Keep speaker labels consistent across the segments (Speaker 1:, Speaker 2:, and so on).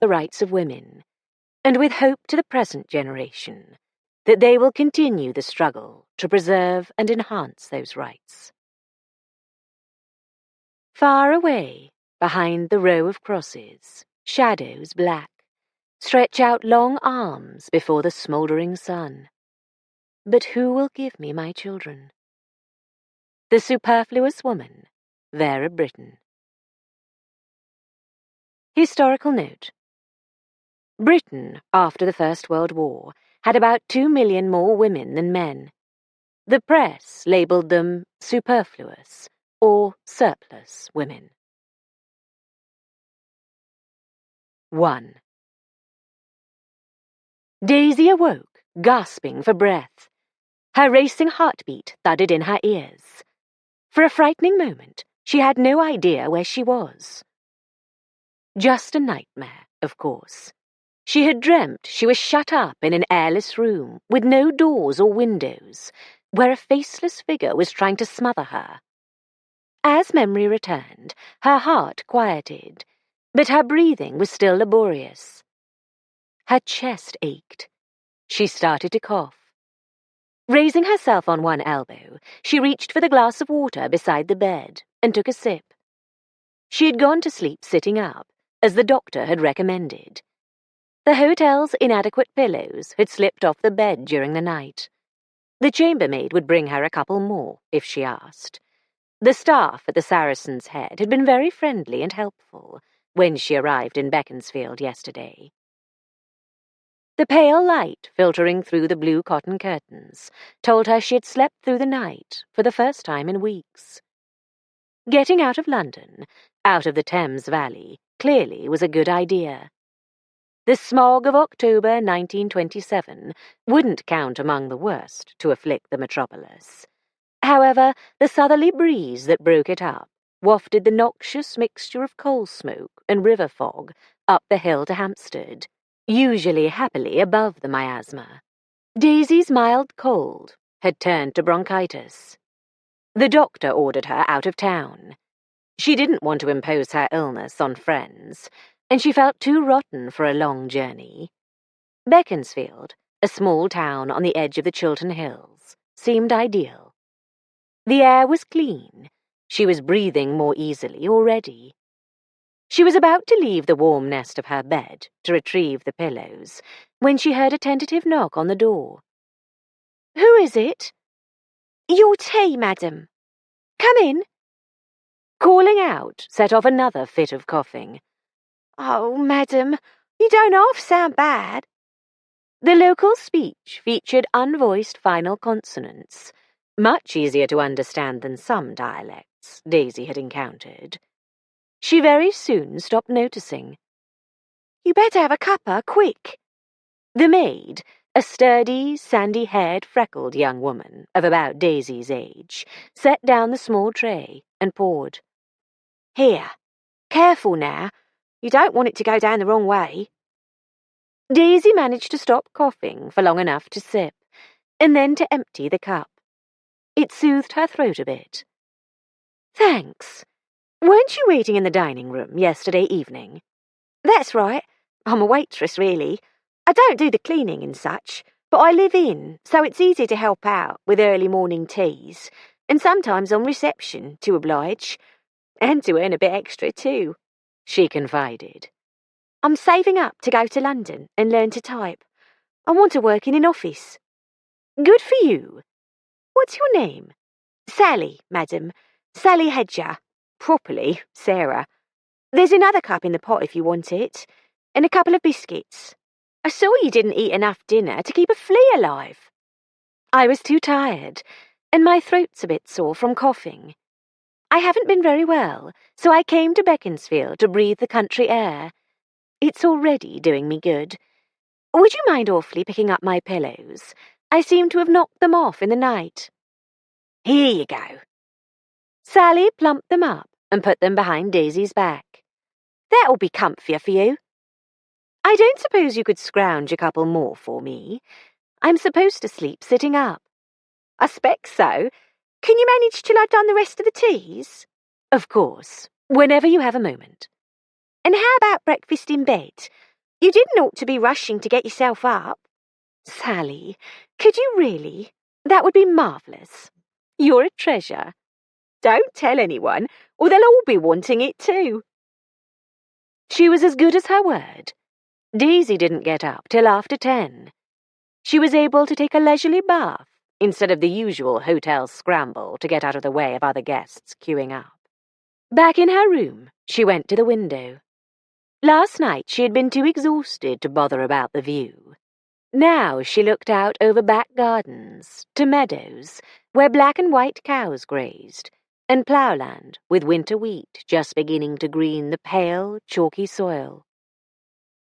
Speaker 1: the rights of women, and with hope to the present generation that they will continue the struggle to preserve and enhance those rights. Far away, behind the row of crosses, shadows black, stretch out long arms before the smouldering sun. But who will give me my children? The Superfluous Woman, Vera Brittain. Historical note. Britain, after the First World War, had about 2 million more women than men. The press labelled them superfluous or surplus women. 1. Daisy awoke, gasping for breath. Her racing heartbeat thudded in her ears. For a frightening moment, she had no idea where she was. Just a nightmare, of course. She had dreamt she was shut up in an airless room with no doors or windows, where a faceless figure was trying to smother her. As memory returned, her heart quieted, but her breathing was still laborious. Her chest ached. She started to cough. Raising herself on one elbow, she reached for the glass of water beside the bed and took a sip. She had gone to sleep sitting up, as the doctor had recommended. The hotel's inadequate pillows had slipped off the bed during the night. The chambermaid would bring her a couple more, if she asked. The staff at the Saracen's Head had been very friendly and helpful when she arrived in Beaconsfield yesterday. The pale light filtering through the blue cotton curtains told her she had slept through the night for the first time in weeks. Getting out of London, out of the Thames Valley, clearly was a good idea. The smog of October 1927 wouldn't count among the worst to afflict the metropolis. However, the southerly breeze that broke it up wafted the noxious mixture of coal smoke and river fog up the hill to Hampstead, usually happily above the miasma. Daisy's mild cold had turned to bronchitis. The doctor ordered her out of town. She didn't want to impose her illness on friends, and she felt too rotten for a long journey. Beaconsfield, a small town on the edge of the Chiltern Hills, seemed ideal. The air was clean. She was breathing more easily already. She was about to leave the warm nest of her bed to retrieve the pillows when she heard a tentative knock on the door. "Who is it?" "Your tea, madam." "Come in." Calling out set off another fit of coughing. "Oh, madam, you don't half sound bad." The local speech featured unvoiced final consonants, much easier to understand than some dialects Daisy had encountered. She very soon stopped noticing. "You better have a cuppa, quick." The maid, a sturdy, sandy-haired, freckled young woman of about Daisy's age, set down the small tray and poured. "Here, careful now. You don't want it to go down the wrong way." Daisy managed to stop coughing for long enough to sip, and then to empty the cup. It soothed her throat a bit. "Thanks. Weren't you waiting in the dining room yesterday evening?" "That's right. I'm a waitress, really. I don't do the cleaning and such, but I live in, so it's easy to help out with early morning teas, and sometimes on reception, to oblige. And to earn a bit extra, too," she confided. "I'm saving up to go to London and learn to type. I want to work in an office." "Good for you. What's your name?" "Sally, madam. Sally Hedger. Properly, Sarah. There's another cup in the pot if you want it, and a couple of biscuits. I saw you didn't eat enough dinner to keep a flea alive." "I was too tired, and my throat's a bit sore from coughing. I haven't been very well, so I came to Beaconsfield to breathe the country air. It's already doing me good. Would you mind awfully picking up my pillows? I seem to have knocked them off in the night." "Here you go." Sally plumped them up and put them behind Daisy's back. "That'll be comfier for you. I don't suppose you could scrounge a couple more for me? I'm supposed to sleep sitting up." "I s'pects so. Can you manage till I've done the rest of the teas?" "Of course, whenever you have a moment." "And how about breakfast in bed? You didn't ought to be rushing to get yourself up. Sally, could you really? That would be marvellous. You're a treasure. Don't tell anyone, or they'll all be wanting it too. She was as good as her word. Daisy didn't get up till after 10. She was able to take a leisurely bath instead of the usual hotel scramble to get out of the way of other guests queuing up. Back in her room, she went to the window. Last night she had been too exhausted to bother about the view. Now she looked out over back gardens, to meadows, where black and white cows grazed, and ploughland with winter wheat just beginning to green the pale, chalky soil.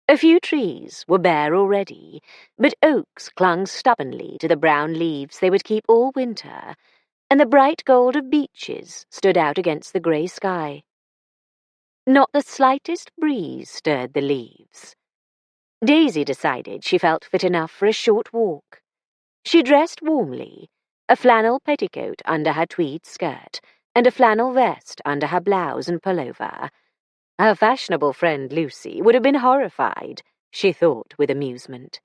Speaker 1: A few trees were bare already, but oaks clung stubbornly to the brown leaves they would keep all winter, and the bright gold of beeches stood out against the grey sky. Not the slightest breeze stirred the leaves. Daisy decided she felt fit enough for a short walk. She dressed warmly, a flannel petticoat under her tweed skirt, and a flannel vest under her blouse and pullover. Her fashionable friend Lucy would have been horrified, she thought with amusement.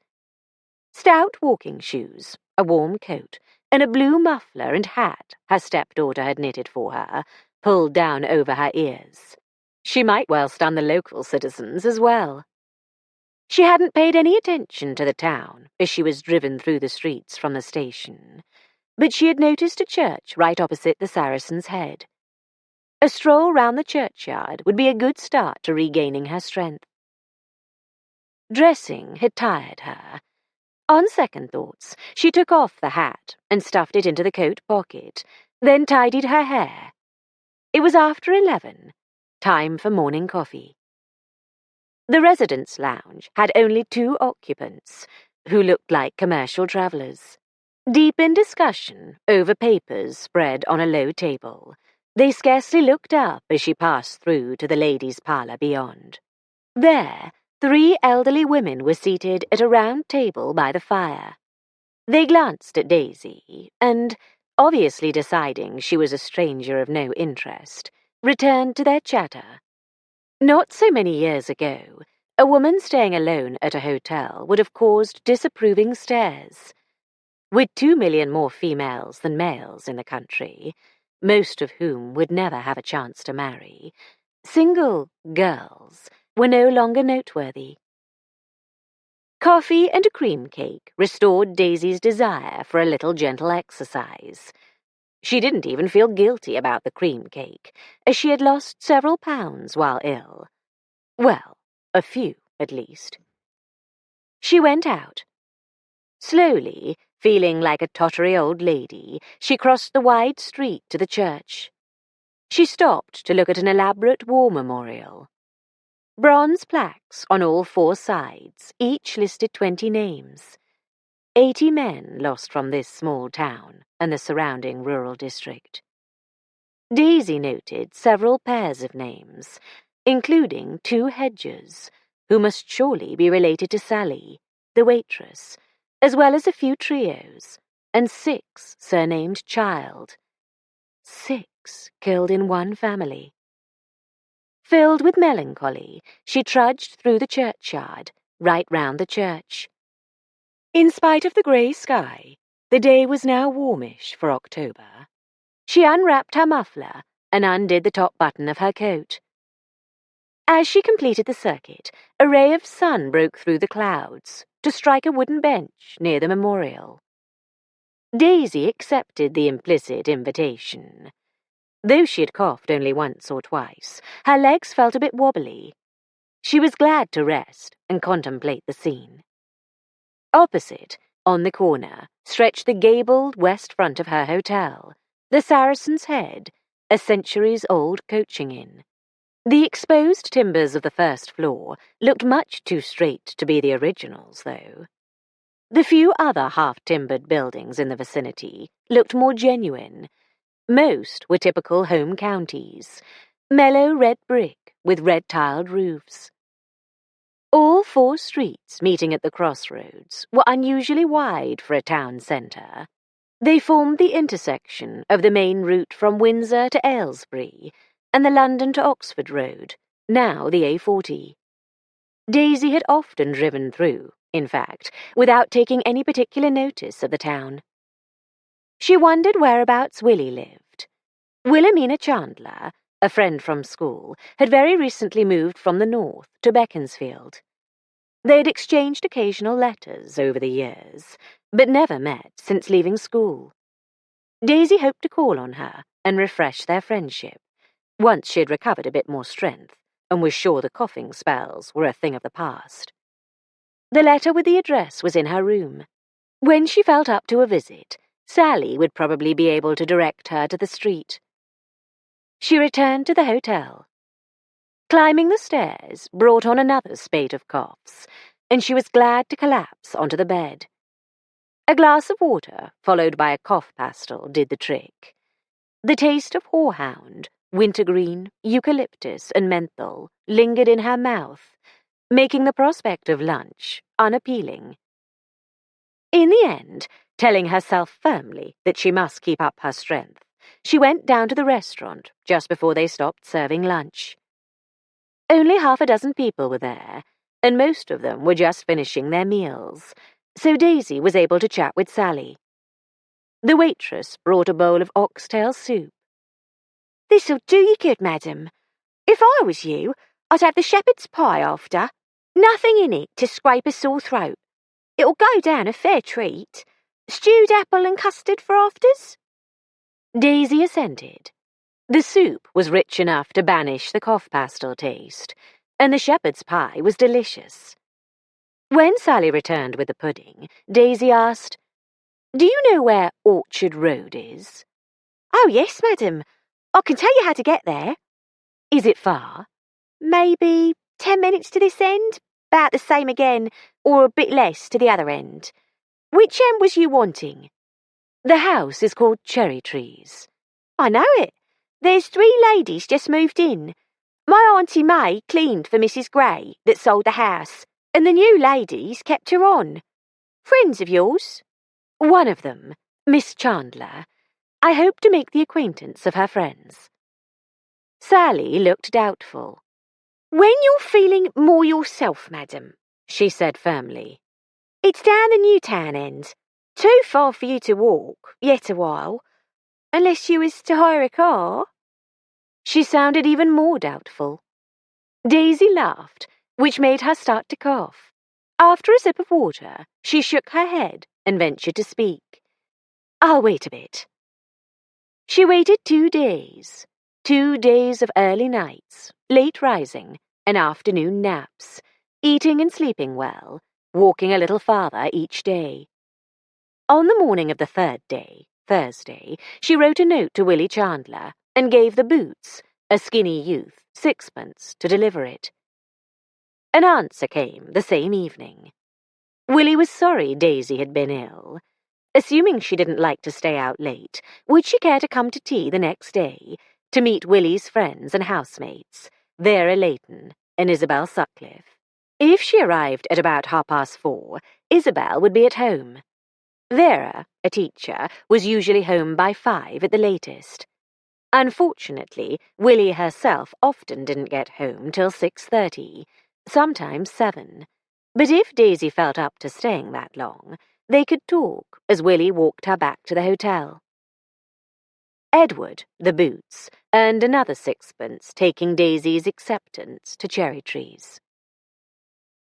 Speaker 1: Stout walking shoes, a warm coat, and a blue muffler and hat her stepdaughter had knitted for her, pulled down over her ears. She might well stun the local citizens as well. She hadn't paid any attention to the town as she was driven through the streets from the station, but she had noticed a church right opposite the Saracen's Head. A stroll round the churchyard would be a good start to regaining her strength. Dressing had tired her. On second thoughts, she took off the hat and stuffed it into the coat pocket, then tidied her hair. It was after 11, time for morning coffee. The residence lounge had only 2 occupants, who looked like commercial travellers. Deep in discussion over papers spread on a low table, they scarcely looked up as she passed through to the ladies' parlour beyond. There, 3 elderly women were seated at a round table by the fire. They glanced at Daisy and, obviously deciding she was a stranger of no interest, returned to their chatter. Not so many years ago, a woman staying alone at a hotel would have caused disapproving stares. With 2 million more females than males in the country, most of whom would never have a chance to marry, single girls were no longer noteworthy. Coffee and a cream cake restored Daisy's desire for a little gentle exercise. She didn't even feel guilty about the cream cake, as she had lost several pounds while ill. Well, a few, at least. She went out. Slowly, feeling like a tottery old lady, she crossed the wide street to the church. She stopped to look at an elaborate war memorial. Bronze plaques on all 4 sides, each listed 20 names. 80 men lost from this small town and the surrounding rural district. Daisy noted several pairs of names, including 2 Hedgers, who must surely be related to Sally, the waitress, as well as a few trios, and 6 surnamed Child. 6 killed in one family. Filled with melancholy, she trudged through the churchyard, right round the church. In spite of the grey sky, the day was now warmish for October. She unwrapped her muffler and undid the top button of her coat. As she completed the circuit, a ray of sun broke through the clouds to strike a wooden bench near the memorial. Daisy accepted the implicit invitation. Though she had coughed only once or twice, her legs felt a bit wobbly. She was glad to rest and contemplate the scene. Opposite, on the corner, stretched the gabled west front of her hotel, the Saracen's Head, a centuries-old coaching inn. The exposed timbers of the first floor looked much too straight to be the originals, though. The few other half-timbered buildings in the vicinity looked more genuine. Most were typical home counties, mellow red brick with red-tiled roofs. All 4 streets meeting at the crossroads were unusually wide for a town centre. They formed the intersection of the main route from Windsor to Aylesbury and the London to Oxford road, now the A40. Daisy had often driven through, in fact, without taking any particular notice of the town. She wondered whereabouts Willie lived. Wilhelmina Chandler, a friend from school, had very recently moved from the north to Beaconsfield. They had exchanged occasional letters over the years, but never met since leaving school. Daisy hoped to call on her and refresh their friendship, once she had recovered a bit more strength and was sure the coughing spells were a thing of the past. The letter with the address was in her room. When she felt up to a visit, Sally would probably be able to direct her to the street. She returned to the hotel. Climbing the stairs brought on another spate of coughs, and she was glad to collapse onto the bed. A glass of water, followed by a cough pastil, did the trick. The taste of horehound, wintergreen, eucalyptus, and menthol lingered in her mouth, making the prospect of lunch unappealing. In the end, telling herself firmly that she must keep up her strength, she went down to the restaurant just before they stopped serving lunch. Only half a dozen people were there, and most of them were just finishing their meals, so Daisy was able to chat with Sally. The waitress brought a bowl of oxtail soup. "This'll do you good, madam. If I was you, I'd have the shepherd's pie after. Nothing in it to scrape a sore throat. It'll go down a fair treat. Stewed apple and custard for afters?" Daisy assented. The soup was rich enough to banish the cough pastil taste, and the shepherd's pie was delicious. When Sally returned with the pudding, Daisy asked, "Do you know where Orchard Road is?" "Oh, yes, madam. I can tell you how to get there." "Is it far?" "Maybe 10 minutes to this end, about the same again, or a bit less to the other end. Which end was you wanting?" "The house is called Cherry Trees." "I know it. There's 3 ladies just moved in. My Auntie May cleaned for Mrs. Gray that sold the house, and the new ladies kept her on. Friends of yours?" "One of them, Miss Chandler. I hope to make the acquaintance of her friends." Sally looked doubtful. "When you're feeling more yourself, madam," she said firmly. "It's down the Newtown end. Too far for you to walk, yet a while. Unless you was to hire a car." She sounded even more doubtful. Daisy laughed, which made her start to cough. After a sip of water, she shook her head and ventured to speak. "I'll wait a bit." She waited 2 days. 2 days of early nights, late rising, and afternoon naps, eating and sleeping well, walking a little farther each day. On the morning of the 3rd day, Thursday, she wrote a note to Willie Chandler and gave the Boots, a skinny youth, 6pence to deliver it. An answer came the same evening. Willie was sorry Daisy had been ill. Assuming she didn't like to stay out late, would she care to come to tea the next day to meet Willie's friends and housemates, Vera Layton and Isabel Sutcliffe? If she arrived at about 4:30, Isabel would be at home. Vera, a teacher, was usually home by 5 at the latest. Unfortunately, Willie herself often didn't get home till 6:30, sometimes 7. But if Daisy felt up to staying that long, they could talk as Willie walked her back to the hotel. Edward, the Boots, earned another 6pence taking Daisy's acceptance to Cherry Trees.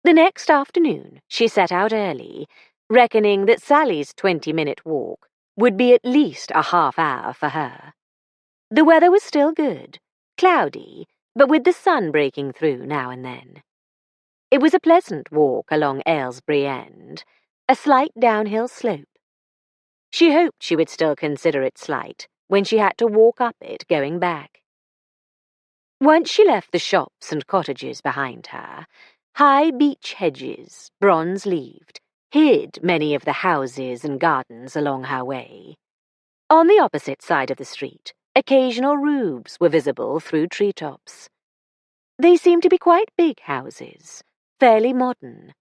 Speaker 1: The next afternoon, she set out early, reckoning that Sally's 20-minute walk would be at least a half-hour for her. The weather was still good, cloudy, but with the sun breaking through now and then. It was a pleasant walk along Aylesbury End, a slight downhill slope. She hoped she would still consider it slight when she had to walk up it going back. Once she left the shops and cottages behind her, high beech hedges, bronze-leaved, hid many of the houses and gardens along her way. On the opposite side of the street, occasional roofs were visible through treetops. They seemed to be quite big houses, fairly modern.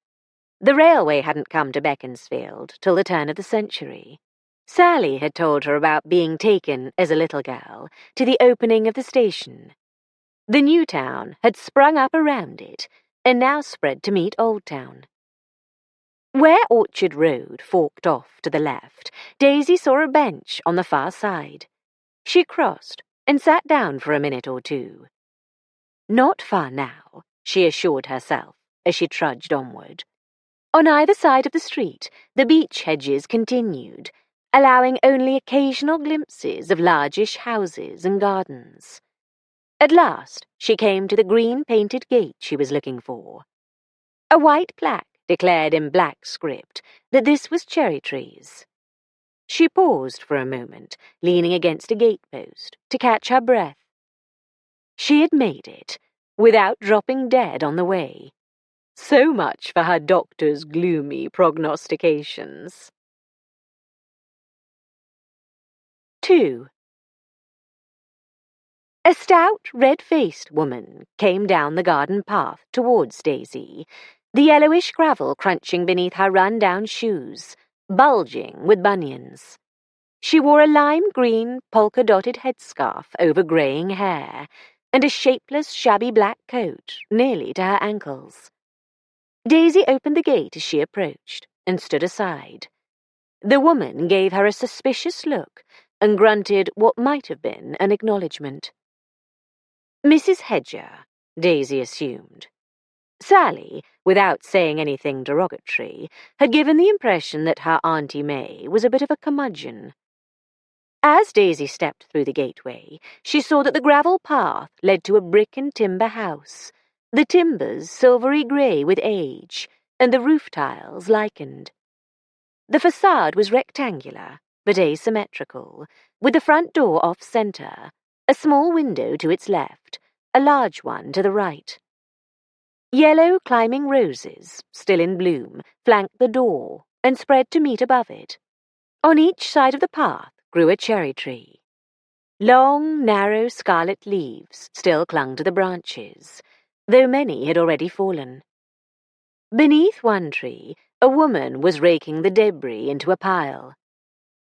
Speaker 1: The railway hadn't come to Beaconsfield till the turn of the century. Sally had told her about being taken, as a little girl, to the opening of the station. The new town had sprung up around it, and now spread to meet Old Town. Where Orchard Road forked off to the left, Daisy saw a bench on the far side. She crossed and sat down for a minute or two. Not far now, she assured herself as she trudged onward. On either side of the street, the beech hedges continued, allowing only occasional glimpses of largish houses and gardens. At last, she came to the green-painted gate she was looking for. A white plaque declared in black script that this was Cherry Trees. She paused for a moment, leaning against a gatepost, to catch her breath. She had made it, without dropping dead on the way. So much for her doctor's gloomy prognostications. 2. A stout, red-faced woman came down the garden path towards Daisy, the yellowish gravel crunching beneath her run-down shoes, bulging with bunions. She wore a lime-green, polka-dotted headscarf over greying hair, and a shapeless, shabby black coat nearly to her ankles. Daisy opened the gate as she approached, and stood aside. The woman gave her a suspicious look, and grunted what might have been an acknowledgment. Mrs. Hedger, Daisy assumed. Sally, without saying anything derogatory, had given the impression that her Auntie May was a bit of a curmudgeon. As Daisy stepped through the gateway, she saw that the gravel path led to a brick and timber house, the timbers silvery grey with age, and the roof tiles lichened. The facade was rectangular, but asymmetrical, with the front door off-centre, a small window to its left, a large one to the right. Yellow climbing roses, still in bloom, flanked the door and spread to meet above it. On each side of the path grew a cherry tree. Long, narrow scarlet leaves still clung to the branches, though many had already fallen. Beneath one tree, a woman was raking the debris into a pile.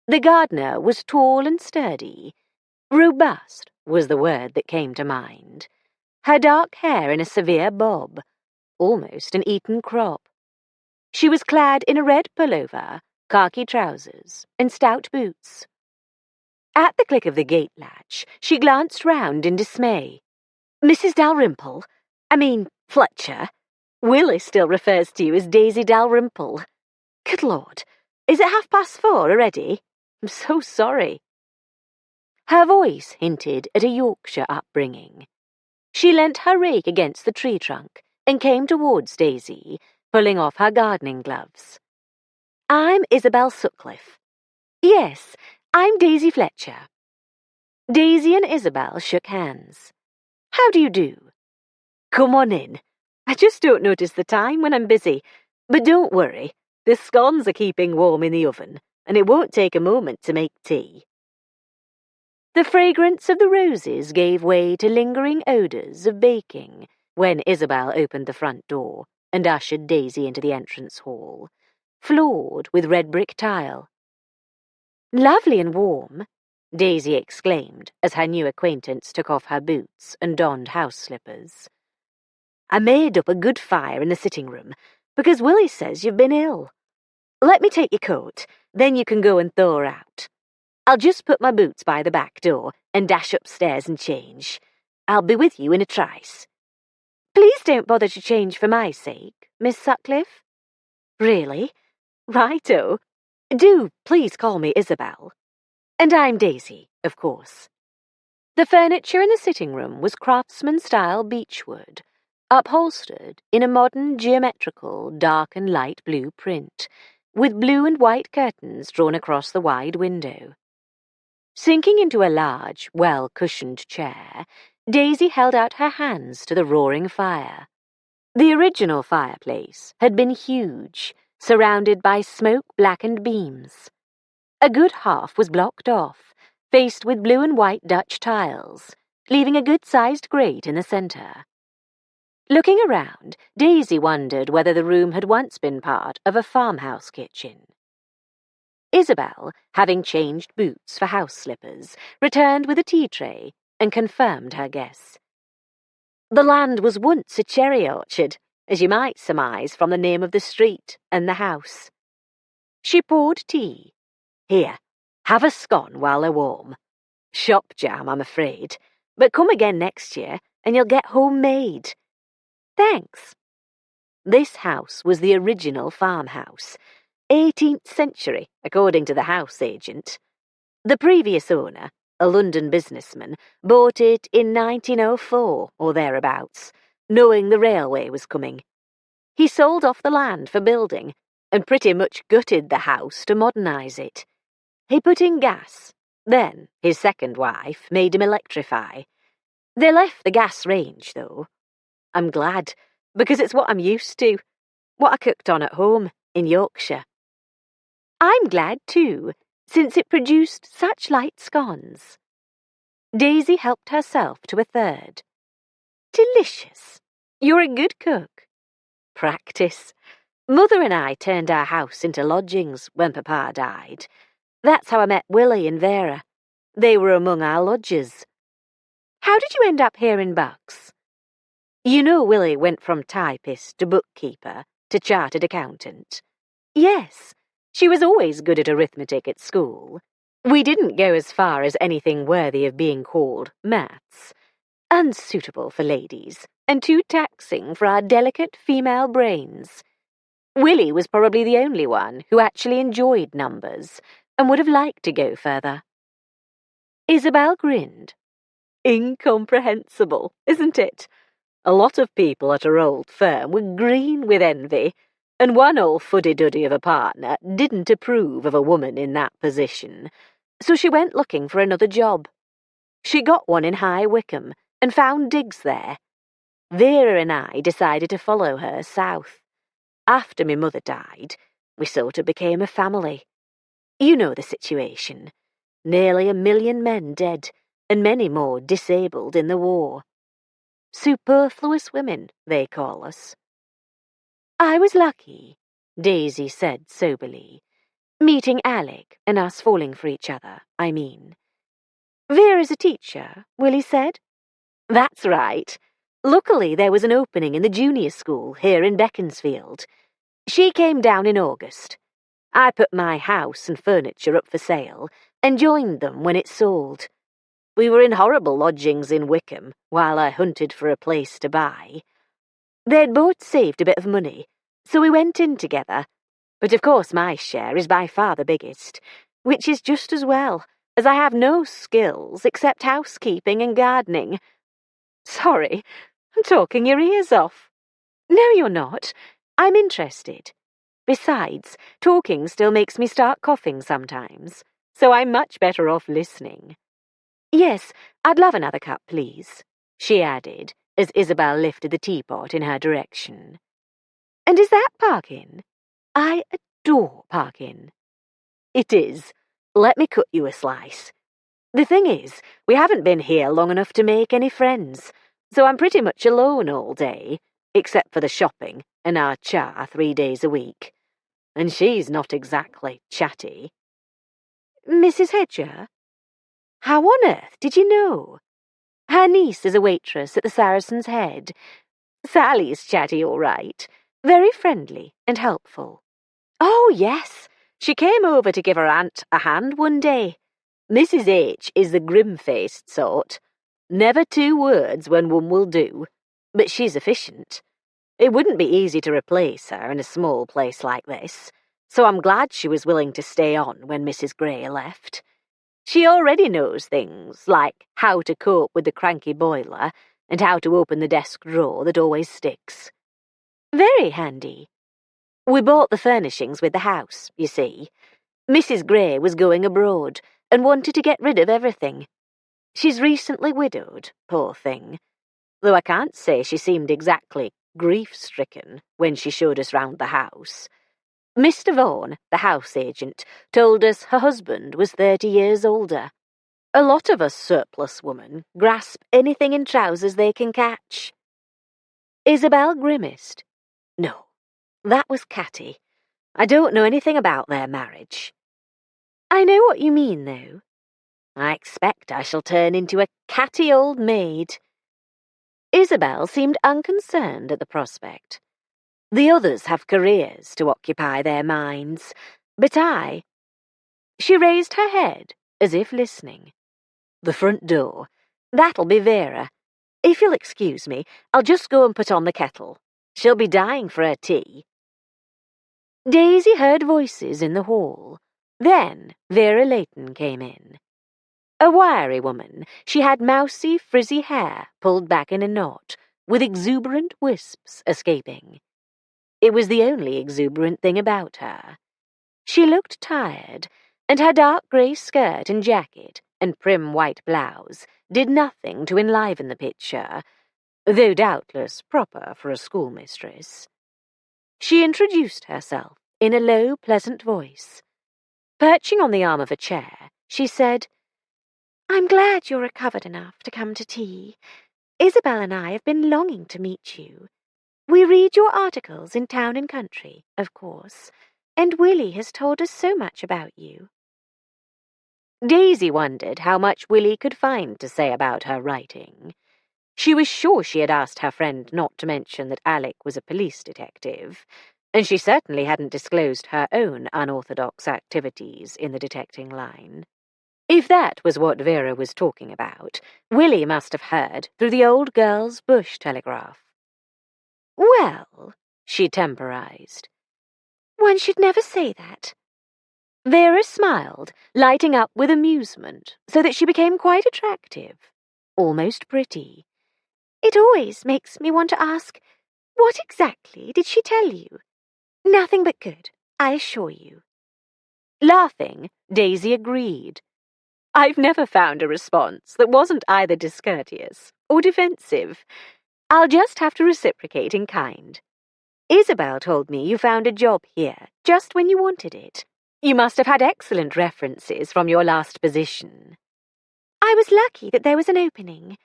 Speaker 1: The gardener was tall and sturdy. Robust was the word that came to mind. Her dark hair in a severe bob, almost an Eton crop. She was clad in a red pullover, khaki trousers, and stout boots. At the click of the gate latch, she glanced round in dismay. Mrs. Dalrymple? I mean, Fletcher. Willie still refers to you as Daisy Dalrymple. Good Lord, is it 4:30 already? I'm so sorry. Her voice hinted at a Yorkshire upbringing. She leant her rake against the tree trunk and came towards Daisy, pulling off her gardening gloves. I'm Isabel Sutcliffe. Yes, I'm Daisy Fletcher. Daisy and Isabel shook hands. How do you do? Come on in. I just don't notice the time when I'm busy. But don't worry, the scones are keeping warm in the oven, and it won't take a moment to make tea. The fragrance of the roses gave way to lingering odours of baking when Isabel opened the front door and ushered Daisy into the entrance hall, floored with red brick tile. Lovely and warm, Daisy exclaimed as her new acquaintance took off her boots and donned house slippers. I made up a good fire in the sitting room because Willie says you've been ill. Let me take your coat, then you can go and thaw out. I'll just put my boots by the back door and dash upstairs and change. I'll be with you in a trice. Please don't bother to change for my sake, Miss Sutcliffe. Really? Righto. Do please call me Isabel. And I'm Daisy, of course. The furniture in the sitting room was craftsman-style beechwood, upholstered in a modern geometrical dark and light blue print, with blue and white curtains drawn across the wide window. Sinking into a large, well-cushioned chair, Daisy held out her hands to the roaring fire. The original fireplace had been huge, surrounded by smoke-blackened beams. A good half was blocked off, faced with blue and white Dutch tiles, leaving a good-sized grate in the centre. Looking around, Daisy wondered whether the room had once been part of a farmhouse kitchen. Isabel, having changed boots for house slippers, returned with a tea tray and confirmed her guess. The land was once a cherry orchard. as you might surmise from the name of the street and the house. She poured tea. Here, have a scone while they're warm. Shop jam, I'm afraid, but come again next year and you'll get homemade. Thanks. This house was the original farmhouse, 18th century, according to the house agent. The previous owner, a London businessman, bought it in 1904 or thereabouts, knowing the railway was coming. He sold off the land for building and pretty much gutted the house to modernise it. He put in gas. Then his second wife made him electrify. They left the gas range, though. I'm glad, because it's what I'm used to, what I cooked on at home in Yorkshire. I'm glad, too, since it produced such light scones. Daisy helped herself to a third. Delicious. You're a good cook. Practice. Mother and I turned our house into lodgings when Papa died. That's how I met Willie and Vera. They were among our lodgers. How did you end up here in Bucks? You know Willie went from typist to bookkeeper to chartered accountant. Yes, she was always good at arithmetic at school. We didn't go as far as anything worthy of being called maths. Unsuitable for ladies, and too taxing for our delicate female brains. Willie was probably the only one who actually enjoyed numbers and would have liked to go further. Isabel grinned. Incomprehensible, isn't it? A lot of people at her old firm were green with envy, and one old fuddy-duddy of a partner didn't approve of a woman in that position, so she went looking for another job. She got one in High Wycombe and found digs there. Vera and I decided to follow her south. After my mother died, we sort of became a family. You know the situation. Nearly 1 million men dead, and many more disabled in the war. Superfluous women, they call us. I was lucky, Daisy said soberly. Meeting Alec and us falling for each other, I mean. Vera's a teacher, Willie said. That's right. Luckily, there was an opening in the junior school here in Beaconsfield. She came down in August. I put my house and furniture up for sale and joined them when it sold. We were in horrible lodgings in Wycombe while I hunted for a place to buy. They'd both saved a bit of money, so we went in together. But of course my share is by far the biggest, which is just as well, as I have no skills except housekeeping and gardening. Sorry, I'm talking your ears off. No, you're not. I'm interested. Besides, talking still makes me start coughing sometimes, so I'm much better off listening. Yes, I'd love another cup, please, she added, as Isabel lifted the teapot in her direction. And is that Parkin? I adore Parkin. It is. Let me cut you a slice. The thing is, we haven't been here long enough to make any friends, so I'm pretty much alone all day, except for the shopping and our cha 3 days a week. And she's not exactly chatty. Mrs. Hedger? How on earth did you know? Her niece is a waitress at the Saracen's Head. Sally's chatty, all right. Very friendly and helpful. Oh, yes. She came over to give her aunt a hand one day. Mrs. H is the grim-faced sort. Never 2 words when one will do. But she's efficient. It wouldn't be easy to replace her in a small place like this, so I'm glad she was willing to stay on when Mrs. Gray left. She already knows things like how to cope with the cranky boiler and how to open the desk drawer that always sticks. Very handy. We bought the furnishings with the house, you see. Mrs. Gray was going abroad and wanted to get rid of everything. She's recently widowed, poor thing, though I can't say she seemed exactly grief-stricken when she showed us round the house. Mr. Vaughan, the house agent, told us her husband was 30 years older. A lot of us surplus women grasp anything in trousers they can catch. Isabel grimaced. No, that was catty. I don't know anything about their marriage. I know what you mean, though. I expect I shall turn into a catty old maid. Isabel seemed unconcerned at the prospect. The others have careers to occupy their minds, but I—" She raised her head, as if listening. "The front door. That'll be Vera. If you'll excuse me, I'll just go and put on the kettle. She'll be dying for her tea." Daisy heard voices in the hall. Then Vera Layton came in. A wiry woman, she had mousy, frizzy hair pulled back in a knot, with exuberant wisps escaping. It was the only exuberant thing about her. She looked tired, and her dark grey skirt and jacket and prim white blouse did nothing to enliven the picture, though doubtless proper for a schoolmistress. She introduced herself in a low, pleasant voice. Perching on the arm of a chair, she said, "I'm glad you're recovered enough to come to tea. Isabel and I have been longing to meet you. We read your articles in Town and Country, of course, and Willie has told us so much about you." Daisy wondered how much Willie could find to say about her writing. She was sure she had asked her friend not to mention that Alec was a police detective, and she certainly hadn't disclosed her own unorthodox activities in the detecting line. If that was what Vera was talking about, Willie must have heard through the old girl's bush telegraph. "Well," she temporized, "one should never say that." Vera smiled, lighting up with amusement, so that she became quite attractive, almost pretty. "It always makes me want to ask, what exactly did she tell you? Nothing but good, I assure you." Laughing, Daisy agreed. "I've never found a response that wasn't either discourteous or defensive. I'll just have to reciprocate in kind. Isabel told me you found a job here just when you wanted it. You must have had excellent references from your last position." "I was lucky that there was an opening.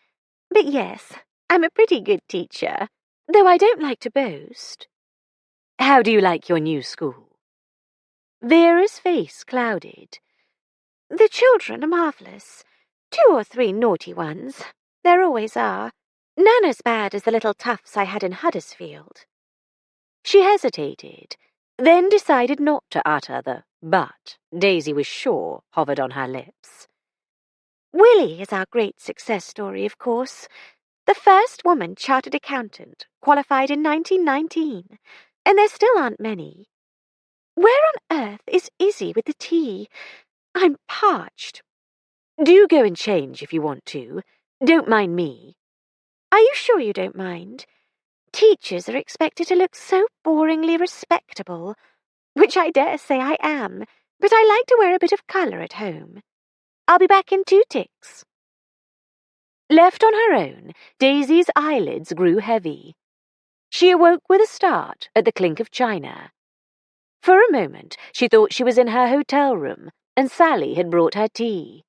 Speaker 1: But yes, I'm a pretty good teacher, though I don't like to boast." "How do you like your new school?" Vera's face clouded. "The children are marvellous. 2 or 3 naughty ones. There always are. None as bad as the little toughs I had in Huddersfield." She hesitated, then decided not to utter the "but" Daisy was sure hovered on her lips. "Willie is our great success story, of course. The first woman chartered accountant, qualified in 1919, and there still aren't many. Where on earth is Izzy with the tea? I'm parched." "Do go and change if you want to. Don't mind me." "Are you sure you don't mind? Teachers are expected to look so boringly respectable, which I dare say I am, but I like to wear a bit of colour at home. I'll be back in 2 ticks." Left on her own, Daisy's eyelids grew heavy. She awoke with a start at the clink of china. For a moment, she thought she was in her hotel room, and Sally had brought her tea.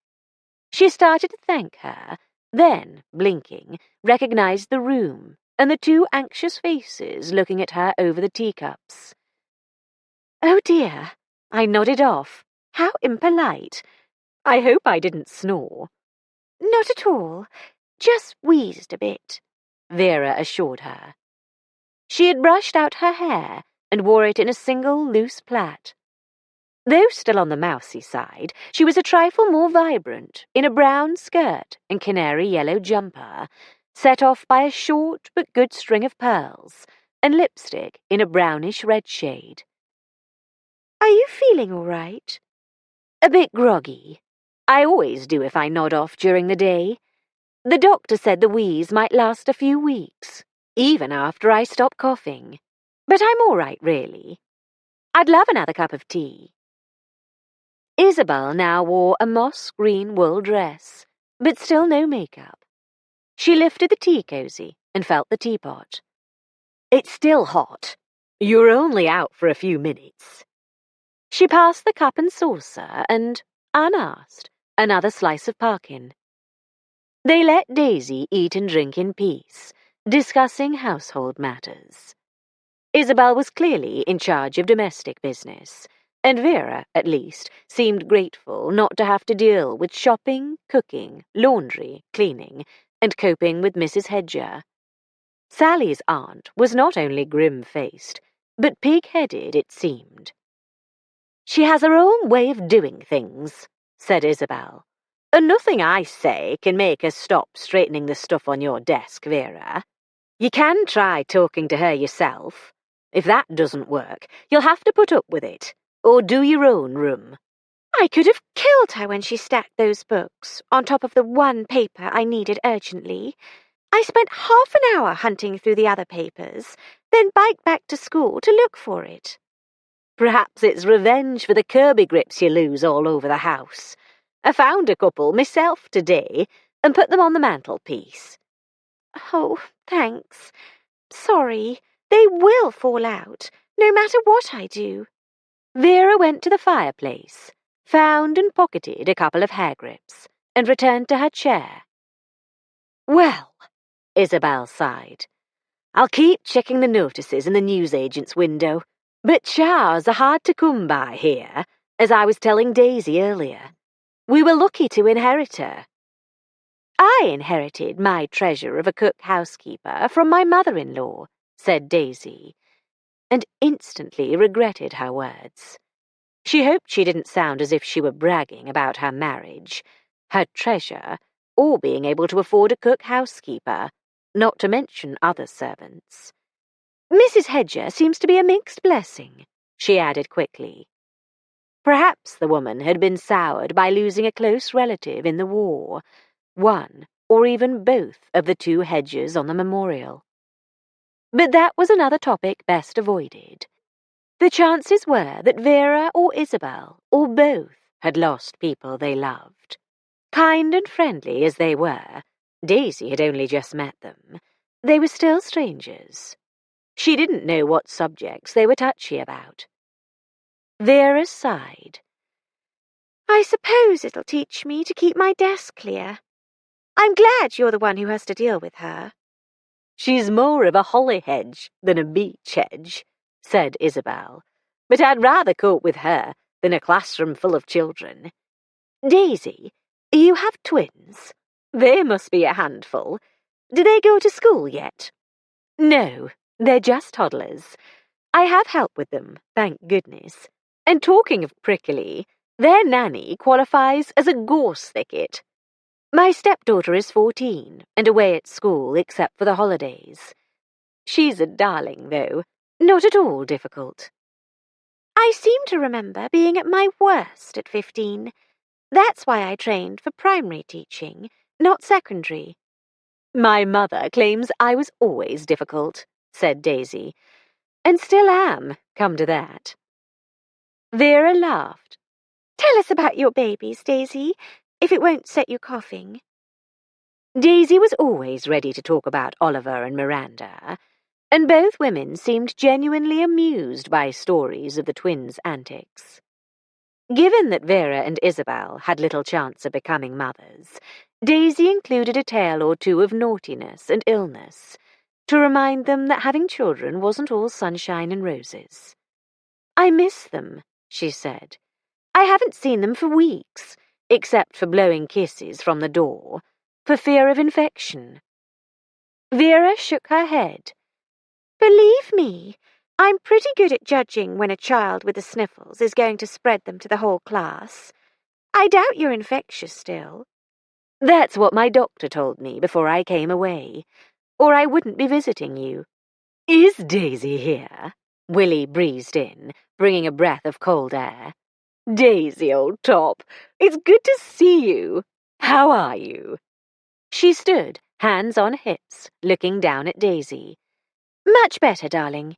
Speaker 1: She started to thank her, then, blinking, recognized the room and the 2 anxious faces looking at her over the teacups. "Oh dear," I nodded off. "How impolite. I hope I didn't snore." "Not at all. Just wheezed a bit," Vera assured her. She had brushed out her hair and wore it in a single loose plait. Though still on the mousy side, she was a trifle more vibrant in a brown skirt and canary yellow jumper, set off by a short but good string of pearls, and lipstick in a brownish red shade. "Are you feeling all right?" "A bit groggy. I always do if I nod off during the day. The doctor said the wheeze might last a few weeks, even after I stop coughing. But I'm all right, really. I'd love another cup of tea." Isabel now wore a moss-green wool dress, but still no makeup. She lifted the tea cosy and felt the teapot. "It's still hot. You're only out for a few minutes." She passed the cup and saucer and, unasked, another slice of parkin. They let Daisy eat and drink in peace, discussing household matters. Isabel was clearly in charge of domestic business, and Vera, at least, seemed grateful not to have to deal with shopping, cooking, laundry, cleaning, and coping with Mrs. Hedger. Sally's aunt was not only grim-faced, but pig-headed, it seemed. "She has her own way of doing things," said Isabel, "and nothing I say can make her stop straightening the stuff on your desk, Vera. You can try talking to her yourself. If that doesn't work, you'll have to put up with it, or do your own room."
Speaker 2: I could have killed her when she stacked those books on top of the one paper I needed urgently. I spent half an hour hunting through the other papers, then biked back to school to look for it.
Speaker 1: "Perhaps it's revenge for the Kirby grips you lose all over the house. I found a couple myself today and put them on the mantelpiece."
Speaker 2: "Oh, thanks. Sorry, they will fall out, no matter what I do."
Speaker 1: Vera went to the fireplace, found and pocketed a couple of hair grips, and returned to her chair. "Well," Isabel sighed, "I'll keep checking the notices in the newsagent's window, but chars are hard to come by here, as I was telling Daisy earlier. We were lucky to inherit her." "I inherited my treasure of a cook-housekeeper from my mother-in-law," said Daisy, and instantly regretted her words. She hoped she didn't sound as if she were bragging about her marriage, her treasure, or being able to afford a cook-housekeeper, not to mention other servants. "Mrs. Hedger seems to be a mixed blessing," she added quickly. Perhaps the woman had been soured by losing a close relative in the war, one or even both of the two Hedgers on the memorial. But that was another topic best avoided. The chances were that Vera or Isabel, or both, had lost people they loved. Kind and friendly as they were, Daisy had only just met them. They were still strangers. She didn't know what subjects they were touchy about. Vera sighed.
Speaker 2: "I suppose it'll teach me to keep my desk clear. I'm glad you're the one who has to deal with her."
Speaker 1: "She's more of a holly hedge than a beech hedge," said Isabel, "but I'd rather cope with her than a classroom full of children. Daisy, you have twins. They must be a handful. Do they go to school yet?" "No, they're just toddlers. I have help with them, thank goodness. And talking of prickly, their nanny qualifies as a gorse thicket. My stepdaughter is 14 and away at school except for the holidays. She's a darling, though, not at all difficult."
Speaker 2: "I seem to remember being at my worst at 15. That's why I trained for primary teaching, not secondary."
Speaker 1: "My mother claims I was always difficult," said Daisy, "and still am, come to that." Vera laughed.
Speaker 2: "Tell us about your babies, Daisy, if it won't set you coughing."
Speaker 1: Daisy was always ready to talk about Oliver and Miranda, and both women seemed genuinely amused by stories of the twins' antics. Given that Vera and Isabel had little chance of becoming mothers, Daisy included a tale or two of naughtiness and illness, to remind them that having children wasn't all sunshine and roses. "I miss them," she said. "I haven't seen them for weeks, except for blowing kisses from the door, for fear of infection." Vera shook her head.
Speaker 2: "Believe me, I'm pretty good at judging when a child with the sniffles is going to spread them to the whole class. I doubt you're infectious still."
Speaker 1: "That's what my doctor told me before I came away, or I wouldn't be visiting you." "Is Daisy here?" Willie breezed in, bringing a breath of cold air. "Daisy, old top, it's good to see you. How are you?" She stood, hands on hips, looking down at Daisy.
Speaker 2: "Much better, darling."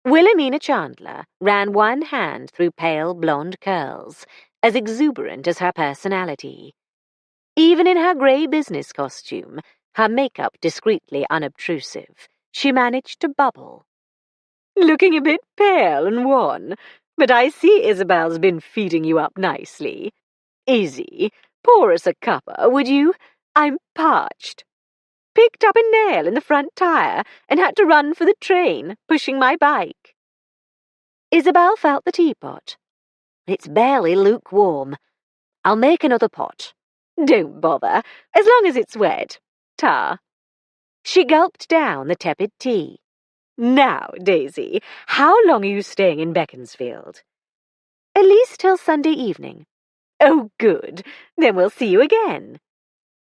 Speaker 1: Wilhelmina Chandler ran one hand through pale blonde curls, as exuberant as her personality. Even in her grey business costume, her makeup discreetly unobtrusive, she managed to bubble. "Looking a bit pale and wan, but I see Isabel's been feeding you up nicely. Izzy, pour us a cuppa, would you? I'm parched. Picked up a nail in the front tire and had to run for the train, pushing my bike." Isabel felt the teapot. "It's barely lukewarm. I'll make another pot. Don't bother, as long as it's wet. Ta." She gulped down the tepid tea. "Now, Daisy, how long are you staying in Beaconsfield?"
Speaker 2: "At least till Sunday evening."
Speaker 1: "Oh, good. Then we'll see you again."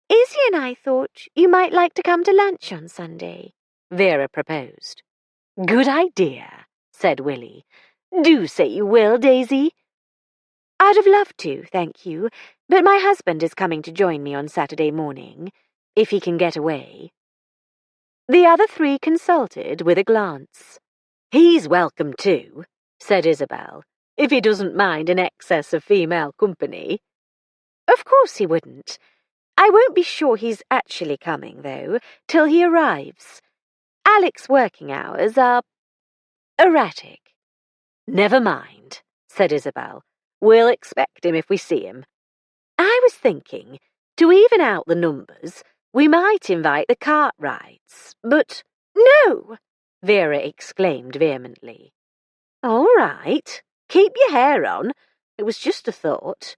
Speaker 2: "Izzy and I thought you might like to come to lunch on Sunday,"
Speaker 1: Vera proposed. "Good idea," said Willie. "Do say you will, Daisy."
Speaker 2: "I'd have loved to, thank you, but my husband is coming to join me on Saturday morning, if he can get away."
Speaker 1: The other three consulted with a glance. "He's welcome too," said Isabel, "if he doesn't mind an excess of female company."
Speaker 2: "Of course he wouldn't. I won't be sure he's actually coming, though, till he arrives. Alec's working hours are erratic."
Speaker 1: "Never mind," said Isabel. "We'll expect him if we see him. I was thinking, to even out the numbers, we might invite the Cartwrights, but—"
Speaker 2: "No!"
Speaker 1: Vera exclaimed vehemently. "All right. Keep your hair on. It was just a thought."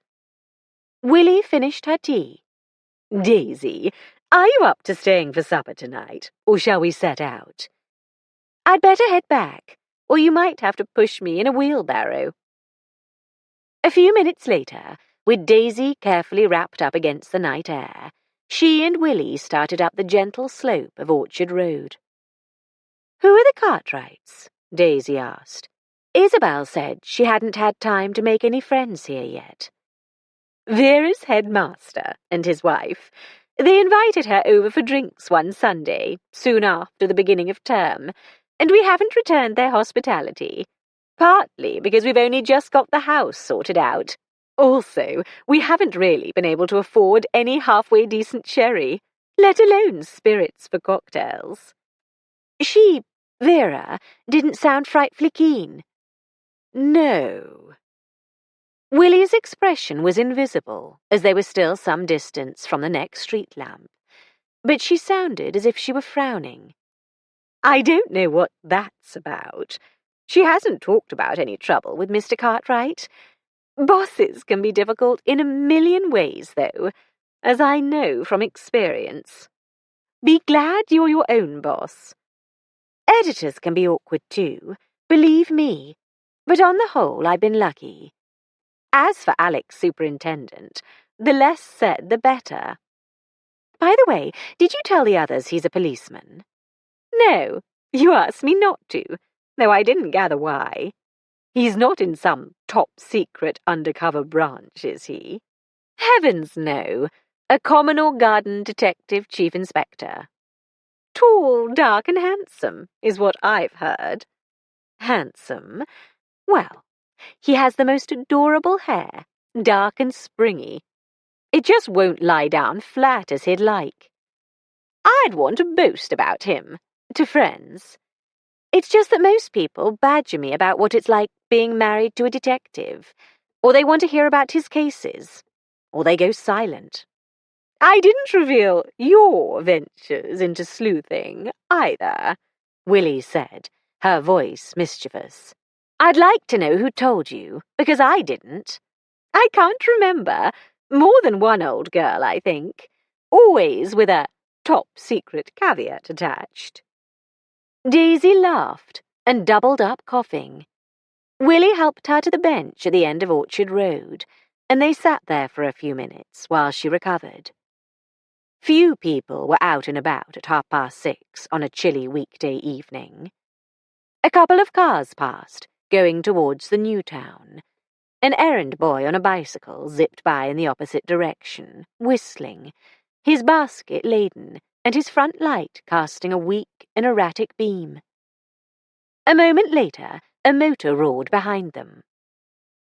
Speaker 1: Willie finished her tea. "Daisy, are you up to staying for supper tonight, or shall we set out?"
Speaker 2: "I'd better head back, or you might have to push me in a wheelbarrow."
Speaker 1: A few minutes later, with Daisy carefully wrapped up against the night air, she and Willie started up the gentle slope of Orchard Road. "Who are the Cartwrights?" Daisy asked. Isabel said she hadn't had time to make any friends here yet. "Vera's headmaster and his wife. They invited her over for drinks one Sunday, soon after the beginning of term, and we haven't returned their hospitality, partly because we've only just got the house sorted out. Also, we haven't really been able to afford any halfway decent sherry, let alone spirits for cocktails."
Speaker 2: Vera, didn't sound frightfully keen.
Speaker 1: "No." Willie's expression was invisible, as they were still some distance from the next street lamp, but she sounded as if she were frowning. "I don't know what that's about. She hasn't talked about any trouble with Mr. Cartwright. Bosses can be difficult in a million ways, though, as I know from experience. Be glad you're your own boss. Editors can be awkward too, believe me, but on the whole I've been lucky. As for Alec's superintendent, the less said the better. By the way, did you tell the others he's a policeman?" "No, you asked me not to, though I didn't gather why. He's not in some top-secret undercover branch, is he?" "Heavens, no. A common or garden detective chief inspector. Tall, dark, and handsome, is what I've heard." "Handsome? Well, he has the most adorable hair, dark and springy. It just won't lie down flat as he'd like. I'd want to boast about him, to friends. It's just that most people badger me about what it's like being married to a detective, or they want to hear about his cases, or they go silent. I didn't reveal your ventures into sleuthing, either," Willie said, her voice mischievous. "I'd like to know who told you, because I didn't. I can't remember. More than one old girl, I think. Always with a top-secret caveat attached." Daisy laughed and doubled up coughing. Willie helped her to the bench at the end of Orchard Road, and they sat there for a few minutes while she recovered. Few people were out and about at 6:30 on a chilly weekday evening. A couple of cars passed, going towards the new town. An errand boy on a bicycle zipped by in the opposite direction, whistling, his basket laden, and his front light casting a weak and erratic beam. A moment later, a motor roared behind them.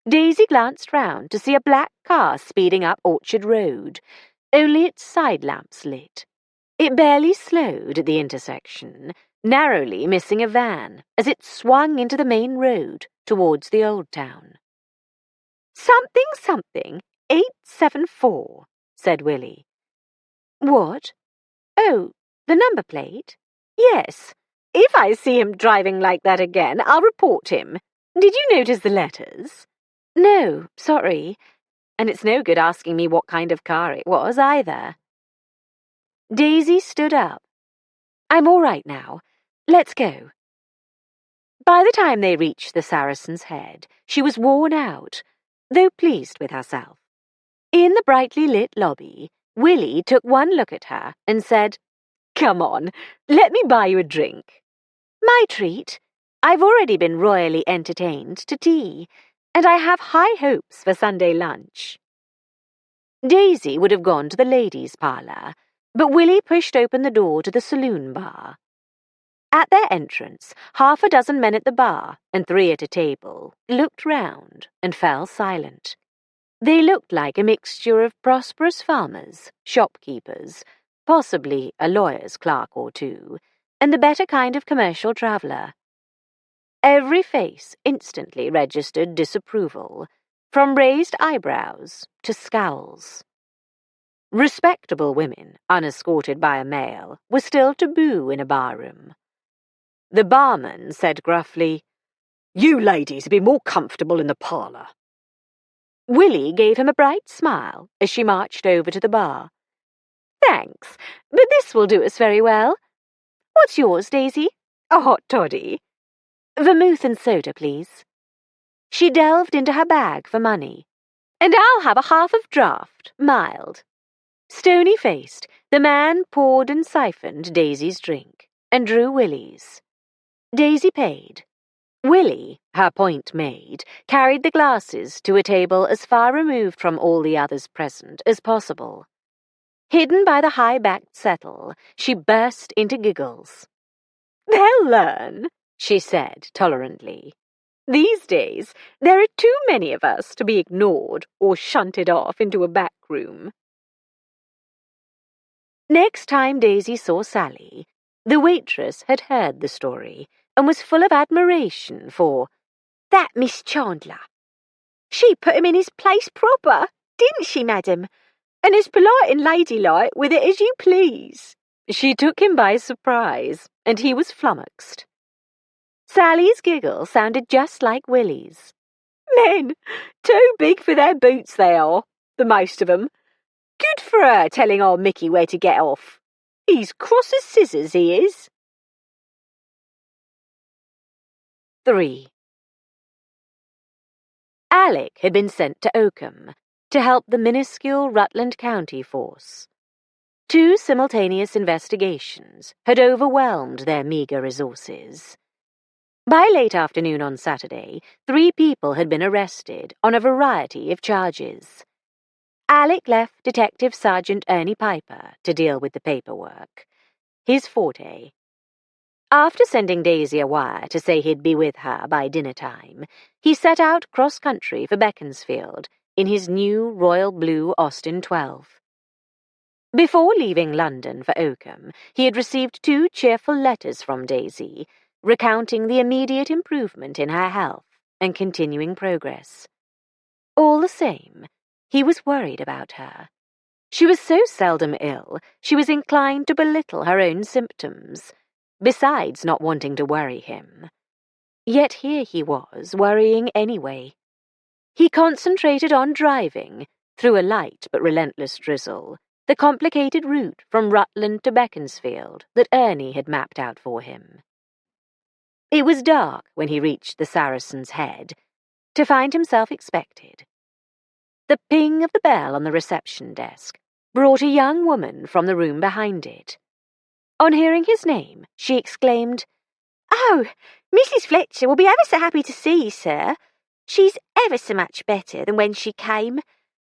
Speaker 1: Daisy glanced round to see a black car speeding up Orchard Road, only its side lamps lit. It barely slowed at the intersection, narrowly missing a van as it swung into the main road towards the old town. "Something, 874, said Willie. "What? Oh, the number plate? Yes. If I see him driving like that again, I'll report him. Did you notice the letters?" "No, sorry. And it's no good asking me what kind of car it was, either." Daisy stood up. I'm all right now. Let's go. By the time they reached the Saracen's Head, she was worn out, though pleased with herself. In the brightly lit lobby, Willie took one look at her and said, "Come on, let me buy you a drink." "My treat. I've already been royally entertained to tea, and I have high hopes for Sunday lunch." Daisy would have gone to the ladies' parlour, but Willie pushed open the door to the saloon bar. At their entrance, half a dozen men at the bar, and 3 at a table, looked round and fell silent. They looked like a mixture of prosperous farmers, shopkeepers, possibly a lawyer's clerk or two, and the better kind of commercial traveller. Every face instantly registered disapproval, from raised eyebrows to scowls. Respectable women, unescorted by a male, were still taboo in a barroom. The barman said gruffly, "You ladies be more comfortable in the parlour." Willie gave him a bright smile as she marched over to the bar. "Thanks, but this will do us very well. What's yours, Daisy? A hot toddy?" "Vermouth and soda, please." She delved into her bag for money. "And I'll have a half of draft, mild." Stony-faced, the man poured and siphoned Daisy's drink and drew Willie's. Daisy paid. Willie, her point made, carried the glasses to a table as far removed from all the others present as possible. Hidden by the high-backed settle, she burst into giggles. "They'll learn," she said tolerantly. "These days, there are too many of us to be ignored or shunted off into a back room." Next time Daisy saw Sally, the waitress had heard the story and was full of admiration for "that Miss Chandler. She put him in his place proper, didn't she, madam? And as polite and ladylike with it as you please." She took him by surprise, and he was flummoxed. Sally's giggle sounded just like Willie's. "Men, too big for their boots they are, the most of 'em. Good for her telling our Mickey where to get off. He's cross as scissors, he is." 3. Alec had been sent to Oakham to help the minuscule Rutland County force. 2 simultaneous investigations had overwhelmed their meagre resources. By late afternoon on Saturday, 3 people had been arrested on a variety of charges. Alec left Detective Sergeant Ernie Piper to deal with the paperwork, his forte. After sending Daisy a wire to say he'd be with her by dinner time, he set out cross-country for Beaconsfield in his new royal blue Austin 12. Before leaving London for Oakham, he had received 2 cheerful letters from Daisy, recounting the immediate improvement in her health and continuing progress. All the same, he was worried about her. She was so seldom ill, she was inclined to belittle her own symptoms, besides not wanting to worry him. Yet here he was, worrying anyway. He concentrated on driving, through a light but relentless drizzle, the complicated route from Rutland to Beaconsfield that Ernie had mapped out for him. It was dark when he reached the Saracen's Head, to find himself expected. The ping of the bell on the reception desk brought a young woman from the room behind it. On hearing his name, she exclaimed, "Oh, Mrs. Fletcher will be ever so happy to see you, sir. She's ever so much better than when she came.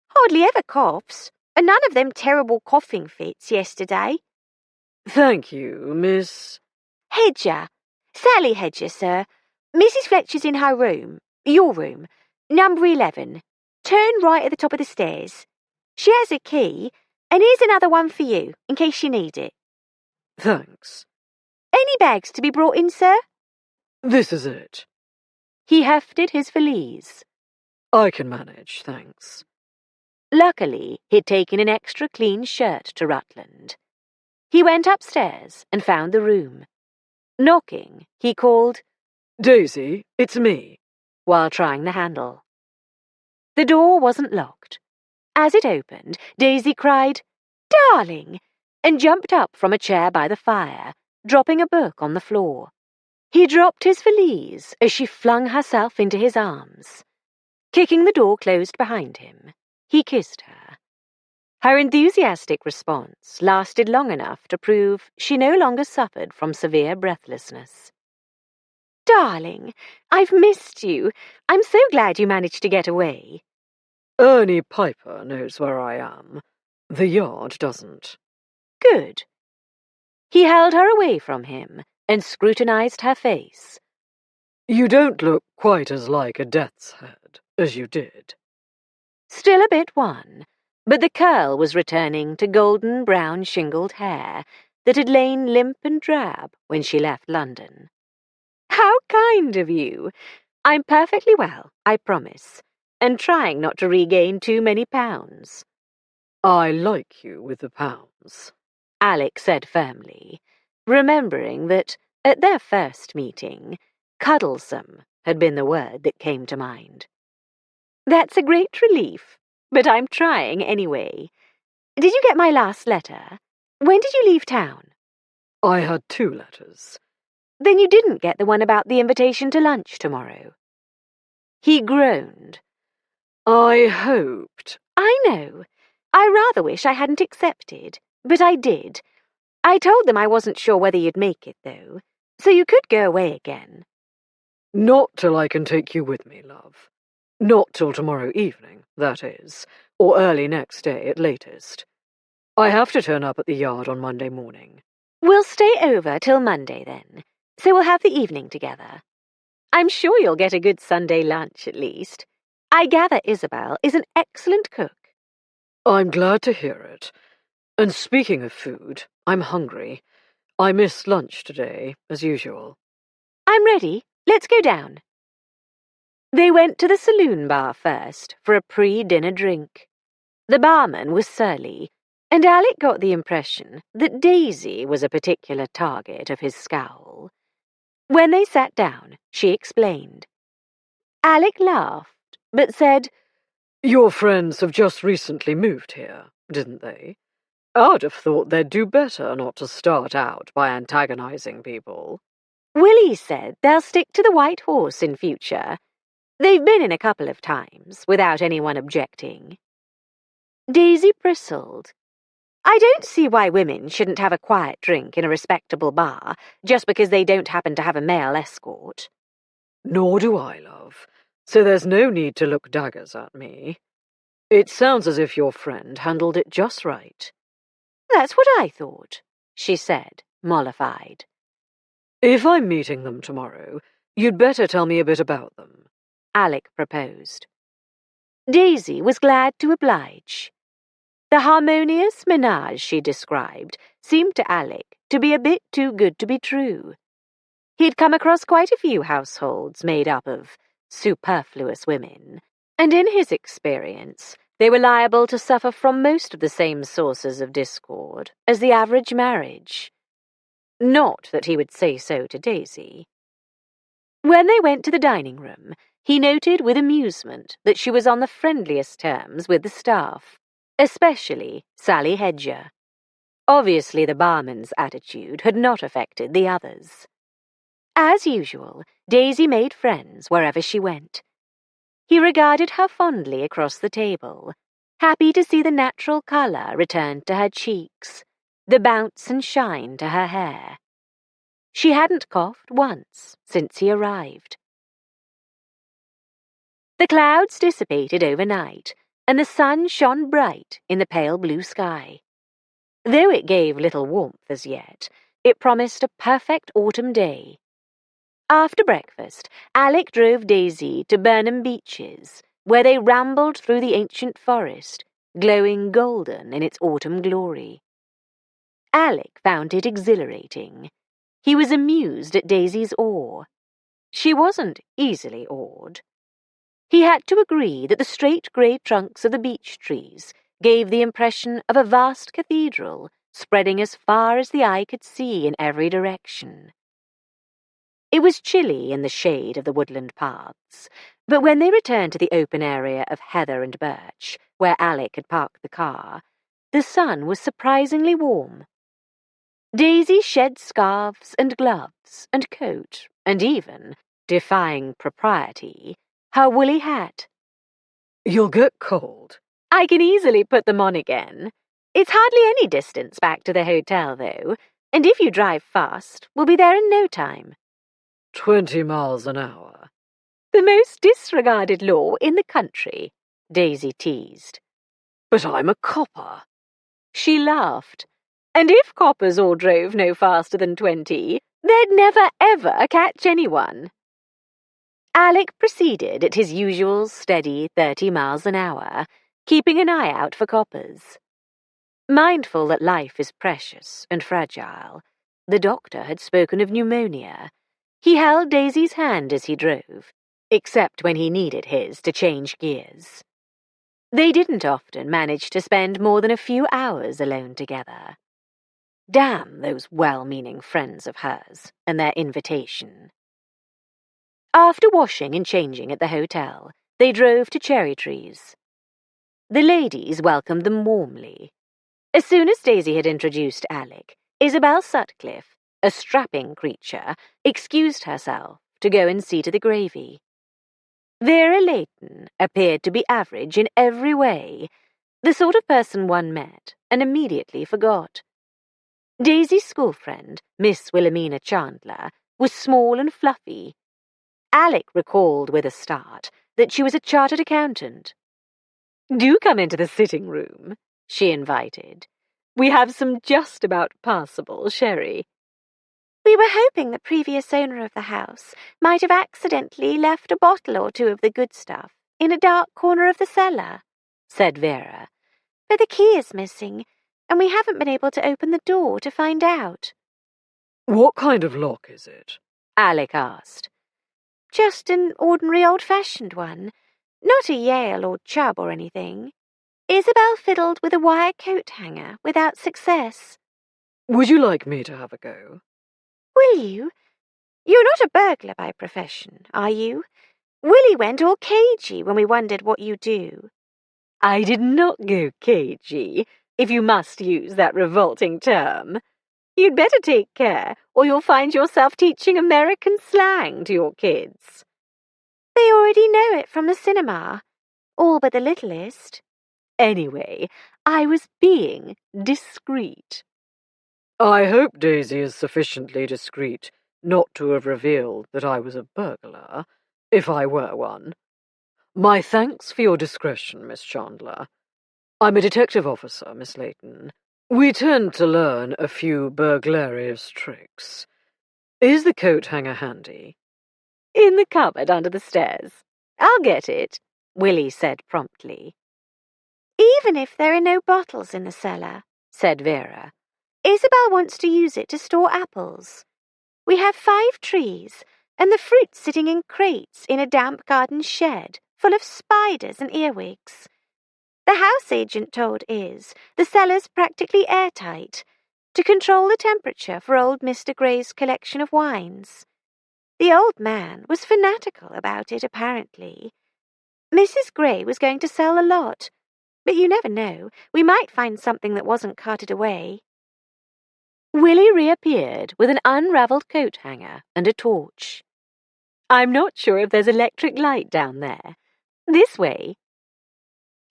Speaker 1: Hardly ever coughs, and none of them terrible coughing fits yesterday."
Speaker 3: "Thank you, Miss—"
Speaker 2: "Hedger. Sally Hedger, sir. Mrs. Fletcher's in her room, your room, number 11. Turn right at the top of the stairs. She has a key, and here's another one for you, in case you need it."
Speaker 3: "Thanks."
Speaker 2: "Any bags to be brought in, sir?"
Speaker 3: "This is it."
Speaker 1: He hefted his valise.
Speaker 3: "I can manage, thanks."
Speaker 1: Luckily, he'd taken an extra clean shirt to Rutland. He went upstairs and found the room. Knocking, he called,
Speaker 3: "Daisy, it's me,"
Speaker 1: while trying the handle. The door wasn't locked. As it opened, Daisy cried, "Darling!" and jumped up from a chair by the fire, dropping a book on the floor. He dropped his valise as she flung herself into his arms. Kicking the door closed behind him, he kissed her. Her enthusiastic response lasted long enough to prove she no longer suffered from severe breathlessness.
Speaker 2: Darling, I've missed you. I'm so glad you managed to get away.
Speaker 3: Ernie Piper knows where I am. The yard doesn't.
Speaker 1: Good. He held her away from him and scrutinized her face.
Speaker 3: You don't look quite as like a death's head as you did.
Speaker 1: Still a bit wan, but the curl was returning to golden brown shingled hair that had lain limp and drab when she left London. How kind of you! I'm perfectly well, I promise, and trying not to regain too many pounds.
Speaker 3: I like you with the pounds,
Speaker 1: Alec said firmly, remembering that, at their first meeting, cuddlesome had been the word that came to mind. That's a great relief, but I'm trying anyway. Did you get my last letter? When did you leave town?
Speaker 3: I had 2 letters.
Speaker 1: Then you didn't get the one about the invitation to lunch tomorrow. He groaned.
Speaker 3: I hoped.
Speaker 2: I know. I rather wish I hadn't accepted, but I did. I told them I wasn't sure whether you'd make it, though, so you could go away again.
Speaker 3: Not till I can take you with me, love. Not till tomorrow evening, that is, or early next day at latest. I have to turn up at the yard on Monday morning.
Speaker 2: We'll stay over till Monday, then, so we'll have the evening together. I'm sure you'll get a good Sunday lunch, at least. I gather Isabel is an excellent cook.
Speaker 3: I'm glad to hear it. And speaking of food, I'm hungry. I missed lunch today, as usual.
Speaker 2: I'm ready. Let's go down.
Speaker 1: They went to the saloon bar first for a pre-dinner drink. The barman was surly, and Alec got the impression that Daisy was a particular target of his scowl. When they sat down, she explained. Alec laughed, but said,
Speaker 3: Your friends have just recently moved here, didn't they? I'd have thought they'd do better not to start out by antagonizing people.
Speaker 1: Willie said they'll stick to the White Horse in future. They've been in a couple of times, without anyone objecting. Daisy bristled. I don't see why women shouldn't have a quiet drink in a respectable bar just because they don't happen to have a male escort.
Speaker 3: Nor do I, love, so there's no need to look daggers at me. It sounds as if your friend handled it just right.
Speaker 1: That's what I thought, she said, mollified.
Speaker 3: If I'm meeting them tomorrow, you'd better tell me a bit about them,
Speaker 1: Alec proposed. Daisy was glad to oblige. The harmonious menage she described seemed to Alec to be a bit too good to be true. He'd come across quite a few households made up of superfluous women, and in his experience, they were liable to suffer from most of the same sources of discord as the average marriage. Not that he would say so to Daisy. When they went to the dining room, he noted with amusement that she was on the friendliest terms with the staff, especially Sally Hedger. Obviously, the barman's attitude had not affected the others. As usual, Daisy made friends wherever she went. He regarded her fondly across the table, happy to see the natural colour return to her cheeks, the bounce and shine to her hair. She hadn't coughed once since he arrived. The clouds dissipated overnight, and the sun shone bright in the pale blue sky. Though it gave little warmth as yet, it promised a perfect autumn day. After breakfast, Alec drove Daisy to Burnham Beeches, where they rambled through the ancient forest, glowing golden in its autumn glory. Alec found it exhilarating. He was amused at Daisy's awe. She wasn't easily awed. He had to agree that the straight grey trunks of the beech trees gave the impression of a vast cathedral spreading as far as the eye could see in every direction. It was chilly in the shade of the woodland paths, but when they returned to the open area of heather and birch, where Alec had parked the car, the sun was surprisingly warm. Daisy shed scarves and gloves and coat and even, defying propriety, her woolly hat.
Speaker 3: You'll get cold.
Speaker 1: I can easily put them on again. It's hardly any distance back to the hotel, though, and if you drive fast, we'll be there in no time.
Speaker 3: 20 miles an hour.
Speaker 1: The most disregarded law in the country, Daisy teased.
Speaker 3: But I'm a copper.
Speaker 1: She laughed. And if coppers all drove no faster than 20, they'd never ever catch anyone. Alec proceeded at his usual steady 30 miles an hour, keeping an eye out for coppers. Mindful that life is precious and fragile, the doctor had spoken of pneumonia. He held Daisy's hand as he drove, except when he needed his to change gears. They didn't often manage to spend more than a few hours alone together. Damn those well-meaning friends of hers and their invitation. After washing and changing at the hotel, they drove to Cherry Trees. The ladies welcomed them warmly. As soon as Daisy had introduced Alec, Isabel Sutcliffe, a strapping creature, excused herself to go and see to the gravy. Vera Layton appeared to be average in every way, the sort of person one met and immediately forgot. Daisy's school friend, Miss Wilhelmina Chandler, was small and fluffy. Alec recalled with a start that she was a chartered accountant. "Do come into the sitting room," she invited. "We have some just about passable sherry."
Speaker 2: We were hoping the previous owner of the house might have accidentally left a bottle or two of the good stuff in a dark corner of the cellar,
Speaker 1: said Vera.
Speaker 2: "But the key is missing, and we haven't been able to open the door to find out."
Speaker 3: What kind of lock is it?
Speaker 1: Alec asked.
Speaker 2: "Just an ordinary old-fashioned one, not a Yale or Chubb or anything. Isabel fiddled with a wire coat hanger without success."
Speaker 3: Would you like me to have a go?
Speaker 2: "Will you? You're not a burglar by profession, are you? Willie went all cagey when we wondered what you do."
Speaker 1: "I did not go cagey, if you must use that revolting term. You'd better take care, or you'll find yourself teaching American slang to your kids."
Speaker 2: "They already know it from the cinema, all but the littlest."
Speaker 1: Anyway, I was being discreet.
Speaker 3: I hope Daisy is sufficiently discreet not to have revealed that I was a burglar, if I were one. My thanks for your discretion, Miss Chandler. I'm a detective officer, Miss Layton. We tend to learn a few burglarious tricks. Is the coat hanger handy?
Speaker 1: "In the cupboard under the stairs. I'll get it," Willie said promptly.
Speaker 2: "Even if there are no bottles in the cellar,"
Speaker 1: said Vera.
Speaker 2: "Isabel wants to use it to store apples. We have 5 trees, and the fruit sitting in crates in a damp garden shed full of spiders and earwigs. The house agent told Is the cellar's practically airtight to control the temperature for old Mr. Gray's collection of wines. The old man was fanatical about it, apparently. Mrs. Gray was going to sell a lot, but you never know, we might find something that wasn't carted away."
Speaker 1: Willie reappeared with an unravelled coat hanger and a torch. "I'm not sure if there's electric light down there. This way."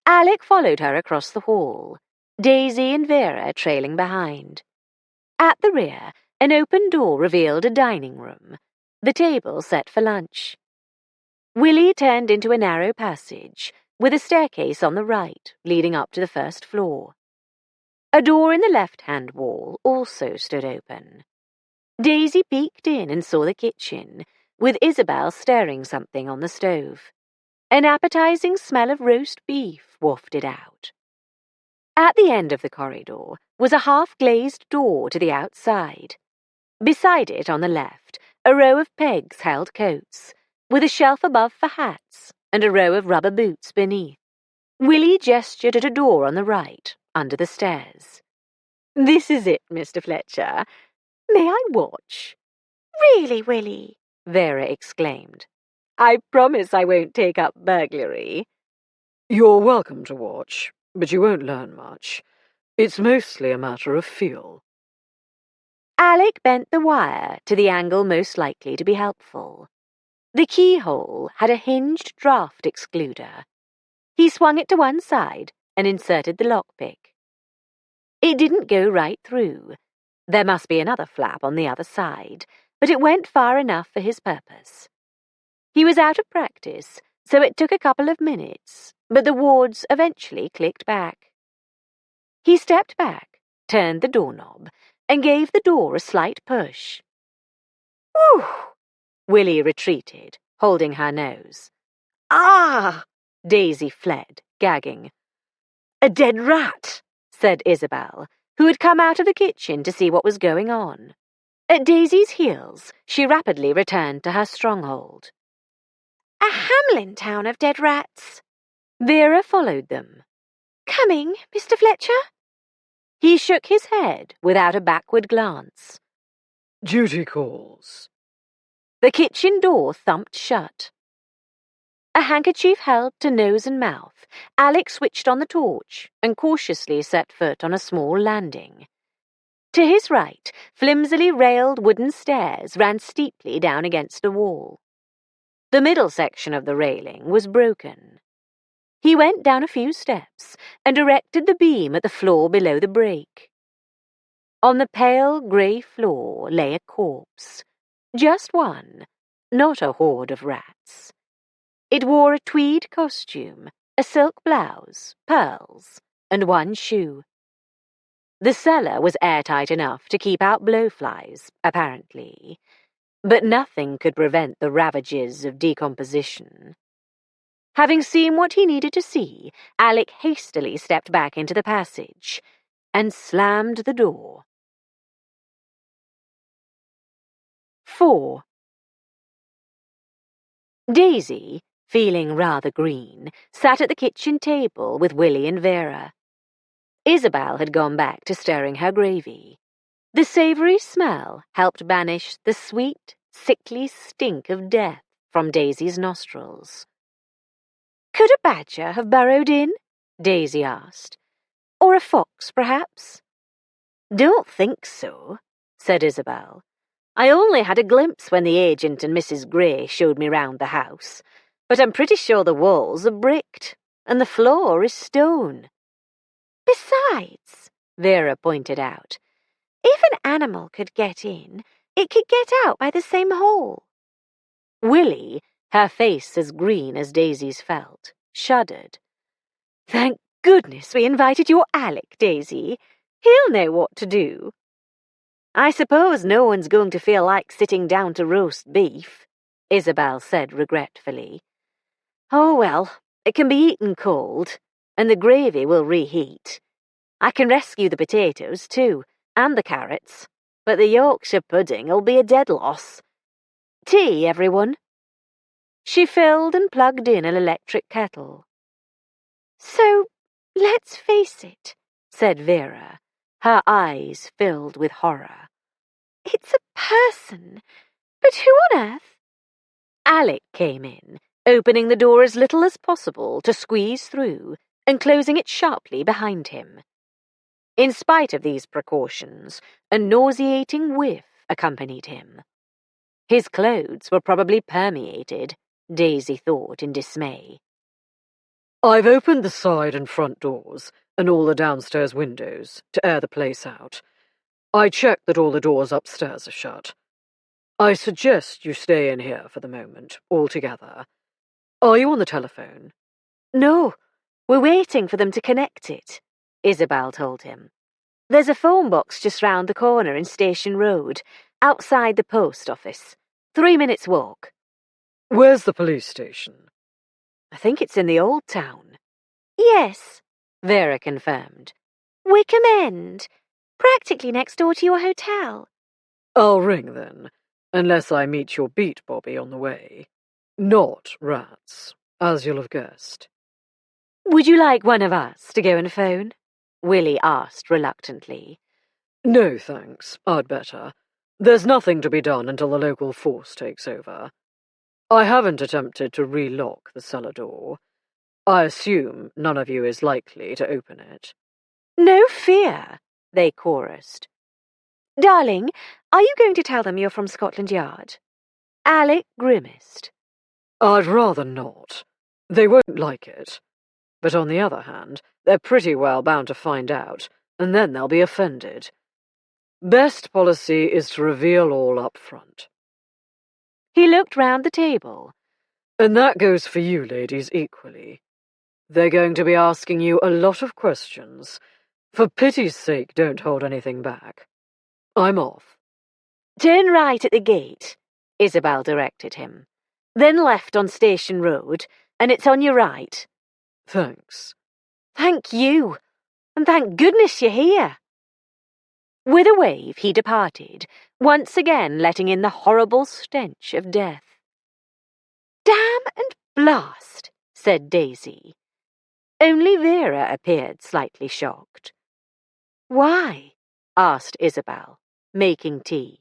Speaker 1: Alec followed her across the hall, Daisy and Vera trailing behind. At the rear, an open door revealed a dining room, the table set for lunch. Willie turned into a narrow passage, with a staircase on the right leading up to the first floor. A door in the left-hand wall also stood open. Daisy peeked in and saw the kitchen, with Isabel stirring something on the stove. An appetizing smell of roast beef wafted out. At the end of the corridor was a half-glazed door to the outside. Beside it, on the left, a row of pegs held coats, with a shelf above for hats and a row of rubber boots beneath. Willie gestured at a door on the right, under the stairs. "This is it, Mr. Fletcher. May I watch?"
Speaker 2: "Really, Willie?"
Speaker 1: Vera exclaimed. "I promise I won't take up burglary."
Speaker 3: You're welcome to watch, but you won't learn much. It's mostly a matter of feel.
Speaker 1: Alec bent the wire to the angle most likely to be helpful. The keyhole had a hinged draft excluder. He swung it to one side and inserted the lockpick. It didn't go right through. There must be another flap on the other side, but it went far enough for his purpose. He was out of practice, so it took a couple of minutes, but the wards eventually clicked back. He stepped back, turned the doorknob, and gave the door a slight push. "Whew!" Willie retreated, holding her nose. "Ah!" Daisy fled, gagging. "A dead rat," said Isabel, who had come out of the kitchen to see what was going on. At Daisy's heels, she rapidly returned to her stronghold.
Speaker 2: "A Hamlin town of dead rats."
Speaker 1: Vera followed them.
Speaker 2: "Coming, Mr. Fletcher?"
Speaker 1: He shook his head without a backward glance.
Speaker 3: Duty calls.
Speaker 1: The kitchen door thumped shut. A handkerchief held to nose and mouth, Alec switched on the torch and cautiously set foot on a small landing. To his right, flimsily railed wooden stairs ran steeply down against the wall. The middle section of the railing was broken. He went down a few steps and erected the beam at the floor below the break. On the pale grey floor lay a corpse. Just one, not a horde of rats. It wore a tweed costume, a silk blouse, pearls, and one shoe. The cellar was airtight enough to keep out blowflies, apparently, but nothing could prevent the ravages of decomposition. Having seen what he needed to see, Alec hastily stepped back into the passage and slammed the door. 4. Daisy, feeling rather green, sat at the kitchen table with Willie and Vera. Isabel had gone back to stirring her gravy. The savoury smell helped banish the sweet, sickly stink of death from Daisy's nostrils. "Could a badger have burrowed in?" Daisy asked. "Or a fox, perhaps?" "Don't think so," said Isabel. "I only had a glimpse when the agent and Mrs. Gray showed me round the house, but I'm pretty sure the walls are bricked, and the floor is stone."
Speaker 2: "Besides,"
Speaker 1: Vera pointed out,
Speaker 2: "if an animal could get in, it could get out by the same hole."
Speaker 1: Willie, her face as green as Daisy's felt, shuddered. "Thank goodness we invited your Alec, Daisy. He'll know what to do." "I suppose no one's going to feel like sitting down to roast beef," Isabel said regretfully. "Oh well, it can be eaten cold, and the gravy will reheat. I can rescue the potatoes, too, and the carrots, but the Yorkshire pudding'll be a dead loss. Tea, everyone?" She filled and plugged in an electric kettle.
Speaker 2: "So, let's face it,"
Speaker 1: said Vera, her eyes filled with horror.
Speaker 2: "It's a person. But who on earth?"
Speaker 1: Alec came in, opening the door as little as possible to squeeze through and closing it sharply behind him. In spite of these precautions, a nauseating whiff accompanied him. His clothes were probably permeated, Daisy thought in dismay.
Speaker 3: I've opened the side and front doors and all the downstairs windows to air the place out. I checked that all the doors upstairs are shut. I suggest you stay in here for the moment, all together. Are you on the telephone?
Speaker 1: "No, we're waiting for them to connect it," Isabel told him. "There's a phone box just round the corner in Station Road, outside the post office. 3 minutes' walk."
Speaker 3: Where's the police station?
Speaker 1: "I think it's in the old town."
Speaker 2: "Yes,"
Speaker 1: Vera confirmed.
Speaker 2: "Wickham End. Practically next door to your hotel."
Speaker 3: I'll ring then, unless I meet your beat Bobby on the way. Not rats, as you'll have guessed.
Speaker 1: "Would you like one of us to go and phone?" Willie asked reluctantly.
Speaker 3: No, thanks. I'd better. There's nothing to be done until the local force takes over. I haven't attempted to relock the cellar door. I assume none of you is likely to open it.
Speaker 1: "No fear," they chorused.
Speaker 2: Darling, are you going to tell them you're from Scotland Yard? Alec grimaced.
Speaker 3: I'd rather not. They won't like it. But on the other hand, they're pretty well bound to find out, and then they'll be offended. Best policy is to reveal all up front.
Speaker 1: He looked round the table.
Speaker 3: And that goes for you ladies equally. They're going to be asking you a lot of questions. For pity's sake, don't hold anything back. I'm off.
Speaker 1: Turn right at the gate, Isabel directed him. Then left on Station Road, and it's on your right.
Speaker 3: Thanks.
Speaker 1: Thank you, and thank goodness you're here. With a wave, he departed, once again letting in the horrible stench of death. Damn and blast, said Daisy. Only Vera appeared slightly shocked. Why? Asked Isabel, making tea.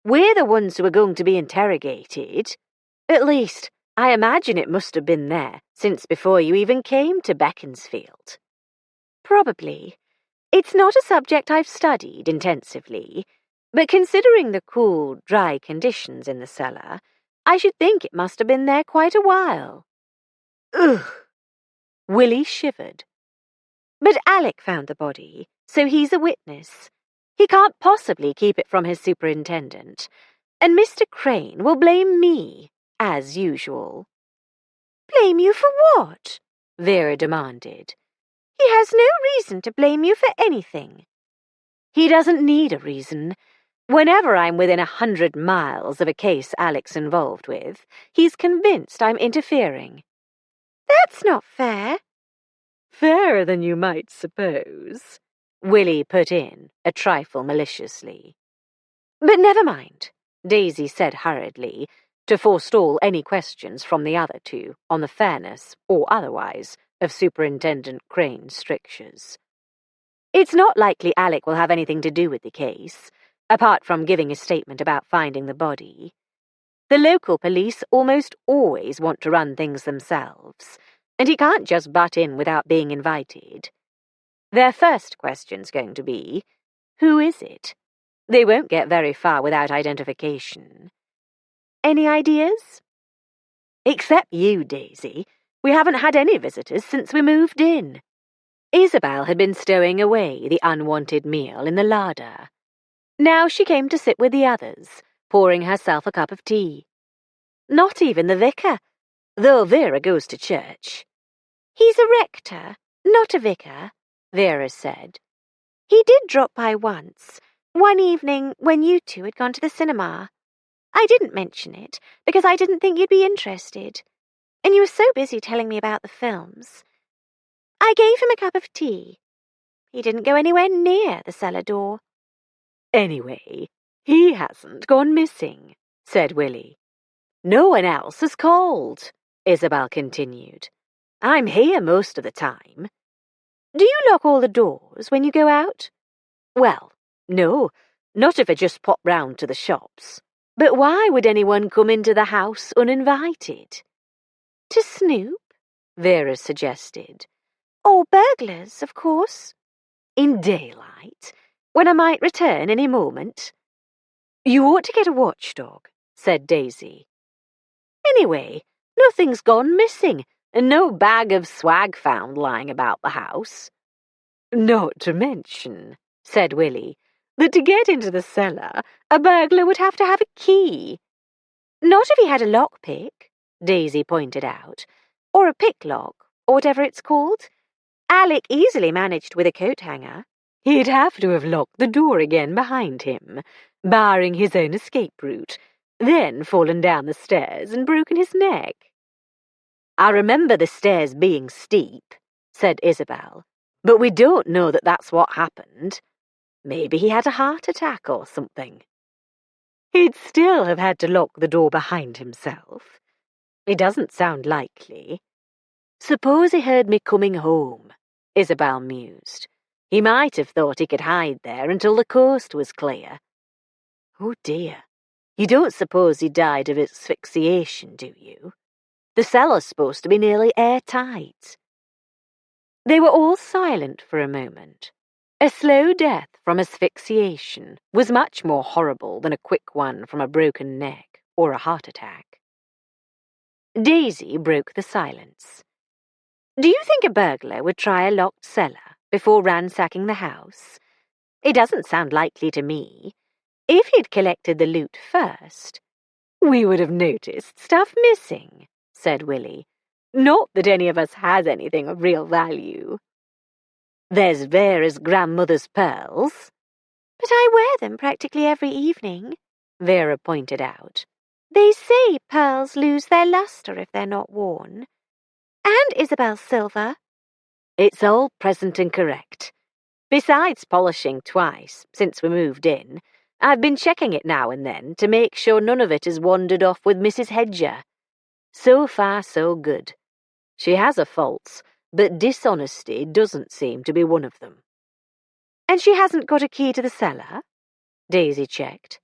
Speaker 1: We're the ones who are going to be interrogated. At least, I imagine it must have been there since before you even came to Beaconsfield. Probably. It's not a subject I've studied intensively, but considering the cool, dry conditions in the cellar, I should think it must have been there quite a while. Ugh! Willie shivered. But Alec found the body, so he's a witness. He can't possibly keep it from his superintendent, and Mr. Crane will blame me, as usual. Blame you for what? Vera demanded. He has no reason to blame you for anything. He doesn't need a reason. Whenever I'm within 100 miles of a case Alec's involved with, he's convinced I'm interfering. That's not fair. Fairer than you might suppose, Willie put in, a trifle maliciously. But never mind, Daisy said hurriedly, to forestall any questions from the other two on the fairness, or otherwise, of Superintendent Crane's strictures. It's not likely Alec will have anything to do with the case, apart from giving a statement about finding the body. The local police almost always want to run things themselves, and he can't just butt in without being invited. Their first question's going to be, who is it? They won't get very far without identification. Any ideas? Except you, Daisy. We haven't had any visitors since we moved in. Isabel had been stowing away the unwanted meal in the larder. Now she came to sit with the others, pouring herself a cup of tea. Not even the vicar, though Vera goes to church. He's a rector, not a vicar, Vera said. He did drop by once, one evening when you two had gone to the cinema. I didn't mention it, because I didn't think you'd be interested, and you were so busy telling me about the films. I gave him a cup of tea. He didn't go anywhere near the cellar door. Anyway, he hasn't gone missing, said Willie. No one else has called, Isabel continued. I'm here most of the time. Do you lock all the doors when you go out? Well, no, not if I just pop round to the shops. But why would anyone come into the house uninvited? To snoop, Vera suggested. Or burglars, of course. In daylight, when I might return any moment. You ought to get a watchdog, said Daisy. Anyway, nothing's gone missing, and no bag of swag found lying about the house. Not to mention, said Willie, that to get into the cellar, a burglar would have to have a key. Not if he had a lockpick, Daisy pointed out, or a picklock, or whatever it's called. Alec easily managed with a coat hanger. He'd have to have locked the door again behind him, barring his own escape route, then fallen down the stairs and broken his neck. I remember the stairs being steep, said Isabel, but we don't know that that's what happened. Maybe he had a heart attack or something. He'd still have had to lock the door behind himself. It doesn't sound likely. Suppose he heard me coming home, Isabel mused. He might have thought he could hide there until the coast was clear. Oh dear, you don't suppose he died of asphyxiation, do you? The cellar's supposed to be nearly airtight. They were all silent for a moment. A slow death from asphyxiation was much more horrible than a quick one from a broken neck or a heart attack. Daisy broke the silence. Do you think a burglar would try a locked cellar before ransacking the house? It doesn't sound likely to me. If he'd collected the loot first, we would have noticed stuff missing, said Willie. Not that any of us has anything of real value. There's Vera's grandmother's pearls.
Speaker 2: But I wear them practically every evening,
Speaker 1: Vera pointed out.
Speaker 2: They say pearls lose their luster if they're not worn. And Isabel's silver.
Speaker 1: It's all present and correct. Besides polishing twice since we moved in, I've been checking it now and then to make sure none of it has wandered off with Mrs. Hedger. So far, so good. She has her faults, but dishonesty doesn't seem to be one of them.
Speaker 2: And she hasn't got a key to the cellar?
Speaker 1: Daisy checked.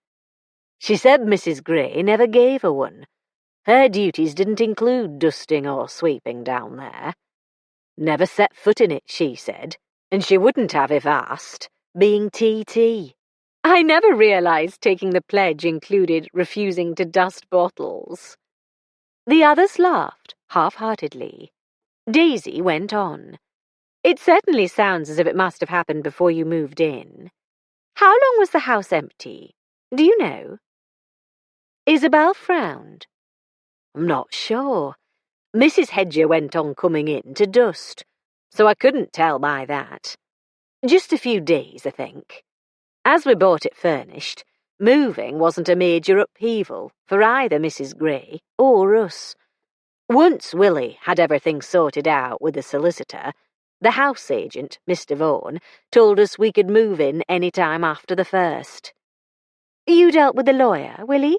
Speaker 1: She said Mrs. Gray never gave her one. Her duties didn't include dusting or sweeping down there. Never set foot in it, she said, and she wouldn't have if asked, being TT. I never realized taking the pledge included refusing to dust bottles. The others laughed, half-heartedly. Daisy went on. It certainly sounds as if it must have happened before you moved in. How long was the house empty? Do you know? Isabel frowned. I'm not sure. Mrs. Hedger went on coming in to dust, so I couldn't tell by that. Just a few days, I think. As we bought it furnished, moving wasn't a major upheaval for either Mrs. Gray or us. Once Willie had everything sorted out with the solicitor, the house agent, Mr. Vaughan, told us we could move in any time after the 1st.
Speaker 2: You dealt with the lawyer, Willie?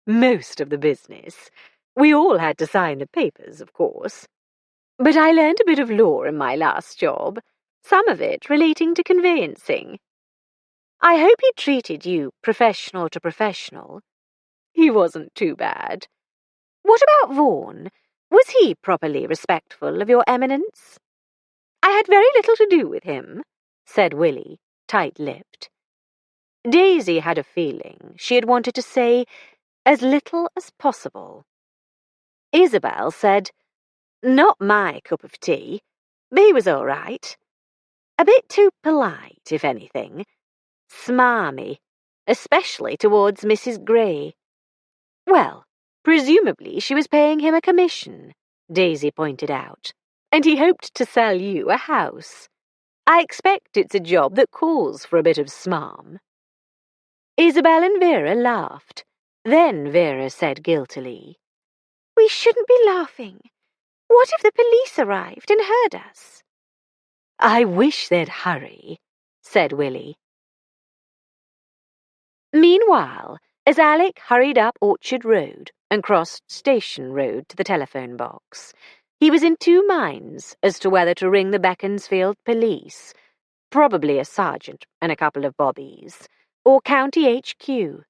Speaker 1: Most of the business. We all had to sign the papers, of course. But I learned a bit of law in my last job, some of it relating to conveyancing. I hope he treated you professional to professional. He wasn't too bad. What about Vaughan? Was he properly respectful of your eminence? I had very little to do with him, said Willie, tight-lipped. Daisy had a feeling she had wanted to say as little as possible. Isabel said, not my cup of tea, but he was all right. A bit too polite, if anything. Smarmy, especially towards Mrs. Gray. Well, presumably she was paying him a commission, Daisy pointed out, and he hoped to sell you a house. I expect it's a job that calls for a bit of smarm. Isabel and Vera laughed. Then Vera said guiltily,
Speaker 2: We shouldn't be laughing. What if the police arrived and heard us?
Speaker 1: I wish they'd hurry, said Willie. Meanwhile, as Alec hurried up Orchard Road and crossed Station Road to the telephone box, he was in two minds as to whether to ring the Beaconsfield police, probably a sergeant and a couple of bobbies, or County HQ.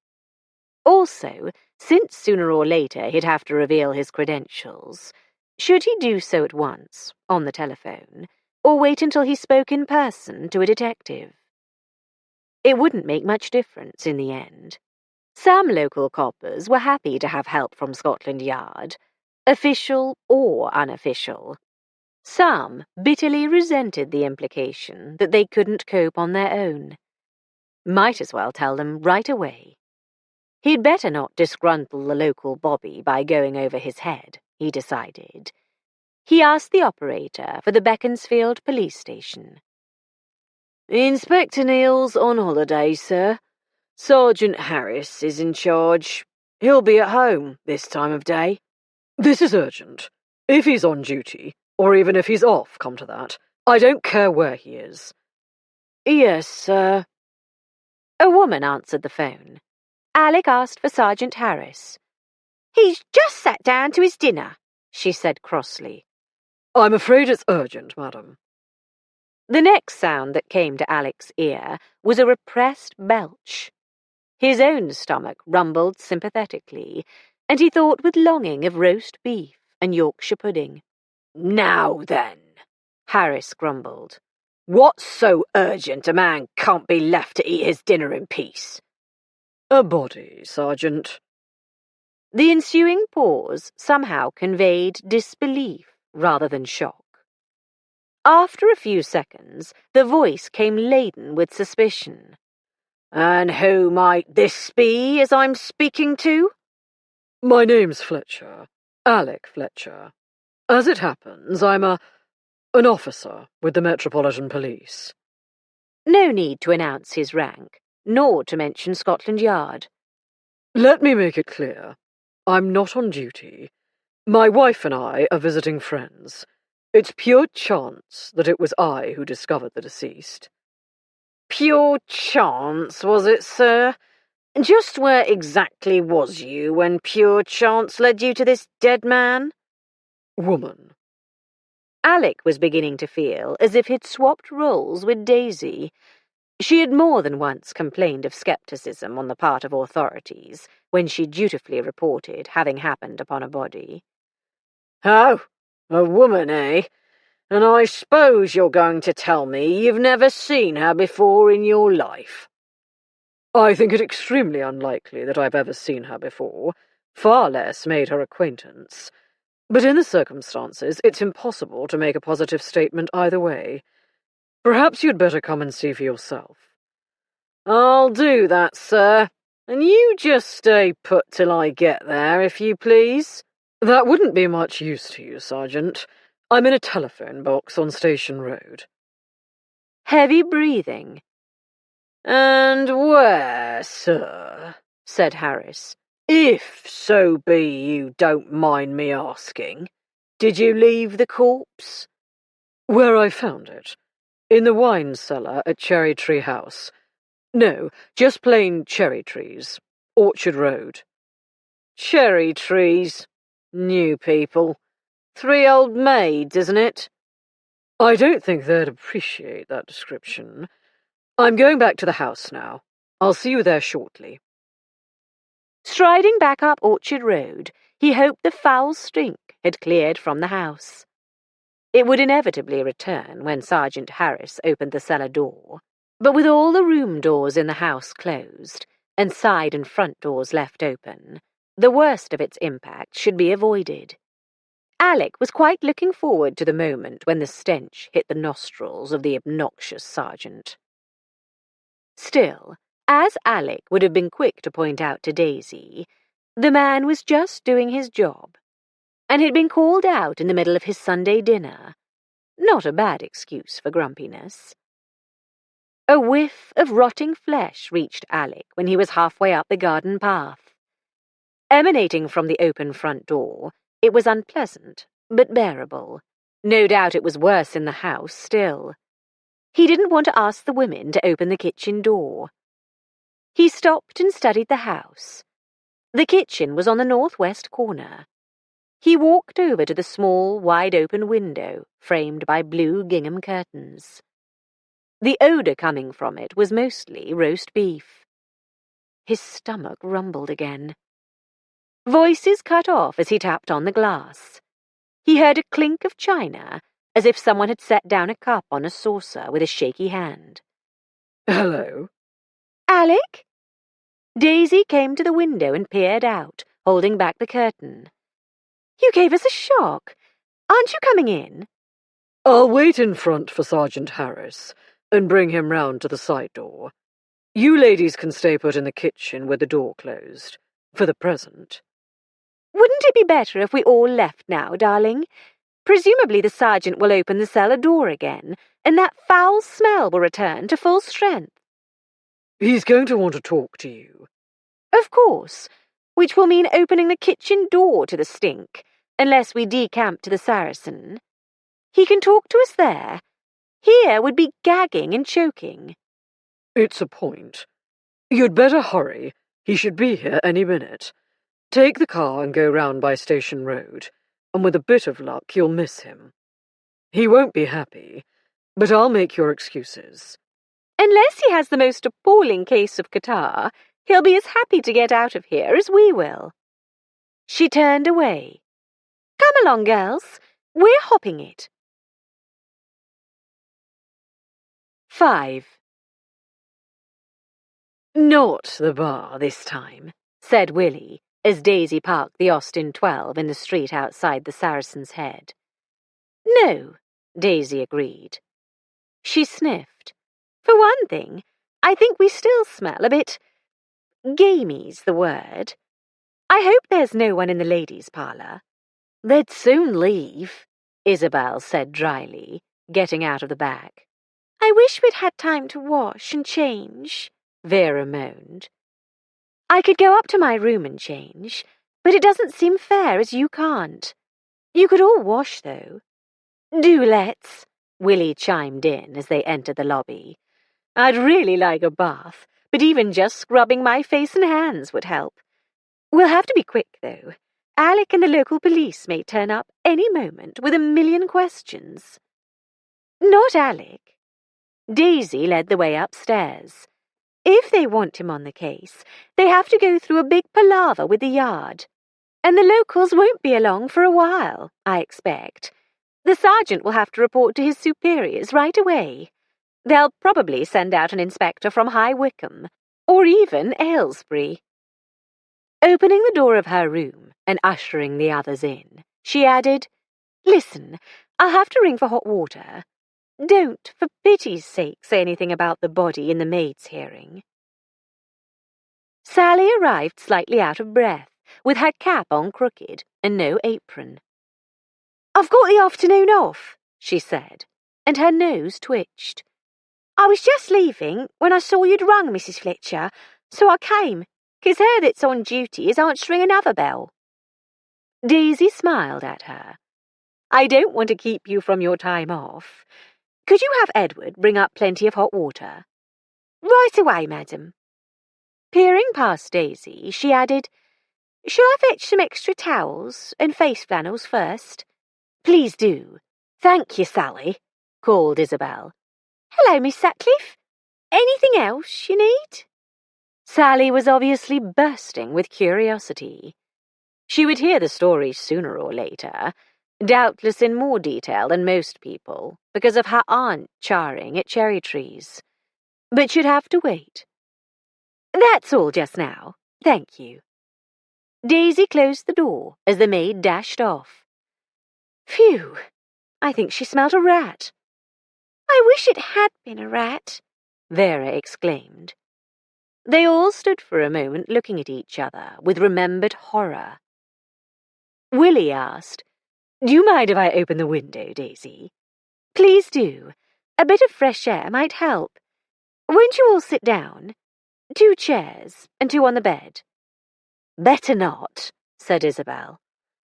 Speaker 1: Also, since sooner or later he'd have to reveal his credentials, should he do so at once, on the telephone, or wait until he spoke in person to a detective? It wouldn't make much difference in the end. Some local coppers were happy to have help from Scotland Yard, official or unofficial. Some bitterly resented the implication that they couldn't cope on their own. Might as well tell them right away. He'd better not disgruntle the local bobby by going over his head, he decided. He asked the operator for the Beaconsfield police station. Inspector Neal's on holiday, sir. Sergeant Harris is in charge. He'll be at home this time of day.
Speaker 3: This is urgent. If he's on duty, or even if he's off, come to that, I don't care where he is.
Speaker 1: Yes, sir. A woman answered the phone. Alec asked for Sergeant Harris.
Speaker 2: He's just sat down to his dinner, she said crossly.
Speaker 3: I'm afraid it's urgent, madam.
Speaker 1: The next sound that came to Alec's ear was a repressed belch. His own stomach rumbled sympathetically, and he thought with longing of roast beef and Yorkshire pudding. Now then, Harris grumbled. What's so urgent a man can't be left to eat his dinner in peace?
Speaker 3: A body, Sergeant.
Speaker 1: The ensuing pause somehow conveyed disbelief rather than shock. After a few seconds, the voice came laden with suspicion. And who might this be as I'm speaking to?
Speaker 3: My name's Fletcher. Alec Fletcher. As it happens, I'm an officer with the Metropolitan Police.
Speaker 1: No need to announce his rank, nor to mention Scotland Yard.
Speaker 3: Let me make it clear. I'm not on duty. My wife and I are visiting friends. It's pure chance that it was I who discovered the deceased.
Speaker 1: Pure chance, was it, sir? Just where exactly was you when pure chance led you to this dead man?
Speaker 3: Woman.
Speaker 1: Alec was beginning to feel as if he'd swapped roles with Daisy. She had more than once complained of scepticism on the part of authorities when she dutifully reported having happened upon a body. Oh, a woman, eh? And I suppose you're going to tell me you've never seen her before in your life.
Speaker 3: I think it extremely unlikely that I've ever seen her before, far less made her acquaintance. But in the circumstances, it's impossible to make a positive statement either way. Perhaps you'd better come and see for yourself.
Speaker 1: I'll do that, sir. And you just stay put till I get there, if you please.
Speaker 3: That wouldn't be much use to you, Sergeant. I'm in a telephone box on Station Road.
Speaker 1: Heavy breathing. And where, sir? Said Harris. If so be you don't mind me asking, did you leave the corpse?
Speaker 3: Where I found it. In the wine cellar at Cherry Tree House. No, just plain cherry trees. Orchard Road.
Speaker 1: Cherry trees. New people. 3 old maids, isn't it?
Speaker 3: I don't think they'd appreciate that description. I'm going back to the house now. I'll see you there shortly.
Speaker 1: Striding back up Orchard Road, he hoped the foul stink had cleared from the house. It would inevitably return when Sergeant Harris opened the cellar door, but with all the room doors in the house closed, and side and front doors left open, the worst of its impact should be avoided. Alec was quite looking forward to the moment when the stench hit the nostrils of the obnoxious sergeant. Still, as Alec would have been quick to point out to Daisy, the man was just doing his job, and had been called out in the middle of his Sunday dinner. Not a bad excuse for grumpiness. A whiff of rotting flesh reached Alec when he was halfway up the garden path. Emanating from the open front door, it was unpleasant, but bearable. No doubt it was worse in the house still. He didn't want to ask the women to open the kitchen door. He stopped and studied the house. The kitchen was on the northwest corner. He walked over to the small, wide-open window framed by blue gingham curtains. The odour coming from it was mostly roast beef. His stomach rumbled again. Voices cut off as he tapped on the glass. He heard a clink of china, as if someone had set down a cup on a saucer with a shaky hand.
Speaker 3: Hello?
Speaker 1: Alec? Daisy came to the window and peered out, holding back the curtain. You gave us a shock. Aren't you coming in?
Speaker 3: I'll wait in front for Sergeant Harris and bring him round to the side door. You ladies can stay put in the kitchen with the door closed, for the present.
Speaker 1: Wouldn't it be better if we all left now, darling? Presumably the sergeant will open the cellar door again, and that foul smell will return to full strength.
Speaker 3: He's going to want to talk to you.
Speaker 1: Of course, which will mean opening the kitchen door to the stink, unless we decamp to the Saracen. He can talk to us there. Here would be gagging and choking.
Speaker 3: It's a point. You'd better hurry. He should be here any minute. Take the car and go round by Station Road, and with a bit of luck you'll miss him. He won't be happy, but I'll make your excuses.
Speaker 1: Unless he has the most appalling case of catarrh, he'll be as happy to get out of here as we will. She turned away. Come along, girls. We're hopping it. 5.
Speaker 3: Not the bar this time,
Speaker 1: said Willie, as Daisy parked the Austin 12 in the street outside the Saracen's Head. No, Daisy agreed. She sniffed. For one thing, I think we still smell a bit... gamey's the word. I hope there's no one in the ladies' parlour.
Speaker 3: They'd soon leave,
Speaker 1: Isabel said dryly, getting out of the back.
Speaker 2: I wish we'd had time to wash and change,
Speaker 1: Vera moaned. I could go up to my room and change, but it doesn't seem fair as you can't. You could all wash, though. Do let's, Willie chimed in as they entered the lobby. I'd really like a bath, but even just scrubbing my face and hands would help. We'll have to be quick, though. Alec and the local police may turn up any moment with a million questions. Not Alec. Daisy led the way upstairs. If they want him on the case, they have to go through a big palaver with the yard. And the locals won't be along for a while, I expect. The sergeant will have to report to his superiors right away. They'll probably send out an inspector from High Wycombe, or even Aylesbury. Opening the door of her room and ushering the others in, she added, Listen, I'll have to ring for hot water. Don't, for pity's sake, say anything about the body in the maid's hearing. Sally arrived slightly out of breath, with her cap on crooked and no apron. I've got the afternoon off, she said, and her nose twitched. I was just leaving when I saw you'd rung, Mrs. Fletcher, so I came, 'cause her that's on duty is answering another bell. Daisy smiled at her. I don't want to keep you from your time off. Could you have Edward bring up plenty of hot water? Right away, madam. Peering past Daisy, she added, Shall I fetch some extra towels and face flannels first? Please do. Thank you, Sally, called Isabel. Hello, Miss Sutcliffe. Anything else you need? Sally was obviously bursting with curiosity. She would hear the story sooner or later, doubtless in more detail than most people, because of her aunt charring at cherry trees. But she'd have to wait. That's all just now, thank you. Daisy closed the door as the maid dashed off. Phew, I think she smelt a rat.
Speaker 2: I wish it had been a rat,
Speaker 1: Vera exclaimed. They all stood for a moment looking at each other with remembered horror. Willie asked, Do you mind if I open the window, Daisy? Please do. A bit of fresh air might help. Won't you all sit down? 2 chairs, and 2 on the bed. Better not, said Isabel.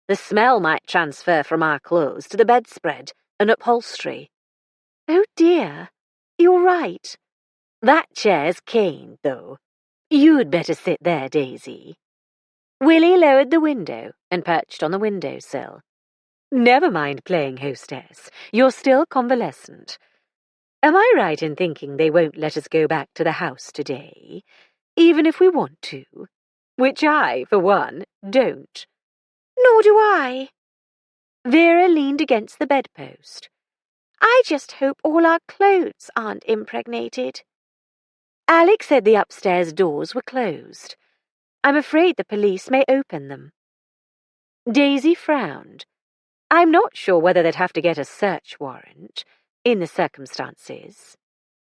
Speaker 1: The smell might transfer from our clothes to the bedspread and upholstery. Oh dear, you're right. That chair's caned, though. You'd better sit there, Daisy. Willie lowered the window and perched on the windowsill. Never mind playing hostess. You're still convalescent. Am I right in thinking they won't let us go back to the house today, even if we want to? Which I, for one, don't.
Speaker 2: Nor do I.
Speaker 1: Vera leaned against the bedpost.
Speaker 2: I just hope all our clothes aren't impregnated.
Speaker 1: Alec said the upstairs doors were closed. I'm afraid the police may open them. Daisy frowned. I'm not sure whether they'd have to get a search warrant, in the circumstances.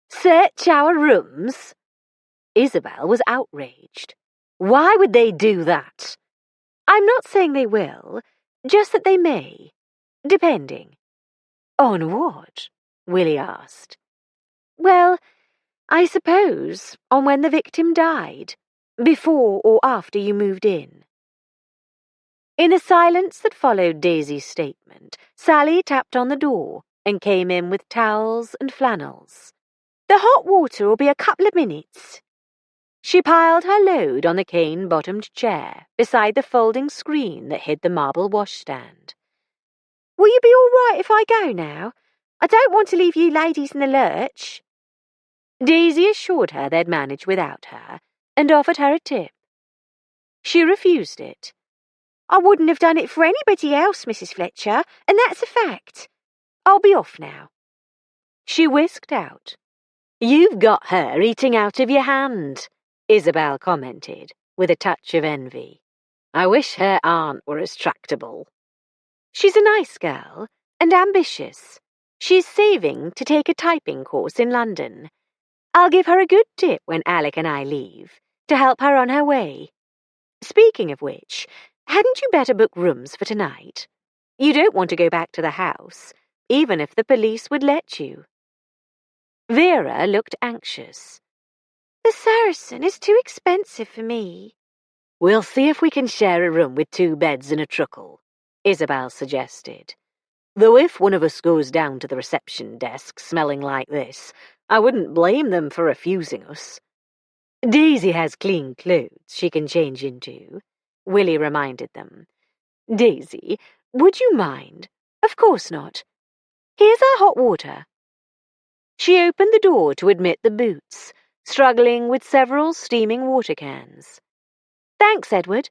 Speaker 1: Search our rooms? Isabel was outraged. Why would they do that? I'm not saying they will, just that they may, depending. On what? Willie asked. Well, I suppose on when the victim died, before or after you moved in. In the silence that followed Daisy's statement, Sally tapped on the door and came in with towels and flannels. The hot water will be a couple of minutes. She piled her load on the cane-bottomed chair beside the folding screen that hid the marble washstand. Will you be all right if I go now? I don't want to leave you ladies in the lurch. Daisy assured her they'd manage without her and offered her a tip. She refused it. I wouldn't have done it for anybody else, Mrs. Fletcher, and that's a fact. I'll be off now. She whisked out. You've got her eating out of your hand, Isabel commented, with a touch of envy. I wish her aunt were as tractable.
Speaker 2: She's a nice girl, and ambitious. She's saving to take a typing course in London. I'll give her a good tip when Alec and I leave, to help her on her way. Speaking of which, hadn't you better book rooms for tonight? You don't want to go back to the house, even if the police would let you.
Speaker 1: Vera looked anxious.
Speaker 2: The Saracen is too expensive for me.
Speaker 1: We'll see if we can share a room with 2 beds and a truckle, Isabel suggested. Though if one of us goes down to the reception desk smelling like this, I wouldn't blame them for refusing us. Daisy has clean clothes she can change into, Willie reminded them. Daisy, would you mind?
Speaker 2: Of course not.
Speaker 1: Here's our hot water. She opened the door to admit the boots, struggling with several steaming water cans.
Speaker 2: Thanks, Edward.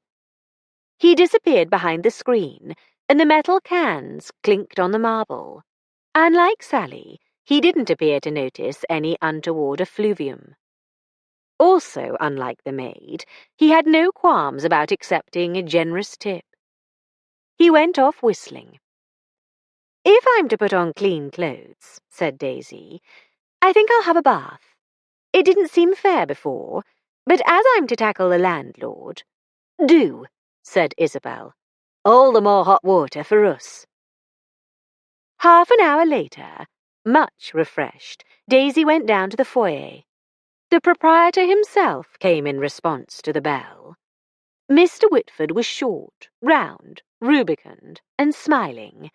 Speaker 1: He disappeared behind the screen, and the metal cans clinked on the marble. Unlike Sally, he didn't appear to notice any untoward effluvium. Also, unlike the maid, he had no qualms about accepting a generous tip. He went off whistling. If I'm to put on clean clothes, said Daisy, I think I'll have a bath. It didn't seem fair before, but as I'm to tackle the landlord— Do, said Isabel. All the more hot water for us. Half an hour later, much refreshed, Daisy went down to the foyer. The proprietor himself came in response to the bell. Mr. Whitford was short, round, rubicund, and smiling,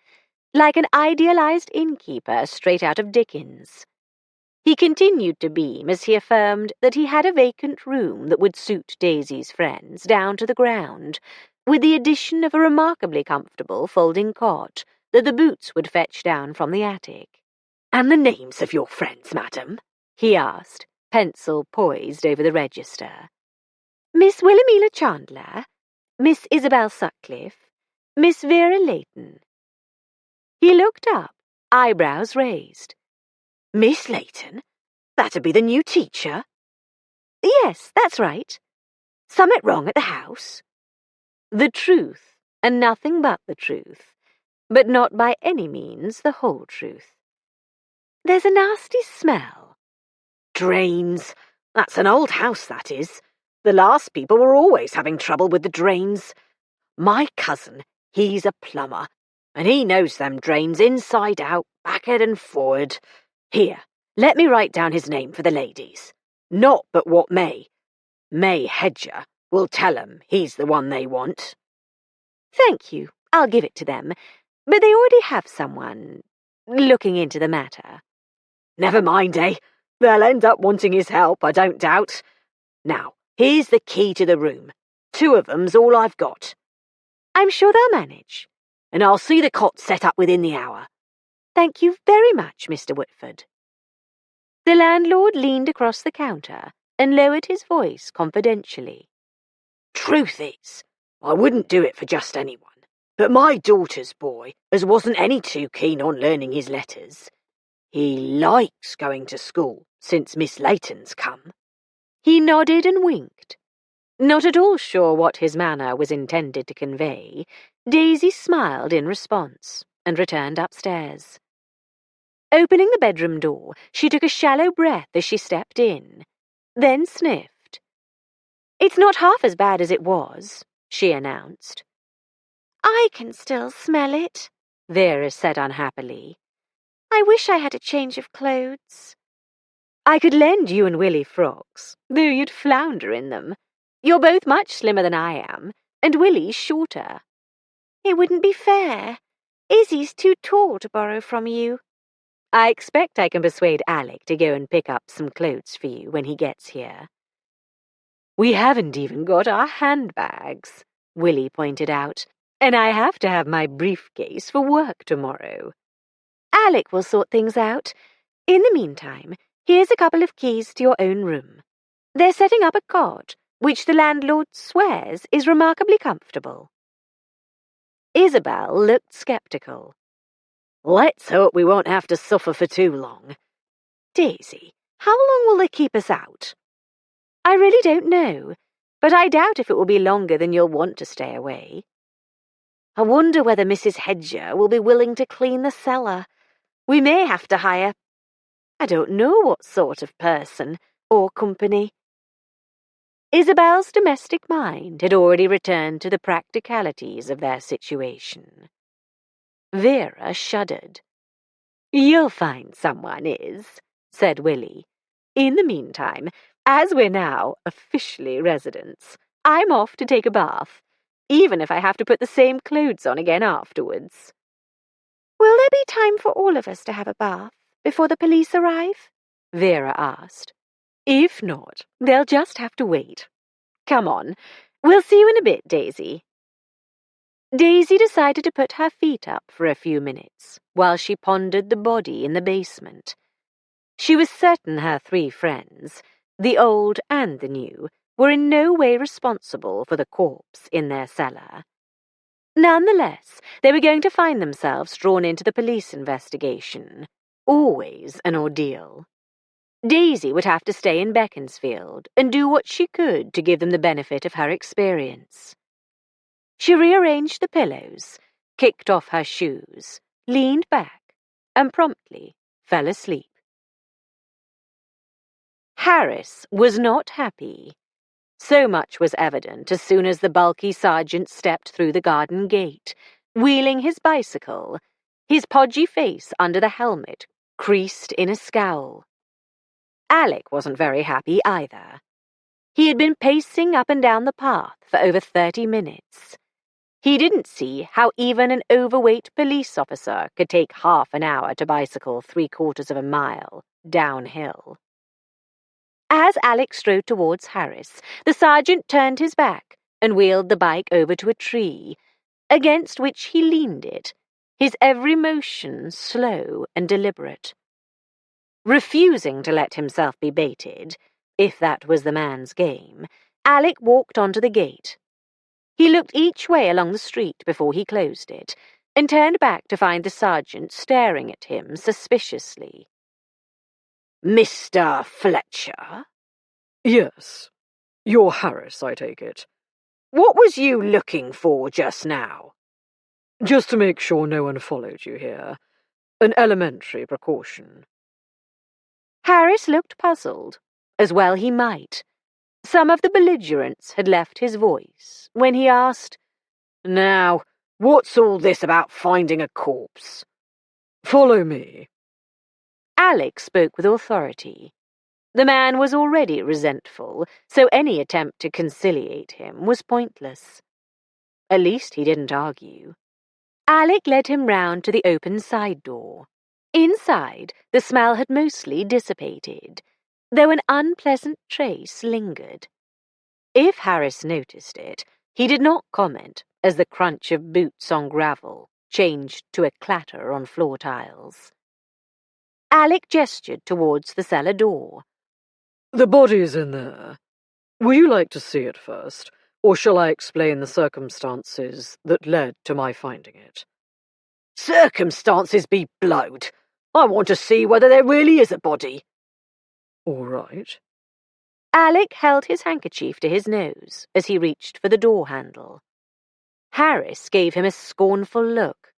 Speaker 1: like an idealized innkeeper straight out of Dickens. He continued to beam as he affirmed that he had a vacant room that would suit Daisy's friends down to the ground, with the addition of a remarkably comfortable folding cot that the boots would fetch down from the attic. And the names of your friends, madam? He asked, pencil poised over the register.
Speaker 2: Miss Wilhelmina Chandler, Miss Isabel Sutcliffe, Miss Vera Layton.
Speaker 1: He looked up, eyebrows raised. Miss Layton? That'd be the new teacher?
Speaker 2: Yes, that's right.
Speaker 1: Summit wrong at the house? The truth, and nothing but the truth, but not by any means the whole truth. There's a nasty smell. Drains. That's an old house, that is. The last people were always having trouble with the drains. My cousin, he's a plumber, and he knows them drains inside out, backward and forward. Here, let me write down his name for the ladies. Not but what May Hedger will tell 'em he's the one they want.
Speaker 2: Thank you, I'll give it to them, but they already have someone looking into the matter.
Speaker 1: Never mind, eh? They'll end up wanting his help, I don't doubt. Now, here's the key to the room. 2 of 'em's all I've got.
Speaker 2: I'm sure they'll manage.
Speaker 1: And I'll see the cot set up within the hour.
Speaker 2: Thank you very much, Mr. Whitford.
Speaker 1: The landlord leaned across the counter and lowered his voice confidentially. Truth is, I wouldn't do it for just anyone, but my daughter's boy, as wasn't any too keen on learning his letters, he likes going to school since Miss Layton's come. He nodded and winked. Not at all sure what his manner was intended to convey, Daisy smiled in response and returned upstairs. Opening the bedroom door, she took a shallow breath as she stepped in, then sniffed. It's not half as bad as it was, she announced.
Speaker 2: I can still smell it,
Speaker 1: Vera said unhappily.
Speaker 2: I wish I had a change of clothes.
Speaker 1: I could lend you and Willie frocks, though you'd flounder in them. You're both much slimmer than I am, and Willie's shorter.
Speaker 2: It wouldn't be fair. Izzy's too tall to borrow from you.
Speaker 1: I expect I can persuade Alec to go and pick up some clothes for you when he gets here. We haven't even got our handbags, Willie pointed out, and I have to have my briefcase for work tomorrow.
Speaker 2: Alec will sort things out. In the meantime, here's a couple of keys to your own room. They're setting up a cot, which the landlord swears is remarkably comfortable.
Speaker 1: Isabel looked sceptical. Let's hope we won't have to suffer for too long. Daisy,
Speaker 2: How long will they keep us out? I really don't know, but I doubt if it will be longer than you'll want to stay away. I wonder whether Mrs. Hedger will be willing to clean the cellar. We may have to hire, I don't know what sort of person or company. Isabel's domestic mind had already returned to the practicalities of their situation. Vera shuddered. "You'll find someone said Willie. "In the meantime, as we're now officially residents, I'm off to take a bath, even if I have to put the same clothes on again afterwards." "Will there be time for all of us to have a bath before the police arrive?" Vera asked. "If not, they'll just have to wait. Come on, we'll see you in a bit, Daisy." Daisy decided to put her feet up for a few minutes while she pondered the body in the basement. She was certain her 3 friends, the old and the new, were in no way responsible for the corpse in their cellar. Nonetheless, they were going to find themselves drawn into the police investigation. Always an ordeal. Daisy would have to stay in Beaconsfield and do what she could to give them the benefit of her experience. She rearranged the pillows, kicked off her shoes, leaned back, and promptly fell asleep. Harris was not happy. So much was evident as soon as the bulky sergeant stepped through the garden gate, wheeling his bicycle, his podgy face under the helmet creased in a scowl. Alec wasn't very happy either. He had been pacing up and down the path for over 30 minutes. He didn't see how even an overweight police officer could take half an hour to bicycle 3/4 of a mile downhill. As Alec strode towards Harris, the sergeant turned his back and wheeled the bike over to a tree, against which he leaned it, his every motion slow and deliberate. Refusing to let himself be baited, if that was the man's game, Alec walked onto the gate. He looked each way along the street before he closed it, and turned back to find the sergeant staring at him suspiciously. "Mr. Fletcher?"
Speaker 3: Yes. You're Harris, I take it.
Speaker 2: "What was you looking for just now?"
Speaker 3: Just to make sure no one followed you here. An elementary precaution."
Speaker 2: Harris looked puzzled, as well he might. Some of the belligerence had left his voice when he asked, "Now, what's all this about finding a corpse?"
Speaker 3: "Follow me."
Speaker 2: Alec spoke with authority. The man was already resentful, so any attempt to conciliate him was pointless. At least he didn't argue. Alec led him round to the open side door. Inside, the smell had mostly dissipated, though an unpleasant trace lingered. If Harris noticed it, he did not comment as the crunch of boots on gravel changed to a clatter on floor tiles. Alec gestured towards the cellar door.
Speaker 3: "The body's in there. Would you like to see it first, or shall I explain the circumstances that led to my finding it?"
Speaker 2: "Circumstances be blowed! I want to see whether there really is a body."
Speaker 3: "All right."
Speaker 2: Alec held his handkerchief to his nose as he reached for the door handle. Harris gave him a scornful look.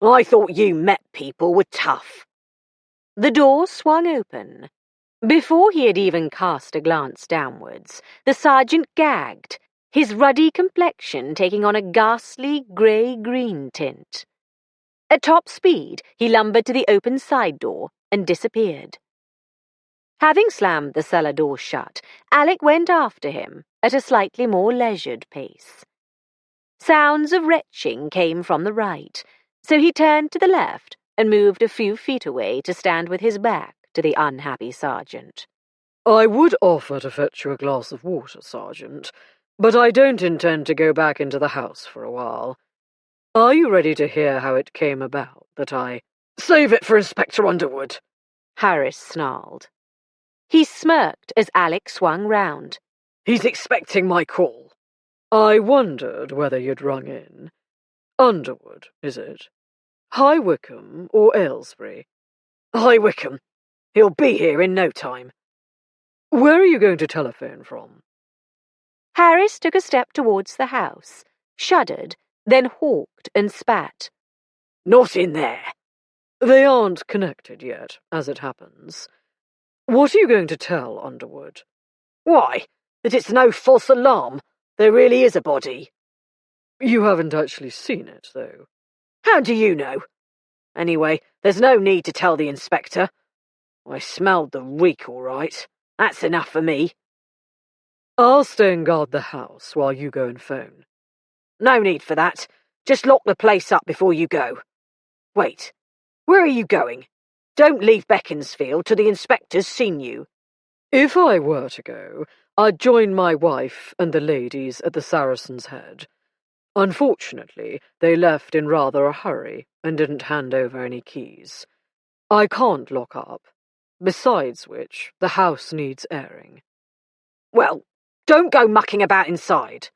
Speaker 2: "I thought you Met people were tough." The door swung open. Before he had even cast a glance downwards, the sergeant gagged, his ruddy complexion taking on a ghastly grey-green tint. At top speed, he lumbered to the open side door and disappeared. Having slammed the cellar door shut, Alec went after him at a slightly more leisured pace. Sounds of retching came from the right, so he turned to the left and moved a few feet away to stand with his back to the unhappy sergeant.
Speaker 3: "I would offer to fetch you a glass of water, Sergeant, but I don't intend to go back into the house for a while. Are you ready to hear how it came about that I—"
Speaker 2: "Save it for Inspector Underwood," Harris snarled. He smirked as Alec swung round.
Speaker 3: "He's expecting my call." "I wondered whether you'd rung in. Underwood, is it? High Wycombe or Aylesbury?"
Speaker 2: "High Wycombe.
Speaker 3: He'll be here in no time. Where are you going to telephone from?
Speaker 1: Harris took a step towards the house, shuddered, then hawked and spat.
Speaker 3: Not in there. They aren't connected yet, as it happens. What are you going to tell Underwood? Why, that it's no false alarm. There really is a body. You haven't actually seen it, though. How do you know? Anyway, there's no need to tell the inspector. I smelled the reek, all right. That's enough for me. I'll stay and guard the house while you go and phone. No need for that. Just lock the place up before you go. Wait, where are you going? Don't leave Beaconsfield till the inspector's seen you. If I were to go, I'd join my wife and the ladies at the Saracen's Head. Unfortunately, they left in rather a hurry and didn't hand over any keys. I can't lock up. Besides which, the house needs airing. Well, don't go mucking about inside.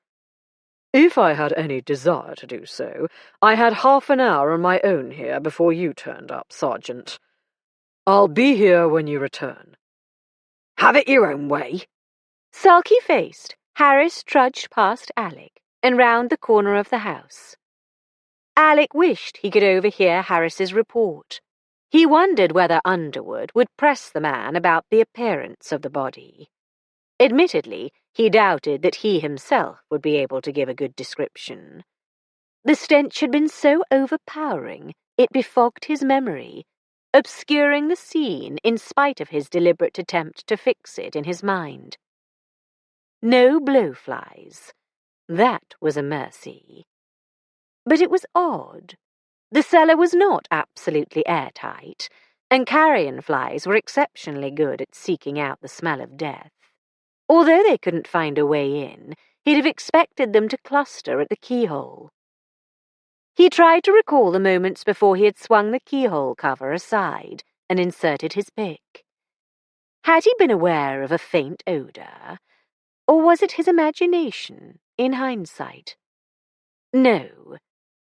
Speaker 3: If I had any desire to do so, I had half an hour on my own here before you turned up, Sergeant. I'll be here when you return. Have it your own way.
Speaker 1: Sulky-faced, Harris trudged past Alec and round the corner of the house. Alec wished he could overhear Harris's report. He wondered whether Underwood would press the man about the appearance of the body. Admittedly, he doubted that he himself would be able to give a good description. The stench had been so overpowering it befogged his memory, obscuring the scene in spite of his deliberate attempt to fix it in his mind. No blowflies. That was a mercy. But it was odd. The cellar was not absolutely airtight, and carrion flies were exceptionally good at seeking out the smell of death. Although they couldn't find a way in, he'd have expected them to cluster at the keyhole. He tried to recall the moments before he had swung the keyhole cover aside and inserted his pick. Had he been aware of a faint odour, or was it his imagination, in hindsight? No,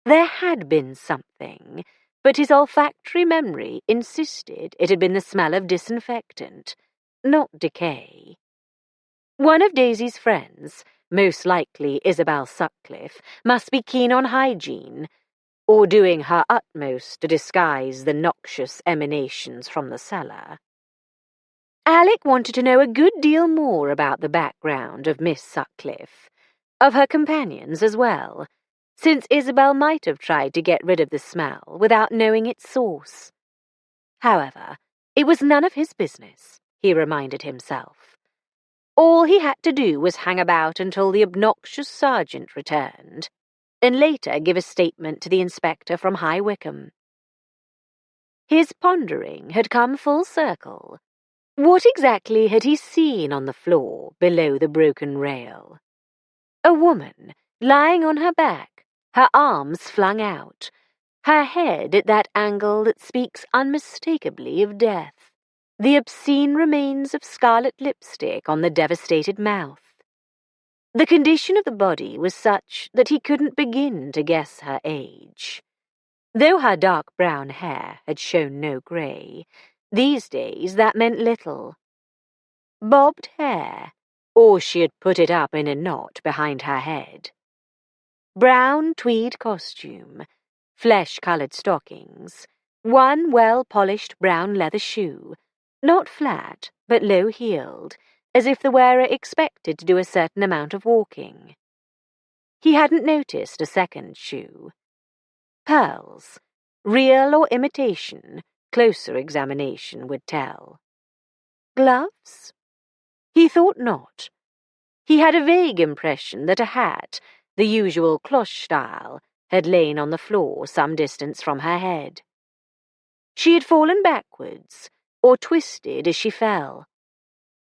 Speaker 1: there had been something, but his olfactory memory insisted it had been the smell of disinfectant, not decay. One of Daisy's friends, most likely Isabel Sutcliffe, must be keen on hygiene, or doing her utmost to disguise the noxious emanations from the cellar. Alec wanted to know a good deal more about the background of Miss Sutcliffe, of her companions as well, since Isabel might have tried to get rid of the smell without knowing its source. However, it was none of his business, he reminded himself. All he had to do was hang about until the obnoxious sergeant returned, and later give a statement to the inspector from High Wycombe. His pondering had come full circle. What exactly had he seen on the floor below the broken rail? A woman, lying on her back, her arms flung out, her head at that angle that speaks unmistakably of death, the obscene remains of scarlet lipstick on the devastated mouth. The condition of the body was such that he couldn't begin to guess her age. Though her dark brown hair had shown no grey, these days that meant little. Bobbed hair, or she had put it up in a knot behind her head. Brown tweed costume, flesh-coloured stockings, one well-polished brown leather shoe, not flat, but low-heeled, as if the wearer expected to do a certain amount of walking. He hadn't noticed a second shoe. Pearls, real or imitation, closer examination would tell. Gloves? He thought not. He had a vague impression that a hat, the usual cloche style, had lain on the floor some distance from her head. She had fallen backwards, or twisted as she fell.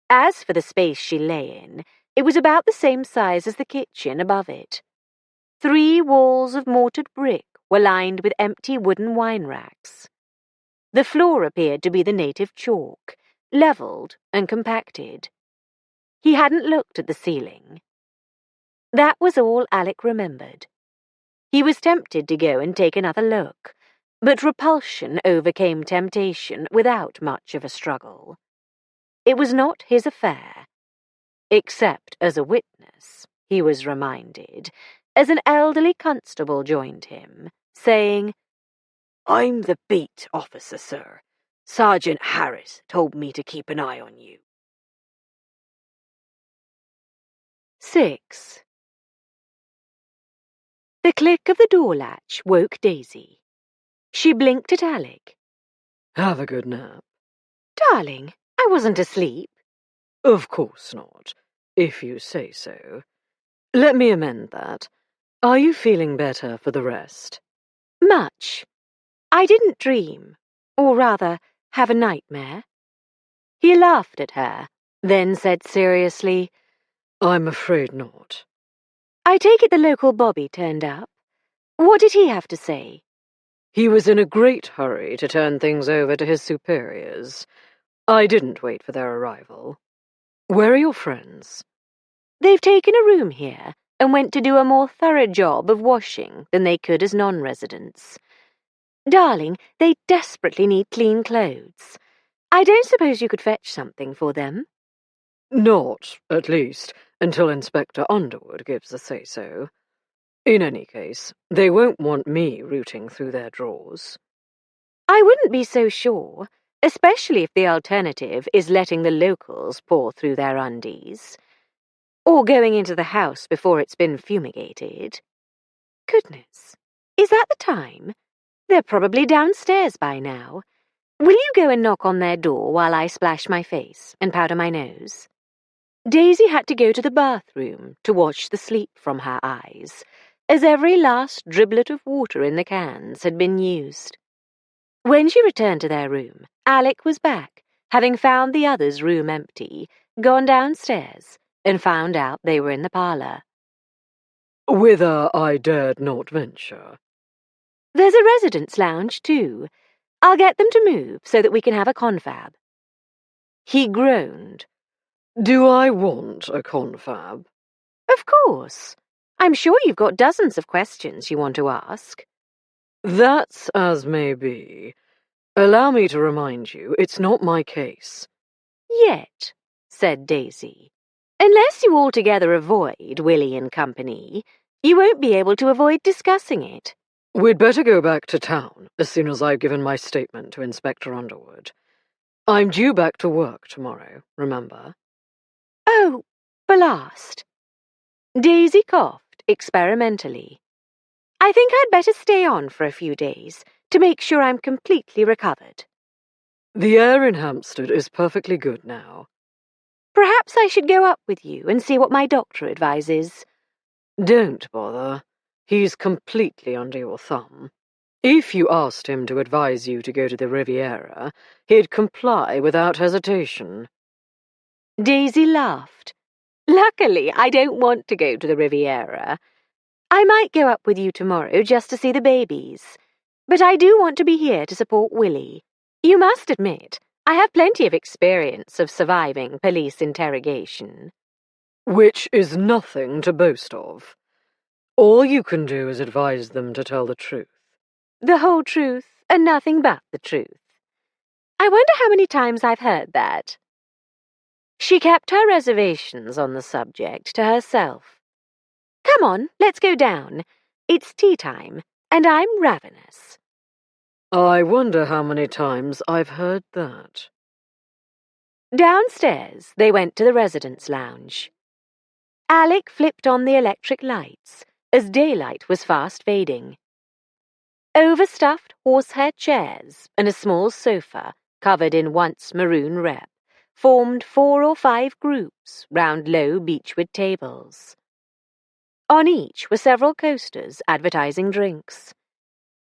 Speaker 1: As for the space she lay in, it was about the same size as the kitchen above it. 3 walls of mortared brick were lined with empty wooden wine racks. The floor appeared to be the native chalk, levelled and compacted. He hadn't looked at the ceiling. That was all Alec remembered. He was tempted to go and take another look, But repulsion overcame temptation without much of a struggle. It was not his affair, except as a witness, he was reminded, as an elderly constable joined him, saying,
Speaker 3: "I'm the beat officer, sir. Sergeant Harris told me to keep an eye on you."
Speaker 1: 6. The click of the door latch woke Daisy. She blinked at Alec.
Speaker 3: "Have a good nap."
Speaker 1: "Darling, I wasn't asleep."
Speaker 3: "Of course not, if you say so. Let me amend that. Are you feeling better for the rest?"
Speaker 1: "Much. I didn't dream, or rather, have a nightmare." He laughed at her, then said seriously,
Speaker 3: "I'm afraid not."
Speaker 1: "I take it the local Bobby turned up. What did he have to say?"
Speaker 3: "He was in a great hurry to turn things over to his superiors. I didn't wait for their arrival. Where are your friends?"
Speaker 1: "They've taken a room here and went to do a more thorough job of washing than they could as non-residents. Darling, they desperately need clean clothes. I don't suppose you could fetch something for them?"
Speaker 3: "Not, at least, until Inspector Underwood gives the say-so. In any case, they won't want me rooting through their drawers."
Speaker 1: "I wouldn't be so sure, especially if the alternative is letting the locals pour through their undies. Or going into the house before it's been fumigated. Goodness, is that the time? They're probably downstairs by now. Will you go and knock on their door while I splash my face and powder my nose?" Daisy had to go to the bathroom to wash the sleep from her eyes, as every last driblet of water in the cans had been used. When she returned to their room, Alec was back, having found the others' room empty, gone downstairs, and found out they were in the parlour.
Speaker 3: "Whither I dared not venture."
Speaker 1: "There's a residence lounge, too. I'll get them to move so that we can have a confab." He groaned.
Speaker 3: "Do I want a confab?"
Speaker 1: "Of course. I'm sure you've got dozens of questions you want to ask."
Speaker 3: "That's as may be. Allow me to remind you, it's not my case."
Speaker 1: "Yet," said Daisy. "Unless you altogether avoid Willie and company, you won't be able to avoid discussing it."
Speaker 3: "We'd better go back to town as soon as I've given my statement to Inspector Underwood. I'm due back to work tomorrow, remember?"
Speaker 1: "Oh, blast." Daisy coughed experimentally. "I think I'd better stay on for a few days to make sure I'm completely recovered."
Speaker 3: "The air in Hampstead is perfectly good now."
Speaker 1: "Perhaps I should go up with you and see what my doctor advises."
Speaker 3: "Don't bother. He's completely under your thumb. If you asked him to advise you to go to the Riviera, he'd comply without hesitation."
Speaker 1: Daisy laughed. "Luckily, I don't want to go to the Riviera. I might go up with you tomorrow just to see the babies. But I do want to be here to support Willie. You must admit, I have plenty of experience of surviving police interrogation."
Speaker 3: "Which is nothing to boast of. All you can do is advise them to tell the truth."
Speaker 1: "The whole truth and nothing but the truth." I wonder how many times I've heard that. She kept her reservations on the subject to herself. "Come on, let's go down. It's tea time, and I'm ravenous."
Speaker 3: "I wonder how many times I've heard that."
Speaker 1: Downstairs, they went to the residence lounge. Alec flipped on the electric lights as daylight was fast fading. Overstuffed horsehair chairs and a small sofa covered in once maroon rep formed 4 or 5 groups round low beechwood tables. On each were several coasters advertising drinks.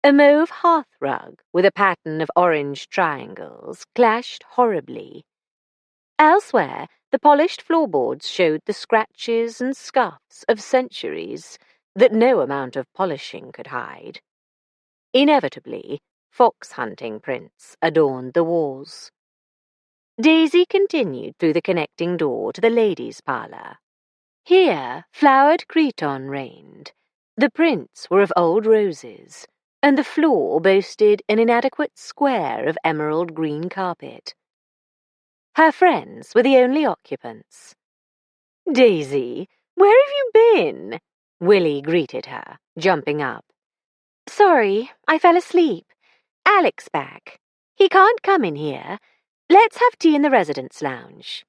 Speaker 1: A mauve hearthrug with a pattern of orange triangles clashed horribly. Elsewhere, the polished floorboards showed the scratches and scuffs of centuries that no amount of polishing could hide. Inevitably, fox-hunting prints adorned the walls. Daisy continued through the connecting door to the ladies' parlour. Here, flowered cretonne reigned. The prints were of old roses, and the floor boasted an inadequate square of emerald green carpet. Her friends were the only occupants. "Daisy, where have you been?" Willie greeted her, jumping up.
Speaker 2: Sorry, I fell asleep. Alec's back. He can't come in here. Let's have tea in the residence lounge.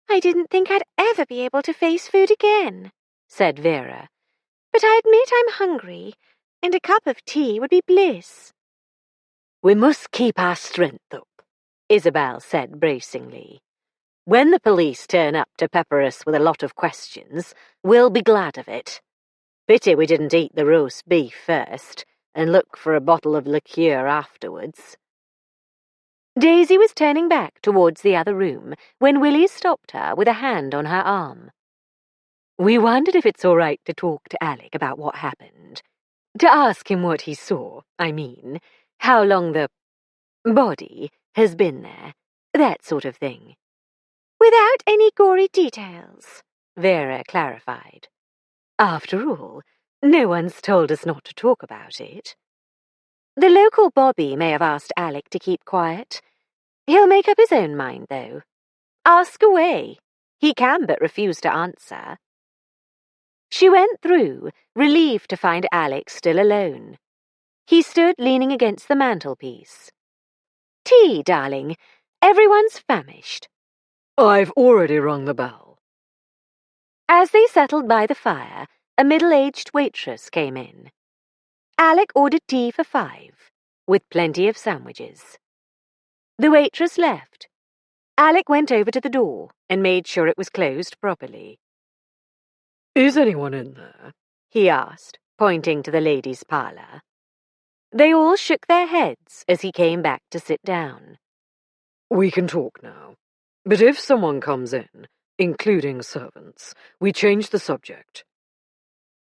Speaker 2: I didn't think I'd ever be able to face food again, said Vera. But I admit I'm hungry, and a cup of tea would be bliss.
Speaker 1: "We must keep our strength up," Isabel said bracingly. "When the police turn up to pepper us with a lot of questions, we'll be glad of it. Pity we didn't eat the roast beef first, and look for a bottle of liqueur afterwards." Daisy was turning back towards the other room when Willie stopped her with a hand on her arm. "We wondered if it's all right to talk to Alec about what happened. To ask him what he saw, I mean, how long the body has been there, that sort of thing."
Speaker 2: "Without any gory details,"
Speaker 1: Vera clarified. "After all, no one's told us not to talk about it. The local Bobby may have asked Alec to keep quiet. He'll make up his own mind, though. Ask away. He can but refuse to answer." She went through, relieved to find Alec still alone. He stood leaning against the mantelpiece. "Tea, darling. Everyone's famished."
Speaker 3: "I've already rung the bell."
Speaker 1: As they settled by the fire, a middle-aged waitress came in. Alec ordered tea for 5, with plenty of sandwiches. The waitress left. Alec went over to the door and made sure it was closed properly.
Speaker 3: "Is anyone in there?"
Speaker 1: he asked, pointing to the ladies' parlour. They all shook their heads as he came back to sit down.
Speaker 3: "We can talk now. But if someone comes in, including servants, we change the subject."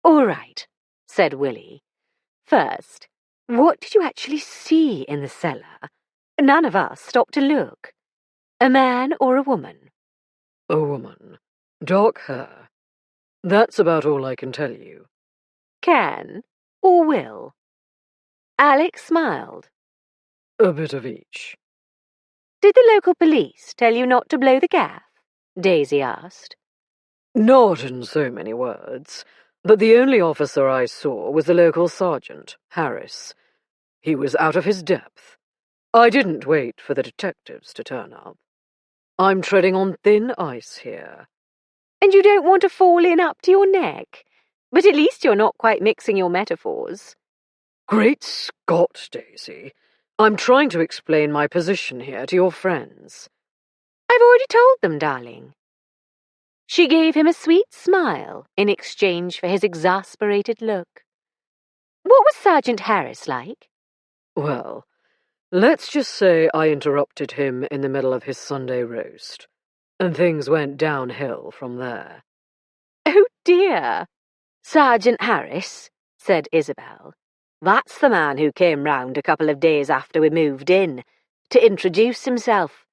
Speaker 1: "All right," said Willie. "First, what did you actually see in the cellar? None of us stopped to look. A man or a woman?"
Speaker 3: "A woman. Dark hair. That's about all I can tell you."
Speaker 1: "Can or will?" Alec smiled.
Speaker 3: "A bit of each."
Speaker 1: "Did the local police tell you not to blow the gaff?" Daisy asked.
Speaker 3: "Not in so many words, but the only officer I saw was the local sergeant, Harris. He was out of his depth. I didn't wait for the detectives to turn up. I'm treading on thin ice here."
Speaker 1: "And you don't want to fall in up to your neck? But at least you're not quite mixing your metaphors."
Speaker 3: "Great Scott, Daisy. I'm trying to explain my position here to your friends."
Speaker 1: "I've already told them, darling." She gave him a sweet smile in exchange for his exasperated look. "What was Sergeant Harris like?"
Speaker 3: "Well, let's just say I interrupted him in the middle of his Sunday roast, and things went downhill from there."
Speaker 1: "Oh, dear." "Sergeant Harris," said Isabel. "That's the man who came round a couple of days after we moved in, to introduce himself.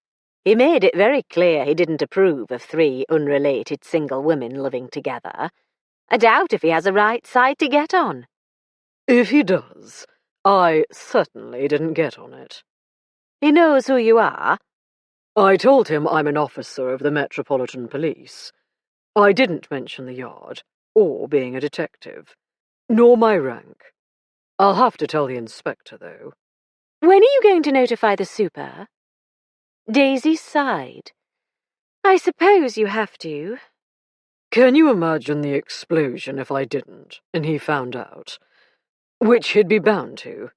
Speaker 1: He made it very clear he didn't approve of 3 unrelated single women living together. I doubt if he has a right side to get on."
Speaker 3: "If he does, I certainly didn't get on it."
Speaker 1: "He knows who you are?"
Speaker 3: "I told him I'm an officer of the Metropolitan Police. I didn't mention the Yard, or being a detective, nor my rank. I'll have to tell the inspector, though."
Speaker 1: "When are you going to notify the super?" Daisy sighed. "I suppose you have to."
Speaker 3: "Can you imagine the explosion if I didn't, and he found out? Which he'd be bound to.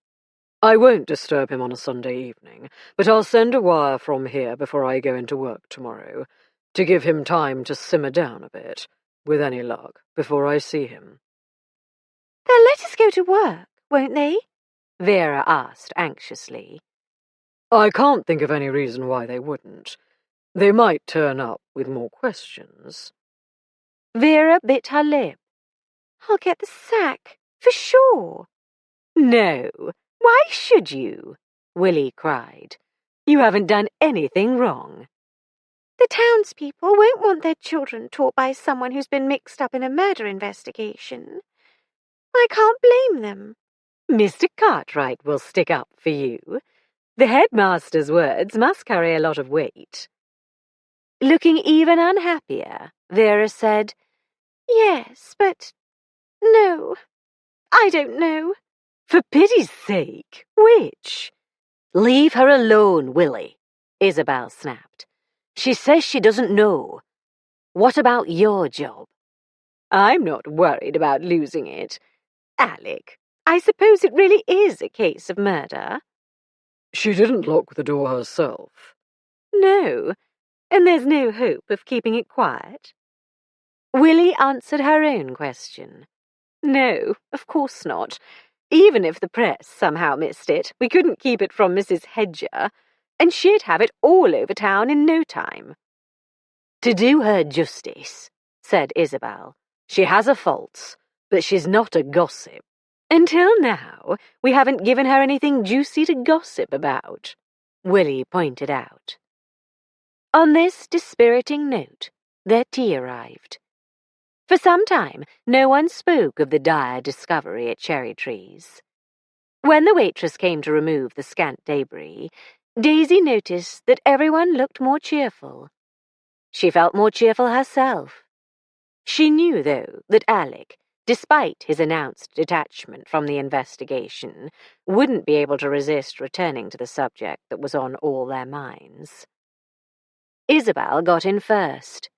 Speaker 3: I won't disturb him on a Sunday evening, but I'll send a wire from here before I go into work tomorrow, to give him time to simmer down a bit, with any luck, before I see him."
Speaker 2: "They'll let us go to work, won't they?"
Speaker 1: Vera asked anxiously.
Speaker 3: "I can't think of any reason why they wouldn't. They might turn up with more questions."
Speaker 1: Vera bit her lip.
Speaker 2: "I'll get the sack, for sure."
Speaker 1: "No, why should you?" Willie cried. "You haven't done anything wrong."
Speaker 2: "The townspeople won't want their children taught by someone who's been mixed up in a murder investigation. I can't blame them.
Speaker 1: Mr. Cartwright will stick up for you. The headmaster's words must carry a lot of weight. Looking even unhappier, Vera said,
Speaker 2: Yes, but no, I don't know.
Speaker 1: For pity's sake, which? Leave her alone, Willie, Isabel snapped. She says she doesn't know. What about your job? I'm not worried about losing it. Alec, I suppose it really is a case of murder?
Speaker 3: She didn't lock the door herself.
Speaker 1: No, and there's no hope of keeping it quiet? Willie answered her own question. No, of course not. Even if the press somehow missed it, we couldn't keep it from Mrs. Hedger, and she'd have it all over town in no time. To do her justice, said Isabel, she has her faults, but she's not a gossip. Until now, we haven't given her anything juicy to gossip about, Willie pointed out. On this dispiriting note, their tea arrived. For some time, no one spoke of the dire discovery at Cherry Trees. When the waitress came to remove the scant debris, Daisy noticed that everyone looked more cheerful. She felt more cheerful herself. She knew, though, that Alec, despite his announced detachment from the investigation, wouldn't be able to resist returning to the subject that was on all their minds. Isabel got in first.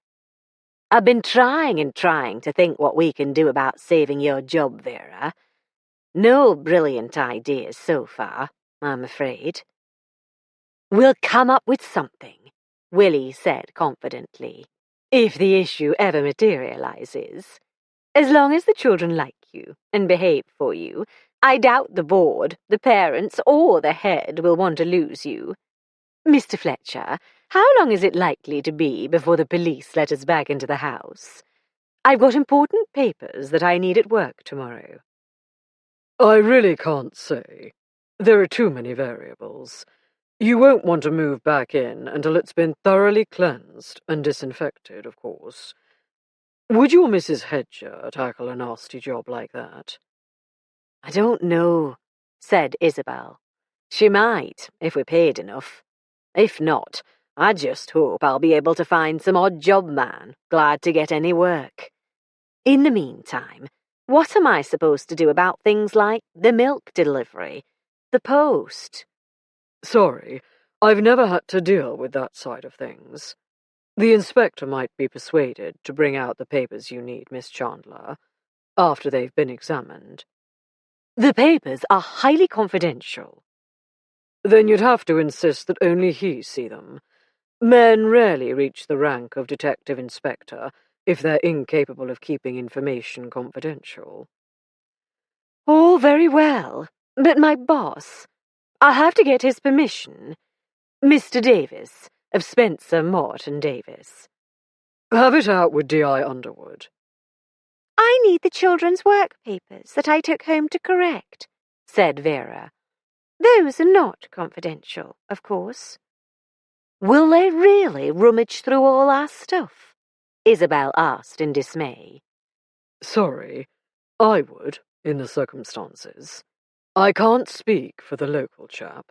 Speaker 1: I've been trying and trying to think what we can do about saving your job, Vera. No brilliant ideas so far, I'm afraid. We'll come up with something, Willie said confidently, if the issue ever materializes. As long as the children like you and behave for you, I doubt the board, the parents, or the head will want to lose you. Mr. Fletcher, how long is it likely to be before the police let us back into the house? I've got important papers that I need at work tomorrow.
Speaker 3: I really can't say. There are too many variables. You won't want to move back in until it's been thoroughly cleansed and disinfected, of course. Would your Mrs. Hedger tackle a nasty job like that?
Speaker 1: I don't know, said Isabel. She might, if we paid enough. If not, I just hope I'll be able to find some odd job man, glad to get any work. In the meantime, what am I supposed to do about things like the milk delivery, the post?
Speaker 3: Sorry, I've never had to deal with that side of things. The inspector might be persuaded to bring out the papers you need, Miss Chandler, after they've been examined.
Speaker 1: The papers are highly confidential.
Speaker 3: Then you'd have to insist that only he see them. Men rarely reach the rank of detective inspector if they're incapable of keeping information confidential.
Speaker 1: All very well, but my boss, I'll have to get his permission. Mr. Davis, of Spencer, Mort and Davis.
Speaker 3: Have it out with D.I. Underwood.
Speaker 2: I need the children's work papers that I took home to correct, said Vera. Those are not confidential, of course.
Speaker 1: Will they really rummage through all our stuff? Isabel asked in dismay.
Speaker 3: Sorry, I would, in the circumstances. I can't speak for the local chap.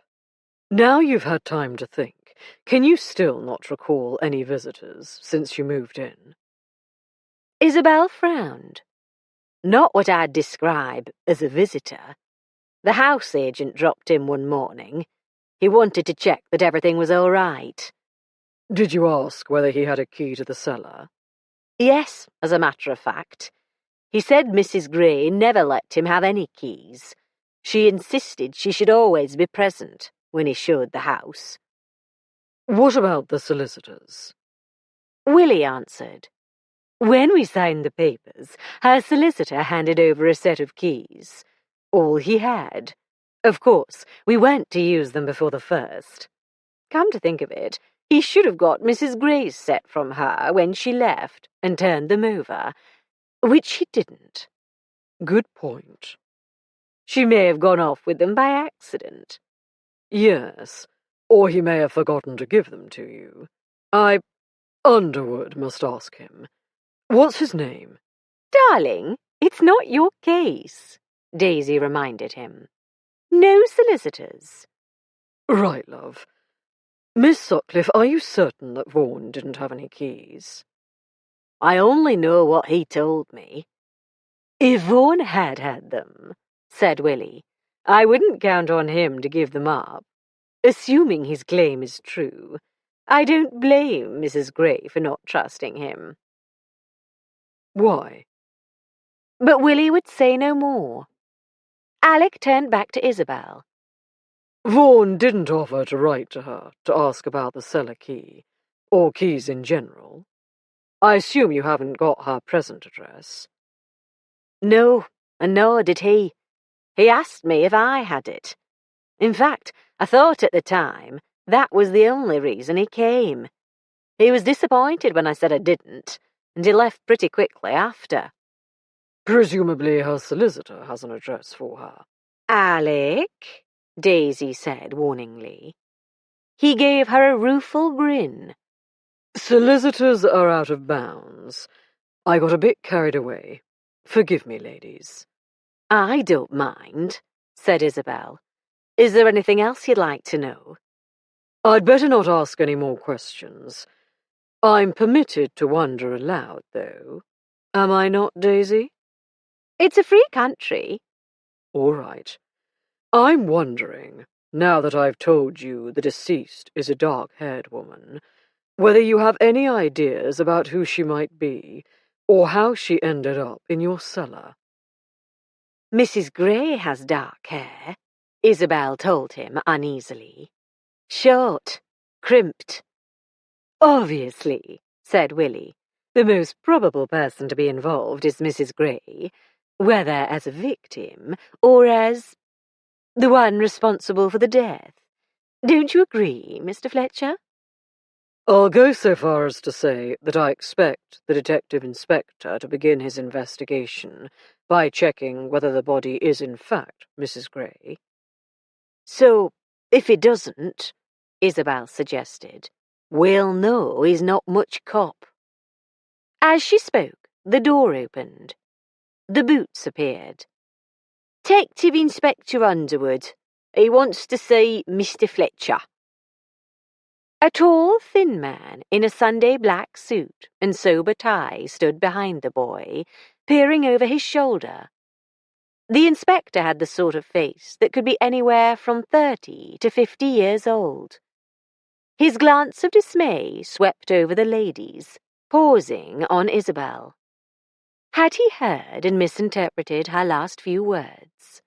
Speaker 3: Now you've had time to think, can you still not recall any visitors since you moved in?
Speaker 1: Isabel frowned. Not what I'd describe as a visitor. The house agent dropped in one morning. He wanted to check that everything was all right.
Speaker 3: Did you ask whether he had a key to the cellar?
Speaker 1: Yes, as a matter of fact. He said Mrs. Gray never let him have any keys. She insisted she should always be present when he showed the house.
Speaker 3: What about the solicitors?
Speaker 1: Willie answered. When we signed the papers, her solicitor handed over a set of keys. All he had. Of course, we weren't to use them before the 1st. Come to think of it, he should have got Mrs. Gray's set from her when she left and turned them over, which he didn't.
Speaker 3: Good point.
Speaker 1: She may have gone off with them by accident.
Speaker 3: Yes, or he may have forgotten to give them to you. Underwood must ask him. What's his name?
Speaker 1: Darling, it's not your case. Daisy reminded him. No solicitors.
Speaker 3: Right, love. Miss Sutcliffe, are you certain that Vaughan didn't have any keys?
Speaker 1: I only know what he told me. If Vaughan had had them, said Willie, I wouldn't count on him to give them up. Assuming his claim is true, I don't blame Mrs. Gray for not trusting him.
Speaker 3: Why?
Speaker 1: But Willie would say no more. Alec turned back to Isabel.
Speaker 3: Vaughan didn't offer to write to her to ask about the cellar key, or keys in general. I assume you haven't got her present address.
Speaker 1: No, and nor did he. He asked me if I had it. In fact, I thought at the time that was the only reason he came. He was disappointed when I said I didn't, and he left pretty quickly after.
Speaker 3: Presumably her solicitor has an address for her.
Speaker 1: Alec, Daisy said warningly. He gave her a rueful grin.
Speaker 3: Solicitors are out of bounds. I got a bit carried away. Forgive me, ladies.
Speaker 1: I don't mind, said Isabel. Is there anything else you'd like to know?
Speaker 3: I'd better not ask any more questions. I'm permitted to wonder aloud, though. Am I not, Daisy?
Speaker 1: It's a free country.
Speaker 3: All right. I'm wondering, now that I've told you the deceased is a dark-haired woman, whether you have any ideas about who she might be, or how she ended up in your cellar.
Speaker 1: Mrs. Gray has dark hair, Isabel told him uneasily. Short, crimped. Obviously, said Willie, the most probable person to be involved is Mrs. Gray, whether as a victim or as the one responsible for the death. Don't you agree, Mr. Fletcher?
Speaker 3: I'll go so far as to say that I expect the detective inspector to begin his investigation by checking whether the body is in fact Mrs. Gray.
Speaker 1: So, if he doesn't, Isabel suggested, we'll know he's not much cop. As she spoke, the door opened. The boots appeared. Detective Inspector Underwood. He wants to see Mr. Fletcher. A tall, thin man in a Sunday black suit and sober tie stood behind the boy, peering over his shoulder. The inspector had the sort of face that could be anywhere from 30 to 50 years old. His glance of dismay swept over the ladies, pausing on Isabel. Had he heard and misinterpreted her last few words?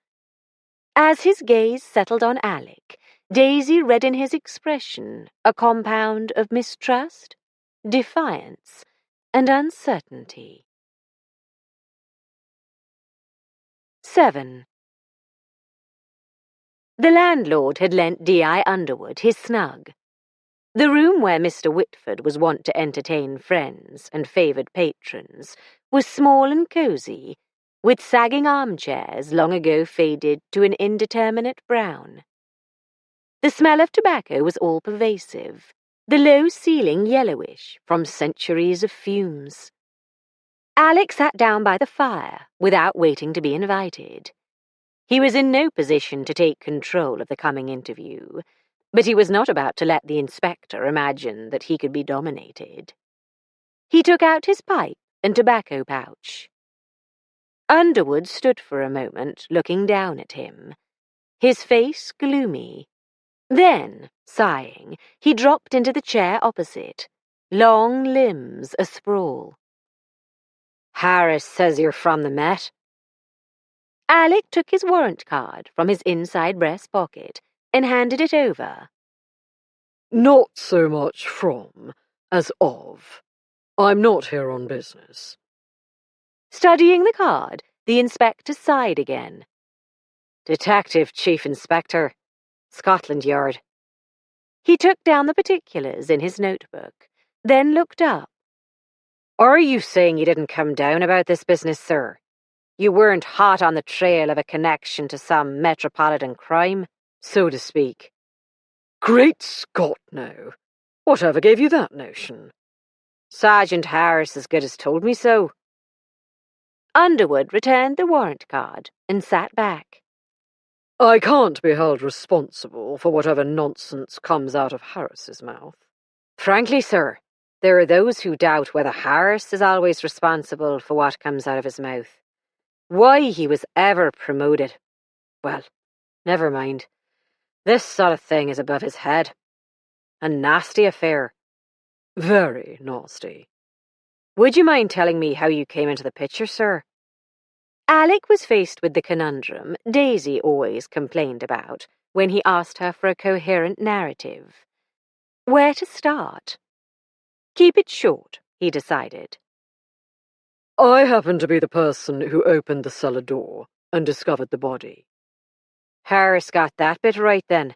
Speaker 1: As his gaze settled on Alec, Daisy read in his expression a compound of mistrust, defiance, and uncertainty. 7. The landlord had lent D.I. Underwood his snug. The room where Mr. Whitford was wont to entertain friends and favoured patrons was small and cosy, with sagging armchairs long ago faded to an indeterminate brown. The smell of tobacco was all-pervasive, the low ceiling yellowish from centuries of fumes. Alec sat down by the fire without waiting to be invited. He was in no position to take control of the coming interview, but he was not about to let the inspector imagine that he could be dominated. He took out his pipe and tobacco pouch. Underwood stood for a moment, looking down at him, his face gloomy. Then, sighing, he dropped into the chair opposite, long limbs asprawl. Harris says you're from the Met. Alec took his warrant card from his inside breast pocket and handed it over.
Speaker 3: Not so much from as of. I'm not here on business.
Speaker 1: Studying the card, the inspector sighed again. Detective Chief Inspector, Scotland Yard. He took down the particulars in his notebook, then looked up. Are you saying you didn't come down about this business, sir? You weren't hot on the trail of a connection to some metropolitan crime, so to speak?
Speaker 3: Great Scott, no. Whatever gave you that notion?
Speaker 1: Sergeant Harris as good as told me so. Underwood returned the warrant card and sat back.
Speaker 3: I can't be held responsible for whatever nonsense comes out of Harris's mouth.
Speaker 1: Frankly, sir, there are those who doubt whether Harris is always responsible for what comes out of his mouth. Why he was ever promoted. Well, never mind. This sort of thing is above his head. A nasty affair.
Speaker 3: Very nasty.
Speaker 1: Would you mind telling me how you came into the picture, sir? Alec was faced with the conundrum Daisy always complained about when he asked her for a coherent narrative. Where to start? Keep it short, he decided.
Speaker 3: I happened to be the person who opened the cellar door and discovered the body.
Speaker 1: Harris got that bit right then.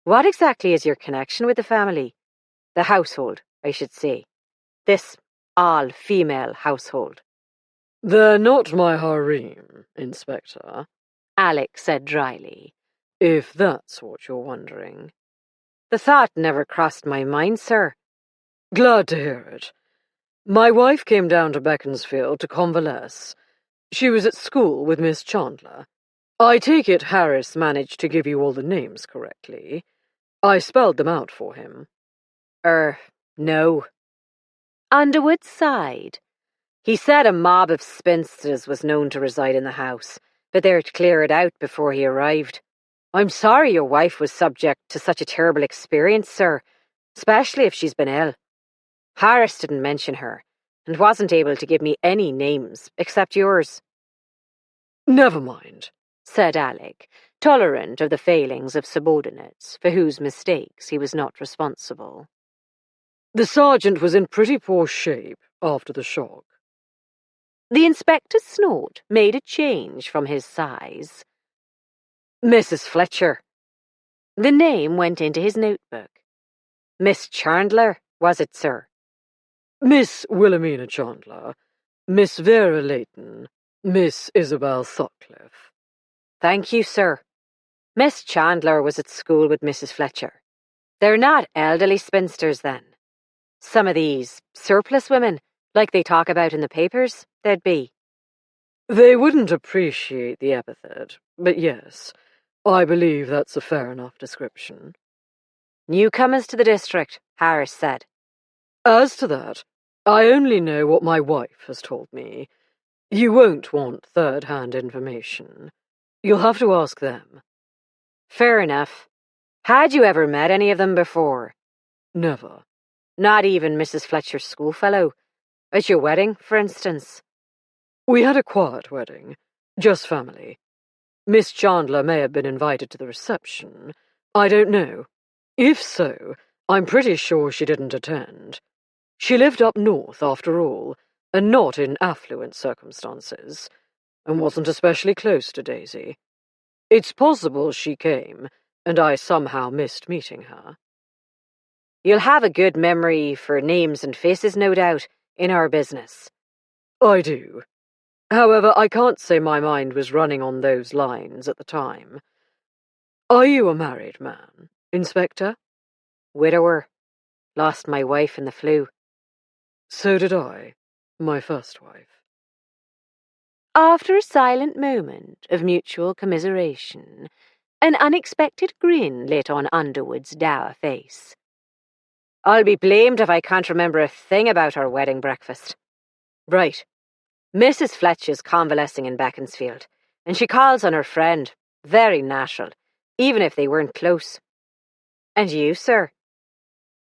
Speaker 1: What exactly is your connection with the family? The household, I should say. This all-female household.
Speaker 3: They're not my harem, Inspector,
Speaker 1: Alec said dryly.
Speaker 3: If that's what you're wondering.
Speaker 1: The thought never crossed my mind, sir.
Speaker 3: Glad to hear it. My wife came down to Beaconsfield to convalesce. She was at school with Miss Chandler. I take it Harris managed to give you all the names correctly. I spelled them out for him.
Speaker 1: No. Underwood sighed. He said a mob of spinsters was known to reside in the house, but they're to clear it out before he arrived. I'm sorry your wife was subject to such a terrible experience, sir, especially if she's been ill. Harris didn't mention her, and wasn't able to give me any names except yours.
Speaker 3: Never mind,
Speaker 1: said Alec, tolerant of the failings of subordinates for whose mistakes he was not responsible.
Speaker 3: The sergeant was in pretty poor shape after the shock.
Speaker 1: The inspector's snort made a change from his sighs. Mrs. Fletcher. The name went into his notebook. Miss Chandler, was it, sir?
Speaker 3: Miss Wilhelmina Chandler, Miss Vera Layton, Miss Isabel Sutcliffe.
Speaker 1: Thank you, sir. Miss Chandler was at school with Mrs. Fletcher. They're not elderly spinsters, then. Some of these surplus women, like they talk about in the papers, they'd be.
Speaker 3: They wouldn't appreciate the epithet, but yes, I believe that's a fair enough description.
Speaker 1: Newcomers to the district, Harris said.
Speaker 3: As to that, I only know what my wife has told me. You won't want third-hand information. You'll have to ask them.
Speaker 1: Fair enough. Had you ever met any of them before?
Speaker 3: Never.
Speaker 1: Not even Mrs. Fletcher's schoolfellow? At your wedding, for instance?
Speaker 3: We had a quiet wedding, just family. Miss Chandler may have been invited to the reception. I don't know. If so, I'm pretty sure she didn't attend. She lived up north, after all, and not in affluent circumstances, and wasn't especially close to Daisy. It's possible she came, and I somehow missed meeting her.
Speaker 1: You'll have a good memory for names and faces, no doubt, in our business.
Speaker 3: I do. However, I can't say my mind was running on those lines at the time. Are you a married man, Inspector?
Speaker 1: Widower. Lost my wife in the flu.
Speaker 3: So did I, my first wife.
Speaker 1: After a silent moment of mutual commiseration, an unexpected grin lit on Underwood's dour face. I'll be blamed if I can't remember a thing about our wedding breakfast. Right. Mrs. Fletcher's convalescing in Beaconsfield, and she calls on her friend. Very natural, even if they weren't close. And you, sir?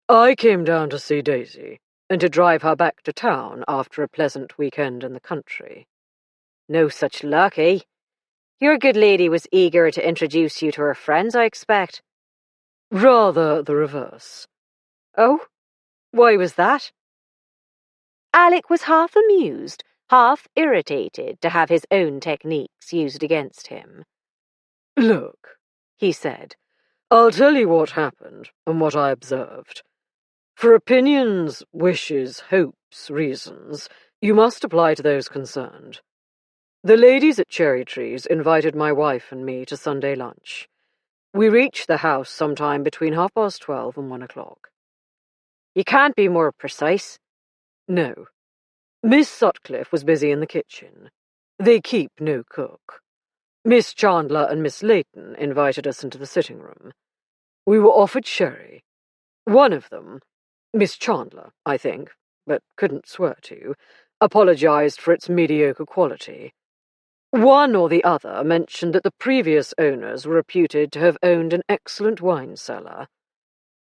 Speaker 3: I came down to see Daisy, and to drive her back to town after a pleasant weekend in the country.
Speaker 1: No such luck, eh? Your good lady was eager to introduce you to her friends, I expect.
Speaker 3: Rather the reverse.
Speaker 1: Oh? Why was that? Alec was half amused, half irritated to have his own techniques used against him.
Speaker 3: Look, he said, I'll tell you what happened and what I observed. For opinions, wishes, hopes, reasons, you must apply to those concerned. The ladies at Cherry Trees invited my wife and me to Sunday lunch. We reached the house sometime between 12:30 and 1 o'clock. You can't be more precise. No. Miss Sutcliffe was busy in the kitchen. They keep no cook. Miss Chandler and Miss Layton invited us into the sitting room. We were offered sherry. One of them, Miss Chandler, I think, but couldn't swear to, apologized for its mediocre quality. One or the other mentioned that the previous owners were reputed to have owned an excellent wine cellar.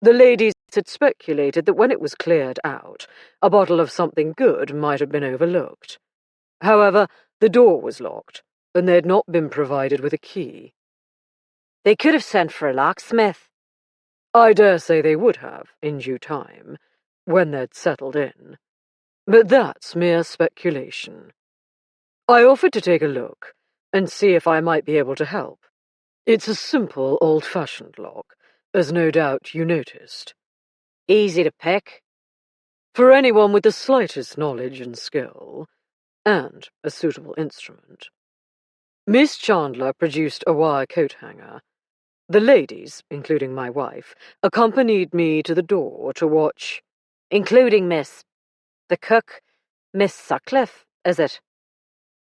Speaker 3: The ladies had speculated that when it was cleared out, a bottle of something good might have been overlooked. However, the door was locked, and they had not been provided with a key.
Speaker 1: They could have sent for a locksmith.
Speaker 3: I dare say they would have, in due time, when they'd settled in. But that's mere speculation. I offered to take a look and see if I might be able to help. It's a simple, old-fashioned lock, as no doubt you noticed.
Speaker 1: Easy to pick.
Speaker 3: For anyone with the slightest knowledge and skill, and a suitable instrument. Miss Chandler produced a wire coat hanger. The ladies, including my wife, accompanied me to the door to watch,
Speaker 1: Including the cook, Miss Sutcliffe, is it?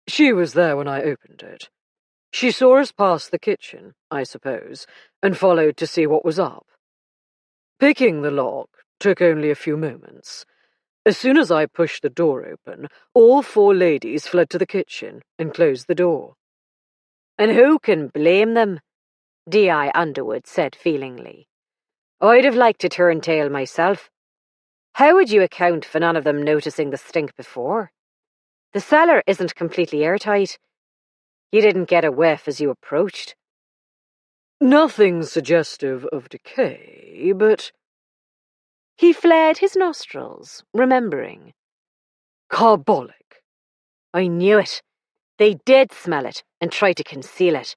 Speaker 3: She was there when I opened it. She saw us pass the kitchen, I suppose, and followed to see what was up. Picking the lock took only a few moments. As soon as I pushed the door open, all 4 ladies fled to the kitchen and closed the door.
Speaker 1: And who can blame them? D.I. Underwood said feelingly. I'd have liked to turn tail myself. How would you account for none of them noticing the stink before? The cellar isn't completely airtight. You didn't get a whiff as you approached.
Speaker 3: Nothing suggestive of decay, but...
Speaker 1: He flared his nostrils, remembering.
Speaker 3: Carbolic.
Speaker 1: I knew it. They did smell it and try to conceal it.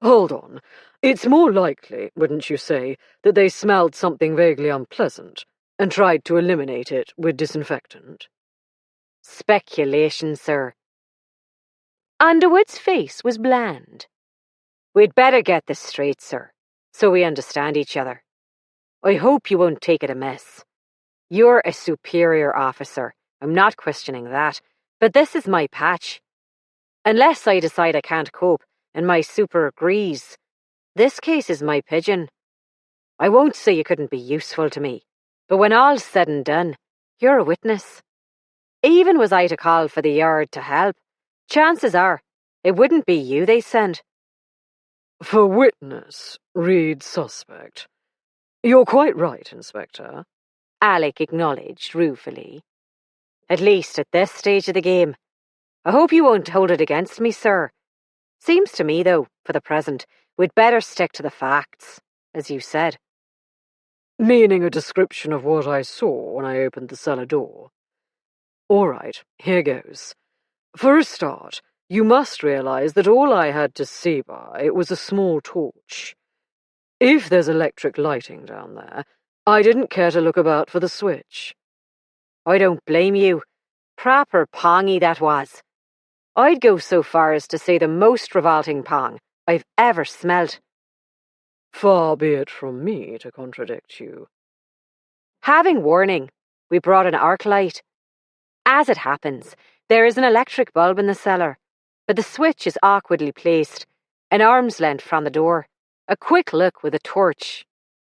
Speaker 3: Hold on. It's more likely, wouldn't you say, that they smelled something vaguely unpleasant and tried to eliminate it with disinfectant?
Speaker 1: Speculation, sir. Underwood's face was bland. We'd better get this straight, sir, so we understand each other. I hope you won't take it amiss. You're a superior officer. I'm not questioning that, but this is my patch. Unless I decide I can't cope and my super agrees, this case is my pigeon. I won't say you couldn't be useful to me, but when all's said and done, you're a witness. Even was I to call for the yard to help, chances are it wouldn't be you they sent.
Speaker 3: For witness, read suspect. You're quite right, Inspector.
Speaker 1: Alec acknowledged ruefully. At least at this stage of the game. I hope you won't hold it against me, sir. Seems to me, though, for the present, we'd better stick to the facts, as you said.
Speaker 3: Meaning a description of what I saw when I opened the cellar door. All right, here goes. For a start, you must realize that all I had to see by was a small torch. If there's electric lighting down there, I didn't care to look about for the switch.
Speaker 1: I don't blame you. Proper pongy that was. I'd go so far as to say the most revolting pong I've ever smelt.
Speaker 3: Far be it from me to contradict you.
Speaker 1: Having warning, we brought an arc light. As it happens, there is an electric bulb in the cellar, but the switch is awkwardly placed, an arm's length from the door. A quick look with a torch.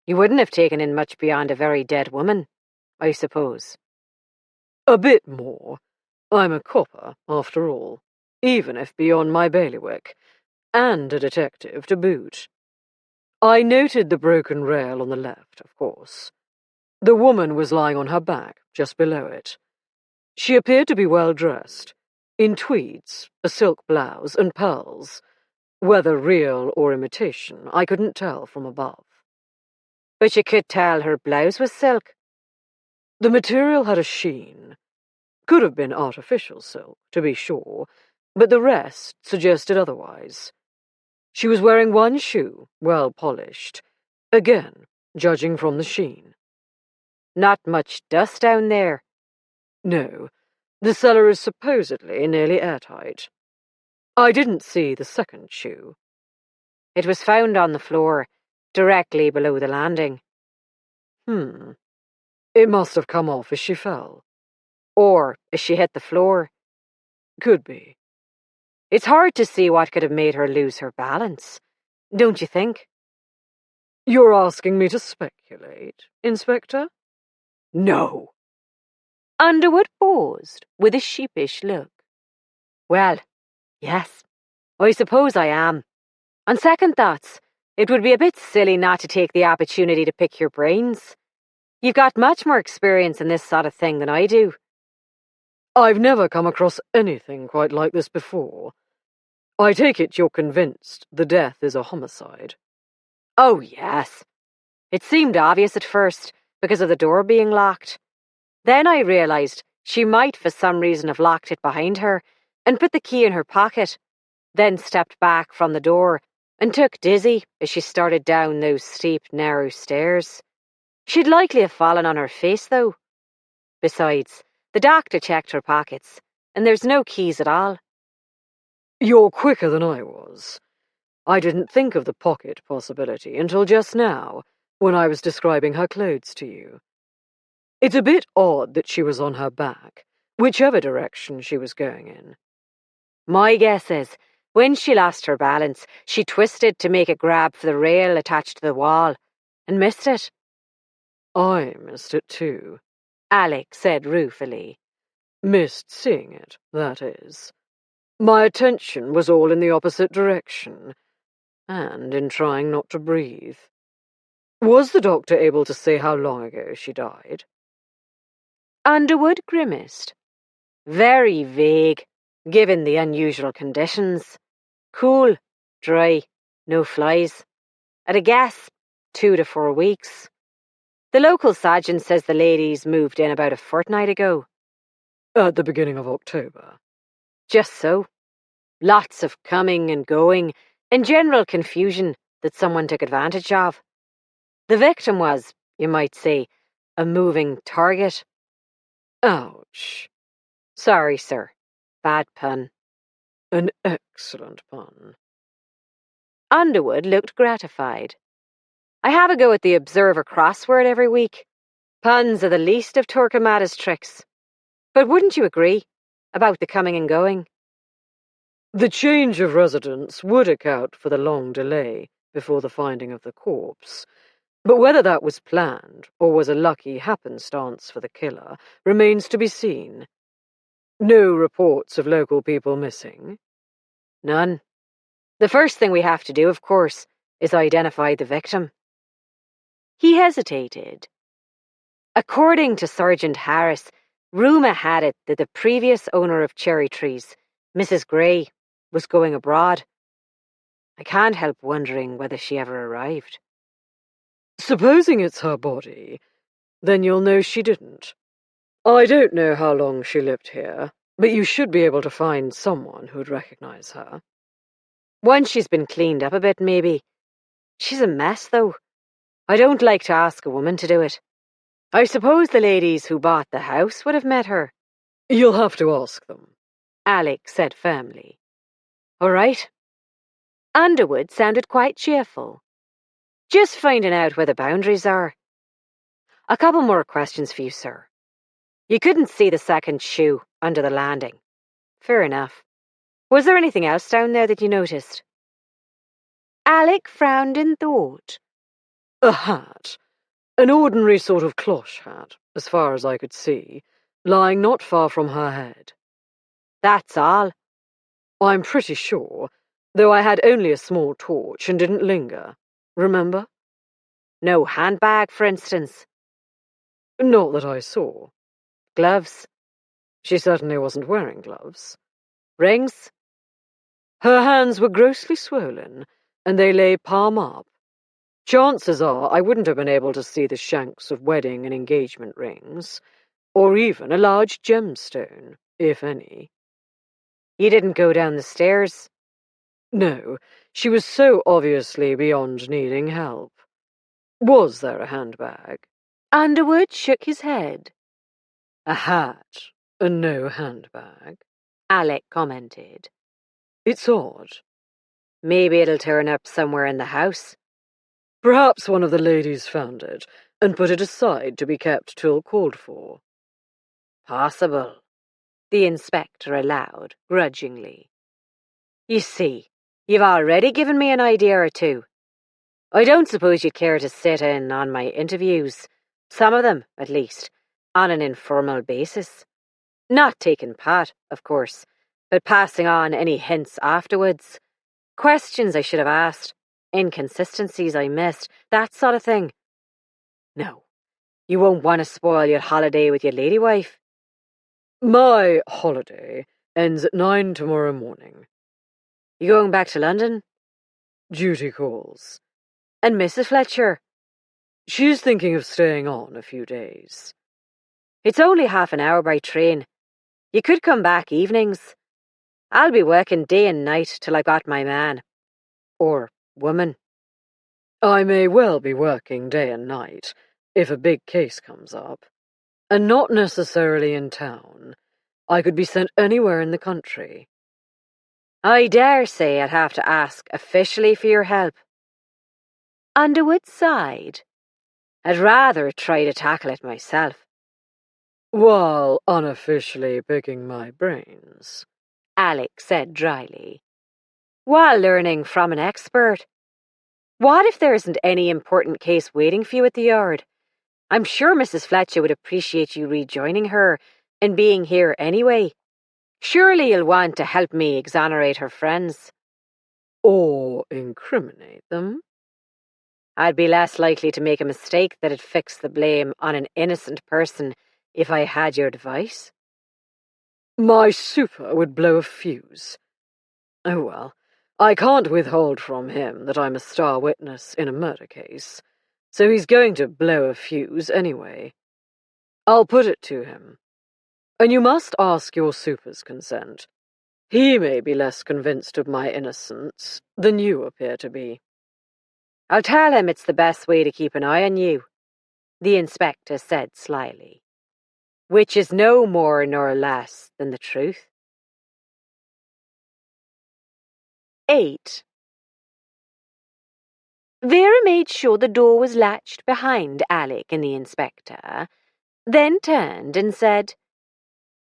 Speaker 1: You wouldn't have taken in much beyond a very dead woman, I suppose.
Speaker 3: A bit more. I'm a copper, after all, even if beyond my bailiwick, and a detective to boot. I noted the broken rail on the left, of course. The woman was lying on her back, just below it. She appeared to be well dressed, in tweeds, a silk blouse, and pearls. Whether real or imitation, I couldn't tell from above.
Speaker 1: But you could tell her blouse was silk.
Speaker 3: The material had a sheen. Could have been artificial silk, to be sure, but the rest suggested otherwise. She was wearing one shoe, well polished, again, judging from the sheen.
Speaker 1: Not much dust down there.
Speaker 3: No, the cellar is supposedly nearly airtight. I didn't see the second shoe.
Speaker 1: It was found on the floor, directly below the landing.
Speaker 3: It must have come off as she fell.
Speaker 1: Or as she hit the floor.
Speaker 3: Could be.
Speaker 1: It's hard to see what could have made her lose her balance, don't you think?
Speaker 3: You're asking me to speculate, Inspector?
Speaker 1: No. Underwood paused with a sheepish look. Well, yes, I suppose I am. On second thoughts, it would be a bit silly not to take the opportunity to pick your brains. You've got much more experience in this sort of thing than I do.
Speaker 3: I've never come across anything quite like this before. I take it you're convinced the death is a homicide.
Speaker 1: Oh, yes. It seemed obvious at first because of the door being locked. Then I realised she might for some reason have locked it behind her and put the key in her pocket, then stepped back from the door and took dizzy as she started down those steep, narrow stairs. She'd likely have fallen on her face, though. Besides, the doctor checked her pockets, and there's no keys at all.
Speaker 3: You're quicker than I was. I didn't think of the pocket possibility until just now, when I was describing her clothes to you. It's a bit odd that she was on her back, whichever direction she was going in.
Speaker 1: My guess is, when she lost her balance, she twisted to make a grab for the rail attached to the wall, and missed it.
Speaker 3: I missed it too,
Speaker 1: Alec said ruefully.
Speaker 3: Missed seeing it, that is. My attention was all in the opposite direction, and in trying not to breathe. Was the doctor able to say how long ago she died?
Speaker 1: Underwood grimaced. Very vague, given the unusual conditions. Cool, dry, no flies. At a guess, 2 to 4 weeks. The local sergeant says the ladies moved in about a fortnight ago.
Speaker 3: At the beginning of October.
Speaker 1: Just so. Lots of coming and going, and general confusion that someone took advantage of. The victim was, you might say, a moving target.
Speaker 3: Ouch.
Speaker 1: Sorry, sir. Bad pun.
Speaker 3: An excellent pun.
Speaker 1: Underwood looked gratified. I have a go at the Observer crossword every week. Puns are the least of Torquemada's tricks. But wouldn't you agree about the coming and going?
Speaker 3: The change of residence would account for the long delay before the finding of the corpse, but whether that was planned or was a lucky happenstance for the killer remains to be seen. No reports of local people missing?
Speaker 1: None. The first thing we have to do, of course, is identify the victim. He hesitated. According to Sergeant Harris, rumour had it that the previous owner of Cherry Trees, Mrs. Gray, was going abroad. I can't help wondering whether she ever arrived.
Speaker 3: Supposing it's her body, then you'll know she didn't. I don't know how long she lived here, but you should be able to find someone who'd recognize her.
Speaker 1: Once she's been cleaned up a bit, maybe. She's a mess, though. I don't like to ask a woman to do it. I suppose the ladies who bought the house would have met her.
Speaker 3: You'll have to ask them,
Speaker 1: Alec said firmly. All right. Underwood sounded quite cheerful. Just finding out where the boundaries are. A couple more questions for you, sir. You couldn't see the second shoe under the landing. Fair enough. Was there anything else down there that you noticed? Alec frowned in thought.
Speaker 3: A hat. An ordinary sort of cloche hat, as far as I could see, lying not far from her head.
Speaker 1: That's all.
Speaker 3: I'm pretty sure, though I had only a small torch and didn't linger. Remember?
Speaker 1: No handbag, for instance?
Speaker 3: Not that I saw.
Speaker 1: Gloves?
Speaker 3: She certainly wasn't wearing gloves.
Speaker 1: Rings?
Speaker 3: Her hands were grossly swollen, and they lay palm up. Chances are I wouldn't have been able to see the shanks of wedding and engagement rings, or even a large gemstone, if any.
Speaker 1: You didn't go down the stairs?
Speaker 3: No, she was so obviously beyond needing help. Was there a handbag?
Speaker 1: Underwood shook his head.
Speaker 3: A hat, and no handbag,
Speaker 1: Alec commented.
Speaker 3: It's odd.
Speaker 1: Maybe it'll turn up somewhere in the house.
Speaker 3: Perhaps one of the ladies found it and put it aside to be kept till called for.
Speaker 1: Possible, the inspector allowed, grudgingly. You see, you've already given me an idea or two. I don't suppose you'd care to sit in on my interviews, some of them, at least, on an informal basis. Not taking part, of course, but passing on any hints afterwards. Questions I should have asked, inconsistencies I missed, that sort of thing. No, you won't want to spoil your holiday with your lady wife.
Speaker 3: My holiday ends at 9 tomorrow morning.
Speaker 1: You going back to London?
Speaker 3: Duty calls.
Speaker 1: And Mrs. Fletcher?
Speaker 3: She's thinking of staying on a few days.
Speaker 1: It's only half an hour by train. You could come back evenings. I'll be working day and night till I got my man. Or woman.
Speaker 3: I may well be working day and night, if a big case comes up. And not necessarily in town. I could be sent anywhere in the country.
Speaker 1: I dare say I'd have to ask officially for your help. Underwood sighed. I'd rather try to tackle it myself.
Speaker 3: While unofficially picking my brains,
Speaker 1: Alec said dryly. While learning from an expert. What if there isn't any important case waiting for you at the yard? I'm sure Mrs. Fletcher would appreciate you rejoining her and being here anyway. Surely you'll want to help me exonerate her friends.
Speaker 3: Or incriminate them.
Speaker 1: I'd be less likely to make a mistake that'd fix the blame on an innocent person if I had your advice.
Speaker 3: My super would blow a fuse. Oh well, I can't withhold from him that I'm a star witness in a murder case, so he's going to blow a fuse anyway. I'll put it to him. And you must ask your super's consent. He may be less convinced of my innocence than you appear to be.
Speaker 1: I'll tell him it's the best way to keep an eye on you, the inspector said slyly, which is no more nor less than the truth. 8. Vera made sure the door was latched behind Alec and the inspector, then turned and said,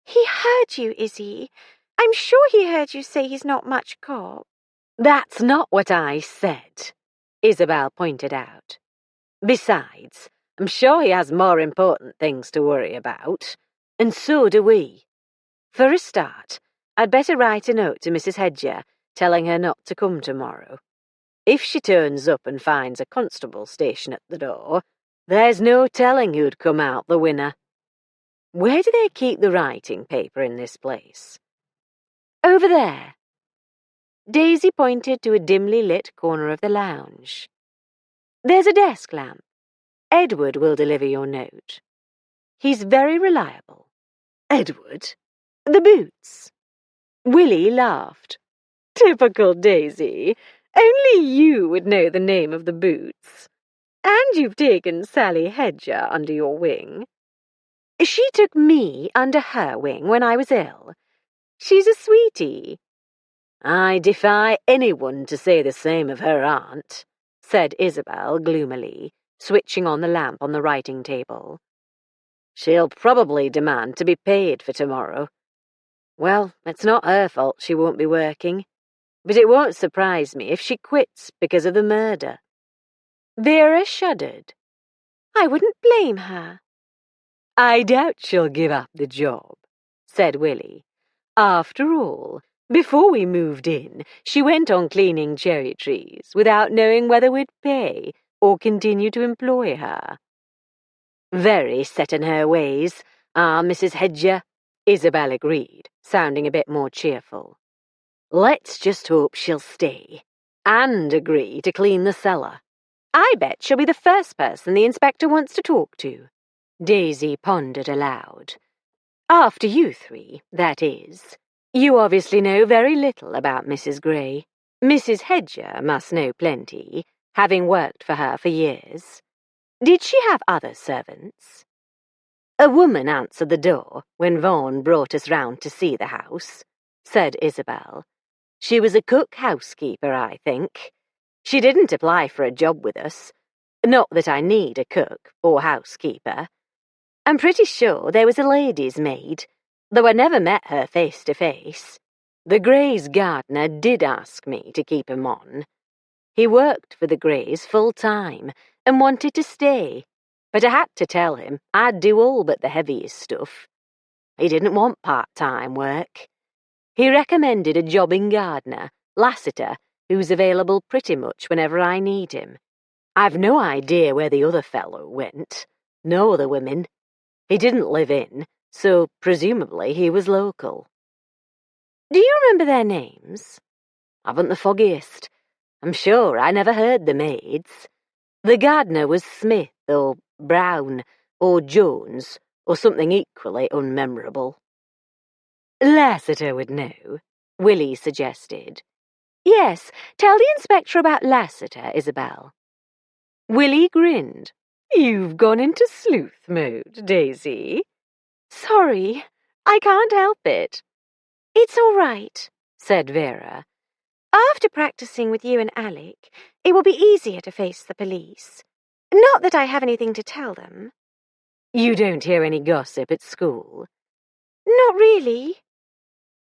Speaker 2: He heard you, Izzy. I'm sure he heard you say he's not much cop.
Speaker 1: That's not what I said, Isabel pointed out. Besides, I'm sure he has more important things to worry about, and so do we. For a start, I'd better write a note to Mrs. Hedger telling her not to come tomorrow. If she turns up and finds a constable station at the door, there's no telling who'd come out the winner. Where do they keep the writing paper in this place? Over there. Daisy pointed to a dimly lit corner of the lounge. There's a desk lamp. Edward will deliver your note. He's very reliable. Edward? The boots. Willie laughed. Typical Daisy. Only you would know the name of the boots. And you've taken Sally Hedger under your wing. She took me under her wing when I was ill. She's a sweetie. I defy anyone to say the same of her aunt, said Isabel gloomily, switching on the lamp on the writing table. She'll probably demand to be paid for tomorrow. Well, it's not her fault she won't be working, but it won't surprise me if she quits because of the murder. Vera shuddered.
Speaker 2: I wouldn't blame her.
Speaker 1: I doubt she'll give up the job, said Willie. After all, before we moved in, she went on cleaning cherry trees without knowing whether we'd pay or continue to employ her. Very set in her ways, Mrs. Hedger, Isabel agreed, sounding a bit more cheerful. Let's just hope she'll stay, and agree to clean the cellar. I bet she'll be the first person the inspector wants to talk to. Daisy pondered aloud. After you three, that is. You obviously know very little about Mrs. Gray. Mrs. Hedger must know plenty, having worked for her for years. Did she have other servants? A woman answered the door when Vaughan brought us round to see the house, said Isabel. She was a cook housekeeper, I think. She didn't apply for a job with us. Not that I need a cook or housekeeper. I'm pretty sure there was a lady's maid, though I never met her face to face. The Greys' gardener did ask me to keep him on. He worked for the Greys full-time and wanted to stay, but I had to tell him I'd do all but the heaviest stuff. He didn't want part-time work. He recommended a jobbing gardener, Lassiter, who's available pretty much whenever I need him. I've no idea where the other fellow went, nor the women. He didn't live in, so presumably he was local.
Speaker 2: Do you remember their names?
Speaker 1: Haven't the foggiest. I'm sure I never heard the maids. The gardener was Smith, or Brown, or Jones, or something equally unmemorable. Lassiter would know, Willie suggested.
Speaker 2: Yes, tell the inspector about Lassiter, Isabel.
Speaker 1: Willie grinned. You've gone into sleuth mode, Daisy.
Speaker 2: Sorry, I can't help it. It's all right, said Vera. After practicing with you and Alec, it will be easier to face the police. Not that I have anything to tell them.
Speaker 1: You don't hear any gossip at school?
Speaker 2: Not really.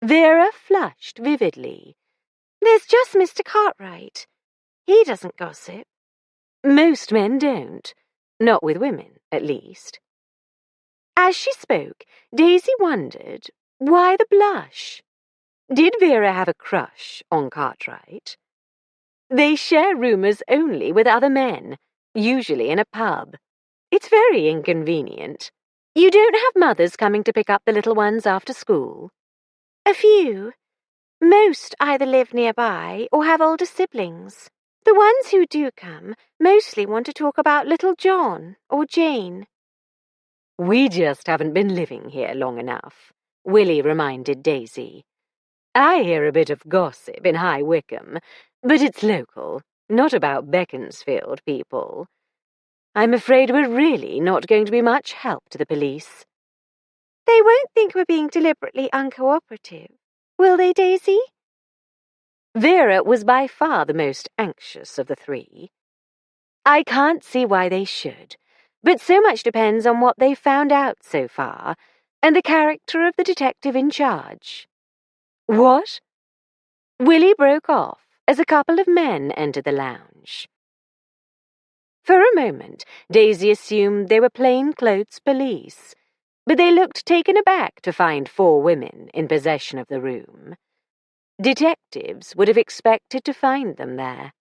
Speaker 1: Vera flushed vividly.
Speaker 2: There's just Mr. Cartwright. He doesn't gossip.
Speaker 1: Most men don't. Not with women, at least.
Speaker 2: As she spoke, Daisy wondered, why the blush?
Speaker 1: Did Vera have a crush on Cartwright? They share rumours only with other men, usually in a pub. It's very inconvenient. You don't have mothers coming to pick up the little ones after school?
Speaker 2: A few. Most either live nearby or have older siblings. The ones who do come mostly want to talk about little John or Jane.
Speaker 1: We just haven't been living here long enough, Willie reminded Daisy. I hear a bit of gossip in High Wycombe, but it's local, not about Beaconsfield people. I'm afraid we're really not going to be much help to the police.
Speaker 2: They won't think we're being deliberately uncooperative, will they, Daisy?
Speaker 1: Vera was by far the most anxious of the three. I can't see why they should, but so much depends on what they've found out so far, and the character of the detective in charge. What? Willie broke off as a couple of men entered the lounge. For a moment, Daisy assumed they were plainclothes police, but they looked taken aback to find 4 women in possession of the room. Detectives would have expected to find them there.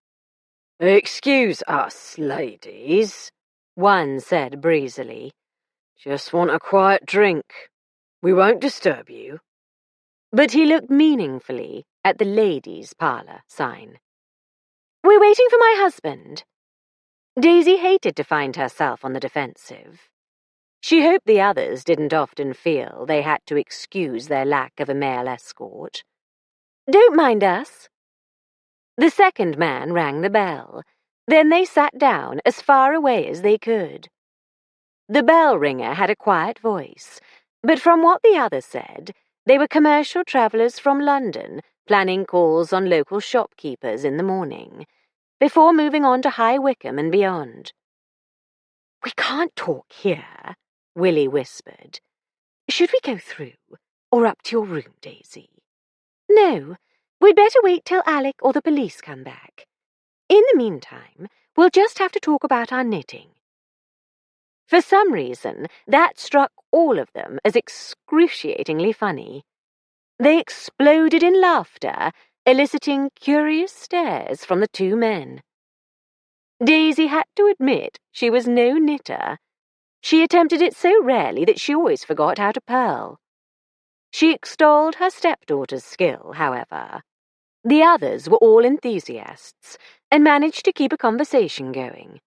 Speaker 1: "Excuse us, ladies," one said breezily. "Just want a quiet drink. We won't disturb you." But he looked meaningfully at the ladies' parlour sign.
Speaker 2: "We're waiting for my husband."
Speaker 1: Daisy hated to find herself on the defensive. She hoped the others didn't often feel they had to excuse their lack of a male escort. "Don't mind us." The second man rang the bell. Then they sat down as far away as they could. The bell ringer had a quiet voice, but from what the other said, they were commercial travellers from London planning calls on local shopkeepers in the morning, before moving on to High Wycombe and beyond. "We can't talk here," Willie whispered. "Should we go through, or up to your room, Daisy?"
Speaker 2: "No, we'd better wait till Alec or the police come back. In the meantime, we'll just have to talk about our knitting."
Speaker 1: For some reason, that struck all of them as excruciatingly funny. They exploded in laughter, eliciting curious stares from the 2 men. Daisy had to admit she was no knitter. She attempted it so rarely that she always forgot how to purl. She extolled her stepdaughter's skill, however. The others were all enthusiasts and managed to keep a conversation going.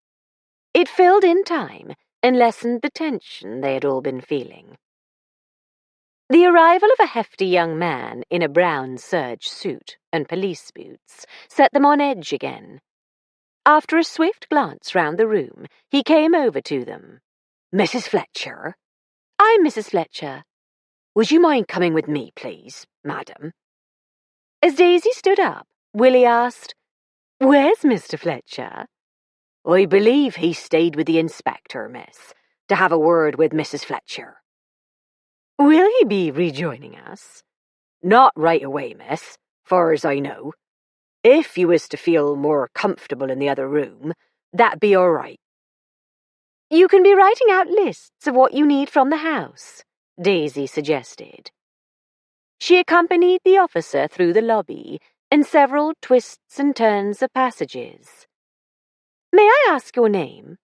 Speaker 1: It filled in time and lessened the tension they had all been feeling. The arrival of a hefty young man in a brown serge suit and police boots set them on edge again. After a swift glance round the room, he came over to them. "Mrs. Fletcher?"
Speaker 2: "I'm Mrs. Fletcher."
Speaker 1: "Would you mind coming with me, please, madam?" As Daisy stood up, Willie asked, "Where's Mr. Fletcher?" "I believe he stayed with the inspector, miss. to have a word with Mrs. Fletcher."
Speaker 3: "Will he be rejoining us?"
Speaker 1: "Not right away, miss, far as I know. If you was to feel more comfortable in the other room, that'd be all right."
Speaker 2: "You can be writing out lists of what you need from the house," Daisy suggested. She accompanied the officer through the lobby and several twists and turns of passages. "May I ask your name?"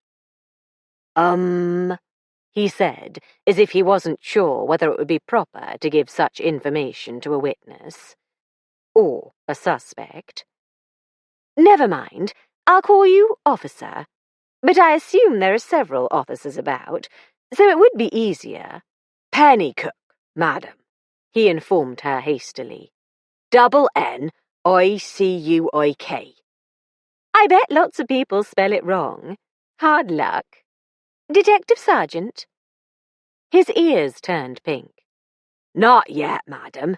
Speaker 1: He said, as if he wasn't sure whether it would be proper to give such information to a witness. Or a suspect.
Speaker 2: "Never mind, I'll call you Officer. But I assume there are several officers about, so it would be easier."
Speaker 1: "Pennycook, madam," he informed her hastily. N-I-C-U-I-K.
Speaker 2: "I bet lots of people spell it wrong. Hard luck. Detective Sergeant?"
Speaker 1: His ears turned pink. "Not yet, madam.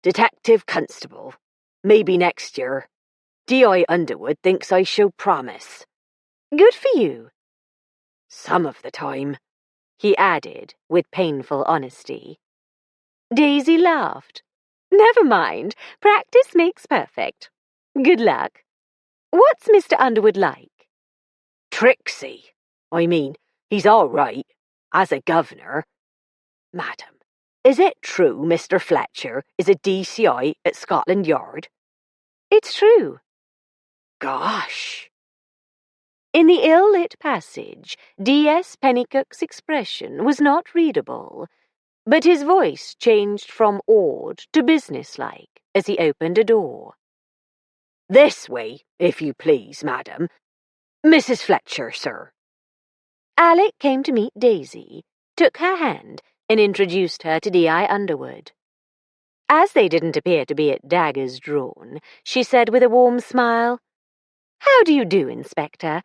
Speaker 1: Detective Constable. Maybe next year. D.I. Underwood thinks I show promise."
Speaker 2: "Good for you."
Speaker 1: "Some of the time," he added with painful honesty.
Speaker 2: Daisy laughed. "Never mind. Practice makes perfect. Good luck. What's Mr. Underwood like?"
Speaker 1: "Tricksy. I mean, he's all right, as a governor. Madam, is it true Mr. Fletcher is a DCI at Scotland Yard?"
Speaker 2: "It's true."
Speaker 1: "Gosh."
Speaker 2: In the ill-lit passage, D.S. Pennycook's expression was not readable, but his voice changed from awed to businesslike as he opened a door.
Speaker 1: "This way, if you please, madam. Mrs. Fletcher, sir."
Speaker 2: Alec came to meet Daisy, took her hand, and introduced her to D.I. Underwood. As they didn't appear to be at daggers drawn, she said with a warm smile, "How do you do, Inspector?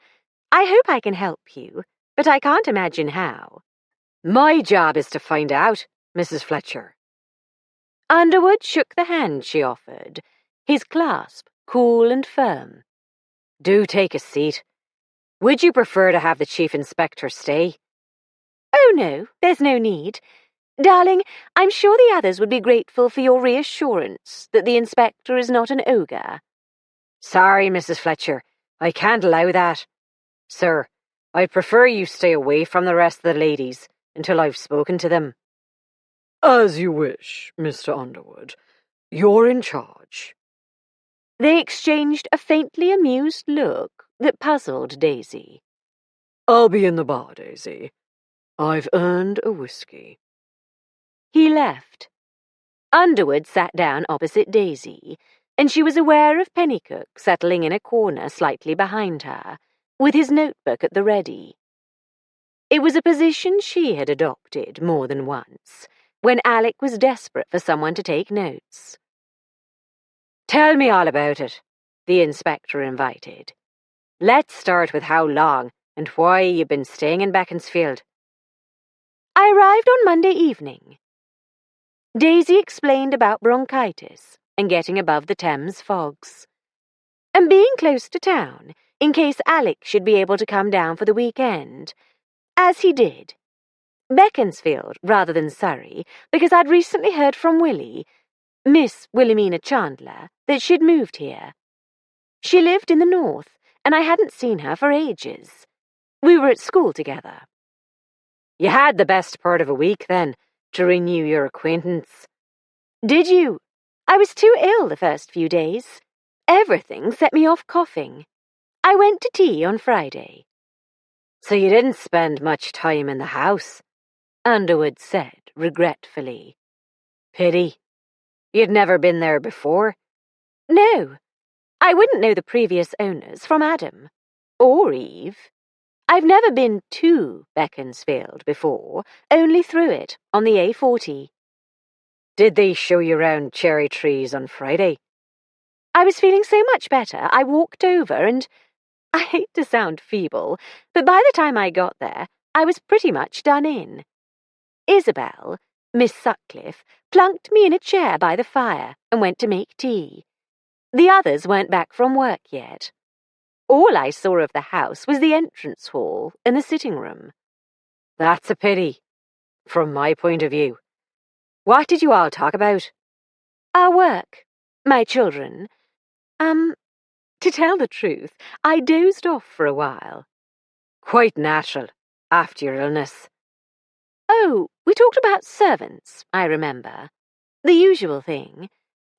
Speaker 2: I hope I can help you, but I can't imagine how."
Speaker 1: "My job is to find out, Mrs. Fletcher."
Speaker 2: Underwood shook the hand she offered, his clasp cool and firm.
Speaker 1: "Do take a seat. Would you prefer to have the Chief Inspector stay?"
Speaker 2: "Oh, no, there's no need. Darling, I'm sure the others would be grateful for your reassurance that the Inspector is not an ogre."
Speaker 1: "Sorry, Mrs. Fletcher, I can't allow that. Sir, I'd prefer you stay away from the rest of the ladies until I've spoken to them."
Speaker 3: "As you wish, Mr. Underwood. You're in charge."
Speaker 2: They exchanged a faintly amused look that puzzled Daisy.
Speaker 3: "I'll be in the bar, Daisy. I've earned a whiskey."
Speaker 2: He left. Underwood sat down opposite Daisy, and she was aware of Pennycook settling in a corner slightly behind her, with his notebook at the ready. It was a position she had adopted more than once, when Alec was desperate for someone to take notes.
Speaker 1: "Tell me all about it," the inspector invited. "Let's start with how long and why you've been staying in Beaconsfield."
Speaker 2: "I arrived on Monday evening." Daisy explained about bronchitis and getting above the Thames fogs, and being close to town in case Alec should be able to come down for the weekend, as he did. Beaconsfield rather than Surrey, because I'd recently heard from Miss Wilhelmina Chandler, that she'd moved here. She lived in the north, and I hadn't seen her for ages. We were at school together.
Speaker 1: "You had the best part of a week, then, to renew your acquaintance."
Speaker 2: "Did you? I was too ill the first few days. Everything set me off coughing. I went to tea on Friday."
Speaker 1: "So you didn't spend much time in the house," Underwood said regretfully. "Pity. You'd never been there before?"
Speaker 2: "No. I wouldn't know the previous owners from Adam. Or Eve. I've never been to Beaconsfield before, only through it, on the A40.
Speaker 1: "Did they show you round cherry trees on Friday?"
Speaker 2: "I was feeling so much better, I walked over and... I hate to sound feeble, but by the time I got there, I was pretty much done in. Isabel, Miss Sutcliffe, plunked me in a chair by the fire and went to make tea. The others weren't back from work yet. All I saw of the house was the entrance hall and the sitting room.
Speaker 1: That's a pity, from my point of view. What did you all talk about?
Speaker 2: Our work. My children.
Speaker 1: To tell the truth, I dozed off for a while. Quite natural, after your illness.
Speaker 2: Oh, we talked about servants, I remember. The usual thing.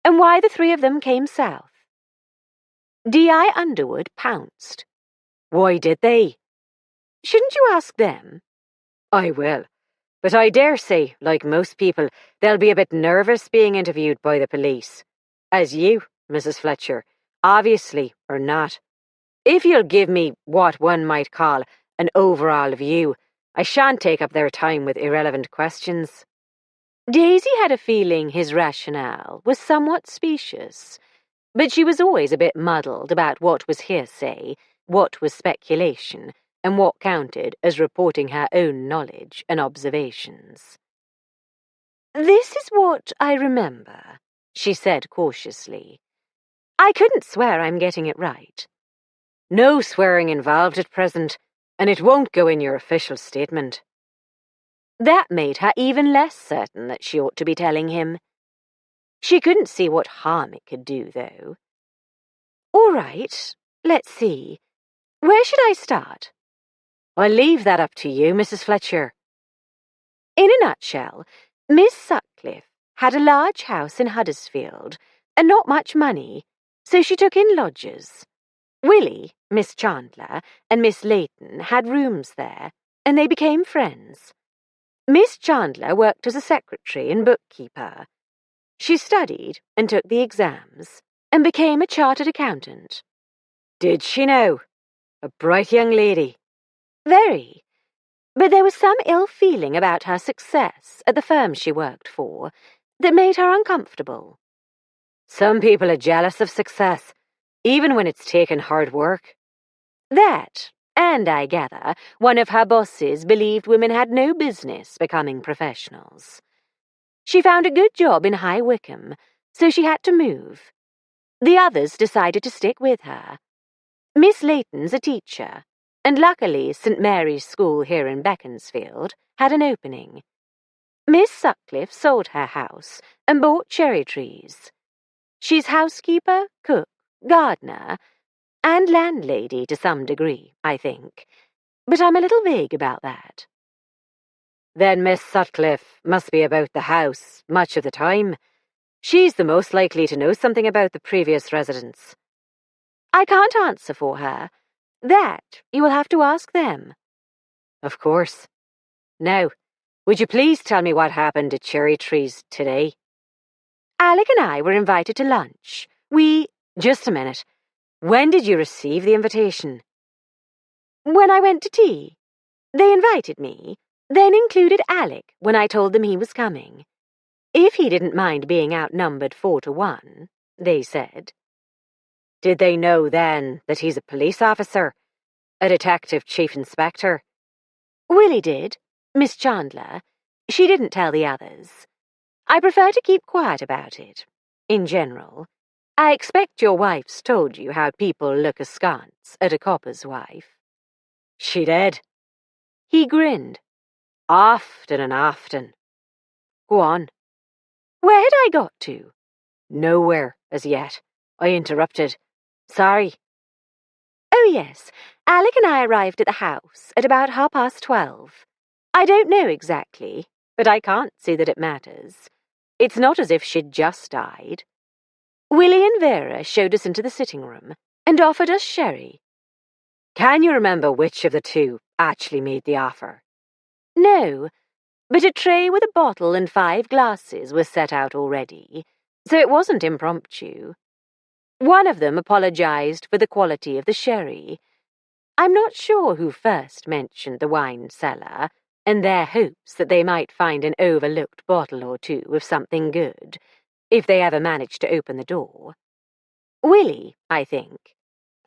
Speaker 2: And why the three of them came south. D.I. Underwood pounced.
Speaker 1: Why did they?
Speaker 2: Shouldn't you ask them?
Speaker 1: I will. But I dare say, like most people, they'll be a bit nervous being interviewed by the police. As you, Mrs. Fletcher, obviously are not. If you'll give me what one might call an overall view, I shan't take up their time with irrelevant questions.
Speaker 2: Daisy had a feeling his rationale was somewhat specious, but she was always a bit muddled about what was hearsay, what was speculation, and what counted as reporting her own knowledge and observations. "This is what I remember," she said cautiously. "I couldn't swear I'm getting it right."
Speaker 1: No swearing involved at present, and it won't go in your official statement.
Speaker 2: That made her even less certain that she ought to be telling him. She couldn't see what harm it could do, though. "All right, let's see. Where should I start?"
Speaker 1: I'll leave that up to you, Mrs. Fletcher.
Speaker 2: In a nutshell, Miss Sutcliffe had a large house in Huddersfield and not much money, so she took in lodgers. Willie, Miss Chandler, and Miss Layton had rooms there, and they became friends. Miss Chandler worked as a secretary and bookkeeper. She studied and took the exams and became a chartered accountant.
Speaker 1: Did she now? A bright young lady.
Speaker 2: Very. But there was some ill feeling about her success at the firm she worked for that made her uncomfortable.
Speaker 1: Some people are jealous of success, even when it's taken hard work.
Speaker 2: That, and I gather, one of her bosses believed women had no business becoming professionals. She found a good job in High Wycombe, so she had to move. The others decided to stick with her. Miss Layton's a teacher, and luckily St. Mary's School here in Beaconsfield had an opening. Miss Sutcliffe sold her house and bought cherry trees. She's housekeeper, cook, gardener, and landlady to some degree, I think, but I'm a little vague about that.
Speaker 1: Then Miss Sutcliffe must be about the house much of the time. She's the most likely to know something about the previous residents.
Speaker 2: I can't answer for her. That you will have to ask them.
Speaker 1: Of course. Now, would you please tell me what happened at Cherry Trees today?
Speaker 2: Alec and I were invited to lunch.
Speaker 1: Just a minute. When did you receive the invitation?
Speaker 2: When I went to tea. They invited me, then included Alec when I told them he was coming. If he didn't mind being outnumbered 4-1, they said.
Speaker 1: Did they know then that he's a police officer? A detective chief inspector?
Speaker 2: Willie did. Miss Chandler. She didn't tell the others. I prefer to keep quiet about it, in general. I expect your wife's told you how people look askance at a copper's wife.
Speaker 1: She did.
Speaker 2: He grinned.
Speaker 1: Often and often. Go on.
Speaker 2: Where had I got to?
Speaker 1: Nowhere, as yet. I interrupted. Sorry.
Speaker 2: Oh, yes. Alec and I arrived at the house at about 12:30. I don't know exactly, but I can't see that it matters. It's not as if she'd just died. Willie and Vera showed us into the sitting room and offered us sherry.
Speaker 1: Can you remember which of the two actually made the offer?
Speaker 2: No, but a tray with a bottle and 5 glasses was set out already, so it wasn't impromptu. One of them apologized for the quality of the sherry. I'm not sure who first mentioned the wine cellar and their hopes that they might find an overlooked bottle or two of something good, if they ever managed to open the door. Willie, I think.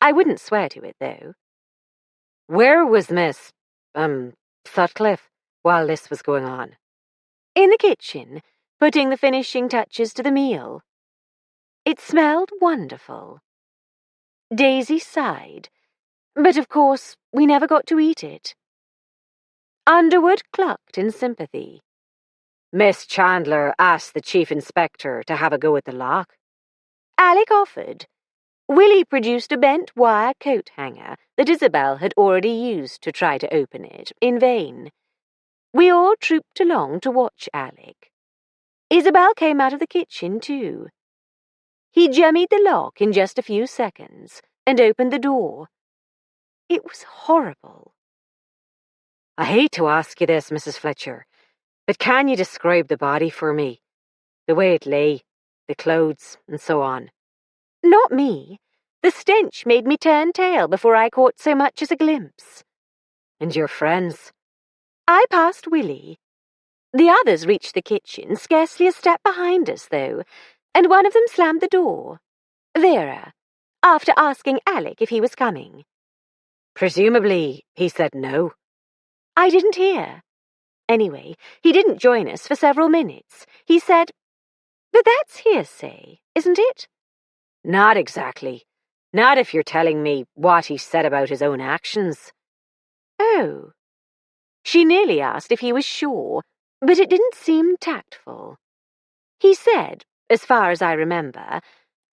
Speaker 2: I wouldn't swear to it, though.
Speaker 1: Where was Miss, Sutcliffe while this was going on?
Speaker 2: In the kitchen, putting the finishing touches to the meal. It smelled wonderful. Daisy sighed, but of course we never got to eat it.
Speaker 1: Underwood clucked in sympathy. Miss Chandler asked the chief inspector to have a go at the lock. Alec offered. Willie produced a bent wire coat hanger that Isabel had already used to try to open it, in vain. We all trooped along to watch Alec. Isabel came out of the kitchen, too. He jimmied the lock in just a few seconds and opened the door. It was horrible. I hate to ask you this, Mrs. Fletcher, but can you describe the body for me? The way it lay, the clothes, and so on. Not me. The stench made me turn tail before I caught so much as a glimpse. And your friends? I passed Willie. The others reached the kitchen, scarcely a step behind us, though, and one of them slammed the door. Vera, after asking Alec if he was coming. Presumably, he said no. I didn't hear. Anyway, he didn't join us for several minutes. He said, "But that's hearsay, isn't it?" Not exactly. Not if you're telling me what he said about his own actions. Oh. She nearly asked if he was sure, but it didn't seem tactful. He said, as far as I remember,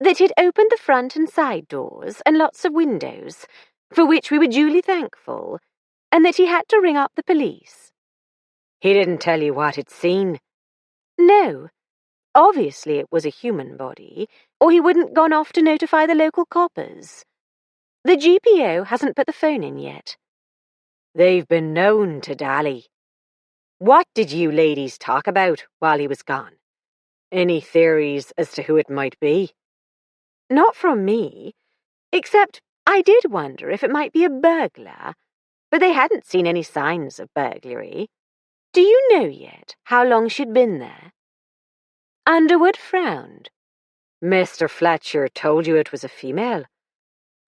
Speaker 1: that he'd opened the front and side doors and lots of windows, for which we were duly thankful, and that he had to ring up the police. He didn't tell you what he'd seen? No. Obviously it was a human body, or he wouldn't gone off to notify the local coppers. The GPO hasn't put the phone in yet. They've been known to dally. What did you ladies talk about while he was gone? Any theories as to who it might be? Not from me, except I did wonder if it might be a burglar, but they hadn't seen any signs of burglary. Do you know yet how long she'd been there? Underwood frowned. Mr. Fletcher told you it was a female?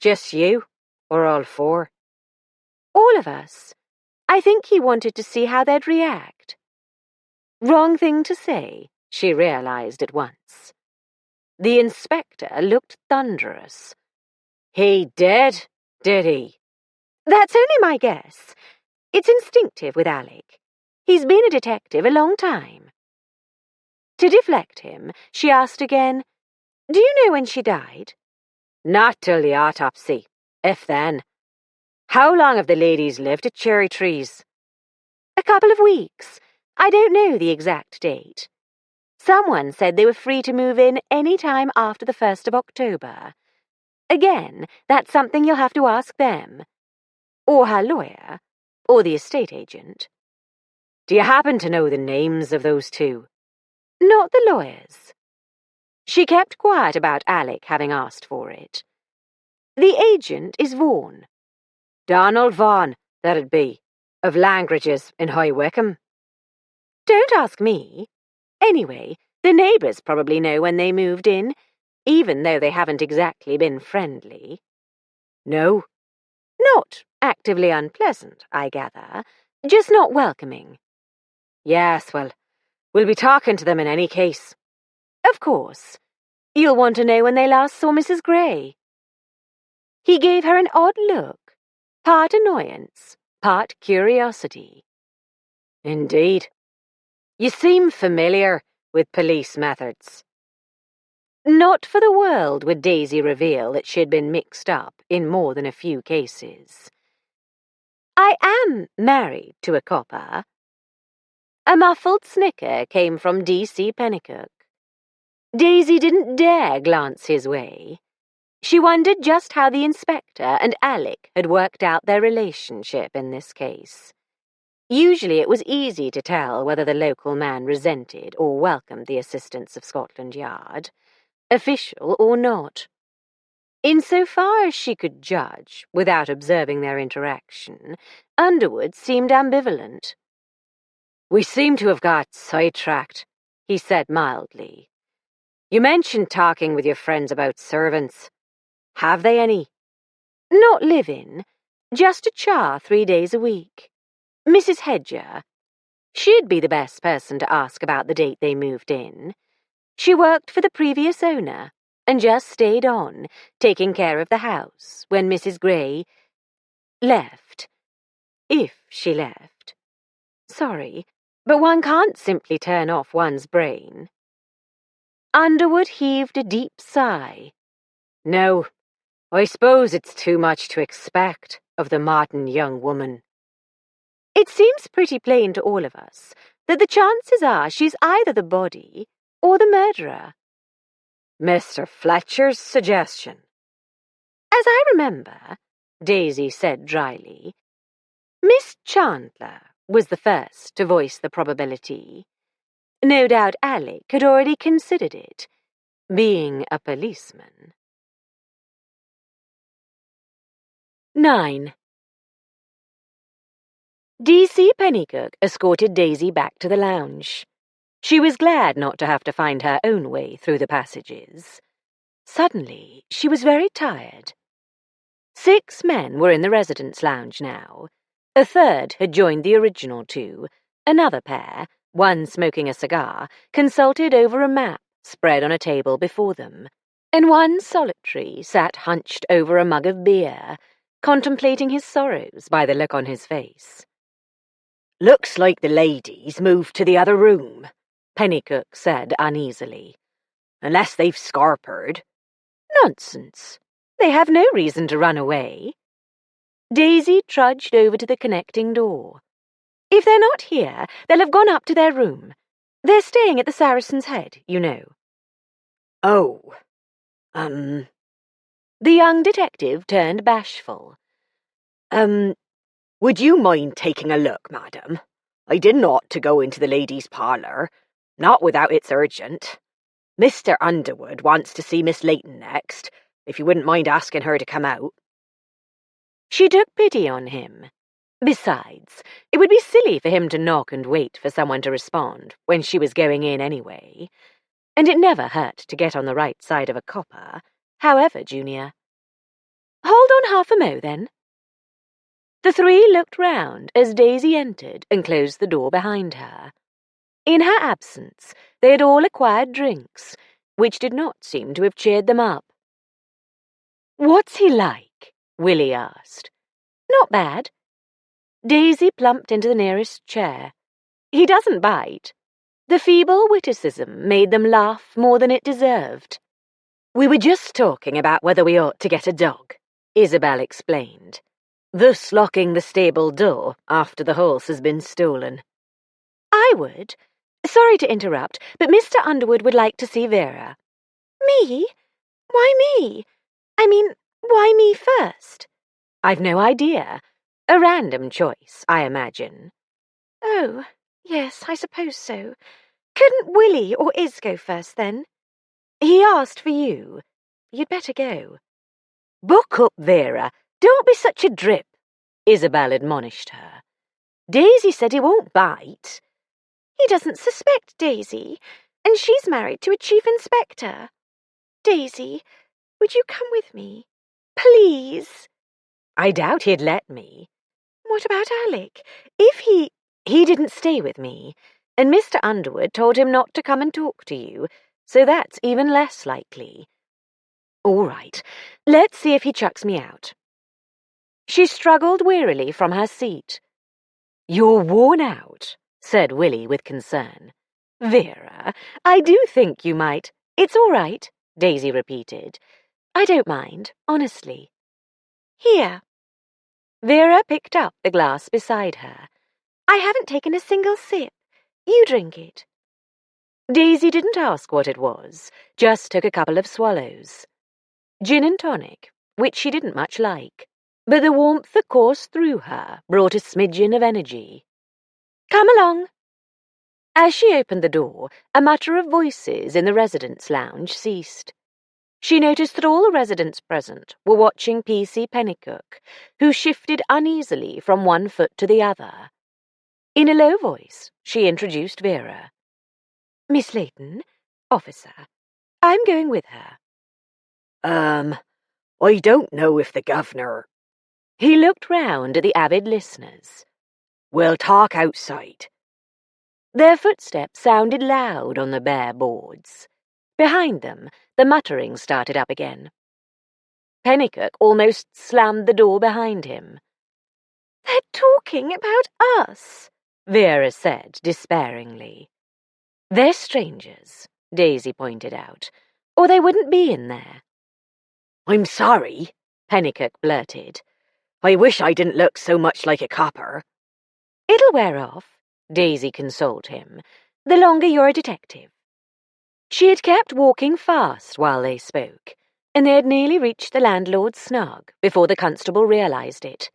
Speaker 1: Just you, or all four? All of us. I think he wanted to see how they'd react. Wrong thing to say, she realized at once. The inspector looked thunderous. He did he? That's only my guess. It's instinctive with Alec. He's been a detective a long time. To deflect him, she asked again, "Do you know when she died?" Not till the autopsy, if then. How long have the ladies lived at Cherry Trees? A couple of weeks. I don't know the exact date. Someone said they were free to move in any time after the 1st of October. Again, that's something you'll have to ask them. Or her lawyer. Or the estate agent. Do you happen to know the names of those two? Not the lawyers. She kept quiet about Alec having asked for it. The agent is Vaughan. Donald Vaughan, that'd be, of Langridge's in High Wycombe. Don't ask me. Anyway, the neighbours probably know when they moved in, even though they haven't exactly been friendly. No. Not actively unpleasant, I gather, just not welcoming. Yes, well, we'll be talking to them in any case. Of course. You'll want to know when they last saw Mrs. Gray. He gave her an odd look, part annoyance, part curiosity. Indeed. You seem familiar with police methods. Not for the world would Daisy reveal that she'd been mixed up in more than a few cases. I am married to a copper. A muffled snicker came from D.C. Pennycook. Daisy didn't dare glance his way. She wondered just how the inspector and Alec had worked out their relationship in this case. Usually it was easy to tell whether the local man resented or welcomed the assistance of Scotland Yard, official or not. Insofar as she could judge, without observing their interaction, Underwood seemed ambivalent. We seem to have got sidetracked, he said mildly. You mentioned talking with your friends about servants. Have they any? Not live-in, just a char 3 days a week. Mrs. Hedger. She'd be the best person to ask about the date they moved in. She worked for the previous owner and just stayed on, taking care of the house, when Mrs. Gray left. If she left. Sorry, but one can't simply turn off one's brain. Underwood heaved a deep sigh. No, I suppose it's too much to expect of the modern young woman. It seems pretty plain to all of us that the chances are she's either the body or the murderer. Mr. Fletcher's suggestion. As I remember, Daisy said dryly, Miss Chandler was the first to voice the probability. No doubt Alec had already considered it, being a policeman. 9. D.C. Pennycook escorted Daisy back to the lounge. She was glad not to have to find her own way through the passages. Suddenly, she was very tired. 6 men were in the residence lounge now. A third had joined the original 2. Another pair, one smoking a cigar, consulted over a map spread on a table before them, and one solitary sat hunched over a mug of beer, contemplating his sorrows by the look on his face. Looks like the ladies moved to the other room, Pennycook said uneasily. Unless they've scarpered. Nonsense. They have no reason to run away. Daisy trudged over to the connecting door. If they're not here, they'll have gone up to their room. They're staying at the Saracen's Head, you know. Oh, The young detective turned bashful. Would you mind taking a look, madam? I didn't ought to go into the ladies' parlour, not without it's urgent. Mr. Underwood wants to see Miss Layton next, if you wouldn't mind asking her to come out. She took pity on him. Besides, it would be silly for him to knock and wait for someone to respond when she was going in anyway, and it never hurt to get on the right side of a copper, however junior. Hold on half a mo, then. The 3 looked round as Daisy entered and closed the door behind her. In her absence, they had all acquired drinks, which did not seem to have cheered them up. What's he like? Willie asked. Not bad. Daisy plumped into the nearest chair. He doesn't bite. The feeble witticism made them laugh more than it deserved. We were just talking about whether we ought to get a dog, Isabel explained, thus locking the stable door after the horse has been stolen. I would. Sorry to interrupt, but Mr. Underwood would like to see Vera. Me? Why me? I mean, why me first? I've no idea. A random choice, I imagine. Oh, yes, I suppose so. Couldn't Willie or Iz go first, then? He asked for you. You'd better go. Book up, Vera. Don't be such a drip, Isabel admonished her. Daisy said he won't bite. He doesn't suspect Daisy, and she's married to a chief inspector. Daisy, would you come with me? Please. I doubt he'd let me. What about Alec? If he didn't stay with me, and Mr. Underwood told him not to come and talk to you, so that's even less likely. All right, let's see if he chucks me out. She struggled wearily from her seat. You're worn out, said Willie with concern. Vera, I do think you might. It's all right, Daisy repeated. I don't mind, honestly. Here. Vera picked up the glass beside her. I haven't taken a single sip. You drink it. Daisy didn't ask what it was, just took a couple of swallows. Gin and tonic, which she didn't much like, but the warmth that coursed through her brought a smidgen of energy. Come along. As she opened the door, a mutter of voices in the residence lounge ceased. She noticed that all the residents present were watching P.C. Pennycook, who shifted uneasily from one foot to the other. In a low voice, she introduced Vera. Miss Layton, officer. I'm going with her. I don't know if the governor... He looked round at the avid listeners. We'll talk outside. Their footsteps sounded loud on the bare boards. Behind them, the muttering started up again. Pennycook almost slammed the door behind him. They're talking about us, Vera said despairingly. They're strangers, Daisy pointed out, or they wouldn't be in there. I'm sorry, Pennycook blurted. I wish I didn't look so much like a copper. It'll wear off, Daisy consoled him, the longer you're a detective. She had kept walking fast while they spoke, and they had nearly reached the landlord's snug before the constable realized it.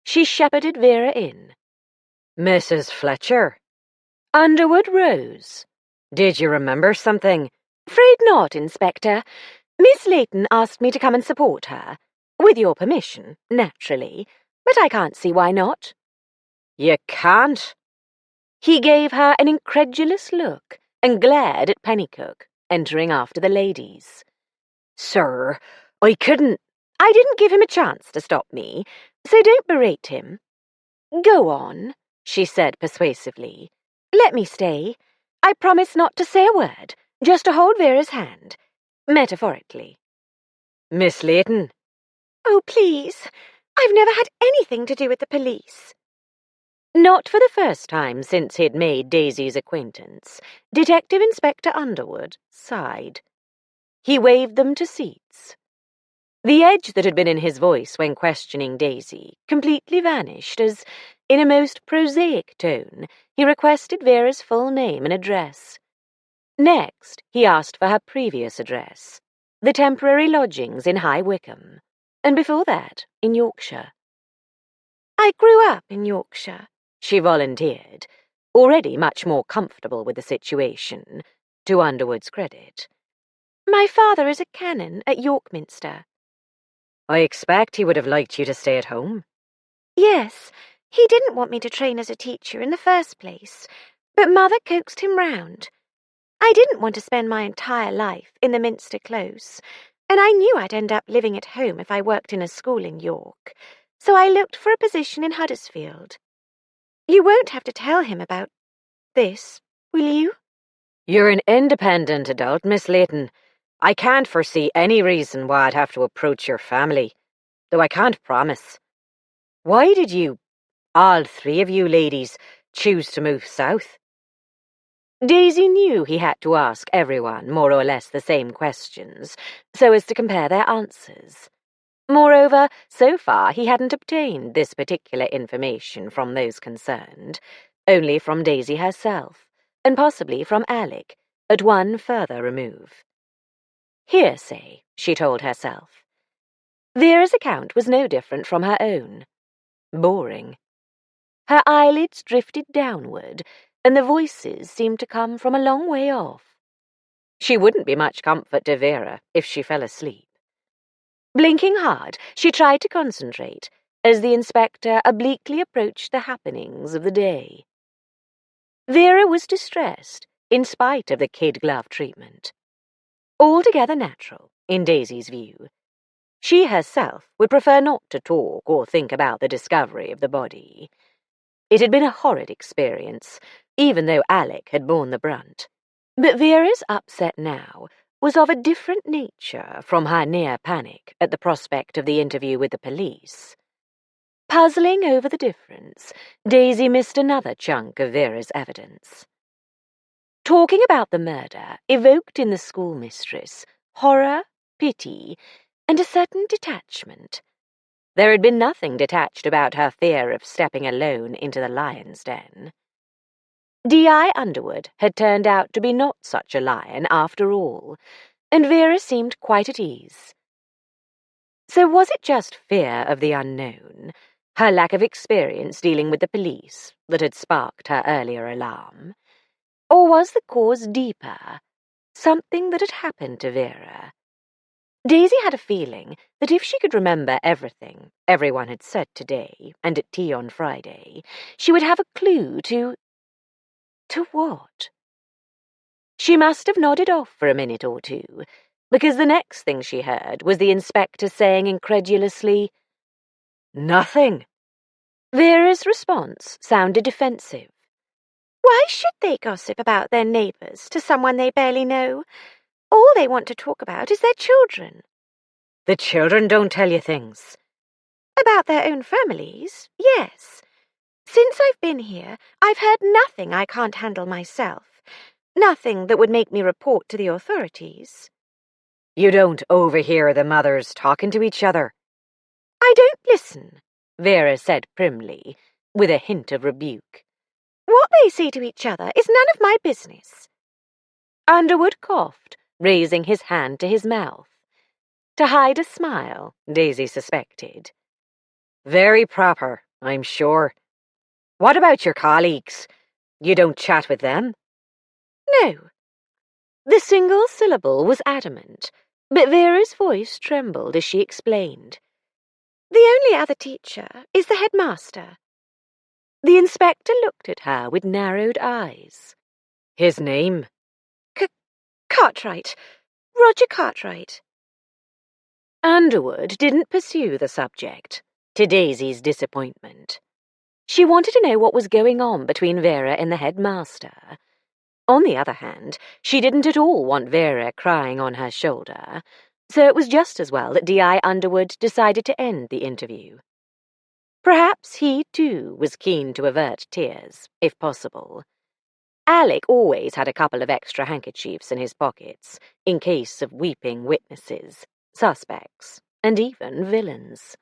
Speaker 1: She shepherded Vera in. Mrs. Fletcher? Underwood rose. Did you remember something? Afraid not, Inspector. Miss Layton asked me to come and support her. With your permission, naturally, but I can't see why not. You can't? He gave her an incredulous look and glared at Pennycook, entering after the ladies. Sir, I couldn't. I didn't give him a chance to stop me, so don't berate him. Go on, she said persuasively. Let me stay. I promise not to say a word, just to hold Vera's hand, metaphorically. Miss Layton. Oh, please. I've never had anything to do with the police. Not for the first time since he'd made Daisy's acquaintance, Detective Inspector Underwood sighed. He waved them to seats. The edge that had been in his voice when questioning Daisy completely vanished as, in a most prosaic tone, he requested Vera's full name and address. Next, he asked for her previous address, the temporary lodgings in High Wycombe, and before that, in Yorkshire. I grew up in Yorkshire, she volunteered, already much more comfortable with the situation, to Underwood's credit. My father is a canon at York Minster. I expect he would have liked you to stay at home. Yes, he didn't want me to train as a teacher in the first place, but Mother coaxed him round. I didn't want to spend my entire life in the Minster Close, and I knew I'd end up living at home if I worked in a school in York, so I looked for a position in Huddersfield. You won't have to tell him about this, will you? You're an independent adult, Miss Layton. I can't foresee any reason why I'd have to approach your family, though I can't promise. Why did you, all three of you ladies, choose to move south? Daisy knew he had to ask everyone more or less the same questions, so as to compare their answers. Moreover, so far he hadn't obtained this particular information from those concerned, only from Daisy herself, and possibly from Alec, at one further remove. Hearsay, she told herself. Vera's account was no different from her own. Boring. Her eyelids drifted downward, and the voices seemed to come from a long way off. She wouldn't be much comfort to Vera if she fell asleep. Blinking hard, she tried to concentrate as the inspector obliquely approached the happenings of the day. Vera was distressed, in spite of the kid-glove treatment. Altogether natural, in Daisy's view. She herself would prefer not to talk or think about the discovery of the body. It had been a horrid experience, even though Alec had borne the brunt. But Vera's upset now was of a different nature from her near panic at the prospect of the interview with the police. Puzzling over the difference, Daisy missed another chunk of Vera's evidence. Talking about the murder evoked in the schoolmistress horror, pity, and a certain detachment. There had been nothing detached about her fear of stepping alone into the lion's den. D.I. Underwood had turned out to be not such a lion after all, and Vera seemed quite at ease. So was it just fear of the unknown, her lack of experience dealing with the police, that had sparked her earlier alarm? Or was the cause deeper, something that had happened to Vera? Daisy had a feeling that if she could remember everything everyone had said today and at tea on Friday, she would have a clue to... To what? She must have nodded off for a minute or two, because the next thing she heard was the inspector saying incredulously, "Nothing." Vera's response sounded defensive. Why should they gossip about their neighbours to someone they barely know? All they want to talk about is their children. The children don't tell you things. About their own families, yes.
Speaker 2: Since I've been here, I've heard nothing I can't handle myself. Nothing that would make me report to the authorities.
Speaker 1: You don't overhear the mothers talking to each other.
Speaker 2: I don't listen,
Speaker 1: Vera said primly, with a hint of rebuke.
Speaker 2: What they say to each other is none of my business.
Speaker 1: Underwood coughed, raising his hand to his mouth. To hide a smile, Daisy suspected. Very proper, I'm sure. What about your colleagues? You don't chat with them?
Speaker 2: No.
Speaker 1: The single syllable was adamant, but Vera's voice trembled as she explained.
Speaker 2: The only other teacher is the headmaster.
Speaker 1: The inspector looked at her with narrowed eyes. His name?
Speaker 2: Cartwright. Roger Cartwright.
Speaker 1: Underwood didn't pursue the subject, to Daisy's disappointment. She wanted to know what was going on between Vera and the headmaster. On the other hand, she didn't at all want Vera crying on her shoulder, so it was just as well that D.I. Underwood decided to end the interview. Perhaps he, too, was keen to avert tears, if possible. Alec always had a couple of extra handkerchiefs in his pockets, in case of weeping witnesses, suspects, and even villains.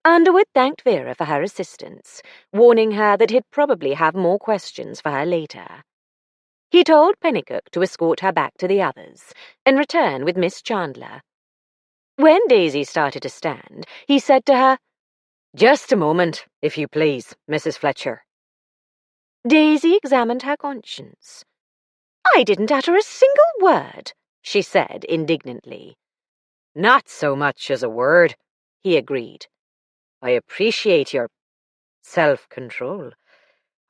Speaker 1: Underwood thanked Vera for her assistance, warning her that he'd probably have more questions for her later. He told Pennycook to escort her back to the others, and return with Miss Chandler. When Daisy started to stand, he said to her, "Just a moment, if you please, Mrs. Fletcher." Daisy examined her conscience.
Speaker 2: I didn't utter a single word,
Speaker 1: she said indignantly. Not so much as a word, he agreed. I appreciate your self-control.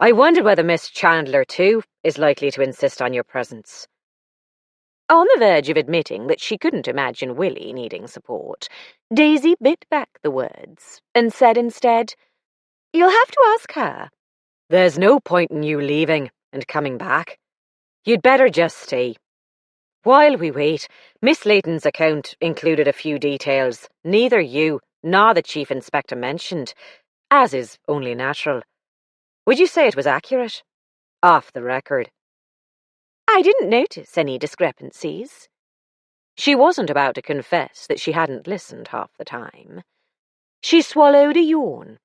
Speaker 1: I wondered whether Miss Chandler, too, is likely to insist on your presence. On the verge of admitting that she couldn't imagine Willie needing support, Daisy bit back the words and said instead,
Speaker 2: "You'll have to ask her."
Speaker 1: "There's no point in you leaving and coming back. You'd better just stay. While we wait, Miss Layton's account included a few details neither you nor the Chief Inspector mentioned, as is only natural. Would you say it was accurate? Off the record."
Speaker 2: I didn't notice any discrepancies.
Speaker 1: She wasn't about to confess that she hadn't listened half the time. She swallowed a yawn.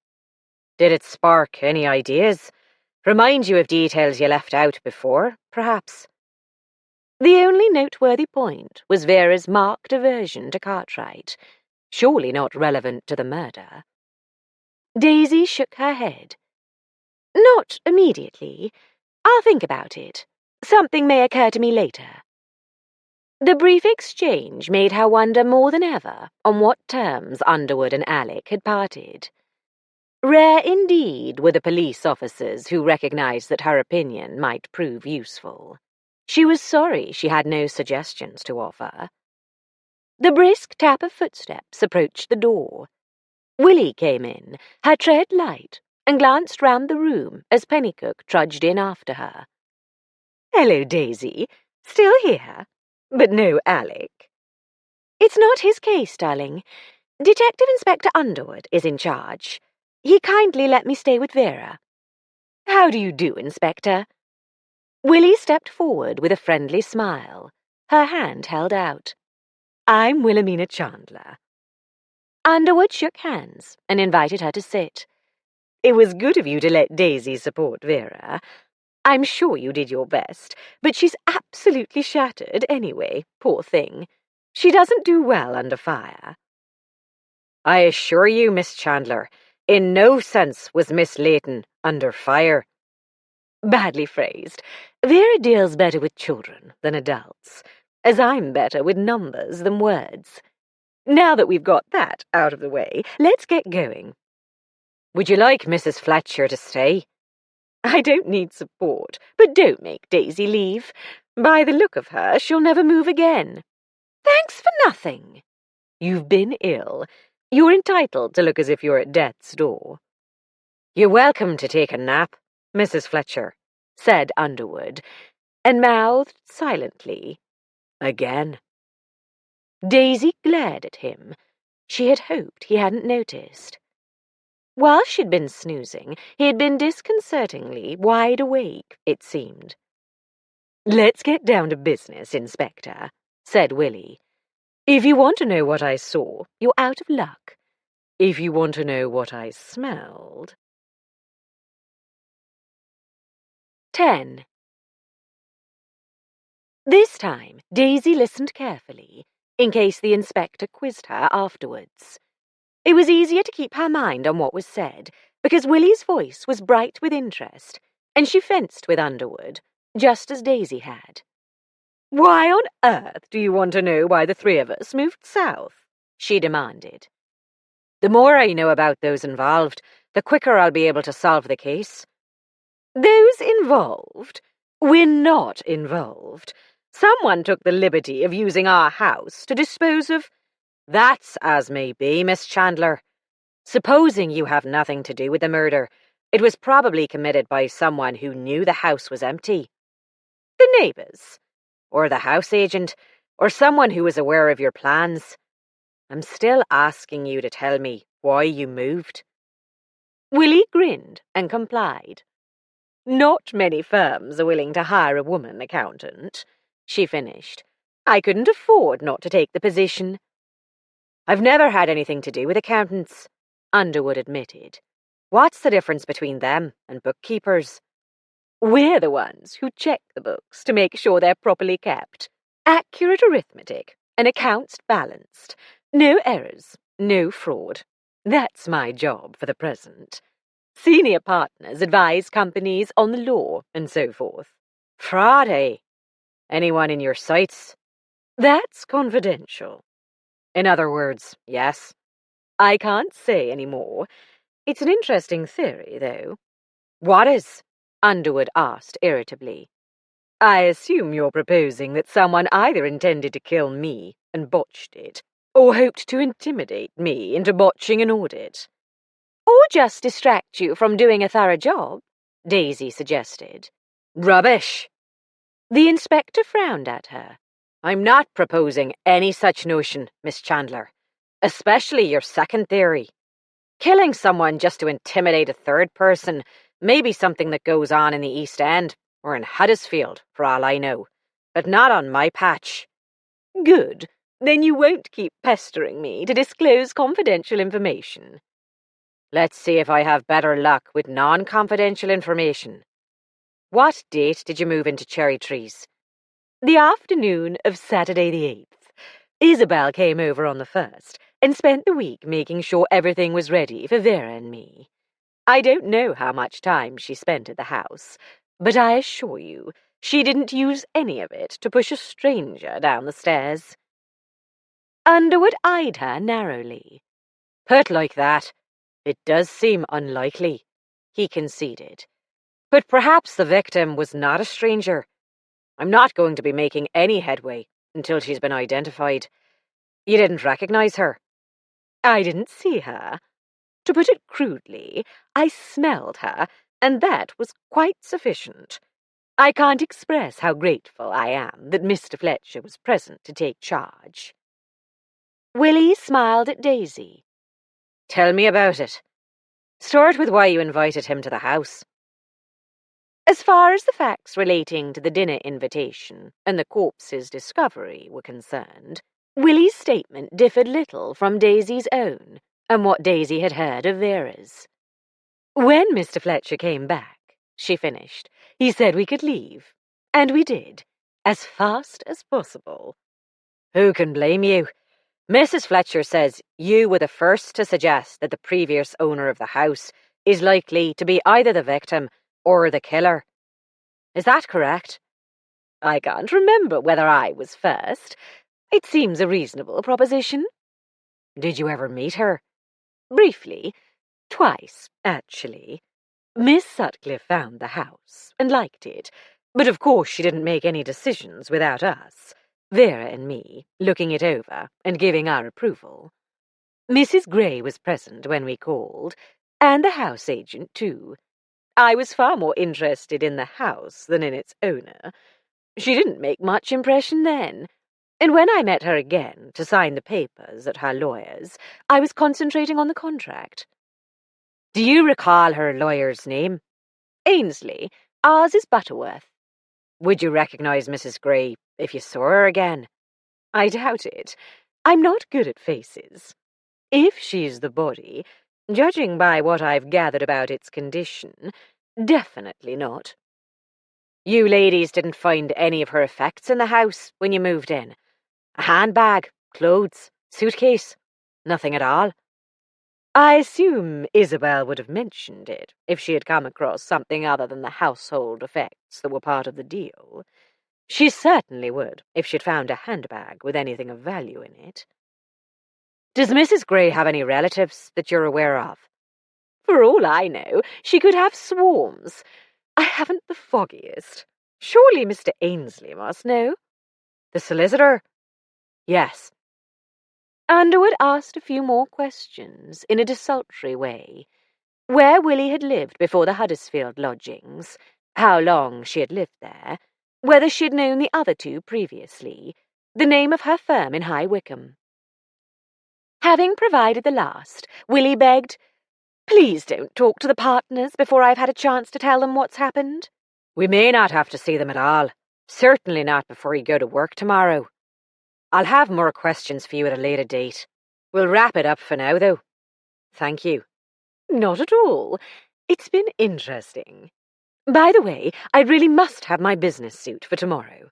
Speaker 1: Did it spark any ideas? Remind you of details you left out before, perhaps? The only noteworthy point was Vera's marked aversion to Cartwright, surely not relevant to the murder. Daisy shook her head.
Speaker 2: Not immediately. I'll think about it. Something may occur to me later.
Speaker 1: The brief exchange made her wonder more than ever on what terms Underwood and Alec had parted. Rare indeed were the police officers who recognized that her opinion might prove useful. She was sorry she had no suggestions to offer. The brisk tap of footsteps approached the door. Willie came in, her tread light, and glanced round the room as Pennycook trudged in after her. "Hello, Daisy. Still here? But no Alec."
Speaker 2: "It's not his case, darling. Detective Inspector Underwood is in charge. He kindly let me stay with Vera."
Speaker 1: "How do you do, Inspector?" Willie stepped forward with a friendly smile, her hand held out. "I'm Wilhelmina Chandler." Underwood shook hands and invited her to sit. "It was good of you to let Daisy support Vera. I'm sure you did your best, but she's absolutely shattered anyway, poor thing. She doesn't do well under fire." "I assure you, Miss Chandler, in no sense was Miss Layton under fire." "Badly phrased. Vera deals better with children than adults, as I'm better with numbers than words. Now that we've got that out of the way, let's get going. Would you like Mrs. Fletcher to stay?" "I don't need support, but don't make Daisy leave. By the look of her, she'll never move again."
Speaker 2: "Thanks for nothing."
Speaker 1: "You've been ill. You're entitled to look as if you're at death's door." "You're welcome to take a nap, Mrs. Fletcher," said Underwood, and mouthed silently, "Again." Daisy glared at him. She had hoped he hadn't noticed. While she'd been snoozing, he'd been disconcertingly wide awake, it seemed. "Let's get down to business, Inspector," said Willie. "If you want to know what I saw, you're out of luck. If you want to know what I smelled—" 10. This time, Daisy listened carefully, in case the inspector quizzed her afterwards. It was easier to keep her mind on what was said, because Willie's voice was bright with interest, and she fenced with Underwood, just as Daisy had. "Why on earth do you want to know why the three of us moved south?" she demanded. "The more I know about those involved, the quicker I'll be able to solve the case." "Those involved? We're not involved. Someone took the liberty of using our house to dispose of—" "That's as may be, Miss Chandler. Supposing you have nothing to do with the murder, it was probably committed by someone who knew the house was empty. The neighbours, or the house agent, or someone who was aware of your plans. I'm still asking you to tell me why you moved." Willie grinned and complied. "Not many firms are willing to hire a woman accountant," she finished. "I couldn't afford not to take the position." "I've never had anything to do with accountants," Underwood admitted. "What's the difference between them and bookkeepers?" "We're the ones who check the books to make sure they're properly kept. Accurate arithmetic and accounts balanced. No errors, no fraud. That's my job for the present. Senior partners advise companies on the law and so forth." "Fraud, eh? Anyone in your sights?" "That's confidential." "In other words, yes." "I can't say any more. It's an interesting theory, though." "What is?" Underwood asked irritably. "I assume you're proposing that someone either intended to kill me and botched it, or hoped to intimidate me into botching an audit." "Or just distract you from doing a thorough job," Daisy suggested. "Rubbish!" The inspector frowned at her. "I'm not proposing any such notion, Miss Chandler, especially your second theory. Killing someone just to intimidate a third person may be something that goes on in the East End or in Huddersfield, for all I know, but not on my patch." "Good. Then you won't keep pestering me to disclose confidential information." "Let's see if I have better luck with non-confidential information. What date did you move into Cherry Trees?" "The afternoon of Saturday the 8th. Isabel came over on the 1st and spent the week making sure everything was ready for Vera and me. I don't know how much time she spent at the house, but I assure you she didn't use any of it to push a stranger down the stairs." Underwood eyed her narrowly. "Put like that, it does seem unlikely," he conceded. "But perhaps the victim was not a stranger. I'm not going to be making any headway until she's been identified. You didn't recognize her?" "I didn't see her. To put it crudely, I smelled her, and that was quite sufficient. I can't express how grateful I am that Mr. Fletcher was present to take charge." Willie smiled at Daisy. "Tell me about it. Start with why you invited him to the house." As far as the facts relating to the dinner invitation and the corpse's discovery were concerned, Willie's statement differed little from Daisy's own and what Daisy had heard of Vera's. "When Mr. Fletcher came back," she finished, "he said we could leave. And we did, as fast as possible." "Who can blame you? Mrs. Fletcher says you were the first to suggest that the previous owner of the house is likely to be either the victim or the killer. Is that correct?" "I can't remember whether I was first. It seems a reasonable proposition." "Did you ever meet her?" "Briefly. Twice, actually. Miss Sutcliffe found the house and liked it, but of course she didn't make any decisions without us, Vera and me, looking it over and giving our approval. Mrs. Gray was present when we called, and the house agent, too. I was far more interested in the house than in its owner. She didn't make much impression then, and when I met her again to sign the papers at her lawyer's, I was concentrating on the contract." Do you recall her lawyer's name?
Speaker 2: Ainsley. Ours is Butterworth.
Speaker 1: Would you recognize Mrs. Gray if you saw her again?
Speaker 2: I doubt it. I'm not good at faces.
Speaker 1: If she's the body, judging by what I've gathered about its condition, definitely not. You ladies didn't find any of her effects in the house when you moved in? A handbag, clothes, suitcase? Nothing at all? I assume Isabel would have mentioned it if she had come across something other than the household effects that were part of the deal. She certainly would if she'd found a handbag with anything of value in it. Does Mrs. Gray have any relatives that you're aware of?
Speaker 2: For all I know, she could have swarms. I haven't the foggiest. Surely Mr. Ainsley must know.
Speaker 1: The solicitor? Yes.
Speaker 2: Underwood asked a few more questions in a desultory way. Where Willie had lived before the Huddersfield lodgings, how long she had lived there, whether she had known the other two previously, the name of her firm in High Wycombe. Having provided the last, Willie begged, "Please don't talk to the partners before I've had a chance to tell them what's happened."
Speaker 1: We may not have to see them at all. Certainly not before you go to work tomorrow. I'll have more questions for you at a later date. We'll wrap it up for now, though. Thank you.
Speaker 2: Not at all. It's been interesting. By the way, I really must have my business suit for tomorrow.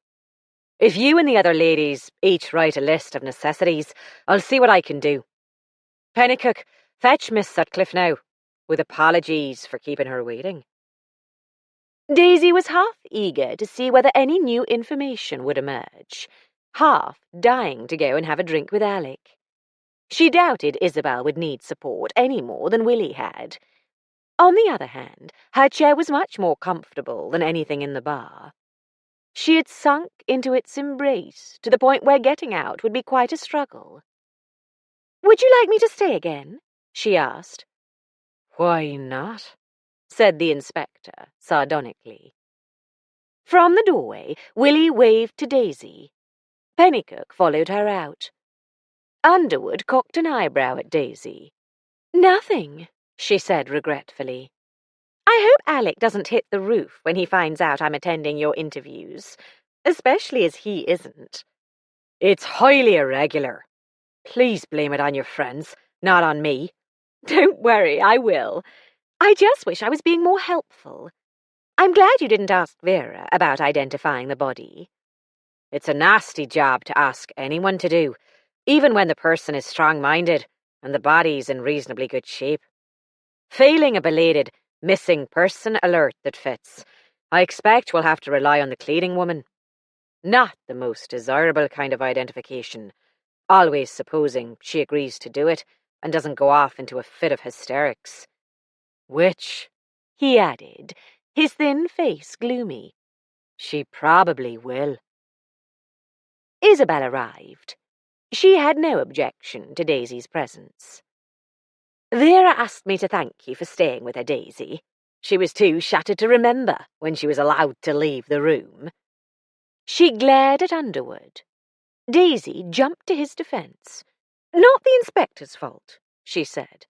Speaker 1: If you and the other ladies each write a list of necessities, I'll see what I can do. Pennycook, fetch Miss Sutcliffe now, with apologies for keeping her waiting.
Speaker 2: Daisy was half eager to see whether any new information would emerge, half dying to go and have a drink with Alec. She doubted Isabel would need support any more than Willie had. On the other hand, her chair was much more comfortable than anything in the bar. She had sunk into its embrace to the point where getting out would be quite a struggle. "Would you like me to stay again?" she asked.
Speaker 1: Why not?
Speaker 2: Said the inspector sardonically. From the doorway, Willie waved to Daisy. Pennycook followed her out. Underwood cocked an eyebrow at Daisy. "Nothing," she said regretfully. "I hope Alec doesn't hit the roof when he finds out I'm attending your interviews, especially as he isn't."
Speaker 1: It's highly irregular. Please blame it on your friends, not on me.
Speaker 2: Don't worry, I will. I just wish I was being more helpful. I'm glad you didn't ask Vera about identifying the body.
Speaker 1: It's a nasty job to ask anyone to do, even when the person is strong-minded and the body's in reasonably good shape. Failing a belated missing person alert that fits, I expect we'll have to rely on the cleaning woman. Not the most desirable kind of identification, always supposing she agrees to do it and doesn't go off into a fit of hysterics. Which,
Speaker 2: he added, his thin face gloomy,
Speaker 1: she probably will.
Speaker 2: Isabel arrived. She had no objection to Daisy's presence. "Vera asked me to thank you for staying with her, Daisy. She was too shattered to remember when she was allowed to leave the room." She glared at Underwood. Daisy jumped to his defence. "Not the inspector's fault," she said.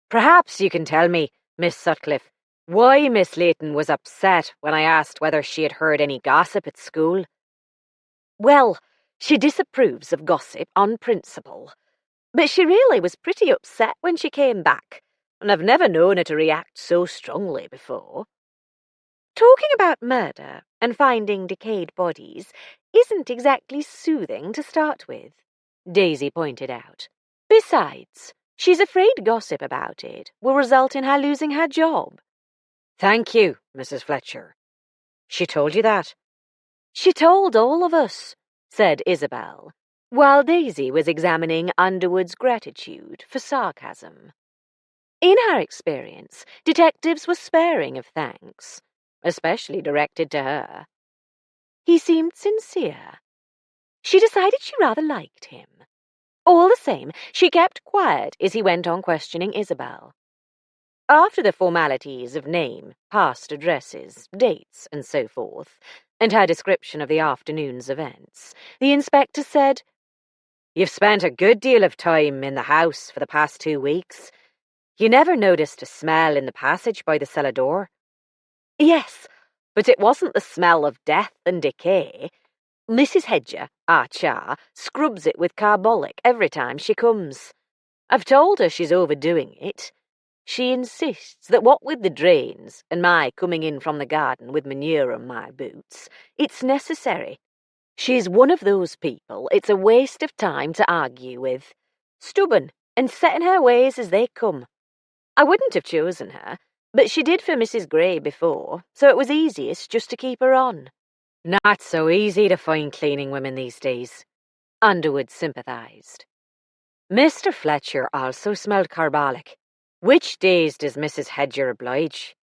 Speaker 1: Perhaps you can tell me, Miss Sutcliffe, why Miss Layton was upset when I asked whether she had heard any gossip at school.
Speaker 2: Well, she disapproves of gossip on principle. But she really was pretty upset when she came back, and I've never known her to react so strongly before. Talking about murder and finding decayed bodies isn't exactly soothing to start with, Daisy pointed out. Besides, she's afraid gossip about it will result in her losing her job.
Speaker 1: Thank you, Mrs. Fletcher. She told you that?
Speaker 2: She told all of us, said Isabel, while Daisy was examining Underwood's gratitude for sarcasm. In her experience, detectives were sparing of thanks, especially directed to her. He seemed sincere. She decided she rather liked him. All the same, she kept quiet as he went on questioning Isabel. After the formalities of name, past addresses, dates, and so forth, and her description of the afternoon's events, the inspector said,
Speaker 1: "You've spent a good deal of time in the house for the past 2 weeks. You never noticed a smell in the passage by the cellar door? Yes, but it wasn't the smell of death and decay. Mrs. Hedger, our cha, scrubs it with carbolic every time she comes. I've told her she's overdoing it. She insists that what with the drains and my coming in from the garden with manure on my boots, it's necessary. She's one of those people it's a waste of time to argue with. Stubborn and set in her ways as they come. I wouldn't have chosen her, but she did for Mrs. Gray before, so it was easiest just to keep her on. Not so easy to find cleaning women these days, Underwood sympathised. Mr. Fletcher also smelled carbolic. Which days does Mrs. Hedger oblige?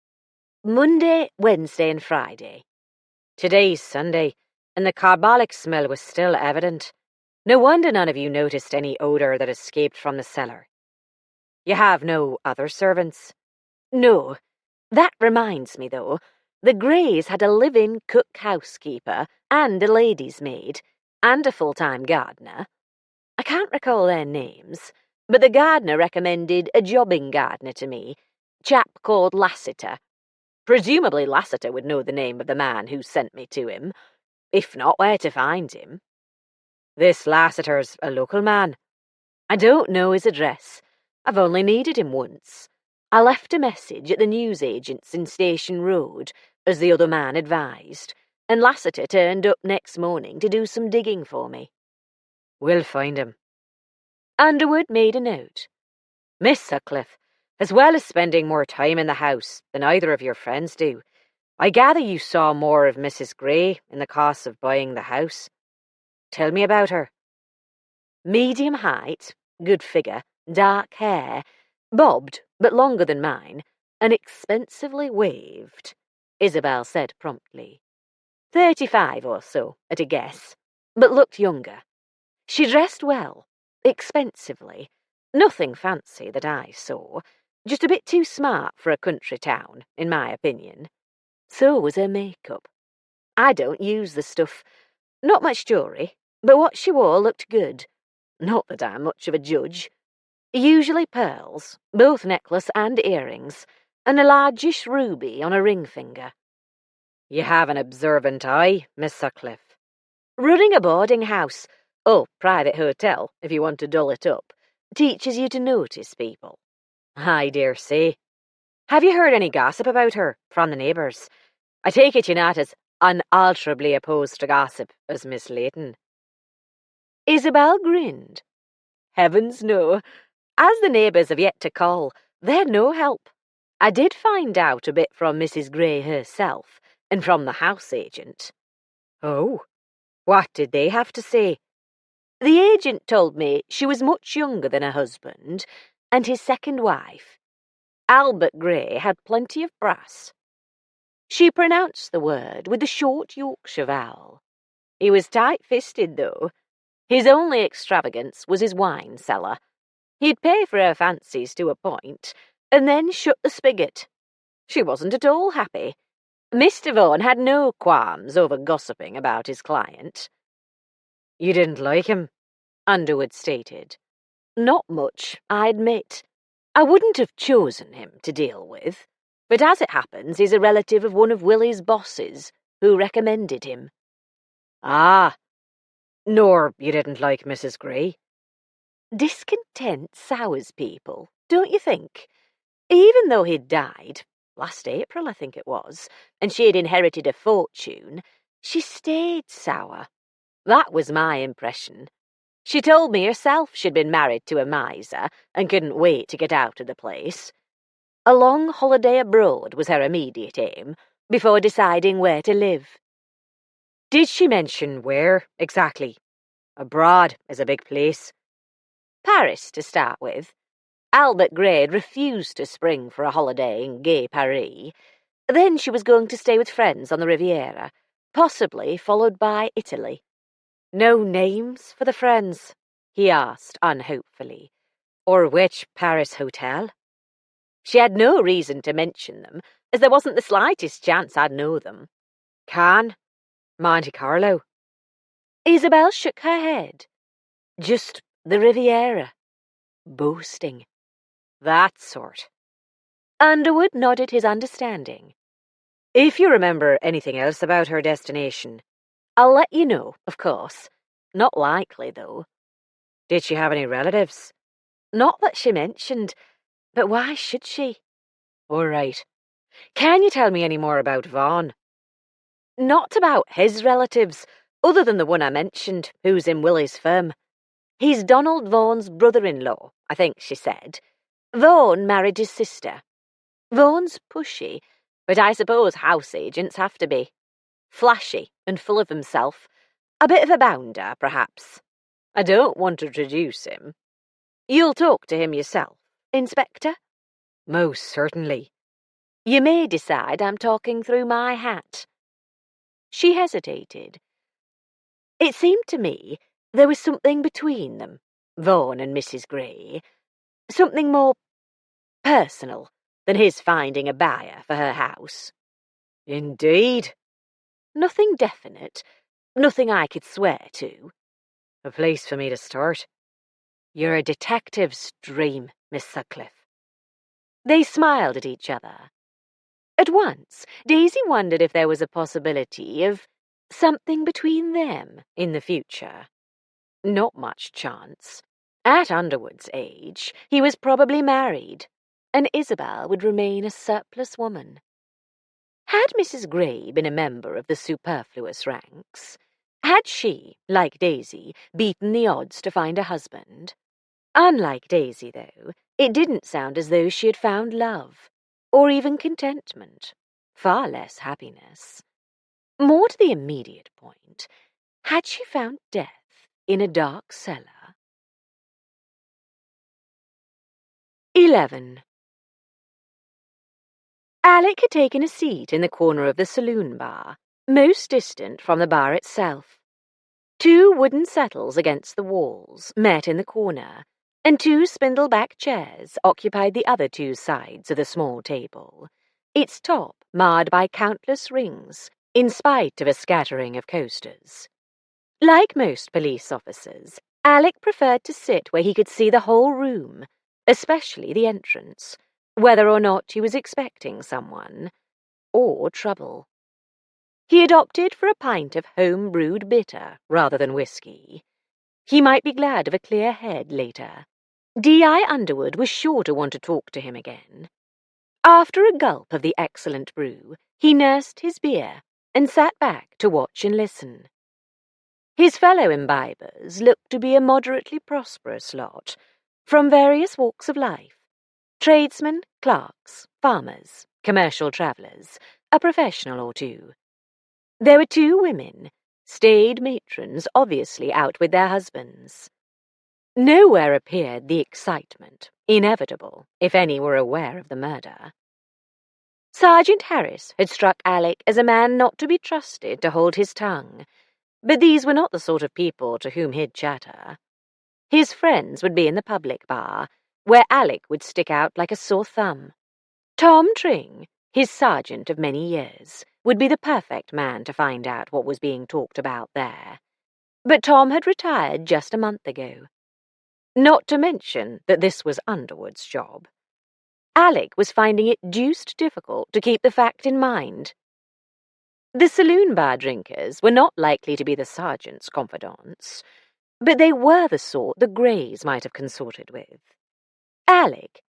Speaker 1: Monday, Wednesday and Friday. Today's Sunday, and the carbolic smell was still evident. No wonder none of you noticed any odour that escaped from the cellar. You have no other servants? No. That reminds me, though. The Greys had a live-in cook-housekeeper and a lady's maid, and a full-time gardener. I can't recall their names, but the gardener recommended a jobbing gardener to me, chap called Lassiter. Presumably Lassiter would know the name of the man who sent me to him, if not where to find him. This Lassiter's a local man. I don't know his address. I've only needed him once. I left a message at the newsagent's in Station Road, as the other man advised, and Lassiter turned up next morning to do some digging for me. We'll find him. Underwood made a note. Miss Sutcliffe, as well as spending more time in the house than either of your friends do, I gather you saw more of Mrs. Gray in the course of buying the house. Tell me about her. Medium height, good figure, dark hair, bobbed but longer than mine, and expensively waved, Isabel said promptly. 35 or so, at a guess, but looked younger. She dressed well, expensively, nothing fancy that I saw, just a bit too smart for a country town, in my opinion. So was her makeup. I don't use the stuff. Not much jewellery, but what she wore looked good. Not that I'm much of a judge. Usually pearls, both necklace and earrings, and a largish ruby on a ring finger. You have an observant eye, Miss Sutcliffe. Running a boarding house, private hotel, if you want to dull it up, teaches you to notice people. I dare say. Have you heard any gossip about her from the neighbours? I take it you're not as unalterably opposed to gossip as Miss Layton. Isabel grinned. Heavens, no. As the neighbours have yet to call, they're no help. I did find out a bit from Mrs. Gray herself, and from the house agent. Oh, what did they have to say? The agent told me she was much younger than her husband, and his second wife. Albert Gray had plenty of brass. She pronounced the word with the short Yorkshire vowel. He was tight-fisted, though. His only extravagance was his wine cellar. He'd pay for her fancies to a point, and then shut the spigot. She wasn't at all happy. Mr. Vaughan had no qualms over gossiping about his client. You didn't like him, Underwood stated. Not much, I admit. I wouldn't have chosen him to deal with, but as it happens, he's a relative of one of Willie's bosses, who recommended him. Ah, nor you didn't like Mrs. Gray? Discontent sours people, don't you think? Even though he'd died, last April I think it was, and she had inherited a fortune, she stayed sour. That was my impression. She told me herself she'd been married to a miser and couldn't wait to get out of the place. A long holiday abroad was her immediate aim, before deciding where to live. Did she mention where, exactly? Abroad is a big place. Paris, to start with. Albert Gray had refused to spring for a holiday in gay Paris. Then she was going to stay with friends on the Riviera, possibly followed by Italy. No names for the friends? He asked unhopefully. Or which Paris hotel? She had no reason to mention them, as there wasn't the slightest chance I'd know them. Cannes? Monte Carlo? Isabel shook her head. Just the Riviera. Boasting. That sort. Underwood nodded his understanding. If you remember anything else about her destination, I'll let you know, of course. Not likely, though. Did she have any relatives? Not that she mentioned, but why should she? All right. Can you tell me any more about Vaughan? Not about his relatives, other than the one I mentioned, who's in Willie's firm. He's Donald Vaughan's brother-in-law, I think she said. Vaughan married his sister. Vaughan's pushy, but I suppose house agents have to be. Flashy and full of himself. A bit of a bounder, perhaps. I don't want to traduce him. You'll talk to him yourself, Inspector? Most certainly. You may decide I'm talking through my hat. She hesitated. It seemed to me there was something between them, Vaughan and Mrs. Gray. Something more personal than his finding a buyer for her house. Indeed. Nothing definite, nothing I could swear to. A place for me to start. You're a detective's dream, Miss Sutcliffe. They smiled at each other. At once, Daisy wondered if there was a possibility of something between them in the future. Not much chance. At Underwood's age, he was probably married, and Isabel would remain a surplus woman. Had Mrs. Gray been a member of the superfluous ranks? Had she, like Daisy, beaten the odds to find a husband? Unlike Daisy, though, it didn't sound as though she had found love, or even contentment, far less happiness. More to the immediate point, had she found death in a dark cellar? 11. Alec had taken a seat in the corner of the saloon bar, most distant from the bar itself. 2 wooden settles against the walls met in the corner, and 2 spindle-back chairs occupied the other 2 sides of the small table, its top marred by countless rings, in spite of a scattering of coasters. Like most police officers, Alec preferred to sit where he could see the whole room, especially the entrance, whether or not he was expecting someone, or trouble. He had opted for a pint of home-brewed bitter rather than whiskey. He might be glad of a clear head later. D.I. Underwood was sure to want to talk to him again. After a gulp of the excellent brew, he nursed his beer and sat back to watch and listen. His fellow imbibers looked to be a moderately prosperous lot, from various walks of life. Tradesmen, clerks, farmers, commercial travellers, a professional or 2. There were 2 women, staid matrons obviously out with their husbands. Nowhere appeared the excitement, inevitable if any were aware of the murder. Sergeant Harris had struck Alec as a man not to be trusted to hold his tongue, but these were not the sort of people to whom he'd chatter. His friends would be in the public bar, where Alec would stick out like a sore thumb. Tom Tring, his sergeant of many years, would be the perfect man to find out what was being talked about there. But Tom had retired just a month ago. Not to mention that this was Underwood's job. Alec was finding it deuced difficult to keep the fact in mind. The saloon bar drinkers were not likely to be the sergeant's confidants, but they were the sort the Greys might have consorted with. Alec,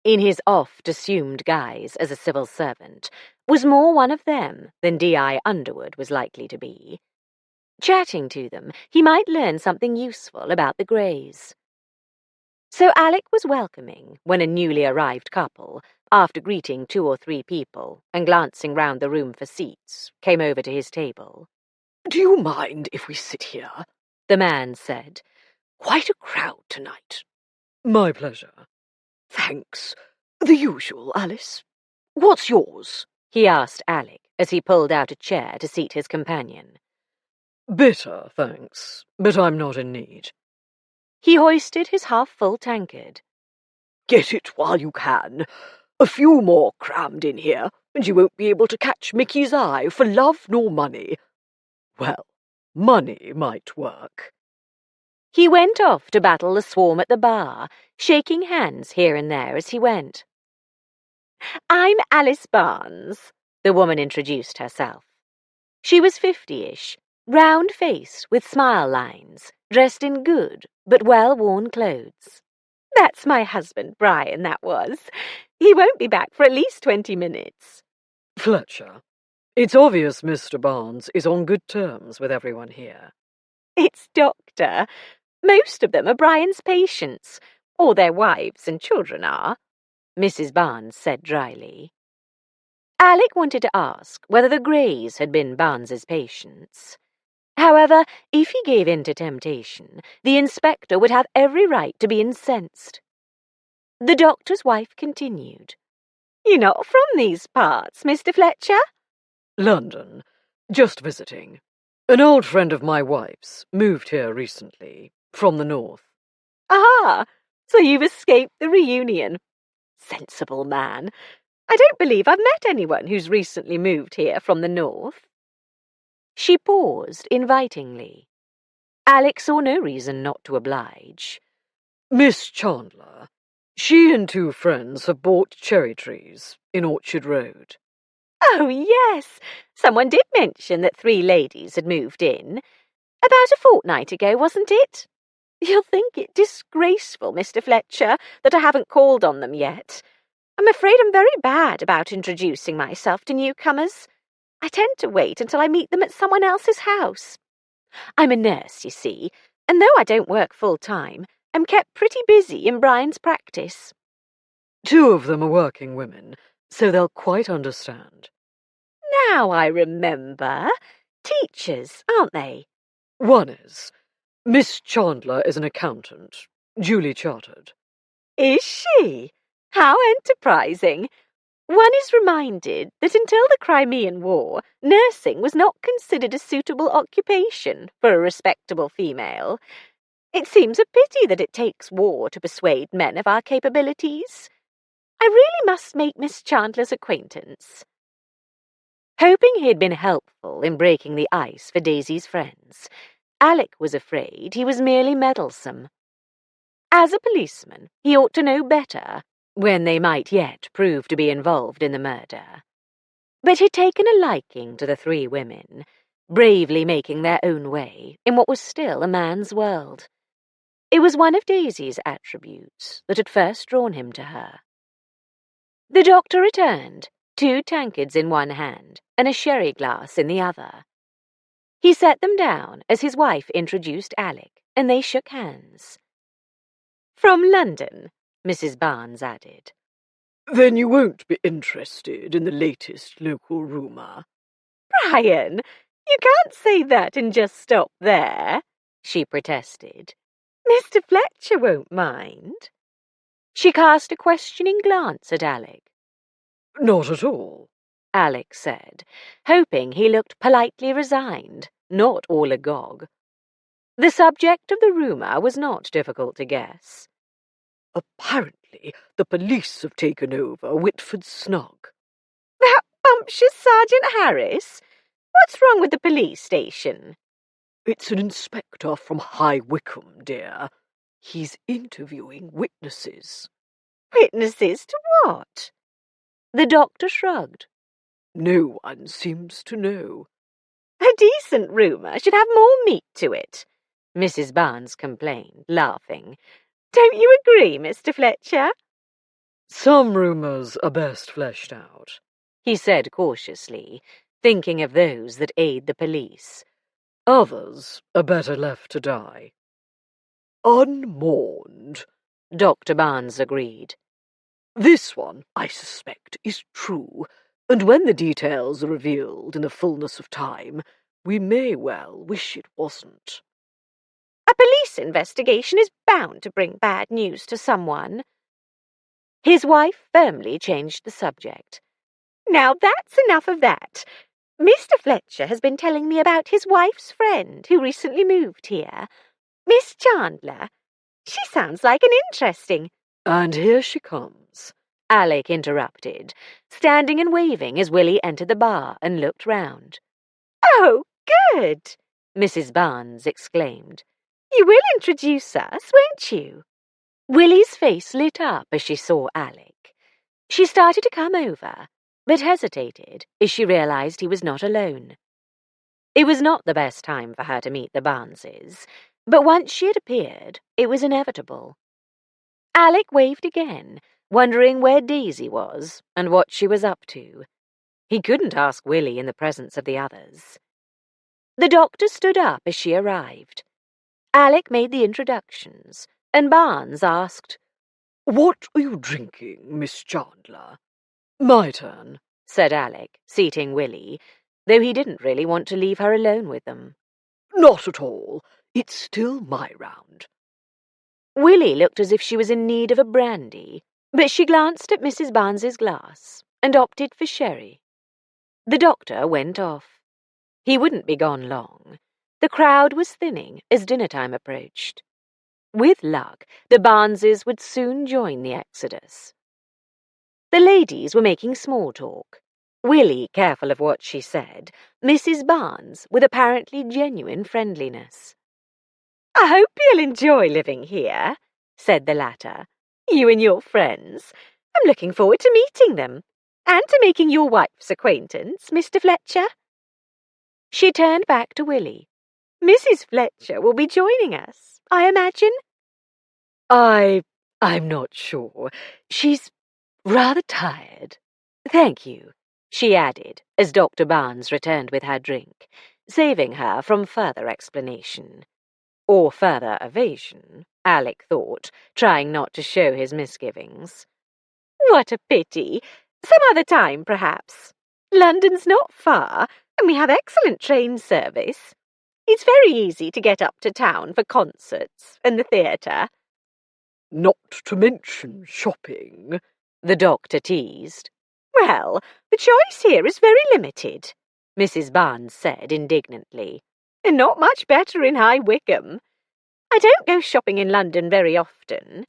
Speaker 1: in his oft-assumed guise as a civil servant, was more one of them than D.I. Underwood was likely to be. Chatting to them, he might learn something useful about the Greys. So Alec was welcoming when a newly arrived couple, after greeting 2 or 3 people and glancing round the room for seats, came over to his table.
Speaker 3: "Do you mind if we sit here?"
Speaker 1: the man said.
Speaker 3: "Quite a crowd tonight." "My pleasure." "Thanks. The usual, Alice. What's yours?"
Speaker 1: he asked Alec as he pulled out a chair to seat his companion.
Speaker 3: "Bitter, thanks, but I'm not in need."
Speaker 1: He hoisted his half-full tankard.
Speaker 3: "Get it while you can. A few more crammed in here, and you won't be able to catch Mickey's eye for love nor money. Well, money might work."
Speaker 1: He went off to battle the swarm at the bar, shaking hands here and there as he went. "I'm Alice Barnes," the woman introduced herself. She was 50-ish, round-faced with smile lines, dressed in good but well-worn clothes. "That's my husband, Brian, that was. He won't be back for at least 20 minutes.
Speaker 3: Fletcher, it's obvious Mr. Barnes is on good terms with everyone here."
Speaker 1: "It's Doctor. Most of them are Brian's patients, or their wives and children are," Mrs. Barnes said dryly. Alec wanted to ask whether the Greys had been Barnes's patients. However, if he gave in to temptation, the inspector would have every right to be incensed. The doctor's wife continued. "You're not from these parts, Mr. Fletcher?"
Speaker 3: "London. Just visiting. An old friend of my wife's moved here recently, from the north."
Speaker 1: "Ah, so you've escaped the reunion. Sensible man. I don't believe I've met anyone who's recently moved here from the north." She paused invitingly. Alec saw no reason not to oblige.
Speaker 3: "Miss Chandler. She and 2 friends have bought cherry trees in Orchard Road."
Speaker 1: "Oh, yes. Someone did mention that 3 ladies had moved in. About a fortnight ago, wasn't it? You'll think it disgraceful, Mr. Fletcher, that I haven't called on them yet. I'm afraid I'm very bad about introducing myself to newcomers. I tend to wait until I meet them at someone else's house. I'm a nurse, you see, and though I don't work full-time, I'm kept pretty busy in Brian's practice."
Speaker 3: 2 of them are working women, so they'll quite understand.
Speaker 1: "Now I remember. Teachers, aren't they?"
Speaker 3: One is. Miss Chandler is an accountant, duly chartered."
Speaker 1: "Is she? How enterprising. One is reminded that until the Crimean War, nursing was not considered a suitable occupation for a respectable female. It seems a pity that it takes war to persuade men of our capabilities. I really must make Miss Chandler's acquaintance." Hoping he had been helpful in breaking the ice for Daisy's friends, Alec was afraid he was merely meddlesome. As a policeman, he ought to know better when they might yet prove to be involved in the murder. But he'd taken a liking to the 3 women, bravely making their own way in what was still a man's world. It was one of Daisy's attributes that had first drawn him to her. The doctor returned, 2 tankards in one hand and a sherry glass in the other. He set them down as his wife introduced Alec, and they shook hands. "From London," Mrs. Barnes added.
Speaker 3: "Then you won't be interested in the latest local rumour?"
Speaker 1: "Brian, you can't say that and just stop there," she protested. "Mr. Fletcher won't mind." She cast a questioning glance at Alec.
Speaker 3: "Not at all,"
Speaker 1: Alec said, hoping he looked politely resigned, not all agog. The subject of the rumour was not difficult to guess.
Speaker 3: "Apparently the police have taken over Whitford Snug."
Speaker 1: "That bumptious Sergeant Harris? What's wrong with the police station?"
Speaker 3: "It's an inspector from High Wycombe, dear. He's interviewing witnesses."
Speaker 1: "Witnesses to what?" The doctor shrugged.
Speaker 3: "No one seems to know."
Speaker 1: "A decent rumour should have more meat to it," Mrs. Barnes complained, laughing. "Don't you agree, Mr. Fletcher?"
Speaker 3: "Some rumours are best fleshed out," he said cautiously, thinking of those that aid the police. "Others are better left to die." "Unmourned," Dr. Barnes agreed. "This one, I suspect, is true, and when the details are revealed in the fullness of time, we may well wish it wasn't."
Speaker 1: "A police investigation is bound to bring bad news to someone." His wife firmly changed the subject. "Now that's enough of that. Mr. Fletcher has been telling me about his wife's friend who recently moved here. Miss Chandler. She sounds like an interesting—"
Speaker 3: "And here she comes," Alec interrupted, standing and waving as Willie entered the bar and looked round.
Speaker 1: "Oh, good!" Mrs. Barnes exclaimed. You will introduce us, won't you? Willie's face lit up as she saw Alec. She started to come over, but hesitated as she realized he was not alone. It was not the best time for her to meet the Barneses, but once she had appeared, it was inevitable. Alec waved again, wondering where Daisy was and what she was up to. He couldn't ask Willie in the presence of the others. The doctor stood up as she arrived. Alec made the introductions, and Barnes asked,
Speaker 3: "What are you drinking, Miss Chandler?" "My turn,"
Speaker 1: said Alec, seating Willie, though he didn't really want to leave her alone with them.
Speaker 3: "Not at all. It's still my round."
Speaker 1: Willie looked as if she was in need of a brandy, but she glanced at Mrs. Barnes's glass and opted for sherry. The doctor went off. He wouldn't be gone long. The crowd was thinning as dinner time approached. With luck, the Barneses would soon join the exodus. The ladies were making small talk. Willie careful of what she said, Mrs. Barnes with apparently genuine friendliness. "I hope you'll enjoy living here," said the latter. "You and your friends. I'm looking forward to meeting them, and to making your wife's acquaintance, Mr. Fletcher." She turned back to Willie. "Mrs. Fletcher will be joining us, I imagine?"
Speaker 3: I'm not sure. She's rather tired.
Speaker 1: "Thank you," she added, as Dr. Barnes returned with her drink, saving her from further explanation. Or further evasion, Alec thought, trying not to show his misgivings. "What a pity. Some other time, perhaps. London's not far, and we have excellent train service. It's very easy to get up to town for concerts and the theatre."
Speaker 3: "Not to mention shopping,"
Speaker 1: the doctor teased. "Well, the choice here is very limited," Mrs. Barnes said indignantly. "And not much better in High Wycombe. I don't go shopping in London very often.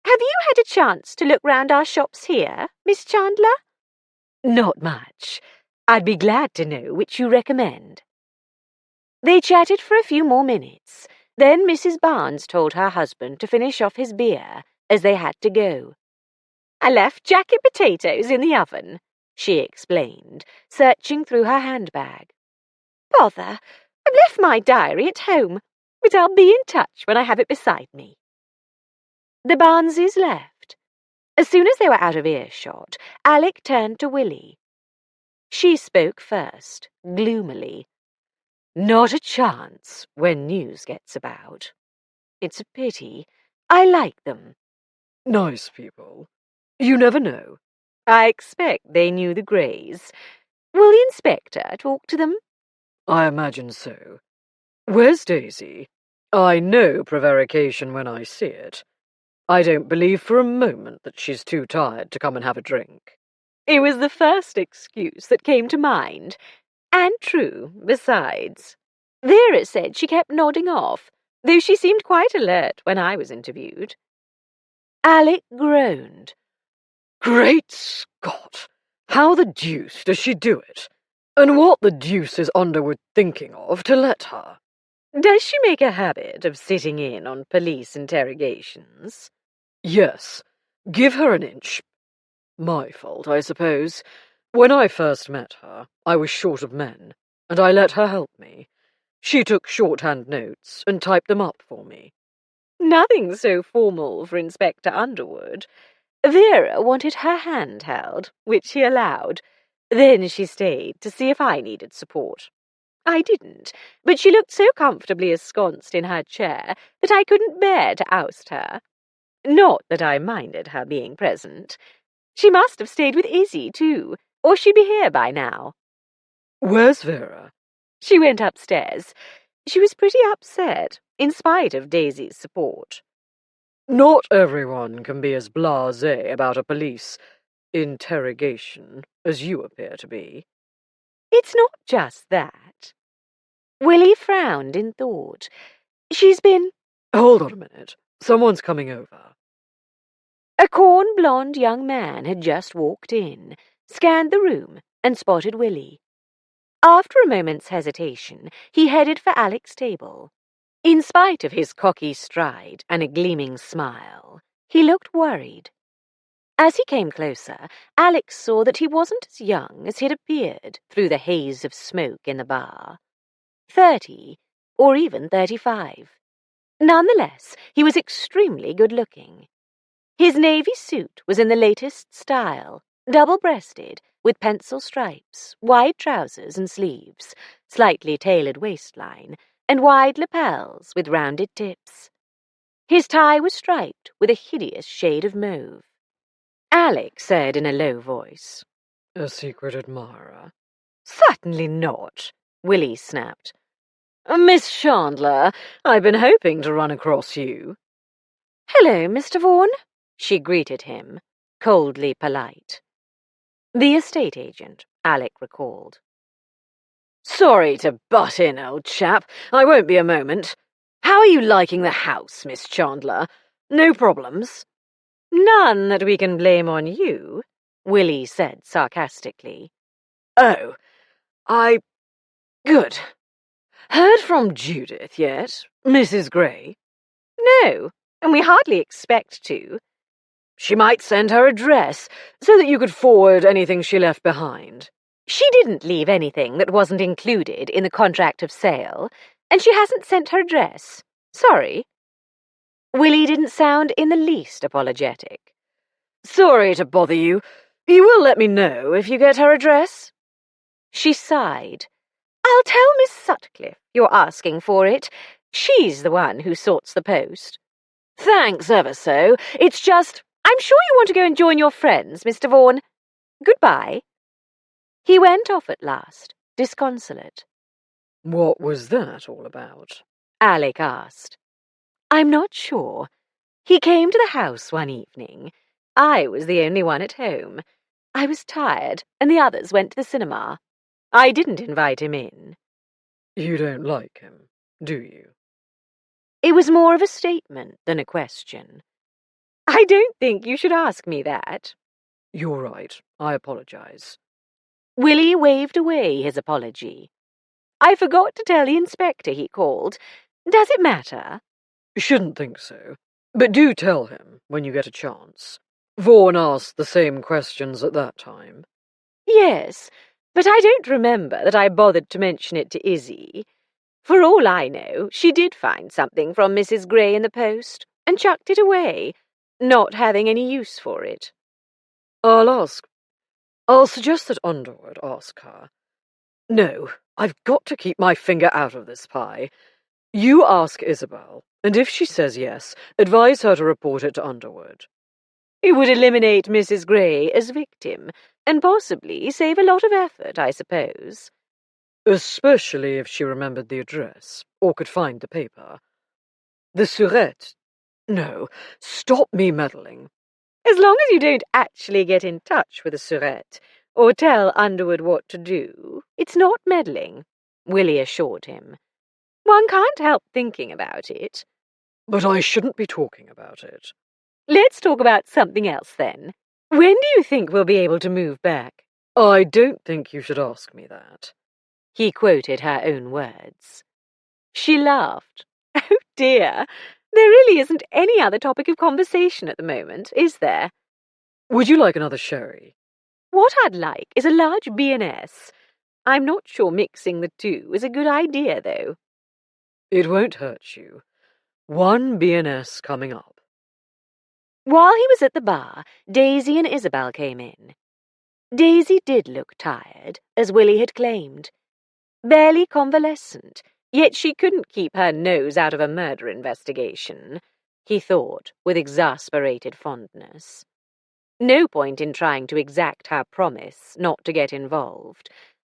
Speaker 1: Have you had a chance to look round our shops here, Miss Chandler?" "Not much. I'd be glad to know which you recommend." They chatted for a few more minutes. Then Mrs. Barnes told her husband to finish off his beer, as they had to go. "I left jacket potatoes in the oven," she explained, searching through her handbag. "Bother, I've left my diary at home, but I'll be in touch when I have it beside me." The Barneses left. As soon as they were out of earshot, Alec turned to Willie. She spoke first, gloomily. "Not a chance when news gets about. It's a pity. I like them."
Speaker 3: "Nice people. You never know."
Speaker 1: "I expect they knew the Greys. Will the inspector talk to them?"
Speaker 3: "I imagine so. Where's Daisy? I know prevarication when I see it. I don't believe for a moment that she's too tired to come and have a drink."
Speaker 1: It was the first excuse that came to mind. And true, besides. Vera said she kept nodding off, though she seemed quite alert when I was interviewed. Alec groaned.
Speaker 3: "Great Scott! How the deuce does she do it? And what the deuce is Underwood thinking of to let her?"
Speaker 1: "Does she make a habit of sitting in on police interrogations?"
Speaker 3: "Yes. Give her an inch. My fault, I suppose. When I first met her, I was short of men, and I let her help me. She took shorthand notes and typed them up for me."
Speaker 1: Nothing so formal for Inspector Underwood. Vera wanted her hand held, which he allowed. Then she stayed to see if I needed support. I didn't, but she looked so comfortably ensconced in her chair that I couldn't bear to oust her. Not that I minded her being present. She must have stayed with Izzy, too, or she'd be here by now.
Speaker 3: "Where's Vera?"
Speaker 1: She went upstairs. She was pretty upset, in spite of Daisy's support.
Speaker 3: "Not everyone can be as blasé about a police interrogation as you appear to be."
Speaker 1: It's not just that. Willie frowned in thought. She's been—
Speaker 3: "Hold on a minute. Someone's coming over."
Speaker 1: A corn-blonde young man had just walked in, scanned the room, and spotted Willie. After a moment's hesitation, he headed for Alec's table. In spite of his cocky stride and a gleaming smile, he looked worried. As he came closer, Alex saw that he wasn't as young as he'd appeared through the haze of smoke in the bar. 30, or even 35. Nonetheless, he was extremely good-looking. His navy suit was in the latest style, double-breasted, with pencil stripes, wide trousers and sleeves, slightly tailored waistline, and wide lapels with rounded tips. His tie was striped with a hideous shade of mauve. Alex said in a low voice,
Speaker 3: "A secret admirer?"
Speaker 1: "Certainly not," Willie snapped. "Miss Chandler, I've been hoping to run across you." "Hello, Mr. Vaughan," she greeted him, coldly polite. The estate agent, Alec recalled. "Sorry to butt in, old chap. I won't be a moment. How are you liking the house, Miss Chandler? No problems?" "None that we can blame on you," Willie said sarcastically. "Oh, good. Heard from Judith yet, Mrs. Gray?" "No, and we hardly expect to." "She might send her address, so that you could forward anything she left behind." "She didn't leave anything that wasn't included in the contract of sale, and she hasn't sent her address. Sorry." Willie didn't sound in the least apologetic. "Sorry to bother you. You will let me know if you get her address?" She sighed. "I'll tell Miss Sutcliffe you're asking for it. She's the one who sorts the post." "Thanks ever so. It's just, I'm sure you want to go and join your friends, Mr. Vaughan. Goodbye." He went off at last, disconsolate.
Speaker 3: "What was that all about?"
Speaker 1: Alec asked. "I'm not sure. He came to the house one evening. I was the only one at home. I was tired, and the others went to the cinema. I didn't invite him in."
Speaker 3: "You don't like him, do you?"
Speaker 1: It was more of a statement than a question. "I don't think you should ask me that."
Speaker 3: "You're right. I apologize."
Speaker 1: Willie waved away his apology. "I forgot to tell the inspector he called. Does it matter?"
Speaker 3: "Shouldn't think so. But do tell him when you get a chance. Vaughan asked the same questions at that time."
Speaker 1: "Yes, but I don't remember that I bothered to mention it to Izzy. For all I know, she did find something from Mrs. Gray in the post and chucked it away, not having any use for it."
Speaker 3: I'll suggest that Underwood ask her. No, I've got to keep my finger out of this pie. You ask Isabel, and if she says yes, advise her to report it to Underwood."
Speaker 1: It would eliminate Mrs. Gray as victim, and possibly save a lot of effort, I suppose.
Speaker 3: Especially if she remembered the address, or could find the paper. The Surette. No, stop me meddling.
Speaker 1: As long as you don't actually get in touch with the Surette, or tell Underwood what to do, it's not meddling, Willie assured him. One can't help thinking about it.
Speaker 3: But I shouldn't be talking about it.
Speaker 1: Let's talk about something else, then. When do you think we'll be able to move back?
Speaker 3: I don't think you should ask me that.
Speaker 1: He quoted her own words. She laughed. Oh dear, there really isn't any other topic of conversation at the moment, is there?
Speaker 3: Would you like another sherry?
Speaker 1: What I'd like is a large B&S. I'm not sure mixing the two is a good idea, though.
Speaker 3: It won't hurt you. One B&S coming up.
Speaker 1: While he was at the bar, Daisy and Isabel came in. Daisy did look tired, as Willie had claimed. Barely convalescent, yet she couldn't keep her nose out of a murder investigation, he thought, with exasperated fondness. No point in trying to exact her promise not to get involved,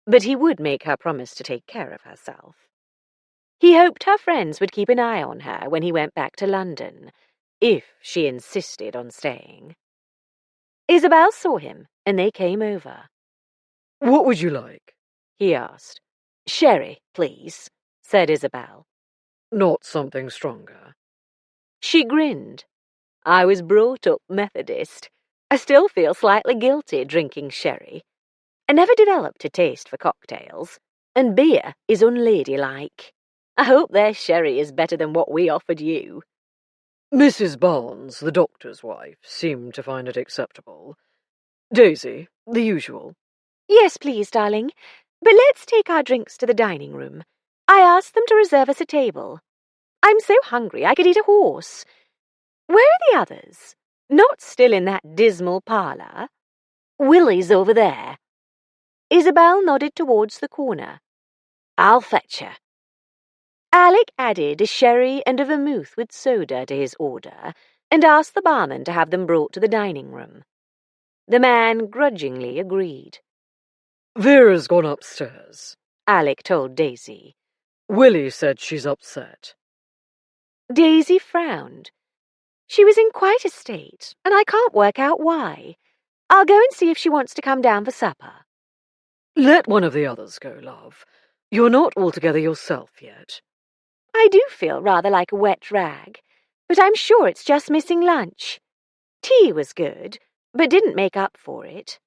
Speaker 1: but he would make her promise to take care of herself. He hoped her friends would keep an eye on her when he went back to London, if she insisted on staying. Isabel saw him, and they came over.
Speaker 3: What would you like?
Speaker 1: He asked. Sherry, please, said Isabel.
Speaker 3: Not something stronger.
Speaker 1: She grinned. I was brought up Methodist. I still feel slightly guilty drinking sherry. I never developed a taste for cocktails, and beer is unladylike. I hope their sherry is better than what we offered you.
Speaker 3: Mrs. Barnes, the doctor's wife, seemed to find it acceptable. Daisy, the usual.
Speaker 2: Yes, please, darling. But let's take our drinks to the dining room. I asked them to reserve us a table. I'm so hungry I could eat a horse. Where are the others?
Speaker 1: Not still in that dismal parlour. Willie's over there. Isabel nodded towards the corner. I'll fetch her. Alec added a sherry and a vermouth with soda to his order and asked the barman to have them brought to the dining room. The man grudgingly agreed.
Speaker 3: Vera's gone upstairs,
Speaker 1: Alec told Daisy.
Speaker 3: Willie said she's upset.
Speaker 2: Daisy frowned. She was in quite a state, and I can't work out why. I'll go and see if she wants to come down for supper.
Speaker 3: Let one of the others go, love. You're not altogether yourself yet.
Speaker 2: I do feel rather like a wet rag, but I'm sure it's just missing lunch. Tea was good, but didn't make up for it.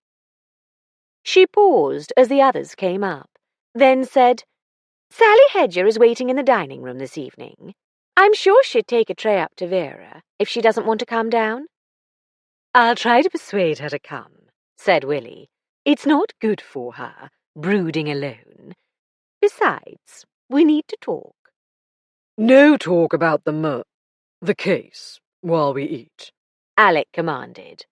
Speaker 1: She paused as the others came up, then said,
Speaker 2: Sally Hedger is waiting in the dining room this evening. I'm sure she'd take a tray up to Vera if she doesn't want to come down.
Speaker 1: I'll try to persuade her to come, said Willie. It's not good for her, brooding alone. Besides, we need to talk.
Speaker 3: No talk about the case, while we eat,
Speaker 1: Alec commanded.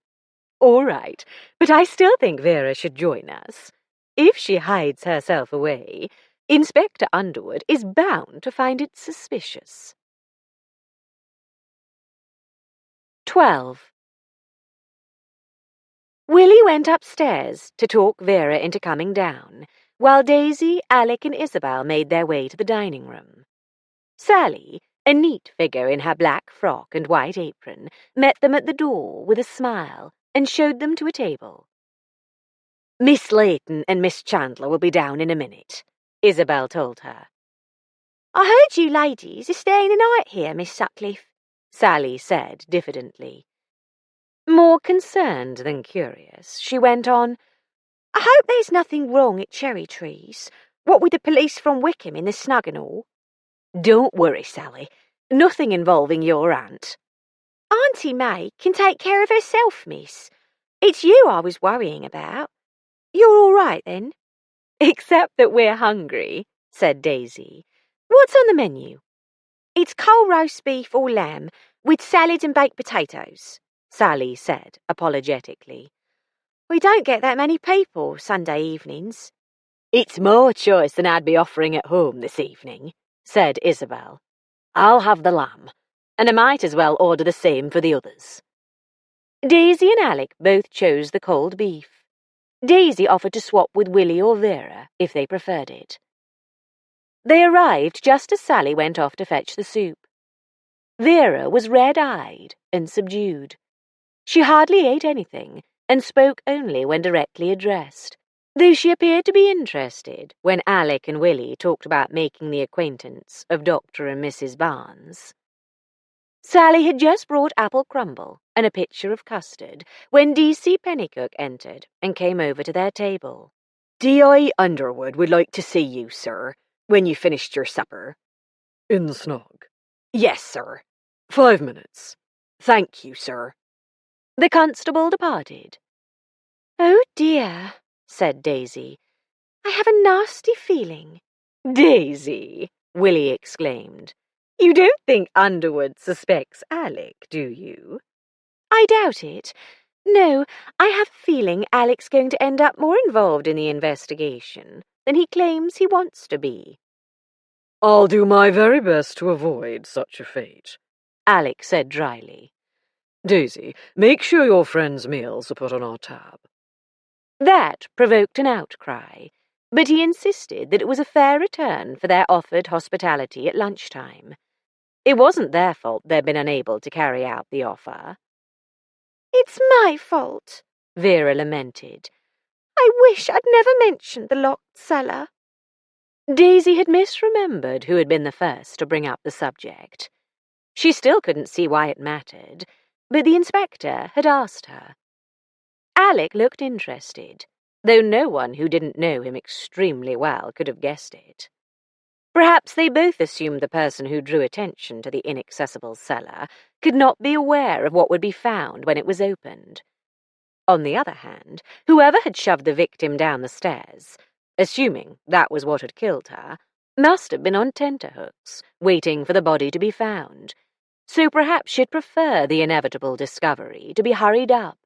Speaker 1: All right, but I still think Vera should join us. If she hides herself away, Inspector Underwood is bound to find it suspicious. 12. Willie went upstairs to talk Vera into coming down, while Daisy, Alec, and Isabel made their way to the dining room. Sally, a neat figure in her black frock and white apron, met them at the door with a smile and showed them to a table. Miss Layton and Miss Chandler will be down in a minute, Isabel told her.
Speaker 2: I heard you ladies are staying the night here, Miss Sutcliffe,
Speaker 1: Sally said diffidently. More concerned than curious, she went on,
Speaker 2: I hope there's nothing wrong at Cherry Trees, what with the police from Wickham in the snug and all.
Speaker 1: Don't worry, Sally. Nothing involving your aunt.
Speaker 2: Auntie May can take care of herself, miss. It's you I was worrying about. You're all right, then?
Speaker 1: Except that we're hungry, said Daisy. What's on the menu?
Speaker 2: It's cold roast beef or lamb with salad and baked potatoes, Sally said apologetically. We don't get that many people Sunday evenings.
Speaker 1: It's more choice than I'd be offering at home this evening, said Isabel. I'll have the lamb, and I might as well order the same for the others. Daisy and Alec both chose the cold beef. Daisy offered to swap with Willie or Vera if they preferred it. They arrived just as Sally went off to fetch the soup. Vera was red-eyed and subdued. She hardly ate anything and spoke only when directly addressed, though she appeared to be interested when Alec and Willie talked about making the acquaintance of Dr. and Mrs. Barnes. Sally had just brought apple crumble and a pitcher of custard when D.C. Pennycook entered and came over to their table. D.I. Underwood would like to see you, sir, when you finished your supper.
Speaker 3: In the snug.
Speaker 1: Yes, sir.
Speaker 3: 5 minutes.
Speaker 1: Thank you, sir. The constable departed.
Speaker 2: Oh, dear, said Daisy. I have a nasty feeling.
Speaker 1: Daisy, Willie exclaimed. You don't think Underwood suspects Alec, do you?
Speaker 2: I doubt it. No, I have a feeling Alec's going to end up more involved in the investigation than he claims he wants to be.
Speaker 3: I'll do my very best to avoid such a fate,
Speaker 1: Alec said dryly.
Speaker 3: Daisy, make sure your friend's meals are put on our tab.
Speaker 1: That provoked an outcry, but he insisted that it was a fair return for their offered hospitality at lunchtime. It wasn't their fault they'd been unable to carry out the offer.
Speaker 2: It's my fault,
Speaker 1: Vera lamented.
Speaker 2: I wish I'd never mentioned the locked cellar.
Speaker 1: Daisy had misremembered who had been the first to bring up the subject. She still couldn't see why it mattered, but the inspector had asked her. Alec looked interested, though no one who didn't know him extremely well could have guessed it. Perhaps they both assumed the person who drew attention to the inaccessible cellar could not be aware of what would be found when it was opened. On the other hand, whoever had shoved the victim down the stairs, assuming that was what had killed her, must have been on tenterhooks, waiting for the body to be found. So perhaps she'd prefer the inevitable discovery to be hurried up.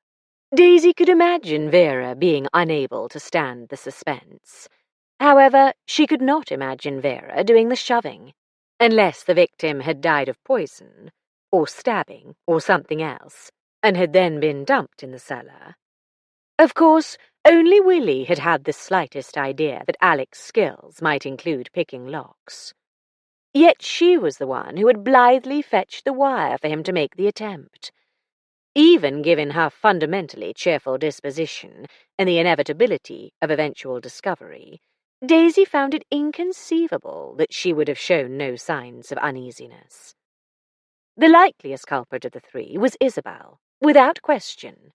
Speaker 1: Daisy could imagine Vera being unable to stand the suspense. However, she could not imagine Vera doing the shoving, unless the victim had died of poison, or stabbing, or something else, and had then been dumped in the cellar. Of course, only Willie had had the slightest idea that Alec's skills might include picking locks. Yet she was the one who had blithely fetched the wire for him to make the attempt. Even given her fundamentally cheerful disposition and the inevitability of eventual discovery, Daisy found it inconceivable that she would have shown no signs of uneasiness. The likeliest culprit of the three was Isabel, without question.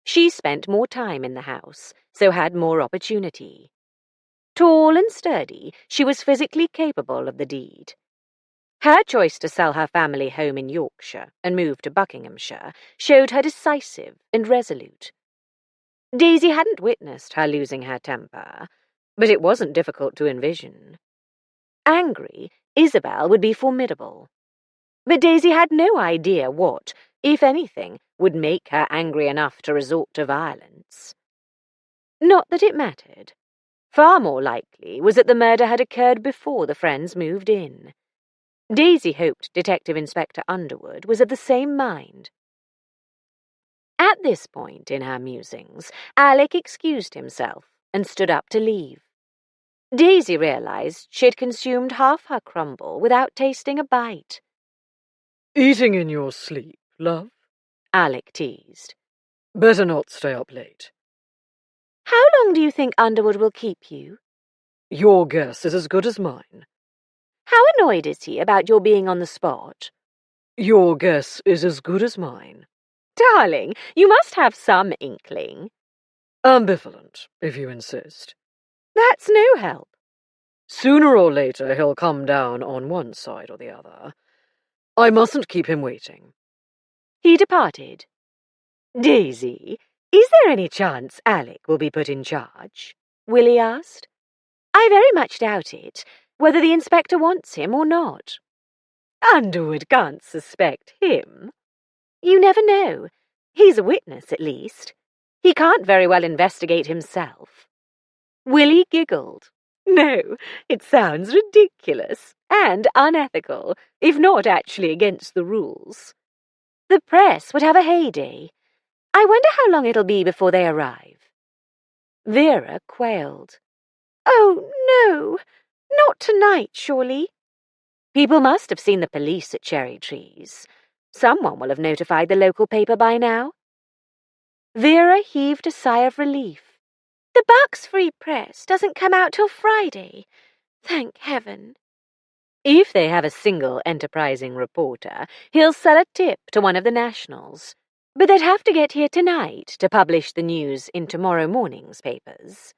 Speaker 1: She spent more time in the house, so had more opportunity. Tall and sturdy, she was physically capable of the deed. Her choice to sell her family home in Yorkshire and move to Buckinghamshire showed her decisive and resolute. Daisy hadn't witnessed her losing her temper, but it wasn't difficult to envision. Angry, Isabel would be formidable. But Daisy had no idea what, if anything, would make her angry enough to resort to violence. Not that it mattered. Far more likely was that the murder had occurred before the friends moved in. Daisy hoped Detective Inspector Underwood was of the same mind. At this point in her musings, Alec excused himself and stood up to leave. Daisy realized she had consumed half her crumble without tasting a bite.
Speaker 3: "Eating in your sleep, love?"
Speaker 1: Alec teased.
Speaker 3: "Better not stay up late."
Speaker 2: How long do you think Underwood will keep you?
Speaker 3: Your guess is as good as mine.
Speaker 2: How annoyed is he about your being on the spot?
Speaker 3: Your guess is as good as mine.
Speaker 1: Darling, you must have some inkling.
Speaker 3: Ambivalent, if you insist.
Speaker 1: That's no help.
Speaker 3: Sooner or later he'll come down on one side or the other. I mustn't keep him waiting.
Speaker 1: He departed. Daisy, is there any chance Alec will be put in charge? Willie asked. I very much doubt it, whether the inspector wants him or not. Underwood can't suspect him. You never know. He's a witness, at least. He can't very well investigate himself. Willie giggled. No, it sounds ridiculous and unethical, if not actually against the rules. The press would have a heyday. I wonder how long it'll be before they arrive. Vera quailed. Oh, no, not tonight, surely. People must have seen the police at Cherry Trees. Someone will have notified the local paper by now. Vera heaved a sigh of relief.
Speaker 2: The Bucks Free Press doesn't come out till Friday. Thank heaven.
Speaker 1: If they have a single enterprising reporter, he'll sell a tip to one of the nationals. But they'd have to get here tonight to publish the news in tomorrow morning's papers.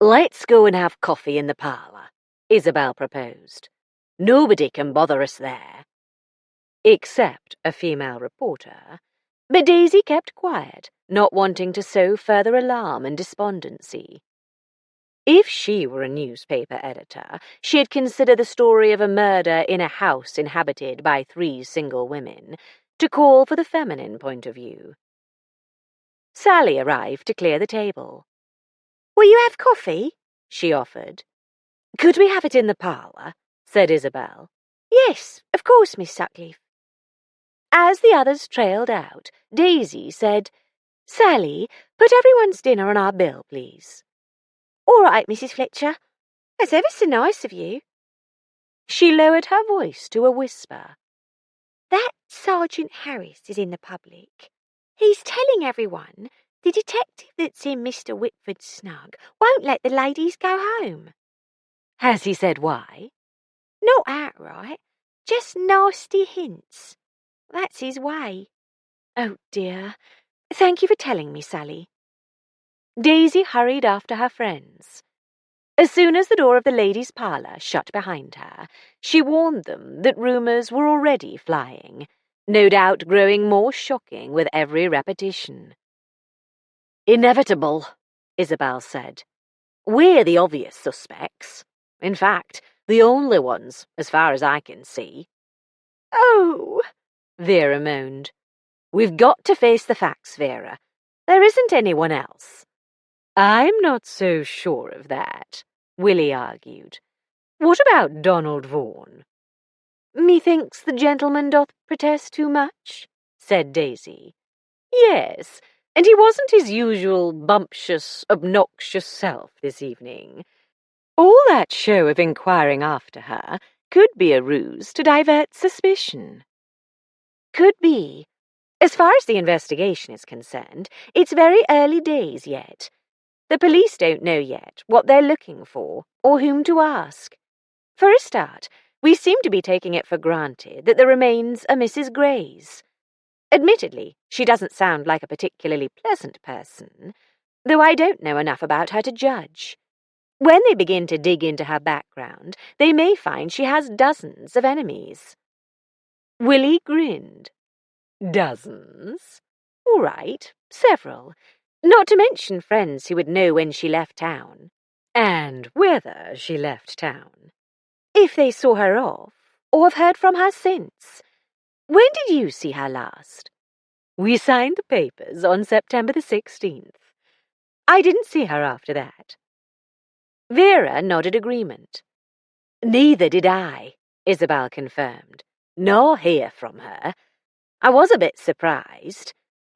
Speaker 1: Let's go and have coffee in the parlour, Isabel proposed. Nobody can bother us there. Except a female reporter. But Daisy kept quiet, not wanting to sow further alarm and despondency. If she were a newspaper editor, she'd consider the story of a murder in a house inhabited by 3 single women to call for the feminine point of view. Sally arrived to clear the table.
Speaker 2: Will you have coffee?
Speaker 1: She offered. Could we have it in the parlour? Said Isabel.
Speaker 2: Yes, of course, Miss Sutcliffe.
Speaker 1: As the others trailed out, Daisy said, Sally, put everyone's dinner on our bill, please.
Speaker 2: All right, Mrs. Fletcher. That's ever so nice of you.
Speaker 1: She lowered her voice to a whisper.
Speaker 2: That Sergeant Harris is in the public. He's telling everyone the detective that's in Mr. Whitford's snug won't let the ladies go home.
Speaker 1: Has he said why?
Speaker 2: Not outright, just nasty hints. That's his way.
Speaker 1: Oh, dear. Thank you for telling me, Sally. Daisy hurried after her friends. As soon as the door of the ladies' parlour shut behind her, she warned them that rumours were already flying, no doubt growing more shocking with every repetition. "Inevitable," Isabel said. "We're the obvious suspects. In fact, the only ones, as far as I can see."
Speaker 2: "Oh,"
Speaker 1: Vera moaned. "We've got to face the facts, Vera. There isn't anyone else." "I'm not so sure of that," Willie argued. "What about Donald Vaughan?" "Methinks the gentleman doth protest too much," said Daisy. "Yes, and he wasn't his usual bumptious, obnoxious self this evening. All that show of inquiring after her could be a ruse to divert suspicion." "Could be. As far as the investigation is concerned, it's very early days yet. The police don't know yet what they're looking for or whom to ask. For a start, we seem to be taking it for granted that the remains are Mrs. Gray's. Admittedly, she doesn't sound like a particularly pleasant person, though I don't know enough about her to judge. When they begin to dig into her background, they may find she has dozens of enemies." Willie grinned. "Dozens? All right, several. Not to mention friends who would know when she left town. And whether she left town. If they saw her off, or have heard from her since. When did you see her last?" "We signed the papers on September the 16th. I didn't see her after that." Vera nodded agreement. "Neither did I," Isabel confirmed. "Nor hear from her. I was a bit surprised.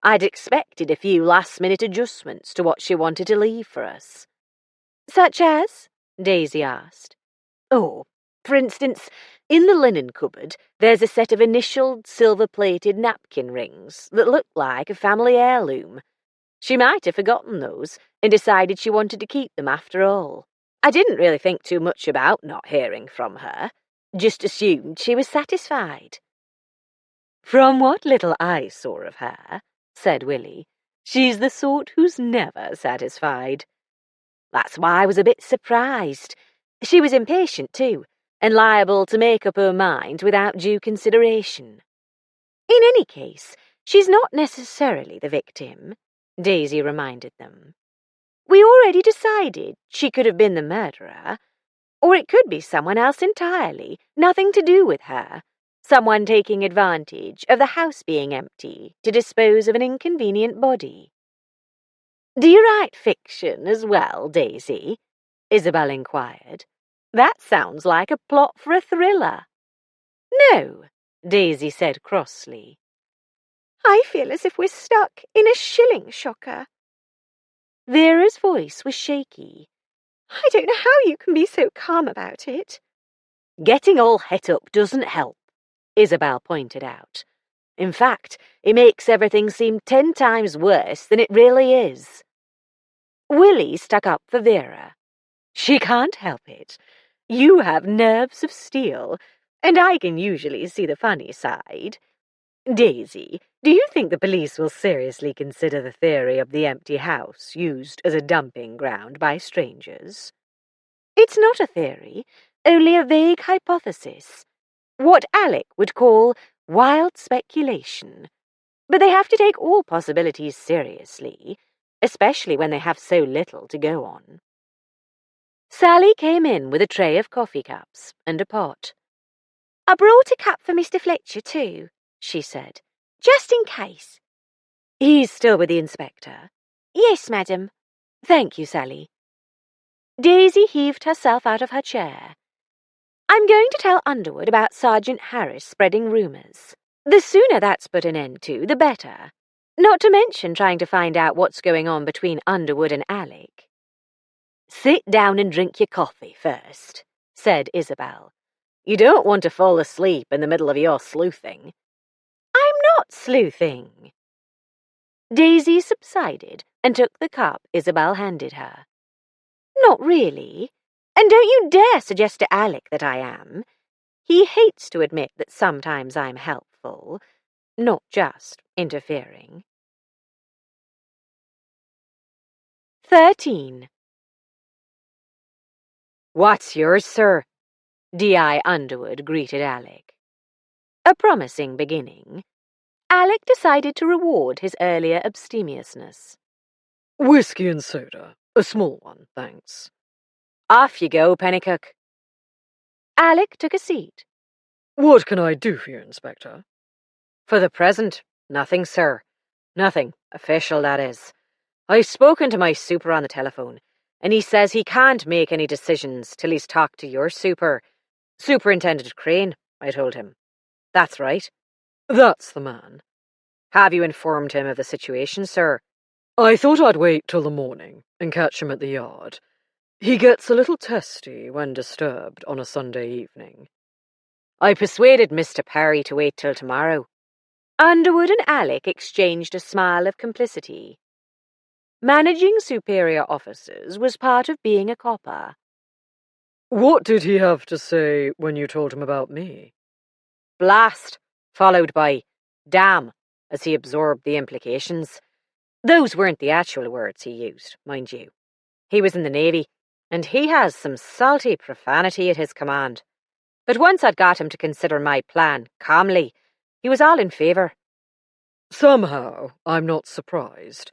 Speaker 1: I'd expected a few last-minute adjustments to what she wanted to leave for us."
Speaker 2: "Such as?"
Speaker 1: Daisy asked. "Oh, for instance, in the linen cupboard there's a set of initialed silver-plated napkin rings that look like a family heirloom. She might have forgotten those and decided she wanted to keep them after all. I didn't really think too much about not hearing from her. Just assumed she was satisfied." "From what little I saw of her," said Willie, "she's the sort who's never satisfied." "That's why I was a bit surprised. She was impatient, too, and liable to make up her mind without due consideration." "In any case, she's not necessarily the victim," Daisy reminded them. "We already decided she could have been the murderer, or it could be someone else entirely, nothing to do with her. Someone taking advantage of the house being empty to dispose of an inconvenient body." "Do you write fiction as well, Daisy?" Isabel inquired. "That sounds like a plot for a thriller." "No," Daisy said crossly.
Speaker 2: "I feel as if we're stuck in a shilling shocker."
Speaker 1: Vera's voice was shaky.
Speaker 2: "I don't know how you can be so calm about it."
Speaker 1: "Getting all het up doesn't help," Isabel pointed out. "In fact, it makes everything seem 10 times worse than it really is." Willie stuck up for Vera. "She can't help it. You have nerves of steel, and I can usually see the funny side. Daisy, do you think the police will seriously consider the theory of the empty house used as a dumping ground by strangers?" "It's not a theory, only a vague hypothesis. What Alec would call wild speculation. But they have to take all possibilities seriously, especially when they have so little to go on." Sally came in with a tray of coffee cups and a pot.
Speaker 2: "I brought a cup for Mr. Fletcher, too," she said, "just in case."
Speaker 1: "He's still with the inspector?"
Speaker 2: "Yes, madam."
Speaker 1: "Thank you, Sally." Daisy heaved herself out of her chair. "I'm going to tell Underwood about Sergeant Harris spreading rumours. The sooner that's put an end to, the better. Not to mention trying to find out what's going on between Underwood and Alec." "Sit down and drink your coffee first," said Isabel. "You don't want to fall asleep in the middle of your sleuthing." "I'm not sleuthing." Daisy subsided and took the cup Isabel handed her. "Not really. And don't you dare suggest to Alec that I am. He hates to admit that sometimes I'm helpful, not just interfering." 13. "What's yours, sir?" D.I. Underwood greeted Alec. A promising beginning. Alec decided to reward his earlier abstemiousness.
Speaker 3: "Whiskey and soda. A small one, thanks."
Speaker 1: "Off you go, Pennycook." Alec took a seat.
Speaker 3: "What can I do for you, Inspector?"
Speaker 1: "For the present, nothing, sir. Nothing official, that is. I've spoken to my super on the telephone, and he says he can't make any decisions till he's talked to your Superintendent Crane, I told him. That's right."
Speaker 3: "That's the man."
Speaker 1: "Have you informed him of the situation, sir?"
Speaker 3: "I thought I'd wait till the morning and catch him at the yard. He gets a little testy when disturbed on a Sunday evening."
Speaker 1: "I persuaded Mr. Parry to wait till tomorrow." Underwood and Alec exchanged a smile of complicity. Managing superior officers was part of being a copper.
Speaker 3: "What did he have to say when you told him about me?"
Speaker 1: "Blast," followed by "damn," as he absorbed the implications. Those weren't the actual words he used, mind you. He was in the Navy, and he has some salty profanity at his command. But once I'd got him to consider my plan calmly, he was all in favour.
Speaker 3: "Somehow, I'm not surprised.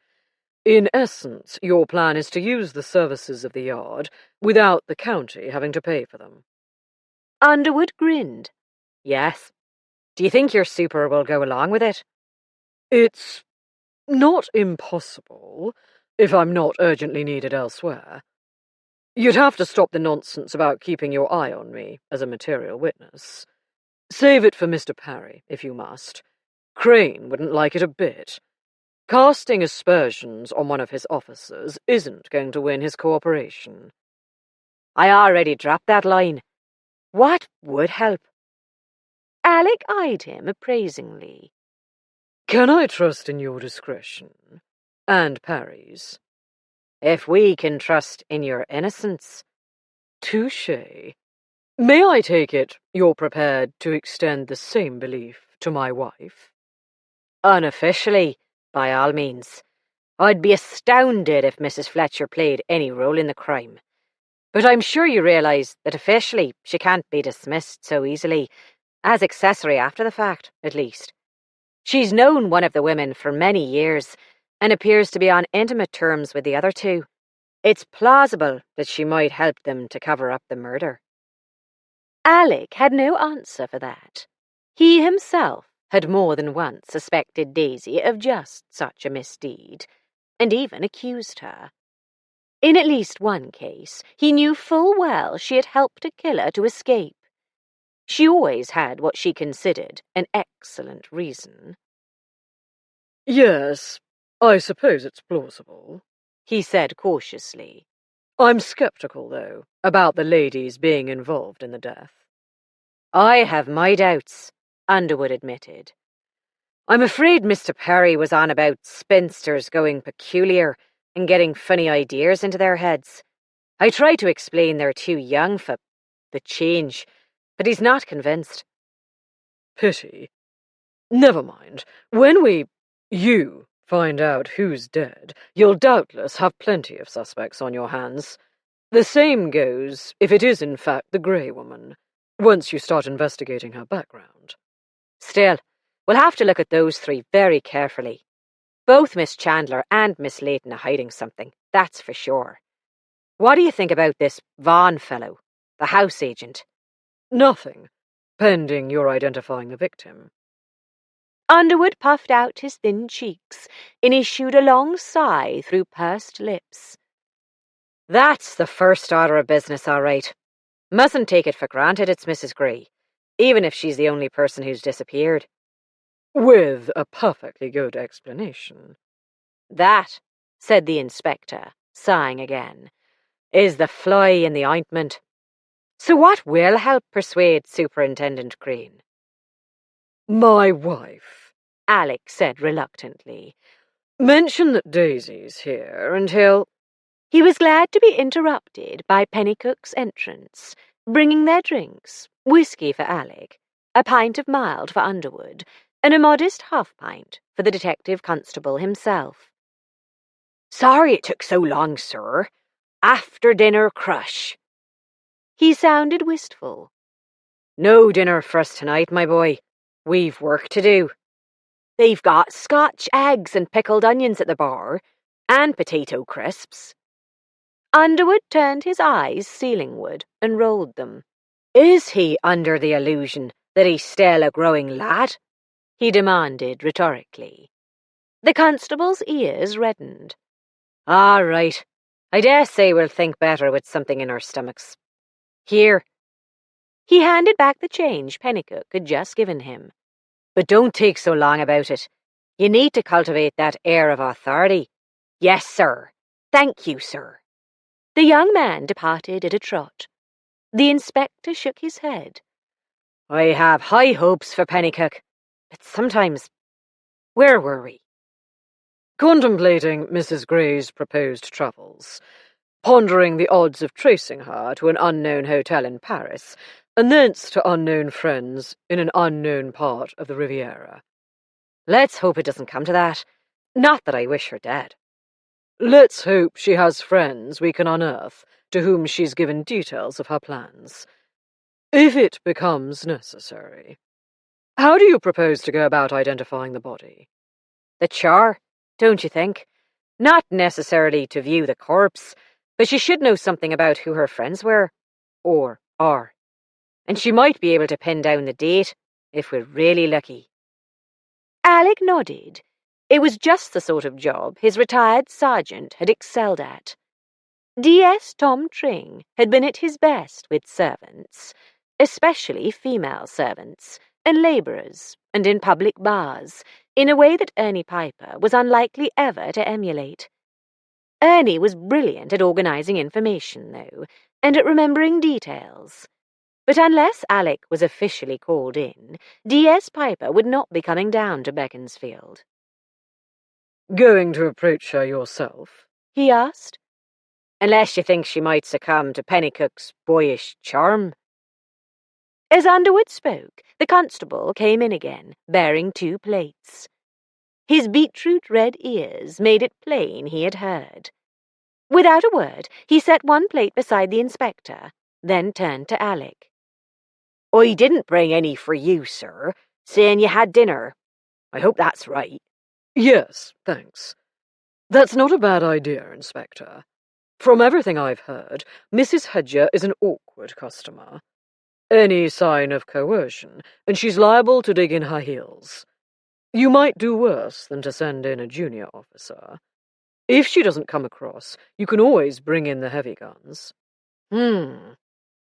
Speaker 3: In essence, your plan is to use the services of the yard without the county having to pay for them."
Speaker 1: Underwood grinned. "Yes. Do you think your super will go along with it?"
Speaker 3: "It's not impossible, if I'm not urgently needed elsewhere. You'd have to stop the nonsense about keeping your eye on me as a material witness. Save it for Mr. Parry, if you must. Crane wouldn't like it a bit. Casting aspersions on one of his officers isn't going to win his cooperation."
Speaker 1: "I already dropped that line. What would help?" Alec eyed him appraisingly.
Speaker 3: "Can I trust in your discretion? And Parry's?"
Speaker 1: "If we can trust in your innocence."
Speaker 3: "Touché. May I take it you're prepared to extend the same belief to my wife?"
Speaker 1: "Unofficially, by all means. I'd be astounded if Mrs. Fletcher played any role in the crime. But I'm sure you realise that officially she can't be dismissed so easily, as accessory after the fact, at least. She's known one of the women for many years, and appears to be on intimate terms with the other two. It's plausible that she might help them to cover up the murder." Alec had no answer for that. He himself had more than once suspected Daisy of just such a misdeed, and even accused her. In at least one case, he knew full well she had helped a killer to escape. She always had what she considered an excellent reason.
Speaker 3: "Yes, I suppose it's plausible,"
Speaker 1: he said cautiously.
Speaker 3: "I'm sceptical, though, about the ladies being involved in the death."
Speaker 1: "I have my doubts," Underwood admitted. "I'm afraid Mr. Parry was on about spinsters going peculiar and getting funny ideas into their heads. I tried to explain they're too young for the change, but he's not convinced."
Speaker 3: "Pity. Never mind. When you find out who's dead, you'll doubtless have plenty of suspects on your hands. The same goes if it is in fact the Grey Woman, once you start investigating her background."
Speaker 1: "Still, we'll have to look at those three very carefully. Both Miss Chandler and Miss Layton are hiding something, that's for sure. What do you think about this Vaughan fellow, the house agent?"
Speaker 3: "Nothing, pending your identifying the victim."
Speaker 1: Underwood puffed out his thin cheeks and issued a long sigh through pursed lips. "That's the first order of business, all right. Mustn't take it for granted it's Mrs. Grey, even if she's the only person who's disappeared."
Speaker 3: "With a perfectly good explanation."
Speaker 1: "That," said the inspector, sighing again, "is the fly in the ointment. So what will help persuade Superintendent Crane?"
Speaker 3: "My wife,"
Speaker 1: Alec said reluctantly.
Speaker 3: "Mention that Daisy's here, and he'll—"
Speaker 1: He was glad to be interrupted by Pennycook's entrance, bringing their drinks, whiskey for Alec, a pint of mild for Underwood, and a modest half-pint for the detective constable himself. "Sorry it took so long, sir. After-dinner crush." He sounded wistful. "No dinner for us tonight, my boy. We've work to do. They've got Scotch eggs and pickled onions at the bar, and potato crisps." Underwood turned his eyes ceilingward and rolled them. "Is he under the illusion that he's still a growing lad?" he demanded rhetorically. The constable's ears reddened. "All right. I dare say we'll think better with something in our stomachs. Here." He handed back the change Pennycook had just given him. "But don't take so long about it. You need to cultivate that air of authority. Yes, sir. Thank you, sir." The young man departed at a trot. The inspector shook his head. "I have high hopes for Pennycook, but sometimes— Where were we?"
Speaker 3: Contemplating Mrs. Gray's proposed travels, pondering the odds of tracing her to an unknown hotel in Paris, and thence to unknown friends in an unknown part of the Riviera.
Speaker 1: Let's hope it doesn't come to that. Not that I wish her dead.
Speaker 3: Let's hope she has friends we can unearth to whom she's given details of her plans. If it becomes necessary. How do you propose to go about identifying the body?
Speaker 1: The char, don't you think? Not necessarily to view the corpse, but she should know something about who her friends were, or are. And she might be able to pin down the date, if we're really lucky." Alec nodded. It was just the sort of job his retired sergeant had excelled at. D.S. Tom Tring had been at his best with servants, especially female servants, and labourers, and in public bars, in a way that Ernie Piper was unlikely ever to emulate. Ernie was brilliant at organising information, though, and at remembering details. But unless Alec was officially called in, D.S. Piper would not be coming down to Beaconsfield.
Speaker 3: "Going to approach her yourself?"
Speaker 1: he asked. "Unless you think she might succumb to Pennycook's boyish charm." As Underwood spoke, the constable came in again, bearing 2 plates. His beetroot-red ears made it plain he had heard. Without a word, he set one plate beside the inspector, then turned to Alec. "I didn't bring any for you, sir, saying you had dinner. I hope that's right."
Speaker 3: "Yes, thanks. That's not a bad idea, Inspector. From everything I've heard, Mrs. Hedger is an awkward customer. Any sign of coercion, and she's liable to dig in her heels. You might do worse than to send in a junior officer. If she doesn't come across, you can always bring in the heavy guns."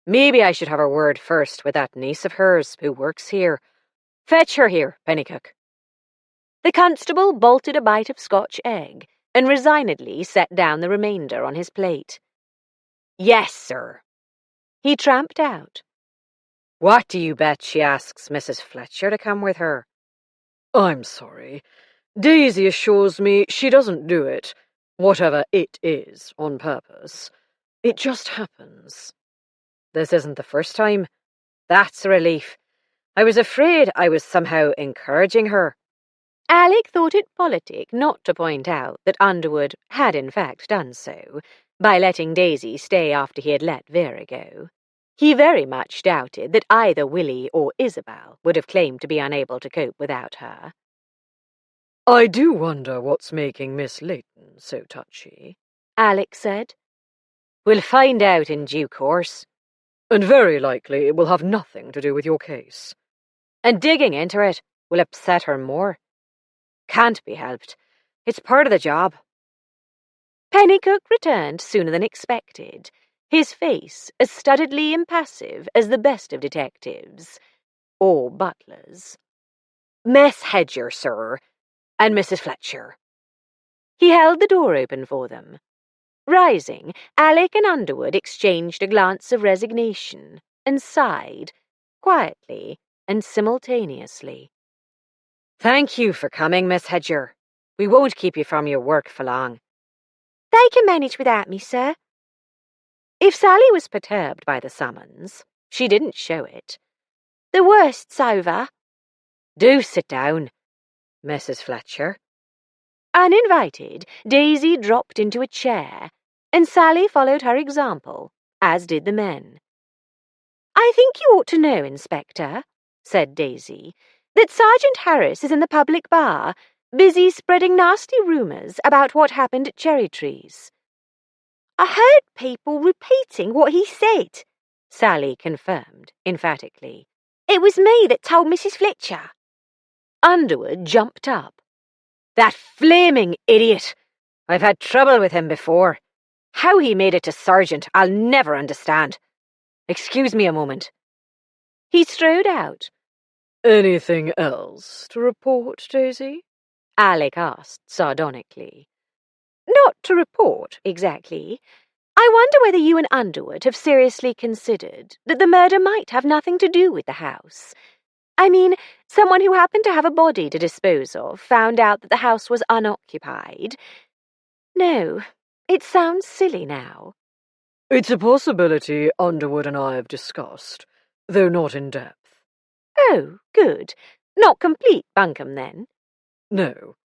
Speaker 1: Maybe I should have a word first with that niece of hers who works here. Fetch her here, Pennycook." The constable bolted a bite of Scotch egg and resignedly set down the remainder on his plate. "Yes, sir." He tramped out. "What do you bet she asks Mrs. Fletcher to come with her?"
Speaker 3: "I'm sorry. Daisy assures me she doesn't do it, whatever it is, on purpose. It just happens."
Speaker 1: "This isn't the first time. That's a relief. I was afraid I was somehow encouraging her." Alec thought it politic not to point out that Underwood had in fact done so, by letting Daisy stay after he had let Vera go. He very much doubted that either Willie or Isabel would have claimed to be unable to cope without her.
Speaker 3: "I do wonder what's making Miss Layton so touchy,"
Speaker 1: Alec said. "We'll find out in due course."
Speaker 3: "And very likely it will have nothing to do with your case."
Speaker 1: "And digging into it will upset her more. Can't be helped. It's part of the job." Pennycook returned sooner than expected, his face as studiedly impassive as the best of detectives, or butlers. "Miss Hedger, sir, and Mrs. Fletcher." He held the door open for them. Rising, Alec and Underwood exchanged a glance of resignation and sighed, quietly and simultaneously. "Thank you for coming, Miss Hedger. We won't keep you from your work for long."
Speaker 2: "They can manage without me, sir."
Speaker 1: If Sally was perturbed by the summons, she didn't show it.
Speaker 2: "The worst's over."
Speaker 1: "Do sit down, Mrs. Fletcher." Uninvited, Daisy dropped into a chair, and Sally followed her example, as did the men. I think you ought to know, Inspector, said Daisy, that Sergeant Harris is in the public bar, busy spreading nasty rumours about what happened at Cherry Trees.
Speaker 2: I heard people repeating what he said,
Speaker 1: Sally confirmed emphatically.
Speaker 2: It was me that told Mrs. Fletcher.
Speaker 1: Underwood jumped up. That flaming idiot! I've had trouble with him before. How he made it to Sergeant, I'll never understand. Excuse me a moment. He strode out.
Speaker 3: Anything else to report, Daisy?
Speaker 1: Alec asked sardonically. Not to report, exactly. I wonder whether you and Underwood have seriously considered that the murder might have nothing to do with the house. I mean, someone who happened to have a body to dispose of found out that the house was unoccupied. No, it sounds silly now.
Speaker 3: It's a possibility Underwood and I have discussed, though not in depth.
Speaker 1: Oh, good. Not complete bunkum, then?
Speaker 3: No.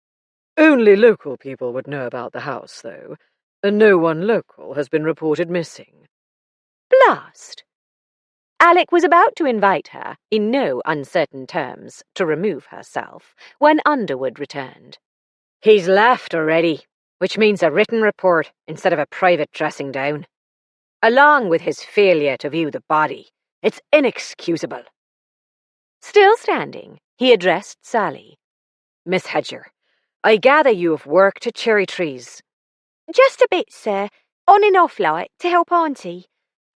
Speaker 3: Only local people would know about the house, though, and no one local has been reported missing.
Speaker 1: Blast! Alec was about to invite her, in no uncertain terms, to remove herself, when Underwood returned. He's left already, which means a written report instead of a private dressing down. Along with his failure to view the body. It's inexcusable. Still standing, he addressed Sally. Miss Hedger, I gather you have worked at Cherry Trees.
Speaker 2: Just a bit, sir, on and off like, to help Auntie.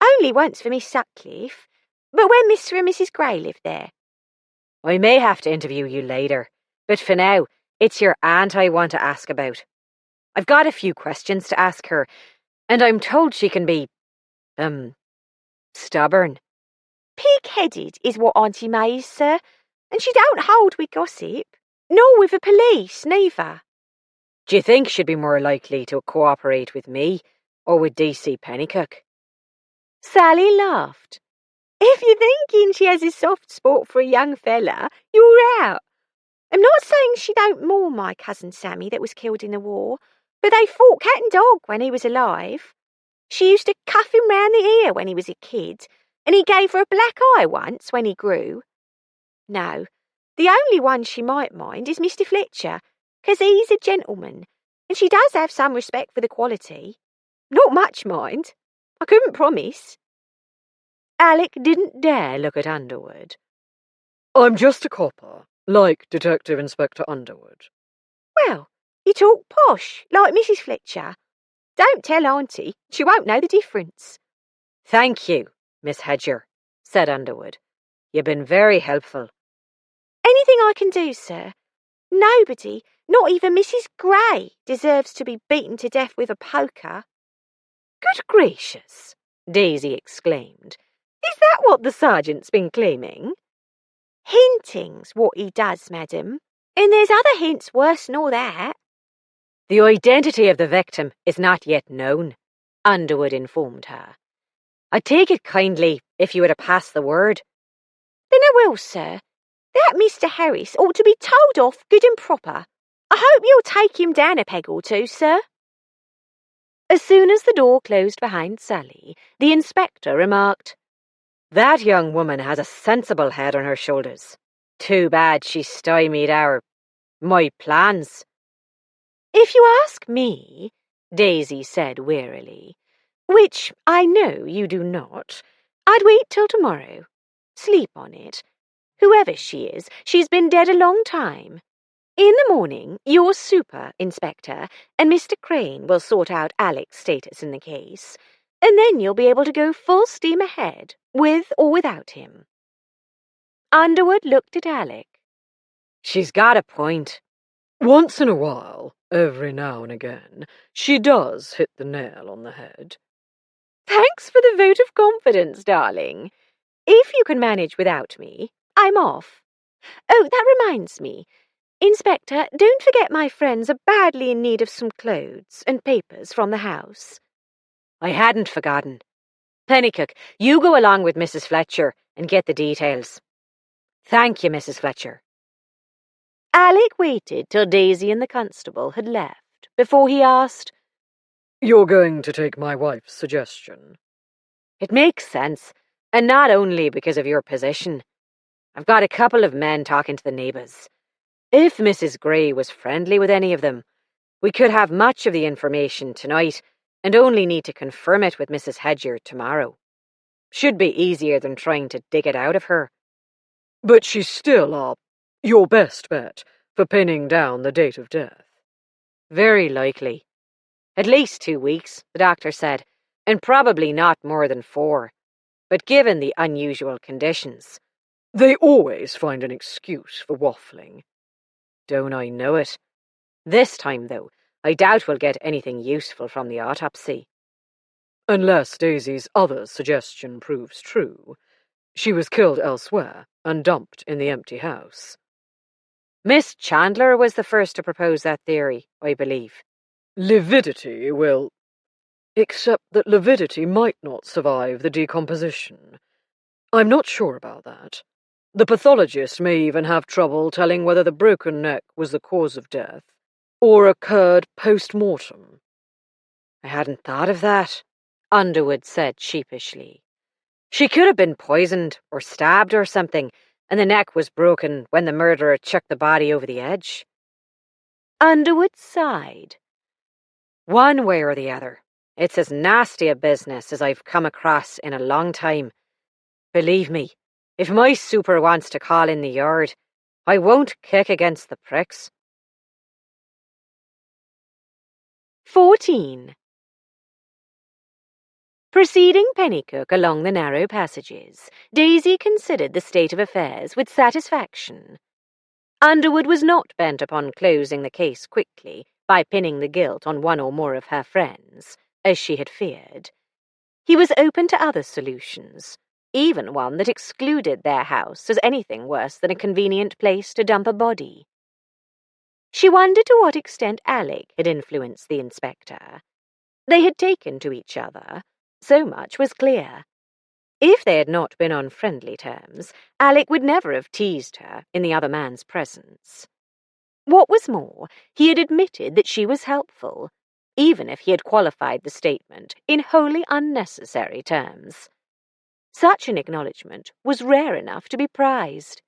Speaker 2: Only once for Miss Sutcliffe, but when Mr. and Mrs. Gray lived there.
Speaker 1: I may have to interview you later, but for now, it's your aunt I want to ask about. I've got a few questions to ask her, and I'm told she can be, stubborn.
Speaker 2: Pig-headed is what Auntie May is, sir, and she don't hold with gossip, nor with the police, neither.
Speaker 1: Do you think she'd be more likely to cooperate with me, or with D.C. Pennycook? Sally laughed.
Speaker 2: If you're thinking she has a soft spot for a young fella, you're out. I'm not saying she don't mourn my cousin Sammy that was killed in the war, but they fought cat and dog when he was alive. She used to cuff him round the ear when he was a kid, and he gave her a black eye once when he grew. No, the only one she might mind is Mr. Fletcher, 'cause he's a gentleman, and she does have some respect for the quality. Not much, mind. I couldn't promise.
Speaker 1: Alec didn't dare look at Underwood.
Speaker 3: I'm just a copper, like Detective Inspector Underwood.
Speaker 2: Well, you talk posh, like Mrs. Fletcher. Don't tell Auntie, she won't know the difference.
Speaker 1: Thank you, Miss Hedger, said Underwood. You've been very helpful.
Speaker 2: Anything I can do, sir. Nobody, not even Mrs. Gray, deserves to be beaten to death with a poker.
Speaker 1: Good gracious, Daisy exclaimed. Is that what the sergeant's been claiming?
Speaker 2: Hinting's what he does, madam, and there's other hints worse nor that.
Speaker 1: The identity of the victim is not yet known, Underwood informed her. I'd take it kindly if you were to pass the word.
Speaker 2: Then I will, sir. That Mr. Harris ought to be told off good and proper. I hope you'll take him down a peg or two, sir.
Speaker 1: As soon as the door closed behind Sally, the inspector remarked, That young woman has a sensible head on her shoulders. Too bad she stymied my plans. If you ask me, Daisy said wearily, which I know you do not, I'd wait till tomorrow. Sleep on it. Whoever she is, she's been dead a long time. In the morning, your super, Inspector, and Mr. Crane will sort out Alec's status in the case, and then you'll be able to go full steam ahead, with or without him. Underwood looked at Alec. She's got a point.
Speaker 3: Once in a while, every now and again, she does hit the nail on the head.
Speaker 1: Thanks for the vote of confidence, darling. If you can manage without me, I'm off. Oh, that reminds me. Inspector, don't forget my friends are badly in need of some clothes and papers from the house. I hadn't forgotten. Pennycook, you go along with Mrs. Fletcher and get the details. Thank you, Mrs. Fletcher. Alec waited till Daisy and the constable had left before he asked,
Speaker 3: You're going to take my wife's suggestion?
Speaker 1: It makes sense.
Speaker 4: And not only because of your position. I've got a couple of men talking to the neighbours. If Mrs. Gray was friendly with any of them, we could have much of the information tonight and only need to confirm it with Mrs. Hedger tomorrow. Should be easier than trying to dig it out of her.
Speaker 3: But she's still, your best bet for pinning down the date of death.
Speaker 4: Very likely. At least 2 weeks, the doctor said, and probably not more than 4. But given the unusual conditions...
Speaker 3: They always find an excuse for waffling.
Speaker 4: Don't I know it? This time, though, I doubt we'll get anything useful from the autopsy.
Speaker 3: Unless Daisy's other suggestion proves true. She was killed elsewhere and dumped in the empty house.
Speaker 4: Miss Chandler was the first to propose that theory, I believe.
Speaker 3: Lividity will... Except that lividity might not survive the decomposition. I'm not sure about that. The pathologist may even have trouble telling whether the broken neck was the cause of death or occurred post-mortem.
Speaker 4: I hadn't thought of that, Underwood said sheepishly. She could have been poisoned or stabbed or something, and the neck was broken when the murderer chucked the body over the edge. Underwood sighed. One way or the other, it's as nasty a business as I've come across in a long time. Believe me, if my super wants to call in the yard, I won't kick against the pricks.
Speaker 1: 14. Preceding Pennycook along the narrow passages, Daisy considered the state of affairs with satisfaction. Underwood was not bent upon closing the case quickly by pinning the guilt on one or more of her friends, as she had feared. He was open to other solutions, even one that excluded their house as anything worse than a convenient place to dump a body. She wondered to what extent Alec had influenced the inspector. They had taken to each other, so much was clear. If they had not been on friendly terms, Alec would never have teased her in the other man's presence. What was more, he had admitted that she was helpful, even if he had qualified the statement in wholly unnecessary terms. Such an acknowledgement was rare enough to be prized.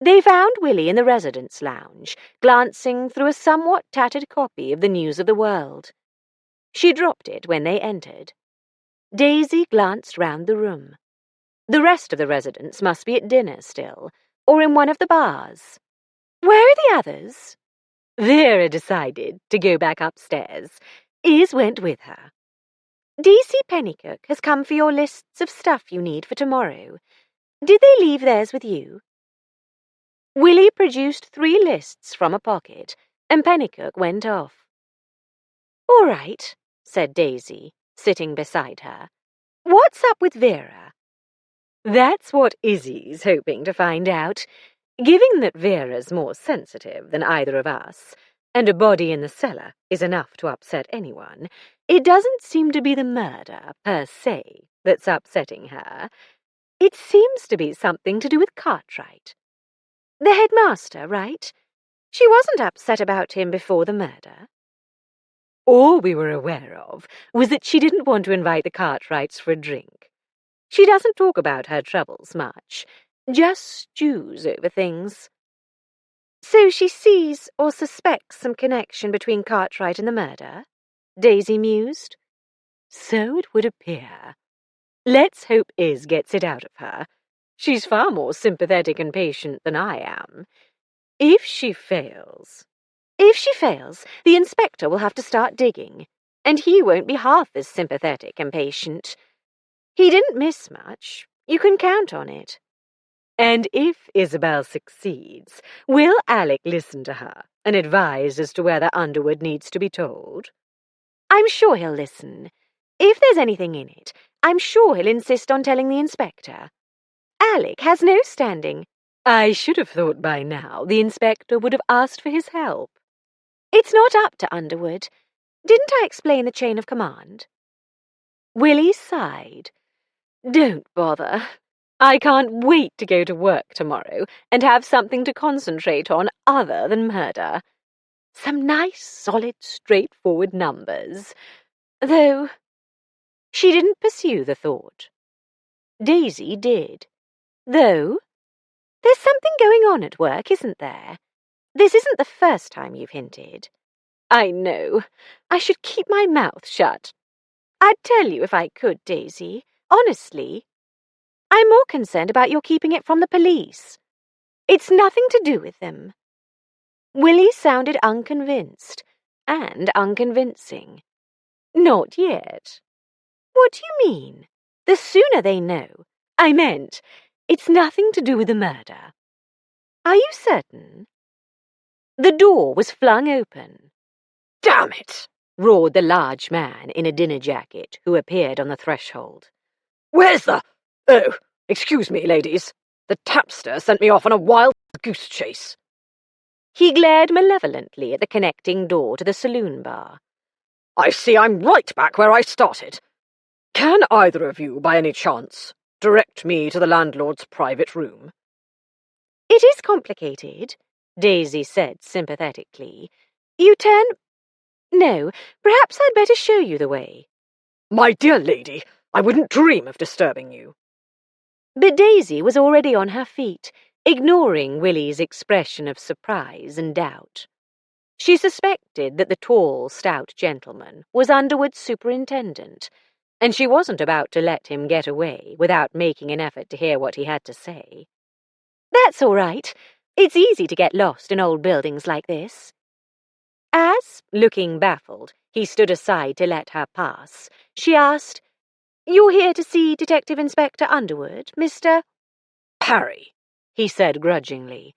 Speaker 1: They found Willie in the residence lounge, glancing through a somewhat tattered copy of the News of the World. She dropped it when they entered. Daisy glanced round the room. The rest of the residents must be at dinner still, or in one of the bars. Where are the others? Vera decided to go back upstairs. Iz went with her. D.C. Pennycook has come for your lists of stuff you need for tomorrow. Did they leave theirs with you? Willie produced 3 lists from a pocket, and Pennycook went off. All right, said Daisy, sitting beside her. What's up with Vera? That's what Izzy's hoping to find out. Given that Vera's more sensitive than either of us, and a body in the cellar is enough to upset anyone, it doesn't seem to be the murder, per se, that's upsetting her. It seems to be something to do with Cartwright. The headmaster, right? She wasn't upset about him before the murder. All we were aware of was that she didn't want to invite the Cartwrights for a drink. She doesn't talk about her troubles much, just stews over things. So she sees or suspects some connection between Cartwright and the murder? Daisy mused. So it would appear. Let's hope Iz gets it out of her. She's far more sympathetic and patient than I am. If she fails, the inspector will have to start digging, and he won't be half as sympathetic and patient. He didn't miss much. You can count on it. And if Isabel succeeds, will Alec listen to her and advise as to whether Underwood needs to be told? I'm sure he'll listen. If there's anything in it, I'm sure he'll insist on telling the inspector. Alec has no standing. I should have thought by now the inspector would have asked for his help. It's not up to Underwood. Didn't I explain the chain of command? Willie sighed. Don't bother. I can't wait to go to work tomorrow and have something to concentrate on other than murder. Some nice, solid, straightforward numbers. Though she didn't pursue the thought. Daisy did. Though, there's something going on at work, isn't there? This isn't the first time you've hinted. I know. I should keep my mouth shut. I'd tell you if I could, Daisy. Honestly. I'm more concerned about your keeping it from the police. It's nothing to do with them. Willie sounded unconvinced and unconvincing. Not yet. What do you mean? The sooner they know. I meant, it's nothing to do with the murder. Are you certain? The door was flung open. "Damn it!" roared the large man in a dinner jacket who appeared on the threshold. "Where's the— Oh, excuse me, ladies. The tapster sent me off on a wild goose chase." He glared malevolently at the connecting door to the saloon bar. "I see I'm right back where I started. Can either of you, by any chance, direct me to the landlord's private room?" "It is complicated," Daisy said sympathetically. "You turn— No, perhaps I'd better show you the way." "My dear lady, I wouldn't dream of disturbing you." But Daisy was already on her feet, ignoring Willie's expression of surprise and doubt. She suspected that the tall, stout gentleman was Underwood's superintendent, and she wasn't about to let him get away without making an effort to hear what he had to say. "That's all right. It's easy to get lost in old buildings like this." As, looking baffled, he stood aside to let her pass, she asked, "You're here to see Detective Inspector Underwood, Mr. "Parry," he said grudgingly.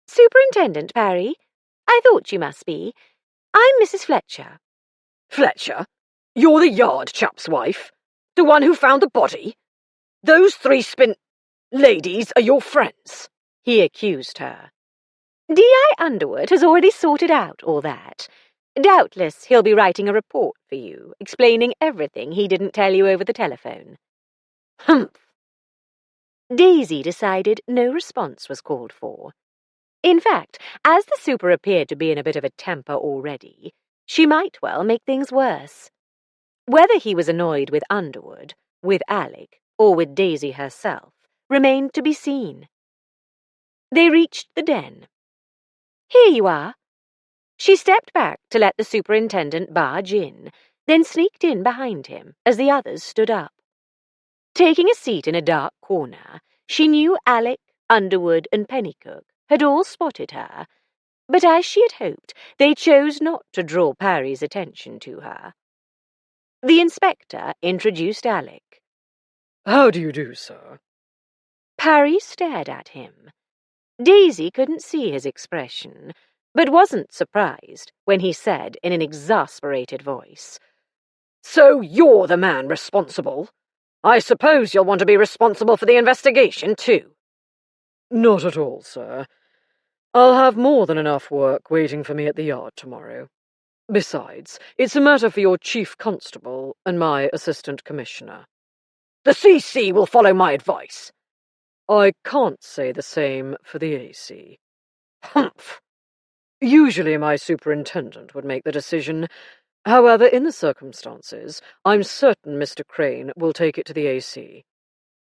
Speaker 1: "Superintendent Parry? I thought you must be. I'm Mrs. Fletcher." "Fletcher? You're the yard chap's wife? The one who found the body? Those three ladies are your friends?" he accused her. D.I. Underwood has already sorted out all that. Doubtless he'll be writing a report for you, explaining everything he didn't tell you over the telephone." "Humph." Daisy decided no response was called for. In fact, as the super appeared to be in a bit of a temper already, she might well make things worse. Whether he was annoyed with Underwood, with Alec, or with Daisy herself, remained to be seen. They reached the den. "Here you are." She stepped back to let the superintendent barge in, then sneaked in behind him as the others stood up. Taking a seat in a dark corner, she knew Alec, Underwood, and Pennycook had all spotted her, but as she had hoped, they chose not to draw Parry's attention to her. The inspector introduced Alec.
Speaker 3: "How do you do, sir?"
Speaker 1: Parry stared at him. Daisy couldn't see his expression, but wasn't surprised when he said in an exasperated voice, "So you're the man responsible? I suppose you'll want to be responsible for the investigation, too."
Speaker 3: "Not at all, sir. I'll have more than enough work waiting for me at the yard tomorrow. Besides, it's a matter for your chief constable and my assistant commissioner."
Speaker 4: "The CC will follow my advice."
Speaker 3: "I can't say the same for the AC.
Speaker 4: "Humph."
Speaker 3: Usually my superintendent would make the decision. However, in the circumstances, I'm certain Mr. Crane will take it to the AC.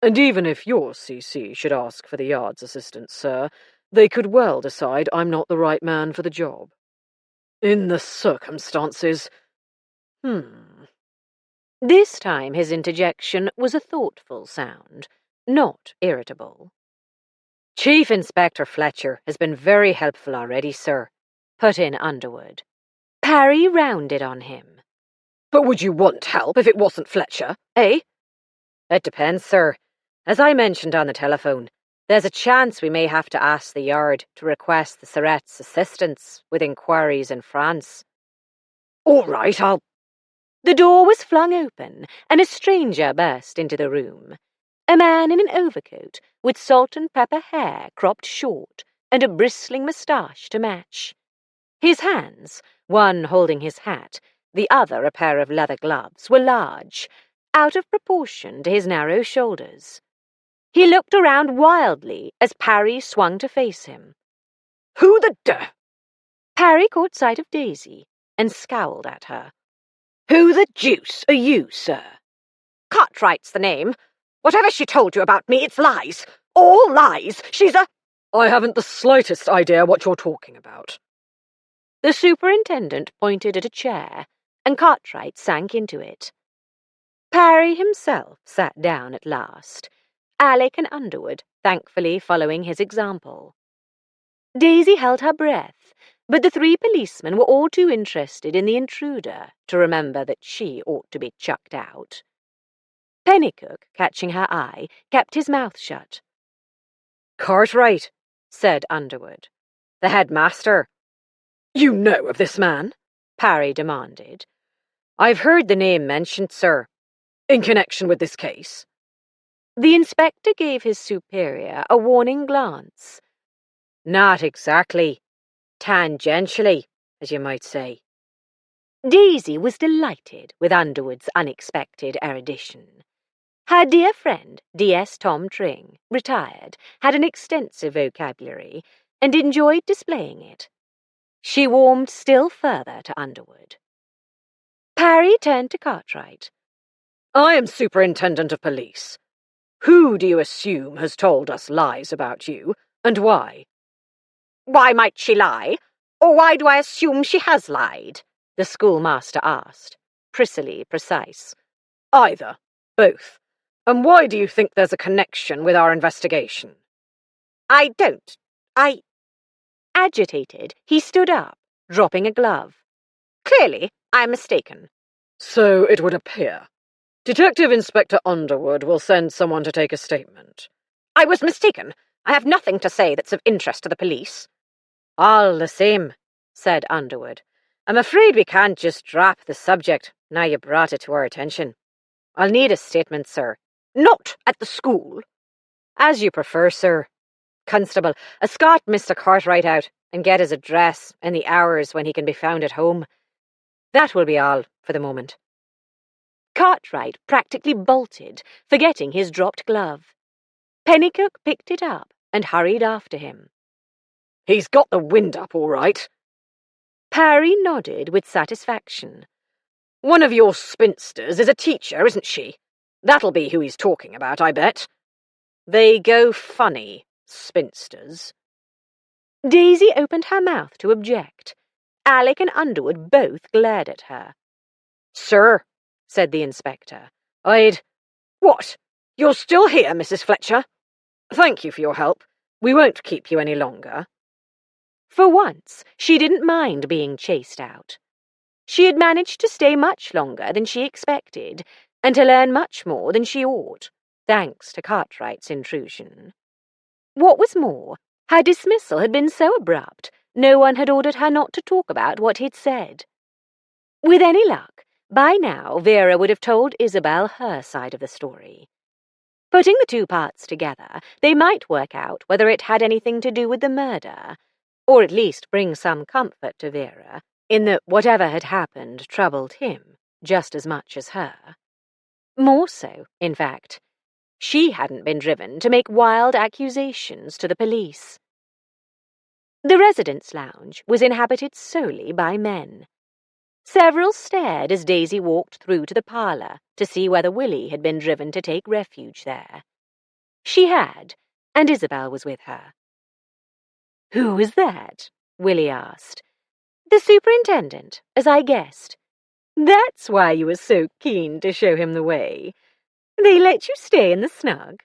Speaker 3: And even if your CC should ask for the yard's assistance, sir, they could well decide I'm not the right man for the job."
Speaker 4: "In the circumstances—
Speaker 1: This time his interjection was a thoughtful sound, not irritable.
Speaker 4: "Chief Inspector Fletcher has been very helpful already, sir," put in Underwood.
Speaker 1: Parry rounded on him.
Speaker 4: "But would you want help if it wasn't Fletcher, eh?" "It depends, sir. As I mentioned on the telephone, there's a chance we may have to ask the yard to request the Surrette's assistance with inquiries in France."
Speaker 3: All right, I'll...
Speaker 1: The door was flung open, and a stranger burst into the room. A man in an overcoat, with salt and pepper hair cropped short, and a bristling moustache to match. His hands, one holding his hat, the other a pair of leather gloves, were large, out of proportion to his narrow shoulders. He looked around wildly as Parry swung to face him.
Speaker 4: "Who the
Speaker 1: Parry caught sight of Daisy and scowled at her.
Speaker 4: Who the deuce are you, sir?"
Speaker 2: Cartwright's the name.
Speaker 4: Whatever she told you about me, it's lies. All lies. She's a—
Speaker 3: I haven't the slightest idea what you're talking about.
Speaker 1: The superintendent pointed at a chair, and Cartwright sank into it. Parry himself sat down at last, Alec and Underwood thankfully following his example. Daisy held her breath, but the three policemen were all too interested in the intruder to remember that she ought to be chucked out. Pennycook, catching her eye, kept his mouth shut.
Speaker 4: Cartwright, said Underwood. The headmaster.
Speaker 3: You know of this man?
Speaker 1: Parry demanded.
Speaker 4: I've heard the name mentioned, sir.
Speaker 3: In connection with this case?
Speaker 1: The inspector gave his superior a warning glance.
Speaker 4: Not exactly. Tangentially, as you might say.
Speaker 1: Daisy was delighted with Underwood's unexpected erudition. Her dear friend, D.S. Tom Tring, retired, had an extensive vocabulary and enjoyed displaying it. She warmed still further to Underwood. Parry turned to Cartwright.
Speaker 3: I am Superintendent of Police. Who do you assume has told us lies about you, and why?
Speaker 4: Why might she lie? Or why do I assume she has lied?
Speaker 1: The schoolmaster asked, prissily precise.
Speaker 3: Either. Both. And why do you think there's a connection with our investigation?
Speaker 4: I don't.
Speaker 1: Agitated, he stood up, dropping a glove.
Speaker 4: Clearly, I'm mistaken.
Speaker 3: So it would appear. Detective Inspector Underwood will send someone to take a statement.
Speaker 4: I was mistaken. I have nothing to say that's of interest to the police.
Speaker 1: All the same, said Underwood. I'm afraid we can't just drop the subject, now you brought it to our attention. I'll need a statement, sir.
Speaker 4: Not at the school.
Speaker 1: As you prefer, sir. Constable, escort Mr. Cartwright out and get his address and the hours when he can be found at home. That will be all for the moment. Cartwright practically bolted, forgetting his dropped glove. Pennycook picked it up and hurried after him.
Speaker 3: He's got the wind up, all right.
Speaker 1: Parry nodded with satisfaction.
Speaker 3: One of your spinsters is a teacher, isn't she? That'll be who he's talking about, I bet. They go funny, spinsters.
Speaker 1: Daisy opened her mouth to object. Alec and Underwood both glared at her.
Speaker 3: Sir, said the inspector, What? You're still here, Mrs. Fletcher? Thank you for your help. We won't keep you any longer.
Speaker 1: For once, she didn't mind being chased out. She had managed to stay much longer than she expected, and to learn much more than she ought, thanks to Cartwright's intrusion. What was more, her dismissal had been so abrupt, no one had ordered her not to talk about what he'd said. With any luck, by now Vera would have told Isabel her side of the story. Putting the two parts together, they might work out whether it had anything to do with the murder, or at least bring some comfort to Vera, in that whatever had happened troubled him just as much as her. More so, in fact. She hadn't been driven to make wild accusations to the police. The residence lounge was inhabited solely by men. Several stared as Daisy walked through to the parlour to see whether Willie had been driven to take refuge there. She had, and Isabel was with her. "Who was that?" Willie asked. "The superintendent, as I guessed. That's why you were so keen to show him the way. They let you stay in the snug."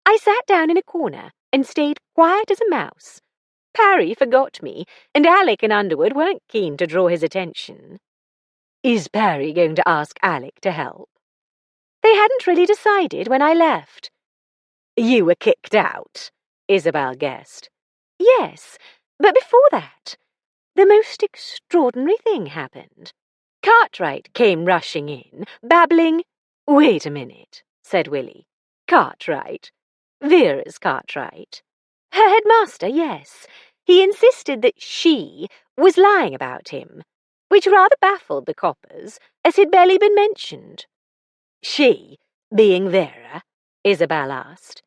Speaker 1: I sat down in a corner and stayed quiet as a mouse. Parry forgot me, and Alec and Underwood weren't keen to draw his attention. Is Parry going to ask Alec to help? They hadn't really decided when I left. You were kicked out, Isabel guessed. Yes, but before that, the most extraordinary thing happened. Cartwright came rushing in, babbling. "Wait a minute," said Willie. "Cartwright? Vera's Cartwright?" "Her headmaster, yes. He insisted that she was lying about him, which rather baffled the coppers, as he'd barely been mentioned." "She being Vera?" Isabel asked.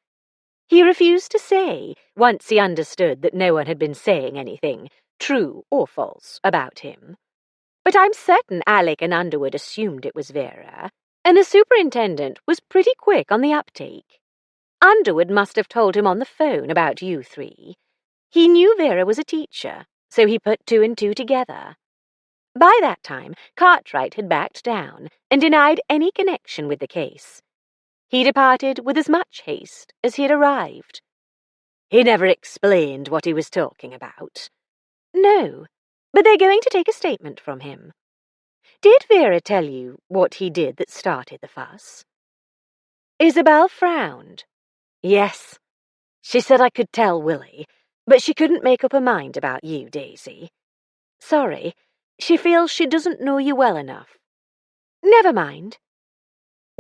Speaker 1: He refused to say, once he understood that no one had been saying anything, true or false, about him. But I'm certain Alec and Underwood assumed it was Vera. and the superintendent was pretty quick on the uptake. Underwood must have told him on the phone about you three. He knew Vera was a teacher, so he put two and two together. By that time, Cartwright had backed down and denied any connection with the case. He departed with as much haste as he had arrived. He never explained what he was talking about. No, but they're going to take a statement from him. Did Vera tell you what he did that started the fuss? Isabel frowned. Yes. She said I could tell Willie, but she couldn't make up her mind about you, Daisy. Sorry, she feels she doesn't know you well enough. Never mind.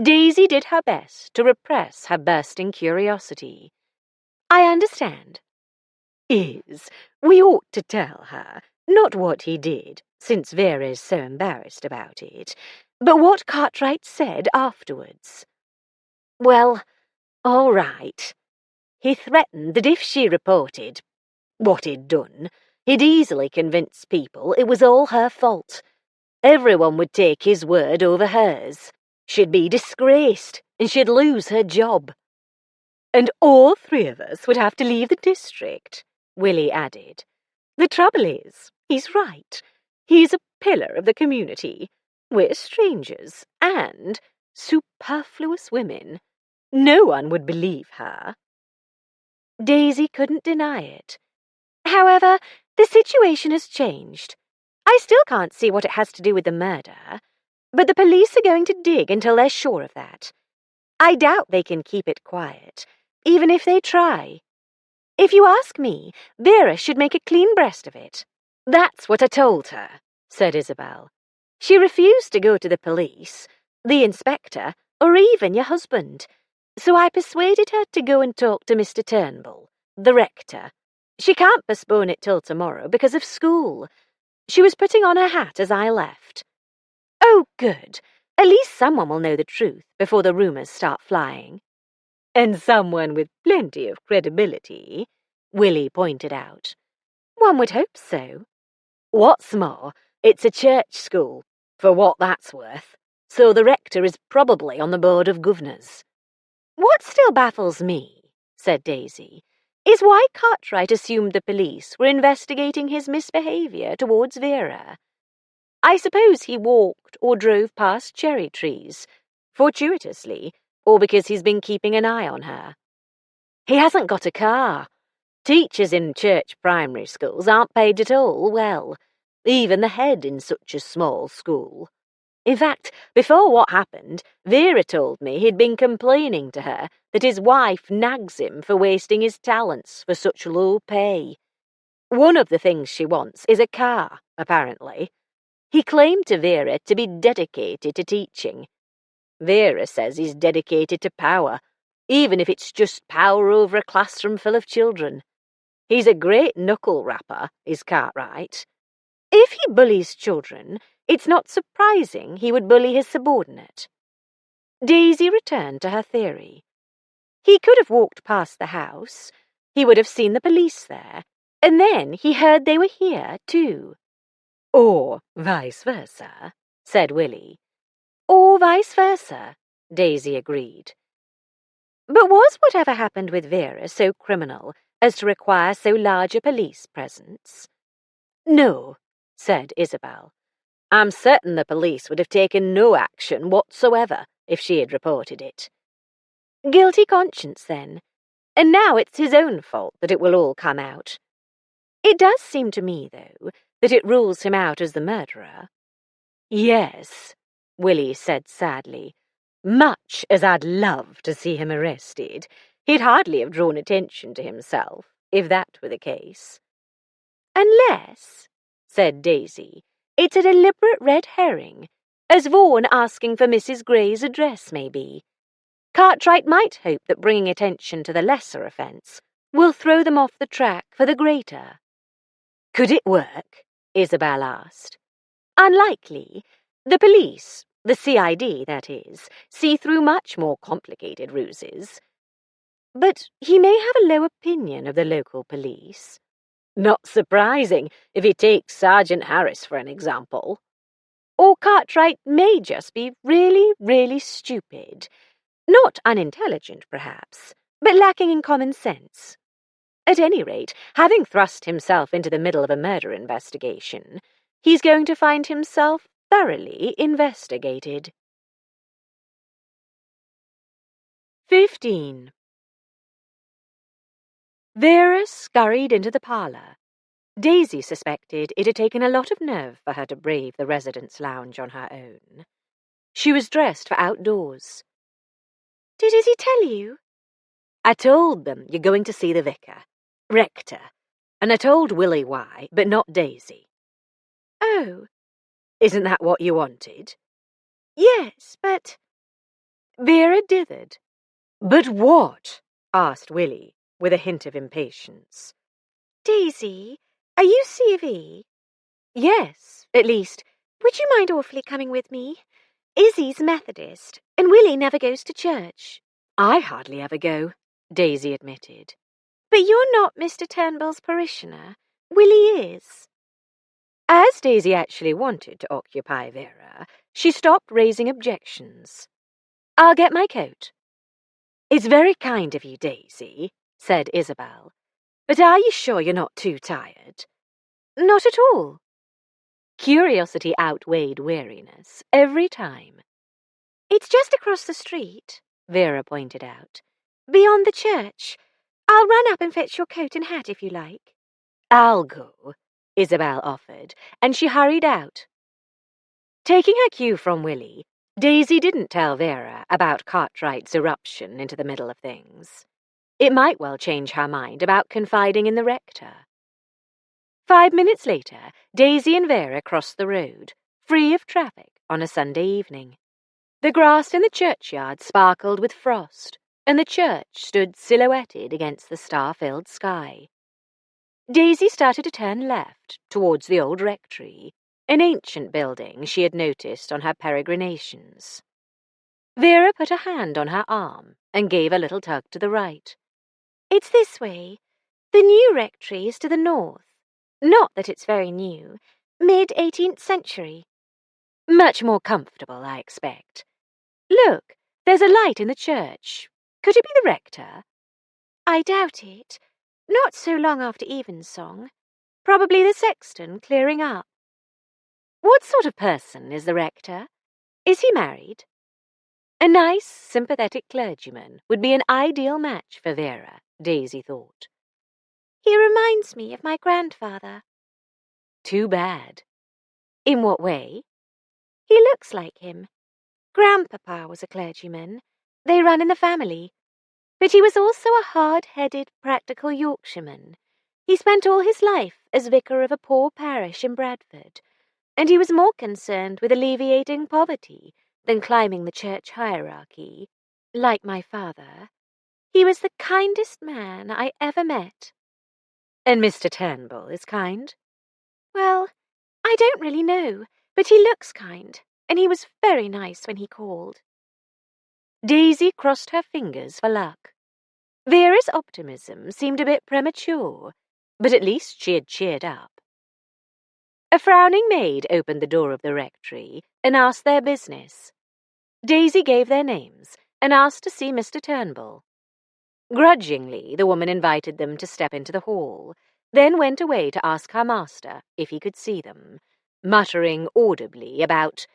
Speaker 1: Daisy did her best to repress her bursting curiosity. I understand. We ought to tell her, not what he did, since Vera's so embarrassed about it, but what Cartwright said afterwards. Well, all right. He threatened that if she reported what he'd done, he'd easily convince people it was all her fault. Everyone would take his word over hers. She'd be disgraced, and she'd lose her job. And all three of us would have to leave the district, Willie added. The trouble is, he's right. He's a pillar of the community. We're strangers, and superfluous women. No one would believe her. Daisy couldn't deny it. However, the situation has changed. I still can't see what it has to do with the murder, but the police are going to dig until they're sure of that. I doubt they can keep it quiet, even if they try. If you ask me, Vera should make a clean breast of it. That's what I told her, said Isabel. She refused to go to the police, the inspector, or even your husband. So I persuaded her to go and talk to Mr. Turnbull, the rector. She can't postpone it till tomorrow because of school. She was putting on her hat as I left. Oh, good. At least someone will know the truth before the rumours start flying. And someone with plenty of credibility, Willie pointed out. One would hope so. What's more, it's a church school, for what that's worth, so the rector is probably on the board of governors. What still baffles me, said Daisy, is why Cartwright assumed the police were investigating his misbehaviour towards Vera. I suppose he walked or drove past cherry trees, fortuitously, or because he's been keeping an eye on her. He hasn't got a car. Teachers in church primary schools aren't paid at all well, even the head in such a small school. In fact, before what happened, Vera told me he'd been complaining to her that his wife nags him for wasting his talents for such low pay. One of the things she wants is a car, apparently. He claimed to Vera to be dedicated to teaching. Vera says he's dedicated to power, even if it's just power over a classroom full of children. He's a great knuckle-rapper, is Cartwright. If he bullies children, it's not surprising he would bully his subordinate. Daisy returned to her theory. He could have walked past the house, he would have seen the police there, and then he heard they were here, too. Or vice versa, said Willie. Or vice versa, Daisy agreed. But was whatever happened with Vera so criminal as to require so large a police presence? No, said Isabel. I'm certain the police would have taken no action whatsoever if she had reported it. Guilty conscience, then. And now it's his own fault that it will all come out. It does seem to me, though, that it rules him out as the murderer. Yes, Willie said sadly. Much as I'd love to see him arrested, he'd hardly have drawn attention to himself, if that were the case. Unless, said Daisy, it's a deliberate red herring, as Vaughan asking for Mrs. Gray's address may be. Cartwright might hope that bringing attention to the lesser offence will throw them off the track for the greater. Could it work? Isabel asked. Unlikely. The police, the CID, that is, see through much more complicated ruses. But he may have a low opinion of the local police. Not surprising if he takes Sergeant Harris for an example. Or Cartwright may just be really, really stupid. Not unintelligent, perhaps, but lacking in common sense. At any rate, having thrust himself into the middle of a murder investigation, he's going to find himself thoroughly investigated. 15. Vera scurried into the parlour. Daisy suspected it had taken a lot of nerve for her to brave the residence lounge on her own. She was dressed for outdoors.
Speaker 2: Did Izzy tell you?
Speaker 1: I told them you're going to see the vicar, rector, and I told Willie why, but not Daisy.
Speaker 2: Oh.
Speaker 1: Isn't that what you wanted?
Speaker 2: Yes, but...
Speaker 1: Vera dithered. But what? Asked Willie, with a hint of impatience.
Speaker 2: Daisy, are you CV?
Speaker 1: Yes, at least.
Speaker 2: Would you mind awfully coming with me? Izzy's Methodist, and Willie never goes to church.
Speaker 1: I hardly ever go, Daisy admitted.
Speaker 2: But you're not Mr. Turnbull's parishioner. Willie is.
Speaker 1: As Daisy actually wanted to occupy Vera, she stopped raising objections. I'll get my coat. It's very kind of you, Daisy, said Isabel. But are you sure you're not too tired?
Speaker 2: Not at all.
Speaker 1: Curiosity outweighed weariness every time.
Speaker 2: It's just across the street,
Speaker 1: Vera pointed out.
Speaker 2: Beyond the church. I'll run up and fetch your coat and hat if you like.
Speaker 1: I'll go, Isabel offered, and she hurried out. Taking her cue from Willie, Daisy didn't tell Vera about Cartwright's eruption into the middle of things. It might well change her mind about confiding in the rector. 5 minutes later, Daisy and Vera crossed the road, free of traffic on a Sunday evening. The grass in the churchyard sparkled with frost, and the church stood silhouetted against the star-filled sky. Daisy started to turn left towards the old rectory, an ancient building she had noticed on her peregrinations. Vera put a hand on her arm and gave a little tug to the right.
Speaker 2: It's this way. The new rectory is to the north. Not that it's very new. Mid-18th century.
Speaker 1: Much more comfortable, I expect. Look, there's a light in the church. Could it be the rector?
Speaker 2: I doubt it. Not so long after evensong. Probably the sexton clearing up.
Speaker 1: What sort of person is the rector? Is he married? A nice, sympathetic clergyman would be an ideal match for Vera, Daisy thought.
Speaker 2: He reminds me of my grandfather.
Speaker 1: Too bad. In what way?
Speaker 2: He looks like him. Grandpapa was a clergyman. They run in the family. But he was also a hard-headed, practical Yorkshireman. He spent all his life as vicar of a poor parish in Bradford, and he was more concerned with alleviating poverty than climbing the church hierarchy, like my father. He was the kindest man I ever met.
Speaker 1: And Mr. Turnbull is kind?
Speaker 2: Well, I don't really know, but he looks kind, and he was very nice when he called.
Speaker 1: Daisy crossed her fingers for luck. Vera's optimism seemed a bit premature, but at least she had cheered up. A frowning maid opened the door of the rectory and asked their business. Daisy gave their names and asked to see Mr. Turnbull. Grudgingly, the woman invited them to step into the hall, then went away to ask her master if he could see them, muttering audibly about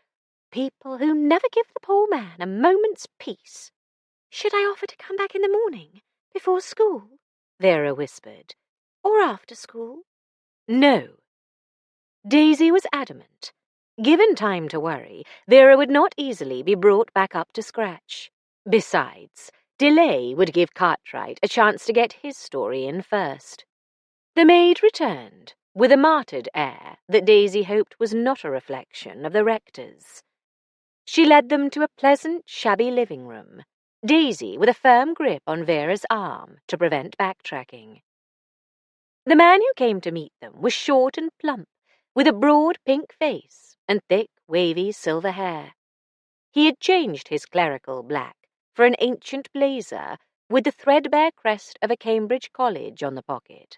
Speaker 1: people who never give the poor man a moment's peace.
Speaker 2: Should I offer to come back in the morning, before school?
Speaker 1: Vera whispered.
Speaker 2: Or after school?
Speaker 1: No. Daisy was adamant. Given time to worry, Vera would not easily be brought back up to scratch. Besides, delay would give Cartwright a chance to get his story in first. The maid returned, with a martyred air that Daisy hoped was not a reflection of the rector's. She led them to a pleasant, shabby living room, Daisy with a firm grip on Vera's arm to prevent backtracking. The man who came to meet them was short and plump, with a broad pink face and thick, wavy silver hair. He had changed his clerical black for an ancient blazer with the threadbare crest of a Cambridge college on the pocket.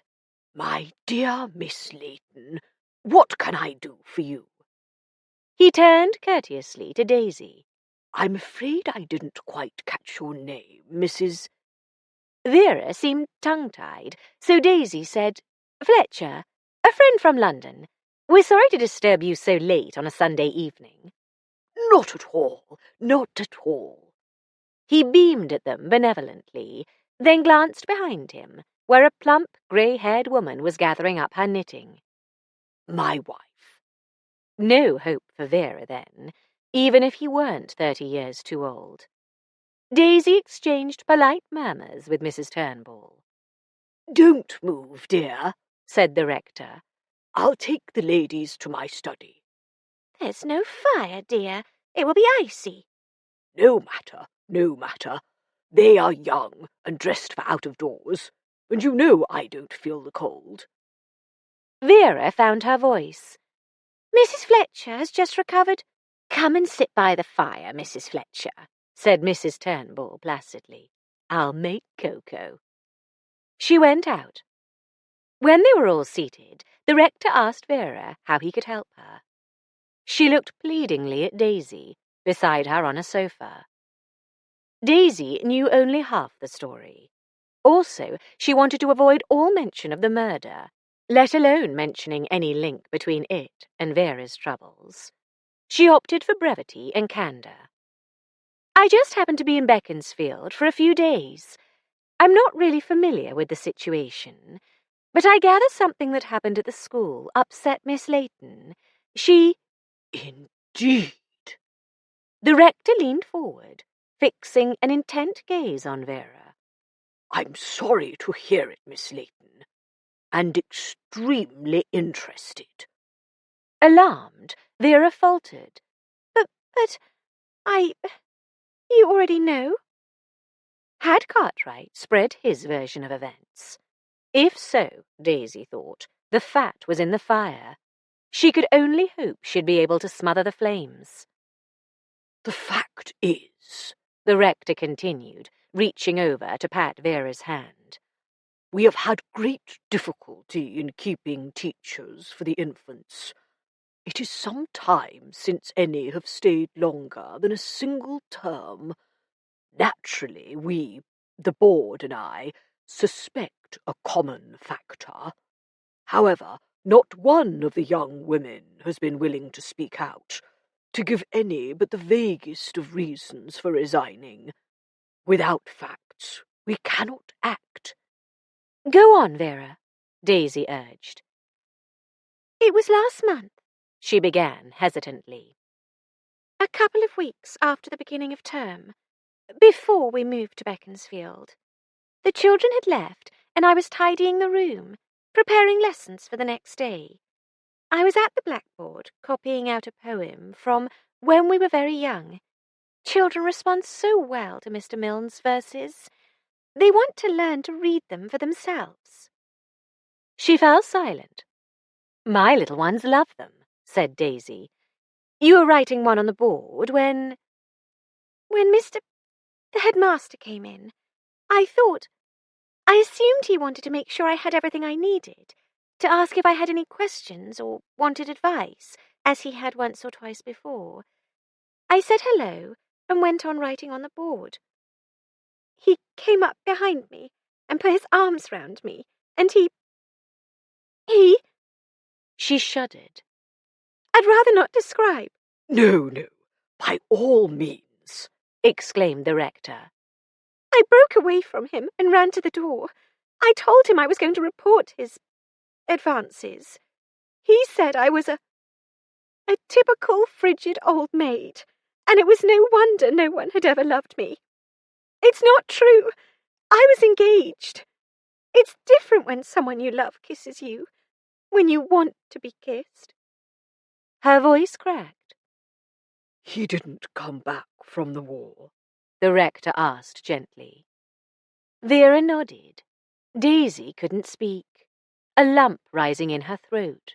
Speaker 3: My dear Miss Layton, what can I do for you?
Speaker 1: He turned courteously to Daisy.
Speaker 3: "I'm afraid I didn't quite catch your name, Mrs.
Speaker 1: Vera seemed tongue-tied, so Daisy said, "Fletcher, a friend from London. We're sorry to disturb you so late on a Sunday evening."
Speaker 3: "Not at all, not at all."
Speaker 1: He beamed at them benevolently, then glanced behind him, where a plump, grey-haired woman was gathering up her knitting.
Speaker 3: "My wife."
Speaker 1: No hope for Vera, then, even if he weren't 30 years too old. Daisy exchanged polite murmurs with Mrs. Turnbull.
Speaker 3: "Don't move, dear," said
Speaker 1: the rector.
Speaker 3: "I'll take the ladies to my study."
Speaker 2: "There's no fire, dear. It will be icy."
Speaker 3: "No matter, no matter. They are young and dressed for out-of-doors, and you know I don't feel the cold."
Speaker 1: Vera found her voice.
Speaker 2: "Mrs. Fletcher has just recovered."
Speaker 1: "Come and sit by the fire, Mrs. Fletcher," said Mrs. Turnbull placidly. "I'll make cocoa." She went out. When they were all seated, the rector asked Vera how he could help her. She looked pleadingly at Daisy, beside her on a sofa. Daisy knew only half the story. Also, she wanted to avoid all mention of the murder, let alone mentioning any link between it and Vera's troubles. She opted for brevity and candour. "I just happened to be in Beaconsfield for a few days. I'm not really familiar with the situation, but I gather something that happened at the school upset Miss Layton. She—"
Speaker 3: "Indeed?"
Speaker 1: The rector leaned forward, fixing an intent gaze on Vera.
Speaker 3: "I'm sorry to hear it, Miss Layton, and extremely interested."
Speaker 1: Alarmed, Vera faltered.
Speaker 2: But you already know?"
Speaker 1: Had Cartwright spread his version of events? If so, Daisy thought, the fat was in the fire. She could only hope she'd be able to smother the flames.
Speaker 3: "The fact is,"
Speaker 1: the rector continued, reaching over to pat Vera's hand,
Speaker 3: "we have had great difficulty in keeping teachers for the infants. It is some time since any have stayed longer than a single term. Naturally, we, the board and I, suspect a common factor. However, not one of the young women has been willing to speak out, to give any but the vaguest of reasons for resigning. Without facts, we cannot act."
Speaker 1: "Go on, Vera," Daisy urged.
Speaker 2: "It was last month,"
Speaker 1: she began hesitantly.
Speaker 2: "A couple of weeks after the beginning of term, before we moved to Beaconsfield. The children had left, and I was tidying the room, preparing lessons for the next day. I was at the blackboard, copying out a poem from When We Were Very Young. Children respond so well to Mr. Milne's verses. They want to learn to read them for themselves."
Speaker 1: She fell silent. "My little ones love them," said Daisy. "You were writing one on the board when—"
Speaker 2: "When the headmaster came in. I assumed he wanted to make sure I had everything I needed, to ask if I had any questions or wanted advice, as he had once or twice before. I said hello and went on writing on the board. He came up behind me and put his arms round me, and he...
Speaker 1: She shuddered.
Speaker 2: I'd rather not describe."
Speaker 3: "No, no, by all means,"
Speaker 1: exclaimed the rector.
Speaker 2: "I broke away from him and ran to the door. I told him I was going to report his advances. He said I was a typical frigid old maid, and it was no wonder no one had ever loved me. It's not true. I was engaged. It's different when someone you love kisses you, when you want to be kissed."
Speaker 1: Her voice cracked.
Speaker 3: "He didn't come back from the war?"
Speaker 1: the rector asked gently. Vera nodded. Daisy couldn't speak, a lump rising in her throat,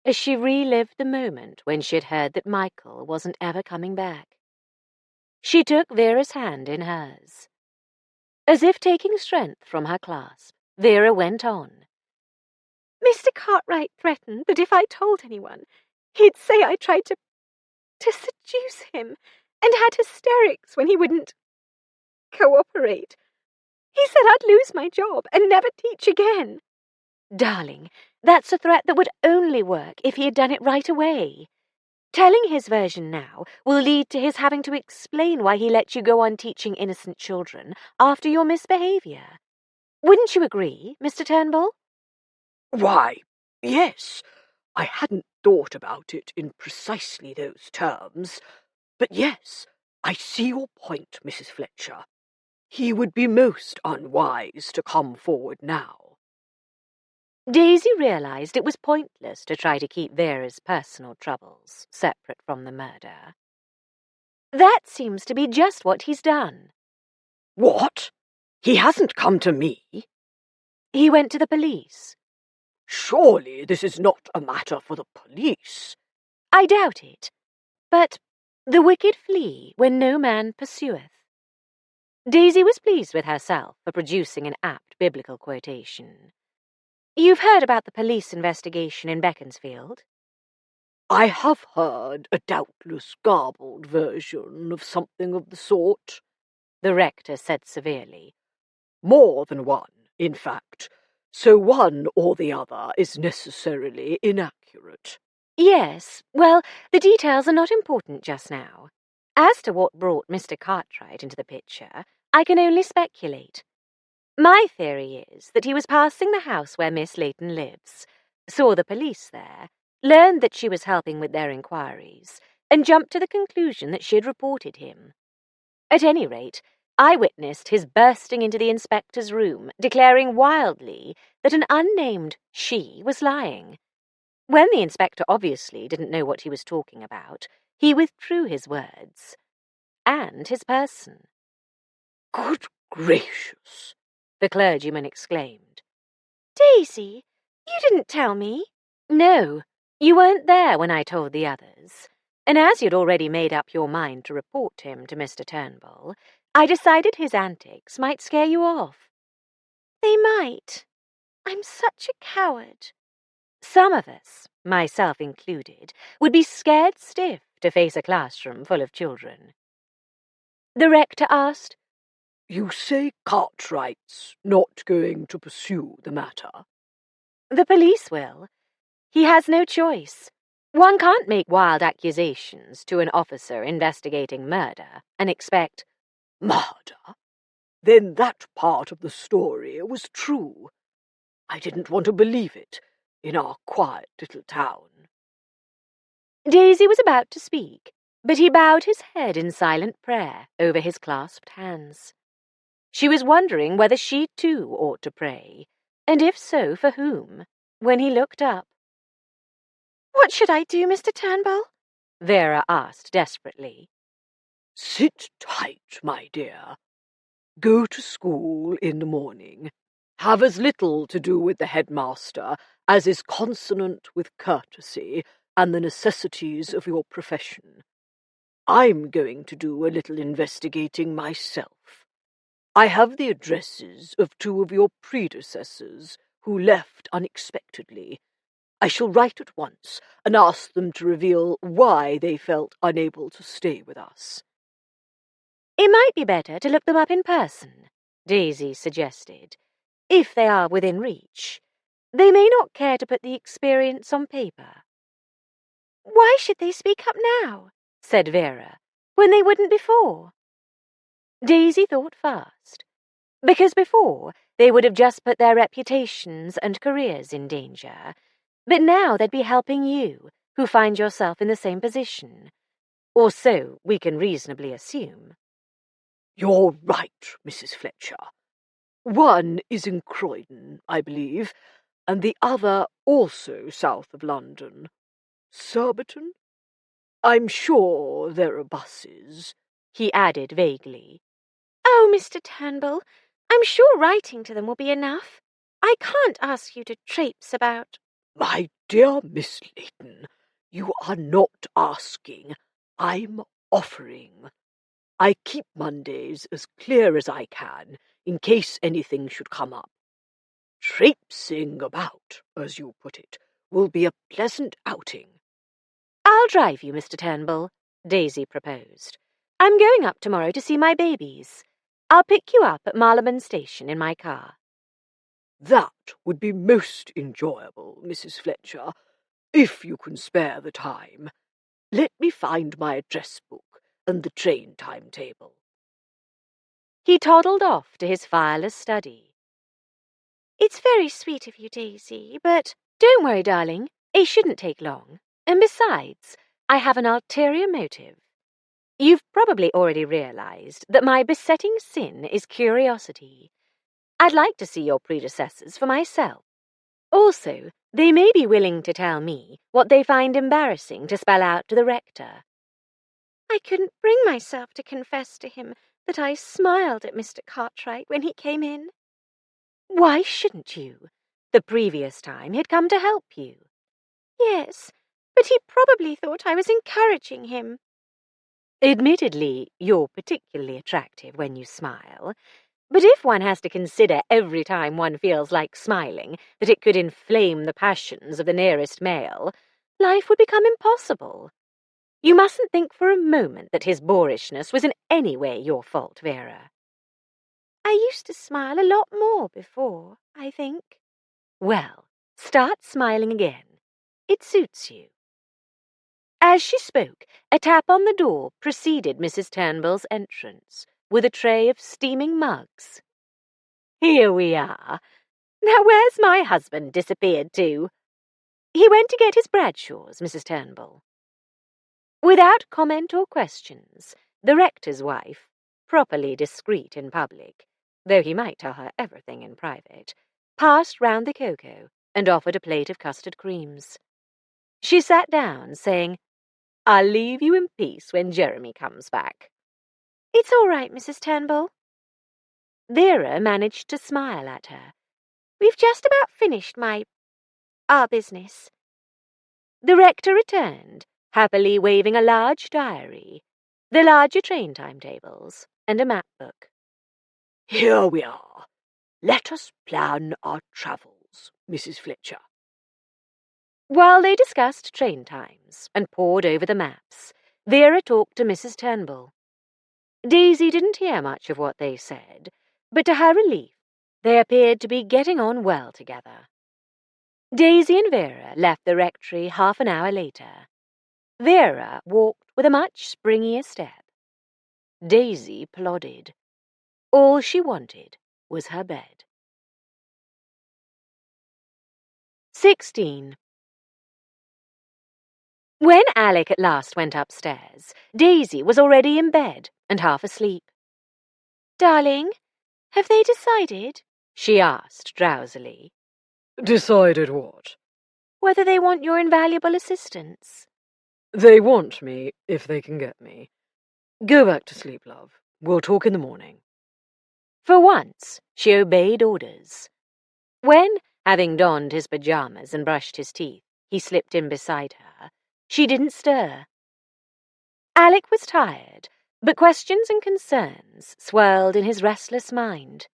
Speaker 1: as she relived the moment when she had heard that Michael wasn't ever coming back. She took Vera's hand in hers. As if taking strength from her clasp, Vera went on.
Speaker 2: "Mr. Cartwright threatened that if I told anyone, he'd say I tried to to seduce him, and had hysterics when he wouldn't cooperate. He said I'd lose my job and never teach again.
Speaker 1: Darling, that's a threat that would only work if he had done it right away. Telling his version now will lead to his having to explain why he let you go on teaching innocent children after your misbehaviour. Wouldn't you agree, Mr. Turnbull?
Speaker 3: Why, yes. I hadn't thought about it in precisely those terms. But yes, I see your point, Mrs. Fletcher. He would be most unwise to come forward now.
Speaker 1: Daisy realised it was pointless to try to keep Vera's personal troubles separate from the murder. That seems to be just what he's done.
Speaker 3: What? He hasn't come to me?
Speaker 1: He went to the police.
Speaker 3: Surely this is not a matter for the police.
Speaker 1: I doubt it. But the wicked flee when no man pursueth. Daisy was pleased with herself for producing an apt biblical quotation. You've heard about the police investigation in Beaconsfield?
Speaker 3: I have heard a doubtless garbled version of something of the sort,
Speaker 1: the rector said severely.
Speaker 3: More than one, in fact, so one or the other is necessarily inaccurate.
Speaker 1: Yes, well, the details are not important just now. As to what brought Mr. Cartwright into the picture, I can only speculate. My theory is that he was passing the house where Miss Layton lives, saw the police there, learned that she was helping with their inquiries, and jumped to the conclusion that she had reported him. At any rate, I witnessed his bursting into the inspector's room, declaring wildly that an unnamed she was lying. When the inspector obviously didn't know what he was talking about, he withdrew his words. And his person.
Speaker 3: Good gracious!
Speaker 1: The clergyman exclaimed.
Speaker 2: Daisy, you didn't tell me.
Speaker 1: No, you weren't there when I told the others. And as you'd already made up your mind to report him to Mr. Turnbull, I decided his antics might scare you off.
Speaker 2: They might. I'm such a coward.
Speaker 1: Some of us, myself included, would be scared stiff to face a classroom full of children. The rector asked,
Speaker 3: You say Cartwright's not going to pursue the matter?
Speaker 1: The police will. He has no choice. One can't make wild accusations to an officer investigating murder and expect...
Speaker 3: Murder? Then that part of the story was true. I didn't want to believe it in our quiet little town.
Speaker 1: Daisy was about to speak, but he bowed his head in silent prayer over his clasped hands. She was wondering whether she too ought to pray, and if so, for whom, when he looked up.
Speaker 2: What should I do, Mr. Turnbull?
Speaker 1: Vera asked desperately.
Speaker 3: Sit tight, my dear. Go to school in the morning. Have as little to do with the headmaster as is consonant with courtesy and the necessities of your profession. I'm going to do a little investigating myself. I have the addresses of 2 of your predecessors who left unexpectedly. I shall write at once and ask them to reveal why they felt unable to stay with us.
Speaker 1: It might be better to look them up in person, Daisy suggested, if they are within reach. They may not care to put the experience on paper.
Speaker 2: Why should they speak up now?
Speaker 1: Said Vera, when they wouldn't before. Daisy thought fast. Because before, they would have just put their reputations and careers in danger. But now they'd be helping you, who find yourself in the same position. Or so we can reasonably assume.
Speaker 3: You're right, Mrs. Fletcher. One is in Croydon, I believe, and the other also south of London. Surbiton? I'm sure there are buses,
Speaker 1: he added vaguely.
Speaker 2: Oh, Mr. Turnbull, I'm sure writing to them will be enough. I can't ask you to traipse about.
Speaker 3: My dear Miss Layton, you are not asking. I'm offering. I keep Mondays as clear as I can, in case anything should come up. Traipsing about, as you put it, will be a pleasant outing.
Speaker 1: I'll drive you, Mr. Turnbull, Daisy proposed. "I'm going up tomorrow to see my babies. I'll pick you up at Marylebone Station in my car."
Speaker 3: That would be most enjoyable, Mrs. Fletcher, if you can spare the time. Let me find my address book and the train timetable.
Speaker 1: He toddled off to his fireless study.
Speaker 2: It's very sweet of you, Daisy, but
Speaker 1: "Don't worry, darling. It shouldn't take long. And besides, I have an ulterior motive. You've probably already realized that my besetting sin is curiosity. I'd like to see your predecessors for myself. Also, they may be willing to tell me what they find embarrassing to spell out to the rector."
Speaker 2: I couldn't bring myself to confess to him that I smiled at Mr. Cartwright when he came in.
Speaker 1: "Why shouldn't you? The previous time he'd come to help you."
Speaker 2: Yes, but he probably thought I was encouraging him.
Speaker 1: "Admittedly, you're particularly attractive when you smile. But if one has to consider every time one feels like smiling that it could inflame the passions of the nearest male, life would become impossible. You mustn't think for a moment that his boorishness was in any way your fault, Vera."
Speaker 2: I used to smile a lot more before, I think.
Speaker 1: "Well, start smiling again. It suits you." As she spoke, a tap on the door preceded Mrs. Turnbull's entrance, with a tray of steaming mugs. "Here we are. Now where's my husband disappeared to?" "He went to get his Bradshaws, Mrs. Turnbull." Without comment or questions, the rector's wife, properly discreet in public, though he might tell her everything in private, passed round the cocoa and offered a plate of custard creams. She sat down, saying, "I'll leave you in peace when Jeremy comes back."
Speaker 2: It's all right, Mrs. Turnbull.
Speaker 1: Vera managed to smile at her.
Speaker 2: We've just about finished our business.
Speaker 1: The rector returned, happily waving a large diary, the larger train timetables, and a map book.
Speaker 3: Here we are. Let us plan our travels, Mrs. Fletcher.
Speaker 1: While they discussed train times and pored over the maps, Vera talked to Mrs. Turnbull. Daisy didn't hear much of what they said, but to her relief, they appeared to be getting on well together. Daisy and Vera left the rectory half an hour later. Vera walked with a much springier step. Daisy plodded. All she wanted was her bed. 16. When Alec at last went upstairs, Daisy was already in bed and half asleep.
Speaker 2: Darling, have they decided?
Speaker 1: She asked drowsily.
Speaker 3: Decided what?
Speaker 2: Whether they want your invaluable assistance.
Speaker 3: They want me, if they can get me. Go back to sleep, love. We'll talk in the morning.
Speaker 1: For once, she obeyed orders. When, having donned his pajamas and brushed his teeth, he slipped in beside her, she didn't stir. Alec was tired, but questions and concerns swirled in his restless mind.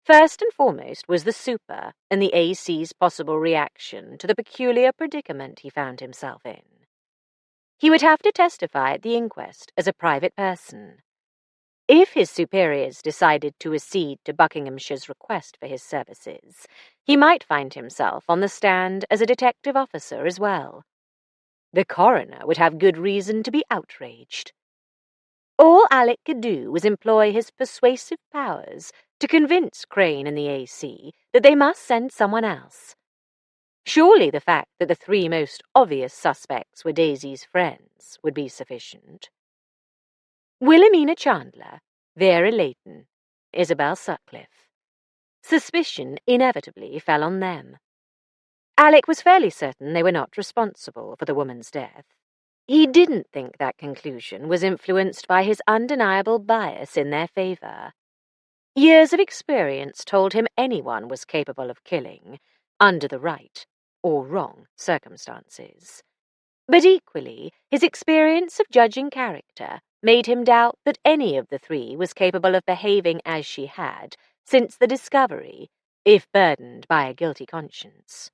Speaker 1: First and foremost was the super and the AC's possible reaction to the peculiar predicament he found himself in. He would have to testify at the inquest as a private person. If his superiors decided to accede to Buckinghamshire's request for his services, he might find himself on the stand as a detective officer as well. The coroner would have good reason to be outraged. All Alec could do was employ his persuasive powers to convince Crane and the AC that they must send someone else. Surely the fact that the three most obvious suspects were Daisy's friends would be sufficient. Wilhelmina Chandler, Vera Layton, Isabel Sutcliffe. Suspicion inevitably fell on them. Alec was fairly certain they were not responsible for the woman's death. He didn't think that conclusion was influenced by his undeniable bias in their favor. Years of experience told him anyone was capable of killing, under the right or wrong circumstances. But equally, his experience of judging character made him doubt that any of the three was capable of behaving as she had since the discovery, if burdened by a guilty conscience.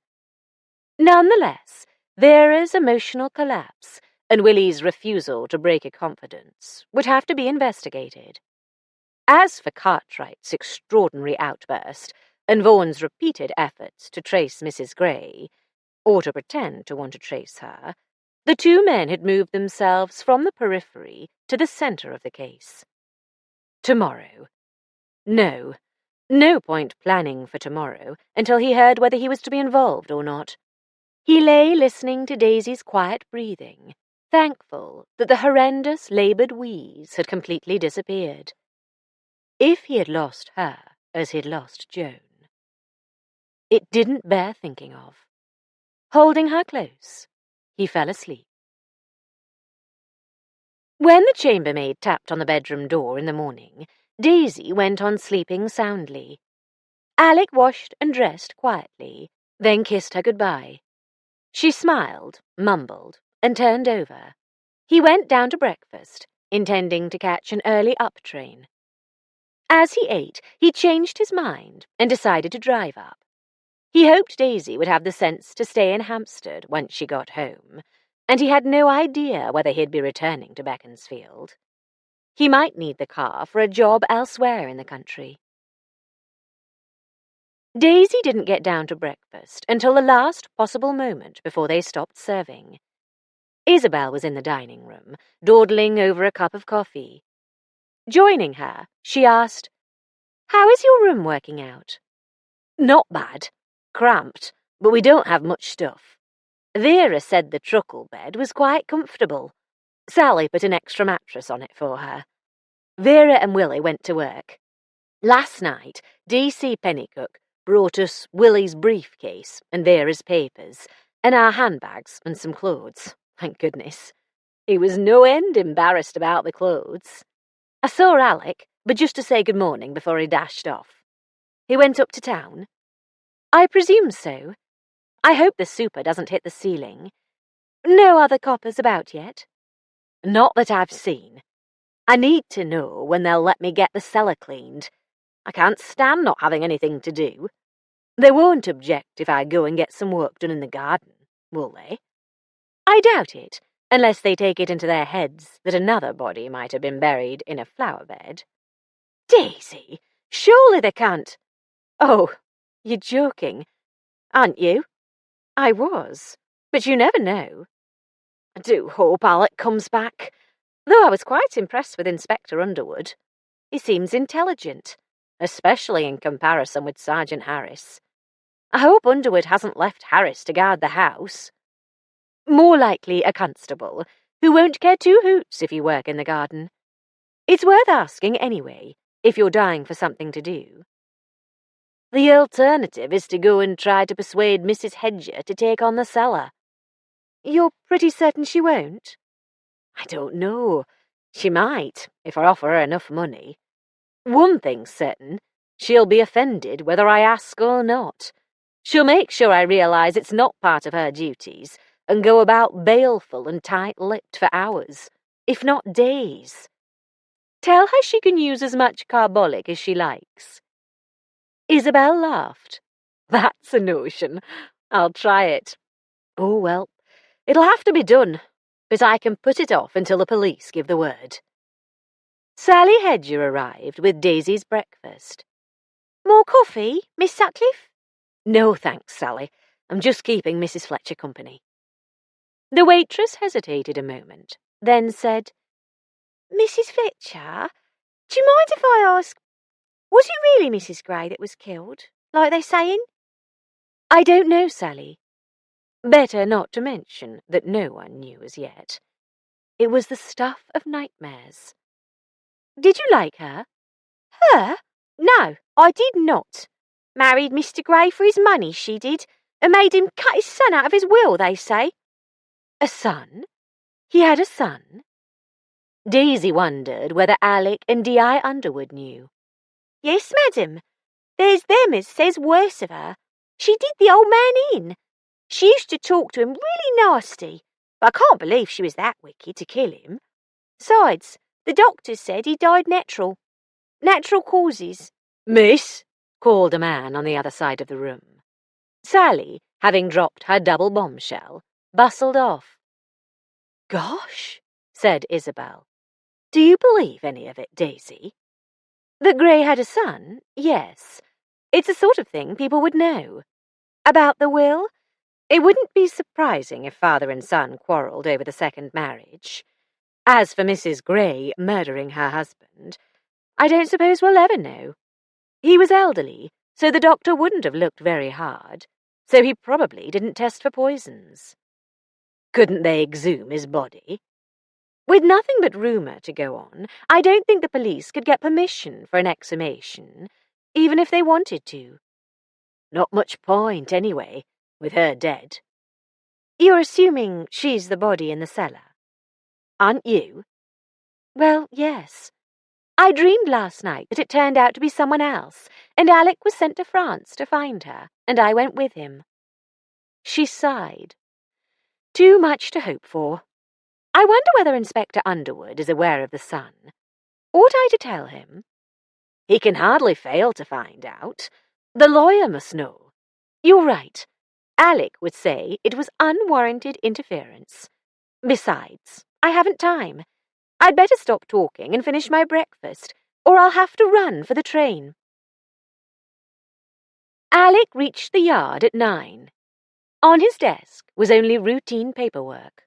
Speaker 1: Nonetheless, Vera's emotional collapse and Willie's refusal to break a confidence would have to be investigated. As for Cartwright's extraordinary outburst and Vaughan's repeated efforts to trace Mrs. Gray, or to pretend to want to trace her, the two men had moved themselves from the periphery to the centre of the case. Tomorrow. No point planning for tomorrow until he heard whether he was to be involved or not. He lay listening to Daisy's quiet breathing, thankful that the horrendous laboured wheeze had completely disappeared. If he had lost her as he'd lost Joan, it didn't bear thinking of. Holding her close, he fell asleep. When the chambermaid tapped on the bedroom door in the morning, Daisy went on sleeping soundly. Alec washed and dressed quietly, then kissed her goodbye. She smiled, mumbled, and turned over. He went down to breakfast, intending to catch an early up train. As he ate, he changed his mind and decided to drive up. He hoped Daisy would have the sense to stay in Hampstead once she got home, and he had no idea whether he'd be returning to Beaconsfield. He might need the car for a job elsewhere in the country. Daisy didn't get down to breakfast until the last possible moment before they stopped serving. Isabel was in the dining room, dawdling over a cup of coffee. Joining her, she asked, "How is your room working out?" "Not bad. Cramped, but we don't have much stuff. Vera said the truckle bed was quite comfortable. Sally put an extra mattress on it for her. Vera and Willie went to work. Last night, D.C. Pennycook brought us Willie's briefcase and Vera's papers, and our handbags and some clothes, thank goodness. He was no end embarrassed about the clothes. I saw Alec, but just to say good morning before he dashed off. He went up to town. I presume so. I hope the super doesn't hit the ceiling. No other coppers about yet? Not that I've seen. I need to know when they'll let me get the cellar cleaned. I can't stand not having anything to do. They won't object if I go and get some work done in the garden, will they? I doubt it, unless they take it into their heads that another body might have been buried in a flower bed. Daisy, surely they can't. Oh, you're joking, aren't you? I was, but you never know. I do hope Alec comes back, though I was quite impressed with Inspector Underwood. He seems intelligent, especially in comparison with Sergeant Harris. I hope Underwood hasn't left Harris to guard the house. More likely a constable, who won't care two hoots if you work in the garden. It's worth asking anyway, if you're dying for something to do. The alternative is to go and try to persuade Mrs. Hedger to take on the cellar. You're pretty certain she won't? I don't know. She might, if I offer her enough money. One thing's certain, she'll be offended whether I ask or not. She'll make sure I realise it's not part of her duties, and go about baleful and tight-lipped for hours, if not days. Tell her she can use as much carbolic as she likes. Isabel laughed. That's a notion. I'll try it. Oh, well, it'll have to be done, but I can put it off until the police give the word. Sally Hedger arrived with Daisy's breakfast. More coffee, Miss Sutcliffe? No, thanks, Sally. I'm just keeping Mrs. Fletcher company. The waitress hesitated a moment, then said, Mrs. Fletcher, do you mind if I ask, was it really Mrs. Gray that was killed, like they're saying? I don't know, Sally. Better not to mention that no one knew as yet. It was the stuff of nightmares. Did you like her? Her? No, I did not. Married Mr. Gray for his money, she did, and made him cut his son out of his will, they say. A son? He had a son? Daisy wondered whether Alec and D.I. Underwood knew. Yes, madam. There's them as says worse of her. She did the old man in. She used to talk to him really nasty, but I can't believe she was that wicked to kill him. Besides, the doctor said he died natural. Natural causes. Miss, called a man on the other side of the room. Sally, having dropped her double bombshell, bustled off. Gosh, said Isabel. Do you believe any of it, Daisy? That Gray had a son? Yes. It's the sort of thing people would know. About the will? It wouldn't be surprising if father and son quarrelled over the second marriage. As for Mrs. Gray murdering her husband, I don't suppose we'll ever know. He was elderly, so the doctor wouldn't have looked very hard, so he probably didn't test for poisons. Couldn't they exhume his body? With nothing but rumour to go on, I don't think the police could get permission for an exhumation, even if they wanted to. Not much point, anyway, with her dead. You're assuming she's the body in the cellar? Aren't you? Well, yes. I dreamed last night that it turned out to be someone else, and Alec was sent to France to find her, and I went with him. She sighed. Too much to hope for. I wonder whether Inspector Underwood is aware of the son. Ought I to tell him? He can hardly fail to find out. The lawyer must know. You're right. Alec would say it was unwarranted interference. Besides, I haven't time. I'd better stop talking and finish my breakfast, or I'll have to run for the train. Alec reached the yard at 9. On his desk was only routine paperwork.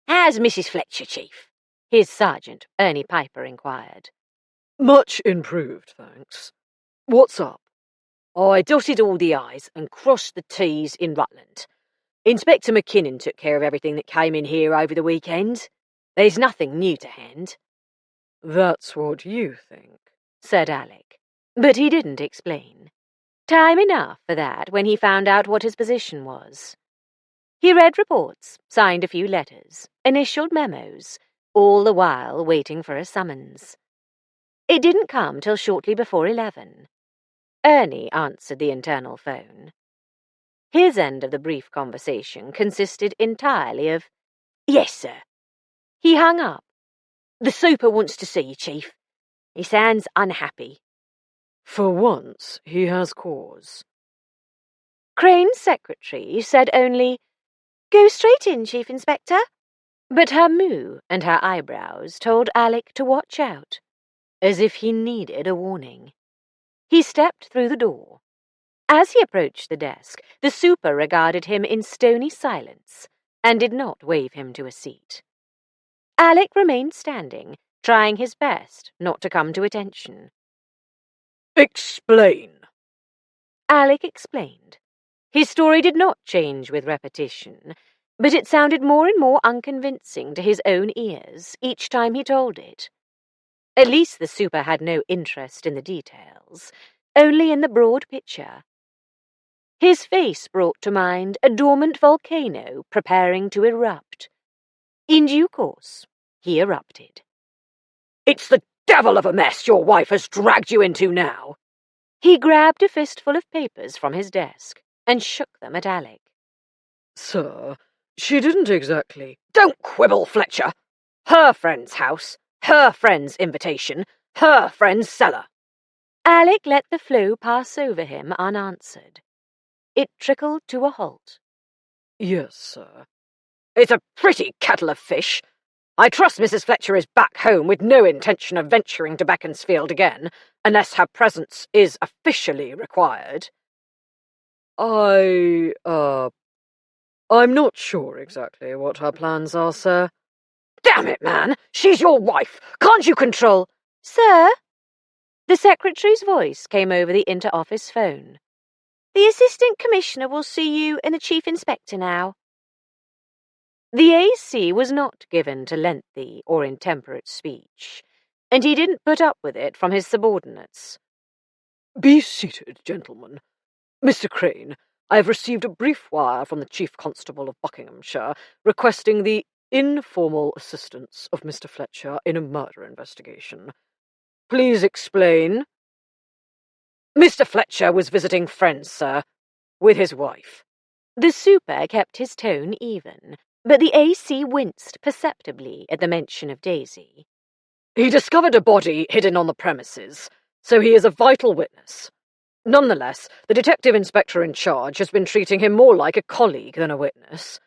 Speaker 1: How's Mrs. Fletcher, Chief? His sergeant, Ernie Piper, inquired.
Speaker 3: Much improved, thanks. What's up?
Speaker 1: I dotted all the I's and crossed the T's in Rutland. Inspector McKinnon took care of everything that came in here over the weekend. There's nothing new to hand.
Speaker 3: That's what you think,
Speaker 1: said Alec, but he didn't explain. Time enough for that when he found out what his position was. He read reports, signed a few letters, initialed memos, all the while waiting for a summons. It didn't come till shortly before 11. Ernie answered the internal phone. His end of the brief conversation consisted entirely of, "Yes, sir." He hung up. "The super wants to see you, Chief. He sounds unhappy."
Speaker 3: For once, he has cause.
Speaker 1: Crane's secretary said only, "Go straight in, Chief Inspector." But her moue and her eyebrows told Alec to watch out, as if he needed a warning. He stepped through the door. As he approached the desk, the super regarded him in stony silence and did not wave him to a seat. Alec remained standing, trying his best not to come to attention.
Speaker 3: Explain.
Speaker 1: Alec explained. His story did not change with repetition, but it sounded more and more unconvincing to his own ears each time he told it. At least the super had no interest in the details, only in the broad picture. His face brought to mind a dormant volcano preparing to erupt. In due course, he erupted. "It's the devil of a mess your wife has dragged you into now." He grabbed a fistful of papers from his desk and shook them at Alec.
Speaker 3: Sir, she didn't exactly—
Speaker 1: "Don't quibble, Fletcher. Her friend's house, her friend's invitation, her friend's cellar." Alec let the flow pass over him unanswered. It trickled to a halt.
Speaker 3: Yes, sir.
Speaker 1: "It's a pretty kettle of fish. I trust Mrs. Fletcher is back home with no intention of venturing to Beaconsfield again, unless her presence is officially required."
Speaker 3: I'm not sure exactly what her plans are, sir.
Speaker 1: "Damn it, man! She's your wife! Can't you control—" "Sir?" The secretary's voice came over the inter-office phone. "The Assistant Commissioner will see you and the Chief Inspector now." The AC was not given to lengthy or intemperate speech, and he didn't put up with it from his subordinates.
Speaker 3: Be seated, gentlemen. Mr. Crane, I have received a brief wire from the Chief Constable of Buckinghamshire requesting the informal assistance of Mr. Fletcher in a murder investigation. Please explain." "Mr. Fletcher was visiting friends, sir, with his wife." The super kept his tone even, but the AC winced perceptibly at the mention of Daisy. "He discovered a body hidden on the premises, so he is a vital witness. Nonetheless, the detective inspector in charge has been treating him more like a colleague than a witness,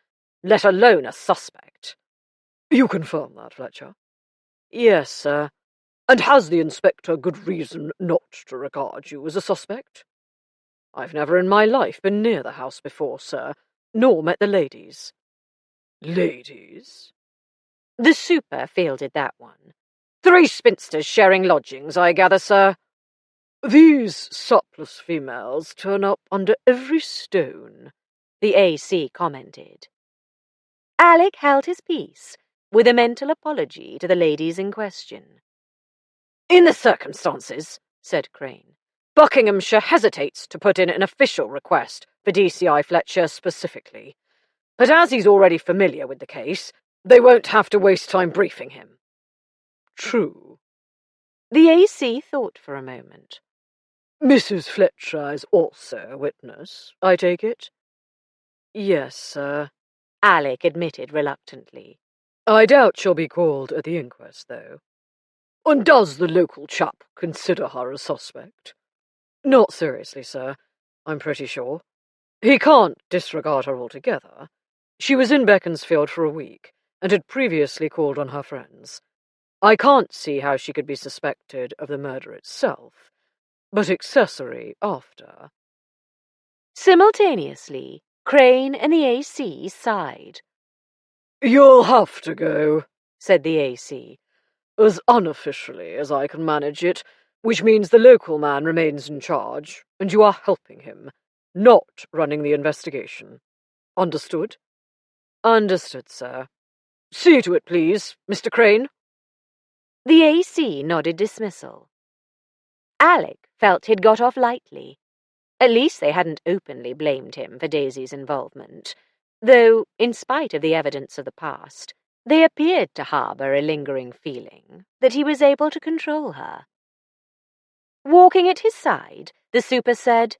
Speaker 3: let alone a suspect. You confirm that, Fletcher? Yes, sir. And has the inspector good reason not to regard you as a suspect? I've never in my life been near the house before, sir, nor met the ladies. Ladies?
Speaker 4: The super fielded that one. 3 spinsters sharing lodgings, I gather, sir.
Speaker 3: These suppless females turn up under every stone,
Speaker 4: the AC commented.
Speaker 1: Alec held his peace, with a mental apology to the ladies in question.
Speaker 4: In the circumstances, said Crane, Buckinghamshire hesitates to put in an official request for DCI Fletcher specifically. But as he's already familiar with the case, they won't have to waste time briefing him.
Speaker 3: True.
Speaker 1: The AC thought for a moment.
Speaker 3: Mrs. Fletcher is also a witness, I take it? Yes, sir,
Speaker 1: Alec admitted reluctantly.
Speaker 3: I doubt she'll be called at the inquest, though. And does the local chap consider her a suspect? Not seriously, sir, I'm pretty sure. He can't disregard her altogether. She was in Beaconsfield for a week, and had previously called on her friends. I can't see how she could be suspected of the murder itself, but accessory after.
Speaker 1: Simultaneously, Crane and the AC sighed.
Speaker 3: You'll have to go,
Speaker 1: said the AC.
Speaker 3: As unofficially as I can manage it, which means the local man remains in charge, and you are helping him, not running the investigation. Understood?
Speaker 1: Understood, sir.
Speaker 3: See to it, please, Mr. Crane.
Speaker 1: The AC nodded dismissal. Alec felt he'd got off lightly. At least they hadn't openly blamed him for Daisy's involvement, though, in spite of the evidence of the past, they appeared to harbour a lingering feeling that he was able to control her. Walking at his side, the super said,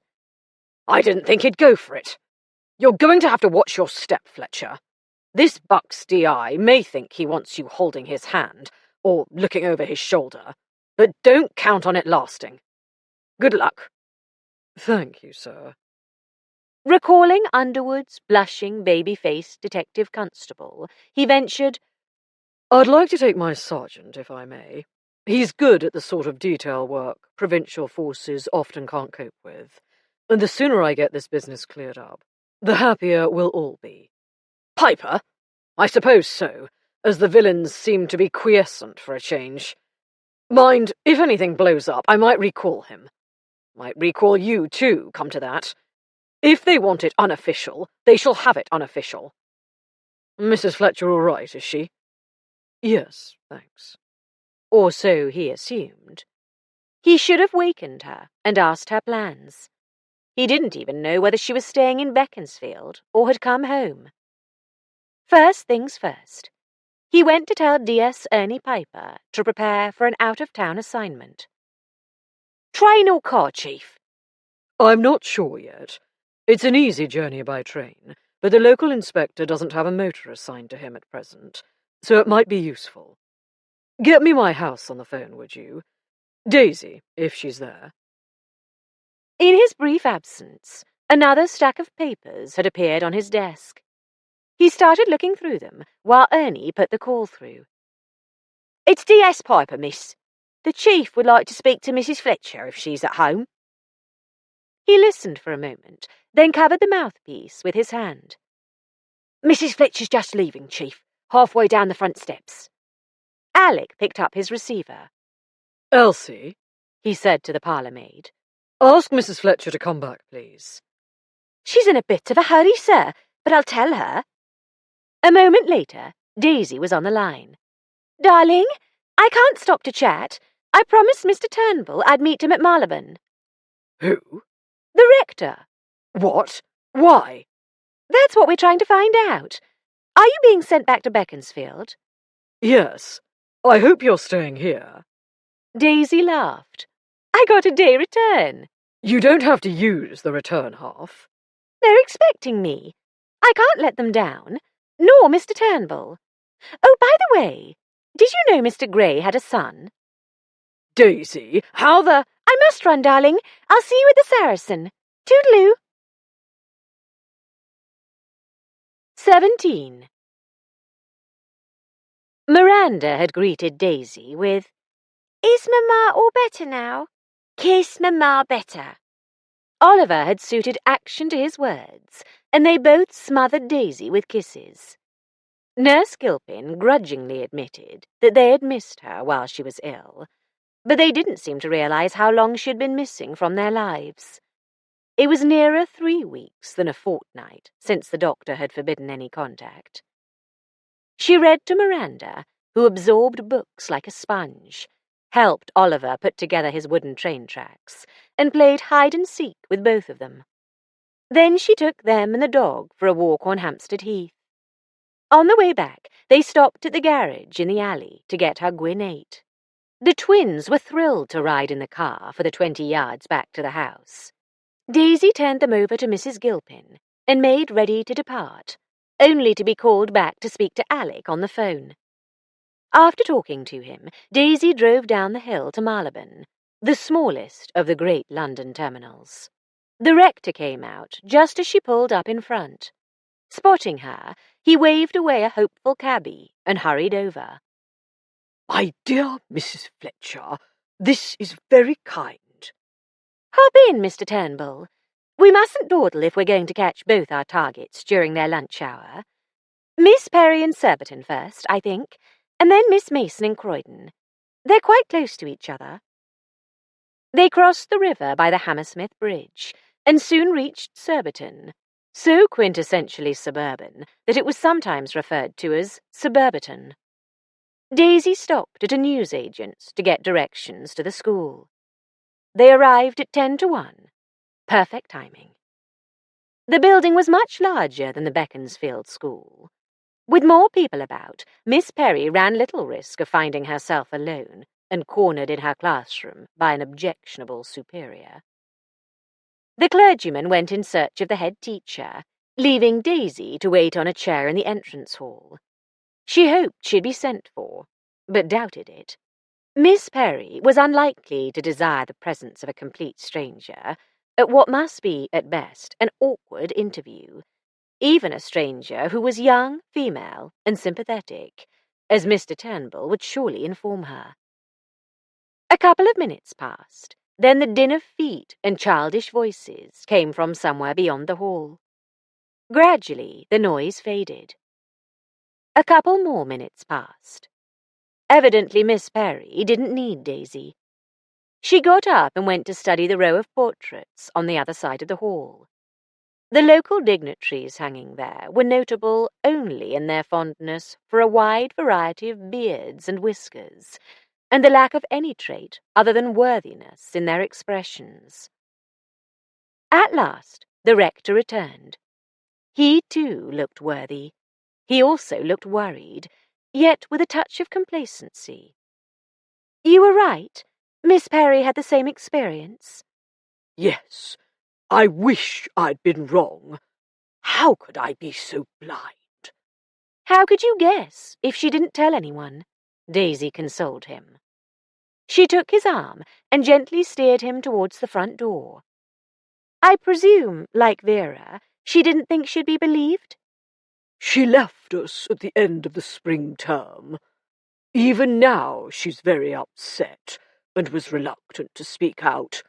Speaker 4: I didn't think he'd go for it. You're going to have to watch your step, Fletcher. This Buck's DI may think he wants you holding his hand, or looking over his shoulder, but don't count on it lasting. Good luck.
Speaker 3: Thank you, sir.
Speaker 1: Recalling Underwood's blushing, baby-faced detective constable, he ventured,
Speaker 3: I'd like to take my sergeant, if I may. He's good at the sort of detail work provincial forces often can't cope with, and the sooner I get this business cleared up, the happier we'll all be.
Speaker 4: Piper? I suppose so, as the villains seem to be quiescent for a change. Mind, if anything blows up, I might recall him. Might recall you, too, come to that. If they want it unofficial, they shall have it unofficial.
Speaker 3: Mrs. Fletcher all right, is she? Yes, thanks.
Speaker 1: Or so he assumed. He should have wakened her and asked her plans. He didn't even know whether she was staying in Beaconsfield or had come home. First things first, he went to tell DS Ernie Piper to prepare for an out-of-town assignment.
Speaker 4: Train or car, Chief?
Speaker 3: I'm not sure yet. It's an easy journey by train, but the local inspector doesn't have a motor assigned to him at present, so it might be useful. Get me my house on the phone, would you? Daisy, if she's there.
Speaker 1: In his brief absence, another stack of papers had appeared on his desk. He started looking through them while Ernie put the call through.
Speaker 4: It's DS Piper, miss. The Chief would like to speak to Mrs. Fletcher if she's at home.
Speaker 1: He listened for a moment, then covered the mouthpiece with his hand.
Speaker 4: Mrs. Fletcher's just leaving, Chief, halfway down the front steps.
Speaker 1: Alec picked up his receiver.
Speaker 3: Elsie,
Speaker 1: he said to the parlour-maid.
Speaker 3: Ask Mrs. Fletcher to come back, please.
Speaker 2: She's in a bit of a hurry, sir, but I'll tell her.
Speaker 1: A moment later, Daisy was on the line.
Speaker 2: Darling, I can't stop to chat. I promised Mr. Turnbull I'd meet him at Marylebone.
Speaker 3: Who?
Speaker 2: The rector.
Speaker 3: What? Why?
Speaker 2: That's what we're trying to find out. Are you being sent back to Beaconsfield?
Speaker 3: Yes. I hope you're staying here.
Speaker 1: Daisy laughed. I got a day return.
Speaker 3: You don't have to use the return half.
Speaker 2: They're expecting me. I can't let them down, nor Mr. Turnbull. Oh, by the way, did you know Mr. Gray had a son?
Speaker 3: Daisy, how the—
Speaker 2: I must run, darling. I'll see you at the Saracen. Toodaloo.
Speaker 1: 17. Miranda had greeted Daisy with,
Speaker 2: "Is Mamma all better now? Kiss Mamma better."
Speaker 1: Oliver had suited action to his words, and they both smothered Daisy with kisses. Nurse Gilpin grudgingly admitted that they had missed her while she was ill, but they didn't seem to realize how long she had been missing from their lives. It was nearer 3 weeks than a fortnight since the doctor had forbidden any contact. She read to Miranda, who absorbed books like a sponge, helped Oliver put together his wooden train tracks, and played hide-and-seek with both of them. Then she took them and the dog for a walk on Hampstead Heath. On the way back, they stopped at the garage in the alley to get her Gwyn 8. The twins were thrilled to ride in the car for the 20 yards back to the house. Daisy turned them over to Mrs. Gilpin and made ready to depart, only to be called back to speak to Alec on the phone. After talking to him, Daisy drove down the hill to Marylebone, the smallest of the great London terminals. The rector came out just as she pulled up in front. Spotting her, he waved away a hopeful cabby and hurried over.
Speaker 3: "My dear Mrs. Fletcher, this is very kind."
Speaker 1: "Hop in, Mr. Turnbull. We mustn't dawdle if we're going to catch both our targets during their lunch hour. Miss Perry and Surbiton first, I think, and then Miss Mason and Croydon. They're quite close to each other." They crossed the river by the Hammersmith Bridge and soon reached Surbiton, so quintessentially suburban that it was sometimes referred to as Suburbiton. Daisy stopped at a newsagent's to get directions to the school. They arrived at 10 to 1. Perfect timing. The building was much larger than the Beaconsfield School. With more people about, Miss Perry ran little risk of finding herself alone and cornered in her classroom by an objectionable superior. The clergyman went in search of the head teacher, leaving Daisy to wait on a chair in the entrance hall. She hoped she'd be sent for, but doubted it. Miss Perry was unlikely to desire the presence of a complete stranger at what must be, at best, an awkward interview, even a stranger who was young, female, and sympathetic, as Mr. Turnbull would surely inform her. A couple of minutes passed, then the din of feet and childish voices came from somewhere beyond the hall. Gradually, the noise faded. A couple more minutes passed. Evidently Miss Perry didn't need Daisy. She got up and went to study the row of portraits on the other side of the hall. The local dignitaries hanging there were notable only in their fondness for a wide variety of beards and whiskers, and the lack of any trait other than worthiness in their expressions. At last, the rector returned. He, too, looked worthy. He also looked worried, yet with a touch of complacency. "You were right. Miss Perry had the same experience."
Speaker 3: "Yes, I wish I'd been wrong. How could I be so blind?"
Speaker 1: "How could you guess if she didn't tell anyone?" Daisy consoled him. She took his arm and gently steered him towards the front door. "I presume, like Vera, she didn't think she'd be believed?"
Speaker 3: "She left us at the end of the spring term. Even now she's very upset and was reluctant to speak out.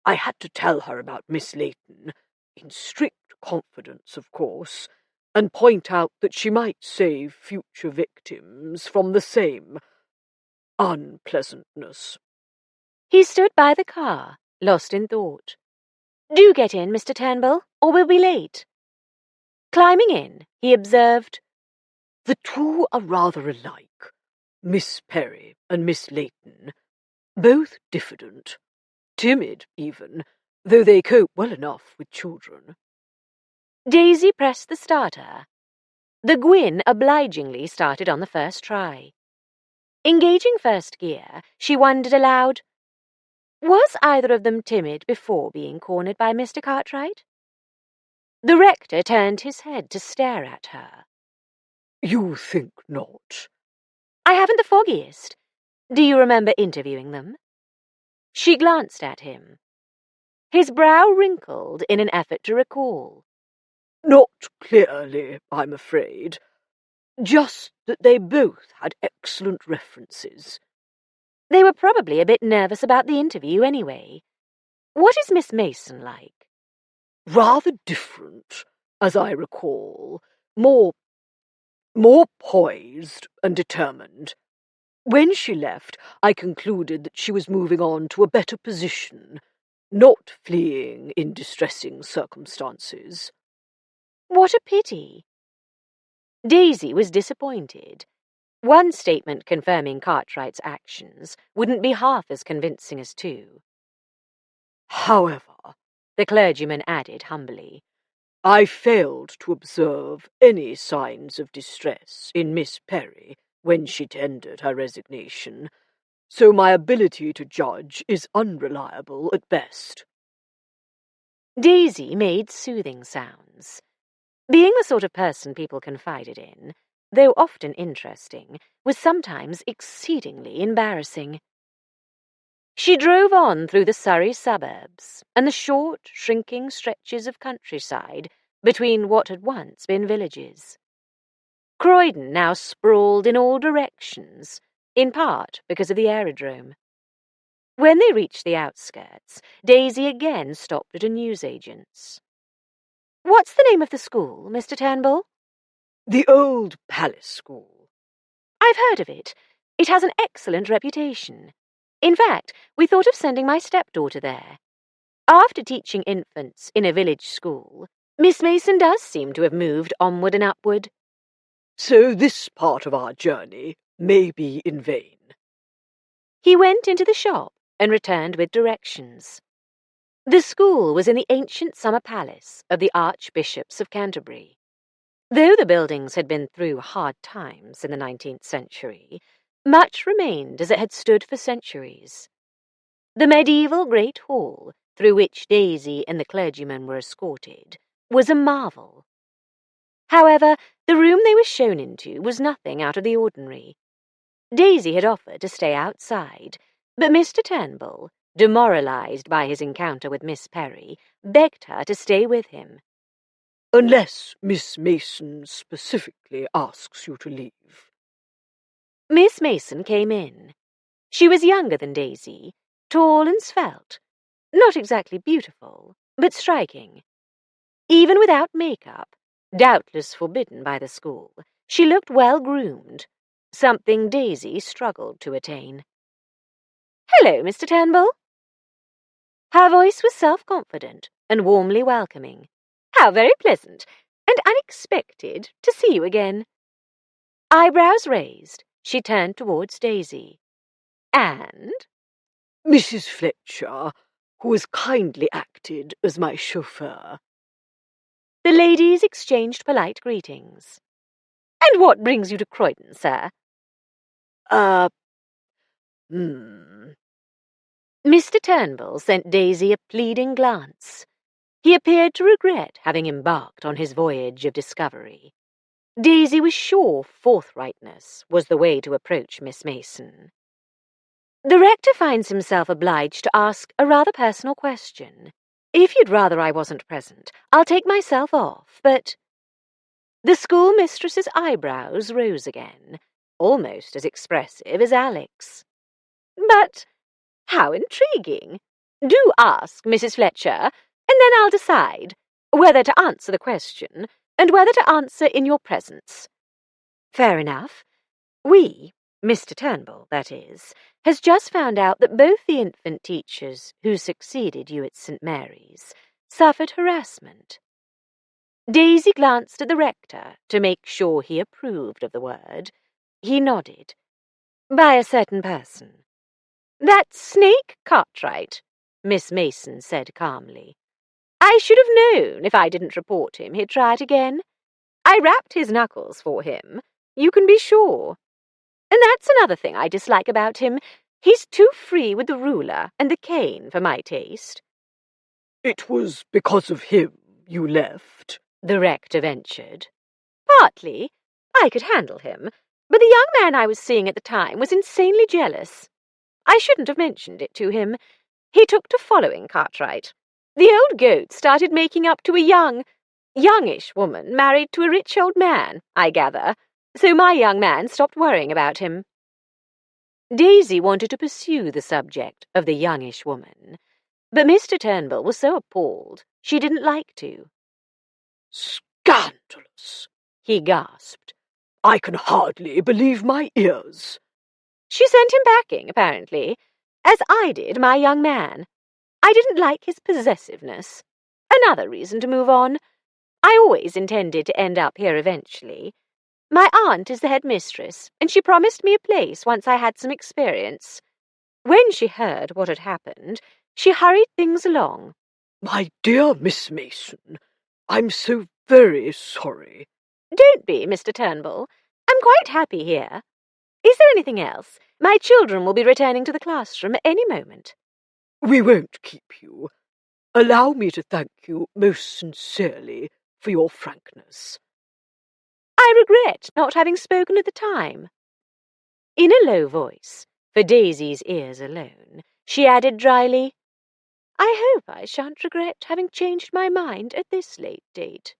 Speaker 3: I had to tell her about Miss Layton, in strict confidence, of course, and point out that she might save future victims from the same unpleasantness."
Speaker 1: He stood by the car, lost in thought. "Do get in, Mr. Turnbull, or we'll be late." Climbing in, he observed,
Speaker 3: "The two are rather alike, Miss Perry and Miss Layton. Both diffident, timid even, though they cope well enough with children."
Speaker 1: Daisy pressed the starter. The Gwyn obligingly started on the first try. Engaging first gear, she wondered aloud, was either of them timid before being cornered by Mr. Cartwright? The rector turned his head to stare at her.
Speaker 3: "You think not?"
Speaker 1: "I haven't the foggiest. Do you remember interviewing them?" She glanced at him. His brow wrinkled in an effort to recall.
Speaker 3: "Not clearly, I'm afraid. Just that they both had excellent references.
Speaker 1: They were probably a bit nervous about the interview anyway. What is Miss Mason like?
Speaker 3: Rather different, as I recall. More poised and determined. When she left, I concluded that she was moving on to a better position, not fleeing in distressing circumstances.
Speaker 1: What a pity. Daisy was disappointed. One statement confirming Cartwright's actions wouldn't be half as convincing as two.
Speaker 3: However,
Speaker 1: the clergyman added humbly,
Speaker 3: I failed to observe any signs of distress in Miss Perry when she tendered her resignation, so my ability to judge is unreliable at best.
Speaker 1: Daisy made soothing sounds. Being the sort of person people confided in, though often interesting, was sometimes exceedingly embarrassing. She drove on through the Surrey suburbs and the short, shrinking stretches of countryside between what had once been villages. Croydon now sprawled in all directions, in part because of the aerodrome. When they reached the outskirts, Daisy again stopped at a newsagent's. "What's the name of the school, Mr. Turnbull?"
Speaker 3: The Old Palace School.
Speaker 1: "I've heard of it. It has an excellent reputation. In fact, we thought of sending my stepdaughter there. After teaching infants in a village school, Miss Mason does seem to have moved onward and upward."
Speaker 3: So this part of our journey may be in vain.
Speaker 1: He went into the shop and returned with directions. The school was in the ancient summer palace of the Archbishops of Canterbury. Though the buildings had been through hard times in the 19th century, much remained as it had stood for centuries. The medieval Great Hall, through which Daisy and the clergyman were escorted, was a marvel. However, the room they were shown into was nothing out of the ordinary. Daisy had offered to stay outside, but Mr. Turnbull, demoralized by his encounter with Miss Perry, begged her to stay with him.
Speaker 3: Unless Miss Mason specifically asks you to leave.
Speaker 1: Miss Mason came in. She was younger than Daisy, tall and svelte, not exactly beautiful, but striking. Even without makeup, doubtless forbidden by the school, she looked well-groomed, something Daisy struggled to attain. "Hello, Mr. Turnbull." Her voice was self-confident and warmly welcoming. "How very pleasant and unexpected to see you again." Eyebrows raised, she turned towards Daisy. "And?"
Speaker 3: Mrs. Fletcher, who has kindly acted as my chauffeur.
Speaker 1: The ladies exchanged polite greetings. "And what brings you to Croydon, sir?" Mr. Turnbull sent Daisy a pleading glance. He appeared to regret having embarked on his voyage of discovery. Daisy was sure forthrightness was the way to approach Miss Mason. "The rector finds himself obliged to ask a rather personal question. If you'd rather I wasn't present, I'll take myself off, but—" The schoolmistress's eyebrows rose again, almost as expressive as Alec's. "But how intriguing! Do ask, Mrs. Fletcher, and then I'll decide whether to answer the question and whether to answer in your presence." "Fair enough. Mr. Turnbull, that is, has just found out that both the infant teachers who succeeded you at St. Mary's suffered harassment." Daisy glanced at the rector to make sure he approved of the word. He nodded. "By a certain person." "That snake Cartwright," Miss Mason said calmly. "I should have known if I didn't report him he'd try it again. I rapped his knuckles for him, you can be sure. And that's another thing I dislike about him. He's too free with the ruler and the cane for my taste."
Speaker 3: It was because of him you left,
Speaker 1: the rector ventured. "Partly. I could handle him, but the young man I was seeing at the time was insanely jealous. I shouldn't have mentioned it to him. He took to following Cartwright. The old goat started making up to a youngish woman married to a rich old man, I gather. So my young man stopped worrying about him. Daisy wanted to pursue the subject of the youngish woman, but Mr. Turnbull was so appalled she didn't like to.
Speaker 3: Scandalous,
Speaker 1: he gasped.
Speaker 3: I can hardly believe my ears.
Speaker 1: She sent him packing, apparently, as I did my young man. I didn't like his possessiveness. Another reason to move on. I always intended to end up here eventually. My aunt is the head mistress, and she promised me a place once I had some experience. When she heard what had happened, she hurried things along.
Speaker 3: My dear Miss Mason, I'm so very sorry.
Speaker 1: Don't be, Mr. Turnbull. I'm quite happy here. Is there anything else? My children will be returning to the classroom at any moment.
Speaker 3: We won't keep you. Allow me to thank you most sincerely for your frankness.
Speaker 1: I regret not having spoken at the time. In a low voice, for Daisy's ears alone, she added dryly, I hope I shan't regret having changed my mind at this late date.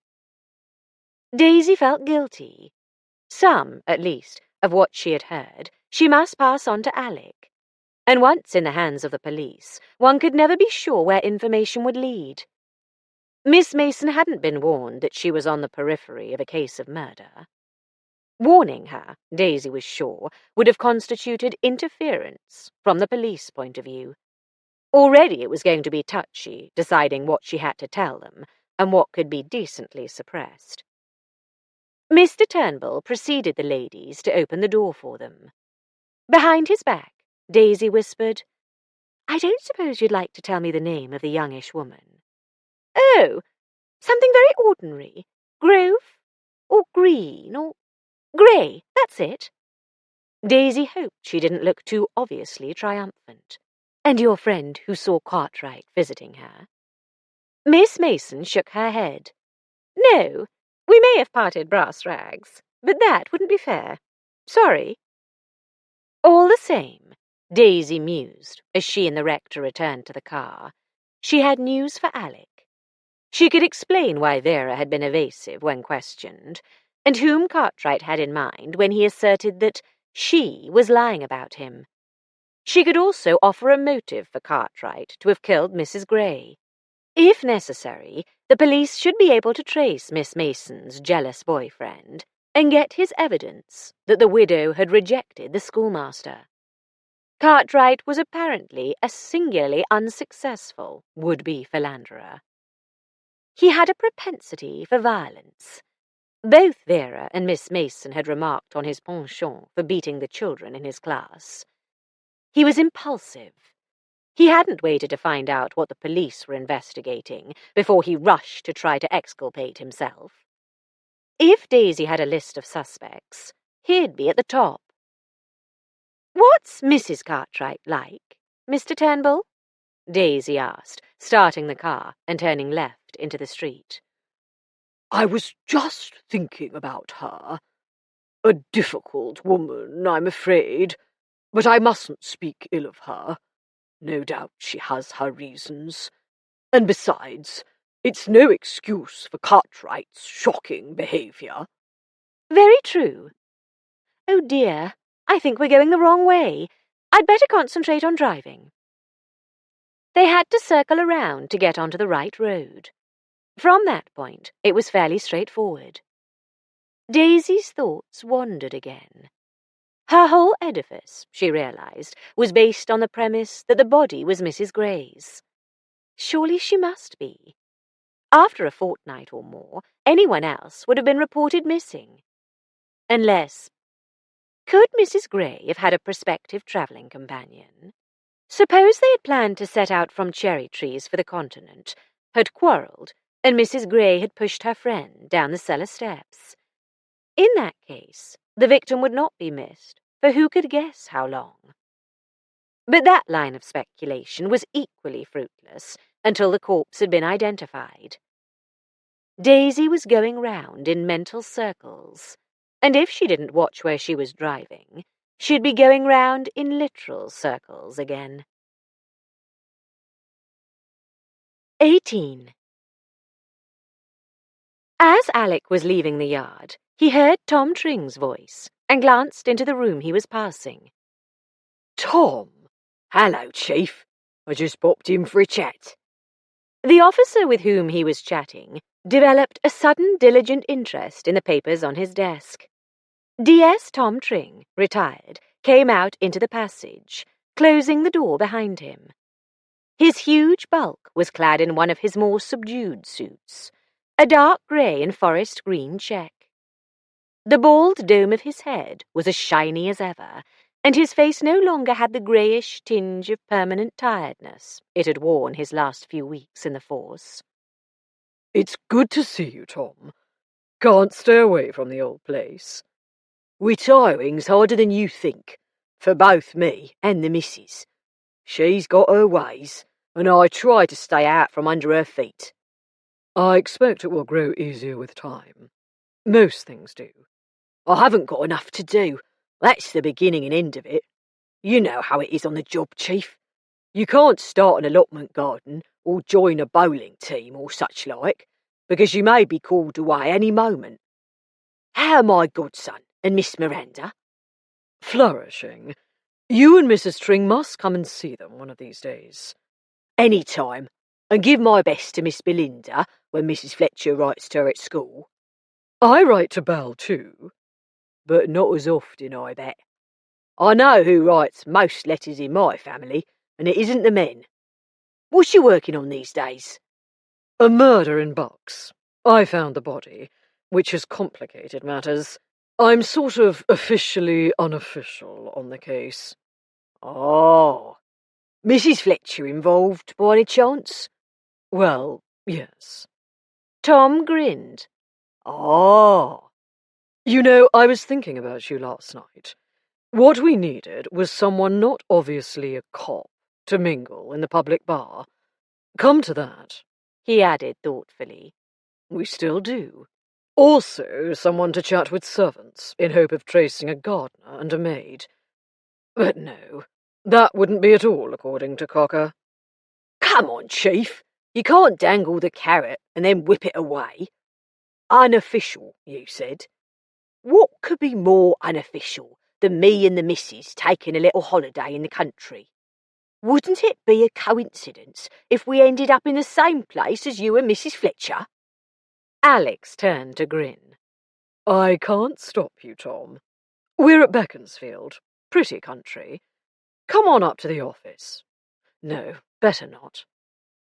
Speaker 1: Daisy felt guilty. Some, at least, of what she had heard, she must pass on to Alec. And once in the hands of the police, one could never be sure where information would lead. Miss Mason hadn't been warned that she was on the periphery of a case of murder. Warning her, Daisy was sure, would have constituted interference from the police point of view. Already it was going to be touchy, deciding what she had to tell them and what could be decently suppressed. Mr. Turnbull preceded the ladies to open the door for them. Behind his back, Daisy whispered, I don't suppose you'd like to tell me the name of the youngish woman. Oh, something very ordinary. Grove, or Green, or Grey, that's it. Daisy hoped she didn't look too obviously triumphant. And your friend who saw Cartwright visiting her? Miss Mason shook her head. No, we may have parted brass rags, but that wouldn't be fair. Sorry. All the same, Daisy mused as she and the rector returned to the car. She had news for Alec. She could explain why Vera had been evasive when questioned, and whom Cartwright had in mind when he asserted that she was lying about him. She could also offer a motive for Cartwright to have killed Mrs. Gray. If necessary, the police should be able to trace Miss Mason's jealous boyfriend and get his evidence that the widow had rejected the schoolmaster. Cartwright was apparently a singularly unsuccessful would-be philanderer. He had a propensity for violence. Both Vera and Miss Mason had remarked on his penchant for beating the children in his class. He was impulsive. He hadn't waited to find out what the police were investigating before he rushed to try to exculpate himself. If Daisy had a list of suspects, he'd be at the top. What's Mrs. Cartwright like, Mr. Turnbull? Daisy asked, starting the car and turning left into the street.
Speaker 3: I was just thinking about her. A difficult woman, I'm afraid, but I mustn't speak ill of her. No doubt she has her reasons. And besides, it's no excuse for Cartwright's shocking behaviour.
Speaker 1: Very true. Oh dear, I think we're going the wrong way. I'd better concentrate on driving. They had to circle around to get onto the right road. From that point, it was fairly straightforward. Daisy's thoughts wandered again. Her whole edifice, she realized, was based on the premise that the body was Mrs. Gray's. Surely she must be. After a fortnight or more, anyone else would have been reported missing. Unless... Could Mrs. Gray have had a prospective travelling companion? Suppose they had planned to set out from cherry trees for the continent, had quarrelled, and Mrs. Gray had pushed her friend down the cellar steps. In that case, the victim would not be missed, for who could guess how long? But that line of speculation was equally fruitless until the corpse had been identified. Daisy was going round in mental circles, and if she didn't watch where she was driving, she'd be going round in literal circles again. 18. As Alec was leaving the yard, He heard Tom Tring's voice and glanced into the room he was passing.
Speaker 4: Tom! Hello, Chief. I just popped in for a chat.
Speaker 1: The officer with whom he was chatting developed a sudden diligent interest in the papers on his desk. DS Tom Tring, retired, came out into the passage, closing the door behind him. His huge bulk was clad in one of his more subdued suits, a dark grey and forest green check. The bald dome of his head was as shiny as ever, and his face no longer had the greyish tinge of permanent tiredness it had worn his last few weeks in the force.
Speaker 3: It's good to see you, Tom. Can't stay away from the old place.
Speaker 4: Retiring's harder than you think, for both me and the missus. She's got her ways, and I try to stay out from under her feet.
Speaker 3: I expect it will grow easier with time. Most things do.
Speaker 4: I haven't got enough to do. That's the beginning and end of it. You know how it is on the job, Chief. You can't start an allotment garden or join a bowling team or such like, because you may be called away any moment. How are my godson and Miss Miranda?
Speaker 3: Flourishing. You and Mrs. Tring must come and see them one of these days.
Speaker 4: Any time, and give my best to Miss Belinda when Mrs. Fletcher writes to her at school.
Speaker 3: I write to Belle too.
Speaker 4: But not as often, I bet. I know who writes most letters in my family, and it isn't the men. What's you working on these days?
Speaker 3: A murder in Bucks. I found the body, which has complicated matters. I'm sort of officially unofficial on the case.
Speaker 4: Oh. Mrs. Fletcher involved, by any chance?
Speaker 3: Well, yes.
Speaker 1: Tom grinned.
Speaker 4: Oh.
Speaker 3: You know, I was thinking about you last night. What we needed was someone not obviously a cop to mingle in the public bar. Come to that,
Speaker 1: he added thoughtfully.
Speaker 3: We still do. Also, someone to chat with servants in hope of tracing a gardener and a maid. But no, that wouldn't be at all according to Cocker.
Speaker 4: Come on, Chief. You can't dangle the carrot and then whip it away. Unofficial, you said. What could be more unofficial than me and the missus taking a little holiday in the country? Wouldn't it be a coincidence if we ended up in the same place as you and Mrs. Fletcher?
Speaker 1: Alex turned to grin.
Speaker 3: I can't stop you, Tom. We're at Beaconsfield. Pretty country. Come on up to the office. No, better not.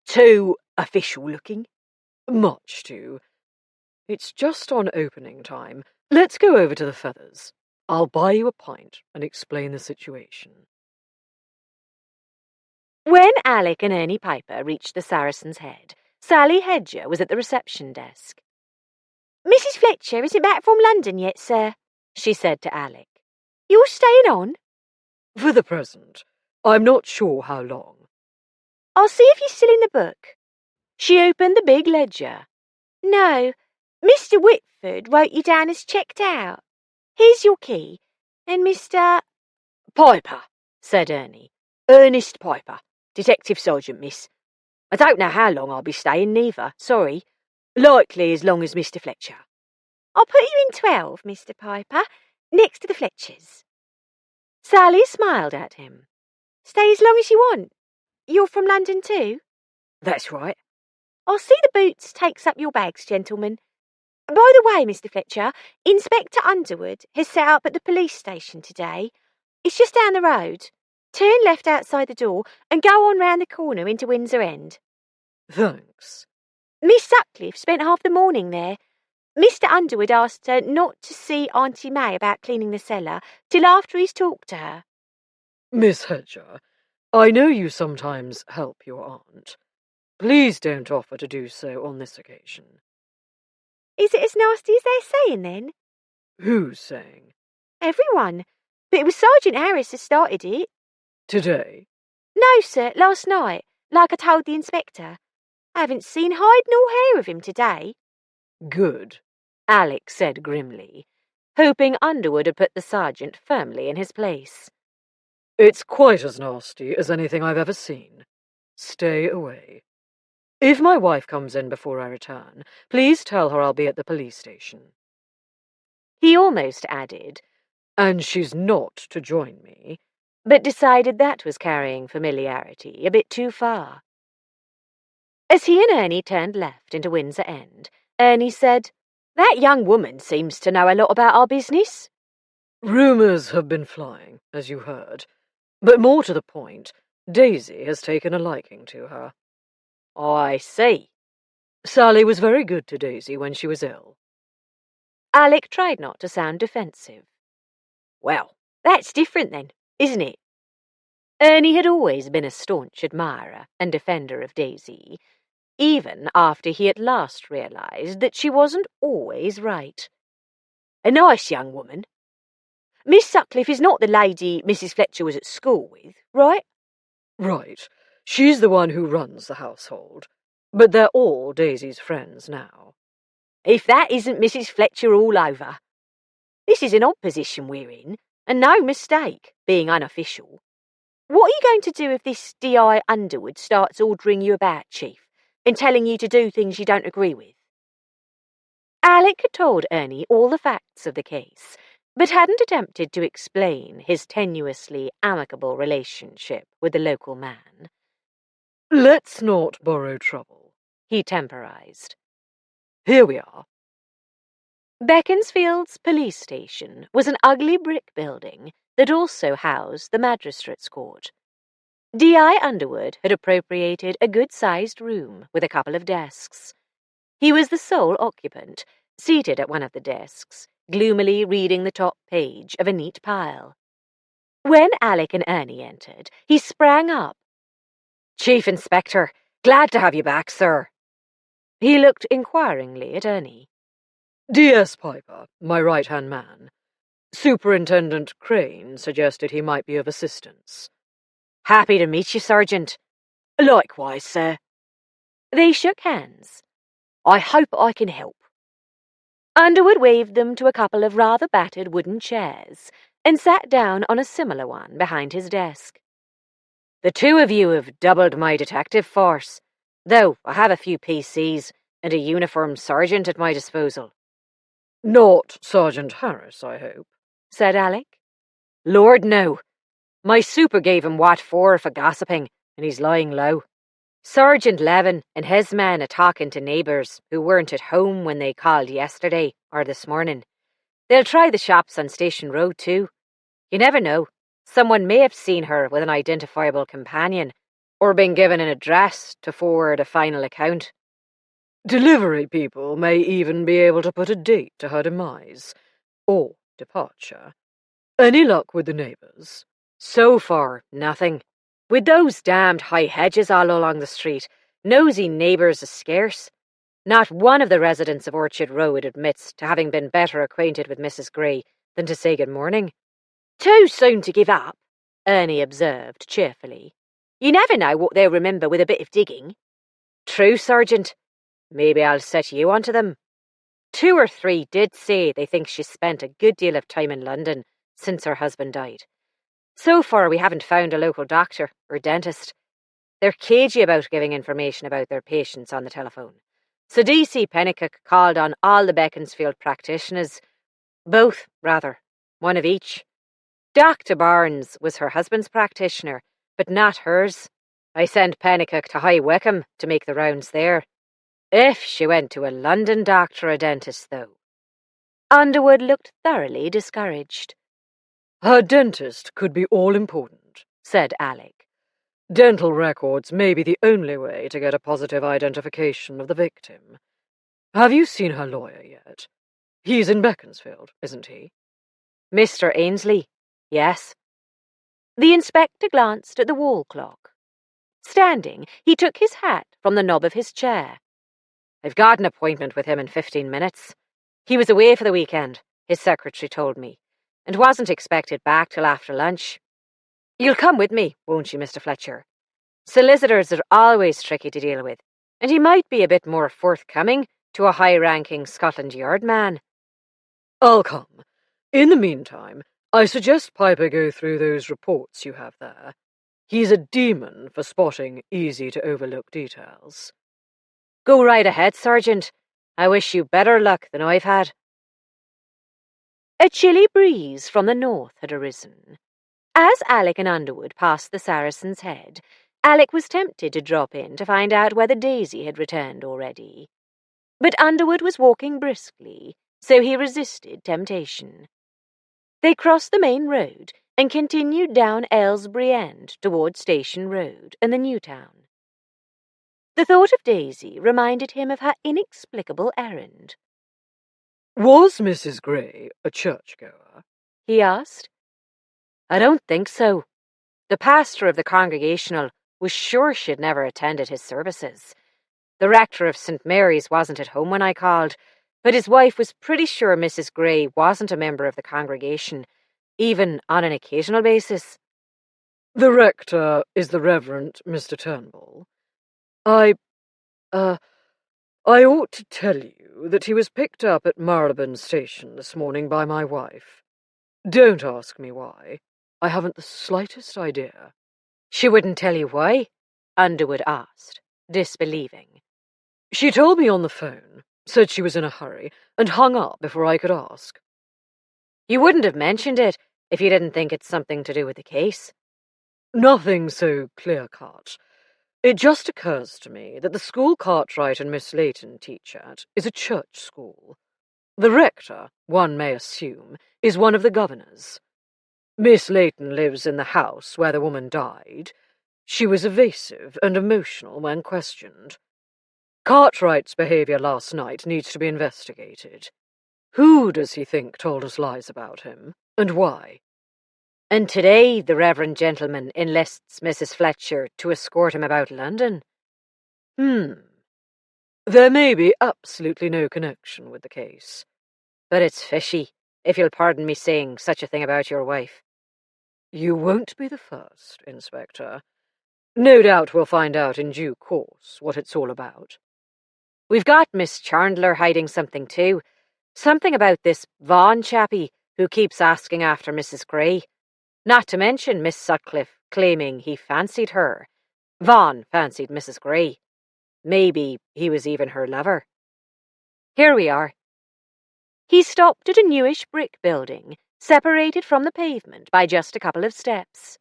Speaker 4: Too official looking?
Speaker 3: Much too. It's just on opening time. Let's go over to the Feathers. I'll buy you a pint and explain the situation.
Speaker 1: When Alec and Ernie Piper reached the Saracen's Head, Sally Hedger was at the reception desk.
Speaker 2: Mrs. Fletcher isn't back from London yet, sir, she said to Alec. You're staying on?
Speaker 3: For the present. I'm not sure how long.
Speaker 2: I'll see if you're still in the book.
Speaker 1: She opened the big ledger.
Speaker 2: No, Mr. Whitford wrote you down as checked out. Here's your key. And Mr.
Speaker 4: Piper, said Ernie. Ernest Piper, Detective Sergeant, miss. I don't know how long I'll be staying, neither, sorry. Likely as long as Mr. Fletcher.
Speaker 2: I'll put you in 12, Mr. Piper, next to the Fletchers.
Speaker 1: Sally smiled at him.
Speaker 2: Stay as long as you want. You're from London too?
Speaker 4: That's right.
Speaker 2: I'll see the boots takes up your bags, gentlemen. By the way, Mr. Fletcher, Inspector Underwood has set up at the police station today. It's just down the road. Turn left outside the door and go on round the corner into Windsor End.
Speaker 3: Thanks.
Speaker 2: Miss Sutcliffe spent half the morning there. Mr. Underwood asked her not to see Auntie May about cleaning the cellar till after he's talked to her.
Speaker 3: Miss Hedger, I know you sometimes help your aunt. Please don't offer to do so on this occasion.
Speaker 2: Is it as nasty as they're saying, then?
Speaker 3: Who's saying?
Speaker 2: Everyone. But it was Sergeant Harris who started it.
Speaker 3: Today?
Speaker 2: No, sir, last night, like I told the inspector. I haven't seen hide nor hair of him today.
Speaker 3: Good,
Speaker 1: Alec said grimly, hoping Underwood had put the sergeant firmly in his place.
Speaker 3: It's quite as nasty as anything I've ever seen. Stay away. If my wife comes in before I return, please tell her I'll be at the police station.
Speaker 1: He almost added,
Speaker 3: "And she's not to join me."
Speaker 1: but decided that was carrying familiarity a bit too far. As he and Ernie turned left into Windsor End, Ernie said, "That young woman seems to know a lot about our business."
Speaker 3: "Rumours have been flying, as you heard. But more to the point, Daisy has taken a liking to her."
Speaker 1: "I see."
Speaker 3: "Sally was very good to Daisy when she was ill."
Speaker 1: Alec tried not to sound defensive. "Well, that's different then, isn't it?" Ernie had always been a staunch admirer and defender of Daisy, even after he at last realised that she wasn't always right. "A nice young woman. Miss Sutcliffe is not the lady Mrs. Fletcher was at school with, right?"
Speaker 3: "Right. She's the one who runs the household. But they're all Daisy's friends now."
Speaker 1: "If that isn't Mrs. Fletcher all over. This is an odd position we're in, and no mistake, being unofficial. What are you going to do if this D.I. Underwood starts ordering you about, Chief, and telling you to do things you don't agree with?" Alec had told Ernie all the facts of the case, but hadn't attempted to explain his tenuously amicable relationship with the local man.
Speaker 3: "Let's not borrow trouble,"
Speaker 1: he temporised.
Speaker 3: "Here we are."
Speaker 1: Beaconsfield's police station was an ugly brick building that also housed the magistrates' court. D.I. Underwood had appropriated a good-sized room with a couple of desks. He was the sole occupant, seated at one of the desks, gloomily reading the top page of a neat pile. When Alec and Ernie entered, he sprang up.
Speaker 4: "Chief Inspector, glad to have you back, sir."
Speaker 1: He looked inquiringly at Ernie.
Speaker 3: "D.S. Piper, my right-hand man. Superintendent Crane suggested he might be of assistance."
Speaker 4: "Happy to meet you, Sergeant."
Speaker 1: "Likewise, sir." They shook hands. "I hope I can help." Underwood waved them to a couple of rather battered wooden chairs and sat down on a similar one behind his desk.
Speaker 4: "The two of you have doubled my detective force, though I have a few PCs and a uniformed sergeant at my disposal."
Speaker 3: "Not Sergeant Harris, I hope,"
Speaker 1: said Alec.
Speaker 4: "Lord, no. My super gave him what for gossiping, and he's lying low. Sergeant Levin and his men are talking to neighbours who weren't at home when they called yesterday or this morning. They'll try the shops on Station Road too. You never know. Someone may have seen her with an identifiable companion, or been given an address to forward a final account."
Speaker 3: "Delivery people may even be able to put a date to her demise, or departure. Any luck with the neighbours?"
Speaker 4: "So far, nothing. With those damned high hedges all along the street, nosy neighbours are scarce. Not one of the residents of Orchard Road admits to having been better acquainted with Mrs. Gray than to say good morning."
Speaker 1: "Too soon to give up," Ernie observed cheerfully. "You never know what they'll remember with a bit of digging."
Speaker 4: "True, Sergeant. Maybe I'll set you onto them. 2 or 3 did say they think she's spent a good deal of time in London since her husband died. So far, we haven't found a local doctor or dentist. They're cagey about giving information about their patients on the telephone. So DC Pennicook called on all the Beaconsfield practitioners. Both, rather. One of each. Dr. Barnes was her husband's practitioner, but not hers. I sent Pennicook to High Wycombe to make the rounds there. If she went to a London doctor or dentist, though."
Speaker 1: Underwood looked thoroughly discouraged.
Speaker 3: "Her dentist could be all-important,"
Speaker 1: said Alec.
Speaker 3: "Dental records may be the only way to get a positive identification of the victim. Have you seen her lawyer yet? He's in Beaconsfield, isn't he?"
Speaker 4: "Mr. Ainsley, yes."
Speaker 1: The inspector glanced at the wall clock. Standing, he took his hat from the knob of his chair.
Speaker 4: "I've got an appointment with him in 15 minutes. He was away for the weekend, his secretary told me, and wasn't expected back till after lunch. You'll come with me, won't you, Mr. Fletcher? Solicitors are always tricky to deal with, and he might be a bit more forthcoming to a high-ranking Scotland Yard man."
Speaker 3: "I'll come. In the meantime, I suggest Piper go through those reports you have there. He's a demon for spotting easy-to-overlook details."
Speaker 4: "Go right ahead, Sergeant. I wish you better luck than I've had."
Speaker 1: A chilly breeze from the north had arisen. As Alec and Underwood passed the Saracen's Head, Alec was tempted to drop in to find out whether Daisy had returned already. But Underwood was walking briskly, so he resisted temptation. They crossed the main road and continued down Aylesbury End toward Station Road and the new town. The thought of Daisy reminded him of her inexplicable errand.
Speaker 3: Was Mrs. Gray a churchgoer?
Speaker 1: He asked.
Speaker 4: I don't think so. The pastor of the Congregational was sure she'd never attended his services. The rector of St. Mary's wasn't at home when I called, but his wife was pretty sure Mrs. Gray wasn't a member of the congregation, even on an occasional basis.
Speaker 3: The rector is the Reverend Mr. Turnbull. I ought to tell you that he was picked up at Marylebone Station this morning by my wife. Don't ask me why. I haven't the slightest idea.
Speaker 4: She wouldn't tell you why? Underwood asked, disbelieving.
Speaker 3: She told me on the phone, said she was in a hurry, and hung up before I could ask.
Speaker 4: You wouldn't have mentioned it if you didn't think it's something to do with the case.
Speaker 3: Nothing so clear-cut. It just occurs to me that the school Cartwright and Miss Layton teach at is a church school. The rector, one may assume, is one of the governors. Miss Layton lives in the house where the woman died. She was evasive and emotional when questioned. Cartwright's behaviour last night needs to be investigated. Who does he think told us lies about him, and why?
Speaker 4: And today the reverend gentleman enlists Mrs. Fletcher to escort him about London.
Speaker 3: There may be absolutely no connection with the case.
Speaker 4: But it's fishy, if you'll pardon me saying such a thing about your wife.
Speaker 3: You won't be the first, Inspector. No doubt we'll find out in due course what it's all about.
Speaker 4: We've got Miss Chandler hiding something too. Something about this Vaughan chappie who keeps asking after Mrs. Gray. Not to mention Miss Sutcliffe claiming he fancied her. Vaughan fancied Mrs. Gray. Maybe he was even her lover. Here we are.
Speaker 1: He stopped at a newish brick building, separated from the pavement by just a couple of steps.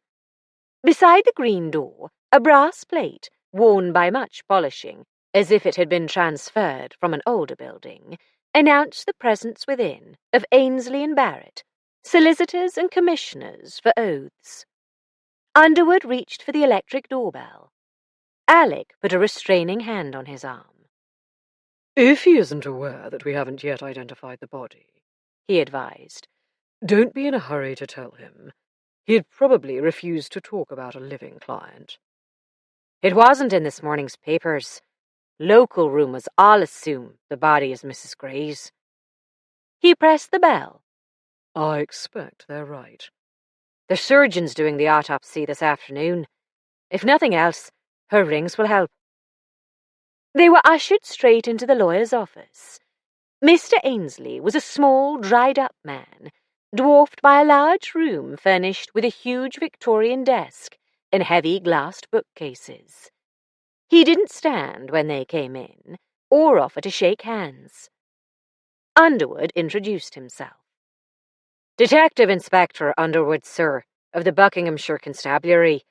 Speaker 1: Beside the green door, a brass plate, worn by much polishing, as if it had been transferred from an older building, announced the presence within of Ainsley and Barrett, solicitors and commissioners for oaths. Underwood reached for the electric doorbell. Alec put a restraining hand on his arm.
Speaker 3: If he isn't aware that we haven't yet identified the body,
Speaker 1: he advised,
Speaker 3: don't be in a hurry to tell him. He'd probably refuse to talk about a living client.
Speaker 4: It wasn't in this morning's papers. Local rumours all assume the body is Mrs. Gray's.
Speaker 1: He pressed the bell.
Speaker 3: I expect they're right.
Speaker 4: The surgeon's doing the autopsy this afternoon. If nothing else, her rings will help.
Speaker 1: They were ushered straight into the lawyer's office. Mr. Ainsley was a small, dried-up man, dwarfed by a large room furnished with a huge Victorian desk and heavy glassed bookcases. He didn't stand when they came in, or offer to shake hands. Underwood introduced himself.
Speaker 4: Detective Inspector Underwood, sir, of the Buckinghamshire Constabulary,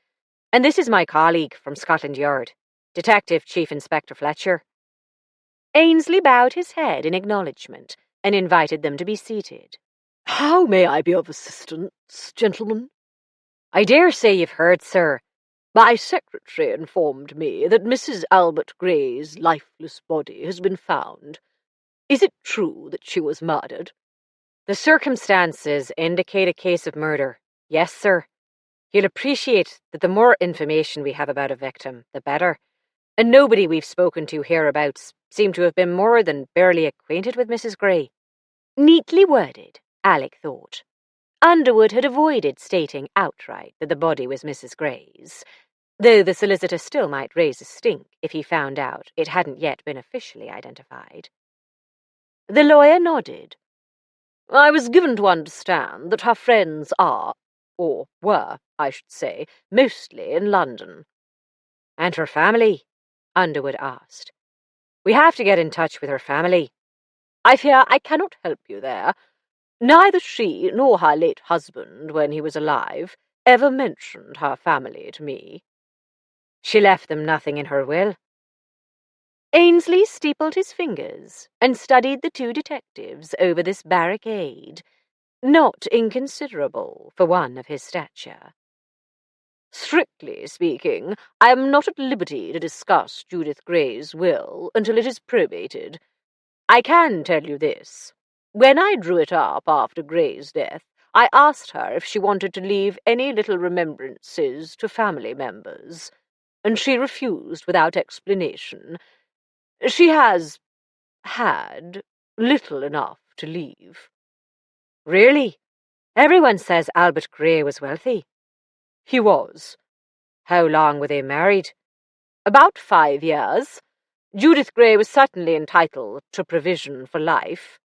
Speaker 4: and this is my colleague from Scotland Yard, Detective Chief Inspector Fletcher.
Speaker 1: Ainsley bowed his head in acknowledgement and invited them to be seated.
Speaker 3: How may I be of assistance, gentlemen?
Speaker 4: I dare say you've heard, sir.
Speaker 3: My secretary informed me that Mrs. Albert Gray's lifeless body has been found. Is it true that she was murdered?
Speaker 4: The circumstances indicate a case of murder. Yes, sir. You'll appreciate that the more information we have about a victim, the better. And nobody we've spoken to hereabouts seemed to have been more than barely acquainted with Mrs. Gray.
Speaker 1: Neatly worded, Alec thought. Underwood had avoided stating outright that the body was Mrs. Gray's, though the solicitor still might raise a stink if he found out it hadn't yet been officially identified. The lawyer nodded.
Speaker 3: I was given to understand that her friends are, or were, I should say, mostly in London.
Speaker 4: And her family? Underwood asked. We have to get in touch with her family.
Speaker 3: I fear I cannot help you there.
Speaker 4: Neither she nor her late husband, when he was alive, ever mentioned her family to me. She left them nothing in her will.
Speaker 1: Ainsley steepled his fingers and studied the two detectives over this barricade, not inconsiderable for one of his stature.
Speaker 4: Strictly speaking, I am not at liberty to discuss Judith Gray's will until it is probated. I can tell you this. When I drew it up after Gray's death, I asked her if she wanted to leave any little remembrances to family members, and she refused without explanation. She has had little enough to leave.
Speaker 1: Really? Everyone says Albert Gray was wealthy.
Speaker 4: He was.
Speaker 1: How long were they married?
Speaker 4: About 5 years. Judith Gray was certainly entitled to provision for life.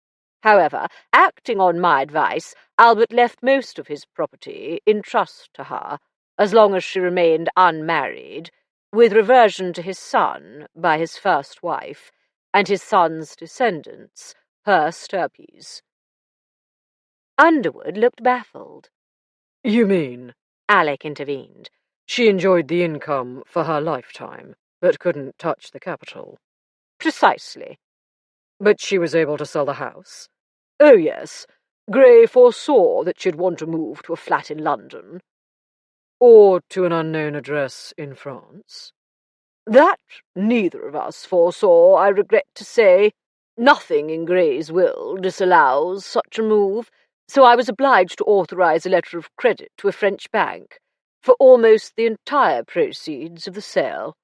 Speaker 4: However, acting on my advice, Albert left most of his property in trust to her, as long as she remained unmarried, with reversion to his son by his first wife, and his son's descendants, per stirpes.
Speaker 1: Underwood looked baffled.
Speaker 3: You mean,
Speaker 1: Alec intervened,
Speaker 3: she enjoyed the income for her lifetime, but couldn't touch the capital?
Speaker 4: Precisely.
Speaker 3: But she was able to sell the house?
Speaker 4: Oh, yes. Gray foresaw that she'd want to move to a flat in London.
Speaker 3: Or to an unknown address in France?
Speaker 4: That neither of us foresaw, I regret to say. Nothing in Gray's will disallows such a move, so I was obliged to authorize a letter of credit to a French bank for almost the entire proceeds of the sale.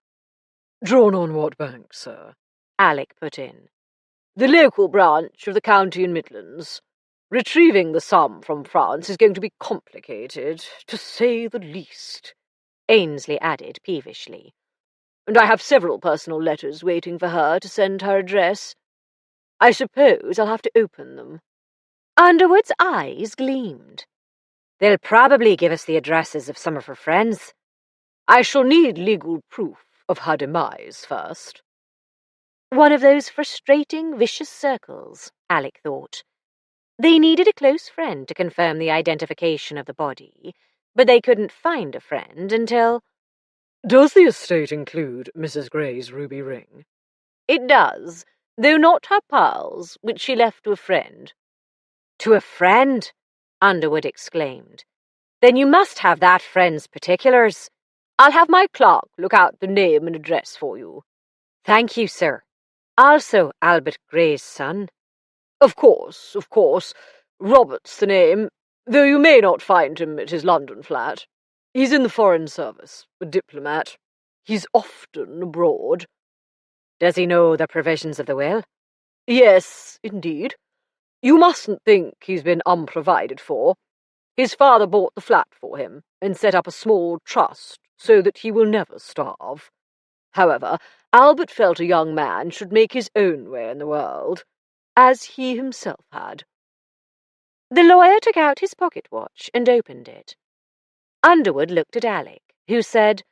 Speaker 3: Drawn on what bank, sir?
Speaker 1: Alec put in.
Speaker 4: The local branch of the county and Midlands. Retrieving the sum from France is going to be complicated, to say the least,
Speaker 1: Ainsley added peevishly.
Speaker 4: And I have several personal letters waiting for her to send her address. I suppose I'll have to open them.
Speaker 1: Underwood's eyes gleamed.
Speaker 4: They'll probably give us the addresses of some of her friends. I shall need legal proof of her demise first.
Speaker 1: One of those frustrating, vicious circles, Alec thought. They needed a close friend to confirm the identification of the body, but they couldn't find a friend until—
Speaker 3: Does the estate include Mrs. Gray's ruby ring?
Speaker 4: It does, though not her pearls, which she left to a friend.
Speaker 1: To a friend? Underwood exclaimed. Then you must have that friend's particulars.
Speaker 4: I'll have my clerk look out the name and address for you.
Speaker 1: Thank you, sir. Also Albert Gray's son?
Speaker 4: Of course. Robert's the name, though you may not find him at his London flat. He's in the Foreign Service, a diplomat. He's often abroad.
Speaker 1: Does he know the provisions of the will?
Speaker 4: Yes, indeed. You mustn't think he's been unprovided for. His father bought the flat for him and set up a small trust so that he will never starve. However, Albert felt a young man should make his own way in the world, as he himself had.
Speaker 1: The lawyer took out his pocket-watch and opened it. Underwood looked at Alec, who said,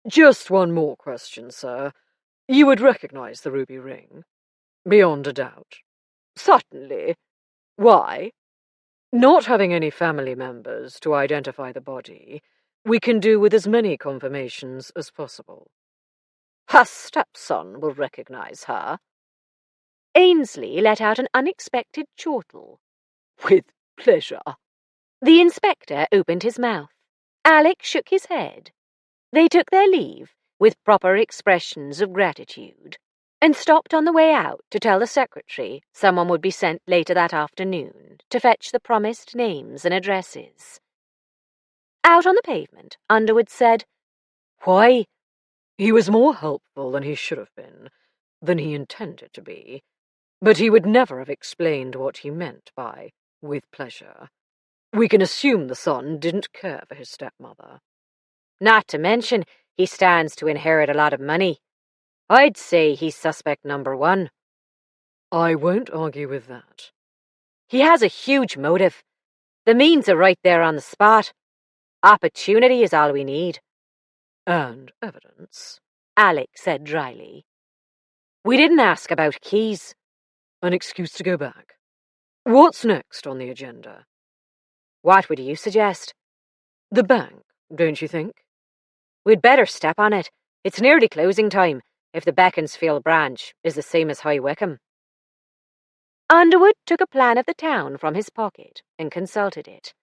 Speaker 3: Just one more question, sir. You would recognize the ruby ring? Beyond a doubt.
Speaker 4: Certainly. Why?
Speaker 3: Not having any family members to identify the body, we can do with as many confirmations as possible.
Speaker 4: Her stepson will recognize her.
Speaker 1: Ainsley let out an unexpected chortle.
Speaker 4: With pleasure.
Speaker 1: The inspector opened his mouth. Alec shook his head. They took their leave, with proper expressions of gratitude, and stopped on the way out to tell the secretary someone would be sent later that afternoon to fetch the promised names and addresses. Out on the pavement, Underwood said,
Speaker 3: Why? He was more helpful than he should have been, than he intended to be, but he would never have explained what he meant by with pleasure. We can assume the son didn't care for his stepmother.
Speaker 1: Not to mention, he stands to inherit a lot of money. I'd say he's suspect number 1.
Speaker 3: I won't argue with that.
Speaker 1: He has a huge motive. The means are right there on the spot. Opportunity is all we need.
Speaker 3: And evidence,
Speaker 1: Alec said dryly. We didn't ask about keys.
Speaker 3: An excuse to go back. What's next on the agenda?
Speaker 4: What would you suggest?
Speaker 3: The bank, don't you think?
Speaker 4: We'd better step on it. It's nearly closing time, if the Beaconsfield branch is the same as High Wycombe.
Speaker 1: Underwood took a plan of the town from his pocket and consulted it.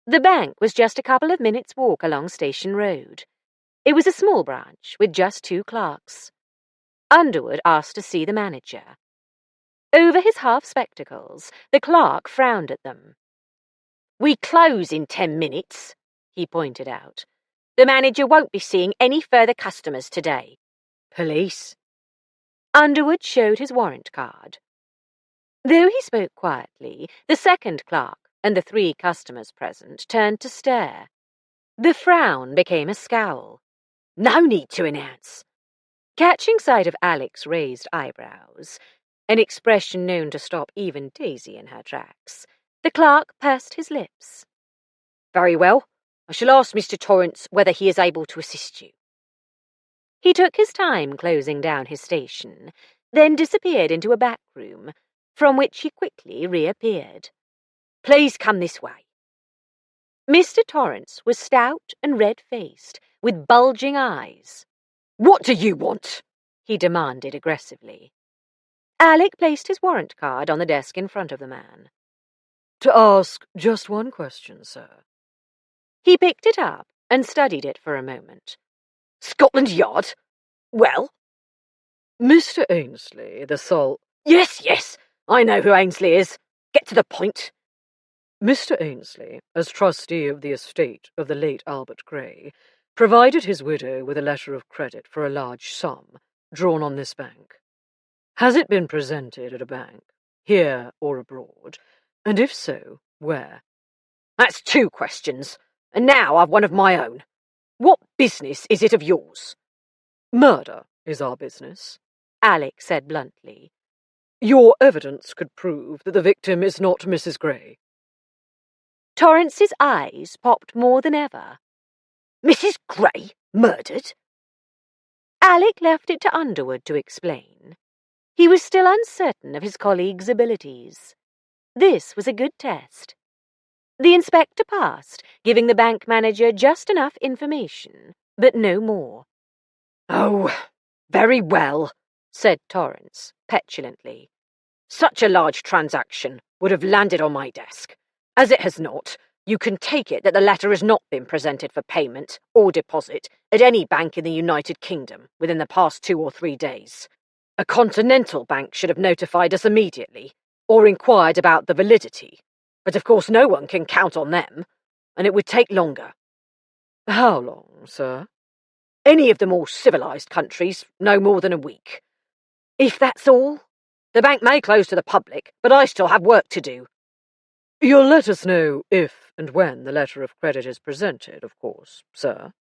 Speaker 1: The bank was just a couple of minutes' walk along Station Road. It was a small branch with just 2 clerks. Underwood asked to see the manager. Over his half spectacles, the clerk frowned at them.
Speaker 4: We close in 10 minutes, he pointed out. The manager won't be seeing any further customers today. Police.
Speaker 1: Underwood showed his warrant card. Though he spoke quietly, the second clerk and the 3 customers present turned to stare. The frown became a scowl.
Speaker 4: No need to announce.
Speaker 1: Catching sight of Alec's raised eyebrows, an expression known to stop even Daisy in her tracks, the clerk pursed his lips.
Speaker 4: Very well. I shall ask Mr. Torrance whether he is able to assist you.
Speaker 1: He took his time closing down his station, then disappeared into a back room, from which he quickly reappeared.
Speaker 4: Please come this way.
Speaker 1: Mr. Torrance was stout and red-faced, with bulging eyes.
Speaker 4: What do you want?
Speaker 1: He demanded aggressively. Alec placed his warrant card on the desk in front of the man.
Speaker 3: To ask just one question, sir.
Speaker 1: He picked it up and studied it for a moment.
Speaker 4: Scotland Yard? Well?
Speaker 3: Mr. Ainsley, the sole...
Speaker 4: Yes, I know who Ainsley is. Get to the point.
Speaker 3: Mr. Ainsley, as trustee of the estate of the late Albert Gray, provided his widow with a letter of credit for a large sum, drawn on this bank. Has it been presented at a bank, here or abroad? And if so, where?
Speaker 4: That's 2 questions, and now I've one of my own. What business is it of yours?
Speaker 3: Murder is our business,
Speaker 1: Alec said bluntly.
Speaker 3: Your evidence could prove that the victim is not Mrs. Gray.
Speaker 1: Torrance's eyes popped more than ever.
Speaker 4: Mrs. Gray murdered?
Speaker 1: Alec left it to Underwood to explain. He was still uncertain of his colleague's abilities. This was a good test. The inspector passed, giving the bank manager just enough information, but no more.
Speaker 4: Oh, very well, said Torrance petulantly. Such a large transaction would have landed on my desk. As it has not, you can take it that the letter has not been presented for payment or deposit at any bank in the United Kingdom within the past 2 or 3 days. A continental bank should have notified us immediately, or inquired about the validity. But of course no one can count on them, and it would take longer.
Speaker 3: How long, sir?
Speaker 4: Any of the more civilized countries, no more than a week. If that's all, the bank may close to the public, but I still have work to do.
Speaker 3: You'll let us know if and when the letter of credit is presented, of course, sir,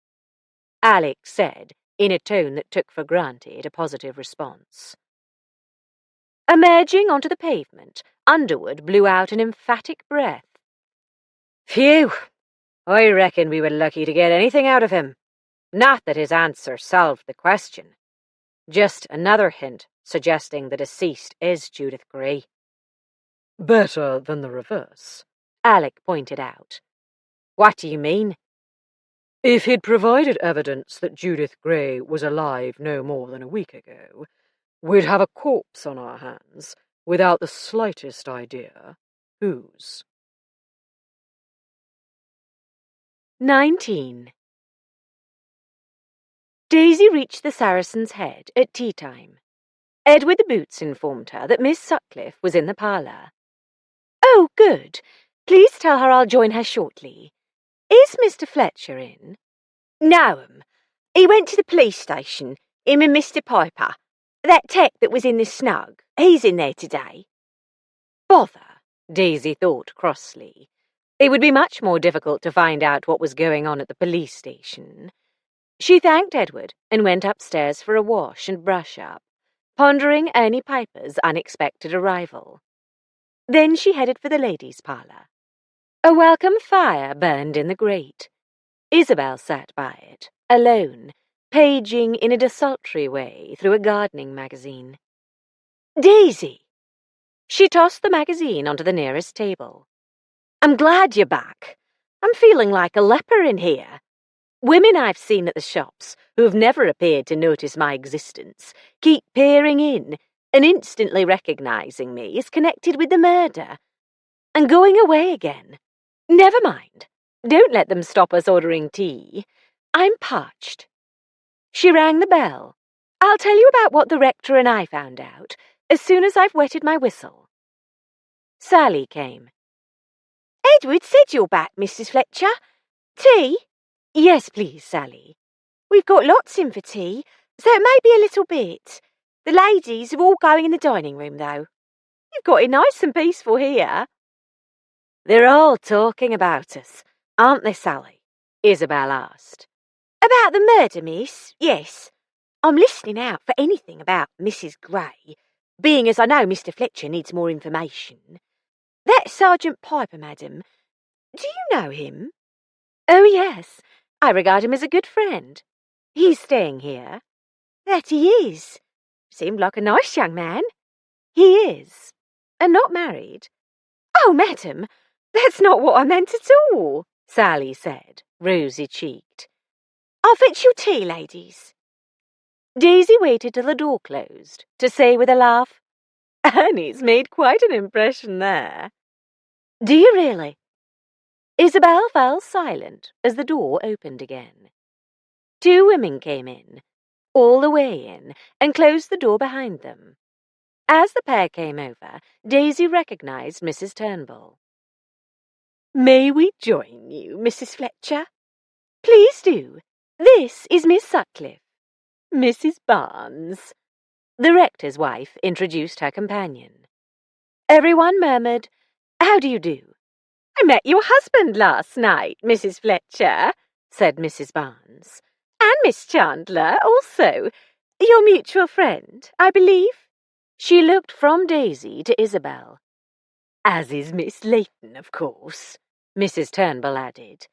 Speaker 1: Alec said, in a tone that took for granted a positive response. Emerging onto the pavement, Underwood blew out an emphatic breath.
Speaker 4: Phew! I reckon we were lucky to get anything out of him. Not that his answer solved the question. Just another hint suggesting the deceased is Judith Gray.
Speaker 3: Better than the reverse,
Speaker 1: Alec pointed out.
Speaker 4: What do you mean?
Speaker 3: If he'd provided evidence that Judith Gray was alive no more than a week ago, we'd have a corpse on our hands without the slightest idea whose.
Speaker 1: 19. Daisy reached the Saracen's Head at tea-time. Edward the Boots informed her that Miss Sutcliffe was in the parlour. Oh, good. Please tell her I'll join her shortly. Is Mr. Fletcher in?
Speaker 2: No, he went to the police station, him and Mr. Piper. That tech that was in the snug, he's in there today.
Speaker 1: Bother, Daisy thought crossly. It would be much more difficult to find out what was going on at the police station. She thanked Edward and went upstairs for a wash and brush-up, pondering Ernie Piper's unexpected arrival. Then she headed for the ladies' parlour. A welcome fire burned in the grate. Isabel sat by it, alone, paging in a desultory way through a gardening magazine.
Speaker 2: Daisy!
Speaker 1: She tossed the magazine onto the nearest table. I'm glad you're back. I'm feeling like a leper in here. Women I've seen at the shops, who've never appeared to notice my existence, keep peering in and instantly recognising me as connected with the murder. And going away again. Never mind. Don't let them stop us ordering tea. I'm parched. She rang the bell. I'll tell you about what the rector and I found out as soon as I've wetted my whistle. Sally came.
Speaker 2: Edward said you're back, Mrs. Fletcher. Tea?
Speaker 1: Yes, please, Sally.
Speaker 2: We've got lots in for tea, so it may be a little bit. The ladies are all going in the dining room, though. You've got it nice and peaceful here.
Speaker 1: They're all talking about us, aren't they, Sally? Isabel asked.
Speaker 2: About the murder, miss? Yes. I'm listening out for anything about Mrs. Gray, being as I know Mr. Fletcher needs more information. That's Sergeant Piper, madam. Do you know him?
Speaker 1: Oh, yes. I regard him as a good friend. He's staying here.
Speaker 2: That he is. Seemed like a nice young man.
Speaker 1: He is. And not married.
Speaker 2: Oh, madam, that's not what I meant at all,
Speaker 1: Sally said, rosy-cheeked.
Speaker 2: I'll fetch you tea, ladies.
Speaker 1: Daisy waited till the door closed to say with a laugh, Annie's made quite an impression there. Do you really? Isabel fell silent as the door opened again. Two women came in, all the way in, and closed the door behind them. As the pair came over, Daisy recognized Mrs. Turnbull. May we join you, Mrs. Fletcher? Please do. This is Miss Sutcliffe. Mrs. Barnes. The rector's wife introduced her companion. Everyone murmured, How do you do? I met your husband last night, Mrs. Fletcher, said Mrs. Barnes. And Miss Chandler also. Your mutual friend, I believe. She looked from Daisy to Isabel. As is Miss Layton, of course, Mrs. Turnbull added.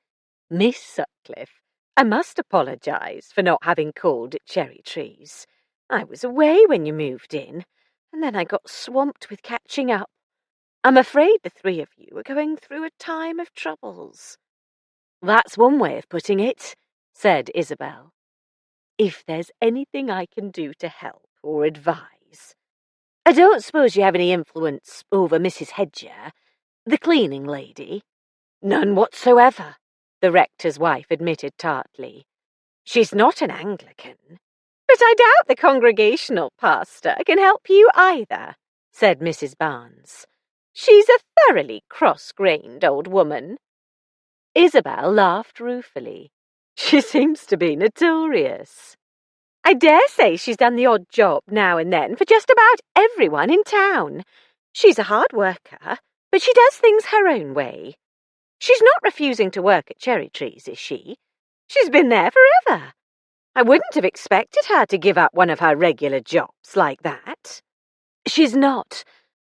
Speaker 1: Miss Sutcliffe, I must apologise for not having called at Cherry Trees. I was away when you moved in, and then I got swamped with catching up. I'm afraid the three of you are going through a time of troubles. That's one way of putting it, said Isabel. If there's anything I can do to help or advise. I don't suppose you have any influence over Mrs. Hedger, the cleaning lady? None whatsoever, the rector's wife admitted tartly. She's not an Anglican. But I doubt the congregational pastor can help you either, said Mrs. Barnes. She's a thoroughly cross-grained old woman. Isabel laughed ruefully. She seems to be notorious. I dare say she's done the odd job now and then for just about everyone in town. She's a hard worker, but she does things her own way. She's not refusing to work at Cherry Trees, is she? She's been there forever. I wouldn't have expected her to give up one of her regular jobs like that. She's not,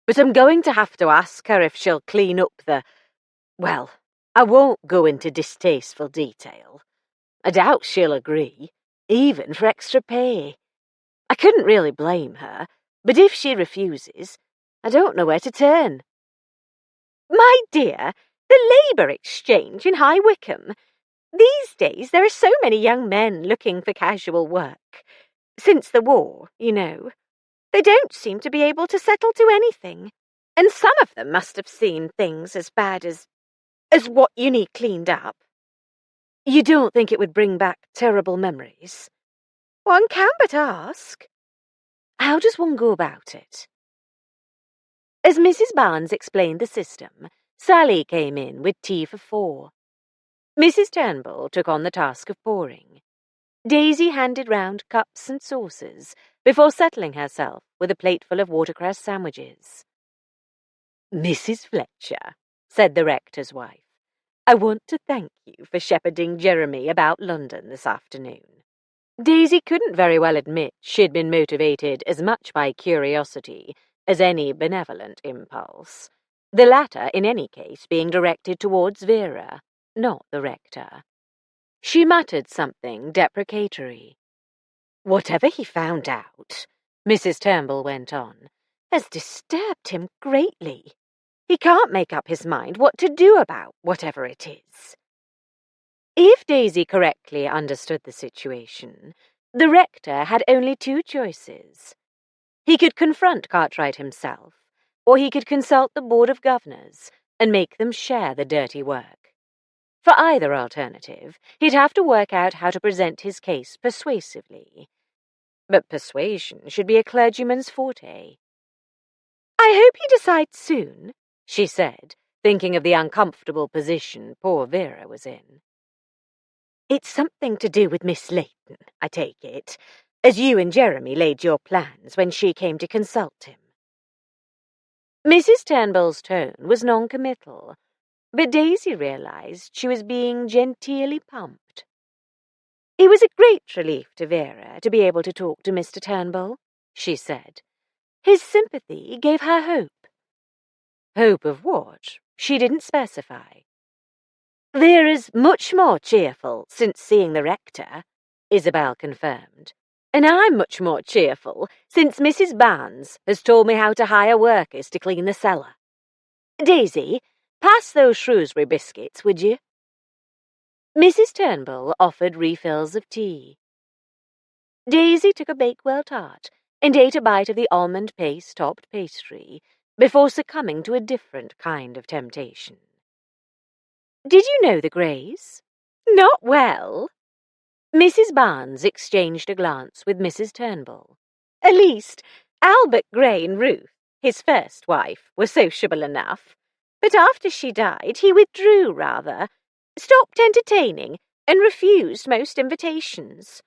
Speaker 1: but I'm going to have to ask her if she'll clean up the... Well, I won't go into distasteful detail. I doubt she'll agree, even for extra pay. I couldn't really blame her, but if she refuses, I don't know where to turn. My dear, the Labour Exchange in High Wycombe. These days there are so many young men looking for casual work. Since the war, you know. They don't seem to be able to settle to anything. And some of them must have seen things as bad as what you need cleaned up. You don't think it would bring back terrible memories? One can but ask. How does one go about it? As Mrs. Barnes explained the system, Sally came in with tea for 4. Mrs. Turnbull took on the task of pouring. Daisy handed round cups and saucers before settling herself with a plateful of watercress sandwiches. Mrs. Fletcher, said the rector's wife, I want to thank you for shepherding Jeremy about London this afternoon. Daisy couldn't very well admit she'd been motivated as much by curiosity as any benevolent impulse, the latter in any case being directed towards Vera, not the rector. She muttered something deprecatory. Whatever he found out, Mrs. Turnbull went on,
Speaker 4: has disturbed him greatly. He can't make up his mind what to do about whatever it is. If Daisy correctly understood the situation, the rector had only two choices. He could confront Cartwright himself, or he could consult the Board of Governors and make them share the dirty work. For either alternative, he'd have to work out how to present his case persuasively. But persuasion should be a clergyman's forte. "I hope he decides soon," she said, thinking of the uncomfortable position poor Vera was in. "It's something to do with Miss Layton, I take it, as you and Jeremy laid your plans when she came to consult him." Mrs. Turnbull's tone was non-committal, but Daisy realized she was being genteelly pumped. "It was a great relief to Vera to be able to talk to Mr. Turnbull," she said. "His sympathy gave her hope." Hope of what? She didn't specify. "Vera's much more cheerful since seeing the rector," Isabel confirmed. "And I'm much more cheerful since Mrs. Barnes has told me how to hire workers to clean the cellar. Daisy, pass those Shrewsbury biscuits, would you?" Mrs. Turnbull offered refills of tea. Daisy took a Bakewell tart and ate a bite of the almond paste-topped pastry before succumbing to a different kind of temptation. "Did you know the Greys?" "Not well." Mrs. Barnes exchanged a glance with Mrs. Turnbull. "At least, Albert Grey and Ruth, his first wife, were sociable enough. But after she died, he withdrew rather, stopped entertaining, and refused most invitations.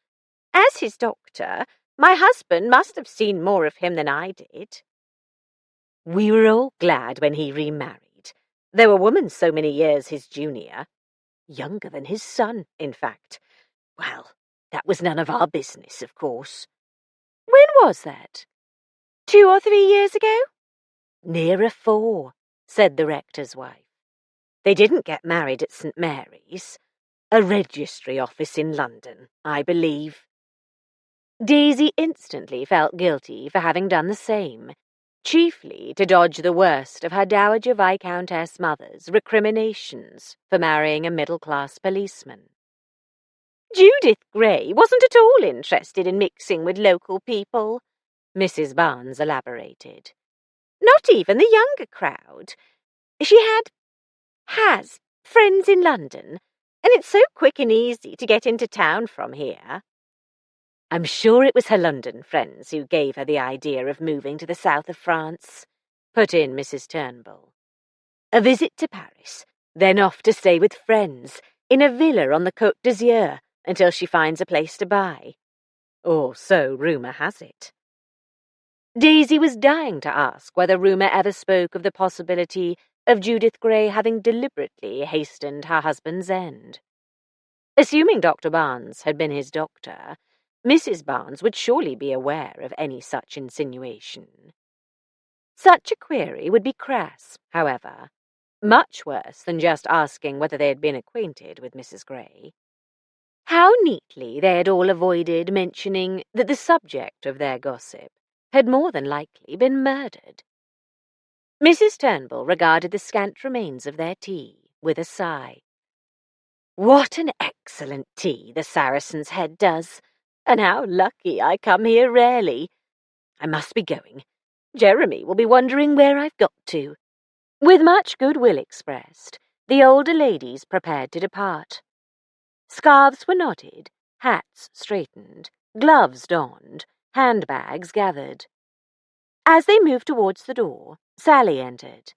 Speaker 4: As his doctor, my husband must have seen more of him than I did." "We were all glad when he remarried, though a woman so many years his junior. Younger than his son, in fact. Well, that was none of our business, of course."
Speaker 2: "When was that? 2 or 3 years ago?"
Speaker 4: "Nearer 4, said the rector's wife. "They didn't get married at St. Mary's, a registry office in London, I believe." Daisy instantly felt guilty for having done the same, chiefly to dodge the worst of her Dowager Viscountess mother's recriminations for marrying a middle-class policeman.
Speaker 2: "Judith Grey wasn't at all interested in mixing with local people," Mrs. Barnes elaborated. "Not even the younger crowd. She has friends in London, and it's so quick and easy to get into town from here."
Speaker 4: "I'm sure it was her London friends who gave her the idea of moving to the south of France," put in Mrs. Turnbull. "A visit to Paris, then off to stay with friends in a villa on the Côte d'Azur until she finds a place to buy. Or so rumour has it." Daisy was dying to ask whether rumour ever spoke of the possibility of Judith Grey having deliberately hastened her husband's end. Assuming Dr. Barnes had been his doctor, Mrs. Barnes would surely be aware of any such insinuation. Such a query would be crass, however, much worse than just asking whether they had been acquainted with Mrs. Grey. How neatly they had all avoided mentioning that the subject of their gossip had more than likely been murdered. Mrs. Turnbull regarded the scant remains of their tea with a sigh. "What an excellent tea the Saracen's Head does, and how lucky I come here rarely. I must be going. Jeremy will be wondering where I've got to." With much goodwill expressed, the older ladies prepared to depart. Scarves were knotted, hats straightened, gloves donned, handbags gathered. As they moved towards the door, Sally entered.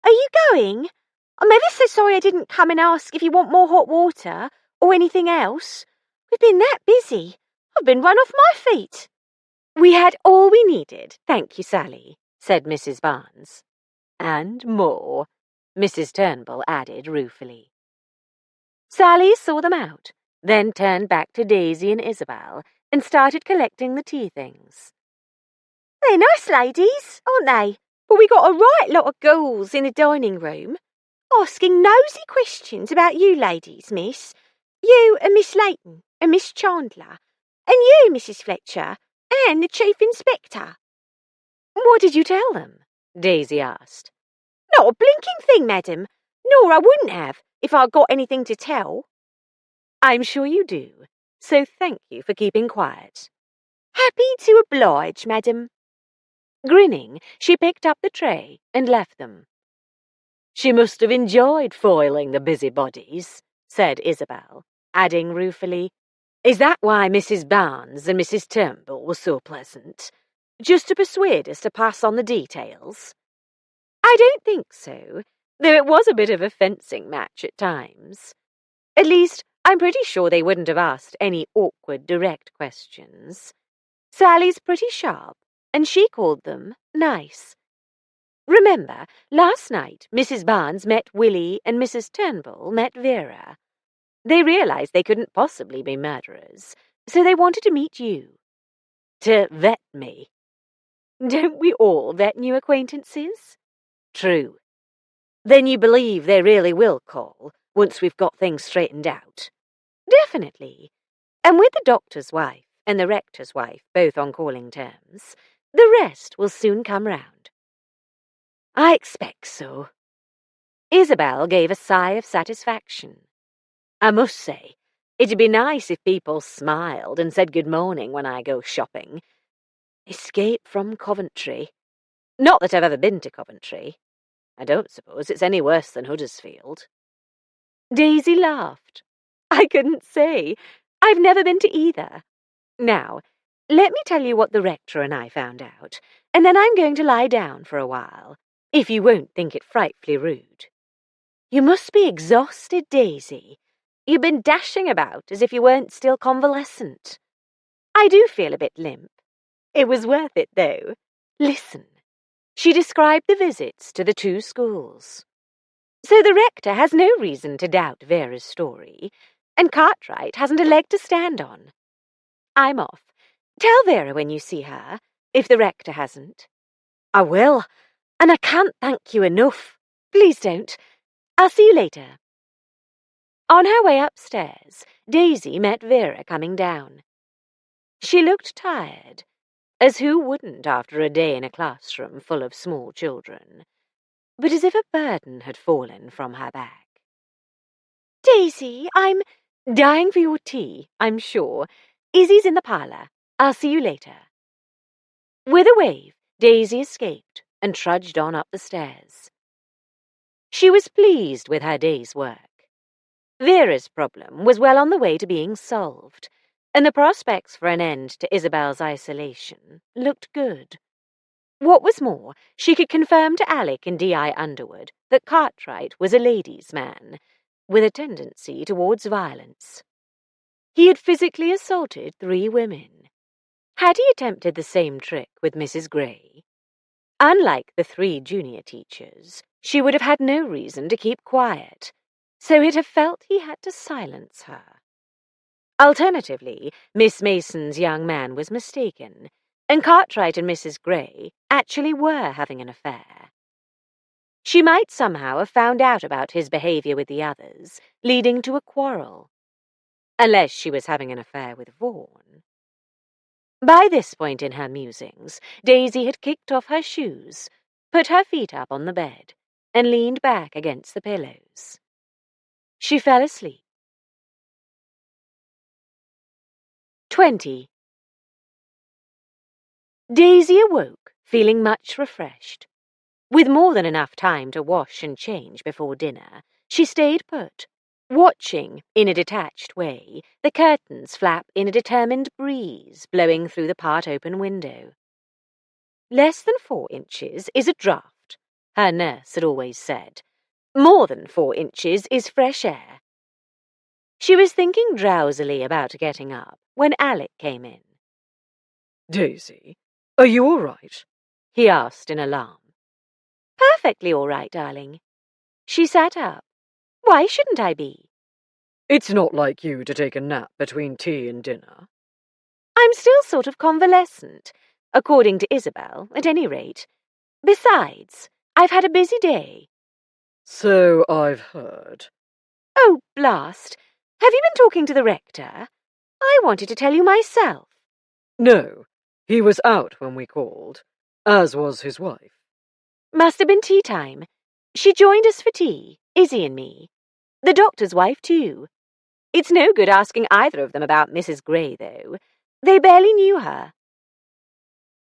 Speaker 2: "Are you going? I'm ever so sorry I didn't come and ask if you want more hot water or anything else. We've been that busy. I've been run off my feet."
Speaker 4: "We had all we needed, thank you, Sally," said Mrs. Barnes. "And more," Mrs. Turnbull added ruefully. Sally saw them out, then turned back to Daisy and Isabel and started collecting the tea things.
Speaker 2: "They're nice ladies, aren't they? But we got a right lot of girls in the dining room, asking nosy questions about you ladies, miss. You and Miss Layton and Miss Chandler, and you, Mrs. Fletcher, and the Chief Inspector."
Speaker 4: What did you tell them? Daisy asked.
Speaker 2: Not a blinking thing, madam, nor I wouldn't have if I'd got anything to tell.
Speaker 4: I'm sure you do, so thank you for keeping quiet.
Speaker 2: Happy to oblige, madam.
Speaker 4: Grinning, she picked up the tray and left them. She must have enjoyed foiling the busybodies, said Isabel, adding ruefully, Is that why Mrs. Barnes and Mrs. Turnbull were so pleasant? Just to persuade us to pass on the details? I don't think so, though it was a bit of a fencing match at times. At least, I'm pretty sure they wouldn't have asked any awkward direct questions. Sally's pretty sharp, and she called them nice. Remember, last night Mrs. Barnes met Willie and Mrs. Turnbull met Vera. They realized they couldn't possibly be murderers, so they wanted to meet you. To vet me. Don't we all vet new acquaintances? True. Then you believe they really will call, once we've got things straightened out? Definitely. And with the doctor's wife and the rector's wife both on calling terms, the rest will soon come round. I expect so. Isabel gave a sigh of satisfaction. I must say, it'd be nice if people smiled and said good morning when I go shopping. Escape from Coventry. Not that I've ever been to Coventry. I don't suppose it's any worse than Huddersfield. Daisy laughed. I couldn't say. I've never been to either. Now, let me tell you what the rector and I found out, and then I'm going to lie down for a while, if you won't think it frightfully rude. You must be exhausted, Daisy. You've been dashing about as if you weren't still convalescent. I do feel a bit limp. It was worth it, though. Listen. She described the visits to the two schools. So the rector has no reason to doubt Vera's story, and Cartwright hasn't a leg to stand on. I'm off. Tell Vera when you see her, if the rector hasn't. I will, and I can't thank you enough. Please don't. I'll see you later. On her way upstairs, Daisy met Vera coming down. She looked tired, as who wouldn't after a day in a classroom full of small children, but as if a burden had fallen from her back. Daisy, I'm dying for your tea, I'm sure. Izzy's in the parlour. I'll see you later. With a wave, Daisy escaped and trudged on up the stairs. She was pleased with her day's work. Vera's problem was well on the way to being solved, and the prospects for an end to Isabel's isolation looked good. What was more, she could confirm to Alec and D.I. Underwood that Cartwright was a ladies' man, with a tendency towards violence. He had physically assaulted 3 women. Had he attempted the same trick with Mrs. Gray? Unlike the 3 junior teachers, she would have had no reason to keep quiet, so he'd have felt he had to silence her. Alternatively, Miss Mason's young man was mistaken, and Cartwright and Mrs. Gray actually were having an affair. She might somehow have found out about his behaviour with the others, leading to a quarrel. Unless she was having an affair with Vaughan. By this point in her musings, Daisy had kicked off her shoes, put her feet up on the bed, and leaned back against the pillows. She fell asleep. 20. Daisy awoke, feeling much refreshed. With more than enough time to wash and change before dinner, she stayed put, watching, in a detached way, the curtains flap in a determined breeze blowing through the part-open window. Less than 4 inches is a draught, her nurse had always said. More than 4 inches is fresh air. She was thinking drowsily about getting up when Alec came in.
Speaker 3: Daisy, are you all right?
Speaker 4: He asked in alarm. Perfectly all right, darling. She sat up. Why shouldn't I be?
Speaker 3: It's not like you to take a nap between tea and dinner.
Speaker 4: I'm still sort of convalescent, according to Isabel, at any rate. Besides, I've had a busy day.
Speaker 3: So I've heard.
Speaker 4: Oh, blast! Have you been talking to the rector? I wanted to tell you myself.
Speaker 3: No, he was out when we called. as was his wife.
Speaker 1: Must have been tea time. She joined us for tea, Izzy and me. The doctor's wife, too. It's no good asking either of them about Mrs. Gray, though. They barely knew her.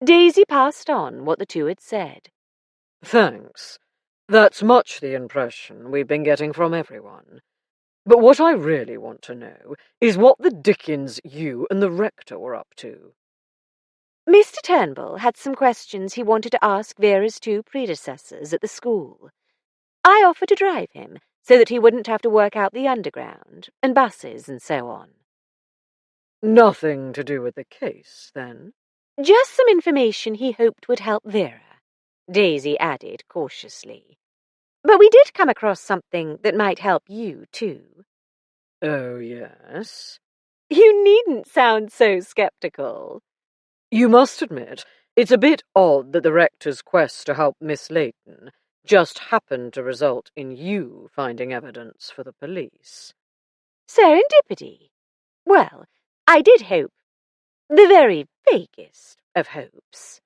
Speaker 1: Daisy passed on what the two had said.
Speaker 3: Thanks. That's much the impression we've been getting from everyone. But what I really want to know is what the dickens you and the rector were up to.
Speaker 1: Mr. Turnbull had some questions he wanted to ask Vera's two predecessors at the school. I offered to drive him so that he wouldn't have to work out the underground and buses and so on.
Speaker 3: Nothing to do with the case, then?
Speaker 1: Just some information he hoped would help Vera, Daisy added cautiously. But we did come across something that might help you, too.
Speaker 3: Oh, yes?
Speaker 1: You needn't sound so sceptical.
Speaker 3: You must admit, it's a bit odd that the rector's quest to help Miss Layton just happened to result in you finding evidence for the police.
Speaker 1: Serendipity. Well, I did hope. The very vaguest of hopes.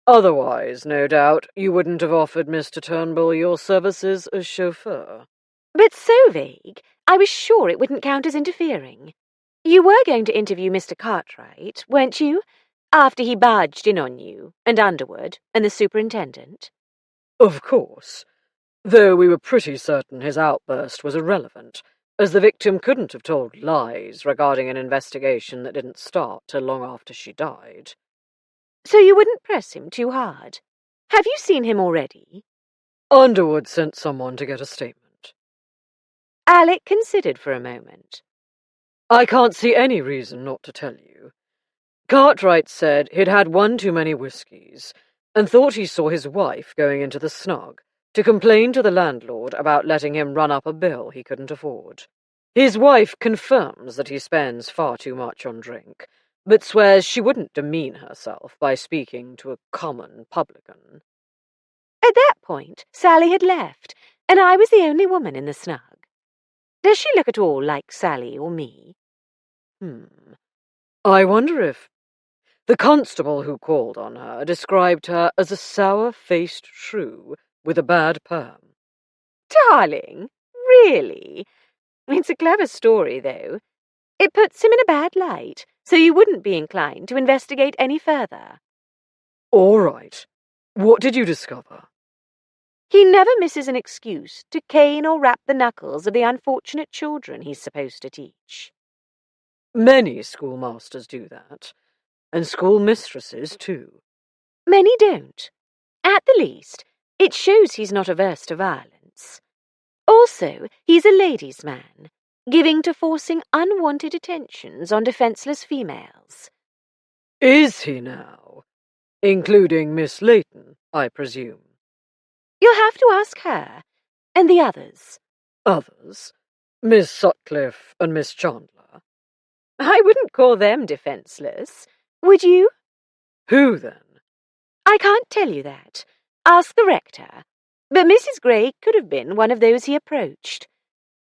Speaker 3: Otherwise, no doubt, you wouldn't have offered Mr. Turnbull your services as chauffeur.
Speaker 1: But so vague, I was sure it wouldn't count as interfering. You were going to interview Mr. Cartwright, weren't you? After he barged in on you, and Underwood, and the superintendent?
Speaker 3: Of course, though we were pretty certain his outburst was irrelevant, as the victim couldn't have told lies regarding an investigation that didn't start till long after she died.
Speaker 1: So you wouldn't press him too hard? Have you seen him already?
Speaker 3: Underwood sent someone to get a statement.
Speaker 1: Alec considered for a moment.
Speaker 3: I can't see any reason not to tell you. Cartwright said he'd had one too many whiskies, and thought he saw his wife going into the snug to complain to the landlord about letting him run up a bill he couldn't afford. His wife confirms that he spends far too much on drink, but swears she wouldn't demean herself by speaking to a common publican.
Speaker 1: At that point, Sally had left, and I was the only woman in the snug. Does she look at all like Sally or me?
Speaker 3: I wonder if... The constable who called on her described her as a sour-faced shrew with a bad perm.
Speaker 1: Darling, really? It's a clever story, though. It puts him in a bad light, so you wouldn't be inclined to investigate any further.
Speaker 3: All right. What did you discover?
Speaker 1: He never misses an excuse to cane or rap the knuckles of the unfortunate children he's supposed to teach.
Speaker 3: Many schoolmasters do that, and schoolmistresses too.
Speaker 1: Many don't. At the least, it shows he's not averse to violence. Also, he's a ladies' man, giving to forcing unwanted attentions on defenceless females.
Speaker 3: Is he now? Including Miss Layton, I presume.
Speaker 1: You'll have to ask her, and the others.
Speaker 3: Others? Miss Sutcliffe and Miss Chandler.
Speaker 1: I wouldn't call them defenceless, would you?
Speaker 3: Who then?
Speaker 1: I can't tell you that. Ask the rector. But Mrs. Gray could have been one of those he approached.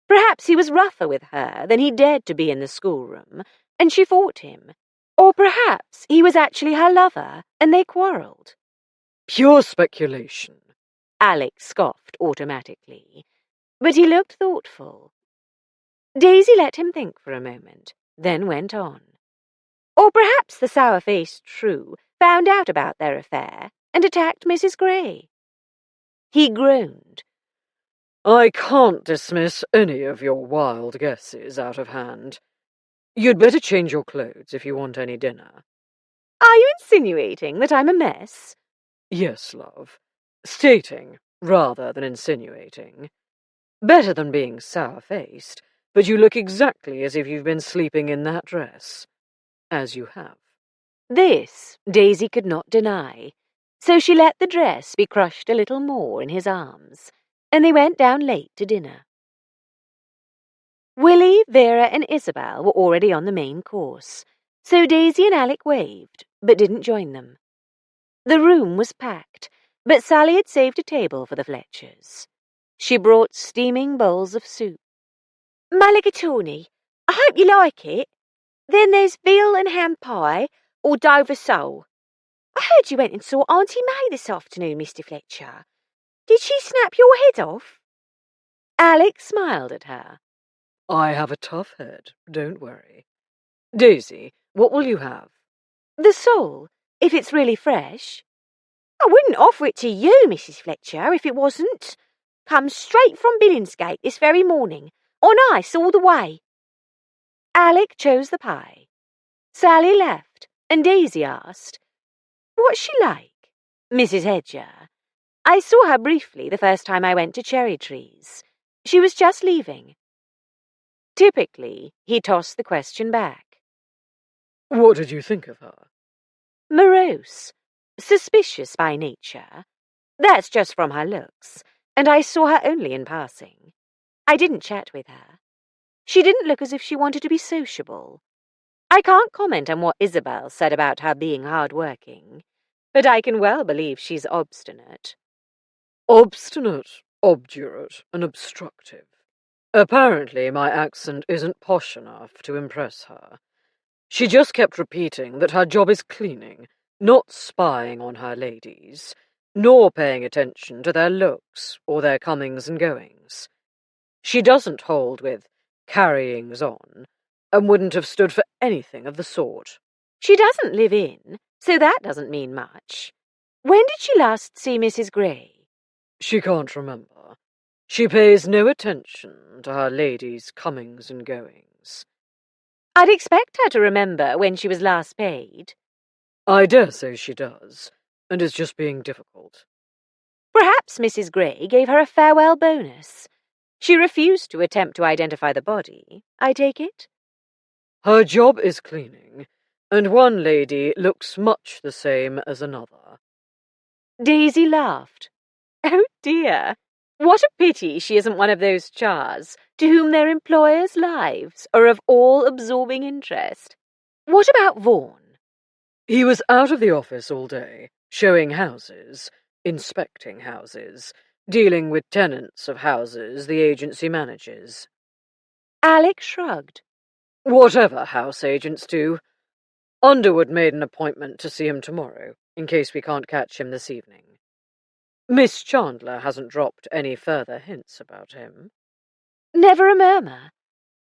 Speaker 1: Perhaps he was rougher with her than he dared to be in the schoolroom, and she fought him. Or perhaps he was actually her lover, and they quarrelled.
Speaker 3: Pure speculation.
Speaker 1: Alec scoffed automatically, but he looked thoughtful. Daisy let him think for a moment, then went on. Or perhaps the sour-faced shrew found out about their affair and attacked Mrs. Gray. He groaned.
Speaker 3: I can't dismiss any of your wild guesses out of hand. You'd better change your clothes if you want any dinner.
Speaker 1: Are you insinuating that I'm a mess?
Speaker 3: Yes, love. Stating, rather than insinuating. Better than being sour-faced, but you look exactly as if you've been sleeping in that dress. As you have.
Speaker 1: This Daisy could not deny, so she let the dress be crushed a little more in his arms, and they went down late to dinner. Willie, Vera, and Isabel were already on the main course, so Daisy and Alec waved, but didn't join them. The room was packed, but Sally had saved a table for the Fletchers. She brought steaming bowls of soup. Mulligatawny, I hope you like it. Then there's veal and ham pie, or Dover sole.
Speaker 2: I heard you went and saw Auntie May this afternoon, Mr. Fletcher. Did she snap your head off?
Speaker 4: Alex smiled at her.
Speaker 3: I have a tough head, don't worry. Daisy, what will you have?
Speaker 2: The sole, if it's really fresh. I wouldn't offer it to you, Mrs. Fletcher, if it wasn't. Comes straight from Billingsgate this very morning, on ice all the way.
Speaker 4: Alec chose the pie. Sally left, and Daisy asked, "What's she like, Mrs. Hedger? I saw her briefly the first time I went to Cherry Trees. She was just leaving." Typically, he tossed the question back.
Speaker 3: What did you think of her?
Speaker 4: Morose, suspicious by nature. That's just from her looks, and I saw her only in passing. I didn't chat with her. She didn't look as if she wanted to be sociable. I can't comment on what Isabel said about her being hard-working, but I can well believe she's obstinate.
Speaker 3: Obstinate, obdurate, and obstructive. Apparently my accent isn't posh enough to impress her. She just kept repeating that her job is cleaning, not spying on her ladies, nor paying attention to their looks or their comings and goings. She doesn't hold with carryings on, and wouldn't have stood for anything of the sort.
Speaker 4: She doesn't live in, so that doesn't mean much. When did she last see Mrs. Gray?
Speaker 3: She can't remember. She pays no attention to her ladies' comings and goings.
Speaker 4: I'd expect her to remember when she was last paid.
Speaker 3: I dare say she does, and is just being difficult.
Speaker 4: Perhaps Mrs. Gray gave her a farewell bonus. She refused to attempt to identify the body, I take it?
Speaker 3: Her job is cleaning, and one lady looks much the same as another.
Speaker 4: Daisy laughed. Oh dear, what a pity she isn't one of those chars to whom their employers' lives are of all-absorbing interest. What about Vaughan?
Speaker 3: He was out of the office all day, showing houses, inspecting houses, dealing with tenants of houses the agency manages.
Speaker 4: Alec shrugged.
Speaker 3: Whatever house agents do. Underwood made an appointment to see him tomorrow, in case we can't catch him this evening. Miss Chandler hasn't dropped any further hints about him.
Speaker 4: Never a murmur.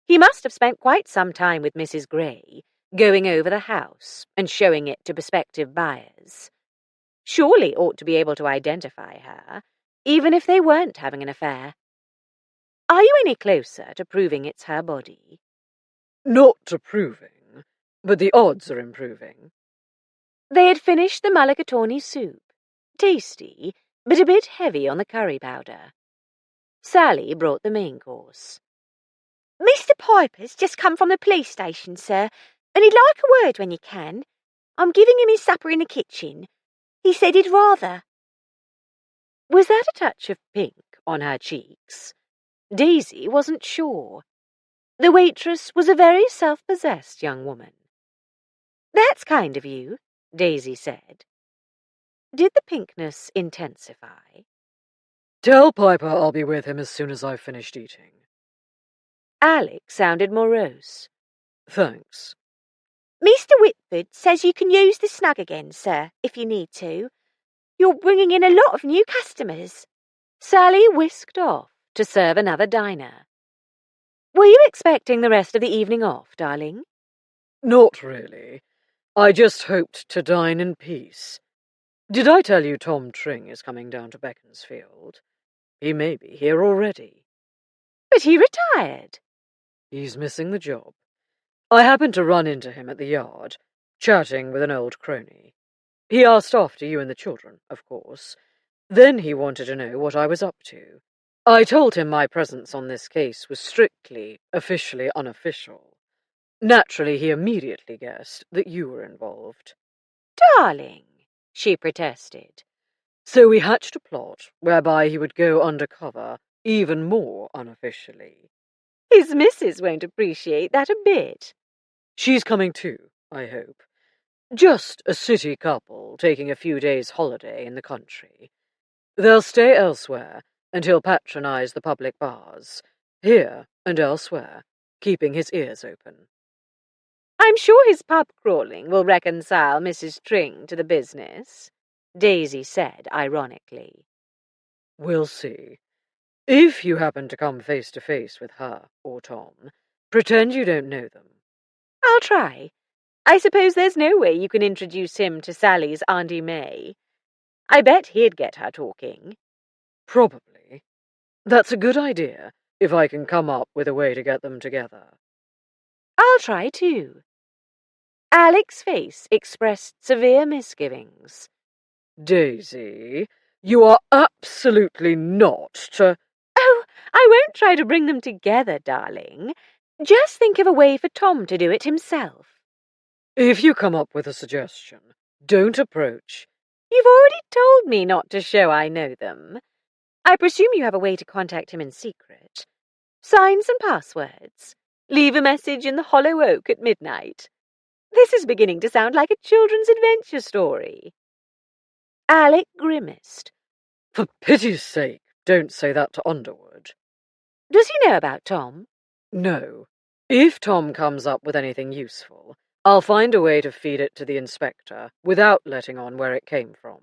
Speaker 4: He must have spent quite some time with Mrs. Gray, going over the house and showing it to prospective buyers. Surely ought to be able to identify her, even if they weren't having an affair. Are you any closer to proving it's her body?
Speaker 3: Not to proving, but the odds are improving.
Speaker 4: They had finished the mulligatawny soup, tasty, but a bit heavy on the curry powder. Sally brought the main course.
Speaker 2: Mr. Piper's just come from the police station, sir, and he'd like a word when you can. I'm giving him his supper in the kitchen. He said he'd rather.
Speaker 4: Was that a touch of pink on her cheeks? Daisy wasn't sure. The waitress was a very self-possessed young woman. "That's kind of you," Daisy said. Did the pinkness intensify?
Speaker 3: Tell Piper I'll be with him as soon as I've finished eating.
Speaker 4: Alec sounded morose.
Speaker 3: Thanks.
Speaker 2: Mr. Whitford says you can use the snug again, sir, if you need to. You're bringing in a lot of new customers.
Speaker 4: Sally whisked off to serve another diner. Were you expecting the rest of the evening off, darling?
Speaker 3: Not really. I just hoped to dine in peace. Did I tell you Tom Tring is coming down to Beaconsfield? He may be here already.
Speaker 4: But he retired.
Speaker 3: He's missing the job. I happened to run into him at the yard, chatting with an old crony. He asked after you and the children, of course. Then he wanted to know what I was up to. I told him my presence on this case was strictly, officially unofficial. Naturally, he immediately guessed that you were involved.
Speaker 4: Darling, she protested.
Speaker 3: So we hatched a plot whereby he would go undercover, even more unofficially.
Speaker 4: His missus won't appreciate that a bit.
Speaker 3: She's coming too, I hope. Just a city couple taking a few days' holiday in the country. They'll stay elsewhere, and he'll patronize the public bars, here and elsewhere, keeping his ears open.
Speaker 4: I'm sure his pub crawling will reconcile Mrs. Tring to the business, Daisy said ironically.
Speaker 3: We'll see. If you happen to come face to face with her or Tom, pretend you don't know them.
Speaker 4: I'll try. I suppose there's no way you can introduce him to Sally's Auntie May. I bet he'd get her talking.
Speaker 3: Probably. That's a good idea, if I can come up with a way to get them together.
Speaker 4: I'll try too. Alec's face expressed severe misgivings.
Speaker 3: Daisy, you are absolutely not to—
Speaker 4: Oh, I won't try to bring them together, darling. Just think of a way for Tom to do it himself.
Speaker 3: If you come up with a suggestion, don't approach.
Speaker 4: You've already told me not to show I know them. I presume you have a way to contact him in secret. Signs and passwords. Leave a message in the hollow oak at midnight. This is beginning to sound like a children's adventure story. Alec grimaced.
Speaker 3: For pity's sake, don't say that to Underwood.
Speaker 4: Does he know about Tom?
Speaker 3: No. If Tom comes up with anything useful, I'll find a way to feed it to the inspector without letting on where it came from.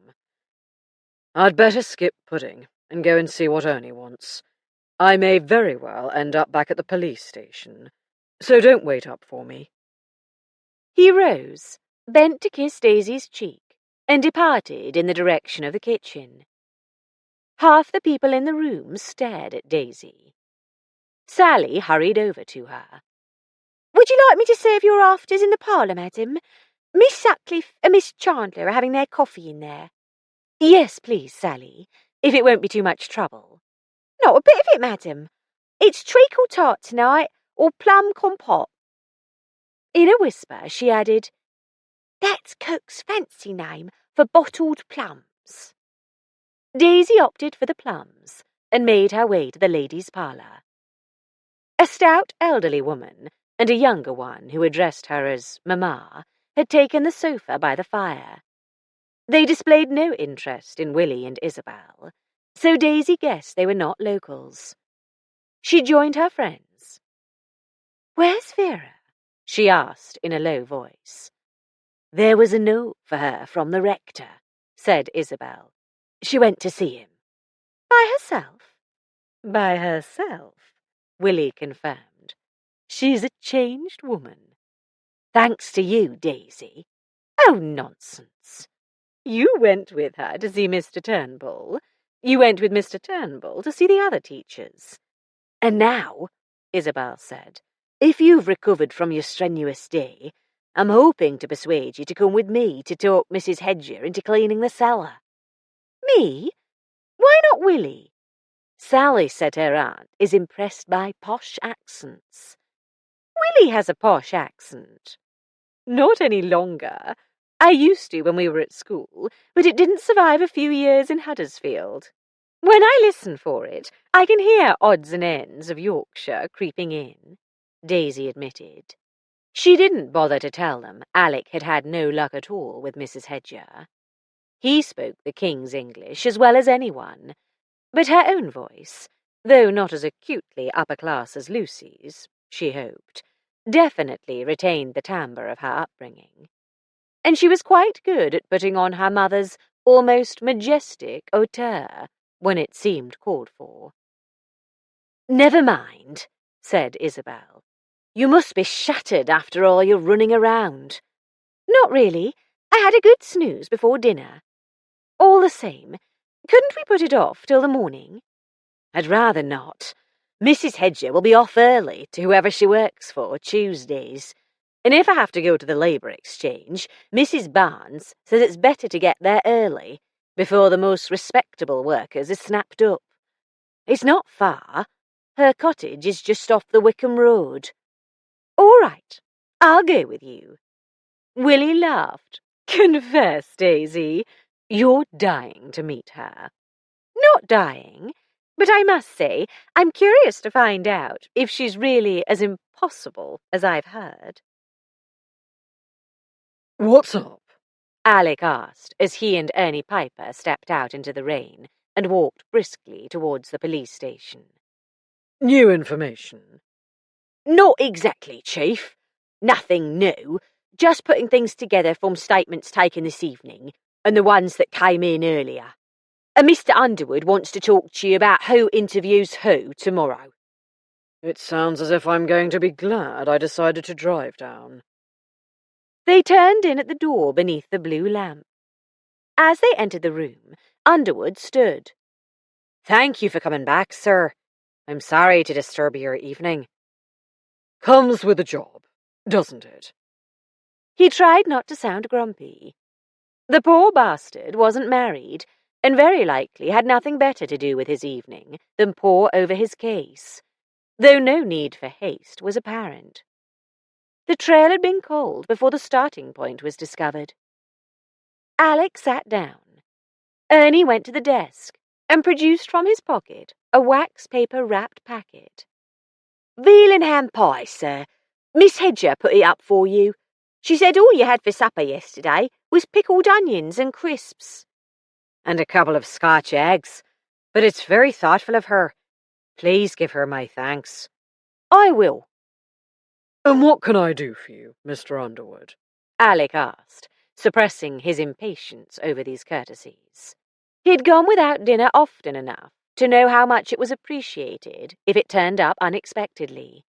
Speaker 3: I'd better skip pudding and go and see what Ernie wants. I may very well end up back at the police station, so don't wait up for me.
Speaker 4: He rose, bent to kiss Daisy's cheek, and departed in the direction of the kitchen. Half the people in the room stared at Daisy. Sally hurried over to her.
Speaker 2: Would you like me to serve your afters in the parlour, madam? Miss Sutcliffe and Miss Chandler are having their coffee in there.
Speaker 4: Yes, please, Sally, if it won't be too much trouble.
Speaker 2: Not a bit of it, madam. It's treacle tart tonight, or plum compote.
Speaker 4: In a whisper, she added,
Speaker 2: That's cook's fancy name for bottled plums.
Speaker 4: Daisy opted for the plums and made her way to the ladies' parlour. A stout elderly woman and a younger one who addressed her as Mamma had taken the sofa by the fire. They displayed no interest in Willie and Isabel, so Daisy guessed they were not locals. She joined her friends. "Where's Vera?" she asked in a low voice. "There was a note for her from the rector," said Isabel. "She went to see him."
Speaker 2: By herself?
Speaker 4: "By herself," Willie confirmed. "She's a changed woman. Thanks to you, Daisy." "Oh, nonsense. You went with her to see Mr. Turnbull. You went with Mr. Turnbull to see the other teachers. And now," Isabel said, "if you've recovered from your strenuous day, I'm hoping to persuade you to come with me to talk Mrs. Hedger into cleaning the cellar."
Speaker 2: Me? Why not Willie?
Speaker 4: Sally said her aunt is impressed by posh accents. Willie has a posh accent. Not any longer. I used to when we were at school, but it didn't survive a few years in Huddersfield. When I listen for it, I can hear odds and ends of Yorkshire creeping in, Daisy admitted. She didn't bother to tell them Alec had had no luck at all with Mrs. Hedger. He spoke the King's English as well as anyone, but her own voice, though not as acutely upper-class as Lucy's, she hoped, definitely retained the timbre of her upbringing. And she was quite good at putting on her mother's almost majestic hauteur when it seemed called for. "Never mind," said Isabel. "You must be shattered after all your running around."
Speaker 2: Not really. I had a good snooze before dinner. All the same, couldn't we put it off till the morning?
Speaker 4: "I'd rather not. Mrs. Hedger will be off early to whoever she works for Tuesdays. And if I have to go to the Labour Exchange, Mrs. Barnes says it's better to get there early, before the most respectable workers is snapped up. It's not far. Her cottage is just off the Wickham Road." "All right, I'll go with you." Willie laughed. "Confess, Daisy, you're dying to meet her." "Not dying, but I must say I'm curious to find out if she's really as impossible as I've heard."
Speaker 3: What's up?
Speaker 4: Alec asked as he and Ernie Piper stepped out into the rain and walked briskly towards the police station.
Speaker 3: New information.
Speaker 4: "Not exactly, Chief. Nothing new, just putting things together from statements taken this evening and the ones that came in earlier. And Mr. Underwood wants to talk to you about who interviews who tomorrow.
Speaker 3: It sounds as if I'm going to be glad I decided to drive down.
Speaker 1: They turned in at the door beneath the blue lamp. As they entered the room, Underwood stood.
Speaker 4: Thank you for coming back, sir. I'm sorry to disturb your evening.
Speaker 3: Comes with the job, doesn't it?
Speaker 1: He tried not to sound grumpy. The poor bastard wasn't married, and very likely had nothing better to do with his evening than pore over his case, though no need for haste was apparent. The trail had been cold before the starting point was discovered. Alec sat down. Ernie went to the desk and produced from his pocket a wax paper wrapped packet.
Speaker 4: Veal and ham pie, sir. Miss Hedger put it up for you. She said all you had for supper yesterday was pickled onions and crisps. And a couple of Scotch eggs. But it's very thoughtful of her. Please give her my thanks.
Speaker 1: I will.
Speaker 3: And what can I do for you, Mr. Underwood?
Speaker 1: Alec asked, suppressing his impatience over these courtesies. He'd gone without dinner often enough to know how much it was appreciated if it turned up unexpectedly.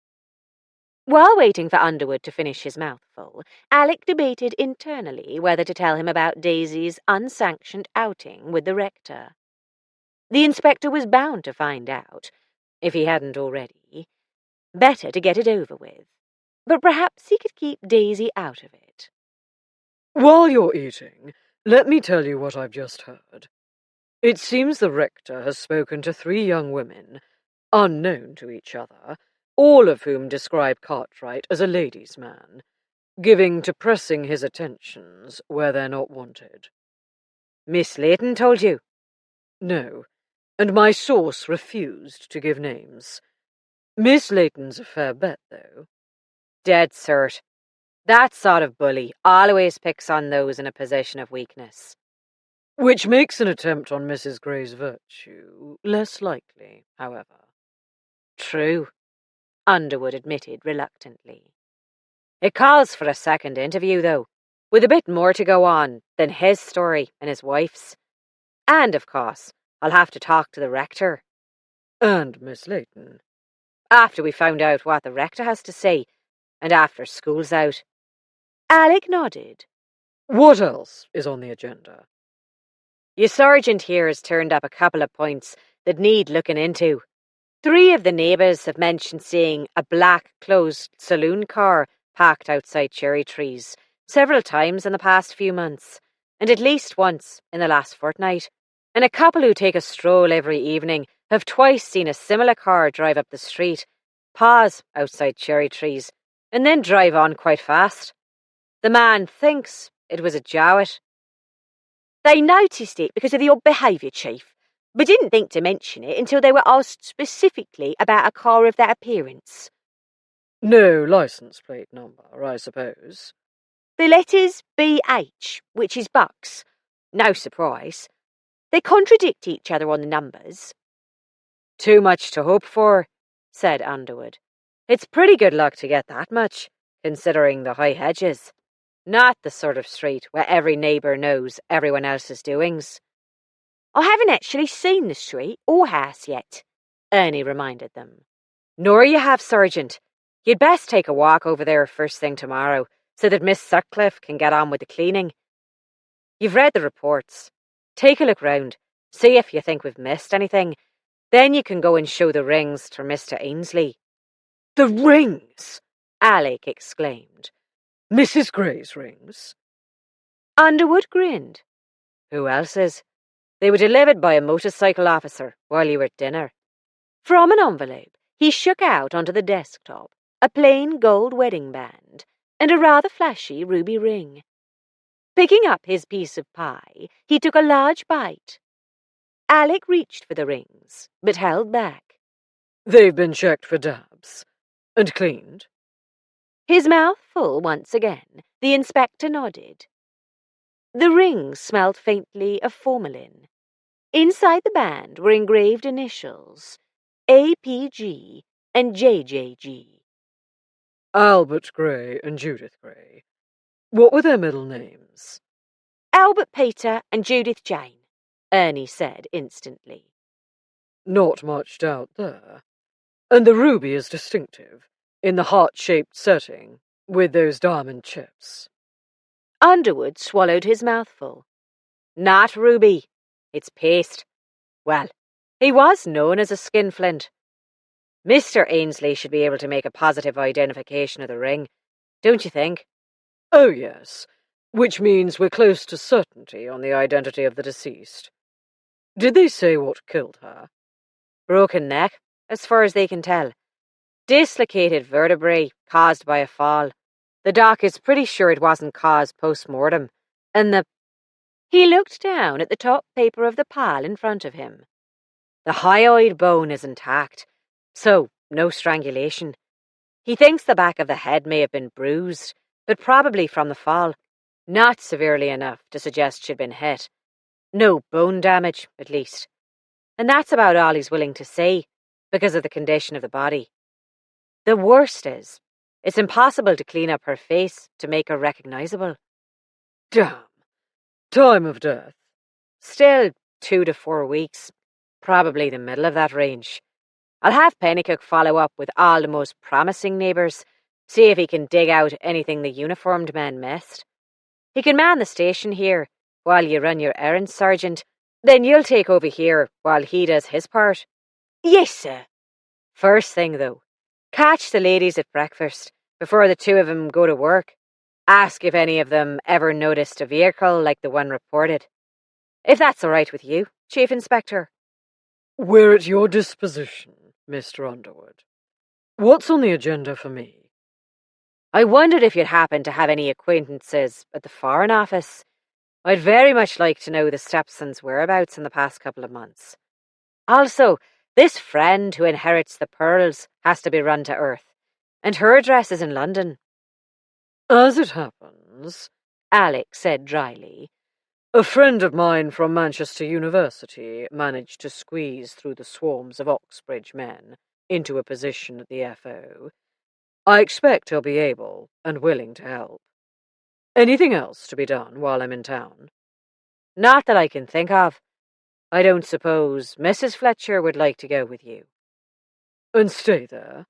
Speaker 1: While waiting for Underwood to finish his mouthful, Alec debated internally whether to tell him about Daisy's unsanctioned outing with the rector. The inspector was bound to find out, if he hadn't already. Better to get it over with. But perhaps he could keep Daisy out of it.
Speaker 3: While you're eating, let me tell you what I've just heard. It seems the rector has spoken to 3 young women, unknown to each other, all of whom describe Cartwright as a ladies' man, giving to pressing his attentions where they're not wanted.
Speaker 4: Miss Layton told you?
Speaker 3: No, and my source refused to give names. Miss Layton's a fair bet, though.
Speaker 4: Dead cert. That sort of bully always picks on those in a position of weakness.
Speaker 3: Which makes an attempt on Mrs. Gray's virtue less likely, however.
Speaker 4: True, Underwood admitted reluctantly. It calls for a second interview, though, with a bit more to go on than his story and his wife's. And, of course, I'll have to talk to the rector.
Speaker 3: And Miss Layton.
Speaker 4: After we found out what the rector has to say, and after school's out.
Speaker 1: Alec nodded.
Speaker 3: What else is on the agenda?
Speaker 4: Your sergeant here has turned up a couple of points that need looking into. 3 of the neighbours have mentioned seeing a black closed saloon car parked outside cherry trees several times in the past few months, and at least once in the last fortnight. And a couple who take a stroll every evening have twice seen a similar car drive up the street, pause outside cherry trees, and then drive on quite fast. The man thinks it was a Jowett. They noticed it because of your behaviour, Chief, but didn't think to mention it until they were asked specifically about a car of that appearance.
Speaker 3: No licence plate number, I suppose.
Speaker 4: The letters BH, which is Bucks. No surprise. They contradict each other on the numbers. Too much to hope for, said Underwood. It's pretty good luck to get that much, considering the high hedges. Not the sort of street where every neighbour knows everyone else's doings. I haven't actually seen the street or house yet, Ernie reminded them. Nor you have, Sergeant. You'd best take a walk over there first thing tomorrow, so that Miss Sutcliffe can get on with the cleaning. You've read the reports. Take a look round, see if you think we've missed anything. Then you can go and show the rings to Mr. Ainsley.
Speaker 3: The rings!
Speaker 4: Alec exclaimed.
Speaker 3: Mrs. Gray's rings?
Speaker 1: Underwood grinned.
Speaker 4: Who else's? They were delivered by a motorcycle officer while you were at dinner.
Speaker 1: From an envelope, he shook out onto the desktop a plain gold wedding band and a rather flashy ruby ring. Picking up his piece of pie, he took a large bite. Alec reached for the rings, but held back.
Speaker 3: They've been checked for dabs. And cleaned?
Speaker 1: His mouth full once again, the inspector nodded. The rings smelled faintly of formalin. Inside the band were engraved initials, APG and JJG.
Speaker 3: Albert Gray and Judith Gray. What were their middle names?
Speaker 2: Albert Peter and Judith Jane, Ernie said instantly.
Speaker 3: Not much doubt there. And the ruby is distinctive, in the heart-shaped setting, with those diamond chips.
Speaker 4: Underwood swallowed his mouthful. Not ruby. It's paste. Well, he was known as a skinflint. Mr. Ainsley should be able to make a positive identification of the ring, don't you think?
Speaker 3: Oh, yes, which means we're close to certainty on the identity of the deceased. Did they say what killed her?
Speaker 4: Broken neck, as far as they can tell. Dislocated vertebrae caused by a fall. The doc is pretty sure it wasn't caused post-mortem, and He looked down at the top paper of the pile in front of him. The hyoid bone is intact, so no strangulation. He thinks the back of the head may have been bruised, but probably from the fall. Not severely enough to suggest she'd been hit. No bone damage, at least. And that's about all he's willing to say, because of the condition of the body. The worst is, it's impossible to clean up her face to make her recognisable.
Speaker 3: Damn. Time of death?
Speaker 4: Still 2 to 4 weeks. Probably the middle of that range. I'll have Pennycook follow up with all the most promising neighbours, see if he can dig out anything the uniformed men missed. He can man the station here while you run your errands, Sergeant. Then you'll take over here while he does his part.
Speaker 2: Yes, sir.
Speaker 4: First thing, though, catch the ladies at breakfast before the two of them go to work. Ask if any of them ever noticed a vehicle like the one reported. If that's all right with you, Chief Inspector.
Speaker 3: We're at your disposition, Mr. Underwood. What's on the agenda for me?
Speaker 4: I wondered if you'd happen to have any acquaintances at the Foreign Office. I'd very much like to know the stepson's whereabouts in the past couple of months. Also, this friend who inherits the pearls has to be run to earth, and her address is in London.
Speaker 3: As it happens,
Speaker 4: Alec said dryly,
Speaker 3: a friend of mine from Manchester University managed to squeeze through the swarms of Oxbridge men into a position at the FO. I expect he'll be able and willing to help. Anything else to be done while I'm in town?
Speaker 4: Not that I can think of. I don't suppose Mrs. Fletcher would like to go with you.
Speaker 3: And stay there?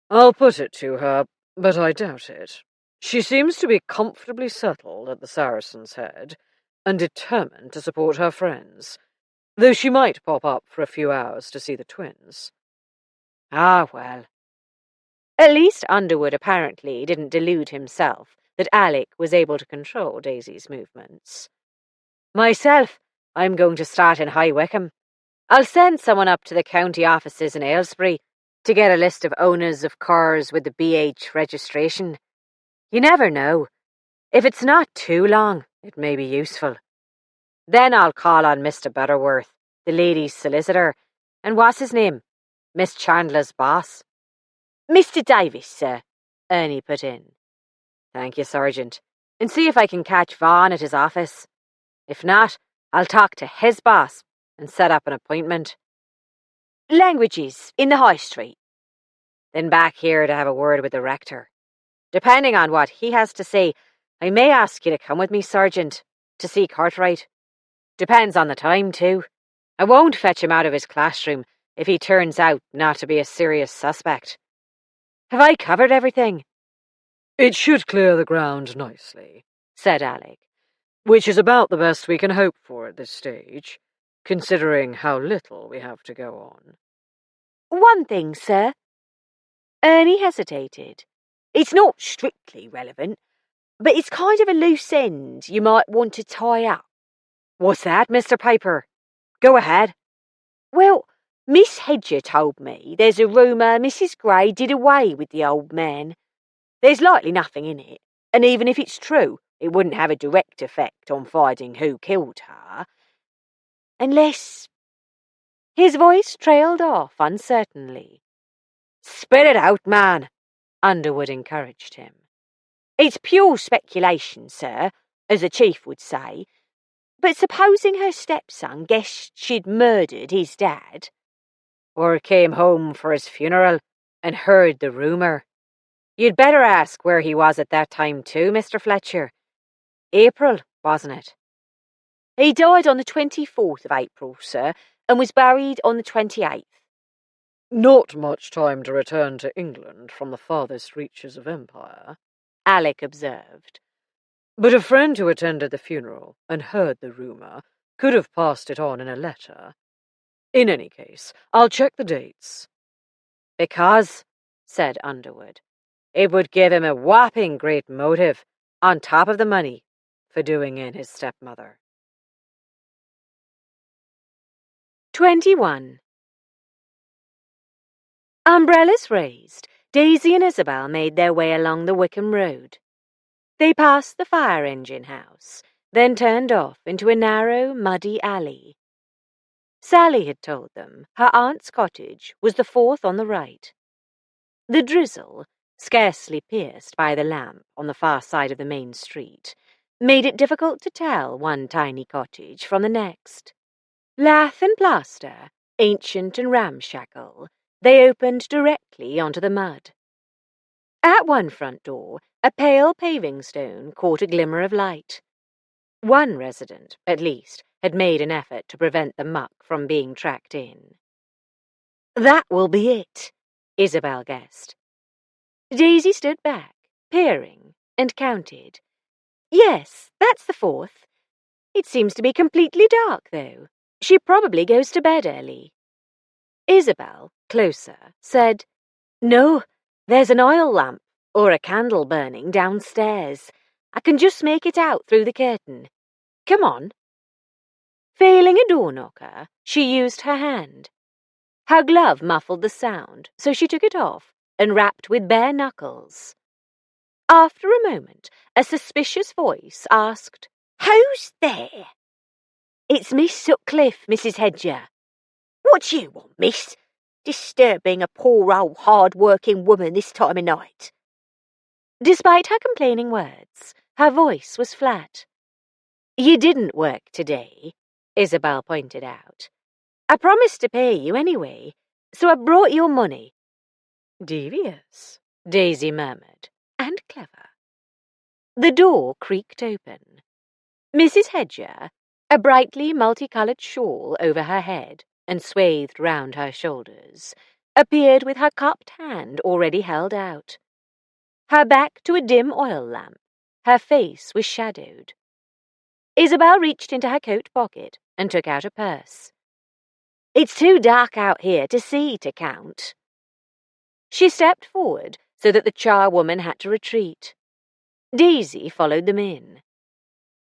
Speaker 3: I'll put it to her, but I doubt it. She seems to be comfortably settled at the Saracen's Head, and determined to support her friends, though she might pop up for a few hours to see the twins.
Speaker 4: Ah, well. At least Underwood apparently didn't delude himself that Alec was able to control Daisy's movements. Myself, I'm going to start in High Wycombe. I'll send someone up to the county offices in Aylesbury to get a list of owners of cars with the BH registration. You never know. If it's not too long, it may be useful. Then I'll call on Mr. Butterworth, the lady's solicitor, and what's his name? Miss Chandler's boss.
Speaker 2: Mr. Davis, sir,
Speaker 4: Ernie put in. Thank you, Sergeant. And see if I can catch Vaughan at his office. If not, I'll talk to his boss and set up an appointment.
Speaker 2: Languages in the High Street.
Speaker 4: Then back here to have a word with the rector. Depending on what he has to say, I may ask you to come with me, Sergeant, to see Cartwright. Depends on the time, too. I won't fetch him out of his classroom if he turns out not to be a serious suspect. Have I covered everything?
Speaker 3: It should clear the ground nicely,
Speaker 4: said Alec,
Speaker 3: which is about the best we can hope for at this stage, considering how little we have to go on.
Speaker 2: One thing, sir. Ernie hesitated. It's not strictly relevant, but it's kind of a loose end you might want to tie up.
Speaker 4: What's that, Mr. Piper? Go ahead.
Speaker 2: Well, Miss Hedger told me there's a rumour Mrs. Gray did away with the old man. There's likely nothing in it, and even if it's true, it wouldn't have a direct effect on finding who killed her. Unless...
Speaker 4: His voice trailed off uncertainly. Spit it out, man, Underwood encouraged him.
Speaker 2: It's pure speculation, sir, as the chief would say. But supposing her stepson guessed she'd murdered his dad...
Speaker 4: Or came home for his funeral and heard the rumour. You'd better ask where he was at that time too, Mr. Fletcher. April, wasn't it?
Speaker 1: He died on the 24th of April, sir, and was buried on the 28th.
Speaker 3: Not much time to return to England from the farthest reaches of empire,
Speaker 1: Alec observed.
Speaker 3: but a friend who attended the funeral and heard the rumour could have passed it on in a letter. In any case, I'll check the dates.
Speaker 4: Because, said Underwood, it would give him a whopping great motive, on top of the money, for doing in his stepmother.
Speaker 1: 21. Umbrellas raised, Daisy and Isabel made their way along the Wickham Road. They passed the fire engine house, then turned off into a narrow, muddy alley. Sally had told them her aunt's cottage was the fourth on the right. The drizzle, scarcely pierced by the lamp on the far side of the main street, made it difficult to tell one tiny cottage from the next. Lath and plaster, ancient and ramshackle, they opened directly onto the mud. At one front door, a pale paving stone caught a glimmer of light. One resident, at least, had made an effort to prevent the muck from being tracked in. That will be it, Isabel guessed. Daisy stood back, peering, and counted. Yes, that's the fourth. It seems to be completely dark, though. She probably goes to bed early. Isabel, closer, said, No, there's an oil lamp, or a candle burning downstairs. I can just make it out through the curtain. Come on. Failing a door knocker, she used her hand. Her glove muffled the sound, so she took it off and rapped with bare knuckles. After a moment, a suspicious voice asked, Who's there? It's Miss Sutcliffe, Mrs. Hedger. What do you want, miss? Disturbing a poor old hard-working woman this time of night. Despite her complaining words, her voice was flat. You didn't work today, Isabel pointed out. I promised to pay you anyway, so I brought your money. Devious, Daisy murmured, and clever. The door creaked open. Mrs. Hedger, a brightly multicoloured shawl over her head and swathed round her shoulders, appeared with her cupped hand already held out. Her back to a dim oil lamp, her face was shadowed. Isabel reached into her coat pocket and took out a purse. It's too dark out here to see to count. She stepped forward so that the charwoman had to retreat. Daisy followed them in.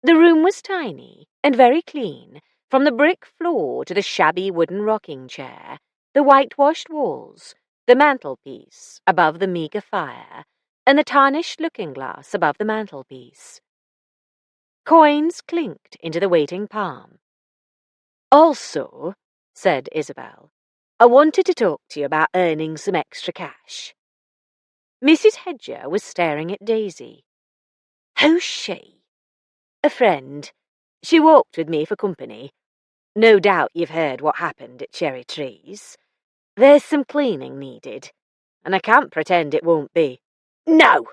Speaker 1: The room was tiny and very clean, from the brick floor to the shabby wooden rocking chair, the whitewashed walls, the mantelpiece above the meagre fire, and the tarnished looking-glass above the mantelpiece. Coins clinked into the waiting palm. Also, said Isabel, I wanted to talk to you about earning some extra cash. Mrs. Hedger was staring at Daisy. Who's she? A friend. She walked with me for company. No doubt you've heard what happened at Cherry Trees. There's some cleaning needed, and I can't pretend it won't be. No!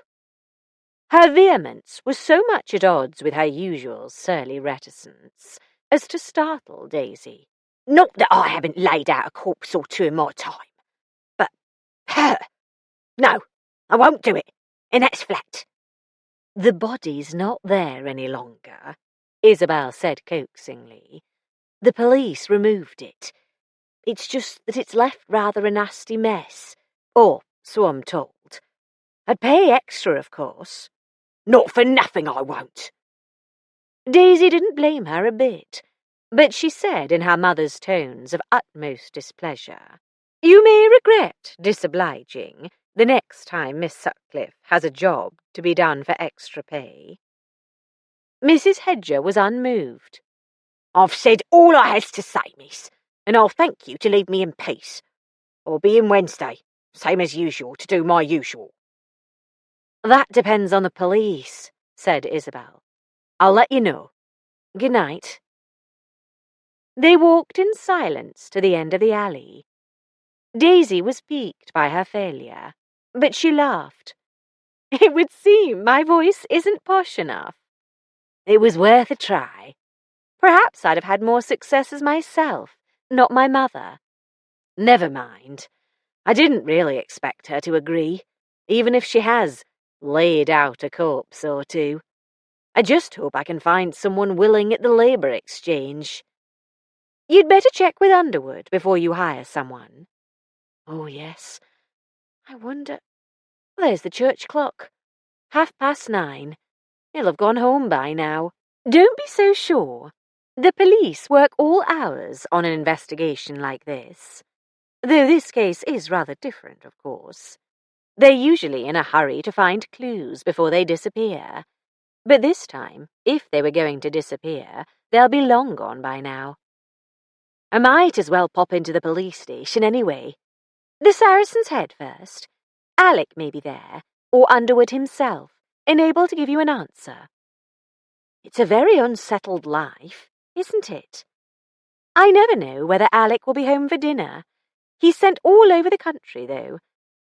Speaker 1: Her vehemence was so much at odds with her usual surly reticence as to startle Daisy. Not that I haven't laid out a corpse or two in my time, but her. No, I won't do it, and that's flat. The body's not there any longer, Isabel said coaxingly. The police removed it. It's just that it's left rather a nasty mess, or so I'm told. I'd pay extra, of course. Not for nothing I won't. Daisy didn't blame her a bit, but she said in her mother's tones of utmost displeasure, You may regret disobliging the next time Miss Sutcliffe has a job to be done for extra pay. Mrs. Hedger was unmoved. I've said all I has to say, miss, and I'll thank you to leave me in peace. I'll be in Wednesday, same as usual, to do my usual. That depends on the police, said Isabel. I'll let you know. Good night. They walked in silence to the end of the alley. Daisy was piqued by her failure, but she laughed. It would seem my voice isn't posh enough. It was worth a try. Perhaps I'd have had more success as myself, not my mother. Never mind. I didn't really expect her to agree, even if she has laid out a corpse or two. I just hope I can find someone willing at the labour exchange. You'd better check with Underwood before you hire someone. Oh, yes. I wonder... There's the church clock. 9:30. He'll have gone home by now. Don't be so sure. The police work all hours on an investigation like this. Though this case is rather different, of course. They're usually in a hurry to find clues before they disappear. But this time, if they were going to disappear, they'll be long gone by now. I might as well pop into the police station anyway. The Saracen's Head first. Alec may be there, or Underwood himself, and able to give you an answer. It's a very unsettled life, isn't it? I never know whether Alec will be home for dinner. He's sent all over the country, though.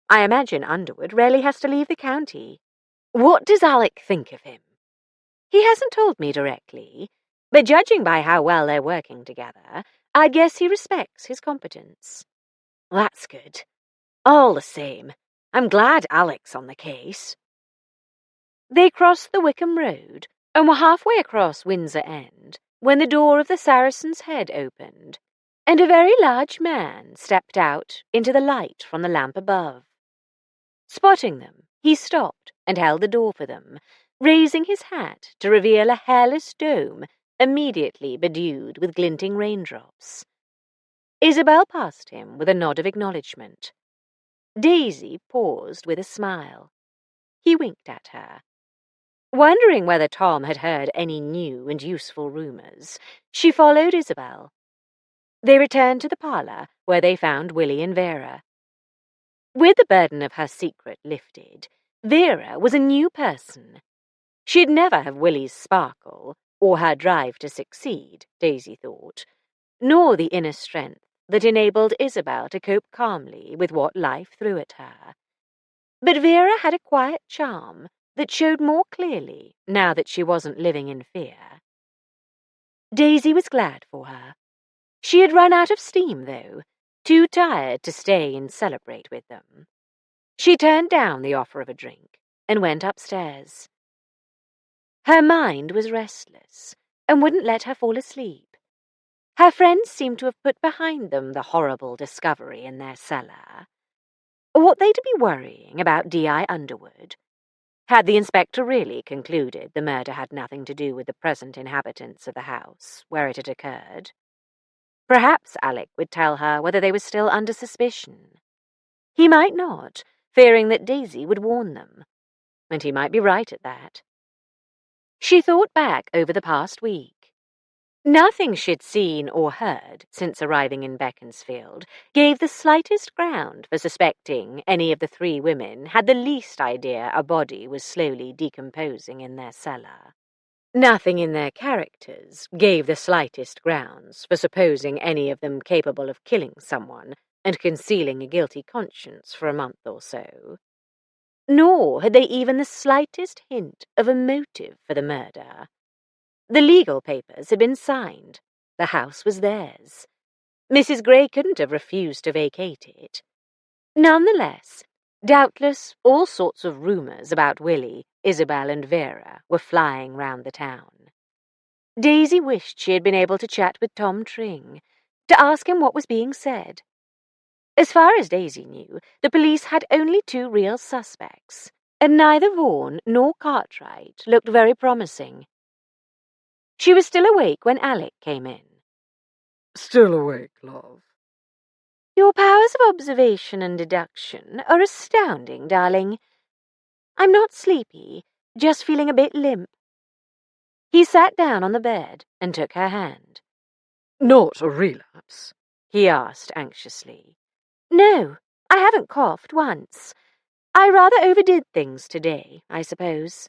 Speaker 1: I imagine Underwood rarely has to leave the county. What does Alec think of him? He hasn't told me directly, but judging by how well they're working together, I guess he respects his competence. That's good. All the same, I'm glad Alec's on the case. They crossed the Wickham Road and were halfway across Windsor End when the door of the Saracen's Head opened, and a very large man stepped out into the light from the lamp above. Spotting them, he stopped and held the door for them, raising his hat to reveal a hairless dome immediately bedewed with glinting raindrops. Isabel passed him with a nod of acknowledgement. Daisy paused with a smile. He winked at her. Wondering whether Tom had heard any new and useful rumours, she followed Isabel. They returned to the parlour, where they found Willie and Vera. With the burden of her secret lifted, Vera was a new person. She'd never have Willie's sparkle, or her drive to succeed, Daisy thought, nor the inner strength that enabled Isabel to cope calmly with what life threw at her. But Vera had a quiet charm that showed more clearly now that she wasn't living in fear. Daisy was glad for her. She had run out of steam, though, too tired to stay and celebrate with them. She turned down the offer of a drink and went upstairs. Her mind was restless and wouldn't let her fall asleep. Her friends seemed to have put behind them the horrible discovery in their cellar. Ought they to be worrying about D.I. Underwood? Had the inspector really concluded the murder had nothing to do with the present inhabitants of the house where it had occurred? Perhaps Alec would tell her whether they were still under suspicion. He might not, fearing that Daisy would warn them, and he might be right at that. She thought back over the past week. Nothing she'd seen or heard since arriving in Beaconsfield gave the slightest ground for suspecting any of the three women had the least idea a body was slowly decomposing in their cellar. Nothing in their characters gave the slightest grounds for supposing any of them capable of killing someone and concealing a guilty conscience for a month or so. Nor had they even the slightest hint of a motive for the murder. The legal papers had been signed. The house was theirs. Mrs. Gray couldn't have refused to vacate it. Nonetheless, doubtless all sorts of rumours about Willie, Isabel and Vera were flying round the town. Daisy wished she had been able to chat with Tom Tring, to ask him what was being said. As far as Daisy knew, the police had only two real suspects, and neither Vaughan nor Cartwright looked very promising. She was still awake when Alec came in.
Speaker 3: Still awake, love?
Speaker 2: Your powers of observation and deduction are astounding, darling. I'm not sleepy, just feeling a bit limp. He sat down on the bed and took her hand.
Speaker 3: Not a relapse?
Speaker 2: He asked anxiously. No, I haven't coughed once. I rather overdid things today, I suppose.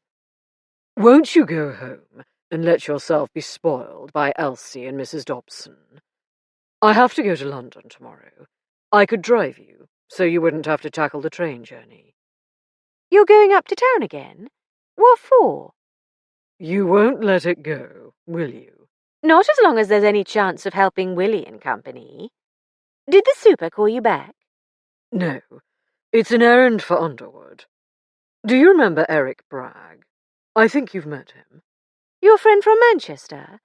Speaker 3: Won't you go home and let yourself be spoiled by Elsie and Mrs. Dobson? I have to go to London tomorrow. I could drive you, so you wouldn't have to tackle the train journey.
Speaker 2: You're going up to town again? What for?
Speaker 3: You won't let it go, will you?
Speaker 2: Not as long as there's any chance of helping Willie and company. Did the super call you back?
Speaker 3: No, it's an errand for Underwood. Do you remember Eric Bragg? I think you've met him.
Speaker 2: Your friend from Manchester?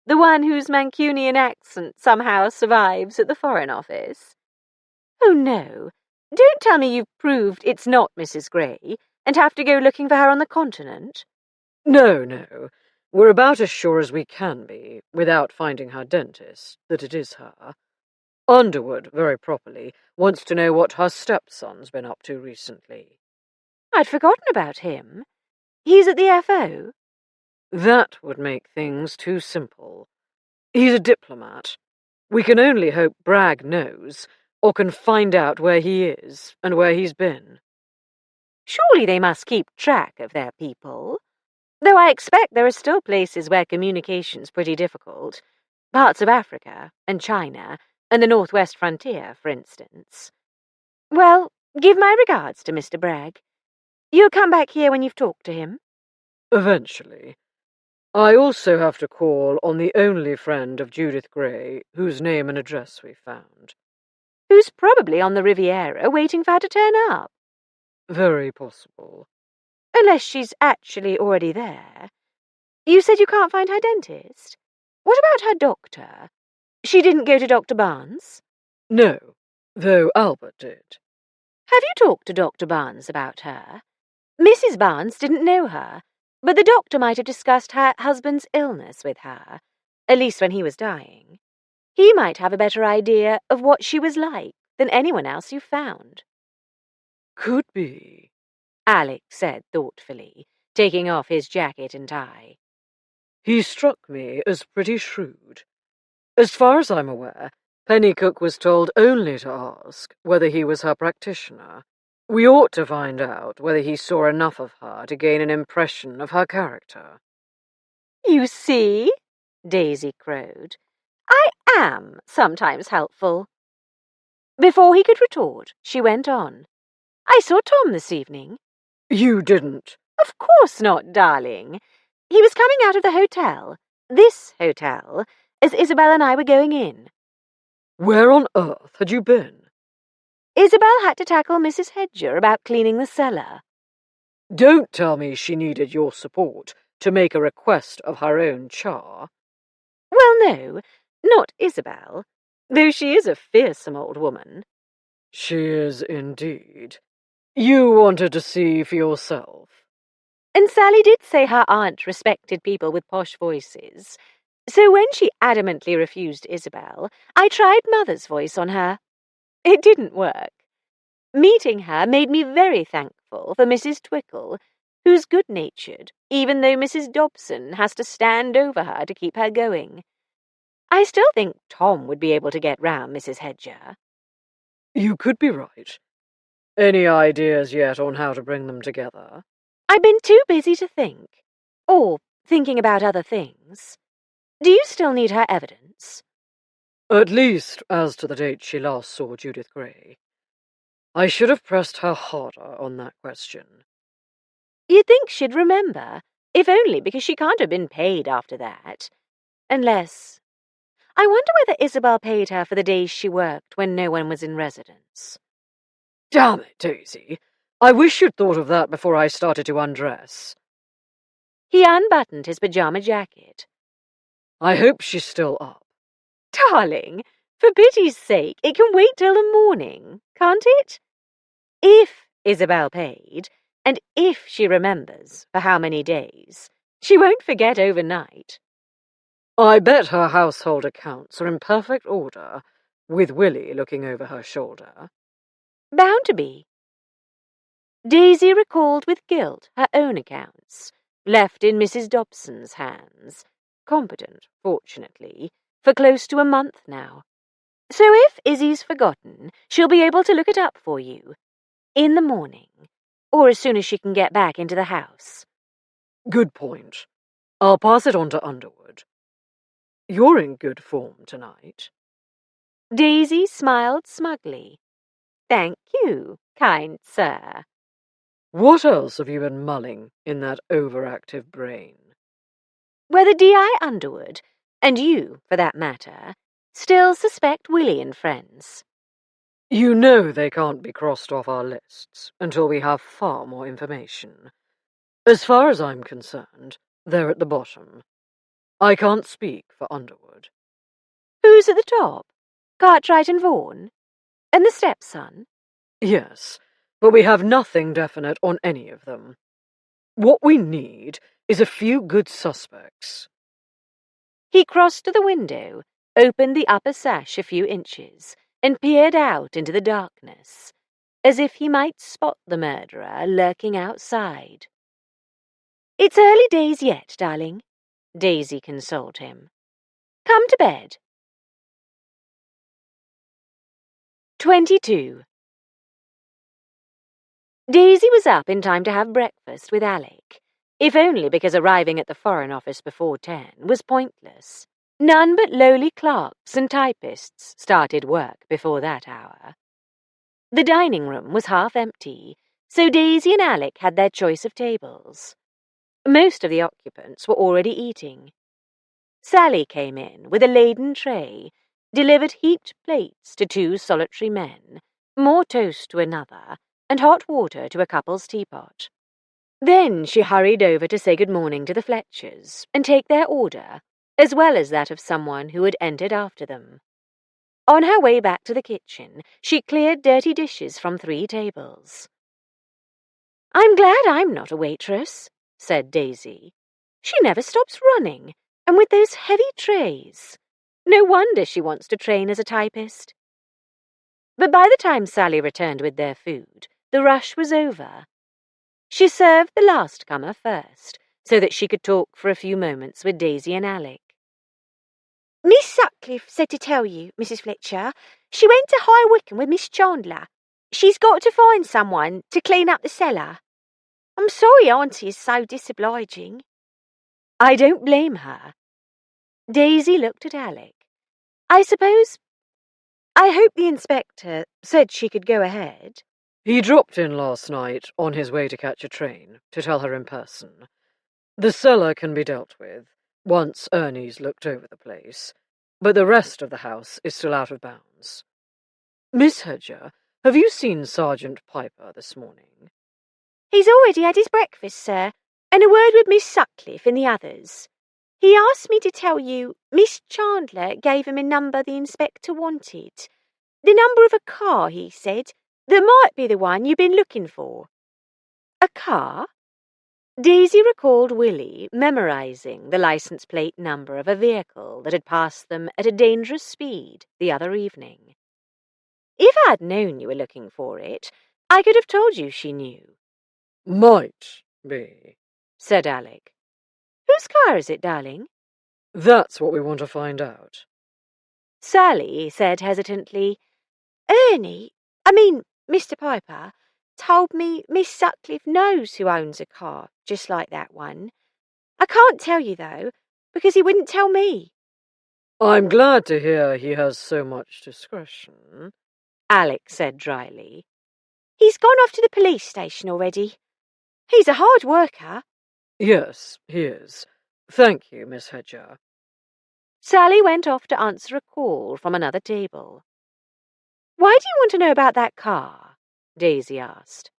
Speaker 2: The one whose Mancunian accent somehow survives at the Foreign Office? Oh, no. Don't tell me you've proved it's not Mrs. Gray and have to go looking for her on the continent.
Speaker 3: No. We're about as sure as we can be, without finding her dentist, that it is her. Underwood, very properly, wants to know what her stepson's been up to recently.
Speaker 2: I'd forgotten about him. He's at the FO?
Speaker 3: That would make things too simple. He's a diplomat. We can only hope Bragg knows, or can find out where he is and where he's been.
Speaker 2: Surely they must keep track of their people. Though I expect there are still places where communication's pretty difficult. Parts of Africa and China and the northwest frontier, for instance. Well, give my regards to Mr. Bragg. You'll come back here when you've talked to him?
Speaker 3: Eventually. I also have to call on the only friend of Judith Gray whose name and address we found.
Speaker 2: Who's probably on the Riviera waiting for her to turn up.
Speaker 3: Very possible.
Speaker 2: Unless she's actually already there. You said you can't find her dentist? What about her doctor? She didn't go to Dr. Barnes?
Speaker 3: No, though Albert did.
Speaker 2: Have you talked to Dr. Barnes about her? Mrs. Barnes didn't know her, but the doctor might have discussed her husband's illness with her, at least when he was dying. He might have a better idea of what she was like than anyone else you've found.
Speaker 3: Could be,
Speaker 2: Alec said thoughtfully, taking off his jacket and tie.
Speaker 3: He struck me as pretty shrewd. As far as I'm aware, Pennycook was told only to ask whether he was her practitioner. We ought to find out whether he saw enough of her to gain an impression of her character.
Speaker 2: You see, Daisy crowed, I am sometimes helpful. Before he could retort, she went on. I saw Tom this evening.
Speaker 3: You didn't?
Speaker 2: Of course not, darling. He was coming out of the hotel, this hotel, as Isabel and I were going in.
Speaker 3: Where on earth had you been?
Speaker 2: Isabel had to tackle Mrs. Hedger about cleaning the cellar.
Speaker 3: Don't tell me she needed your support to make a request of her own char.
Speaker 2: Well, no, not Isabel, though she is a fearsome old woman.
Speaker 3: She is indeed. You wanted to see for yourself.
Speaker 2: And Sally did say her aunt respected people with posh voices. So when she adamantly refused Isabel, I tried Mother's voice on her. It didn't work. Meeting her made me very thankful for Mrs. Twickle, who's good-natured, even though Mrs. Dobson has to stand over her to keep her going. I still think Tom would be able to get round Mrs. Hedger.
Speaker 3: You could be right. Any ideas yet on how to bring them together?
Speaker 2: I've been too busy to think. Or thinking about other things. Do you still need her evidence?
Speaker 3: At least as to the date she last saw Judith Gray. I should have pressed her harder on that question.
Speaker 2: You'd think she'd remember, if only because she can't have been paid after that. Unless... I wonder whether Isabel paid her for the days she worked when no one was in residence.
Speaker 3: Damn it, Daisy. I wish you'd thought of that before I started to undress.
Speaker 2: He unbuttoned his pyjama jacket.
Speaker 3: I hope she's still up.
Speaker 2: Darling, for pity's sake, it can wait till the morning, can't it? If Isabel paid, and if she remembers for how many days, she won't forget overnight.
Speaker 3: I bet her household accounts are in perfect order, with Willie looking over her shoulder.
Speaker 2: Bound to be. Daisy recalled with guilt her own accounts, left in Mrs. Dobson's hands, competent, fortunately, for close to a month now. So if Izzy's forgotten, she'll be able to look it up for you. In the morning, or as soon as she can get back into the house.
Speaker 3: Good point. I'll pass it on to Underwood. You're in good form tonight.
Speaker 2: Daisy smiled smugly. Thank you, kind sir.
Speaker 3: What else have you been mulling in that overactive brain?
Speaker 1: Whether D.I. Underwood, and you, for that matter, still suspect Willie and friends.
Speaker 3: You know they can't be crossed off our lists until we have far more information. As far as I'm concerned, they're at the bottom. I can't speak for Underwood.
Speaker 1: Who's at the top? Cartwright and Vaughan? And the stepson?
Speaker 3: Yes, but we have nothing definite on any of them. What we need is a few good suspects.
Speaker 1: He crossed to the window, opened the upper sash a few inches, and peered out into the darkness, as if he might spot the murderer lurking outside. It's early days yet, darling, Daisy consoled him. Come to bed. 22. Daisy was up in time to have breakfast with Alec, if only because arriving at the Foreign Office before 10 was pointless. None but lowly clerks and typists started work before that hour. The dining room was half empty, so Daisy and Alec had their choice of tables. Most of the occupants were already eating. Sally came in with a laden tray, delivered heaped plates to 2 solitary men, more toast to another, and hot water to a couple's teapot. Then she hurried over to say good morning to the Fletchers and take their order, as well as that of someone who had entered after them. On her way back to the kitchen, she cleared dirty dishes from 3 tables. I'm glad I'm not a waitress, said Daisy. She never stops running, and with those heavy trays. No wonder she wants to train as a typist. But by the time Sally returned with their food, the rush was over. She served the last comer first, so that she could talk for a few moments with Daisy and Alec.
Speaker 2: Miss Sutcliffe said to tell you, Mrs. Fletcher, she went to High Wycombe with Miss Chandler. She's got to find someone to clean up the cellar. I'm sorry Auntie is so disobliging.
Speaker 1: I don't blame her. Daisy looked at Alec. I hope the inspector said she could go ahead.
Speaker 3: He dropped in last night on his way to catch a train to tell her in person. The cellar can be dealt with, once Ernie's looked over the place, but the rest of the house is still out of bounds. Miss Hedger, have you seen Sergeant Piper this morning?
Speaker 2: He's already had his breakfast, sir, and a word with Miss Sutcliffe and the others. He asked me to tell you Miss Chandler gave him a number the inspector wanted. The number of a car, he said, that might be the one you've been looking for.
Speaker 1: A car? Daisy recalled Willie memorizing the license plate number of a vehicle that had passed them at a dangerous speed the other evening. If I'd known you were looking for it, I could have told you she knew.
Speaker 3: Might be,
Speaker 1: said Alec. Whose car is it, darling?
Speaker 3: That's what we want to find out.
Speaker 1: Sally said hesitantly,
Speaker 2: Mr. Piper, told me Miss Sutcliffe knows who owns a car just like that one. I can't tell you, though, because he wouldn't tell me.
Speaker 3: I'm glad to hear he has so much discretion,
Speaker 1: Alec said dryly.
Speaker 2: He's gone off to the police station already. He's a hard worker.
Speaker 3: Yes, he is. Thank you, Miss Hedger.
Speaker 1: Sally went off to answer a call from another table. Why do you want to know about that car? Daisy asked.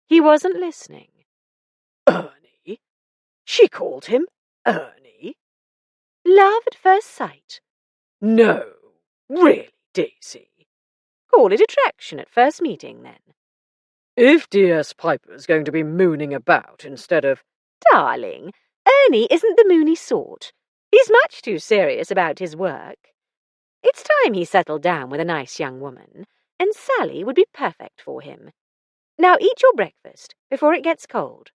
Speaker 1: He wasn't listening.
Speaker 3: Ernie? She called him Ernie?
Speaker 1: Love at first sight?
Speaker 3: No, really, Daisy.
Speaker 1: Call it attraction at first meeting, then.
Speaker 3: If D.S. Piper's going to be mooning about instead of...
Speaker 1: Darling, Ernie isn't the moony sort. He's much too serious about his work. It's time he settled down with a nice young woman, and Sally would be perfect for him. Now eat your breakfast before it gets cold.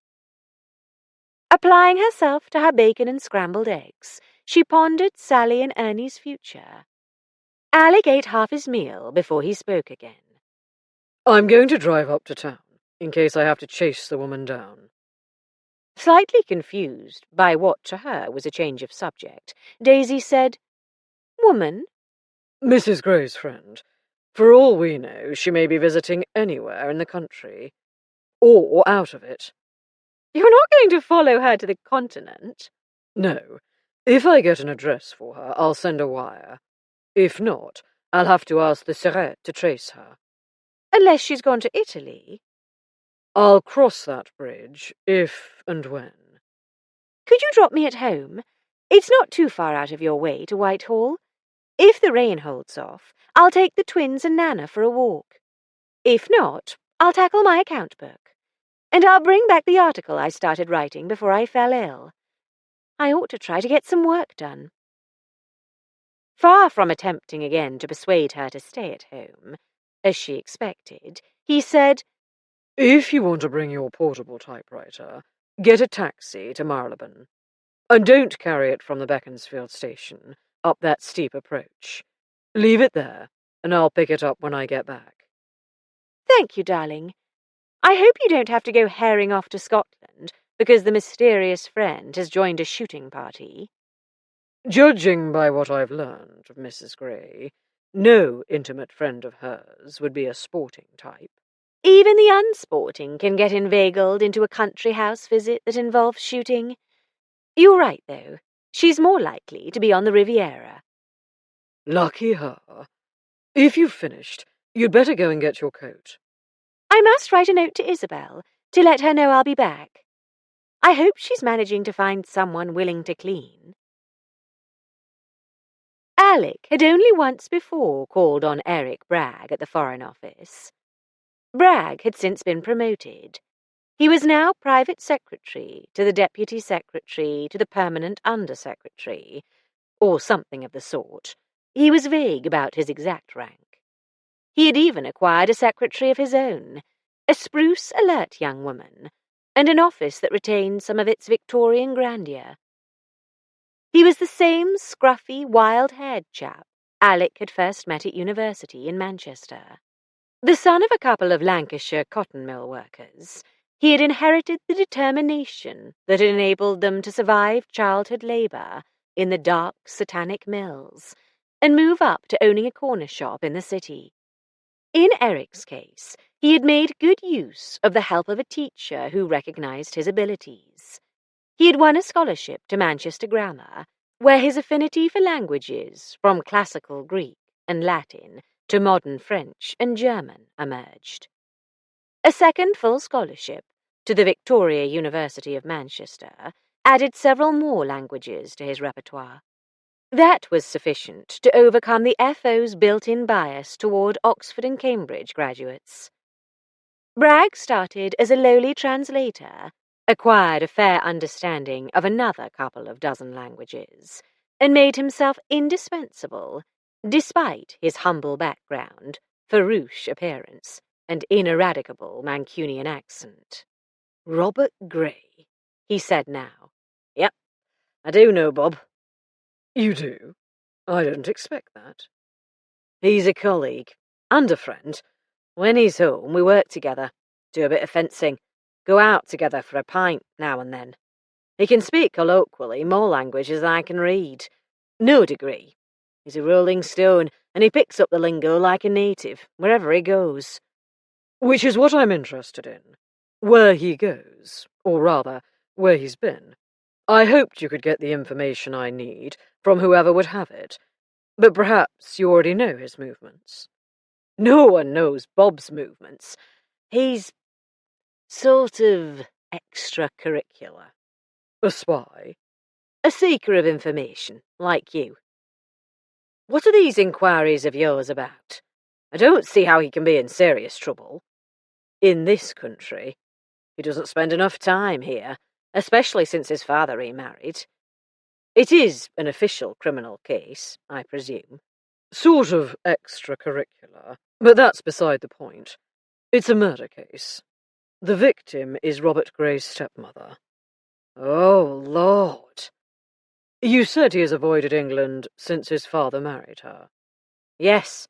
Speaker 1: Applying herself to her bacon and scrambled eggs, she pondered Sally and Ernie's future. Alec ate half his meal before he spoke again.
Speaker 3: I'm going to drive up to town, in case I have to chase the woman down.
Speaker 1: Slightly confused by what to her was a change of subject, Daisy said, Woman?
Speaker 3: Mrs. Gray's friend. For all we know, she may be visiting anywhere in the country. or out of it.
Speaker 4: You're not going to follow her to the continent?
Speaker 3: No. If I get an address for her, I'll send a wire. If not, I'll have to ask the Surete to trace her.
Speaker 4: Unless she's gone to Italy.
Speaker 3: I'll cross that bridge, if and when.
Speaker 2: Could you drop me at home? It's not too far out of your way to Whitehall. If the rain holds off, I'll take the twins and Nana for a walk. If not, I'll tackle my account book. And I'll bring back the article I started writing before I fell ill. I ought to try to get some work done.
Speaker 4: Far from attempting again to persuade her to stay at home, as she expected, he said,
Speaker 3: If you want to bring your portable typewriter, get a taxi to Marylebone. And don't carry it from the Beaconsfield station, up that steep approach. Leave it there, and I'll pick it up when I get back.
Speaker 2: Thank you, darling. I hope you don't have to go herring off to Scotland because the mysterious friend has joined a shooting party.
Speaker 3: Judging by what I've learned of Mrs. Gray, no intimate friend of hers would be a sporting type.
Speaker 2: Even the unsporting can get inveigled into a country house visit that involves shooting. You're right, though. She's more likely to be on the Riviera.
Speaker 3: Lucky her. If you've finished, you'd better go and get your coat.
Speaker 2: I must write a note to Isabel to let her know I'll be back. I hope she's managing to find someone willing to clean.
Speaker 4: Alec had only once before called on Eric Bragg at the Foreign Office. Bragg had since been promoted. He was now private secretary to the deputy secretary to the permanent under-secretary, or something of the sort. He was vague about his exact rank. He had even acquired a secretary of his own, a spruce, alert young woman, and an office that retained some of its Victorian grandeur. He was the same scruffy, wild-haired chap Alec had first met at university in Manchester. The son of a couple of Lancashire cotton mill workers, he had inherited the determination that had enabled them to survive childhood labour in the dark, satanic mills and move up to owning a corner shop in the city. In Eric's case, he had made good use of the help of a teacher who recognised his abilities. He had won a scholarship to Manchester Grammar, where his affinity for languages, from classical Greek and Latin to modern French and German, emerged. A second full scholarship to the Victoria University of Manchester added several more languages to his repertoire. That was sufficient to overcome the FO's built-in bias toward Oxford and Cambridge graduates. Bragg started as a lowly translator, acquired a fair understanding of another couple of dozen languages, and made himself indispensable, despite his humble background, farouche appearance, and ineradicable Mancunian accent.
Speaker 3: Robert Gray,
Speaker 4: he said now.
Speaker 3: Yep, I do know Bob. You do? I didn't expect that.
Speaker 4: He's a colleague and a friend. When he's home, we work together, do a bit of fencing, go out together for a pint now and then. He can speak colloquially more languages than I can read. No degree. He's a rolling stone, and he picks up the lingo like a native, wherever he goes.
Speaker 3: Which is what I'm interested in. Where he goes, or rather, where he's been. I hoped you could get the information I need from whoever would have it, but perhaps you already know his movements.
Speaker 4: No one knows Bob's movements. He's sort of extracurricular.
Speaker 3: A spy?
Speaker 4: A seeker of information, like you. What are these inquiries of yours about? I don't see how he can be in serious trouble. In this country, he doesn't spend enough time here, especially since his father remarried. It is an official criminal case, I presume.
Speaker 3: Sort of extracurricular, but that's beside the point. It's a murder case. The victim is Robert Gray's stepmother.
Speaker 4: Oh, Lord.
Speaker 3: You said he has avoided England since his father married her.
Speaker 4: Yes,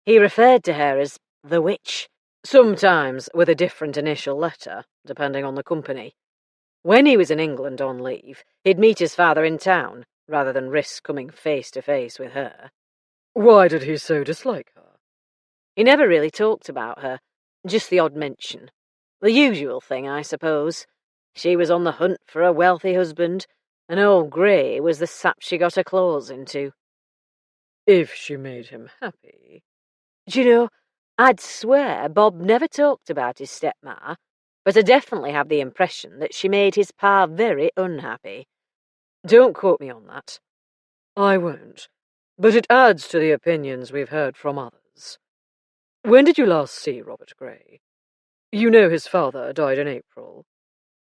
Speaker 4: he referred to her as the witch, sometimes with a different initial letter, depending on the company. When he was in England on leave, he'd meet his father in town, rather than risk coming face to face with her.
Speaker 3: Why did he so dislike her?
Speaker 4: He never really talked about her, just the odd mention. The usual thing, I suppose. She was on the hunt for a wealthy husband, and old Grey was the sap she got her claws into.
Speaker 3: If she made him happy.
Speaker 4: Do you know, I'd swear Bob never talked about his stepma, but I definitely have the impression that she made his pa very unhappy. Don't quote me on that.
Speaker 3: I won't, but it adds to the opinions we've heard from others. When did you last see Robert Grey? You know his father died in April.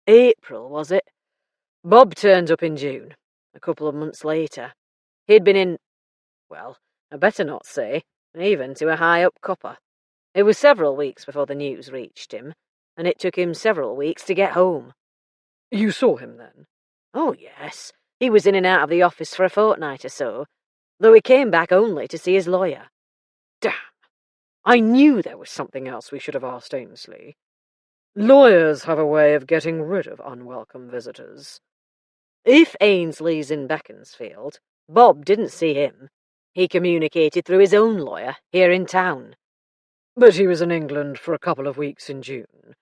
Speaker 4: April, was it? Bob turned up in June, a couple of months later. He'd been in, well, I better not say, even to a high-up copper. It was several weeks before the news reached him, and it took him several weeks to get home.
Speaker 3: You saw him then?
Speaker 4: Oh, yes. He was in and out of the office for a fortnight or so, though he came back only to see his lawyer.
Speaker 3: Damn! I knew there was something else we should have asked Ainsley. Lawyers have a way of getting rid of unwelcome visitors.
Speaker 4: If Ainsley's in Beaconsfield, Bob didn't see him. He communicated through his own lawyer here in town.
Speaker 3: But he was in England for a couple of weeks in June.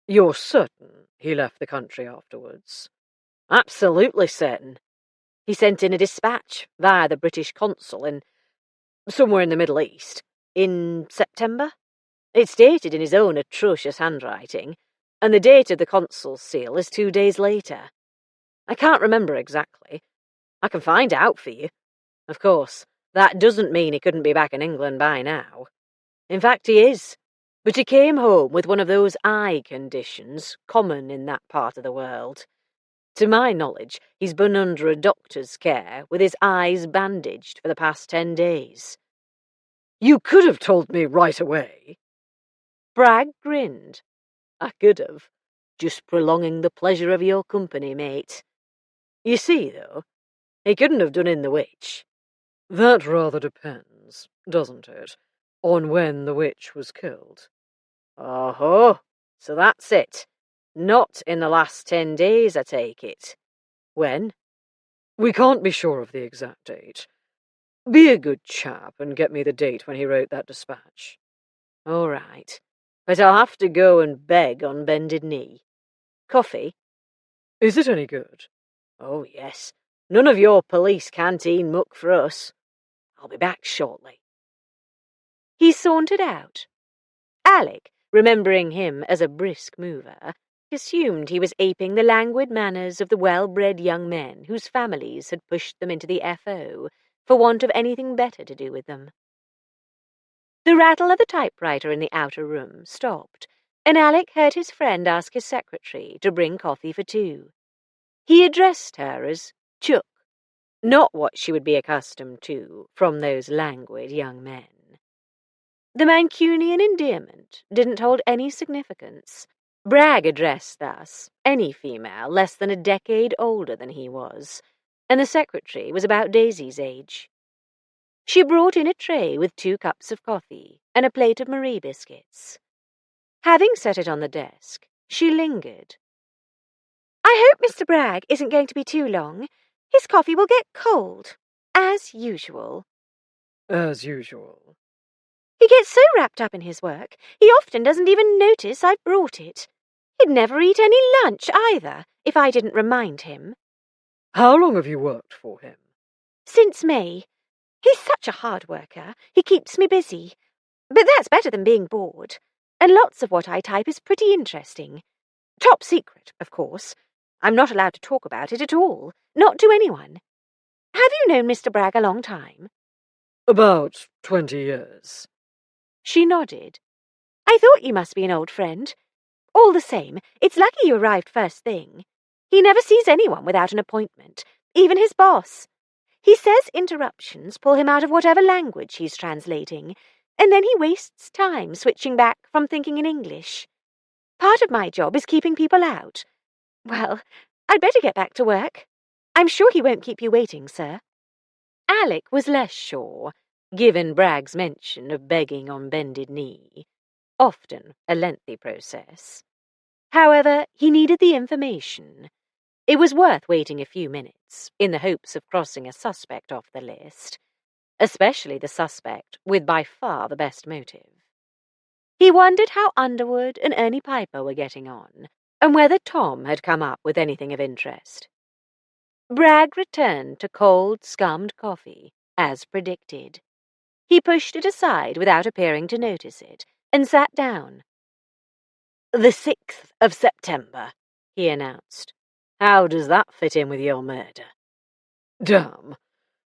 Speaker 3: You're certain he left the country afterwards?
Speaker 4: Absolutely certain. He sent in a dispatch via the British consul in somewhere in the Middle East in September. It's dated in his own atrocious handwriting, and the date of the consul's seal is 2 days later. I can't remember exactly. I can find out for you. Of course, that doesn't mean he couldn't be back in England by now. In fact, he is. But he came home with one of those eye conditions common in that part of the world. To my knowledge, he's been under a doctor's care with his eyes bandaged for the past 10 days.
Speaker 3: You could have told me right away.
Speaker 4: Bragg grinned. I could have. Just prolonging the pleasure of your company, mate. You see, though, he couldn't have done in the witch.
Speaker 3: That rather depends, doesn't it, on when the witch was killed.
Speaker 4: Oh-ho, so that's it. Not in the last 10 days, I take it. When?
Speaker 3: We can't be sure of the exact date. Be a good chap and get me the date when he wrote that dispatch.
Speaker 4: All right, but I'll have to go and beg on bended knee. Coffee?
Speaker 3: Is it any good?
Speaker 4: Oh, yes. None of your police canteen muck for us. I'll be back shortly. He sauntered out. Alec, remembering him as a brisk mover, assumed he was aping the languid manners of the well-bred young men whose families had pushed them into the FO for want of anything better to do with them. The rattle of the typewriter in the outer room stopped, and Alec heard his friend ask his secretary to bring coffee for 2. He addressed her as Chuck, not what she would be accustomed to from those languid young men. The Mancunian endearment didn't hold any significance. Bragg addressed thus any female less than a decade older than he was, and the secretary was about Daisy's age. She brought in a tray with 2 cups of coffee and a plate of Marie biscuits. Having set it on the desk, she lingered. I hope Mr. Bragg isn't going to be too long. His coffee will get cold, as usual.
Speaker 3: As usual.
Speaker 2: He gets so wrapped up in his work, he often doesn't even notice I've brought it. He'd never eat any lunch either, if I didn't remind him.
Speaker 3: How long have you worked for him?
Speaker 2: Since May. He's such a hard worker. He keeps me busy. But that's better than being bored. And lots of what I type is pretty interesting. Top secret, of course. I'm not allowed to talk about it at all. Not to anyone. Have you known Mr. Bragg a long time?
Speaker 3: About 20 years.
Speaker 2: She nodded. I thought you must be an old friend. All the same, it's lucky you arrived first thing. He never sees anyone without an appointment, even his boss. He says interruptions pull him out of whatever language he's translating, and then he wastes time switching back from thinking in English. Part of my job is keeping people out. Well, I'd better get back to work. I'm sure he won't keep you waiting, sir. Alec was less sure, given Bragg's mention of begging on bended knee. Often a lengthy process. However, he needed the information. It was worth waiting a few minutes, in the hopes of crossing a suspect off the list, especially the suspect with by far the best motive.
Speaker 1: He wondered how Underwood and Ernie Piper were getting on, and whether Tom had come up with anything of interest. Bragg returned to cold, scummed coffee, as predicted. He pushed it aside without appearing to notice it, and sat down. "The 6th of September, he announced. "How does that fit in with your murder?"
Speaker 3: Damn.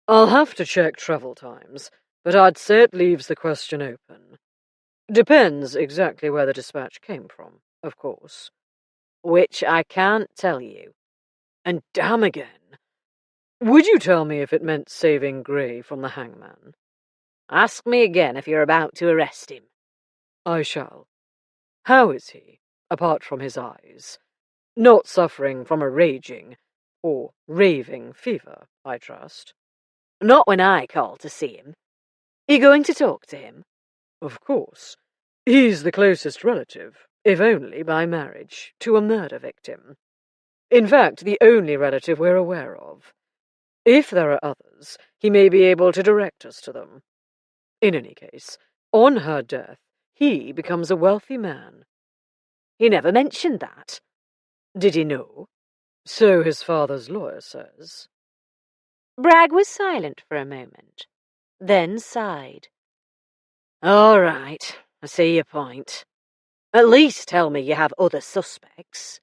Speaker 3: I'll have to check travel times, but I'd say it leaves the question open. Depends exactly where the dispatch came from, of course.
Speaker 1: Which I can't tell you.
Speaker 3: And damn again. Would you tell me if it meant saving Gray from the hangman?
Speaker 1: Ask me again if you're about to arrest him.
Speaker 3: I shall. How is he, apart from his eyes? Not suffering from a raging, or raving fever, I trust.
Speaker 1: Not when I call to see him. You going to talk to him?
Speaker 3: Of course. He's the closest relative, if only by marriage, to a murder victim. In fact, the only relative we're aware of. If there are others, he may be able to direct us to them. In any case, on her death, he becomes a wealthy man.
Speaker 1: He never mentioned that.
Speaker 3: Did he know? So his father's lawyer says.
Speaker 1: Bragg was silent for a moment, then sighed.
Speaker 4: All right, I see your point. At least tell me you have other suspects.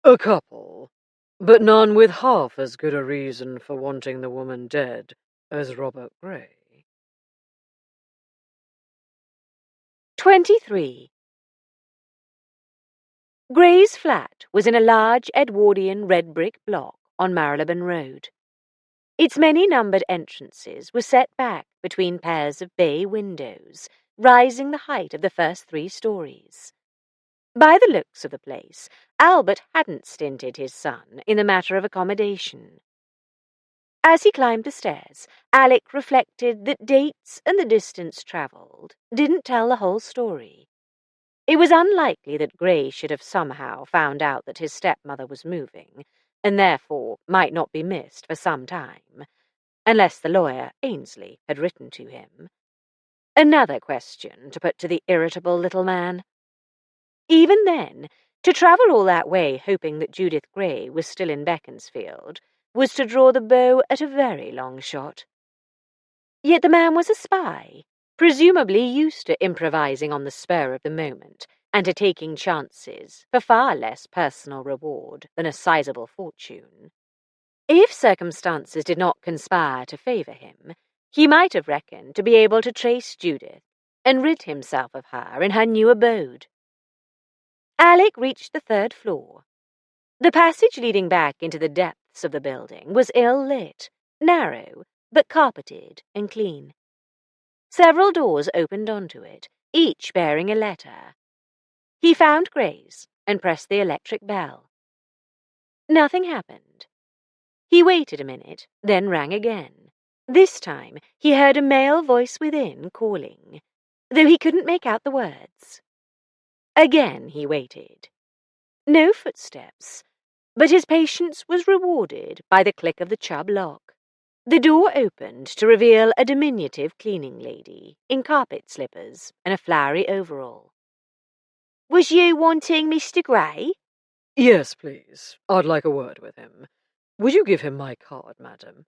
Speaker 3: A couple, but none with half as good a reason for wanting the woman dead as Robert Gray.
Speaker 1: 23. Gray's flat was in a large Edwardian red brick block on Marylebone Road. Its many numbered entrances were set back between pairs of bay windows, rising the height of the first 3 stories. By the looks of the place, Albert hadn't stinted his son in the matter of accommodation. As he climbed the stairs, Alec reflected that dates and the distance travelled didn't tell the whole story. It was unlikely that Gray should have somehow found out that his stepmother was moving, and therefore might not be missed for some time, unless the lawyer, Ainsley, had written to him. Another question to put to the irritable little man. Even then, to travel all that way hoping that Judith Gray was still in Beaconsfield was to draw the bow at a very long shot. Yet the man was a spy, presumably used to improvising on the spur of the moment and to taking chances for far less personal reward than a sizable fortune. If circumstances did not conspire to favour him, he might have reckoned to be able to trace Judith and rid himself of her in her new abode. Alec reached the 3rd floor. The passage leading back into the depths of the building was ill-lit, narrow, but carpeted and clean. Several doors opened onto it, each bearing a letter. He found Gray's and pressed the electric bell. Nothing happened. He waited a minute, then rang again. This time he heard a male voice within calling, though he couldn't make out the words. Again he waited. No footsteps, but his patience was rewarded by the click of the Chubb lock. The door opened to reveal a diminutive cleaning lady in carpet slippers and a flowery overall. "Was you wanting Mr. Gray?"
Speaker 3: Yes, please. I'd like a word with him. Would you give him my card, madam?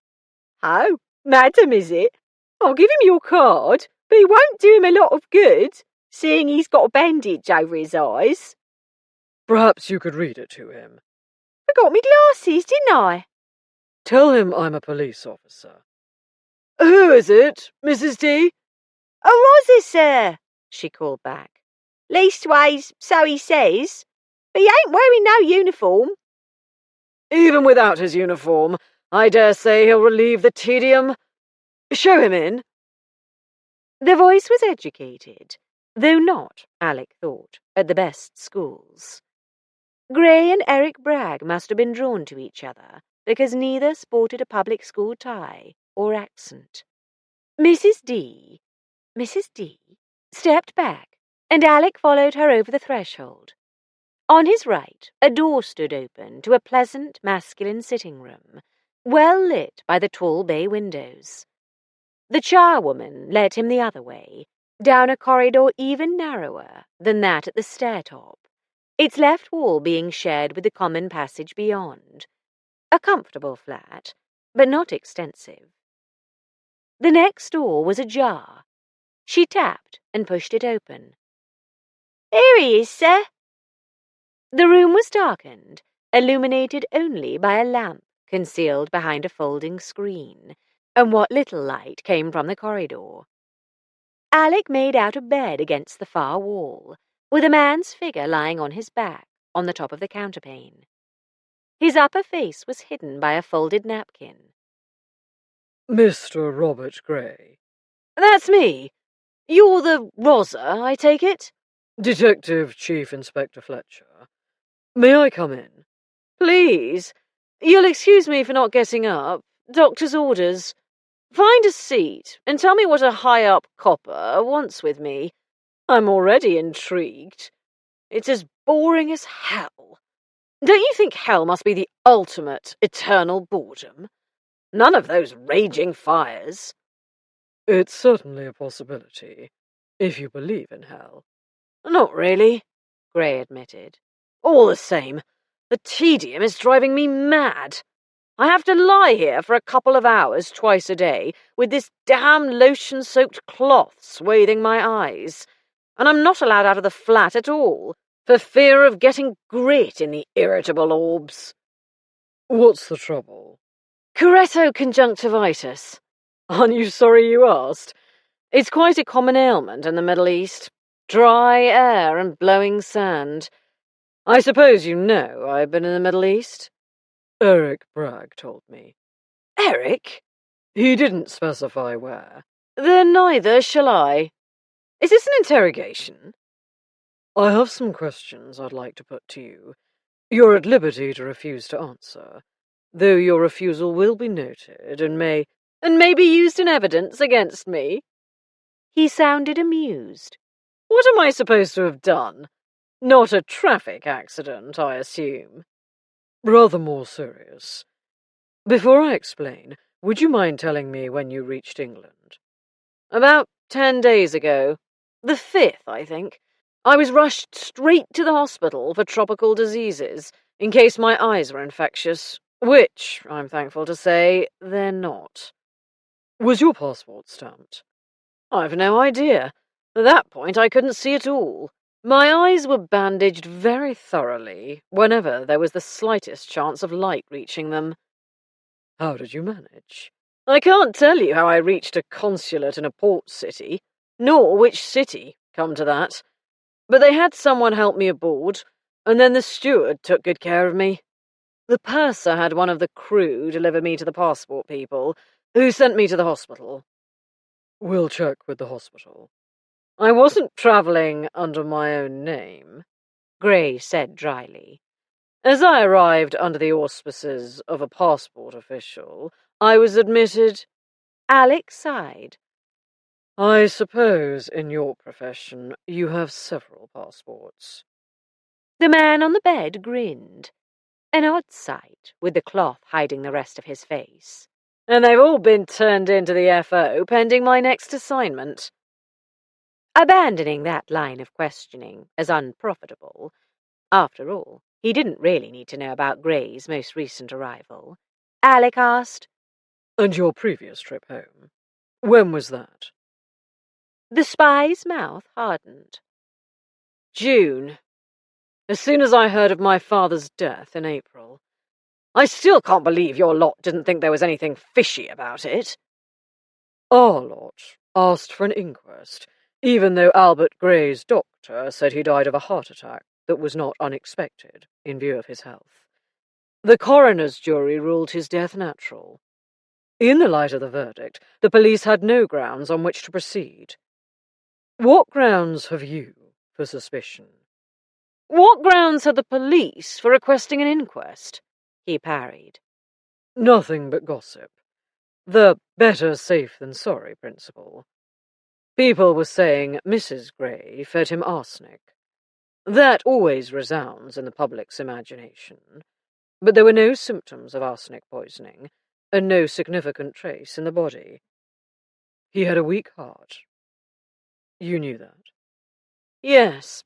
Speaker 5: "Oh, madam, is it? I'll give him your card, but it won't do him a lot of good, seeing he's got a bandage over his eyes."
Speaker 3: Perhaps you could read it to him.
Speaker 5: "I got me glasses, didn't I?"
Speaker 3: Tell him I'm a police officer. Who is it, Mrs. D?
Speaker 5: "A Rosa, sir," she called back. "Leastways, so he says. But he ain't wearing no uniform."
Speaker 3: Even without his uniform, I dare say he'll relieve the tedium. Show him in.
Speaker 1: The voice was educated, though not, Alec thought, at the best schools. Gray and Eric Bragg must have been drawn to each other because neither sported a public school tie or accent. Mrs. D stepped back, and Alec followed her over the threshold. On his right, a door stood open to a pleasant masculine sitting room, well lit by the tall bay windows. The charwoman led him the other way, down a corridor even narrower than that at the stair-top, its left wall being shared with the common passage beyond. A comfortable flat, but not extensive. The next door was ajar. She tapped and pushed it open.
Speaker 2: "Here he is, sir."
Speaker 1: The room was darkened, illuminated only by a lamp concealed behind a folding screen, and what little light came from the corridor. Alec made out a bed against the far wall, with a man's figure lying on his back on the top of the counterpane. His upper face was hidden by a folded napkin.
Speaker 3: Mr. Robert Gray.
Speaker 4: That's me. You're the Rosa, I take it?
Speaker 3: Detective Chief Inspector Fletcher. May I come in?
Speaker 4: Please. You'll excuse me for not getting up. Doctor's orders. Find a seat and tell me what a high-up copper wants with me. I'm already intrigued. It's as boring as hell. Don't you think hell must be the ultimate eternal boredom? None of those raging fires.
Speaker 3: It's certainly a possibility, if you believe in hell.
Speaker 4: Not really, Gray admitted. All the same, the tedium is driving me mad. I have to lie here for a couple of hours twice a day with this damn lotion-soaked cloth swathing my eyes, and I'm not allowed out of the flat at all, for fear of getting grit in the irritable orbs.
Speaker 3: What's the trouble?
Speaker 4: Keratoconjunctivitis. Aren't you sorry you asked? It's quite a common ailment in the Middle East. Dry air and blowing sand. I suppose you know I've been in the Middle East?
Speaker 3: Eric Bragg told me.
Speaker 4: Eric?
Speaker 3: He didn't specify where.
Speaker 4: Then neither shall I. Is this an interrogation?
Speaker 3: I have some questions I'd like to put to you. You're at liberty to refuse to answer, though your refusal will be noted and may
Speaker 4: be used in evidence against me.
Speaker 1: He sounded amused.
Speaker 4: What am I supposed to have done? Not a traffic accident, I assume.
Speaker 3: Rather more serious. Before I explain, would you mind telling me when you reached England?
Speaker 4: About 10 days ago. The 5th, I think. I was rushed straight to the hospital for tropical diseases, in case my eyes were infectious, which, I'm thankful to say, they're not.
Speaker 3: Was your passport stamped?
Speaker 4: I've no idea. At that point, I couldn't see at all. My eyes were bandaged very thoroughly, whenever there was the slightest chance of light reaching them.
Speaker 3: How did you manage?
Speaker 4: I can't tell you how I reached a consulate in a port city, nor which city, come to that. But they had someone help me aboard, and then the steward took good care of me. The purser had one of the crew deliver me to the passport people, who sent me to the hospital.
Speaker 3: We'll check with the hospital.
Speaker 4: I wasn't travelling under my own name, Gray said dryly. As I arrived under the auspices of a passport official, I was admitted.
Speaker 1: Alec sighed.
Speaker 3: I suppose in your profession you have several passports.
Speaker 1: The man on the bed grinned. An odd sight, with the cloth hiding the rest of his face.
Speaker 4: And they've all been turned into the FO pending my next assignment.
Speaker 1: Abandoning that line of questioning as unprofitable, after all, he didn't really need to know about Gray's most recent arrival, Alec asked,
Speaker 3: And your previous trip home? When was that?
Speaker 1: The spy's mouth hardened.
Speaker 4: June. As soon as I heard of my father's death in April. I still can't believe your lot didn't think there was anything fishy about it.
Speaker 3: Our lot asked for an inquest, even though Albert Gray's doctor said he died of a heart attack that was not unexpected in view of his health. The coroner's jury ruled his death natural. In the light of the verdict, the police had no grounds on which to proceed. What grounds have you for suspicion?
Speaker 4: What grounds had the police for requesting an inquest? He parried.
Speaker 3: Nothing but gossip. The better safe than sorry principle. People were saying Mrs. Gray fed him arsenic. That always resounds in the public's imagination. But there were no symptoms of arsenic poisoning, and no significant trace in the body. He had a weak heart. You knew that?
Speaker 4: Yes.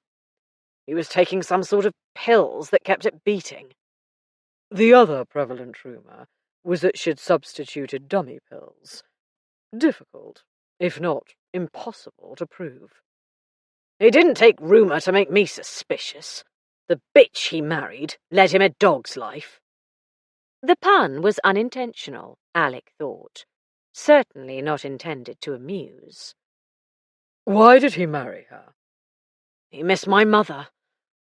Speaker 4: He was taking some sort of pills that kept it beating.
Speaker 3: The other prevalent rumour was that she'd substituted dummy pills. Difficult, if not impossible, to prove.
Speaker 4: It didn't take rumour to make me suspicious. The bitch he married led him a dog's life.
Speaker 1: The pun was unintentional, Alec thought. Certainly not intended to amuse.
Speaker 3: Why did he marry her?
Speaker 4: He missed my mother.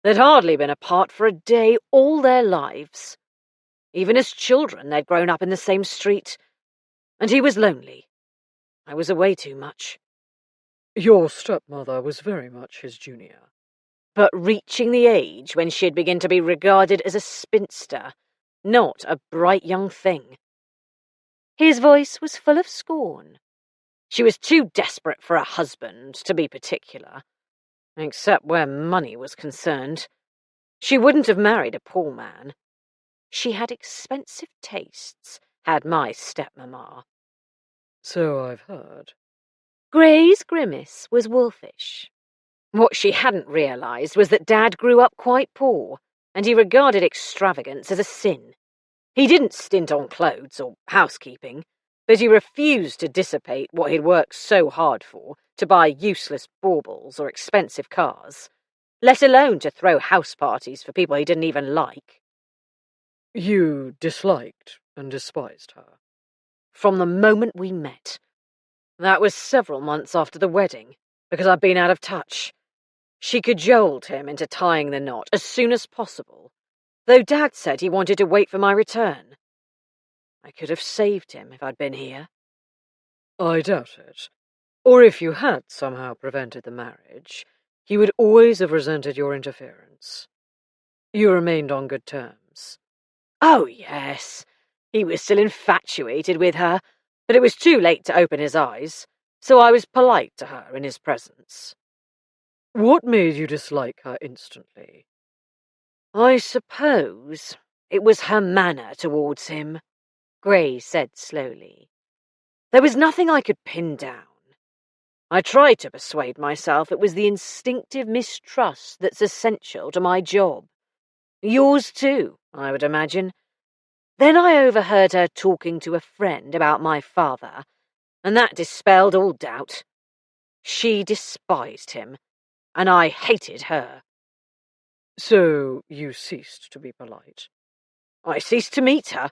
Speaker 4: They'd hardly been apart for a day all their lives. Even as children, they'd grown up in the same street. And he was lonely. I was away too much.
Speaker 3: Your stepmother was very much his junior.
Speaker 4: But reaching the age when she'd begin to be regarded as a spinster, not a bright young thing.
Speaker 1: His voice was full of scorn.
Speaker 4: She was too desperate for a husband, to be particular. Except where money was concerned. She wouldn't have married a poor man. She had expensive tastes, had my stepmamma.
Speaker 3: So I've heard.
Speaker 1: Gray's grimace was wolfish.
Speaker 4: What she hadn't realised was that Dad grew up quite poor, and he regarded extravagance as a sin. He didn't stint on clothes or housekeeping, but he refused to dissipate what he'd worked so hard for to buy useless baubles or expensive cars, let alone to throw house parties for people he didn't even like.
Speaker 3: You disliked and despised her?
Speaker 4: From the moment we met. That was several months after the wedding, because I'd been out of touch. She cajoled him into tying the knot as soon as possible, though Dad said he wanted to wait for my return. I could have saved him if I'd been here.
Speaker 3: I doubt it. Or if you had somehow prevented the marriage, he would always have resented your interference. You remained on good terms.
Speaker 4: Oh, yes. He was still infatuated with her, but it was too late to open his eyes, so I was polite to her in his presence.
Speaker 3: What made you dislike her instantly?
Speaker 4: I suppose it was her manner towards him,
Speaker 1: Gray said slowly.
Speaker 4: There was nothing I could pin down. I tried to persuade myself it was the instinctive mistrust that's essential to my job. Yours too, I would imagine. Then I overheard her talking to a friend about my father, and that dispelled all doubt. She despised him, and I hated her.
Speaker 3: So you ceased to be polite?
Speaker 4: I ceased to meet her.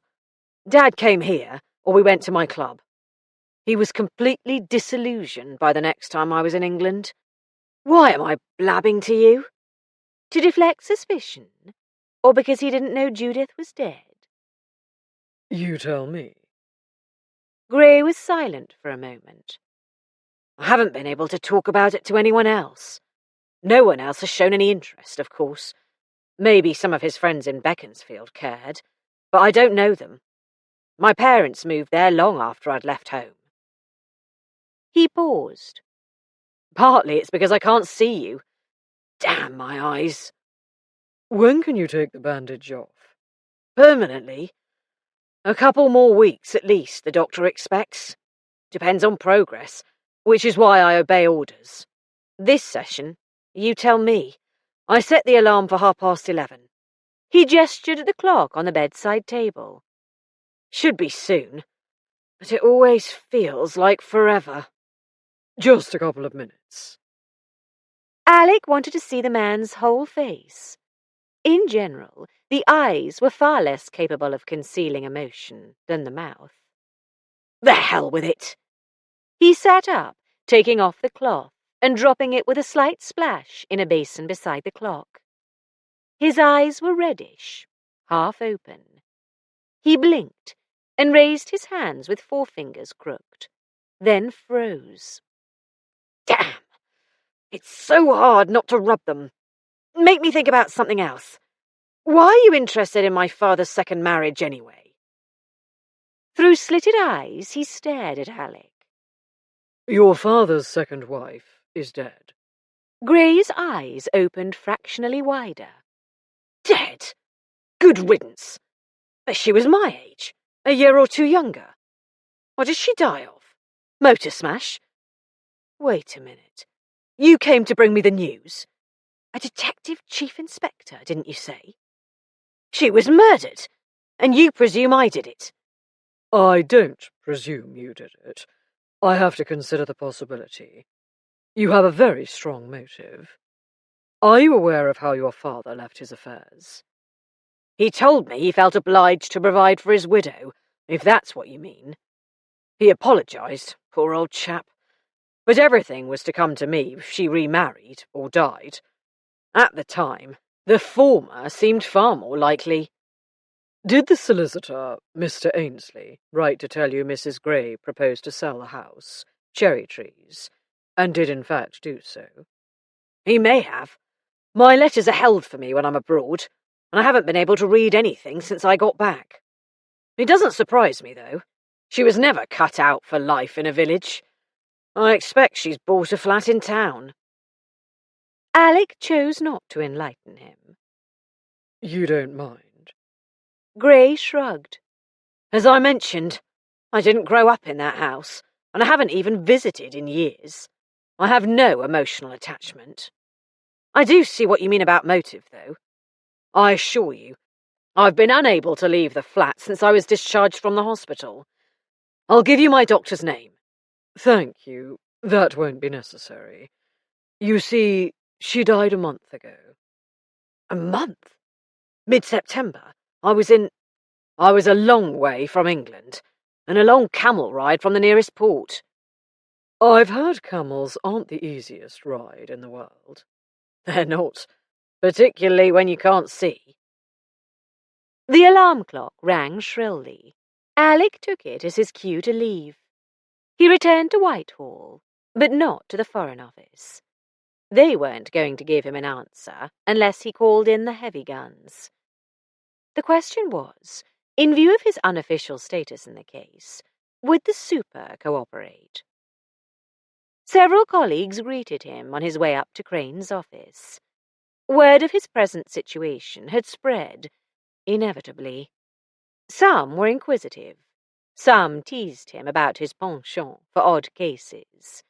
Speaker 4: Dad came here, or we went to my club. He was completely disillusioned by the next time I was in England. Why am I blabbing to you?
Speaker 1: To deflect suspicion, or because he didn't know Judith was dead?
Speaker 3: You tell me.
Speaker 1: Gray was silent for a moment.
Speaker 4: I haven't been able to talk about it to anyone else. No one else has shown any interest, of course. Maybe some of his friends in Beaconsfield cared, but I don't know them. My parents moved there long after I'd left home.
Speaker 1: He paused.
Speaker 4: Partly it's because I can't see you. Damn my eyes.
Speaker 3: When can you take the bandage off?
Speaker 4: Permanently. A couple more weeks at least, the doctor expects. Depends on progress, which is why I obey orders. This session, you tell me. I set the alarm for 11:30.
Speaker 1: He gestured at the clock on the bedside table.
Speaker 4: Should be soon, but it always feels like forever.
Speaker 3: Just a couple of minutes.
Speaker 1: Alec wanted to see the man's whole face. In general, the eyes were far less capable of concealing emotion than the mouth.
Speaker 4: The hell with it!
Speaker 1: He sat up, taking off the cloth and dropping it with a slight splash in a basin beside the clock. His eyes were reddish, half open. He blinked and raised his hands with forefingers crooked, then froze.
Speaker 4: Damn! It's so hard not to rub them. Make me think about something else. Why are you interested in my father's second marriage anyway?
Speaker 1: Through slitted eyes, he stared at Alec.
Speaker 3: Your father's second wife is dead.
Speaker 1: Gray's eyes opened fractionally wider.
Speaker 4: Dead? Good riddance. But she was my age, a year or two younger. What did she die of? Motor smash? Wait a minute. You came to bring me the news. A detective chief inspector, didn't you say? She was murdered, and you presume I did it.
Speaker 3: I don't presume you did it. I have to consider the possibility. You have a very strong motive. Are you aware of how your father left his affairs?
Speaker 4: He told me he felt obliged to provide for his widow, if that's what you mean. He apologised, poor old chap. But everything was to come to me if she remarried or died. At the time, the former seemed far more likely.
Speaker 3: Did the solicitor, Mr. Ainsley, write to tell you Mrs. Gray proposed to sell the house, Cherry Trees, and did in fact do so?
Speaker 4: He may have. My letters are held for me when I'm abroad, and I haven't been able to read anything since I got back. It doesn't surprise me, though. She was never cut out for life in a village. I expect she's bought a flat in town.
Speaker 1: Alec chose not to enlighten him.
Speaker 3: You don't mind?
Speaker 1: Gray shrugged.
Speaker 4: As I mentioned, I didn't grow up in that house, and I haven't even visited in years. I have no emotional attachment. I do see what you mean about motive, though. I assure you, I've been unable to leave the flat since I was discharged from the hospital. I'll give you my doctor's name.
Speaker 3: Thank you. That won't be necessary. You see, she died a month ago.
Speaker 4: A month? Mid-September? I was a long way from England, and a long camel ride from the nearest port.
Speaker 3: I've heard camels aren't the easiest ride in the world.
Speaker 4: They're not, particularly when you can't see.
Speaker 1: The alarm clock rang shrilly. Alec took it as his cue to leave. He returned to Whitehall, but not to the Foreign Office. They weren't going to give him an answer unless he called in the heavy guns. The question was, in view of his unofficial status in the case, would the super cooperate? Several colleagues greeted him on his way up to Crane's office. Word of his present situation had spread, inevitably. Some were inquisitive. Some teased him about his penchant for odd cases.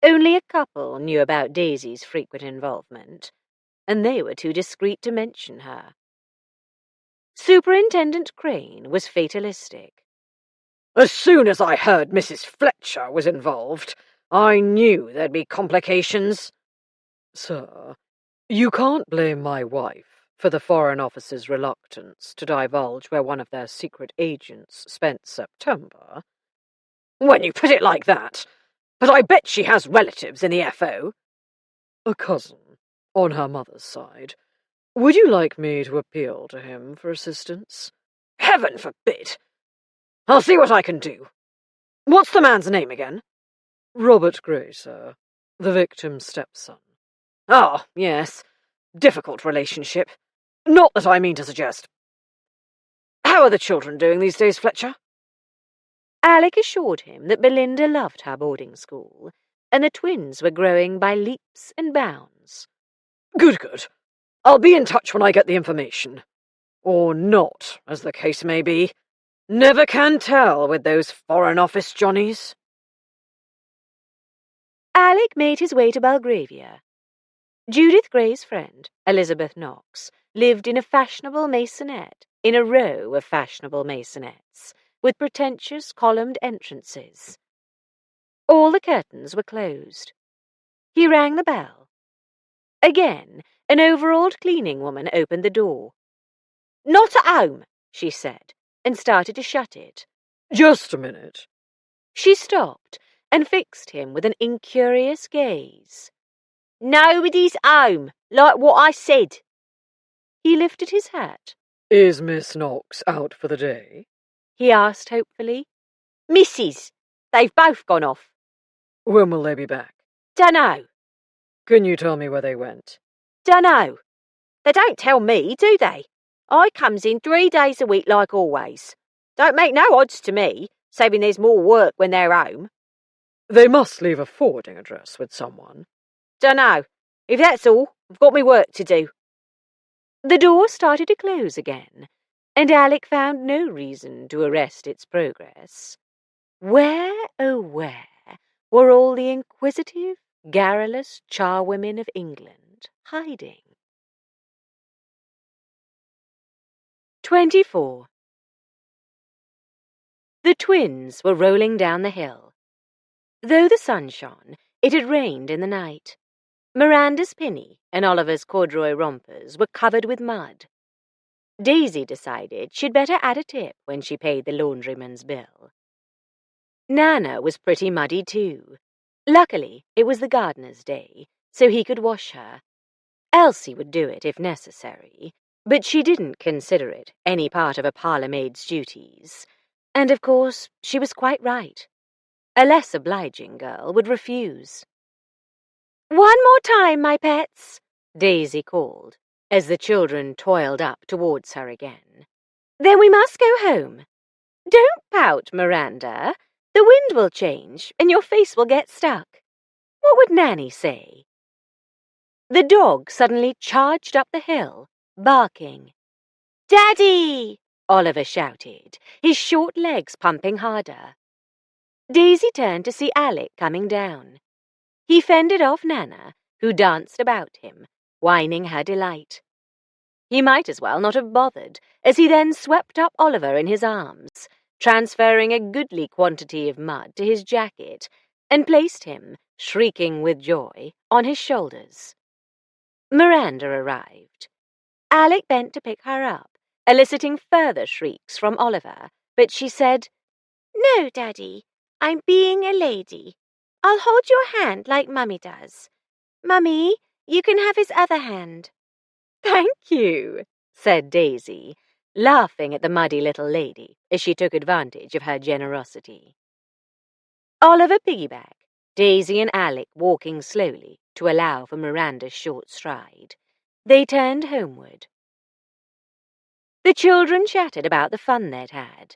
Speaker 1: Only a couple knew about Daisy's frequent involvement, and they were too discreet to mention her. Superintendent Crane was fatalistic.
Speaker 4: As soon as I heard Mrs. Fletcher was involved, I knew there'd be complications.
Speaker 3: Sir, you can't blame my wife for the Foreign Office's reluctance to divulge where one of their secret agents spent September.
Speaker 4: When you put it like that, but I bet she has relatives in the FO.
Speaker 3: A cousin, on her mother's side. Would you like me to appeal to him for assistance?
Speaker 4: Heaven forbid! I'll see what I can do. What's the man's name again?
Speaker 3: Robert Gray, sir. The victim's stepson.
Speaker 4: Ah, yes. Difficult relationship. Not that I mean to suggest. How are the children doing these days, Fletcher?
Speaker 1: Alec assured him that Belinda loved her boarding school, and the twins were growing by leaps and bounds.
Speaker 4: Good, good. I'll be in touch when I get the information. Or not, as the case may be. Never can tell with those Foreign Office Johnnies.
Speaker 1: Alec made his way to Belgravia. Judith Gray's friend, Elizabeth Knox, lived in a fashionable maisonette in a row of fashionable maisonettes, with pretentious columned entrances. All the curtains were closed. He rang the bell. Again, an overalled cleaning woman opened the door. "Not at home," she said, and started to shut it.
Speaker 3: Just a minute.
Speaker 1: She stopped and fixed him with an incurious gaze. "Nobody's home, like what I said." He lifted his hat.
Speaker 3: Is Miss Knox out for the day?
Speaker 1: He asked hopefully.
Speaker 5: "Missus, they've both gone off."
Speaker 3: When will they be back?
Speaker 5: "Dunno,
Speaker 3: Can you tell me where they went?
Speaker 5: dunno. They don't tell me, do they? I comes in 3 days a week like always. Don't make no odds to me, saving there's more work when they're home."
Speaker 3: They must leave a forwarding address with someone.
Speaker 5: "Dunno. If that's all, I've got me work to do."
Speaker 1: The door started to close again, and Alec found no reason to arrest its progress. Where, oh where, were all the inquisitive, garrulous charwomen of England hiding. 24. The twins were rolling down the hill. Though the sun shone, it had rained in the night. Miranda's pinny and Oliver's corduroy rompers were covered with mud. Daisy decided she'd better add a tip when she paid the laundryman's bill. Nana was pretty muddy too. Luckily, it was the gardener's day, so he could wash her. Elsie would do it if necessary, but she didn't consider it any part of a parlour-maid's duties. And of course, she was quite right. A less obliging girl would refuse.
Speaker 2: "One more time, my pets,"
Speaker 1: Daisy called, as the children toiled up towards her again.
Speaker 2: "Then we must go home.
Speaker 1: Don't pout, Miranda. The wind will change, and your face will get stuck. What would Nanny say?" The dog suddenly charged up the hill, barking.
Speaker 2: "Daddy!"
Speaker 1: Oliver shouted, his short legs pumping harder. Daisy turned to see Alec coming down. He fended off Nana, who danced about him, whining her delight. He might as well not have bothered, as he then swept up Oliver in his arms, transferring a goodly quantity of mud to his jacket, and placed him, shrieking with joy, on his shoulders. Miranda arrived. Alec bent to pick her up, eliciting further shrieks from Oliver, but she said,
Speaker 2: "No, Daddy, I'm being a lady. I'll hold your hand like Mummy does. Mummy, you can have his other hand."
Speaker 1: "Thank you," said Daisy, laughing at the muddy little lady as she took advantage of her generosity. Oliver piggybacked, Daisy and Alec walking slowly to allow for Miranda's short stride. They turned homeward. The children chatted about the fun they'd had.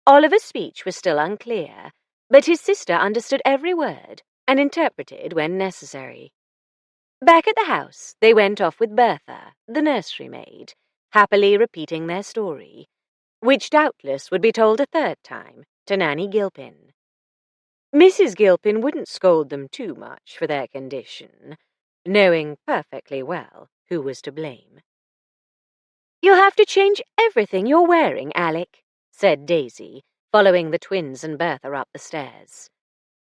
Speaker 1: Oliver's speech was still unclear, but his sister understood every word and interpreted when necessary. Back at the house, they went off with Bertha, the nursery maid, happily repeating their story, which doubtless would be told a third time to Nanny Gilpin. Mrs. Gilpin wouldn't scold them too much for their condition, knowing perfectly well who was to blame. "You'll have to change everything you're wearing, Alec," said Daisy, following the twins and Bertha up the stairs.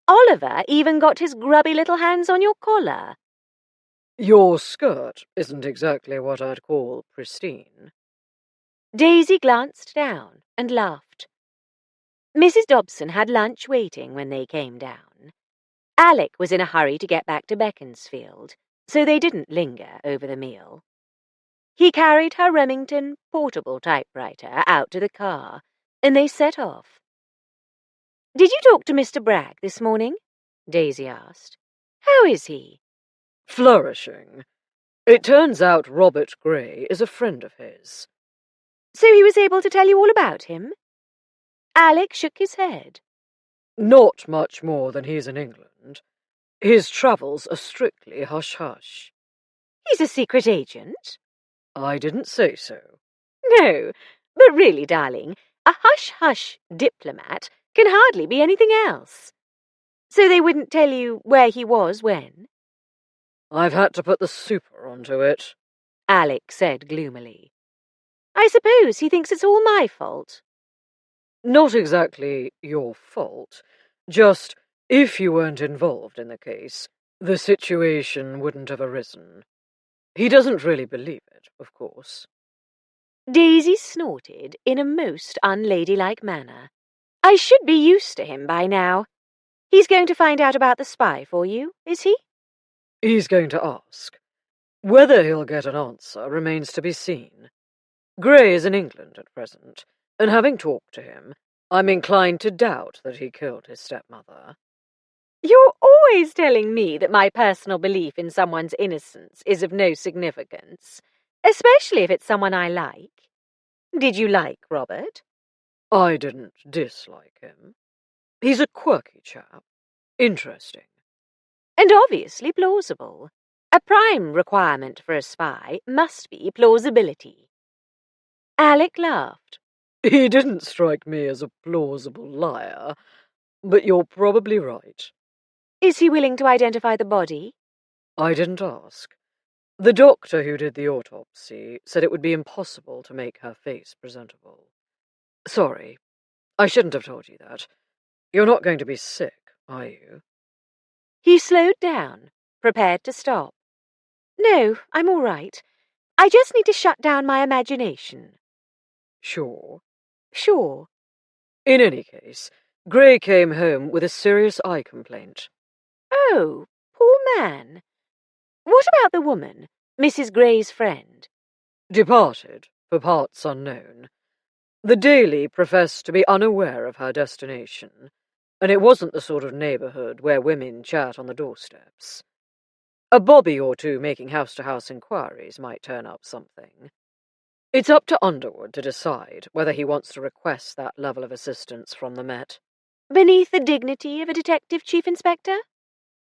Speaker 1: "Oliver even got his grubby little hands on your collar."
Speaker 3: Your skirt isn't exactly what I'd call pristine.
Speaker 1: Daisy glanced down and laughed. Mrs. Dobson had lunch waiting when they came down. Alec was in a hurry to get back to Beaconsfield, so they didn't linger over the meal. He carried her Remington portable typewriter out to the car, and they set off. "Did you talk to Mr. Bragg this morning?" Daisy asked. "How is he?"
Speaker 3: Flourishing. It turns out Robert Gray is a friend of his.
Speaker 1: "So he was able to tell you all about him?" Alec shook his head.
Speaker 3: Not much more than he's in England. His travels are strictly hush-hush.
Speaker 1: "He's a secret agent?"
Speaker 3: I didn't say so.
Speaker 1: "No, but really, darling, a hush-hush diplomat can hardly be anything else. So they wouldn't tell you where he was when?"
Speaker 3: I've had to put the super onto it,"
Speaker 1: Alec said gloomily. "I suppose he thinks it's all my fault."
Speaker 3: Not exactly your fault. Just, if you weren't involved in the case, the situation wouldn't have arisen. He doesn't really believe it, of course.
Speaker 1: Daisy snorted in a most unladylike manner. "I should be used to him by now. He's going to find out about the spy for you, is he?"
Speaker 3: He's going to ask. Whether he'll get an answer remains to be seen. Gray is in England at present, and having talked to him, I'm inclined to doubt that he killed his stepmother.
Speaker 1: "You're always telling me that my personal belief in someone's innocence is of no significance, especially if it's someone I like. Did you like Robert?"
Speaker 3: I didn't dislike him. He's a quirky chap. Interesting.
Speaker 1: "And obviously plausible. A prime requirement for a spy must be plausibility." Alec laughed.
Speaker 3: He didn't strike me as a plausible liar, but you're probably right.
Speaker 2: Is he willing to identify the body?
Speaker 3: I didn't ask. The doctor who did the autopsy said it would be impossible to make her face presentable. Sorry, I shouldn't have told you that. You're not going to be sick, are you?
Speaker 2: He slowed down, prepared to stop. No, I'm all right. I just need to shut down my imagination.
Speaker 3: Sure.
Speaker 2: Sure.
Speaker 3: In any case, Gray came home with a serious eye complaint.
Speaker 2: Oh, poor man. What about the woman, Mrs. Gray's friend?
Speaker 3: Departed, for parts unknown. The Daily professed to be unaware of her destination, and it wasn't the sort of neighbourhood where women chat on the doorsteps. A bobby or two making house-to-house inquiries might turn up something. It's up to Underwood to decide whether he wants to request that level of assistance from the Met.
Speaker 2: Beneath the dignity of a detective chief inspector?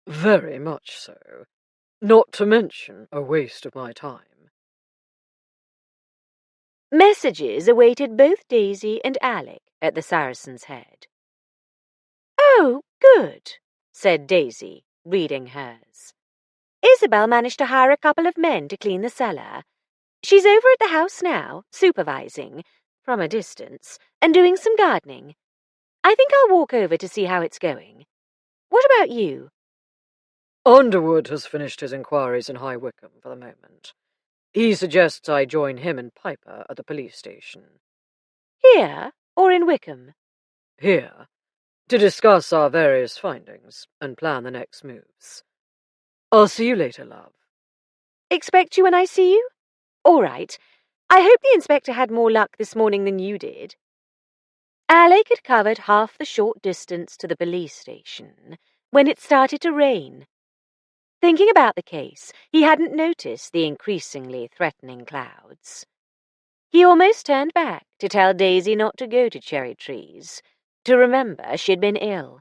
Speaker 3: Very much so. Not to mention a waste of my time.
Speaker 2: Messages awaited both Daisy and Alec at the Saracen's Head. Oh, good, said Daisy, reading hers. Isabel managed to hire a couple of men to clean the cellar. She's over at the house now, supervising, from a distance, and doing some gardening. I think I'll walk over to see how it's going. What about you?
Speaker 3: Underwood has finished his inquiries in High Wycombe for the moment. He suggests I join him and Piper at the police station.
Speaker 2: Here, or in Wycombe?
Speaker 3: Here, to discuss our various findings and plan the next moves. I'll see you later, love.
Speaker 2: Expect you when I see you? All right. I hope the inspector had more luck this morning than you did. Alec had covered half the short distance to the police station when it started to rain. Thinking about the case, he hadn't noticed the increasingly threatening clouds. He almost turned back to tell Daisy not to go to Cherry Trees, to remember she'd been ill.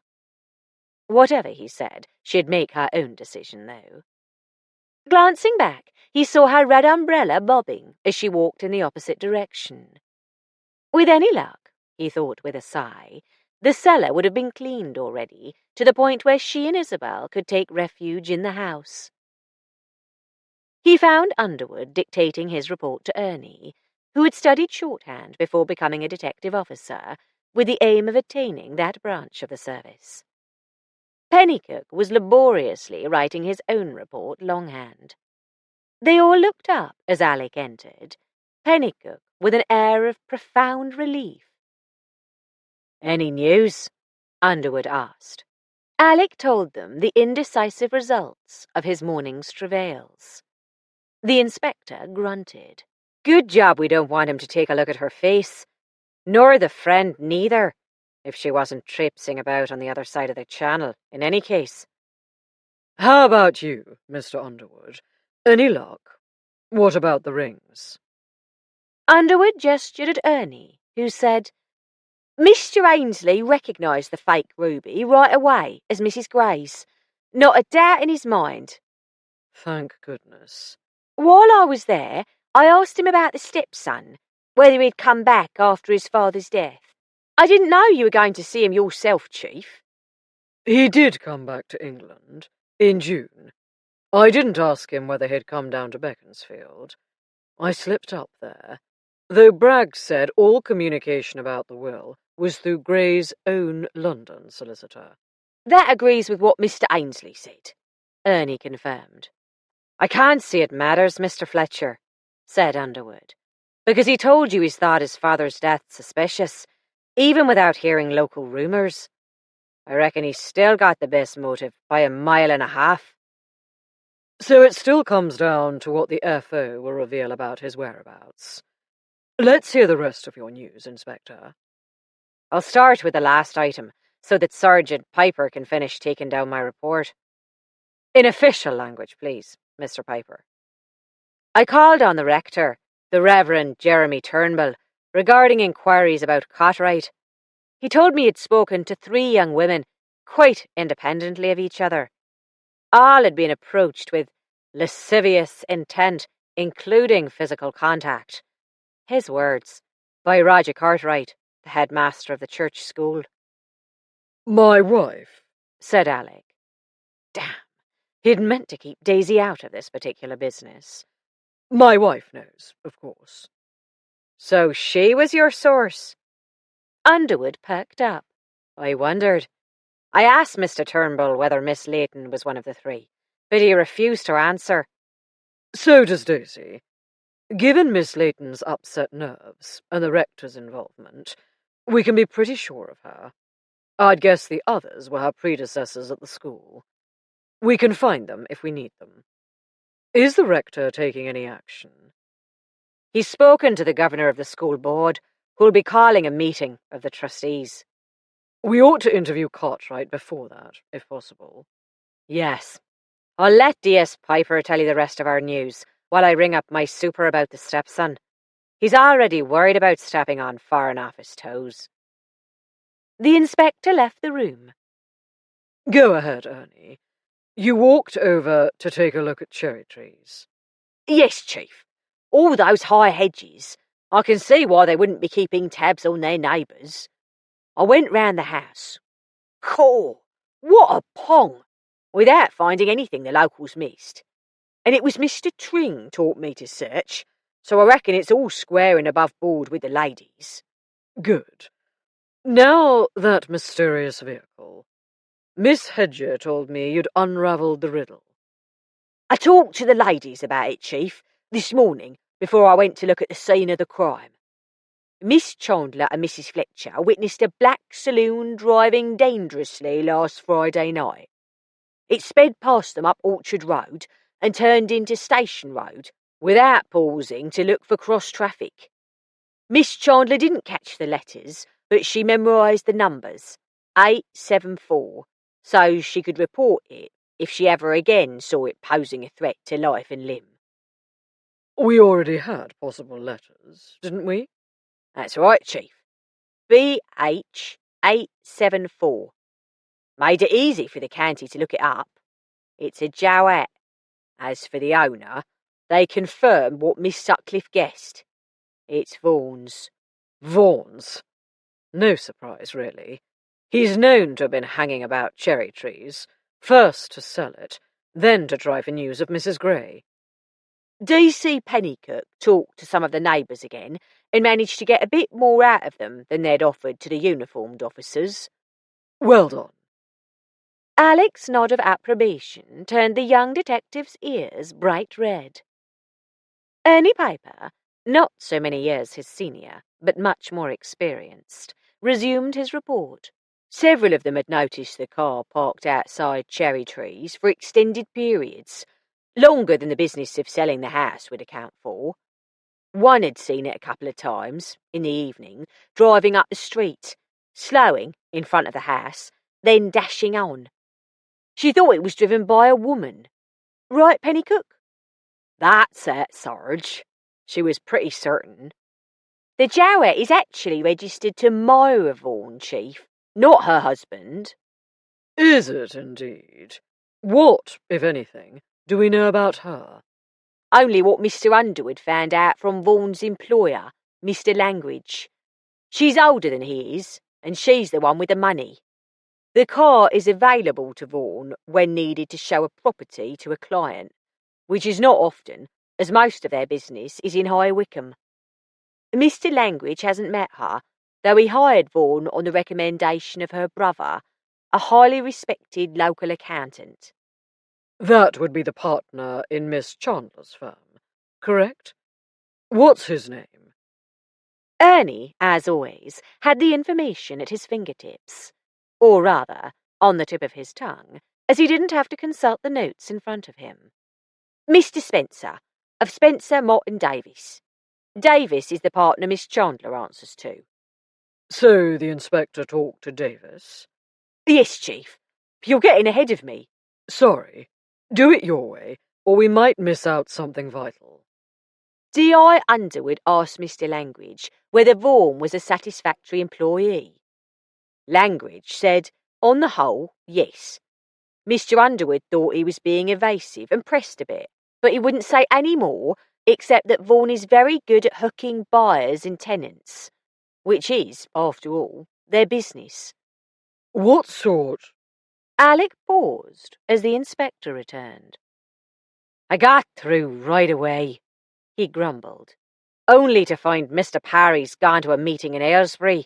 Speaker 2: Whatever he said, she'd make her own decision, though. Glancing back, he saw her red umbrella bobbing as she walked in the opposite direction. With any luck, he thought with a sigh, the cellar would have been cleaned already, to the point where she and Isabel could take refuge in the house. He found Underwood dictating his report to Ernie, who had studied shorthand before becoming a detective officer, with the aim of attaining that branch of the service. Pennycook was laboriously writing his own report longhand. They all looked up as Alec entered, Pennycook with an air of profound relief. "Any news?" Underwood asked. Alec told them the indecisive results of his morning's travails. The inspector grunted. "Good job we don't want him to take a look at her face. Nor the friend neither, if she wasn't traipsing about on the other side of the channel, in any case."
Speaker 3: How about you, Mr. Underwood? Any luck? What about the rings?
Speaker 2: Underwood gestured at Ernie, who said, "Mr. Ainsley recognised the fake ruby right away as Mrs. Gray's. Not a doubt in his mind.
Speaker 3: Thank goodness.
Speaker 2: While I was there, I asked him about the stepson, whether he'd come back after his father's death. I didn't know you were going to see him yourself, Chief."
Speaker 3: He did come back to England, in June. I didn't ask him whether he'd come down to Beaconsfield. I slipped up there, though Bragg said all communication about the will was through Gray's own London solicitor.
Speaker 2: "That agrees with what Mr. Ainsley said," Ernie confirmed.
Speaker 5: "I can't see it matters, Mr. Fletcher," said Underwood, "because he told you he's thought his father's death suspicious, even without hearing local rumours. I reckon he's still got the best motive by a mile and a half."
Speaker 3: So it still comes down to what the FO will reveal about his whereabouts. Let's hear the rest of your news, Inspector.
Speaker 5: I'll start with the last item, so that Sergeant Piper can finish taking down my report. In official language, please, Mr. Piper. I called on the rector, the Reverend Jeremy Turnbull, regarding inquiries about Cartwright. He told me he'd spoken to 3 young women, quite independently of each other. All had been approached with lascivious intent, including physical contact. His words, by Roger Cartwright, the headmaster of the church school.
Speaker 3: My wife,
Speaker 5: Said Alec. Damn. He'd meant to keep Daisy out of this particular business.
Speaker 3: My wife knows, of course.
Speaker 5: So she was your source? Underwood perked up. I wondered. I asked Mr. Turnbull whether Miss Layton was one of the three, but he refused to answer.
Speaker 3: So does Daisy. Given Miss Layton's upset nerves and the rector's involvement, we can be pretty sure of her. I'd guess the others were her predecessors at the school. We can find them if we need them. Is the rector taking any action?
Speaker 5: He's spoken to the governor of the school board, who'll be calling a meeting of the trustees.
Speaker 3: We ought to interview Cartwright before that, if possible.
Speaker 5: Yes. I'll let D.S. Piper tell you the rest of our news while I ring up my super about the stepson. He's already worried about stepping on Foreign Office toes.
Speaker 1: The inspector left the room.
Speaker 3: Go ahead, Ernie. You walked over to take a look at cherry trees.
Speaker 5: Yes, Chief. All those high hedges. I can see why they wouldn't be keeping tabs on their neighbours. I went round the house. Caw! What a pong! Without finding anything the locals missed. And it was Mr. Tring taught me to search, so I reckon it's all square and above board with the ladies.
Speaker 3: Good. Now that mysterious vehicle. Miss Hedger told me you'd unravelled the riddle.
Speaker 5: I talked to the ladies about it, Chief, this morning before I went to look at the scene of the crime. Miss Chandler and Mrs. Fletcher witnessed a black saloon driving dangerously last Friday night. It sped past them up Orchard Road and turned into Station Road without pausing to look for cross-traffic. Miss Chandler didn't catch the letters, but she memorised the numbers, 874, so she could report it if she ever again saw it posing a threat to life and limb.
Speaker 3: We already had possible letters, didn't we?
Speaker 5: That's right, Chief. BH874. Made it easy for the county to look it up. It's a Jowett. As for the owner, they confirmed what Miss Sutcliffe guessed. It's Vaughan's.
Speaker 3: Vaughan's? No surprise, really. He's known to have been hanging about cherry trees, first to sell it, then to try for news of Mrs. Gray.
Speaker 5: D.C. Pennycook talked to some of the neighbours again and managed to get a bit more out of them than they'd offered to the uniformed officers.
Speaker 3: Well done.
Speaker 1: Alec's nod of approbation turned the young detective's ears bright red. Ernie Piper, not so many years his senior, but much more experienced, resumed his report.
Speaker 5: Several of them had noticed the car parked outside cherry trees for extended periods, longer than the business of selling the house would account for. One had seen it a couple of times, in the evening, driving up the street, slowing in front of the house, then dashing on. She thought it was driven by a woman. Right, Pennycook? That's it, Sarge. She was pretty certain. The Jowett is actually registered to Myra Vaughan, Chief, not her husband.
Speaker 3: Is it indeed? What, if anything, do we know about her?
Speaker 5: Only what Mr. Underwood found out from Vaughan's employer, Mr. Langridge. She's older than he is, and she's the one with the money. The car is available to Vaughan when needed to show a property to a client, which is not often, as most of their business is in High Wycombe. Mr. Langridge hasn't met her, though he hired Vaughan on the recommendation of her brother, a highly respected local accountant.
Speaker 3: That would be the partner in Miss Chandler's firm, correct? What's his name?
Speaker 1: Ernie, as always, had the information at his fingertips. Or rather, on the tip of his tongue, as he didn't have to consult the notes in front of him. Mr. Spencer, of Spencer, Mott and Davis. Davis is the partner Miss Chandler answers to.
Speaker 3: So the inspector talked to Davis?
Speaker 5: Yes, Chief. You're getting ahead of me.
Speaker 3: Sorry. Do it your way, or we might miss out something vital.
Speaker 5: D.I. Underwood asked Mr. Langridge whether Vaughan was a satisfactory employee. Langridge said, on the whole, yes. Mr. Underwood thought he was being evasive and pressed a bit, but he wouldn't say any more except that Vaughan is very good at hooking buyers and tenants, which is, after all, their business.
Speaker 3: What sort?
Speaker 5: Alec paused as the inspector returned. I got through right away, he grumbled, only to find Mr. Parry's gone to a meeting in Aylesbury.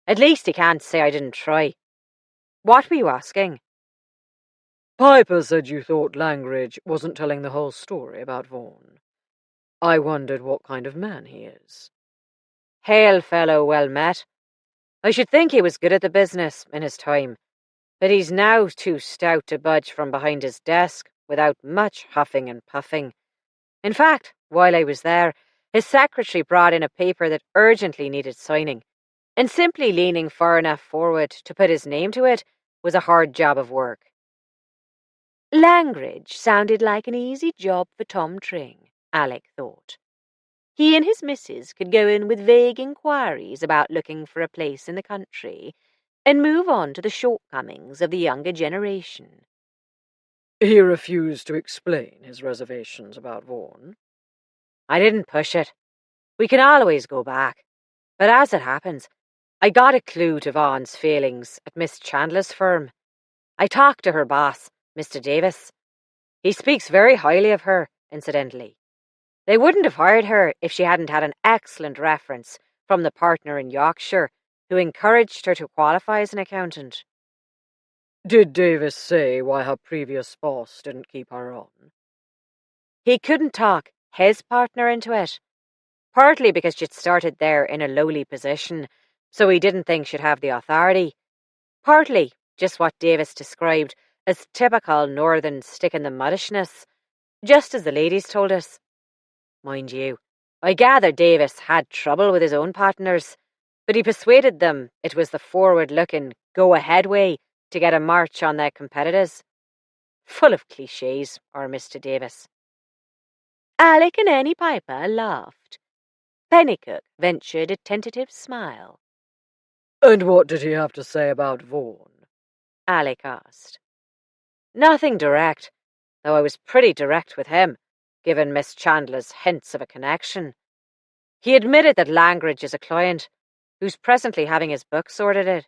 Speaker 5: At least he can't say I didn't try. What were you asking?
Speaker 3: Piper said you thought Langridge wasn't telling the whole story about Vaughan. I wondered what kind of man he is.
Speaker 5: Hail fellow, well met. I should think he was good at the business in his time, but he's now too stout to budge from behind his desk without much huffing and puffing. In fact, while I was there, his secretary brought in a paper that urgently needed signing, and simply leaning far enough forward to put his name to it was a hard job of work.
Speaker 1: Langridge sounded like an easy job for Tom Tring, Alec thought. He and his missus could go in with vague inquiries about looking for a place in the country and move on to the shortcomings of the younger generation.
Speaker 3: He refused to explain his reservations about Vaughan.
Speaker 5: I didn't push it. We can always go back. But as it happens, I got a clue to Vaughan's feelings at Miss Chandler's firm. I talked to her boss, Mr. Davis. He speaks very highly of her, incidentally. They wouldn't have hired her if she hadn't had an excellent reference from the partner in Yorkshire who encouraged her to qualify as an accountant.
Speaker 3: Did Davis say why her previous boss didn't keep her on?
Speaker 5: He couldn't talk his partner into it, partly because she'd started there in a lowly position, so he didn't think she'd have the authority, partly just what Davis described as typical northern stick-in-the-muddishness, just as the ladies told us. Mind you, I gather Davis had trouble with his own partners, but he persuaded them it was the forward-looking, go-ahead way to get a march on their competitors. Full of clichés, our Mr. Davis.
Speaker 1: Alec and Annie Piper laughed. Pennycook ventured a tentative smile.
Speaker 3: And what did he have to say about Vaughan?
Speaker 5: Alec asked. Nothing direct, though I was pretty direct with him, given Miss Chandler's hints of a connection. He admitted that Langridge is a client, who's presently having his books audited.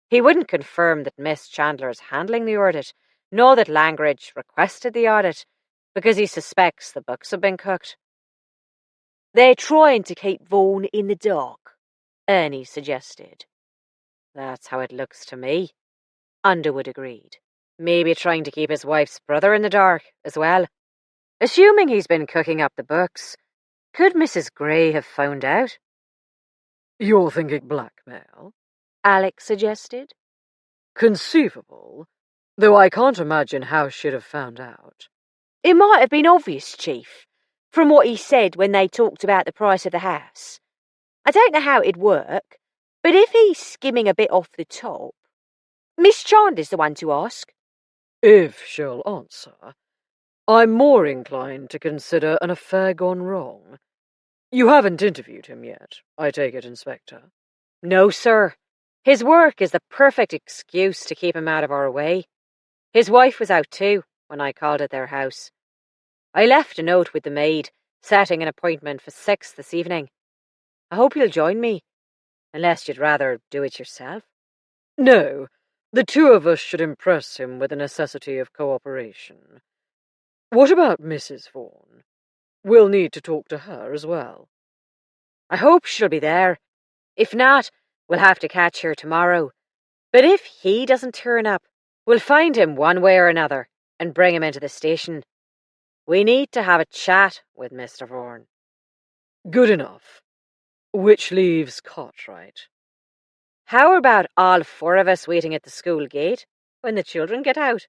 Speaker 5: He wouldn't confirm that Miss Chandler is handling the audit, nor that Langridge requested the audit, because he suspects the books have been cooked.
Speaker 1: They're trying to keep Vaughan in the dark, Ernie suggested.
Speaker 5: That's how it looks to me, Underwood agreed. Maybe trying to keep his wife's brother in the dark as well. Assuming he's been cooking up the books, could Mrs. Gray have found out?
Speaker 3: You're thinking blackmail?
Speaker 1: Alec suggested.
Speaker 3: Conceivable, though I can't imagine how she'd have found out.
Speaker 1: It might have been obvious, Chief, from what he said when they talked about the price of the house. I don't know how it'd work, but if he's skimming a bit off the top, Miss Chandler's the one to ask.
Speaker 3: If she'll answer, I'm more inclined to consider an affair gone wrong. You haven't interviewed him yet, I take it, Inspector?
Speaker 5: No, sir. His work is the perfect excuse to keep him out of our way. His wife was out too when I called at their house. I left a note with the maid, setting an appointment for 6 this evening. I hope you'll join me, unless you'd rather do it yourself.
Speaker 3: No, the two of us should impress him with the necessity of cooperation. What about Mrs. Vaughan? We'll need to talk to her as well.
Speaker 5: I hope she'll be there. If not, we'll have to catch her tomorrow. But if he doesn't turn up, we'll find him one way or another and bring him into the station. We need to have a chat with Mr. Vaughan.
Speaker 3: Good enough. Which leaves Cartwright.
Speaker 5: How about all 4 of us waiting at the school gate when the children get out?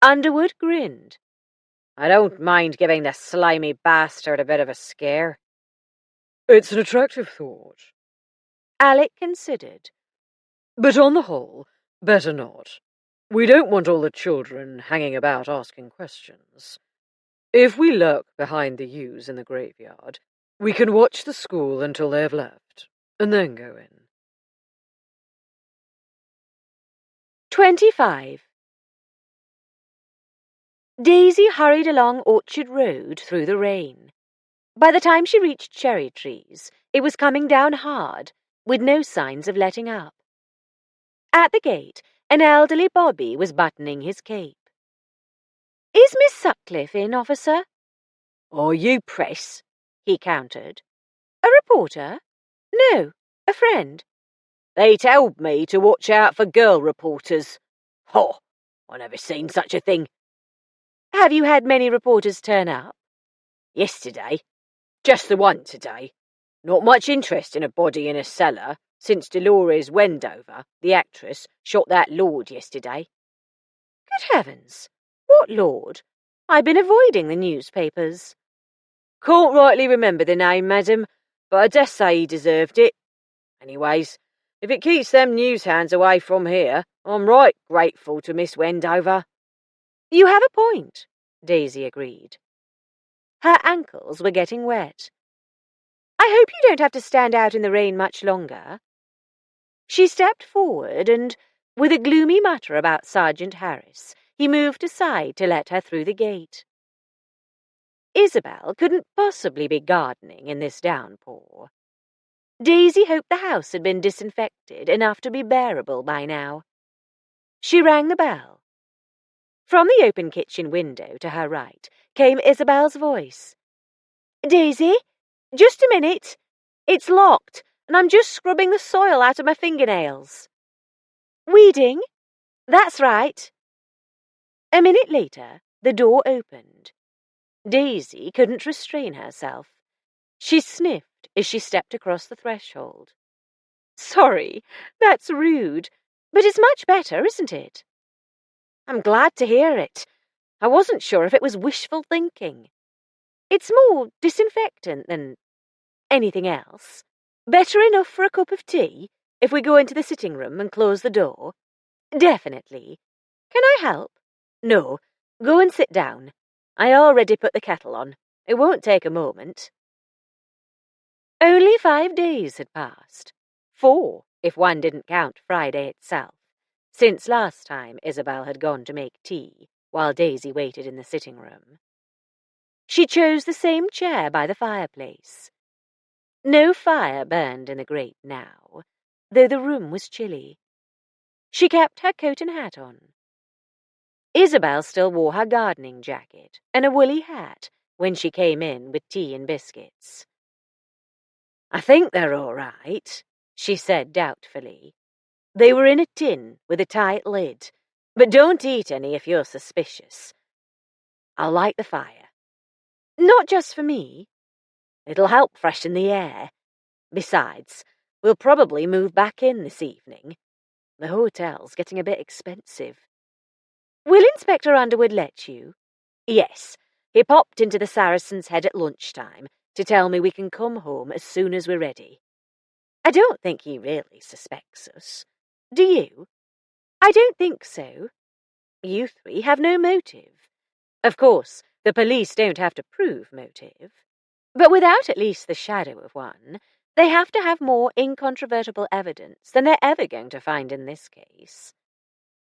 Speaker 1: Underwood grinned.
Speaker 5: I don't mind giving the slimy bastard a bit of a scare.
Speaker 3: It's an attractive thought.
Speaker 1: Alec considered.
Speaker 3: But on the whole, better not. We don't want all the children hanging about asking questions. If we lurk behind the yews in the graveyard, we can watch the school until they have left, and then go in.
Speaker 1: 25. Daisy hurried along Orchard Road through the rain. By the time she reached Cherry Trees, it was coming down hard, with no signs of letting up. At the gate, An elderly bobby was buttoning his cape. "Is Miss Sutcliffe in, officer?"
Speaker 5: "Are you press?" he countered.
Speaker 1: "A reporter?" "No, a friend."
Speaker 5: "They told me to watch out for girl reporters. Ho! I never seen such a thing."
Speaker 1: "Have you had many reporters turn up?"
Speaker 5: "Yesterday. Just the one today. Not much interest in a body in a cellar since Dolores Wendover, the actress, shot that lord yesterday."
Speaker 1: "Good heavens! What lord? I've been avoiding the newspapers."
Speaker 5: "Can't rightly remember the name, madam, but I dessay he deserved it. Anyways, if it keeps them news hands away from here, I'm right grateful to Miss Wendover."
Speaker 1: "You have a point," Daisy agreed. Her ankles were getting wet. "I hope you don't have to stand out in the rain much longer." She stepped forward and, with a gloomy mutter about Sergeant Harris, he moved aside to let her through the gate. Isabel couldn't possibly be gardening in this downpour. Daisy hoped the house had been disinfected enough to be bearable by now. She rang the bell. From the open kitchen window to her right came Isabel's voice. "Daisy, just a minute. It's locked, and I'm just scrubbing the soil out of my fingernails." "Weeding? That's right." A minute later, the door opened. Daisy couldn't restrain herself. She sniffed as she stepped across the threshold. "Sorry, that's rude, but it's much better, isn't it?" "I'm glad to hear it. I wasn't sure if it was wishful thinking. It's more disinfectant than anything else. Better enough for a cup of tea, if we go into the sitting room and close the door?" "Definitely. Can I help?" "No, go and sit down. I already put the kettle on. It won't take a moment." Only 5 days had passed. 4, if one didn't count Friday itself, since last time Isabel had gone to make tea, while Daisy waited in the sitting room. She chose the same chair by the fireplace. No fire burned in the grate now, though the room was chilly. She kept her coat and hat on. Isabel still wore her gardening jacket and a woolly hat when she came in with tea and biscuits. "I think they're all right," she said doubtfully. "They were in a tin with a tight lid, but don't eat any if you're suspicious. I'll light the fire." "Not just for me." "It'll help freshen the air. Besides, we'll probably move back in this evening. The hotel's getting a bit expensive." "Will Inspector Underwood let you?" "Yes, he popped into the Saracen's Head at lunchtime to tell me we can come home as soon as we're ready. I don't think he really suspects us. Do you?" "I don't think so. You 3 have no motive. Of course, the police don't have to prove motive. But without at least the shadow of one, they have to have more incontrovertible evidence than they're ever going to find in this case.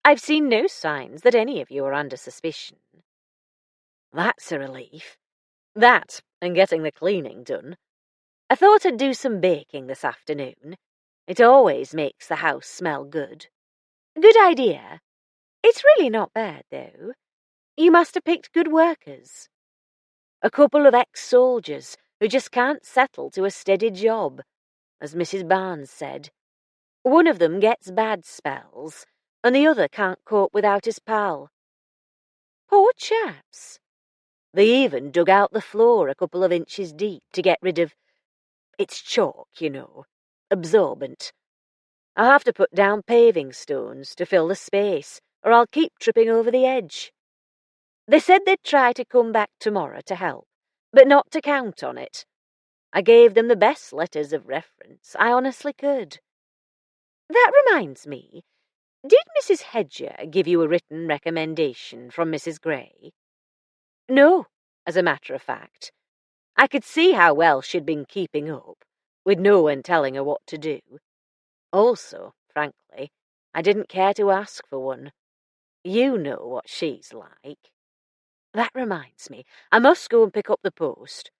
Speaker 1: I've seen no signs that any of you are under suspicion." "That's a relief. That, and getting the cleaning done. I thought I'd do some baking this afternoon. It always makes the house smell good." "Good idea. It's really not bad, though. You must have picked good workers."
Speaker 5: "A couple of ex-soldiers who just can't settle to a steady job, as Mrs. Barnes said. One of them gets bad spells, and the other can't cope without his pal."
Speaker 1: "Poor chaps."
Speaker 5: "They even dug out the floor a couple of inches deep to get rid of... It's chalk, you know, absorbent. I'll have to put down paving stones to fill the space, or I'll keep tripping over the edge. They said they'd try to come back tomorrow to help, but not to count on it. I gave them the best letters of reference I honestly could."
Speaker 1: "That reminds me, did Mrs. Hedger give you a written recommendation from Mrs. Gray?"
Speaker 5: "No, as a matter of fact. I could see how well she'd been keeping up, with no one telling her what to do. Also, frankly, I didn't care to ask for one. You know what she's like. That reminds me, I must go and pick up the post.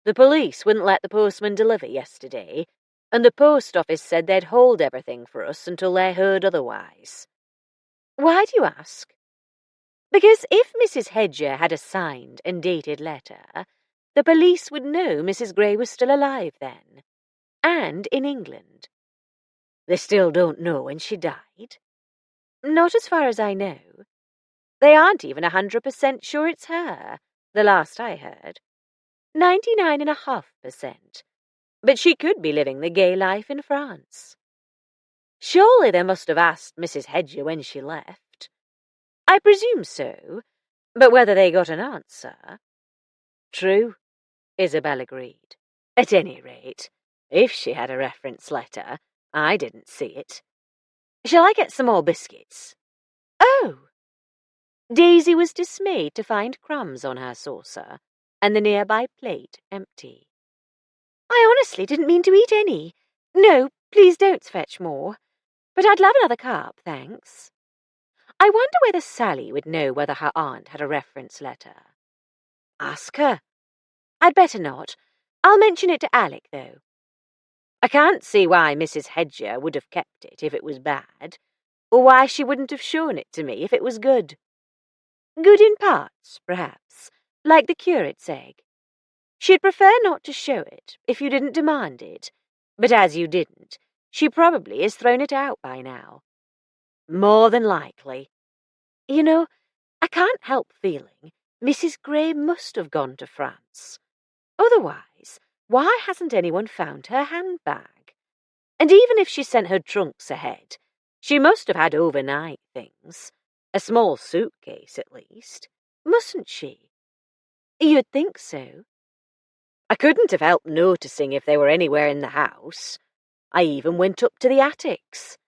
Speaker 5: The police wouldn't let the postman deliver yesterday, and the post office said they'd hold everything for us until they heard otherwise." Why do you ask? Because if Mrs. Hedger had a signed and dated letter, the police would know Mrs. Gray was still alive then, and in England. They still don't know when she died? Not as far as I know. They aren't even 100% sure it's her, the last I heard. 99.5%. But she could be living the gay life in France. Surely they must have asked Mrs. Hedger when she left. I presume so, but whether they got an answer... True, Isabel agreed. At any rate, if she had a reference letter, I didn't see it. Shall I get some more biscuits? Oh! Daisy was dismayed to find crumbs on her saucer, and the nearby plate empty. I honestly didn't mean to eat any. No, please don't fetch more. But I'd love another cup, thanks. I wonder whether Sally would know whether her aunt had a reference letter. Ask her. I'd better not. I'll mention it to Alec, though. I can't see why Mrs. Hedger would have kept it if it was bad, or why she wouldn't have shown it to me if it was good. Good in parts, perhaps, like the curate's egg. She'd prefer not to show it if you didn't demand it, but as you didn't, she probably has thrown it out by now. More than likely. You know, I can't help feeling Mrs. Gray must have gone to France. Otherwise, why hasn't anyone found her handbag? And even if she sent her trunks ahead, she must have had overnight things. A small suitcase, at least. Mustn't she? You'd think so. I couldn't have helped noticing if they were anywhere in the house. I even went up to the attics.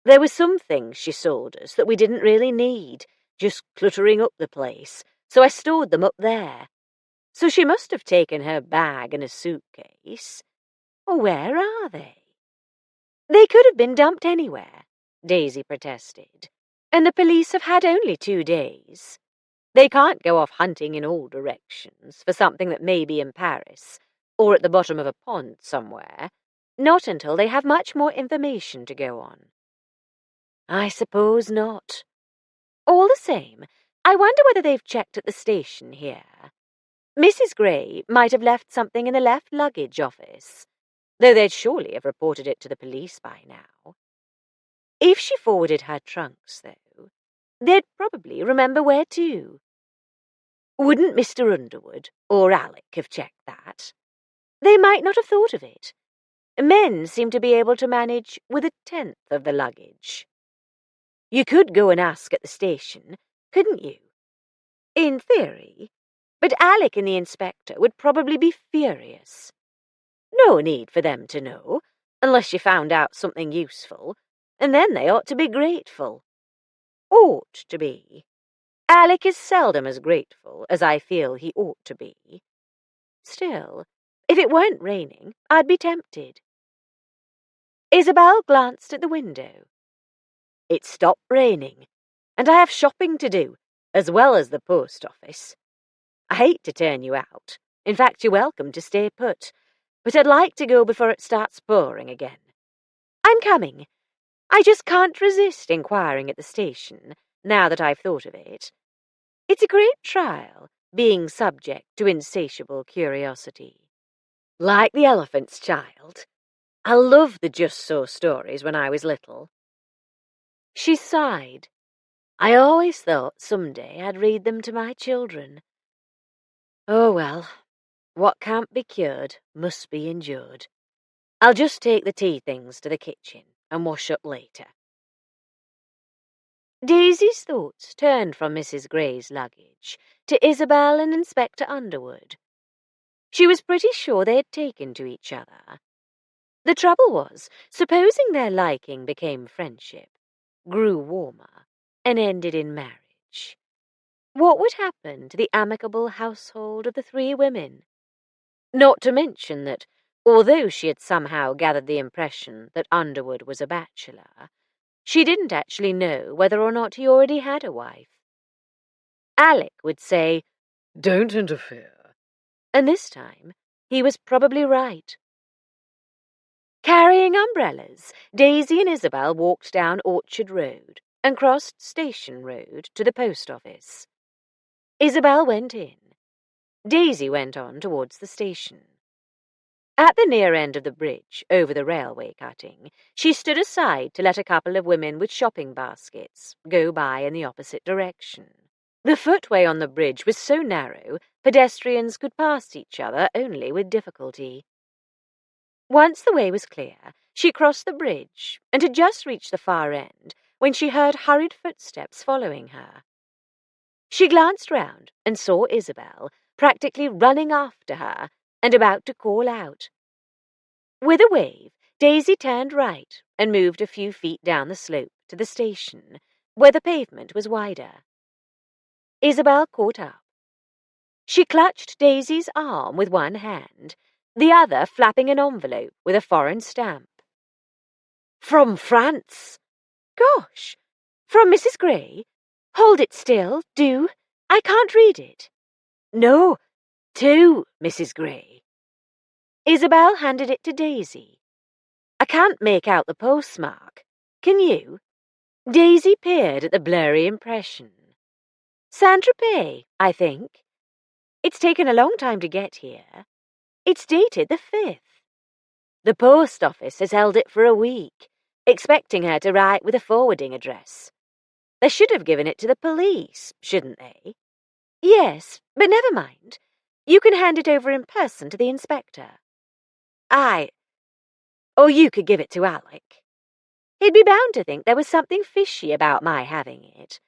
Speaker 5: There were some things she sold us that we didn't really need, just cluttering up the place, so I stored them up there. So she must have taken her bag and a suitcase. Where are they? They could have been dumped anywhere, Daisy protested, and the police have had only 2 days. They can't go off hunting in all directions for something that may be in Paris, or at the bottom of a pond somewhere, not until they have much more information to go on. I suppose not. All the same, I wonder whether they've checked at the station here. Mrs. Gray might have left something in the left luggage office, though they'd surely have reported it to the police by now. If she forwarded her trunks, though, they'd probably remember where to. Wouldn't Mr. Underwood or Alec have checked that? They might not have thought of it. Men seem to be able to manage with 1/10 of the luggage. You could go and ask at the station, couldn't you? In theory, but Alec and the inspector would probably be furious. No need for them to know, unless you found out something useful, and then they ought to be grateful. Ought to be. Alec is seldom as grateful as I feel he ought to be. Still, if it weren't raining, I'd be tempted. Isabel glanced at the window. It stopped raining, and I have shopping to do, as well as the post office. I hate to turn you out. In fact, you're welcome to stay put, but I'd like to go before it starts pouring again. I'm coming. I just can't resist inquiring at the station, now that I've thought of it. It's a great trial, being subject to insatiable curiosity. Like the elephant's child. I loved the Just So stories when I was little. She sighed. I always thought someday I'd read them to my children. Oh well, what can't be cured must be endured. I'll just take the tea things to the kitchen and wash up later. Daisy's thoughts turned from Mrs. Gray's luggage to Isabel and Inspector Underwood. She was pretty sure they had taken to each other. The trouble was, supposing their liking became friendship, grew warmer, and ended in marriage. What would happen to the amicable household of the 3 women? Not to mention that, although she had somehow gathered the impression that Underwood was a bachelor, she didn't actually know whether or not he already had a wife. Alec would say,
Speaker 3: "Don't interfere."
Speaker 5: and this time he was probably right. Carrying umbrellas, Daisy and Isabel walked down Orchard Road, and crossed Station Road to the post office. Isabel went in. Daisy went on towards the station. At the near end of the bridge over the railway cutting, she stood aside to let a couple of women with shopping baskets go by in the opposite direction. The footway on the bridge was so narrow, pedestrians could pass each other only with difficulty. Once the way was clear, she crossed the bridge and had just reached the far end when she heard hurried footsteps following her. She glanced round and saw Isabel, practically running after her and about to call out. With a wave, Daisy turned right and moved a few feet down the slope to the station, where the pavement was wider. Isabel caught up. She clutched Daisy's arm with one hand, the other flapping an envelope with a foreign stamp. From France! Gosh! From Mrs. Gray? Hold it still, do. I can't read it. No, to Mrs. Gray. Isabel handed it to Daisy. I can't make out the postmark. Can you? Daisy peered at the blurry impression. Saint-Tropez, I think. It's taken a long time to get here. It's dated the 5th. The post office has held it for a week, expecting her to write with a forwarding address. They should have given it to the police, shouldn't they? Yes, but never mind. You can hand it over in person to the inspector. Or you could give it to Alec. He'd be bound to think there was something fishy about my having it.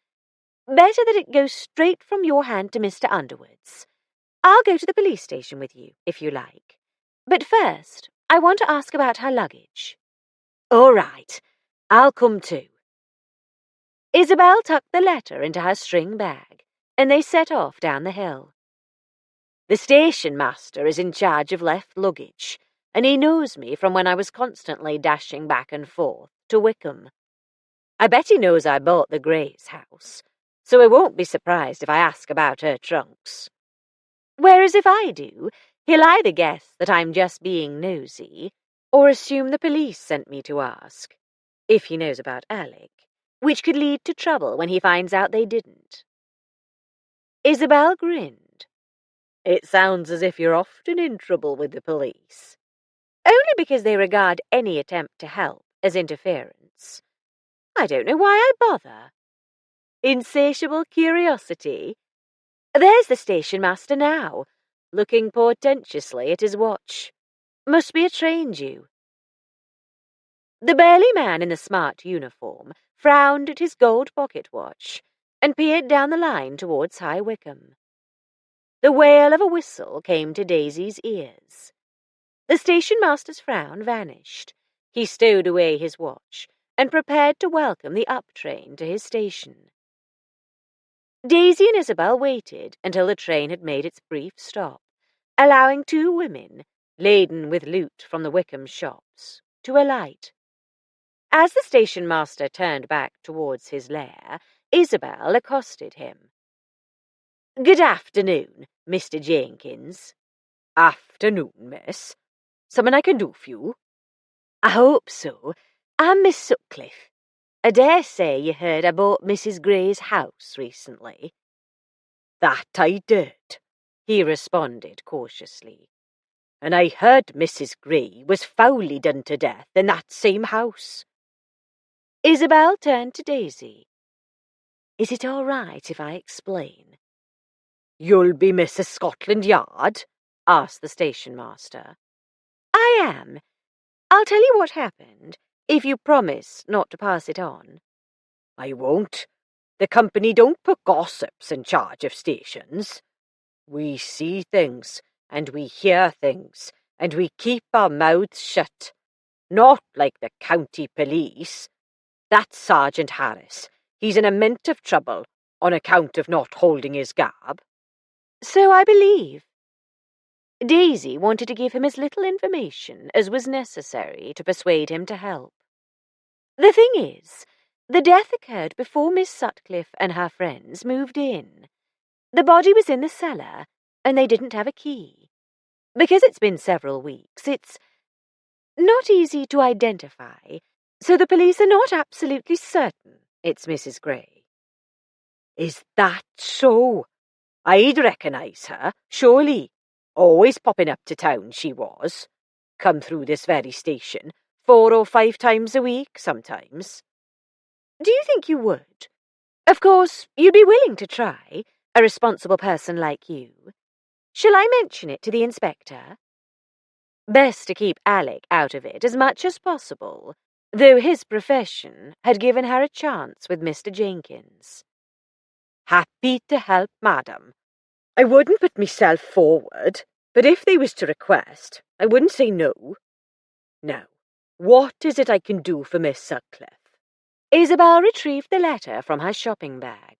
Speaker 5: Better that it goes straight from your hand to Mr. Underwood's. I'll go to the police station with you, if you like. But first, I want to ask about her luggage. All right, I'll come too. Isabel tucked the letter into her string bag, and they set off down the hill. The station master is in charge of left luggage, and he knows me from when I was constantly dashing back and forth to Wickham. I bet he knows I bought the Greys' house, so he won't be surprised if I ask about her trunks. Whereas if I do, he'll either guess that I'm just being nosy, or assume the police sent me to ask, if he knows about Alec, which could lead to trouble when he finds out they didn't. Isabel grinned. It sounds as if you're often in trouble with the police. Only because they regard any attempt to help as interference. I don't know why I bother. Insatiable curiosity? There's the station master now, looking portentously at his watch. Must be a train due. The burly man in the smart uniform frowned at his gold pocket watch and peered down the line towards High Wycombe. The wail of a whistle came to Daisy's ears. The station master's frown vanished. He stowed away his watch and prepared to welcome the up train to his station. Daisy and Isabel waited until the train had made its brief stop, allowing two women, laden with loot from the Wickham shops, to alight. As the station master turned back towards his lair, Isabel accosted him. Good afternoon, Mr. Jenkins. Afternoon, miss. Something I can do for you? I hope so. I'm Miss Sutcliffe. I dare say you heard I bought Mrs. Gray's house recently. That I did, he responded cautiously. And I heard Mrs. Gray was foully done to death in that same house. Isabel turned to Daisy. Is it all right if I explain? You'll be Mrs. Scotland Yard? Asked the station master. I am. I'll tell you what happened, if you promise not to pass it on. I won't. The company don't put gossips in charge of stations. We see things, and we hear things, and we keep our mouths shut. Not like the county police. That's Sergeant Harris. He's in a mint of trouble on account of not holding his gab. So I believe. Daisy wanted to give him as little information as was necessary to persuade him to help. The thing is, the death occurred before Miss Sutcliffe and her friends moved in. The body was in the cellar, and they didn't have a key. Because it's been several weeks, it's not easy to identify, so the police are not absolutely certain It's Mrs. Gray. Is that so? I'd recognise her, surely. Always popping up to town, she was. Come through this very station 4 or 5 times a week, sometimes.
Speaker 2: Do you think you would? Of course, you'd be willing to try, a responsible person like you. Shall I mention it to the inspector?
Speaker 5: Best to keep Alec out of it as much as possible, though his profession had given her a chance with Mr. Jenkins. Happy to help, madam. I wouldn't put myself forward, but if they was to request, I wouldn't say no. Now, what is it I can do for Miss Sutcliffe?
Speaker 2: Isabel retrieved the letter from her shopping bag.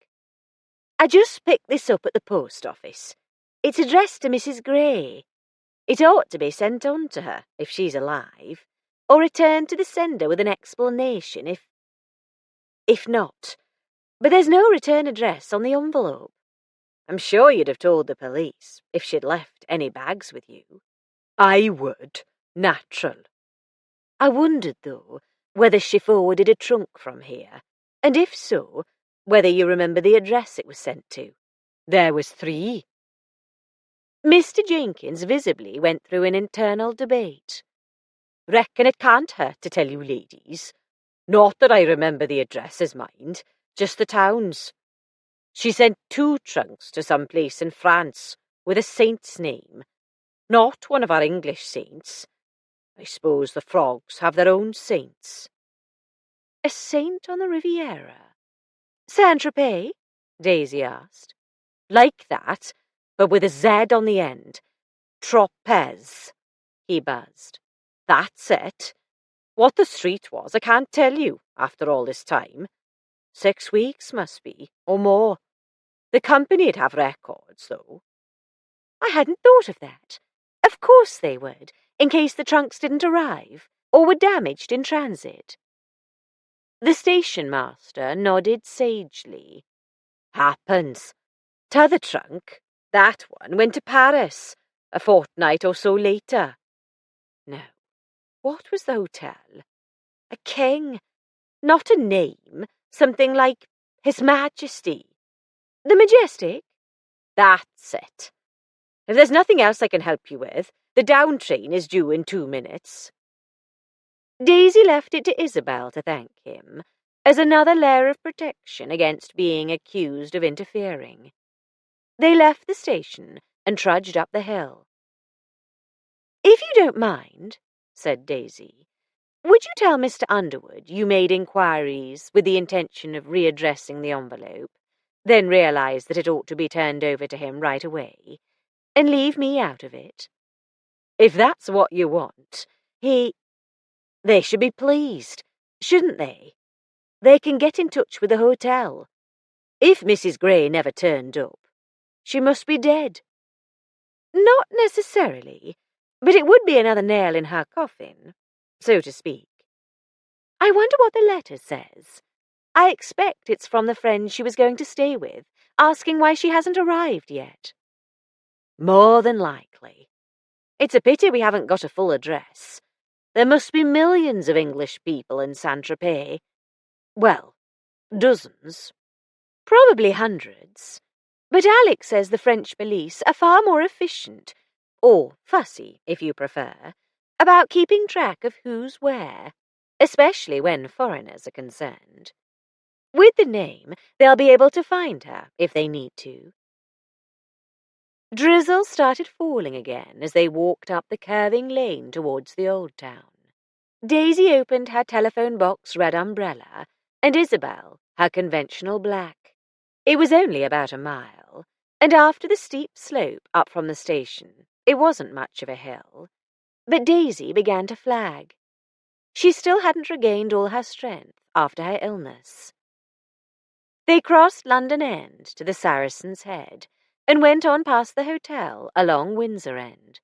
Speaker 2: I just picked this up at the post office. It's addressed to Mrs. Gray. It ought to be sent on to her, if she's alive, or returned to the sender with an explanation if not. But there's no return address on the envelope.
Speaker 5: I'm sure you'd have told the police if she'd left any bags with you. I would. Natural. I wondered, though, whether she forwarded a trunk from here, and if so, whether you remember the address it was sent to. There was 3.
Speaker 2: Mr. Jenkins visibly went through an internal debate.
Speaker 5: Reckon it can't hurt to tell you ladies. Not that I remember the addresses, mind, just the towns. She sent 2 trunks to some place in France with a saint's name. Not one of our English saints. I suppose the frogs have their own saints.
Speaker 2: A saint on the Riviera? Saint-Tropez?
Speaker 5: Daisy asked. Like that, but with a Z on the end. Tropez, he buzzed. That's it. What the street was, I can't tell you, after all this time. 6 weeks, must be, or more. The company'd have records, though.
Speaker 2: I hadn't thought of that. Of course they would, in case the trunks didn't arrive, or were damaged in transit.
Speaker 5: The station master nodded sagely. Happens. T'other trunk, that one, went to Paris, a fortnight or so later. Now, what was the hotel? A king. Not a name, something like His Majesty.
Speaker 2: The Majestic?
Speaker 5: That's it. If there's nothing else I can help you with, the down train is due in 2 minutes. Daisy left it to Isabel to thank him, as another layer of protection against being accused of interfering. They left the station and trudged up the hill.
Speaker 2: If you don't mind, said Daisy, would you tell Mr. Underwood you made inquiries with the intention of readdressing the envelope, then realised that it ought to be turned over to him right away, and leave me out of it?
Speaker 5: If that's what you want, they should be pleased, shouldn't they? They can get in touch with the hotel. If Mrs. Gray never turned up, she must be dead.
Speaker 2: Not necessarily, but it would be another nail in her coffin, so to speak. I wonder what the letter says. I expect it's from the friend she was going to stay with, asking why she hasn't arrived yet.
Speaker 5: More than likely. It's a pity we haven't got a full address. There must be millions of English people in Saint-Tropez. Well, dozens.
Speaker 2: Probably hundreds. But Alex says the French police are far more efficient, or fussy, if you prefer, about keeping track of who's where, especially when foreigners are concerned. With the name, they'll be able to find her if they need to.
Speaker 5: Drizzle started falling again as they walked up the curving lane towards the old town. Daisy opened her telephone box red umbrella, and Isabel her conventional black. It was only about a mile, and after the steep slope up from the station, it wasn't much of a hill. But Daisy began to flag. She still hadn't regained all her strength after her illness. They crossed London End to the Saracen's Head, and went on past the hotel along Windsor End.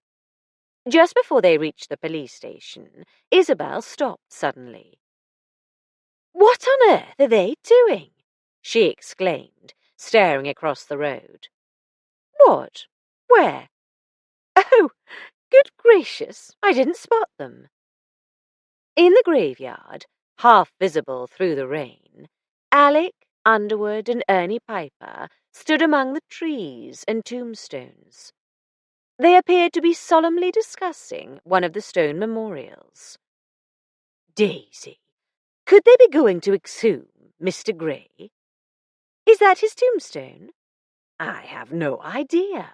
Speaker 5: Just before they reached the police station, Isabel stopped suddenly.
Speaker 2: "What on earth are they doing?"
Speaker 5: she exclaimed, staring across the road.
Speaker 2: "What? Where? Oh, good gracious, I didn't spot them."
Speaker 5: In the graveyard, half visible through the rain,
Speaker 1: Alec, Underwood, and Ernie Piper stood among the trees and tombstones. They appeared to be solemnly discussing one of the stone memorials. Daisy, could they be going to exhume Mr. Gray? Is that his tombstone? I have no idea.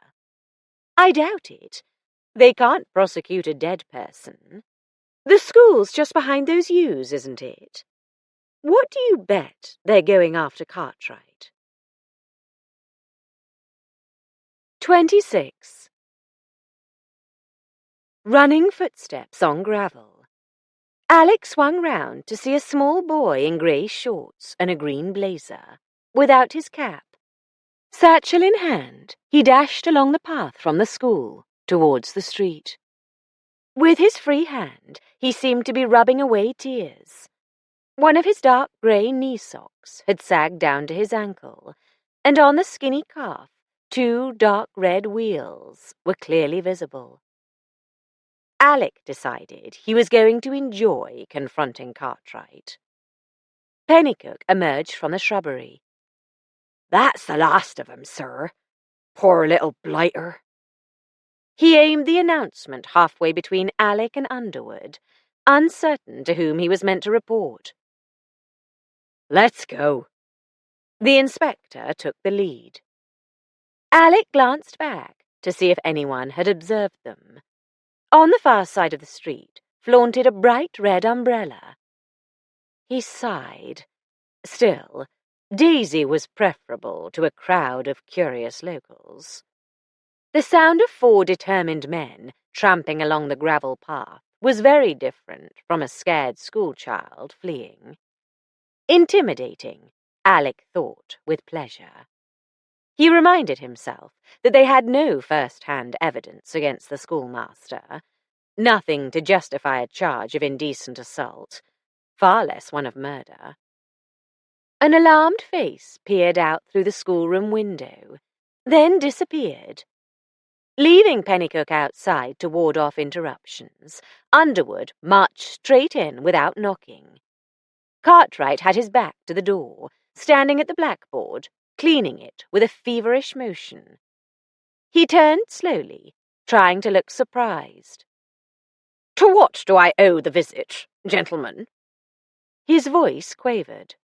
Speaker 1: I doubt it. They can't prosecute a dead person. The school's just behind those yews, isn't it? What do you bet they're going after Cartwright? 26. Running footsteps on gravel. Alec swung round to see a small boy in grey shorts and a green blazer, without his cap. Satchel in hand, he dashed along the path from the school towards the street. With his free hand, he seemed to be rubbing away tears. One of his dark grey knee socks had sagged down to his ankle, and on the skinny calf, 2 dark red wheals were clearly visible. Alec decided he was going to enjoy confronting Cartwright. Pennycook emerged from the shrubbery. That's the last of 'em, sir. Poor little blighter. He aimed the announcement halfway between Alec and Underwood, uncertain to whom he was meant to report. Let's go. The inspector took the lead. Alec glanced back to see if anyone had observed them. On the far side of the street flaunted a bright red umbrella. He sighed. Still, Daisy was preferable to a crowd of curious locals. The sound of 4 determined men tramping along the gravel path was very different from a scared schoolchild fleeing. Intimidating, Alec thought with pleasure. He reminded himself that they had no first-hand evidence against the schoolmaster, nothing to justify a charge of indecent assault, far less one of murder. An alarmed face peered out through the schoolroom window, then disappeared. Leaving Pennycook outside to ward off interruptions, Underwood marched straight in without knocking. Cartwright had his back to the door, standing at the blackboard, cleaning it with a feverish motion. He turned slowly, trying to look surprised. To what do I owe the visit, gentlemen? His voice quavered.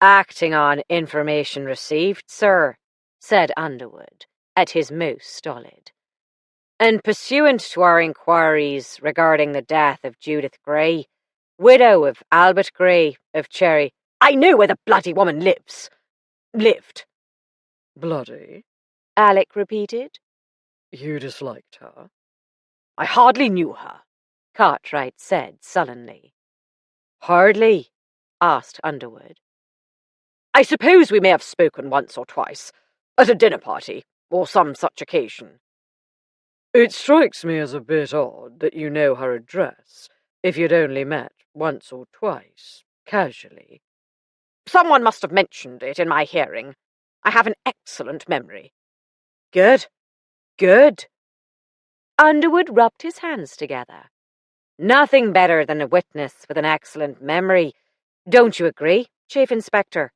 Speaker 1: Acting on information received, sir, said Underwood, at his most stolid. And pursuant to our inquiries regarding the death of Judith Gray, widow of Albert Gray of Cherry. I know where the bloody woman lived.
Speaker 3: Bloody?
Speaker 1: Alec repeated.
Speaker 3: You disliked her?
Speaker 6: I hardly knew her,
Speaker 1: Cartwright said sullenly.
Speaker 6: Hardly?
Speaker 1: Asked Underwood.
Speaker 6: I suppose we may have spoken once or twice, at a dinner party, or some such occasion.
Speaker 3: It strikes me as a bit odd that you know her address, if you'd only met once or twice, casually.
Speaker 6: Someone must have mentioned it in my hearing. I have an excellent memory.
Speaker 1: Good. Underwood rubbed his hands together.
Speaker 5: Nothing better than a witness with an excellent memory. Don't you agree, Chief Inspector?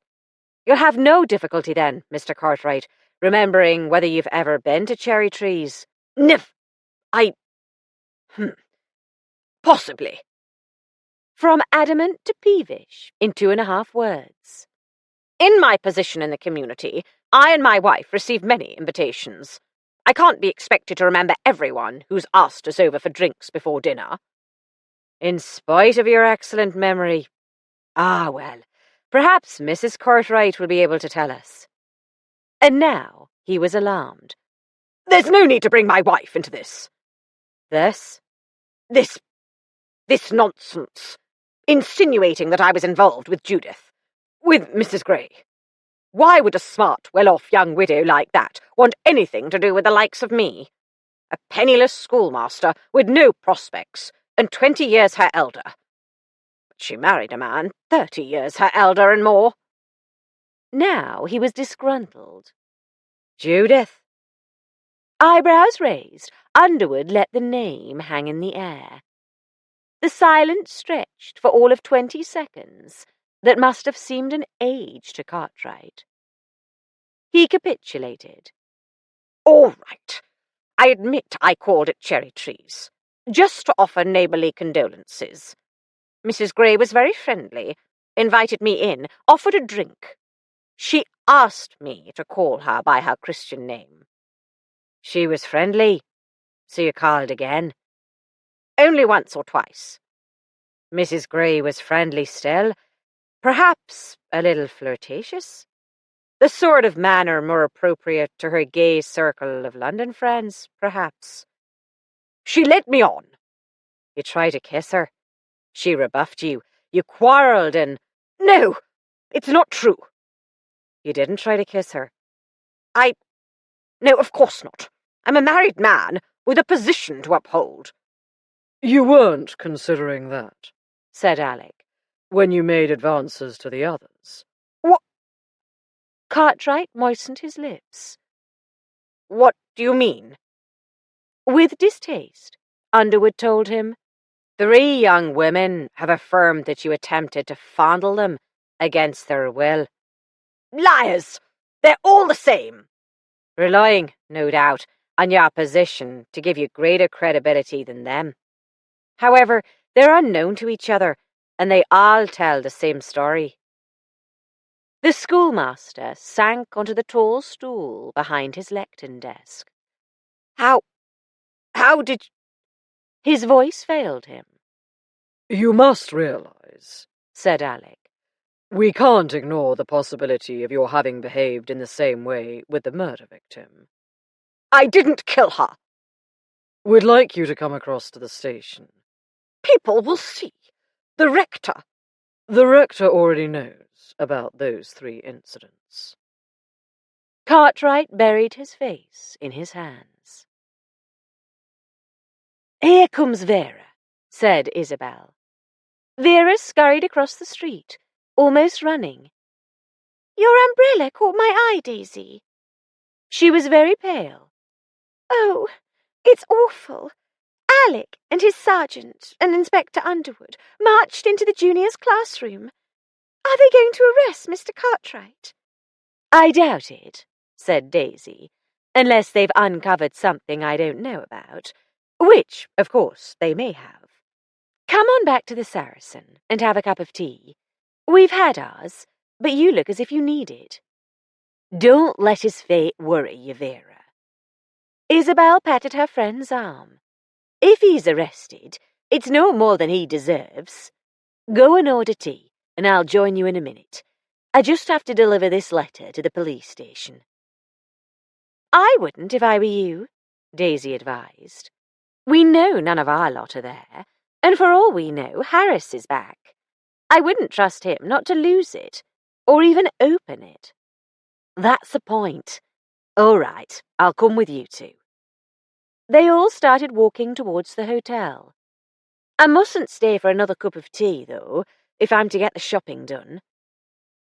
Speaker 5: You'll have no difficulty then, Mr. Cartwright, remembering whether you've ever been to Cherry Trees.
Speaker 6: Possibly.
Speaker 1: From adamant to peevish in 2.5 words.
Speaker 6: In my position in the community, I and my wife receive many invitations. I can't be expected to remember everyone who's asked us over for drinks before dinner.
Speaker 5: In spite of your excellent memory. Ah, well, perhaps Mrs. Cartwright will be able to tell us.
Speaker 1: And now he was alarmed.
Speaker 6: There's no need to bring my wife into this.
Speaker 5: This
Speaker 6: nonsense, insinuating that I was involved with Judith, with Mrs. Gray. Why would a smart, well-off young widow like that want anything to do with the likes of me? A penniless schoolmaster with no prospects, and 20 years her elder. But she married a man 30 years her elder and more.
Speaker 1: Now he was disgruntled.
Speaker 5: Judith?
Speaker 1: Eyebrows raised, Underwood let the name hang in the air. The silence stretched for all of 20 seconds,
Speaker 5: that must have seemed an age to Cartwright. He capitulated.
Speaker 6: All right. I admit I called at Cherry Trees, just to offer neighbourly condolences. Mrs. Gray was very friendly, invited me in, offered a drink. She asked me to call her by her Christian name.
Speaker 5: She was friendly, so you called again?
Speaker 6: Only once or twice.
Speaker 5: Mrs. Gray was friendly still, perhaps a little flirtatious? The sort of manner more appropriate to her gay circle of London friends, perhaps.
Speaker 6: She led me on.
Speaker 5: You tried to kiss her. She rebuffed you. You quarrelled and—
Speaker 6: No, it's not true.
Speaker 5: You didn't try to kiss her.
Speaker 6: No, of course not. I'm a married man with a position to uphold.
Speaker 3: You weren't considering that,
Speaker 5: said Alec,
Speaker 3: when you made advances to the others.
Speaker 6: What?
Speaker 5: Cartwright moistened his lips.
Speaker 6: What do you mean?
Speaker 5: With distaste, Underwood told him. 3 young women have affirmed that you attempted to fondle them against their will.
Speaker 6: Liars! They're all the same.
Speaker 5: Relying, no doubt, on your position to give you greater credibility than them. However, they're unknown to each other, and they all tell the same story. The schoolmaster sank onto the tall stool behind his lectern desk.
Speaker 6: How did...
Speaker 5: His voice failed him.
Speaker 3: You must realize,
Speaker 5: said Alec,
Speaker 3: we can't ignore the possibility of your having behaved in the same way with the murder victim.
Speaker 6: I didn't kill her.
Speaker 3: We'd like you to come across to the station.
Speaker 6: People will see. The rector.
Speaker 3: The rector already knows about those 3 incidents.
Speaker 5: Cartwright buried his face in his hands. Here comes Vera, said Isabel. Vera scurried across the street, almost running.
Speaker 2: Your umbrella caught my eye, Daisy.
Speaker 5: She was very pale.
Speaker 2: Oh, it's awful. Alec and his sergeant and Inspector Underwood marched into the juniors' classroom. Are they going to arrest Mr. Cartwright?
Speaker 5: I doubt it, said Daisy, unless they've uncovered something I don't know about, which, of course, they may have. Come on back to the Saracen and have a cup of tea. We've had ours, but you look as if you need it. Don't let his fate worry you, Vera. Isabel patted her friend's arm. If he's arrested, it's no more than he deserves. Go and order tea, and I'll join you in a minute. I just have to deliver this letter to the police station. I wouldn't if I were you, Daisy advised. We know none of our lot are there, and for all we know, Harris is back. I wouldn't trust him not to lose it, or even open it. That's the point. All right, I'll come with you 2. They all started walking towards the hotel. I mustn't stay for another cup of tea, though, if I'm to get the shopping done.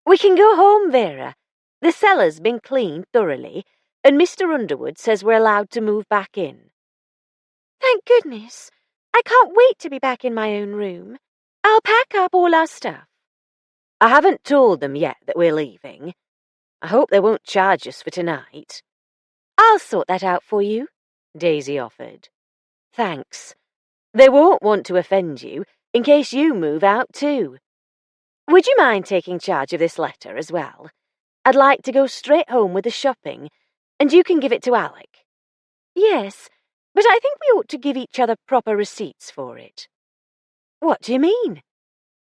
Speaker 5: We can go home, Vera. The cellar's been cleaned thoroughly, and Mr. Underwood says we're allowed to move back in.
Speaker 2: Thank goodness. I can't wait to be back in my own room. I'll pack up all our stuff.
Speaker 5: I haven't told them yet that we're leaving. I hope they won't charge us for tonight. I'll sort that out for you, Daisy offered. Thanks. They won't want to offend you in case you move out too. Would you mind taking charge of this letter as well? I'd like to go straight home with the shopping, and you can give it to Alec. Yes, but I think we ought to give each other proper receipts for it. What do you mean?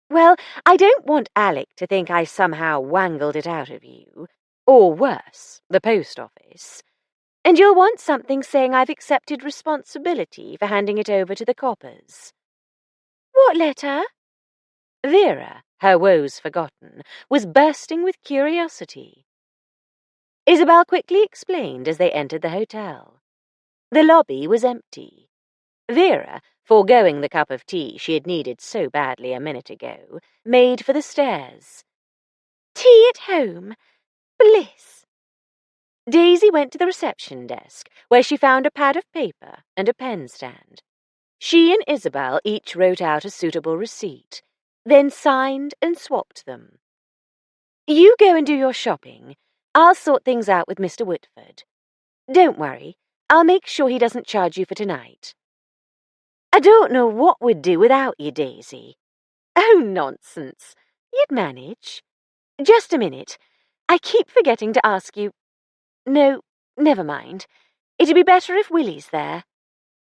Speaker 5: Well, I don't want Alec to think I somehow wangled it out of you, or worse, the post office. And you'll want something saying I've accepted responsibility for handing it over to the coppers.
Speaker 2: What letter?
Speaker 5: Vera, her woes forgotten, was bursting with curiosity. Isabel quickly explained as they entered the hotel. The lobby was empty. Vera, foregoing the cup of tea she had needed so badly a minute ago, made for the stairs.
Speaker 2: Tea at home. Bliss.
Speaker 5: Daisy went to the reception desk, where she found a pad of paper and a pen stand. She and Isabel each wrote out a suitable receipt, then signed and swapped them.
Speaker 1: You go and do your shopping. I'll sort things out with Mr. Whitford. Don't worry, I'll make sure he doesn't charge you for tonight. I don't know what we'd do without you, Daisy. Oh, nonsense. You'd manage. Just a minute. I keep forgetting to ask you. No, never mind. It'd be better if Willie's there.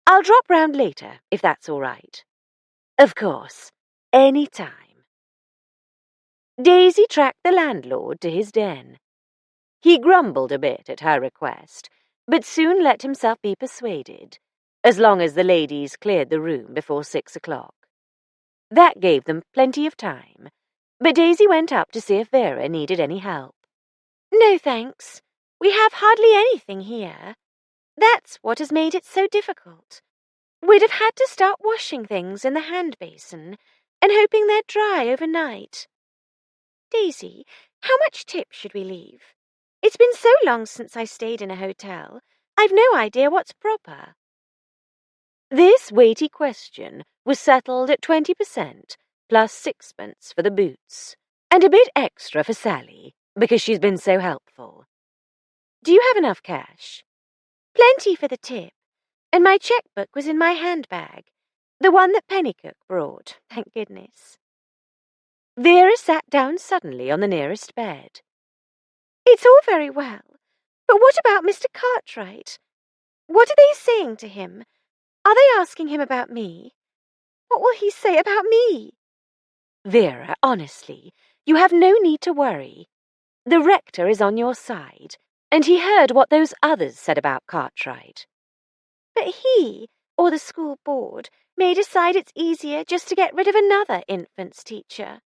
Speaker 1: I'll drop round later, if that's all right. Of course. Any time. Daisy tracked the landlord to his den. He grumbled a bit at her request, but soon let himself be persuaded, as long as the ladies cleared the room before 6 o'clock. That gave them plenty of time, but Daisy went up to see if Vera needed any help.
Speaker 2: No, thanks. We have hardly anything here. That's what has made it so difficult. We'd have had to start washing things in the hand basin and hoping they'd dry overnight. Daisy, how much tip should we leave? It's been so long since I stayed in a hotel, I've no idea what's proper.
Speaker 1: This weighty question was settled at 20% plus sixpence for the boots, and a bit extra for Sally, because she's been so helpful. Do you have enough cash?
Speaker 2: Plenty for the tip, and my checkbook was in my handbag, the one that Pennycook brought, thank goodness.
Speaker 1: Vera sat down suddenly on the nearest bed.
Speaker 2: It's all very well, but what about Mr. Cartwright? What are they saying to him? Are they asking him about me? What will he say about me?
Speaker 1: Vera, honestly, you have no need to worry. The rector is on your side, and he heard what those others said about Cartwright.
Speaker 2: But he, or the school board, may decide it's easier just to get rid of another infants teacher.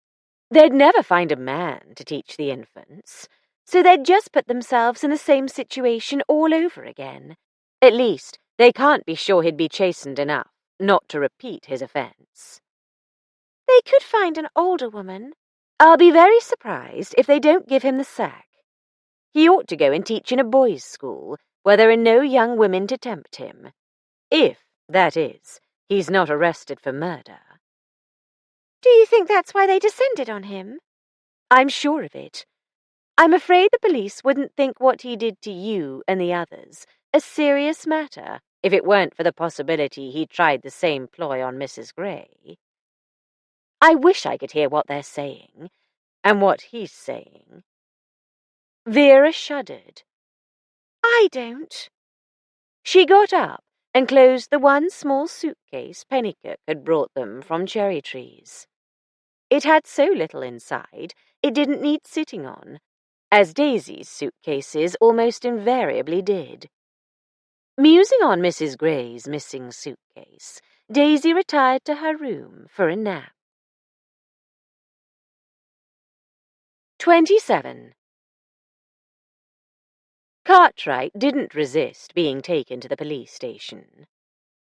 Speaker 1: They'd never find a man to teach the infants, so they'd just put themselves in the same situation all over again. At least, they can't be sure he'd be chastened enough not to repeat his offence.
Speaker 2: They could find an older woman.
Speaker 1: I'll be very surprised if they don't give him the sack. He ought to go and teach in a boys' school, where there are no young women to tempt him. If, that is, he's not arrested for murder.
Speaker 2: Do you think that's why they descended on him?
Speaker 1: I'm sure of it. I'm afraid the police wouldn't think what he did to you and the others a serious matter if it weren't for the possibility he tried the same ploy on Mrs. Gray. I wish I could hear what they're saying, and what he's saying. Vera shuddered.
Speaker 2: I don't.
Speaker 1: She got up and closed the one small suitcase Pennycook had brought them from Cherry Trees. It had so little inside, it didn't need sitting on, as Daisy's suitcases almost invariably did. Musing on Mrs. Gray's missing suitcase, Daisy retired to her room for a nap. 27. Cartwright didn't resist being taken to the police station.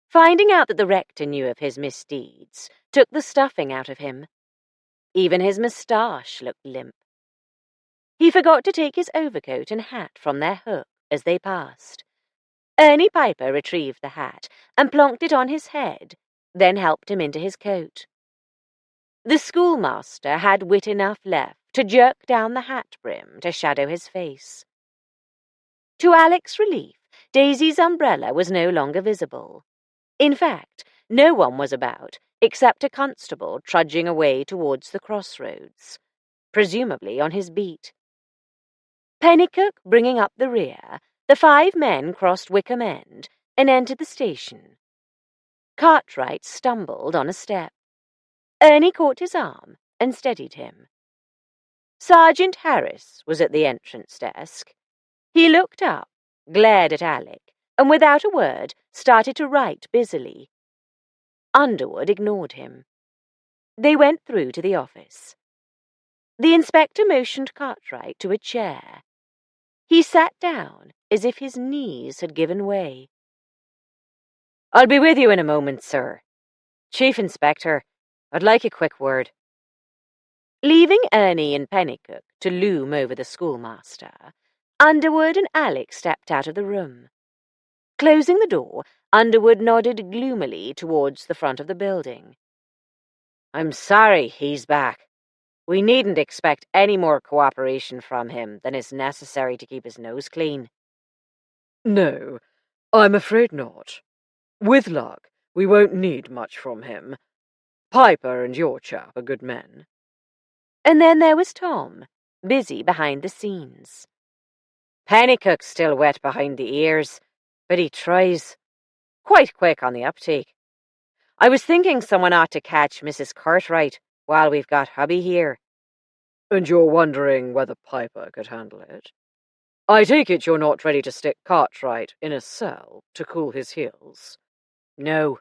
Speaker 1: Finding out that the rector knew of his misdeeds took the stuffing out of him. Even his moustache looked limp. He forgot to take his overcoat and hat from their hook as they passed. Ernie Piper retrieved the hat and plonked it on his head, then helped him into his coat. The schoolmaster had wit enough left to jerk down the hat brim to shadow his face. To Alec's relief, Daisy's umbrella was no longer visible. In fact, no one was about except a constable trudging away towards the crossroads, presumably on his beat. Pennycook bringing up the rear, the 5 men crossed Wickham End and entered the station. Cartwright stumbled on a step. Ernie caught his arm and steadied him. Sergeant Harris was at the entrance desk. He looked up, glared at Alec, and without a word started to write busily. Underwood ignored him. They went through to the office. The inspector motioned Cartwright to a chair. He sat down as if his knees had given way.
Speaker 5: "I'll be with you in a moment, sir. Chief Inspector, I'd like a quick word."
Speaker 1: Leaving Ernie and Pennycook to loom over the schoolmaster, Underwood and Alec stepped out of the room. Closing the door, Underwood nodded gloomily towards the front of the building.
Speaker 5: "I'm sorry he's back. We needn't expect any more cooperation from him than is necessary to keep his nose clean.
Speaker 3: No, I'm afraid not. With luck, we won't need much from him. Piper and your chap are good men.
Speaker 1: And then there was Tom, busy behind the scenes.
Speaker 5: Pennycook's still wet behind the ears, but he tries. Quite quick on the uptake. I was thinking someone ought to catch Mrs. Cartwright while we've got hubby here.
Speaker 3: And you're wondering whether Piper could handle it? I take it you're not ready to stick Cartwright in a cell to cool his heels.
Speaker 5: No,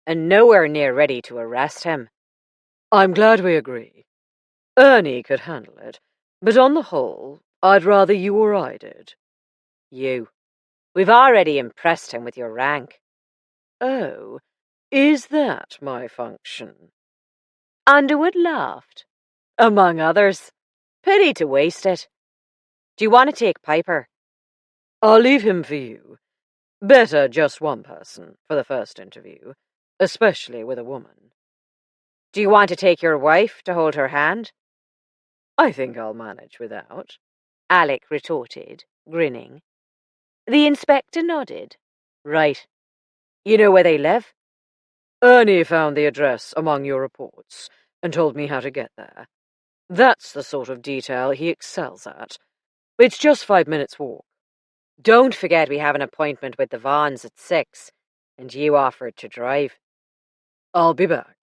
Speaker 5: and nowhere near ready to arrest him.
Speaker 3: I'm glad we agree. Ernie could handle it, but on the whole, I'd rather you or I did.
Speaker 5: You. We've already impressed him with your rank.
Speaker 3: Oh, is that my function?
Speaker 1: Underwood laughed.
Speaker 5: Among others. Pity to waste it. Do you want to take Piper?
Speaker 3: I'll leave him for you. Better just one person for the first interview, especially with a woman.
Speaker 5: Do you want to take your wife to hold her hand?
Speaker 3: I think I'll manage without,
Speaker 1: Alec retorted, grinning. The inspector nodded.
Speaker 5: Right. You know where they live?
Speaker 3: Ernie found the address among your reports and told me how to get there. That's the sort of detail he excels at. It's just 5 minutes' walk.
Speaker 5: Don't forget we have an appointment with the Vaughans at 6, and you offered to drive.
Speaker 3: I'll be back.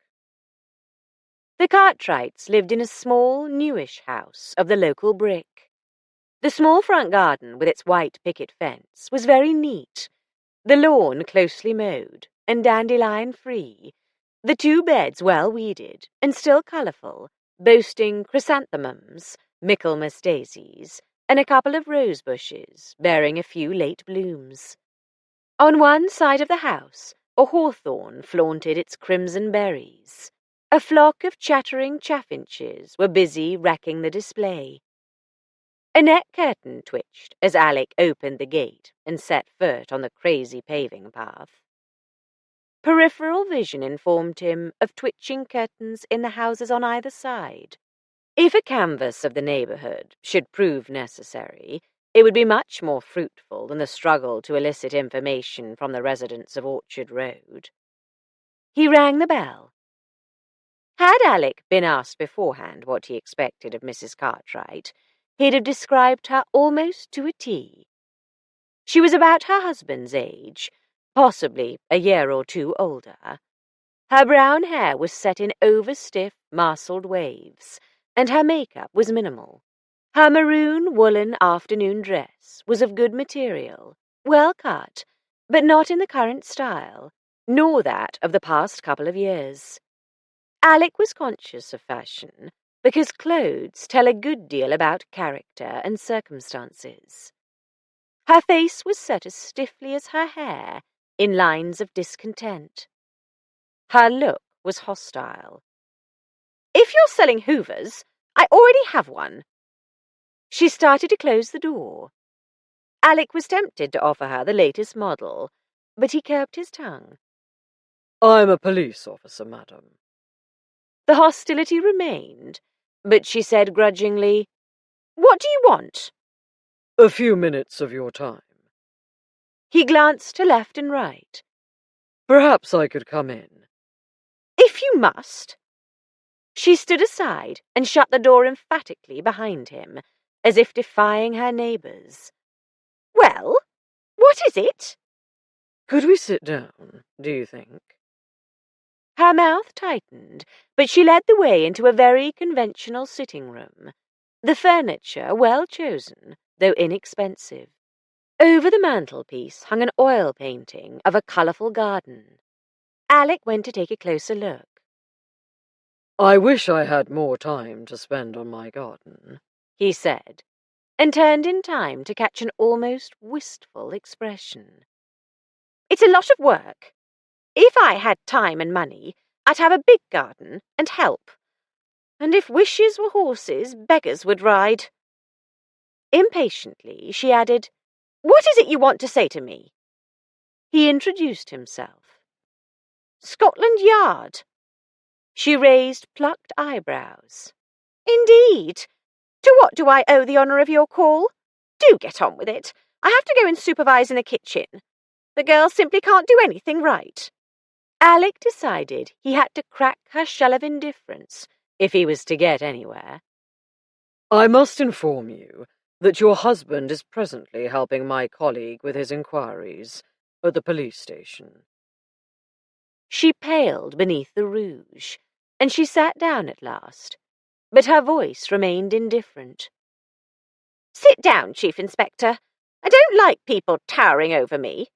Speaker 1: The Cartwrights lived in a small, newish house of the local brick. The small front garden with its white picket fence was very neat, the lawn closely mowed and dandelion-free, the 2 beds well weeded and still colourful, boasting chrysanthemums, Michaelmas daisies, and a couple of rose bushes bearing a few late blooms. On one side of the house, a hawthorn flaunted its crimson berries. A flock of chattering chaffinches were busy racking the display. A net curtain twitched as Alec opened the gate and set foot on the crazy paving path. Peripheral vision informed him of twitching curtains in the houses on either side. If a canvass of the neighbourhood should prove necessary, it would be much more fruitful than the struggle to elicit information from the residents of Orchard Road. He rang the bell. Had Alec been asked beforehand what he expected of Mrs. Cartwright, he'd have described her almost to a T. She was about her husband's age, possibly a year or 2 older. Her brown hair was set in over-stiff, marsled waves, and her makeup was minimal. Her maroon woolen afternoon dress was of good material, well cut, but not in the current style, nor that of the past couple of years. Alec was conscious of fashion, because clothes tell a good deal about character and circumstances. Her face was set as stiffly as her hair, in lines of discontent. Her look was hostile. "If you're selling hoovers, I already have one." She started to close the door. Alec was tempted to offer her the latest model, but he curbed his tongue.
Speaker 3: I'm a police officer, madam.
Speaker 1: The hostility remained, but she said grudgingly, "What do you want?"
Speaker 3: A few minutes of your time.
Speaker 1: He glanced to left and right.
Speaker 3: Perhaps I could come in.
Speaker 1: "If you must." She stood aside and shut the door emphatically behind him, as if defying her neighbours. "Well, what is it?"
Speaker 3: Could we sit down, do you think?
Speaker 1: Her mouth tightened, but she led the way into a very conventional sitting room, the furniture well chosen, though inexpensive. Over the mantelpiece hung an oil painting of a colourful garden. Alec went to take a closer look.
Speaker 3: I wish I had more time to spend on my garden,
Speaker 1: he said, and turned in time to catch an almost wistful expression. "It's a lot of work. If I had time and money, I'd have a big garden and help. And if wishes were horses, beggars would ride." Impatiently, she added, "What is it you want to say to me?" He introduced himself. "Scotland Yard." She raised plucked eyebrows.
Speaker 2: Indeed. To what do I owe the honour of your call? Do get on with it. I have to go and supervise in the kitchen. The girls simply can't do anything right.
Speaker 1: Alec decided he had to crack her shell of indifference if he was to get anywhere.
Speaker 3: I must inform you that your husband is presently helping my colleague with his inquiries at the police station.
Speaker 1: She paled beneath the rouge, and she sat down at last, but her voice remained indifferent.
Speaker 2: Sit down, Chief Inspector. I don't like people towering over me.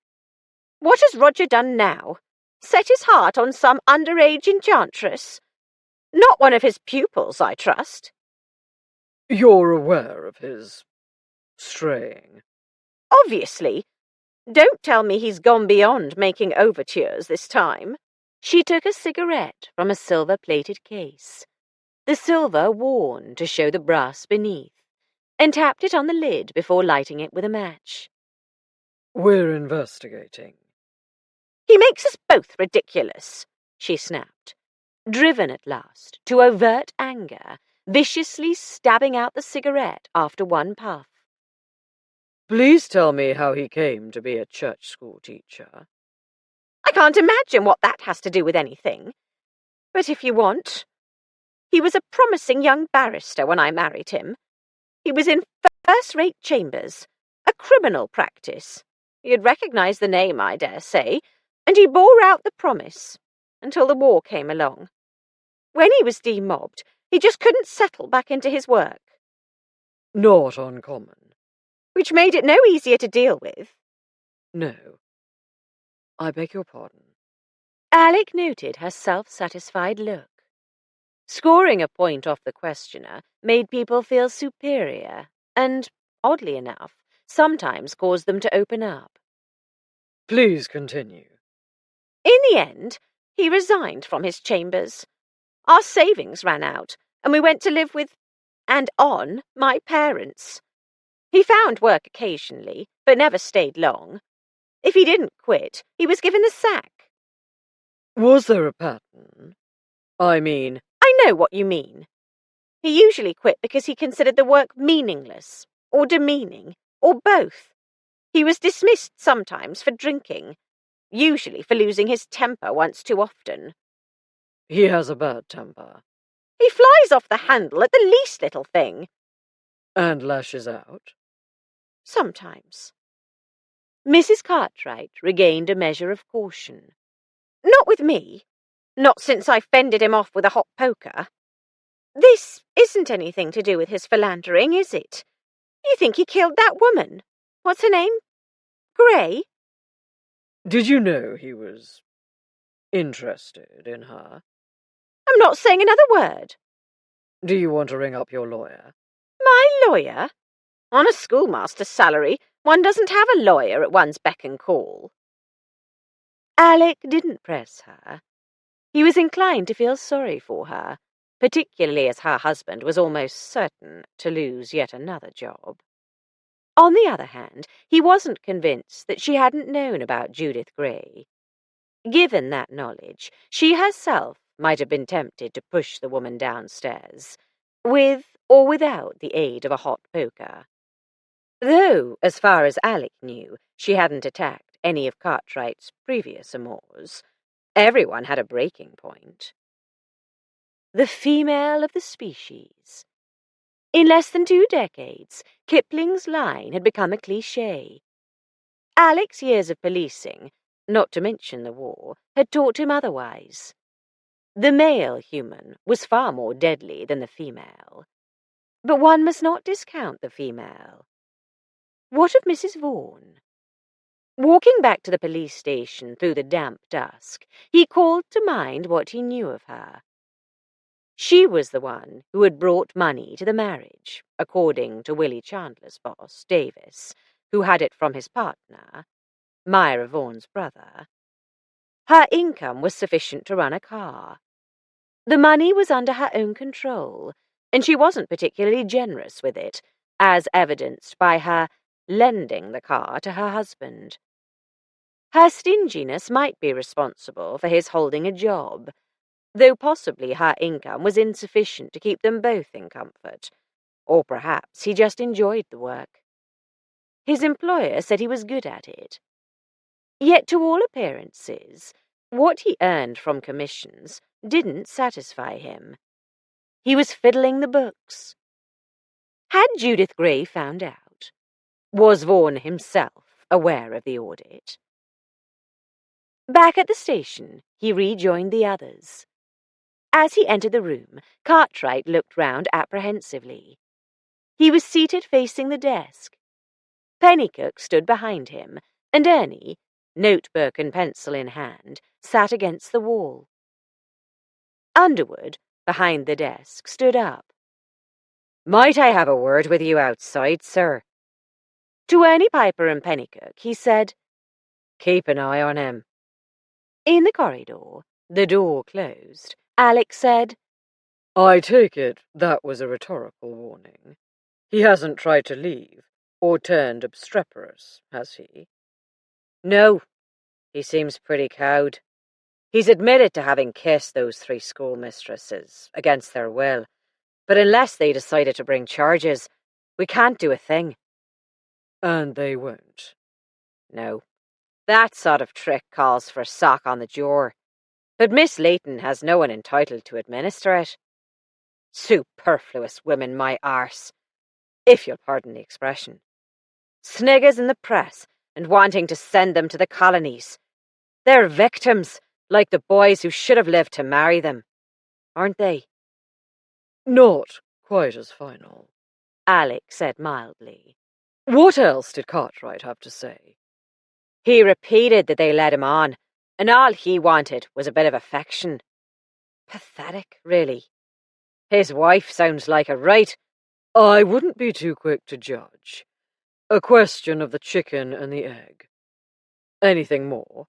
Speaker 2: What has Roger done now? Set his heart on some underage enchantress? Not one of his pupils, I trust.
Speaker 3: You're aware of his straying?
Speaker 2: Obviously. Don't tell me he's gone beyond making overtures this time.
Speaker 1: She took a cigarette from a silver-plated case, the silver worn to show the brass beneath, and tapped it on the lid before lighting it with a match.
Speaker 3: We're investigating.
Speaker 2: He makes us both ridiculous,
Speaker 1: she snapped, driven at last to overt anger, viciously stabbing out the cigarette after one puff.
Speaker 3: Please tell me how he came to be a church school teacher.
Speaker 2: I can't imagine what that has to do with anything. But if you want, he was a promising young barrister when I married him. He was in first-rate chambers, a criminal practice. You'd recognise the name, I dare say, and he bore out the promise until the war came along. When he was demobbed, he just couldn't settle back into his work.
Speaker 3: Not uncommon.
Speaker 2: Which made it no easier to deal with.
Speaker 3: No. I beg your pardon.
Speaker 1: Alec noted her self-satisfied look. Scoring a point off the questioner made people feel superior and, oddly enough, sometimes caused them to open up.
Speaker 3: Please continue.
Speaker 2: In the end, he resigned from his chambers. Our savings ran out, and we went to live with, and on, my parents. He found work occasionally, but never stayed long. If he didn't quit, he was given the sack.
Speaker 3: Was there a pattern? I mean...
Speaker 2: I know what you mean. He usually quit because he considered the work meaningless, or demeaning, or both. He was dismissed sometimes for drinking, usually for losing his temper once too often.
Speaker 3: He has a bad temper.
Speaker 2: He flies off the handle at the least little thing.
Speaker 3: And lashes out?
Speaker 2: Sometimes.
Speaker 1: Mrs. Cartwright regained a measure of caution.
Speaker 2: Not with me. Not since I fended him off with a hot poker. This isn't anything to do with his philandering, is it? You think he killed that woman? What's her name? Gray?
Speaker 3: Did you know he was interested in her?
Speaker 2: I'm not saying another word.
Speaker 3: Do you want to ring up your lawyer?
Speaker 2: My lawyer? On a schoolmaster's salary, one doesn't have a lawyer at one's beck and call.
Speaker 1: Alec didn't press her. He was inclined to feel sorry for her, particularly as her husband was almost certain to lose yet another job. On the other hand, he wasn't convinced that she hadn't known about Judith Gray. Given that knowledge, she herself might have been tempted to push the woman downstairs, with or without the aid of a hot poker. Though, as far as Alec knew, she hadn't attacked any of Cartwright's previous amours, everyone had a breaking point. The female of the species. In less than 2 decades, Kipling's line had become a cliché. Alec's years of policing, not to mention the war, had taught him otherwise. The male human was far more deadly than the female. But one must not discount the female. What of Mrs. Vaughan? Walking back to the police station through the damp dusk, he called to mind what he knew of her. She was the one who had brought money to the marriage, according to Willie Chandler's boss, Davis, who had it from his partner, Myra Vaughan's brother. Her income was sufficient to run a car. The money was under her own control, and she wasn't particularly generous with it, as evidenced by her lending the car to her husband. Her stinginess might be responsible for his holding a job,
Speaker 5: though possibly her income was insufficient to keep them both in comfort, or perhaps he just enjoyed the work. His employer said he was good at it. Yet to all appearances, what he earned from commissions didn't satisfy him. He was fiddling the books. Had Judith Gray found out? Was Vaughan himself aware of the audit? Back at the station, he rejoined the others. As he entered the room, Cartwright looked round apprehensively. He was seated facing the desk. Pennycook stood behind him, and Ernie, notebook and pencil in hand, sat against the wall. Underwood, behind the desk, stood up. "Might I have a word with you outside, sir?" To Ernie Piper and Pennycook, he said, "Keep an eye on him." In the corridor, the door closed, Alex said,
Speaker 3: I take it that was a rhetorical warning. He hasn't tried to leave, or turned obstreperous, has he?
Speaker 5: "No, he seems pretty cowed. He's admitted to having kissed those 3 schoolmistresses, against their will, but unless they decided to bring charges, we can't do a thing."
Speaker 3: And they won't.
Speaker 5: No, that sort of trick calls for a sock on the jaw, but Miss Layton has no one entitled to administer it. Superfluous women, my arse, if you'll pardon the expression. Sniggers in the press and wanting to send them to the colonies. They're victims, like the boys who should have lived to marry them, aren't they?
Speaker 3: Not quite as final,
Speaker 5: Alex said mildly.
Speaker 3: What else did Cartwright have to say?
Speaker 5: He repeated that they led him on, and all he wanted was a bit of affection. Pathetic, really. His wife sounds like a right.
Speaker 3: I wouldn't be too quick to judge. A question of the chicken and the egg. Anything more?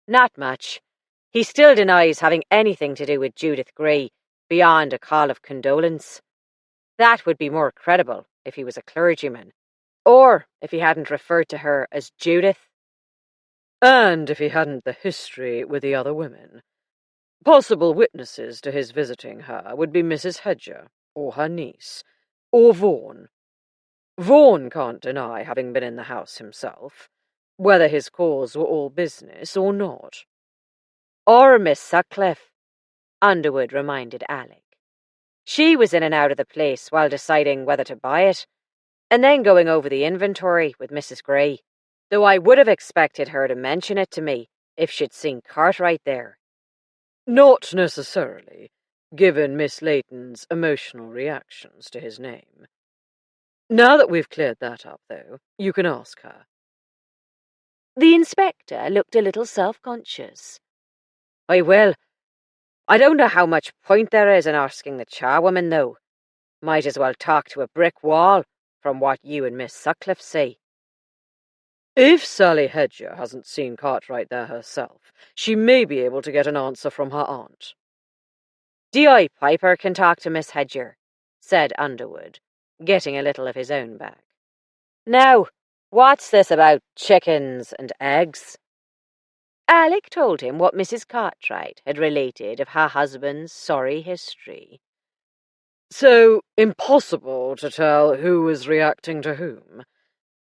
Speaker 5: Not much. He still denies having anything to do with Judith Gray beyond a call of condolence. That would be more credible if he was a clergyman, or if he hadn't referred to her as Judith.
Speaker 3: And if he hadn't the history with the other women. Possible witnesses to his visiting her would be Mrs. Hedger, or her niece, or Vaughan. Vaughan can't deny having been in the house himself, whether his calls were all business or not.
Speaker 5: Or Miss Sutcliffe, Underwood reminded Alec. She was in and out of the place while deciding whether to buy it, and then going over the inventory with Mrs. Gray, though I would have expected her to mention it to me if she'd seen Cartwright there.
Speaker 3: Not necessarily, given Miss Layton's emotional reactions to his name. Now that we've cleared that up, though, you can ask her.
Speaker 1: The inspector looked a little self-conscious.
Speaker 5: I will. I don't know how much point there is in asking the charwoman, though. Might as well talk to a brick wall, from what you and Miss Sutcliffe say.
Speaker 3: If Sally Hedger hasn't seen Cartwright there herself, she may be able to get an answer from her aunt.
Speaker 5: D.I. Piper can talk to Miss Hedger, said Underwood, getting a little of his own back. Now, what's this about chickens and eggs? Alec told him what Mrs. Cartwright had related of her husband's sorry history.
Speaker 3: So impossible to tell who was reacting to whom,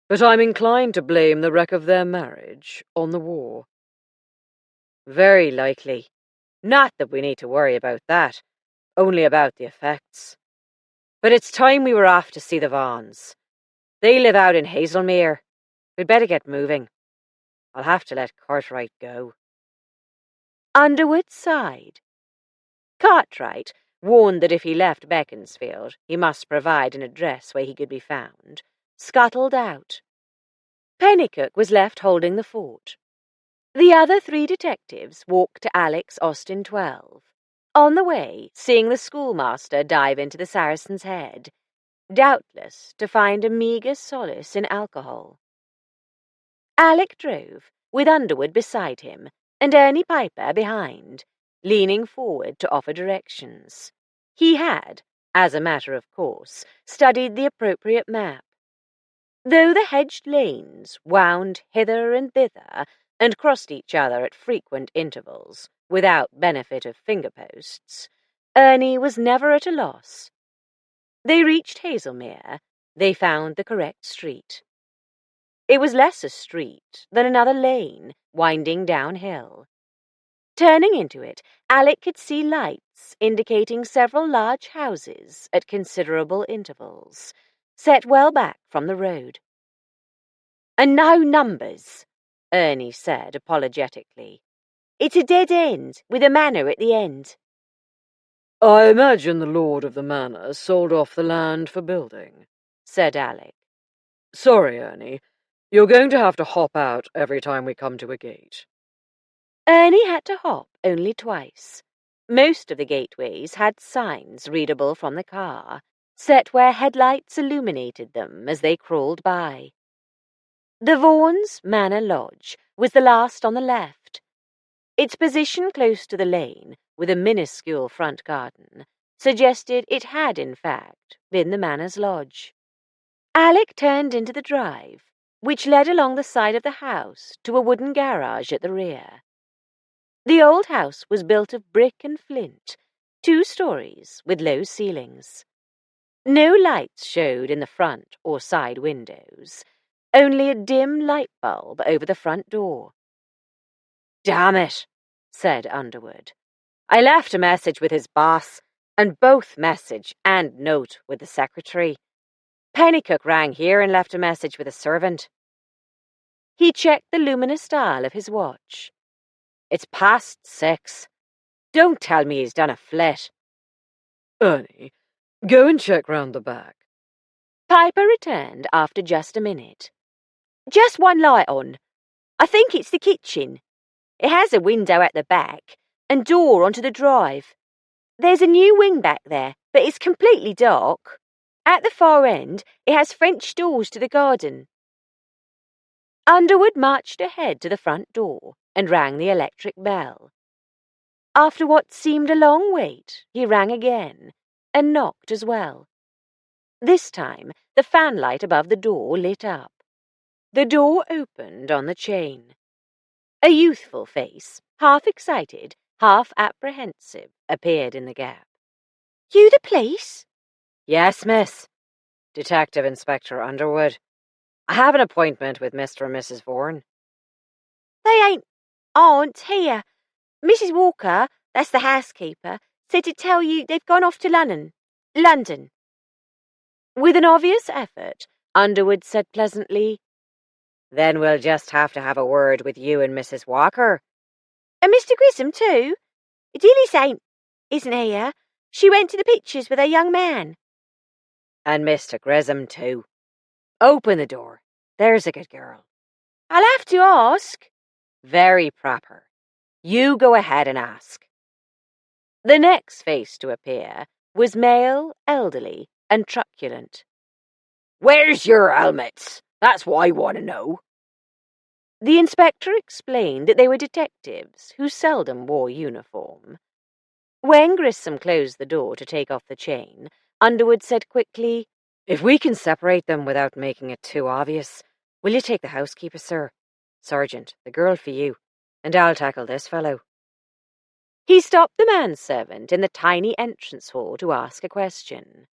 Speaker 3: but I'm inclined to blame the wreck of their marriage on the war.
Speaker 5: Very likely. Not that we need to worry about that, only about the effects. But it's time we were off to see the Vaughans. They live out in Hazelmere. We'd better get moving. I'll have to let Cartwright go.
Speaker 1: Underwood sighed. Cartwright, warned that if he left Beaconsfield, he must provide an address where he could be found, scuttled out. Pennycook was left holding the fort. The other 3 detectives walked to Alec's Austin 12, on the way seeing the schoolmaster dive into the Saracen's Head, doubtless to find a meagre solace in alcohol. Alec drove, with Underwood beside him, and Ernie Piper behind, leaning forward to offer directions. He had, as a matter of course, studied the appropriate map. Though the hedged lanes wound hither and thither
Speaker 5: and crossed each other at frequent intervals, without benefit of finger-posts, Ernie was never at a loss. They reached Hazelmere. They found the correct street. It was less a street than another lane, winding downhill. Turning into it, Alec could see lights indicating several large houses at considerable intervals, set well back from the road. "And no numbers," Ernie said apologetically. "It's a dead end, with a manor at the end."
Speaker 3: "I imagine the lord of the manor sold off the land for building,"
Speaker 5: said Alec.
Speaker 3: "Sorry, Ernie. You're going to have to hop out every time we come to a gate."
Speaker 5: Ernie had to hop only twice. Most of the gateways had signs readable from the car, set where headlights illuminated them as they crawled by. The Vaughan's Manor Lodge was the last on the left. Its position close to the lane, with a minuscule front garden, suggested it had, in fact, been the Manor's lodge. Alec turned into the drive, which led along the side of the house to a wooden garage at the rear. The old house was built of brick and flint, 2 stories with low ceilings. No lights showed in the front or side windows, only a dim light bulb over the front door. "Damn it," said Underwood. "I left a message with his boss, and both message and note with the secretary. Pennycook rang here and left a message with a servant." He checked the luminous dial of his watch. "It's past 6. Don't tell me he's done a flit."
Speaker 3: "Ernie, go and check round the back."
Speaker 5: Piper returned after just a minute. "Just one light on. I think it's the kitchen. It has a window at the back and door onto the drive. There's a new wing back there, but it's completely dark. At the far end, it has French doors to the garden." Underwood marched ahead to the front door and rang the electric bell. After what seemed a long wait, he rang again and knocked as well. This time, the fanlight above the door lit up. The door opened on the chain. A youthful face, half excited, half apprehensive, appeared in the gap. "You the police?"
Speaker 6: "Yes, miss. Detective Inspector Underwood. I have an appointment with Mr. and Mrs. Vaughan."
Speaker 2: "They aren't here. Mrs. Walker, that's the housekeeper, said to tell you they've gone off to London.
Speaker 5: With an obvious effort, Underwood said pleasantly,
Speaker 6: "Then we'll just have to have a word with you and Mrs. Walker."
Speaker 2: "And Mr. Grissom, too? Dilly isn't here. She went to the pictures with her young man."
Speaker 6: "And Mr. Grissom, too. Open the door. There's a good girl."
Speaker 2: "I'll have to ask."
Speaker 6: "Very proper. You go ahead and ask."
Speaker 5: The next face to appear was male, elderly, and truculent.
Speaker 6: "Where's your helmets? That's what I want to know."
Speaker 5: The inspector explained that they were detectives who seldom wore uniform. When Grissom closed the door to take off the chain, Underwood said quickly,
Speaker 6: "If we can separate them without making it too obvious, will you take the housekeeper, sir? Sergeant, the girl for you, and I'll tackle this fellow."
Speaker 5: He stopped the manservant in the tiny entrance hall to ask a question.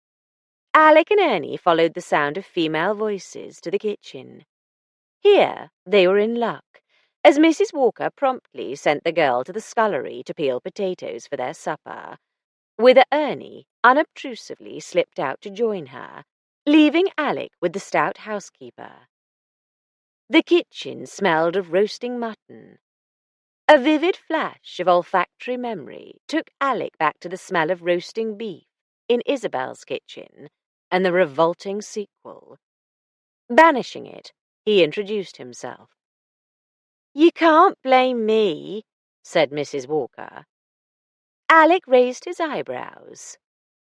Speaker 5: Alec and Ernie followed the sound of female voices to the kitchen. Here they were in luck, as Mrs. Walker promptly sent the girl to the scullery to peel potatoes for their supper, whither Ernie unobtrusively slipped out to join her, leaving Alec with the stout housekeeper. The kitchen smelled of roasting mutton. A vivid flash of olfactory memory took Alec back to the smell of roasting beef in Isabel's kitchen and the revolting sequel. Banishing it, he introduced himself.
Speaker 2: "You can't blame me,"
Speaker 5: said Mrs. Walker. Alec raised his eyebrows.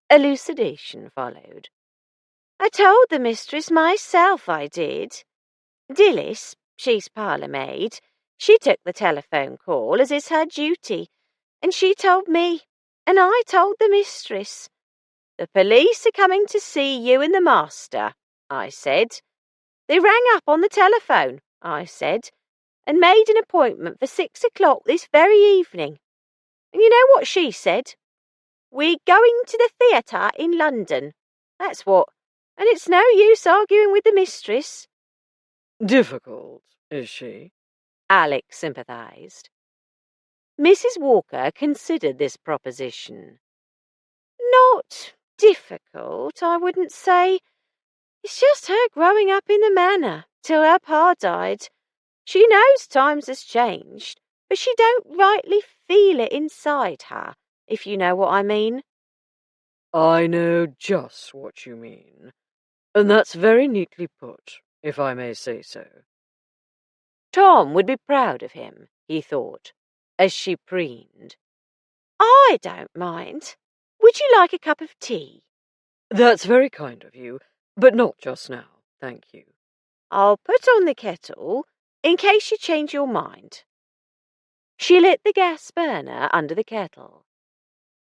Speaker 5: Elucidation followed.
Speaker 2: "I told the mistress myself, I did. Dillis, she's parlour maid, she took the telephone call as is her duty, and she told me, and I told the mistress. 'The police are coming to see you and the master,' I said. 'They rang up on the telephone,' I said, and made an appointment for 6 o'clock this very evening. And you know what she said? We're going to the theatre in London. That's what. And it's no use arguing with the mistress.
Speaker 3: Difficult, is she?
Speaker 5: Alec sympathised. Mrs. Walker considered this proposition.
Speaker 2: Not difficult, I wouldn't say. It's just her growing up in the manor till her pa died. She knows times has changed, but she don't rightly feel it inside her, if you know what I mean.
Speaker 3: I know just what you mean, and that's very neatly put, if I may say so.
Speaker 5: Tom would be proud of him, he thought, as she preened.
Speaker 2: I don't mind. Would you like a cup of tea?
Speaker 3: That's very kind of you, but not just now, thank you.
Speaker 2: I'll put on the kettle, in case you change your mind.
Speaker 5: She lit the gas burner under the kettle.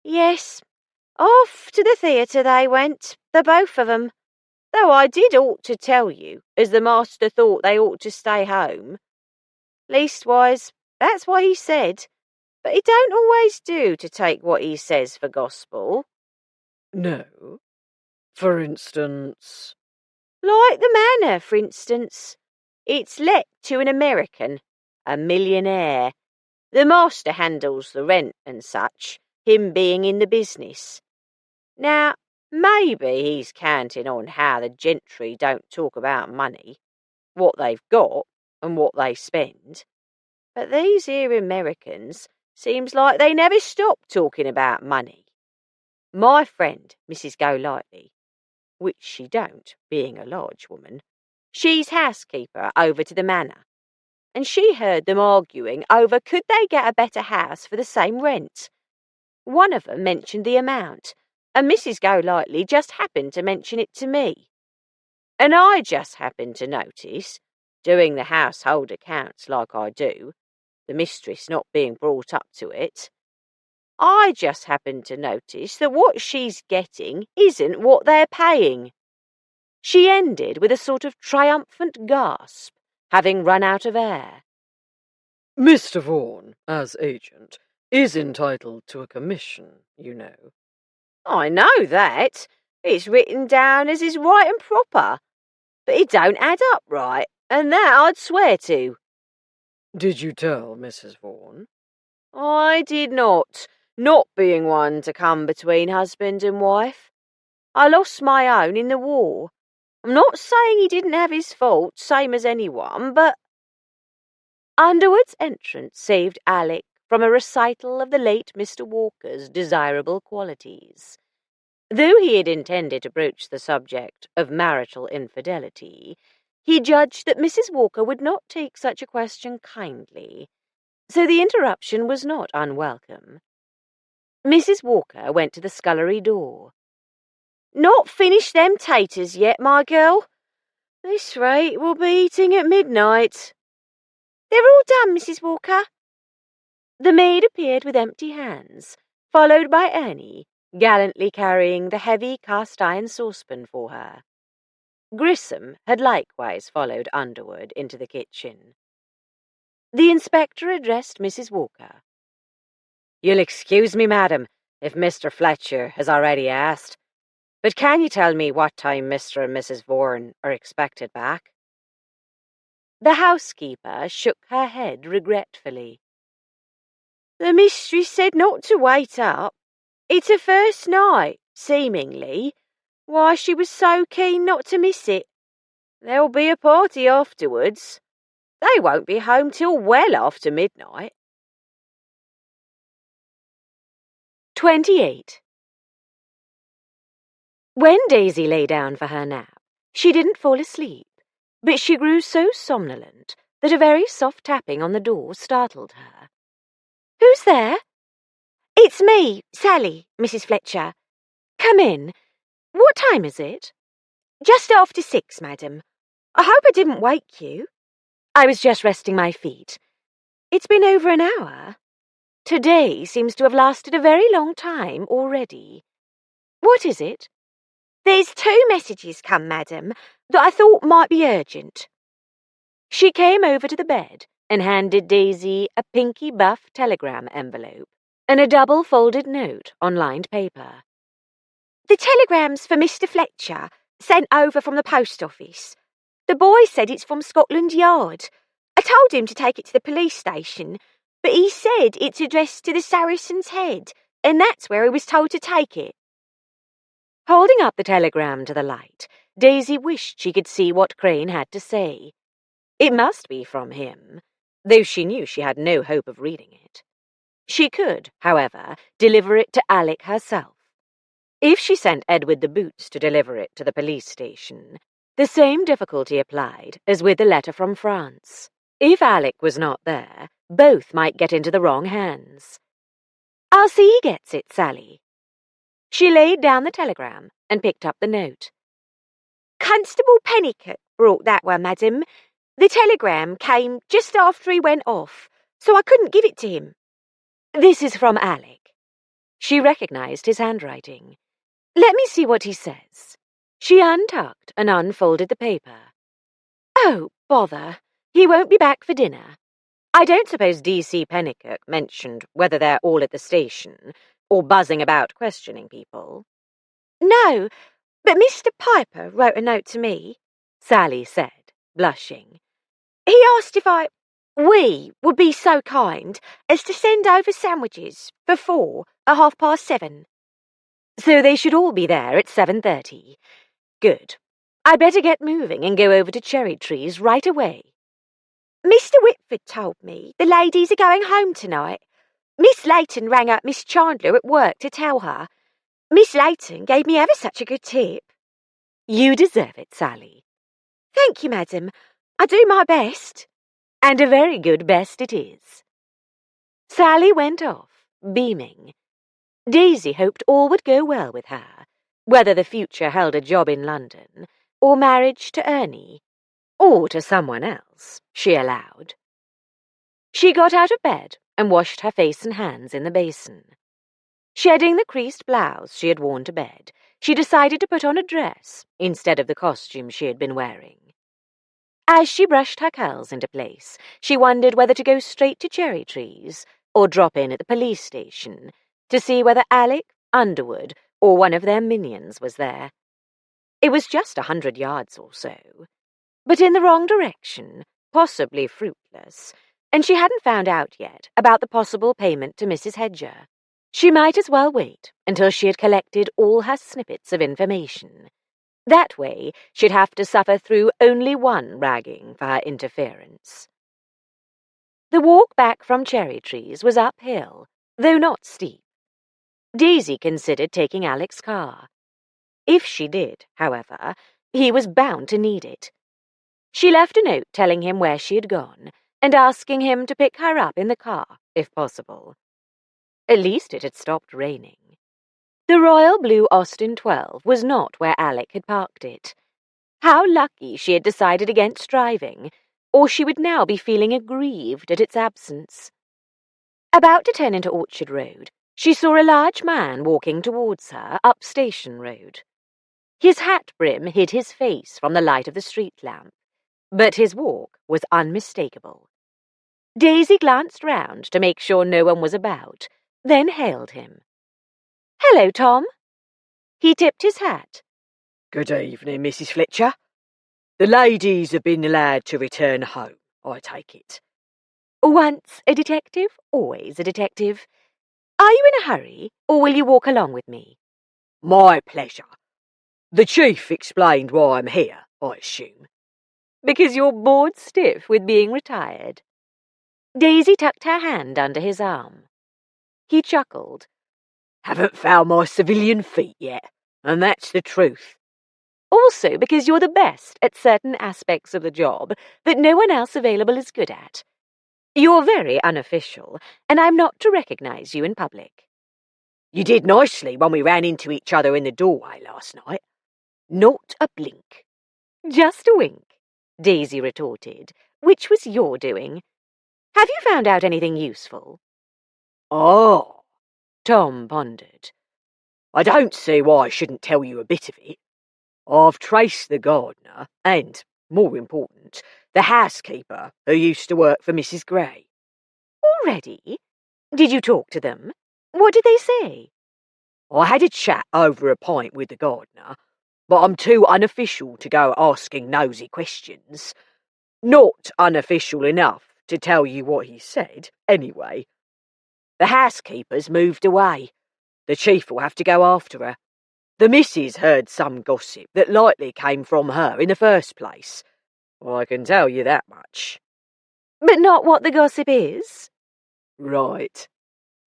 Speaker 2: Yes, off to the theatre they went, the both of 'em. Though I did ought to tell you, as the master thought they ought to stay home. Leastwise, that's what he said, but it don't always do to take what he says for gospel.
Speaker 3: No? For instance?
Speaker 2: Like the manor, for instance. It's let to an American, a millionaire. The master handles the rent and such, him being in the business. Now, maybe he's counting on how the gentry don't talk about money, what they've got and what they spend. But these here Americans seems like they never stop talking about money. My friend, Mrs. Golightly, which she don't, being a large woman, she's housekeeper over to the manor, and she heard them arguing over could they get a better house for the same rent. One of them mentioned the amount, and Mrs. Golightly just happened to mention it to me. And I just happened to notice, doing the household accounts like I do, the mistress not being brought up to it, I just happened to notice that what she's getting isn't what they're paying. She ended with a sort of triumphant gasp, having run out of air.
Speaker 3: Mr. Vaughan, as agent, is entitled to a commission, you know.
Speaker 2: I know that. It's written down as is right and proper. But it don't add up right, and that I'd swear to.
Speaker 3: Did you tell Mrs. Vaughan?
Speaker 2: I did not being one to come between husband and wife. I lost my own in the war. I'm not saying he didn't have his faults, same as anyone, but...
Speaker 5: Underwood's entrance saved Alec from a recital of the late Mr. Walker's desirable qualities. Though he had intended to broach the subject of marital infidelity, he judged that Mrs. Walker would not take such a question kindly, so the interruption was not unwelcome. Mrs. Walker went to the scullery door.
Speaker 2: Not finished them taters yet, my girl. This rate we'll be eating at midnight. They're all done, Mrs. Walker.
Speaker 5: The maid appeared with empty hands, followed by Annie, gallantly carrying the heavy cast-iron saucepan for her. Grissom had likewise followed Underwood into the kitchen. The inspector addressed Mrs. Walker.
Speaker 6: "You'll excuse me, madam, if Mr. Fletcher has already asked, but can you tell me what time Mr. and Mrs. Vaughan are expected back?"
Speaker 5: The housekeeper shook her head regretfully.
Speaker 2: The mistress said not to wait up. It's her first night, seemingly. Why, she was so keen not to miss it. There'll be a party afterwards. They won't be home till well after midnight.
Speaker 5: 28. When Daisy lay down for her nap, she didn't fall asleep, but she grew so somnolent that a very soft tapping on the door startled her.
Speaker 2: Who's there? It's me, Sally, Mrs. Fletcher.
Speaker 5: Come in. What time is it?
Speaker 2: Just after 6, madam. I hope I didn't wake you.
Speaker 5: I was just resting my feet. It's been over an hour. Today seems to have lasted a very long time already. What is it?
Speaker 2: There's 2 messages come, madam, that I thought might be urgent.
Speaker 5: She came over to the bed
Speaker 1: and handed Daisy a pinky buff telegram envelope and a double-folded note on lined paper.
Speaker 2: The telegram's for Mr. Fletcher, sent over from the post office. The boy said it's from Scotland Yard. I told him to take it to the police station, but he said it's addressed to the Saracen's Head, and that's where he was told to take it.
Speaker 1: Holding up the telegram to the light, Daisy wished she could see what Crane had to say. It must be from him, though she knew she had no hope of reading it. She could, however, deliver it to Alec herself. If she sent Edward the Boots to deliver it to the police station, the same difficulty applied as with the letter from France. If Alec was not there, both might get into the wrong hands.
Speaker 2: I'll see he gets it, Sally.
Speaker 1: She laid down the telegram and picked up the note.
Speaker 2: Constable Pennicott brought that one, madam. The telegram came just after he went off, so I couldn't give it to him.
Speaker 1: This is from Alec. She recognised his handwriting. Let me see what he says. She untucked and unfolded the paper. Oh, bother. He won't be back for dinner. I don't suppose D.C. Pennicott mentioned whether they're all at the station or buzzing about questioning people.
Speaker 2: No, but Mr. Piper wrote a note to me,
Speaker 1: Sally said, blushing.
Speaker 2: He asked if we would be so kind as to send over sandwiches for 4 at 7:30.
Speaker 1: So they should all be there at 7:30. Good. I'd better get moving and go over to Cherry Trees right away.
Speaker 2: Mr. Whitford told me the ladies are going home tonight. Miss Layton rang up Miss Chandler at work to tell her. Miss Layton gave me ever such a good tip.
Speaker 1: You deserve it, Sally.
Speaker 2: Thank you, madam. I do my best.
Speaker 1: And a very good best it is. Sally went off, beaming. Daisy hoped all would go well with her, whether the future held a job in London, or marriage to Ernie, or to someone else, she allowed. She got out of bed and washed her face and hands in the basin. Shedding the creased blouse she had worn to bed, she decided to put on a dress instead of the costume she had been wearing. As she brushed her curls into place, she wondered whether to go straight to Cherry Trees or drop in at the police station to see whether Alec, Underwood, or one of their minions was there. It was just 100 yards or so, but in the wrong direction, possibly fruitless, and she hadn't found out yet about the possible payment to Mrs. Hedger. She might as well wait until she had collected all her snippets of information. That way, she'd have to suffer through only one ragging for her interference. The walk back from Cherry Trees was uphill, though not steep. Daisy considered taking Alec's car. If she did, however, he was bound to need it. She left a note telling him where she had gone and asking him to pick her up in the car, if possible. At least it had stopped raining. The royal blue Austin 12 was not where Alec had parked it. How lucky she had decided against driving, or she would now be feeling aggrieved at its absence. About to turn into Orchard Road, she saw a large man walking towards her up Station Road. His hat brim hid his face from the light of the street lamp, but his walk was unmistakable. Daisy glanced round to make sure no one was about, then hailed him. "Hello, Tom." He tipped his hat.
Speaker 7: Good evening, Mrs. Fletcher. The ladies have been allowed to return home, I take it.
Speaker 1: Once a detective, always a detective. Are you in a hurry, or will you walk along with me?
Speaker 7: My pleasure. The chief explained why I'm here, I assume.
Speaker 1: Because you're bored stiff with being retired. Daisy tucked her hand under his arm. He chuckled.
Speaker 7: Haven't found my civilian feet yet, and that's the truth.
Speaker 1: Also because you're the best at certain aspects of the job that no one else available is good at. You're very unofficial, and I'm not to recognise you in public.
Speaker 7: You did nicely when we ran into each other in the doorway last night. Not a blink.
Speaker 1: Just a wink, Daisy retorted, which was your doing. Have you found out anything useful?
Speaker 7: Oh,
Speaker 1: Tom pondered.
Speaker 7: I don't see why I shouldn't tell you a bit of it. I've traced the gardener, and, more important, The housekeeper who used to work for Mrs. Gray.
Speaker 1: Already? Did you talk to them? What did they say?
Speaker 7: I had a chat over a pint with the gardener, but I'm too unofficial to go asking nosy questions. Not unofficial enough to tell you what he said, anyway. The housekeeper's moved away. The chief will have to go after her. The missus heard some gossip that likely came from her in the first place. I can tell you that much.
Speaker 1: But not what the gossip is?
Speaker 7: Right.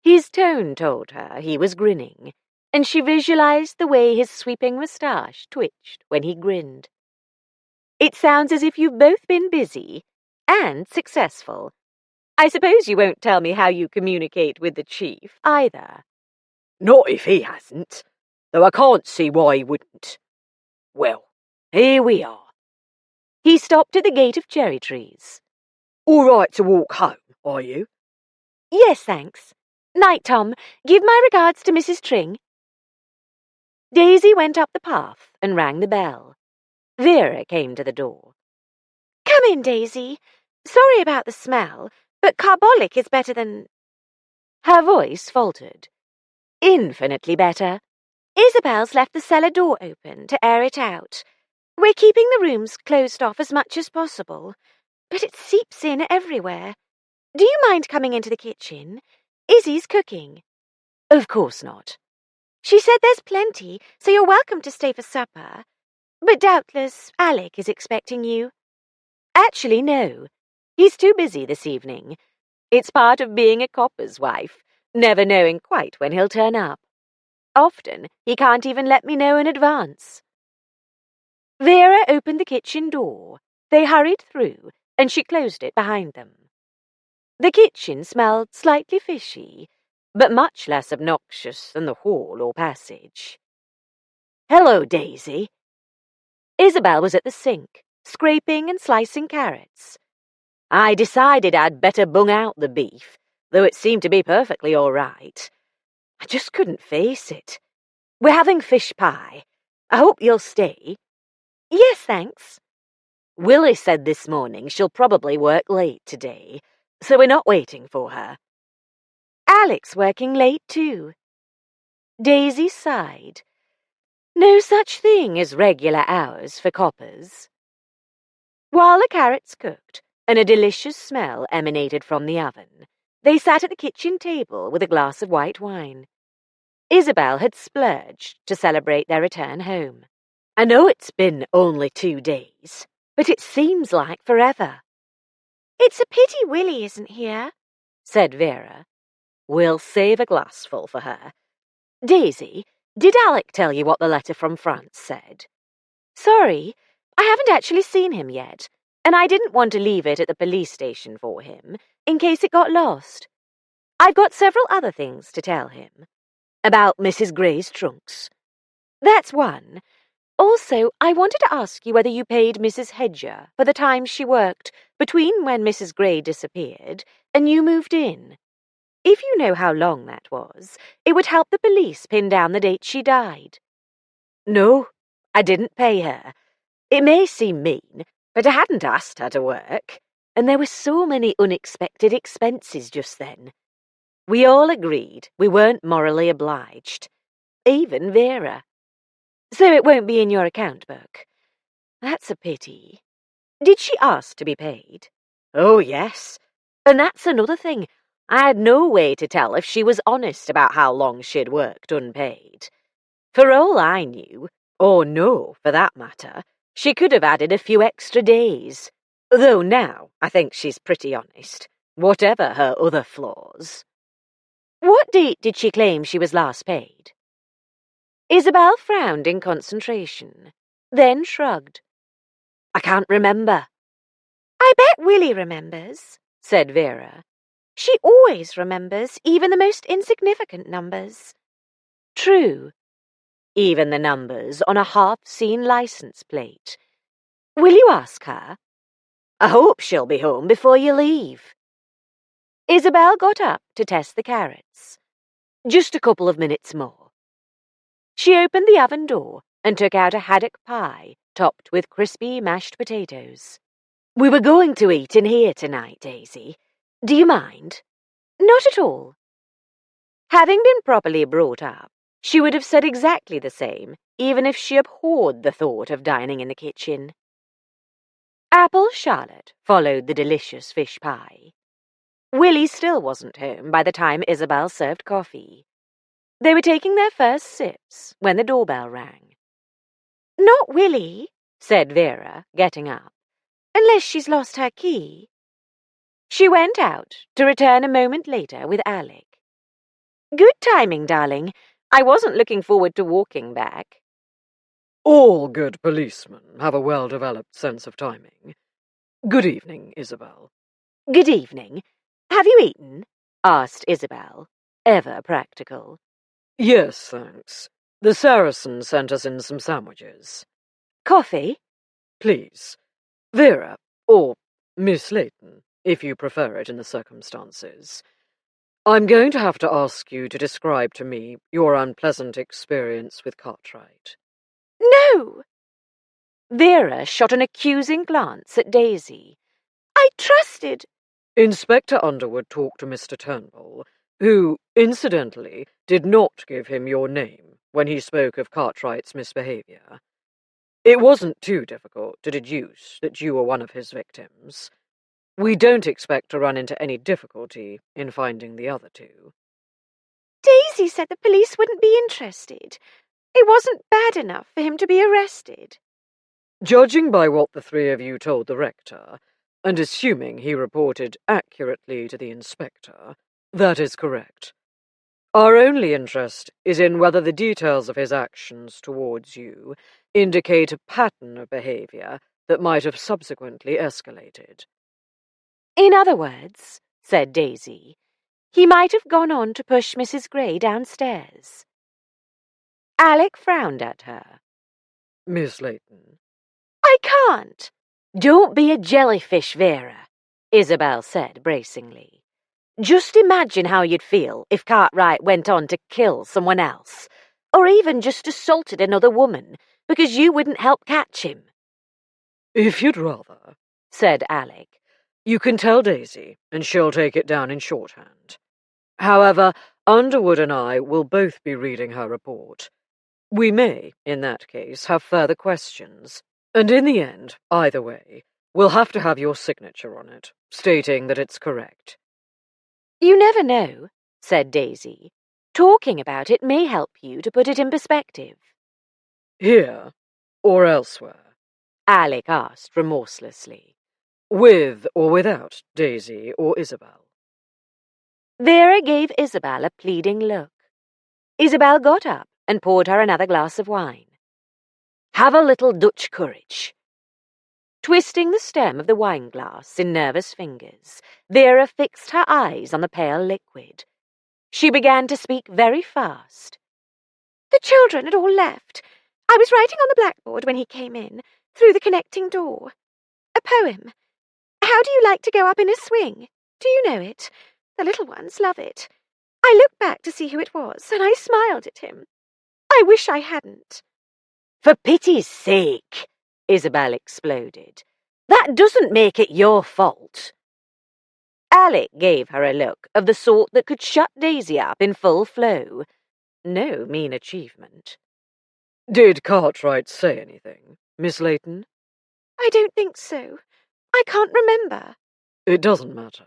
Speaker 1: His tone told her he was grinning, and she visualized the way his sweeping moustache twitched when he grinned. It sounds as if you've both been busy and successful. I suppose you won't tell me how you communicate with the chief, either.
Speaker 7: Not if he hasn't, though I can't see why he wouldn't. Well, here we are.
Speaker 1: He stopped at the gate of cherry trees.
Speaker 7: All right to walk home, are you?
Speaker 1: Yes, thanks. Night, Tom. Give my regards to Mrs. Tring. Daisy went up the path and rang the bell. Vera came to the door.
Speaker 2: Come in, Daisy. Sorry about the smell, but carbolic is better than...
Speaker 1: Her voice faltered. Infinitely better.
Speaker 2: Isabel's left the cellar door open to air it out. We're keeping the rooms closed off as much as possible, but it seeps in everywhere. Do you mind coming into the kitchen? Izzy's cooking.
Speaker 1: Of course not.
Speaker 2: She said there's plenty, so you're welcome to stay for supper. But doubtless Alec is expecting you.
Speaker 1: Actually, no. He's too busy this evening. It's part of being a copper's wife, never knowing quite when he'll turn up. Often, he can't even let me know in advance. Vera opened the kitchen door. They hurried through, and she closed it behind them. The kitchen smelled slightly fishy, but much less obnoxious than the hall or passage. Hello, Daisy. Isabel was at the sink, scraping and slicing carrots. I decided I'd better bung out the beef, though it seemed to be perfectly all right. I just couldn't face it. We're having fish pie. I hope you'll stay.
Speaker 2: Yes, thanks.
Speaker 1: Willie said this morning she'll probably work late today, so we're not waiting for her. Alec's working late too. Daisy sighed. No such thing as regular hours for coppers. While the carrots cooked and a delicious smell emanated from the oven, they sat at the kitchen table with a glass of white wine. Isabel had splurged to celebrate their return home. I know it's been only 2 days, but it seems like forever.
Speaker 2: It's a pity Willie isn't here,
Speaker 1: said Vera. We'll save a glassful for her. Daisy, did Alec tell you what the letter from France said? Sorry, I haven't actually seen him yet, and I didn't want to leave it at the police station for him, in case it got lost. I've got several other things to tell him. About Mrs. Gray's trunks. That's one. Also, I wanted to ask you whether you paid Mrs. Hedger for the time she worked between when Mrs. Gray disappeared and you moved in. If you know how long that was, it would help the police pin down the date she died. No, I didn't pay her. It may seem mean, but I hadn't asked her to work, and there were so many unexpected expenses just then. We all agreed we weren't morally obliged, even Vera. So it won't be in your account book. That's a pity. Did she ask to be paid? Oh, yes. And that's another thing. I had no way to tell if she was honest about how long she'd worked unpaid. For all I knew, or know for that matter, she could have added a few extra days. Though now I think she's pretty honest, whatever her other flaws. What date did she claim she was last paid? Isabel frowned in concentration, then shrugged. I can't remember.
Speaker 2: I bet Willie remembers, said Vera. She always remembers even the most insignificant numbers.
Speaker 1: True. Even the numbers on a half-seen license plate. Will you ask her? I hope she'll be home before you leave. Isabel got up to test the carrots. Just a couple of minutes more. She opened the oven door and took out a haddock pie topped with crispy mashed potatoes. We were going to eat in here tonight, Daisy. Do you mind?
Speaker 2: Not at all.
Speaker 1: Having been properly brought up, she would have said exactly the same, even if she abhorred the thought of dining in the kitchen. Apple Charlotte followed the delicious fish pie. Willie still wasn't home by the time Isabel served coffee. They were taking their first sips when the doorbell rang.
Speaker 2: Not Willie,
Speaker 1: said Vera, getting up.
Speaker 2: Unless she's lost her key.
Speaker 1: She went out, to return a moment later with Alec. Good timing, darling. I wasn't looking forward to walking back.
Speaker 3: All good policemen have a well-developed sense of timing. Good evening, Isabel.
Speaker 1: Good evening. Have you eaten? Asked Isabel, ever practical.
Speaker 3: Yes, thanks. The Saracen sent us in some sandwiches.
Speaker 1: Coffee?
Speaker 3: Please. Vera, or Miss Layton, if you prefer it in the circumstances. I'm going to have to ask you to describe to me your unpleasant experience with Cartwright.
Speaker 2: No!
Speaker 1: Vera shot an accusing glance at Daisy.
Speaker 2: I trusted.
Speaker 3: Inspector Underwood talked to Mr. Turnbull, who, incidentally, did not give him your name when he spoke of Cartwright's misbehaviour. It wasn't too difficult to deduce that you were one of his victims. We don't expect to run into any difficulty in finding the other two.
Speaker 2: Daisy said the police wouldn't be interested. It wasn't bad enough for him to be arrested.
Speaker 3: Judging by what the three of you told the rector, and assuming he reported accurately to the inspector, that is correct. Our only interest is in whether the details of his actions towards you indicate a pattern of behaviour that might have subsequently escalated.
Speaker 1: In other words, said Daisy, he might have gone on to push Mrs. Gray downstairs. Alec frowned at her.
Speaker 3: Miss Layton.
Speaker 2: I can't.
Speaker 1: Don't be a jellyfish, Vera, Isabel said bracingly. Just imagine how you'd feel if Cartwright went on to kill someone else, or even just assaulted another woman, because you wouldn't help catch him.
Speaker 3: If you'd rather,
Speaker 1: said Alec.
Speaker 3: You can tell Daisy, and she'll take it down in shorthand. However, Underwood and I will both be reading her report. We may, in that case, have further questions, and in the end, either way, we'll have to have your signature on it, stating that it's correct.
Speaker 1: You never know, said Daisy. Talking about it may help you to put it in perspective.
Speaker 3: Here, or elsewhere?
Speaker 1: Alec asked remorselessly.
Speaker 3: With or without Daisy or Isabel?
Speaker 1: Vera gave Isabel a pleading look. Isabel got up and poured her another glass of wine. Have a little Dutch courage. Twisting the stem of the wineglass in nervous fingers, Vera fixed her eyes on the pale liquid. She began to speak very fast.
Speaker 2: The children had all left. I was writing on the blackboard when he came in, through the connecting door. A poem. How do you like to go up in a swing? Do you know it? The little ones love it. I looked back to see who it was, and I smiled at him. I wish I hadn't.
Speaker 1: For pity's sake, Isabel exploded. That doesn't make it your fault. Alec gave her a look of the sort that could shut Daisy up in full flow. No mean achievement.
Speaker 3: Did Cartwright say anything, Miss Layton?
Speaker 2: I don't think so. I can't remember.
Speaker 3: It doesn't matter.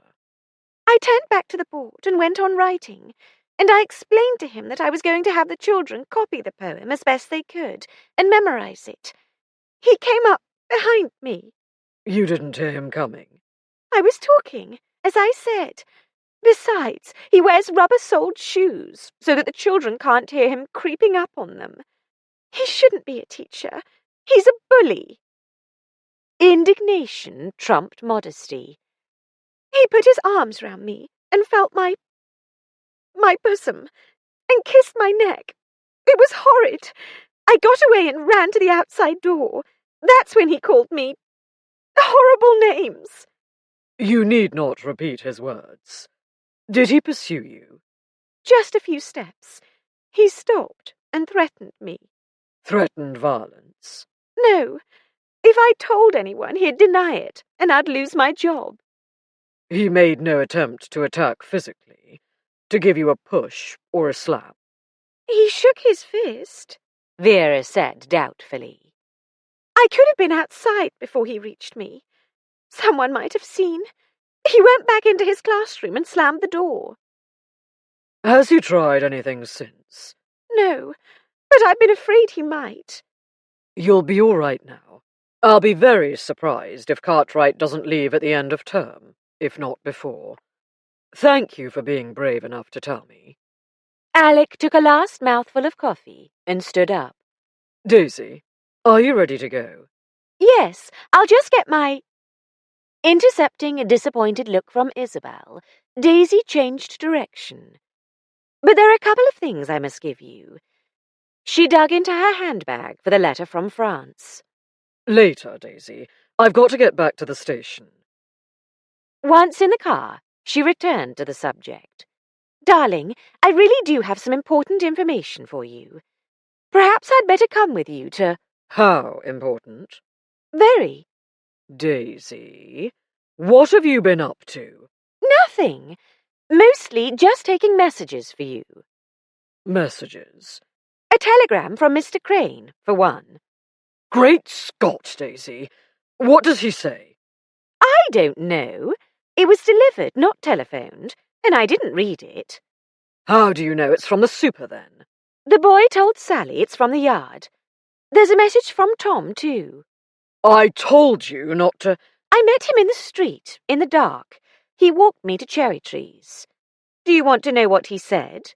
Speaker 2: I turned back to the board and went on writing, and I explained to him that I was going to have the children copy the poem as best they could and memorize it. He came up behind me.
Speaker 3: You didn't hear him coming?
Speaker 2: I was talking, as I said. Besides, he wears rubber-soled shoes so that the children can't hear him creeping up on them. He shouldn't be a teacher. He's a bully.
Speaker 1: Indignation trumped modesty.
Speaker 2: He put his arms round me and felt my bosom and kissed my neck. It was horrid. I got away and ran to the outside door. That's when he called me horrible names.
Speaker 3: You need not repeat his words. Did he pursue you?
Speaker 2: Just a few steps. He stopped and threatened me.
Speaker 3: Threatened violence?
Speaker 2: No. If I told anyone, he'd deny it, and I'd lose my job.
Speaker 3: He made no attempt to attack physically, to give you a push or a slap.
Speaker 2: He shook his fist,
Speaker 5: Vera said doubtfully.
Speaker 2: I could have been outside before he reached me. Someone might have seen. He went back into his classroom and slammed the door.
Speaker 3: Has he tried anything since?
Speaker 2: No, but I've been afraid he might.
Speaker 3: You'll be all right now. I'll be very surprised if Cartwright doesn't leave at the end of term, if not before. Thank you for being brave enough to tell me.
Speaker 5: Alec took a last mouthful of coffee and stood up.
Speaker 3: Daisy, are you ready to go?
Speaker 2: Yes, I'll just get my... Intercepting a disappointed look from Isabel, Daisy changed direction. But there are a couple of things I must give you. She dug into her handbag for the letter from France.
Speaker 3: Later, Daisy. I've got to get back to the station.
Speaker 5: Once in the car, she returned to the subject.
Speaker 2: Darling, I really do have some important information for you. Perhaps I'd better come with you to...
Speaker 3: How important?
Speaker 2: Very.
Speaker 3: Daisy, what have you been up to?
Speaker 2: Nothing. Mostly just taking messages for you.
Speaker 3: Messages?
Speaker 2: A telegram from Mr. Crane, for one.
Speaker 3: Great Scott, Daisy. What does he say?
Speaker 2: I don't know. It was delivered, not telephoned, and I didn't read it.
Speaker 3: How do you know it's from the super, then?
Speaker 2: The boy told Sally it's from the yard. There's a message from Tom, too.
Speaker 3: I told you not to...
Speaker 2: I met him in the street, in the dark. He walked me to cherry trees. Do you want to know what he said?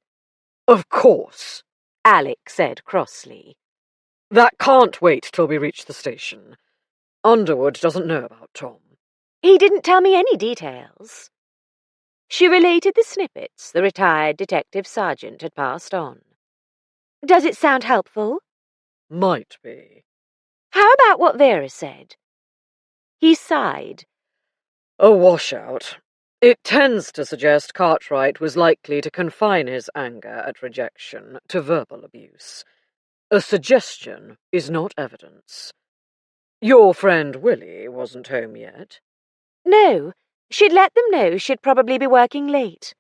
Speaker 3: Of course,
Speaker 5: Alec said crossly.
Speaker 3: That can't wait till we reach the station. Underwood doesn't know about Tom.
Speaker 2: He didn't tell me any details.
Speaker 5: She related the snippets the retired detective sergeant had passed on.
Speaker 2: Does it sound helpful?
Speaker 3: Might be.
Speaker 2: How about what Vera said?
Speaker 5: He sighed.
Speaker 3: A washout. It tends to suggest Cartwright was likely to confine his anger at rejection to verbal abuse. A suggestion is not evidence. Your friend Willie wasn't home yet?
Speaker 2: No, she'd let them know she'd probably be working late.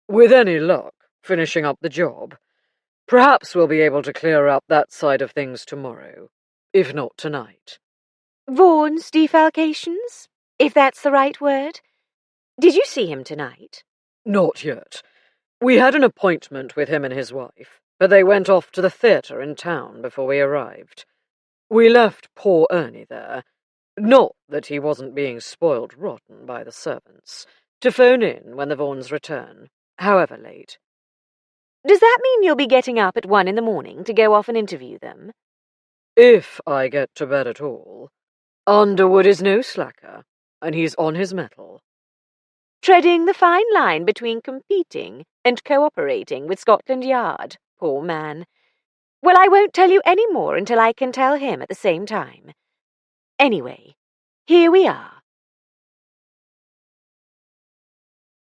Speaker 3: With any luck, finishing up the job. Perhaps we'll be able to clear up that side of things tomorrow, if not tonight.
Speaker 2: Vaughan's defalcations, if that's the right word. Did you see him tonight?
Speaker 3: Not yet. We had an appointment with him and his wife, but they went off to the theatre in town before we arrived. We left poor Ernie there. Not that he wasn't being spoiled rotten by the servants, to phone in when the Vaughans return, however late.
Speaker 2: Does that mean you'll be getting up at 1 a.m. to go off and interview them?
Speaker 3: If I get to bed at all. Underwood is no slacker, and he's on his mettle.
Speaker 2: Treading the fine line between competing and cooperating with Scotland Yard, poor man. Well, I won't tell you any more until I can tell him at the same time. Anyway, here we are.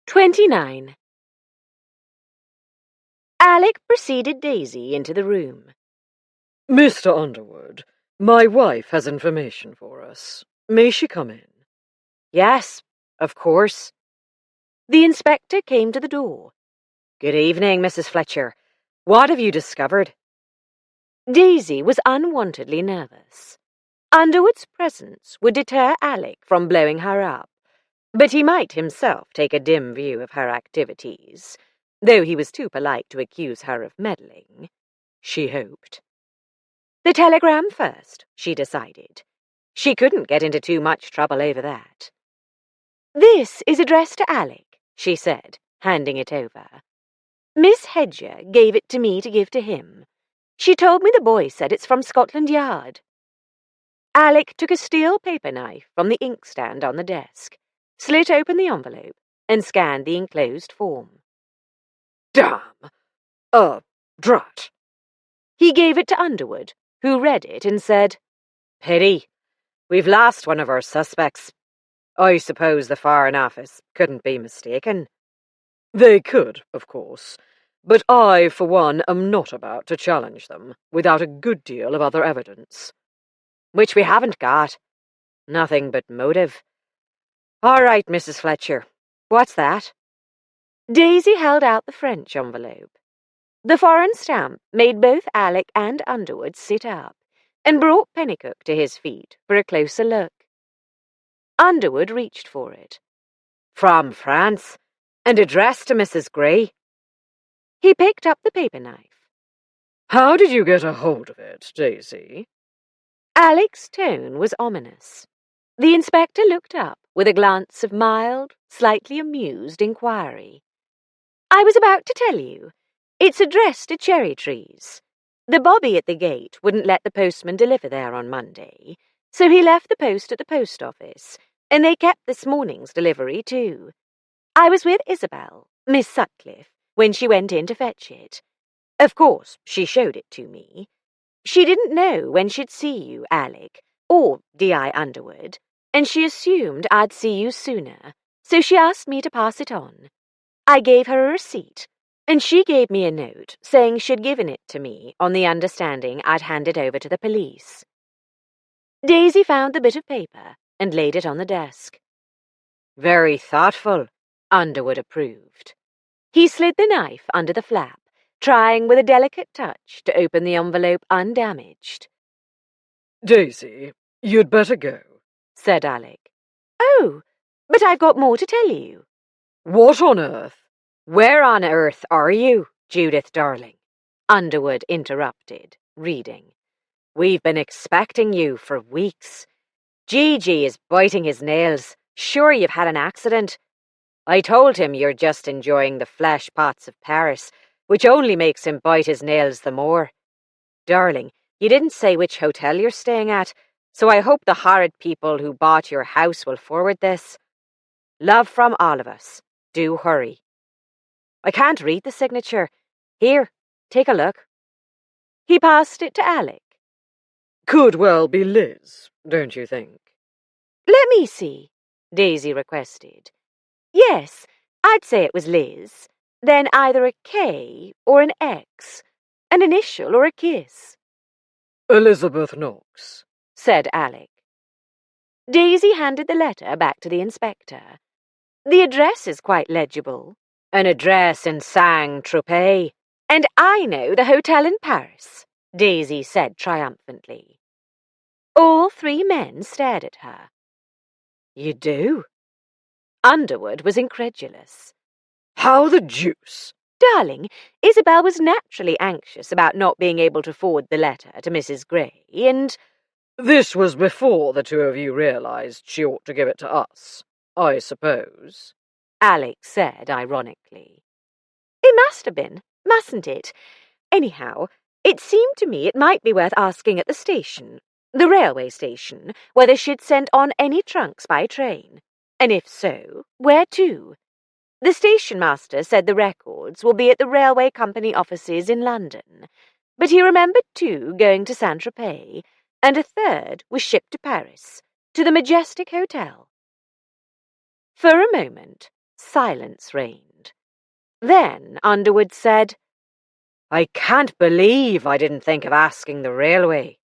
Speaker 2: 29. Alec preceded Daisy into the room.
Speaker 3: Mr. Underwood, my wife has information for us. May she come in?
Speaker 5: Yes, of course.
Speaker 2: The inspector came to the door.
Speaker 5: Good evening, Mrs. Fletcher. What have you discovered?
Speaker 2: Daisy was unwontedly nervous. Underwood's presence would deter Alec from blowing her up, but he might himself take a dim view of her activities, though he was too polite to accuse her of meddling, she hoped. The telegram first, she decided. She couldn't get into too much trouble over that. This is addressed to Alec, she said, handing it over. Miss Hedger gave it to me to give to him. She told me the boy said it's from Scotland Yard. Alec took a steel paper knife from the inkstand on the desk, slit open the envelope, and scanned the enclosed form.
Speaker 3: Damn! Drat!
Speaker 2: He gave it to Underwood, who read it and said,
Speaker 5: Pity. We've lost one of our suspects. I suppose the Foreign Office couldn't be mistaken.
Speaker 3: They could, of course, but I, for one, am not about to challenge them without a good deal of other evidence.
Speaker 5: which we haven't got. Nothing but motive. All right, Mrs. Fletcher. What's that?
Speaker 1: Daisy held out the French envelope. The foreign stamp made both Alec and Underwood sit up, and brought Pennycook to his feet for a closer look. Underwood reached for it.
Speaker 5: From France, and addressed to Mrs. Gray.
Speaker 1: He picked up the paper knife.
Speaker 3: How did you get a hold of it, Daisy?
Speaker 1: Alec's tone was ominous. The inspector looked up with a glance of mild, slightly amused inquiry. I was about to tell you. It's addressed to Cherry Trees. The bobby at the gate wouldn't let the postman deliver there on Monday, so he left the post at the post office, and they kept this morning's delivery too. I was with Isabel, Miss Sutcliffe, when she went in to fetch it. Of course, she showed it to me. She didn't know when she'd see you, Alec, or D.I. Underwood, and she assumed I'd see you sooner, so she asked me to pass it on. I gave her a receipt, and she gave me a note saying she'd given it to me on the understanding I'd hand it over to the police. Daisy found the bit of paper and laid it on the desk.
Speaker 5: Very thoughtful, Underwood approved.
Speaker 1: He slid the knife under the flap, trying with a delicate touch to open the envelope undamaged.
Speaker 3: Daisy, you'd better go,
Speaker 1: said Alec. Oh, but I've got more to tell you.
Speaker 3: What on earth?
Speaker 5: Where on earth are you, Judith darling? Underwood interrupted, reading. We've been expecting you for weeks. Gigi is biting his nails. Sure you've had an accident. I told him you're just enjoying the flesh pots of Paris, which only makes him bite his nails the more. Darling, you didn't say which hotel you're staying at, so I hope the horrid people who bought your house will forward this. Love from all of us. Do hurry. I can't read the signature. Here, take a look.
Speaker 1: He passed it to Alec.
Speaker 3: Could well be Liz, don't you think?
Speaker 1: Let me see, Daisy requested. Yes, I'd say it was Liz. Then either a K or an X, an initial or a kiss.
Speaker 3: Elizabeth Knox,
Speaker 1: said Alec. Daisy handed the letter back to the inspector. The address is quite legible.
Speaker 5: An address in Saint-Tropez.
Speaker 1: And I know the hotel in Paris, Daisy said triumphantly. All three men stared at her.
Speaker 5: You do?
Speaker 1: Underwood was incredulous.
Speaker 3: How the deuce?
Speaker 1: Darling, Isabel was naturally anxious about not being able to forward the letter to Mrs. Gray, and—
Speaker 3: This was before the two of you realized she ought to give it to us, I suppose,
Speaker 1: Alec said ironically. It must have been, mustn't it? Anyhow, it seemed to me it might be worth asking at the station, the railway station, whether she'd sent on any trunks by train, and if so, where to? The station master said the records will be at the railway company offices in London, but he remembered two going to Saint-Tropez, and a third was shipped to Paris, to the Majestic Hotel. For a moment, silence reigned. Then Underwood said,
Speaker 5: I can't believe I didn't think of asking the railway.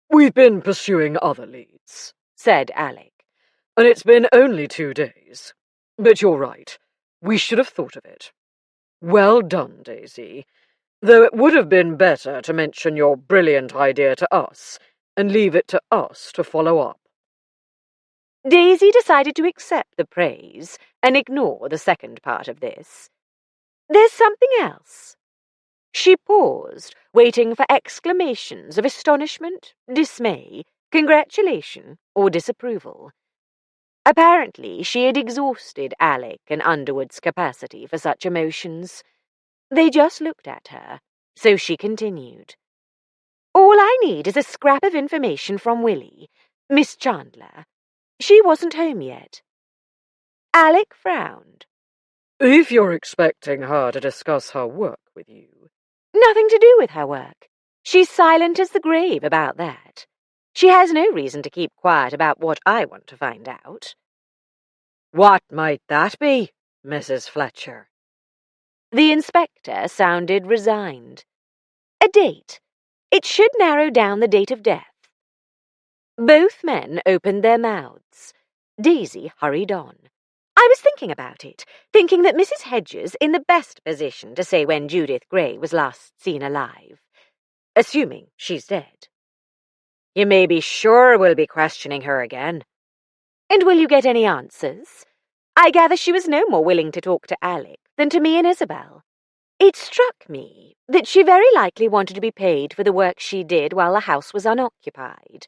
Speaker 3: We've been pursuing other leads,
Speaker 1: said Alec.
Speaker 3: And it's been only 2 days. But you're right. We should have thought of it. Well done, Daisy. Though it would have been better to mention your brilliant idea to us, and leave it to us to follow up.
Speaker 1: Daisy decided to accept the praise and ignore the second part of this. There's something else. She paused, waiting for exclamations of astonishment, dismay, congratulation, or disapproval. Apparently, she had exhausted Alec and Underwood's capacity for such emotions. They just looked at her, so she continued. All I need is a scrap of information from Willie, Miss Chandler. She wasn't home yet. Alec frowned.
Speaker 3: If you're expecting her to discuss her work with you.
Speaker 1: Nothing to do with her work. She's silent as the grave about that. She has no reason to keep quiet about what I want to find out.
Speaker 5: What might that be, Mrs. Fletcher?
Speaker 1: The inspector sounded resigned. A date. It should narrow down the date of death. Both men opened their mouths. Daisy hurried on. I was thinking about it, thinking that Mrs. Hedges in the best position to say when Judith Grey was last seen alive. Assuming she's dead.
Speaker 5: You may be sure we'll be questioning her again.
Speaker 1: And will you get any answers? I gather she was no more willing to talk to Alec than to me and Isabel. It struck me that she very likely wanted to be paid for the work she did while the house was unoccupied,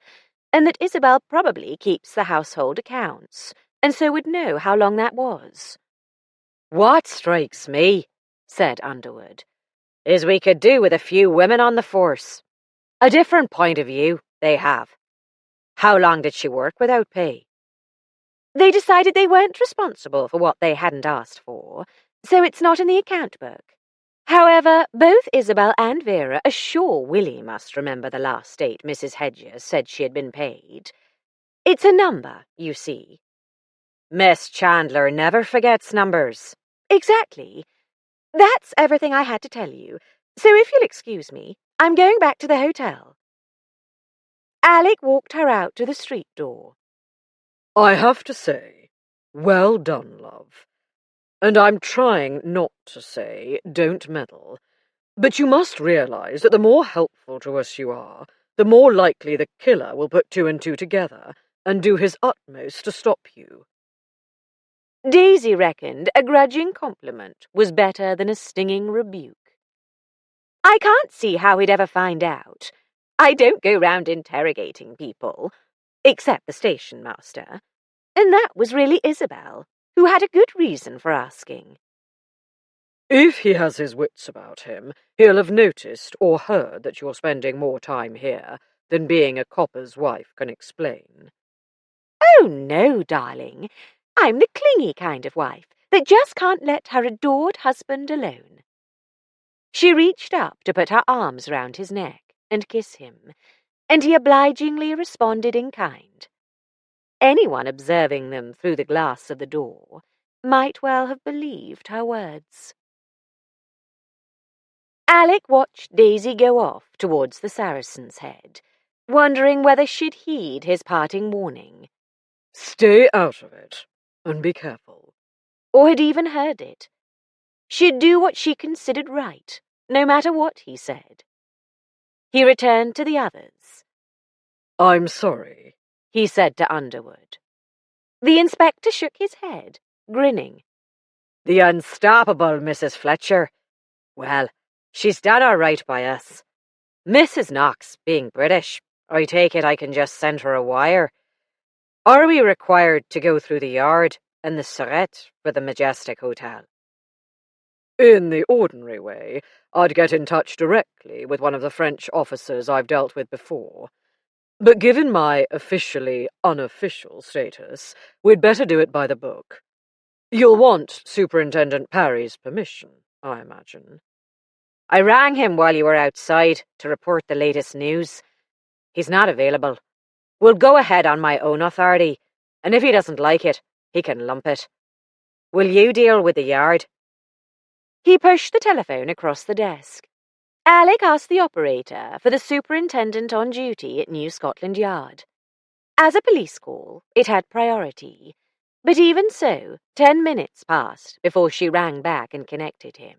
Speaker 1: and that Isabel probably keeps the household accounts, and so would know how long that was.
Speaker 5: What strikes me, said Underwood, is we could do with a few women on the force. A different point of view, they have. How long did she work without pay?
Speaker 1: They decided they weren't responsible for what they hadn't asked for, so it's not in the account book. However, both Isabel and Vera are sure Willie must remember the last date Mrs. Hedges said she had been paid. It's a number, you see.
Speaker 5: Miss Chandler never forgets numbers.
Speaker 1: Exactly. That's everything I had to tell you, so if you'll excuse me, I'm going back to the hotel. Alec walked her out to the street door.
Speaker 3: I have to say, well done, love. And I'm trying not to say, don't meddle. But you must realize that the more helpful to us you are, the more likely the killer will put two and two together and do his utmost to stop you.
Speaker 1: Daisy reckoned a grudging compliment was better than a stinging rebuke. I can't see how he'd ever find out. I don't go round interrogating people, except the station master. And that was really Isabel, who had a good reason for asking.
Speaker 3: If he has his wits about him, he'll have noticed or heard that you're spending more time here than being a copper's wife can explain.
Speaker 1: Oh, no, darling. I'm the clingy kind of wife that just can't let her adored husband alone. She reached up to put her arms round his neck and kiss him, and he obligingly responded in kind. Anyone observing them through the glass of the door might well have believed her words. Alec watched Daisy go off towards the Saracen's Head, wondering whether she'd heed his parting warning.
Speaker 3: Stay out of it, and be careful.
Speaker 1: Or had even heard it. She'd do what she considered right, no matter what he said. He returned to the others.
Speaker 3: I'm sorry,
Speaker 1: he said to Underwood. The inspector shook his head, grinning.
Speaker 5: The unstoppable Mrs. Fletcher. Well, she's done all right by us. Mrs. Knox, being British, I take it I can just send her a wire. Are we required to go through the yard and the Surrette for the Majestic Hotel?
Speaker 3: In the ordinary way, I'd get in touch directly with one of the French officers I've dealt with before. But given my officially unofficial status, we'd better do it by the book. You'll want Superintendent Parry's permission, I imagine.
Speaker 5: I rang him while you were outside to report the latest news. He's not available. We'll go ahead on my own authority, and if he doesn't like it, he can lump it. Will you deal with the yard?
Speaker 1: He pushed the telephone across the desk. Alec asked the operator for the superintendent on duty at New Scotland Yard. As a police call, it had priority, but even so, 10 minutes passed before she rang back and connected him.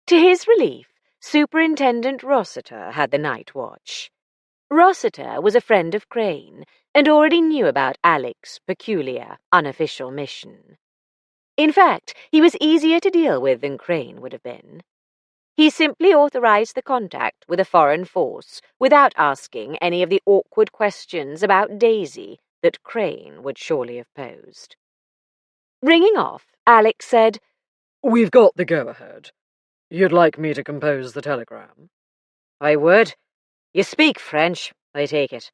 Speaker 1: To his relief, Superintendent Rossiter had the night watch. Rossiter was a friend of Crane and already knew about Alec's peculiar, unofficial mission. In fact, he was easier to deal with than Crane would have been. He simply authorized the contact with a foreign force without asking any of the awkward questions about Daisy that Crane would surely have posed. Ringing off, Alec said,
Speaker 3: We've got the go-ahead. You'd like me to compose the telegram?
Speaker 5: I would. You speak French, I take it.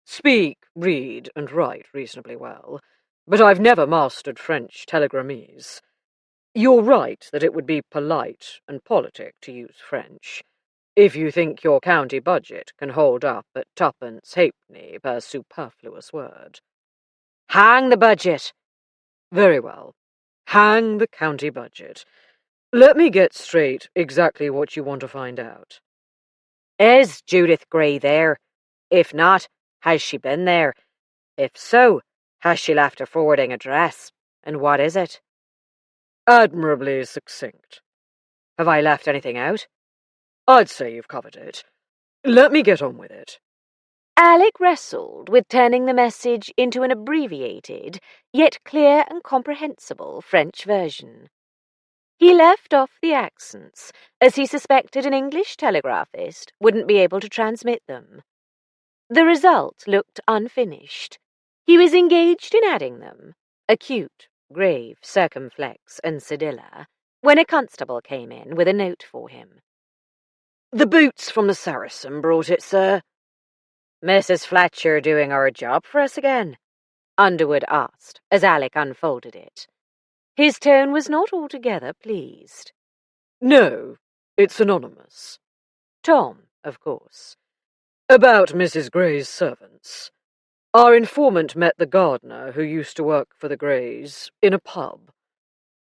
Speaker 3: Speak, read, and write reasonably well, but I've never mastered French telegrammese. You're right that it would be polite and politic to use French, if you think your county budget can hold up at twopence halfpenny per superfluous word.
Speaker 5: Hang the budget!
Speaker 3: Very well. Hang the county budget. Let me get straight exactly what you want to find out.
Speaker 5: Is Judith Grey there? If not, Has she been there? If so, has she left a forwarding address? And what is it?
Speaker 3: Admirably succinct.
Speaker 5: Have I left anything out?
Speaker 3: I'd say you've covered it. Let me get on with it.
Speaker 1: Alec wrestled with turning the message into an abbreviated, yet clear and comprehensible French version. He left off the accents, as he suspected an English telegraphist wouldn't be able to transmit them. The result looked unfinished. He was engaged in adding them, acute, grave, circumflex, and cedilla, when a constable came in with a note for him.
Speaker 7: The boots from the Saracen brought it, sir.
Speaker 5: Mrs. Fletcher doing our job for us again? Underwood asked, as Alec unfolded it. His tone was not altogether pleased.
Speaker 3: No, it's anonymous.
Speaker 5: Tom, of course.
Speaker 3: About Mrs. Gray's servants. Our informant met the gardener who used to work for the Greys in a pub.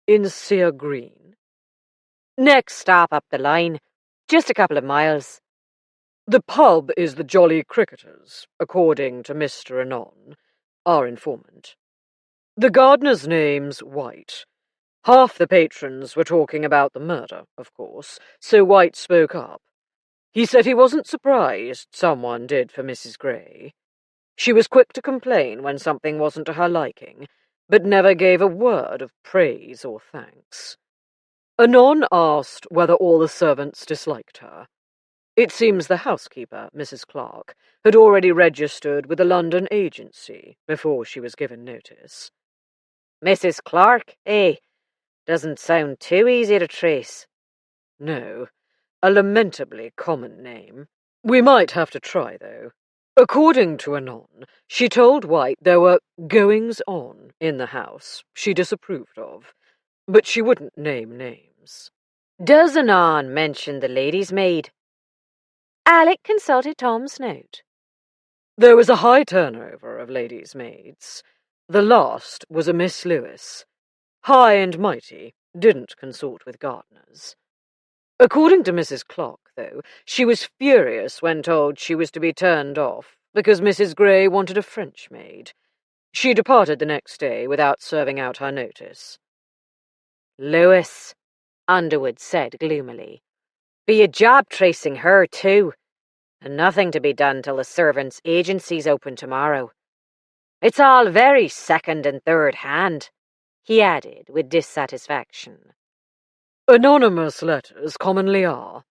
Speaker 3: In Sear Green.
Speaker 5: Next stop up the line. Just a couple of miles.
Speaker 3: The pub is the Jolly Cricketers, according to Mr. Anon, our informant. The gardener's name's White. Half the patrons were talking about the murder, of course, so White spoke up. He said he wasn't surprised someone did for Mrs. Gray. She was quick to complain when something wasn't to her liking, but never gave a word of praise or thanks. Anon asked whether all the servants disliked her. It seems the housekeeper, Mrs. Clark, had already registered with the London agency before she was given notice.
Speaker 5: Mrs. Clark, eh? Doesn't sound too easy to trace.
Speaker 3: No, a lamentably common name. We might have to try, though. According to Anon, she told White there were goings-on in the house she disapproved of, but she wouldn't name names.
Speaker 5: Does Anon mention the lady's maid?
Speaker 1: Alec consulted Tom's note.
Speaker 3: There was a high turnover of ladies' maids. The last was a Miss Lewis. High and mighty, didn't consort with gardeners. According to Mrs. Clark, though, she was furious when told she was to be turned off because Mrs. Gray wanted a French maid. She departed the next day without serving out her notice.
Speaker 5: Lewis, Underwood said gloomily. Be a job tracing her, too. And nothing to be done till the servants' agency's open tomorrow. It's all very second and third hand, he added with dissatisfaction.
Speaker 3: Anonymous letters commonly are.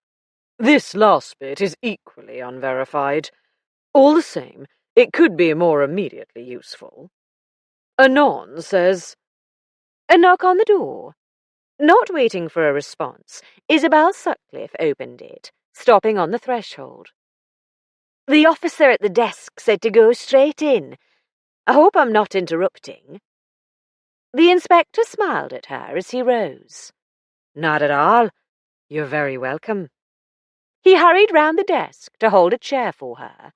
Speaker 3: This last bit is equally unverified. All the same, it could be more immediately useful. Anon says,
Speaker 1: A knock on the door. Not waiting for a response, Isabel Sutcliffe opened it, stopping on the threshold. The officer at the desk said to go straight in. I hope I'm not interrupting. The inspector smiled at her as he rose.
Speaker 5: Not at all. You're very welcome.
Speaker 1: He hurried round the desk to hold a chair for her.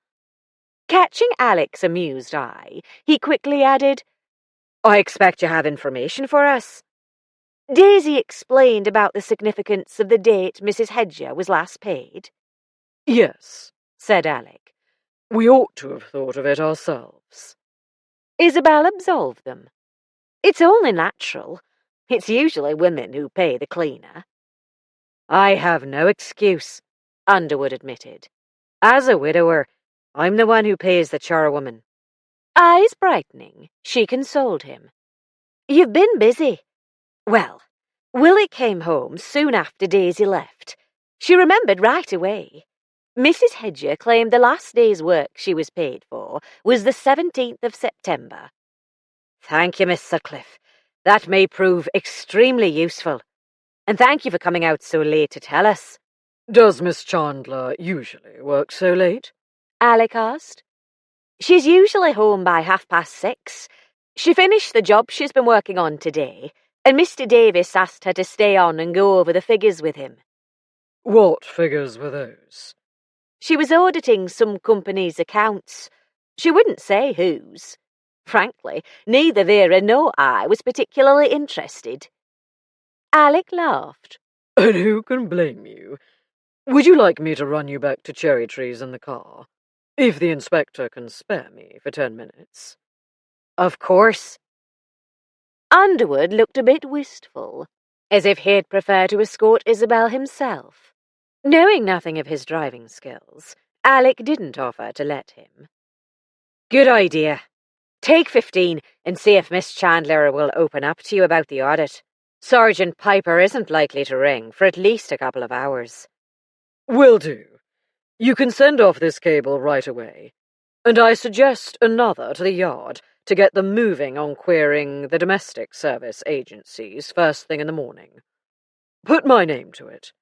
Speaker 1: Catching Alec's amused eye, he quickly added,
Speaker 5: I expect you have information for us.
Speaker 1: Daisy explained about the significance of the date Mrs. Hedger was last paid.
Speaker 3: Yes,
Speaker 1: said Alec.
Speaker 3: We ought to have thought of it ourselves.
Speaker 1: Isabel absolved them. It's only natural. It's usually women who pay the cleaner.
Speaker 5: I have no excuse, Underwood admitted. As a widower, I'm the one who pays the charwoman.
Speaker 1: Eyes brightening, she consoled him. You've been busy. Well, Willie came home soon after Daisy left. She remembered right away. Mrs. Hedger claimed the last day's work she was paid for was the 17th of September.
Speaker 5: Thank you, Miss Sutcliffe. That may prove extremely useful. And thank you for coming out so late to tell us.
Speaker 3: Does Miss Chandler usually work so late?
Speaker 1: Alec asked. She's usually home by 6:30. She finished the job she's been working on today, and Mr. Davis asked her to stay on and go over the figures with him.
Speaker 3: What figures were those?
Speaker 1: She was auditing some company's accounts. She wouldn't say whose. Frankly, neither Vera nor I was particularly interested. Alec laughed.
Speaker 3: And who can blame you? Would you like me to run you back to Cherry Trees in the car? If the inspector can spare me for 10 minutes.
Speaker 5: Of course.
Speaker 1: Underwood looked a bit wistful, as if he'd prefer to escort Isabel himself. Knowing nothing of his driving skills, Alec didn't offer to let him.
Speaker 5: Good idea. Take 15 and see if Miss Chandler will open up to you about the audit. Sergeant Piper isn't likely to ring for at least a couple of hours.
Speaker 3: Will do. You can send off this cable right away, and I suggest another to the yard to get them moving on querying the domestic service agencies first thing in the morning. Put my name to it.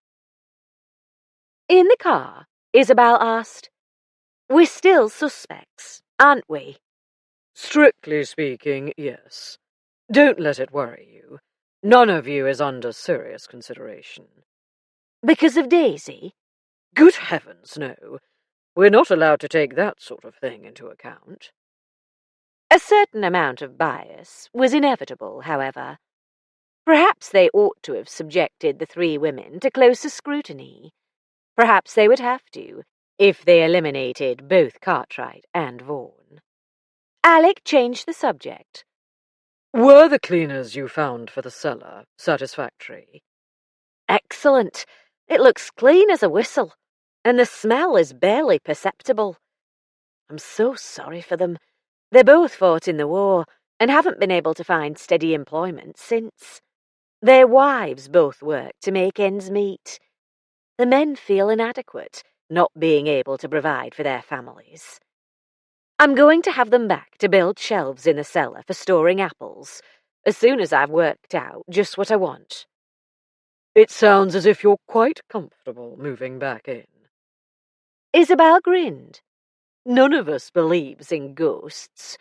Speaker 1: In the car, Isabel asked, "We're still suspects, aren't we?"
Speaker 3: Strictly speaking, yes. Don't let it worry you. None of you is under serious consideration.
Speaker 1: Because of Daisy?
Speaker 3: Good heavens, no. We're not allowed to take that sort of thing into account.
Speaker 1: A certain amount of bias was inevitable, however. Perhaps they ought to have subjected the three women to closer scrutiny. Perhaps they would have to, if they eliminated both Cartwright and Vaughan. Alec changed the subject.
Speaker 3: Were the cleaners you found for the cellar satisfactory?
Speaker 1: Excellent. It looks clean as a whistle, and the smell is barely perceptible. I'm so sorry for them. They both fought in the war and haven't been able to find steady employment since. Their wives both work to make ends meet. The men feel inadequate, not being able to provide for their families. I'm going to have them back to build shelves in the cellar for storing apples, as soon as I've worked out just what I want.
Speaker 3: It sounds as if you're quite comfortable moving back in.
Speaker 1: Isabel grinned. None of us believes in ghosts.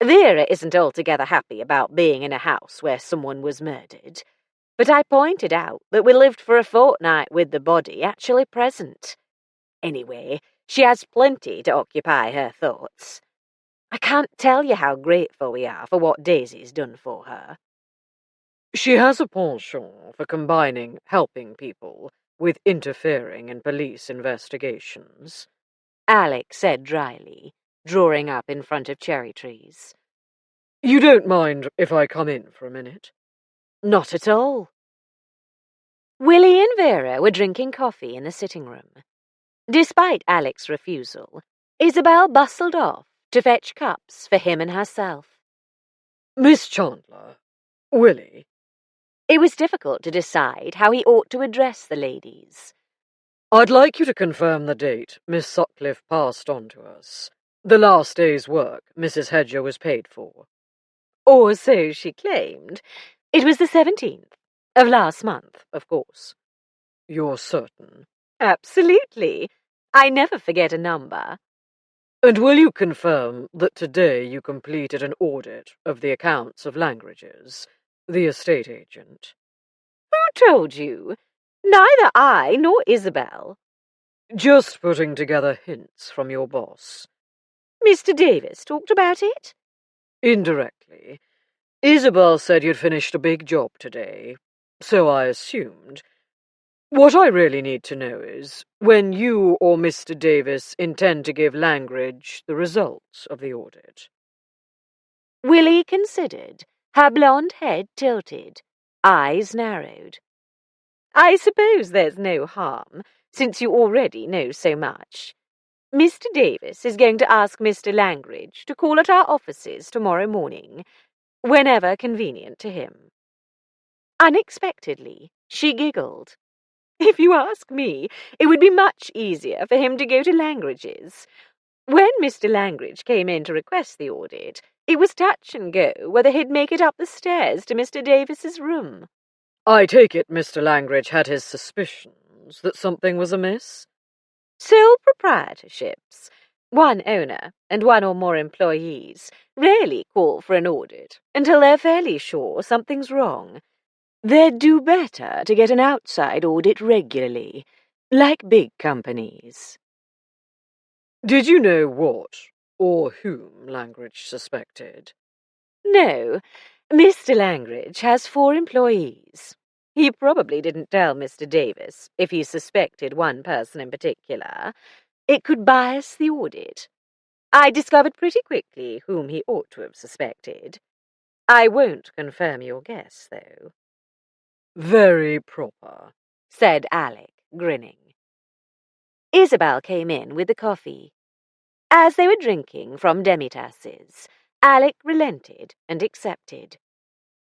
Speaker 1: Vera isn't altogether happy about being in a house where someone was murdered, but I pointed out that we lived for a fortnight with the body actually present. Anyway, she has plenty to occupy her thoughts. I can't tell you how grateful we are for what Daisy's done for her.
Speaker 3: She has a penchant for combining helping people with interfering in police investigations,
Speaker 1: Alec said dryly, drawing up in front of cherry trees.
Speaker 3: You don't mind if I come in for a minute?
Speaker 1: Not at all. Willie and Vera were drinking coffee in the sitting room. Despite Alec's refusal, Isabel bustled off to fetch cups for him and herself.
Speaker 3: Miss Chandler, Willie.
Speaker 1: It was difficult to decide how he ought to address the ladies.
Speaker 3: I'd like you to confirm the date Miss Sutcliffe passed on to us. The last day's work Mrs. Hedger was paid for.
Speaker 1: Or so she claimed. It was the 17th of last month, of course.
Speaker 3: You're certain?
Speaker 1: Absolutely. I never forget a number.
Speaker 3: And will you confirm that today you completed an audit of the accounts of Langridge's, the estate agent?
Speaker 1: Who told you? Neither I nor Isabel.
Speaker 3: Just putting together hints from your boss.
Speaker 1: Mr. Davis talked about it?
Speaker 3: Indirectly. Isabel said you'd finished a big job today, so I assumed. What I really need to know is when you or Mr. Davis intend to give Langridge the results of the audit.
Speaker 1: Willie considered, her blonde head tilted, eyes narrowed. I suppose there's no harm, since you already know so much. Mr. Davis is going to ask Mr. Langridge to call at our offices tomorrow morning, whenever convenient to him. Unexpectedly, she giggled. If you ask me, it would be much easier for him to go to Langridge's. When Mr. Langridge came in to request the audit, it was touch and go whether he'd make it up the stairs to Mr. Davis's room.
Speaker 3: I take it Mr. Langridge had his suspicions that something was amiss?
Speaker 1: Sole proprietorships, one owner and one or more employees, rarely call for an audit until they're fairly sure something's wrong. They'd do better to get an outside audit regularly, like big companies.
Speaker 3: Did you know what or whom Langridge suspected?
Speaker 1: No, Mr. Langridge has 4 employees. He probably didn't tell Mr. Davis if he suspected one person in particular.
Speaker 5: It could bias the audit. I discovered pretty quickly whom he ought to have suspected. I won't confirm your guess, though.
Speaker 3: Very proper,
Speaker 5: said Alec, grinning. Isabel came in with the coffee. As they were drinking from demi-tasses, Alec relented and accepted.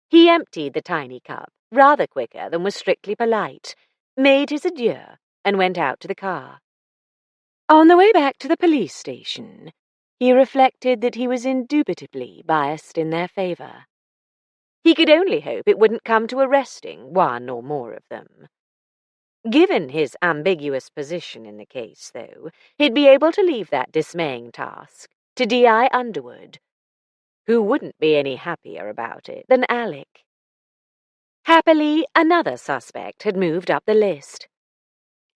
Speaker 5: He emptied the tiny cup rather quicker than was strictly polite, made his adieu, and went out to the car. On the way back to the police station, he reflected that he was indubitably biased in their favour. He could only hope it wouldn't come to arresting one or more of them. Given his ambiguous position in the case, though, he'd be able to leave that dismaying task to D.I. Underwood, who wouldn't be any happier about it than Alec. Happily, another suspect had moved up the list.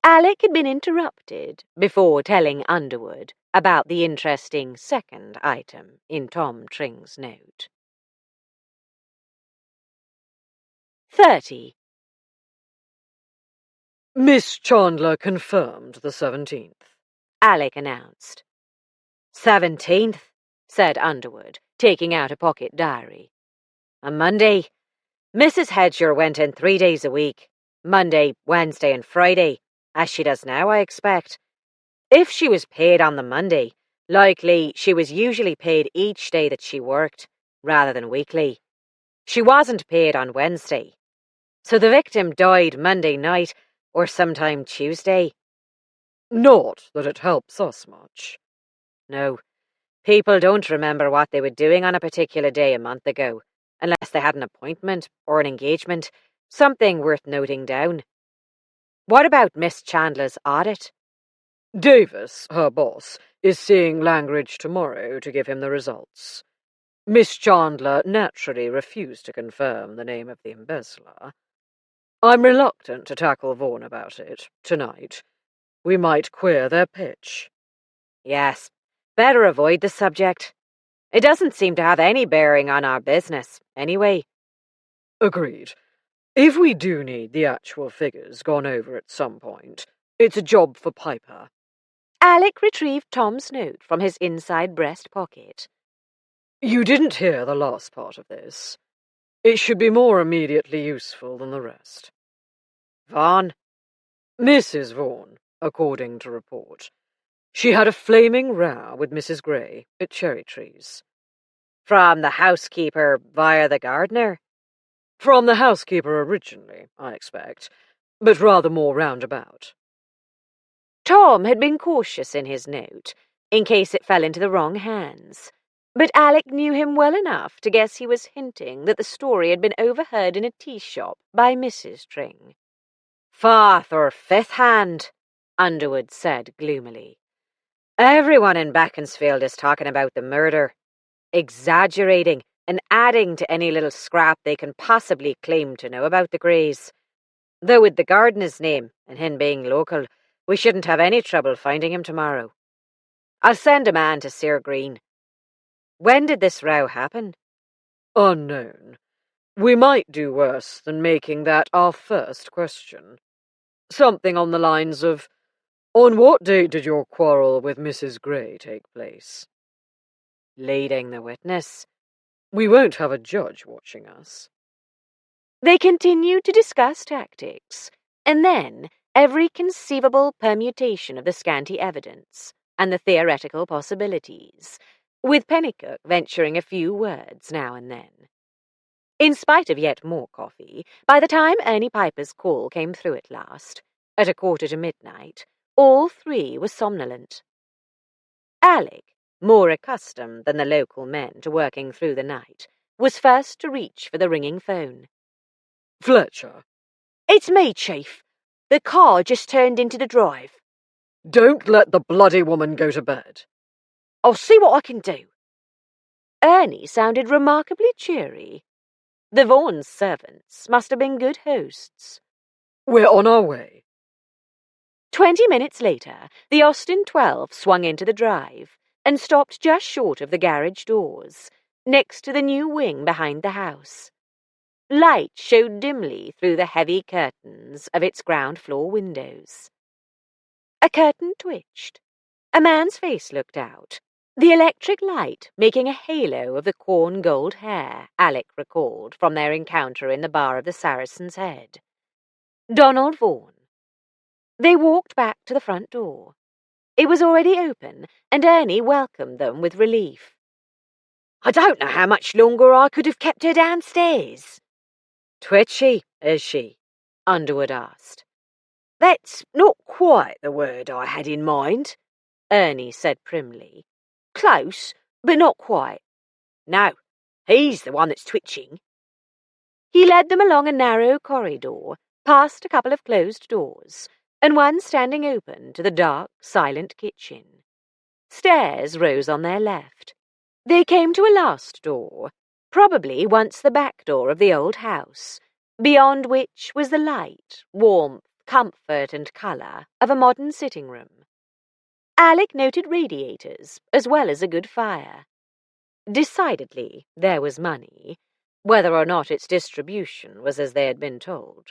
Speaker 5: Alec had been interrupted before telling Underwood about the interesting second item in Tom Tring's note. 30.
Speaker 3: Miss Chandler confirmed the 17th,
Speaker 5: Alec announced. 17th, said Underwood, taking out a pocket diary. A Monday. Mrs. Hedger went in 3 days a week, Monday, Wednesday, and Friday, as she does now, I expect. If she was paid on the Monday, likely she was usually paid each day that she worked, rather than weekly. She wasn't paid on Wednesday. So the victim died Monday night, or sometime Tuesday.
Speaker 3: Not that it helps us much.
Speaker 5: No, people don't remember what they were doing on a particular day a month ago, unless they had an appointment or an engagement, something worth noting down. What about Miss Chandler's audit?
Speaker 3: Davis, her boss, is seeing Langridge tomorrow to give him the results. Miss Chandler naturally refused to confirm the name of the embezzler. I'm reluctant to tackle Vaughan about it tonight. We might queer their pitch.
Speaker 5: Yes, better avoid the subject. It doesn't seem to have any bearing on our business, anyway.
Speaker 3: Agreed. If we do need the actual figures gone over at some point, it's a job for Piper.
Speaker 5: Alec retrieved Tom's note from his inside breast pocket.
Speaker 3: You didn't hear the last part of this. It should be more immediately useful than the rest.
Speaker 5: Vaughan?
Speaker 3: Mrs. Vaughan, according to report. She had a flaming row with Mrs. Gray at Cherry Trees.
Speaker 5: From the housekeeper via the gardener?
Speaker 3: From the housekeeper originally, I expect, but rather more roundabout.
Speaker 5: Tom had been cautious in his note, in case it fell into the wrong hands, but Alec knew him well enough to guess he was hinting that the story had been overheard in a tea shop by Mrs. Tring. Fourth or fifth hand, Underwood said gloomily. Everyone in Beaconsfield is talking about the murder, exaggerating and adding to any little scrap they can possibly claim to know about the Greys. Though with the gardener's name and him being local, we shouldn't have any trouble finding him tomorrow. I'll send a man to Sir Green. When did this row happen?
Speaker 3: Unknown. We might do worse than making that our first question. Something on the lines of, on what date did your quarrel with Mrs. Gray take place?
Speaker 5: Leading the witness.
Speaker 3: We won't have a judge watching us.
Speaker 5: They continued to discuss tactics, and then every conceivable permutation of the scanty evidence and the theoretical possibilities, with Pennycook venturing a few words now and then. In spite of yet more coffee, by the time Ernie Piper's call came through at last, at 1:45, all three were somnolent. Alec, more accustomed than the local men to working through the night, was first to reach for the ringing phone.
Speaker 3: Fletcher.
Speaker 2: It's me, Chief. The car just turned into the drive.
Speaker 3: Don't let the bloody woman go to bed.
Speaker 2: I'll see what I can do.
Speaker 5: Ernie sounded remarkably cheery. The Vaughan's servants must have been good hosts.
Speaker 3: We're on our way.
Speaker 5: 20 minutes later, the Austin 12 swung into the drive and stopped just short of the garage doors, next to the new wing behind the house. Light showed dimly through the heavy curtains of its ground floor windows. A curtain twitched, A man's face looked out, the electric light making a halo of the corn gold hair Alec recalled from their encounter in the bar of the Saracen's Head. Donald Vaughan. They walked back to the front door. It was already open, and Ernie welcomed them with relief.
Speaker 6: I don't know how much longer I could have kept her downstairs.
Speaker 5: Twitchy, is she? Underwood asked.
Speaker 6: That's not quite the word I had in mind,
Speaker 5: Ernie said primly.
Speaker 6: Close, but not quite. No, he's the one that's twitching.
Speaker 5: He led them along a narrow corridor, past a couple of closed doors, and one standing open to the dark, silent kitchen. Stairs rose on their left. They came to a last door, probably once the back door of the old house, beyond which was the light, warmth, comfort and colour of a modern sitting room. Alec noted radiators as well as a good fire. Decidedly, there was money, whether or not its distribution was as they had been told.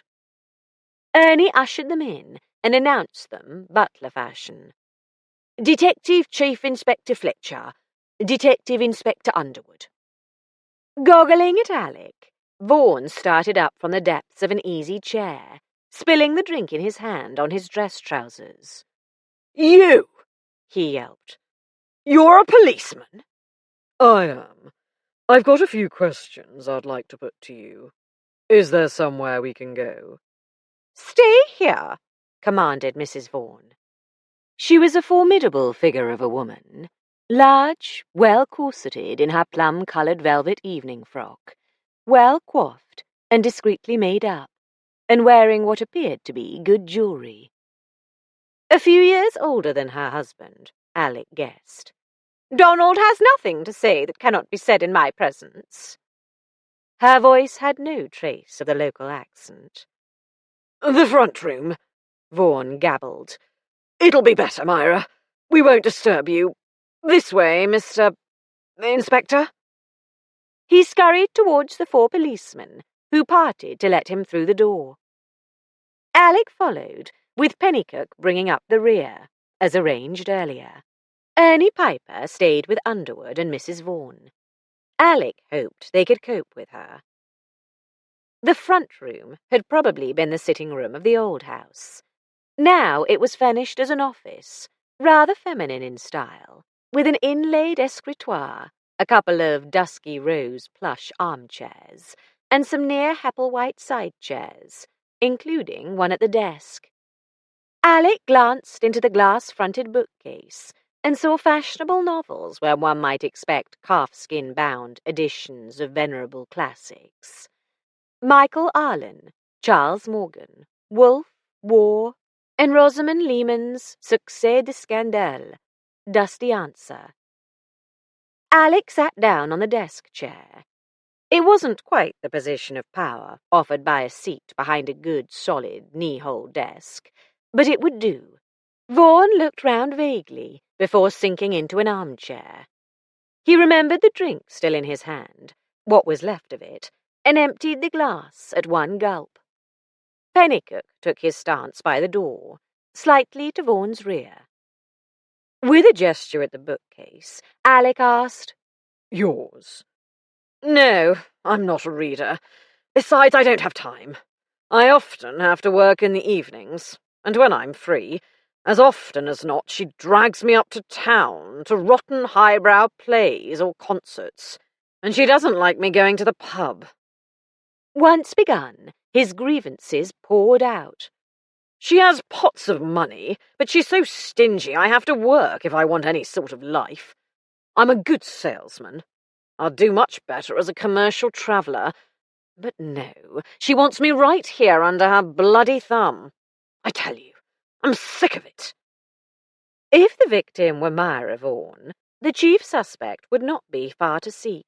Speaker 5: Ernie ushered them in and announced them, butler fashion.
Speaker 6: Detective Chief Inspector Fletcher, Detective Inspector Underwood.
Speaker 5: Goggling at Alec, Vaughan started up from the depths of an easy chair, spilling the drink in his hand on his dress trousers.
Speaker 6: You,
Speaker 5: he yelped.
Speaker 6: You're a policeman?
Speaker 3: I am. I've got a few questions I'd like to put to you. Is there somewhere we can go?
Speaker 5: Stay here, commanded Mrs. Vaughan. She was a formidable figure of a woman, large, well corseted in her plum-coloured velvet evening frock, well coiffed and discreetly made up, and wearing what appeared to be good jewellery. A few years older than her husband, Alec guessed.
Speaker 6: Donald has nothing to say that cannot be said in my presence.
Speaker 5: Her voice had no trace of the local accent.
Speaker 6: The front room, Vaughan gabbled. It'll be better, Myra. We won't disturb you. This way, Mr. Inspector.
Speaker 5: He scurried towards the 4 policemen, who parted to let him through the door. Alec followed, with Pennycook bringing up the rear, as arranged earlier. Ernie Piper stayed with Underwood and Mrs. Vaughan. Alec hoped they could cope with her. The front room had probably been the sitting room of the old house. Now it was furnished as an office, rather feminine in style, with an inlaid escritoire, a couple of dusky rose plush armchairs, and some near Hepplewhite side chairs, including one at the desk. Alec glanced into the glass-fronted bookcase and saw fashionable novels where one might expect calfskin-bound editions of venerable classics. Michael Arlen, Charles Morgan, Wolfe, War, and Rosamond Lehman's Succès de Scandale, Dusty Answer. Alec sat down on the desk chair. It wasn't quite the position of power offered by a seat behind a good, solid, knee-hole desk, but it would do. Vaughan looked round vaguely before sinking into an armchair. He remembered the drink still in his hand, what was left of it, and emptied the glass at one gulp. Pennycook took his stance by the door, slightly to Vaughan's rear. With a gesture at the bookcase, Alec asked,
Speaker 3: Yours?
Speaker 6: No, I'm not a reader. Besides, I don't have time. I often have to work in the evenings, and when I'm free, as often as not, she drags me up to town to rotten highbrow plays or concerts, and she doesn't like me going to the pub.
Speaker 5: Once begun, his grievances poured out.
Speaker 6: She has pots of money, but she's so stingy I have to work if I want any sort of life. I'm a good salesman. I'll do much better as a commercial traveller. But no, she wants me right here under her bloody thumb. I tell you, I'm sick of it.
Speaker 5: If the victim were Myra Vaughan, the chief suspect would not be far to seek.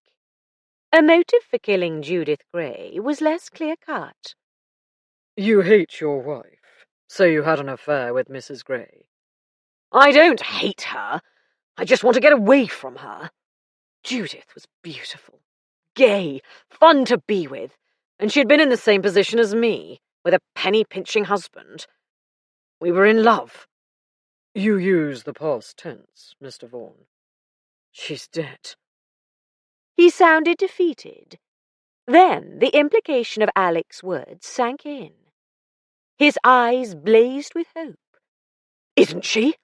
Speaker 5: A motive for killing Judith Gray was less clear-cut.
Speaker 3: You hate your wife, so you had an affair with Mrs. Gray.
Speaker 6: I don't hate her. I just want to get away from her. Judith was beautiful, gay, fun to be with, and she'd been in the same position as me, with a penny-pinching husband. We were in love.
Speaker 3: You use the past tense, Mr. Vaughan. She's dead.
Speaker 1: He sounded defeated. Then the implication of Alec's words sank in. His eyes blazed with hope.
Speaker 6: Isn't she?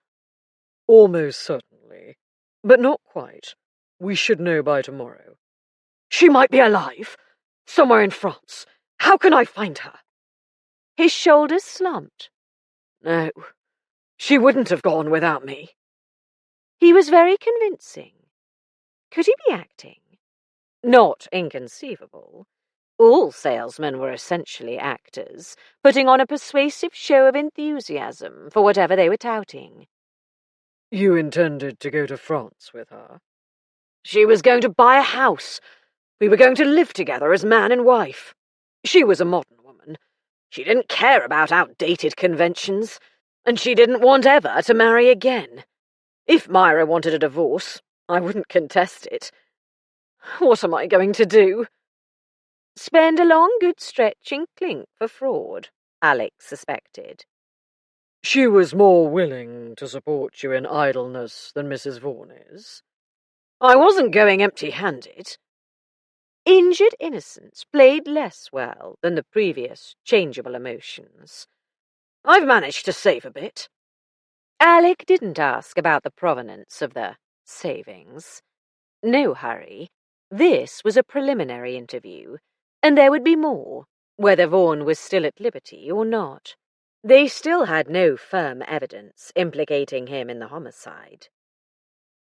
Speaker 3: Almost certainly. But not quite. We should know by tomorrow.
Speaker 6: She might be alive. Somewhere in France. How can I find her?
Speaker 1: His shoulders slumped.
Speaker 6: No, she wouldn't have gone without me.
Speaker 1: He was very convincing. Could he be acting?
Speaker 5: Not inconceivable. All salesmen were essentially actors, putting on a persuasive show of enthusiasm for whatever they were touting.
Speaker 3: You intended to go to France with her?
Speaker 6: She was going to buy a house. We were going to live together as man and wife. She was a modern woman. She didn't care about outdated conventions, and she didn't want ever to marry again. If Myra wanted a divorce, I wouldn't contest it. What am I going to do?
Speaker 1: Spend a long good stretch in clink for fraud, Alec suspected.
Speaker 3: She was more willing to support you in idleness than Mrs. Vaughan is.
Speaker 6: I wasn't going empty-handed.
Speaker 1: Injured innocence played less well than the previous changeable emotions.
Speaker 6: I've managed to save a bit.
Speaker 1: Alec didn't ask about the provenance of the savings. No hurry. This was a preliminary interview, and there would be more, whether Vaughan was still at liberty or not.
Speaker 5: They still had no firm evidence implicating him in the homicide.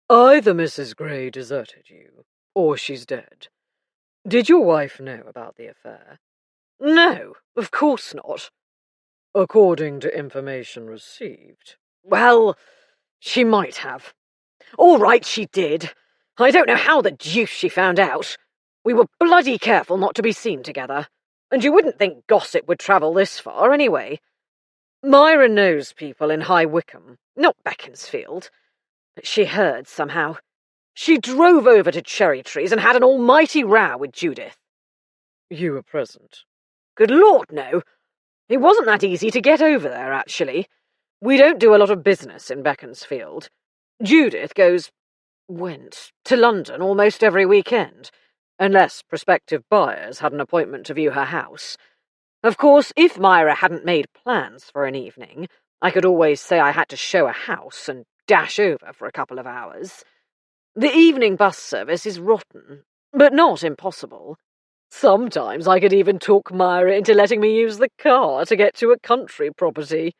Speaker 3: Either Mrs. Gray deserted you, or she's dead. Did your wife know about the affair?
Speaker 6: No, of course not.
Speaker 3: According to information received.
Speaker 6: Well, she might have. All right, she did. I don't know how the deuce she found out. We were bloody careful not to be seen together, and you wouldn't think gossip would travel this far anyway. Myra knows people in High Wycombe, not Beaconsfield, but she heard somehow. She drove over to Cherry Trees and had an almighty row with Judith.
Speaker 3: You were present?
Speaker 6: Good Lord, no. It wasn't that easy to get over there, actually. We don't do a lot of business in Beaconsfield. Judith went to London almost every weekend, unless prospective buyers had an appointment to view her house. Of course, if Myra hadn't made plans for an evening, I could always say I had to show a house and dash over for a couple of hours. The evening bus service is rotten, but not impossible. Sometimes I could even talk Myra into letting me use the car to get to a country property.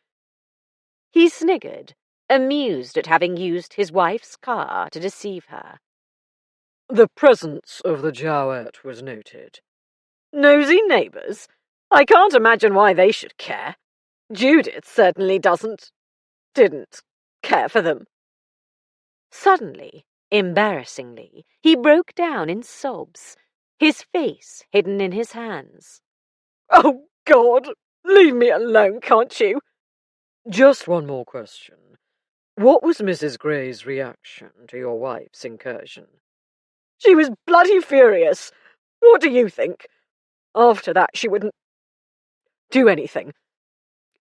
Speaker 1: He sniggered, amused at having used his wife's car to deceive her.
Speaker 3: The presence of the Jowett was noted.
Speaker 6: Nosy neighbours? I can't imagine why they should care. Judith certainly didn't care for them.
Speaker 1: Suddenly, embarrassingly, he broke down in sobs, his face hidden in his hands.
Speaker 6: Oh, God! Leave me alone, can't you?
Speaker 3: Just one more question. What was Mrs. Gray's reaction to your wife's incursion?
Speaker 6: She was bloody furious. What do you think? After that, she wouldn't do anything.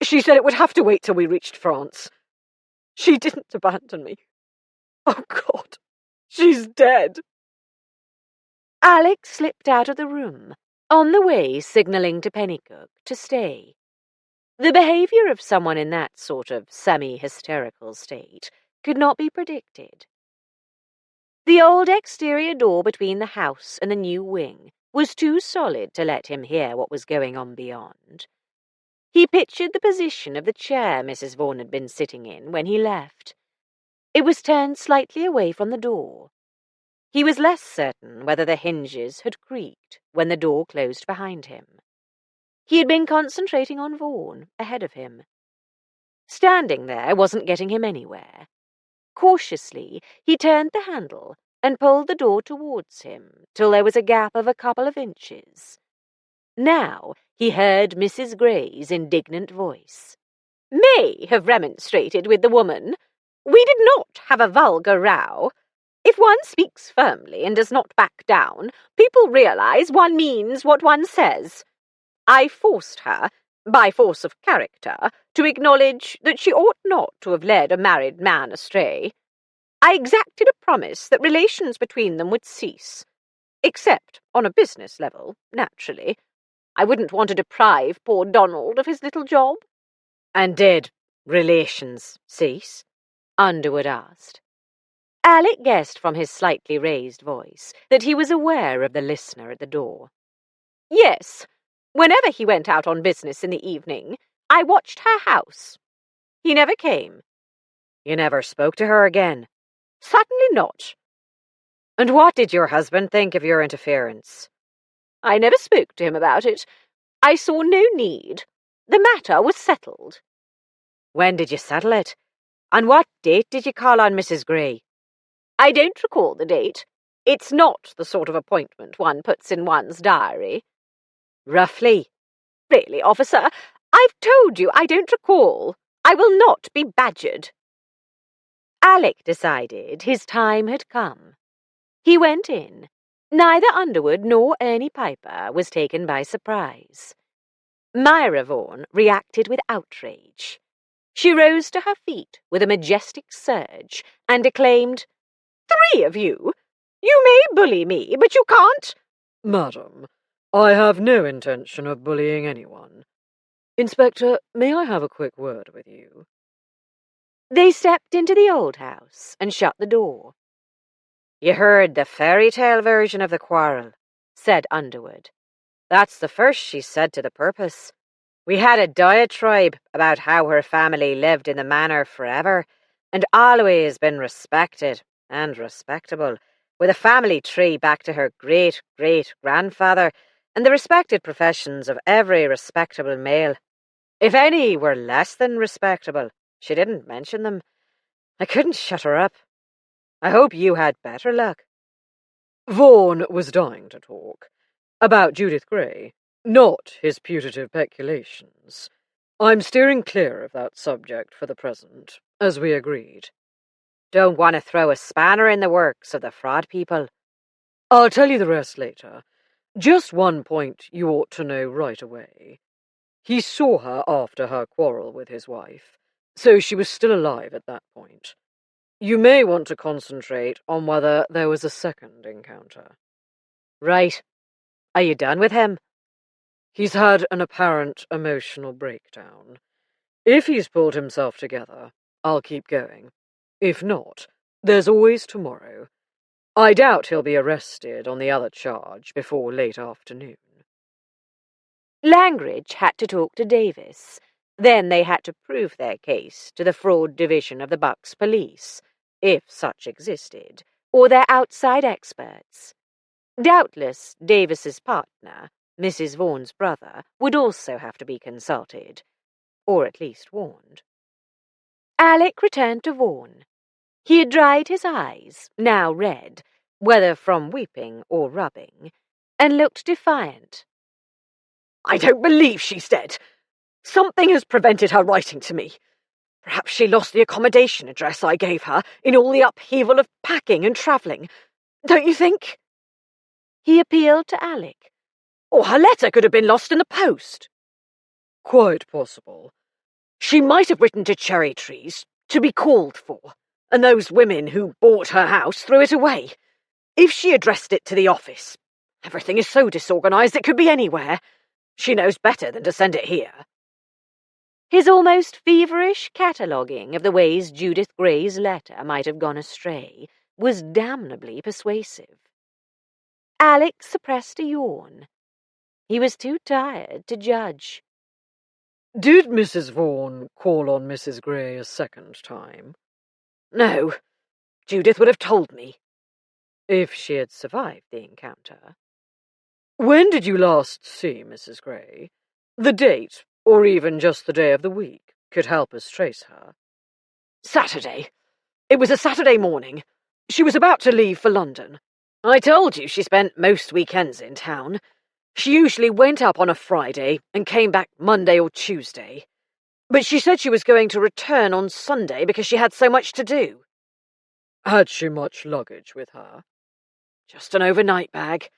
Speaker 6: She said it would have to wait till we reached France. She didn't abandon me. Oh, God, she's dead.
Speaker 1: Alec slipped out of the room, on the way signalling to Pennycook to stay. The behaviour of someone in that sort of semi-hysterical state could not be predicted. The old exterior door between the house and the new wing was too solid to let him hear what was going on beyond. He pictured the position of the chair Mrs. Vaughan had been sitting in when he left. It was turned slightly away from the door. He was less certain whether the hinges had creaked when the door closed behind him. He had been concentrating on Vaughan ahead of him. Standing there wasn't getting him anywhere. Cautiously, he turned the handle and pulled the door towards him till there was a gap of a couple of inches. Now he heard Mrs. Gray's indignant voice.
Speaker 2: "May have remonstrated with the woman. We did not have a vulgar row. If one speaks firmly and does not back down, people realize one means what one says. I forced her,
Speaker 6: by force of character, to acknowledge that she ought not to have led a married man astray. I exacted a promise that relations between them would cease, except on a business level, naturally. I wouldn't want to deprive poor Donald of his little job.
Speaker 5: And did relations cease? Underwood asked. Alec guessed from his slightly raised voice that he was aware of the listener at the door.
Speaker 6: Yes. Whenever he went out on business in the evening, I watched her house. He never came.
Speaker 5: You never spoke to her again?
Speaker 6: Certainly not.
Speaker 5: And what did your husband think of your interference?
Speaker 6: I never spoke to him about it. I saw no need. The matter was settled.
Speaker 5: When did you settle it? On what date did you call on Mrs. Gray?
Speaker 6: I don't recall the date. It's not the sort of appointment one puts in one's diary.
Speaker 5: Roughly?
Speaker 6: Really, officer, I've told you I don't recall. I will not be badgered.
Speaker 5: Alec decided his time had come. He went in. Neither Underwood nor Ernie Piper was taken by surprise. Myra Vaughan reacted with outrage. She rose to her feet with a majestic surge and declaimed,
Speaker 6: "3 of you? You may bully me, but you can't—"
Speaker 3: Madam, I have no intention of bullying anyone. Inspector, may I have a quick word with you?
Speaker 5: They stepped into the old house and shut the door. You heard the fairy tale version of the quarrel, said Underwood. That's the first she said to the purpose. We had a diatribe about how her family lived in the manor forever, and always been respected and respectable, with a family tree back to her great-great-grandfather, and the respected professions of every respectable male. If any were less than respectable, she didn't mention them. I couldn't shut her up. I hope you had better luck.
Speaker 3: Vaughan was dying to talk. About Judith Gray, not his putative peculations. I'm steering clear of that subject for the present, as we agreed.
Speaker 5: Don't want to throw a spanner in the works of the fraud people.
Speaker 3: I'll tell you the rest later. Just one point you ought to know right away. He saw her after her quarrel with his wife, so she was still alive at that point. You may want to concentrate on whether there was a second encounter.
Speaker 5: Right. Are you done with him?
Speaker 3: He's had an apparent emotional breakdown. If he's pulled himself together, I'll keep going. If not, there's always tomorrow. I doubt he'll be arrested on the other charge before late afternoon.
Speaker 5: Langridge had to talk to Davis. Then they had to prove their case to the fraud division of the Bucks police, if such existed, or their outside experts. Doubtless Davis's partner, Mrs. Vaughan's brother, would also have to be consulted, or at least warned. Alec returned to Vaughan. He had dried his eyes, now red, whether from weeping or rubbing, and looked defiant.
Speaker 6: I don't believe she's dead. Something has prevented her writing to me. Perhaps she lost the accommodation address I gave her in all the upheaval of packing and travelling. Don't you think?
Speaker 5: He appealed to Alec.
Speaker 6: Or her letter could have been lost in the post.
Speaker 3: Quite possible.
Speaker 6: She might have written to Cherry Trees to be called for, and those women who bought her house threw it away. If she addressed it to the office, everything is so disorganised it could be anywhere. She knows better than to send it here.
Speaker 5: His almost feverish cataloguing of the ways Judith Gray's letter might have gone astray was damnably persuasive. Alec suppressed a yawn. He was too tired to judge.
Speaker 3: Did Mrs. Vaughan call on Mrs. Gray a second time?
Speaker 6: No. Judith would have told me.
Speaker 3: If she had survived the encounter. When did you last see Mrs. Gray? The date, or even just the day of the week, could help us trace her.
Speaker 6: Saturday. It was a Saturday morning. She was about to leave for London. I told you she spent most weekends in town. She usually went up on a Friday and came back Monday or Tuesday. But she said she was going to return on Sunday because she had so much to do.
Speaker 3: Had she much luggage with her?
Speaker 6: Just an overnight bag.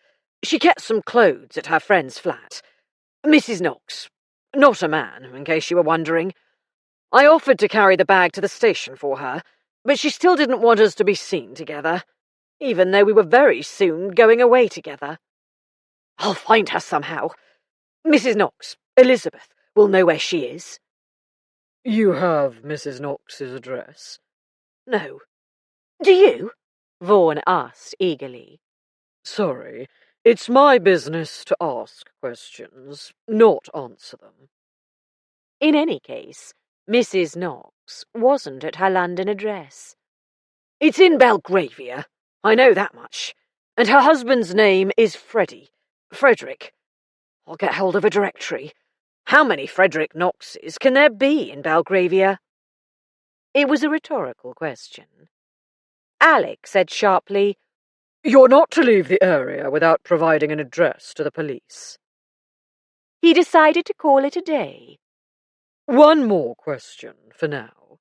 Speaker 6: She kept some clothes at her friend's flat. Mrs. Knox.
Speaker 3: Not a man, in case you were wondering. I offered to carry the bag to the station for her, but she still didn't want us to be seen together, even though we were very soon going away together. I'll find her somehow. Mrs. Knox, Elizabeth, will know where she is. You have Mrs. Knox's address? No. Do you?
Speaker 5: Vaughan asked eagerly.
Speaker 3: Sorry, it's my business to ask questions, not answer them.
Speaker 5: In any case, Mrs. Knox wasn't at her London address.
Speaker 3: It's in Belgravia, I know that much, and her husband's name is Frederick. I'll get hold of a directory. How many Frederick Knoxes can there be in Belgravia?
Speaker 5: It was a rhetorical question. Alec said sharply,
Speaker 3: You're not to leave the area without providing an address to the police.
Speaker 5: He decided to call it a day.
Speaker 3: One more question for now.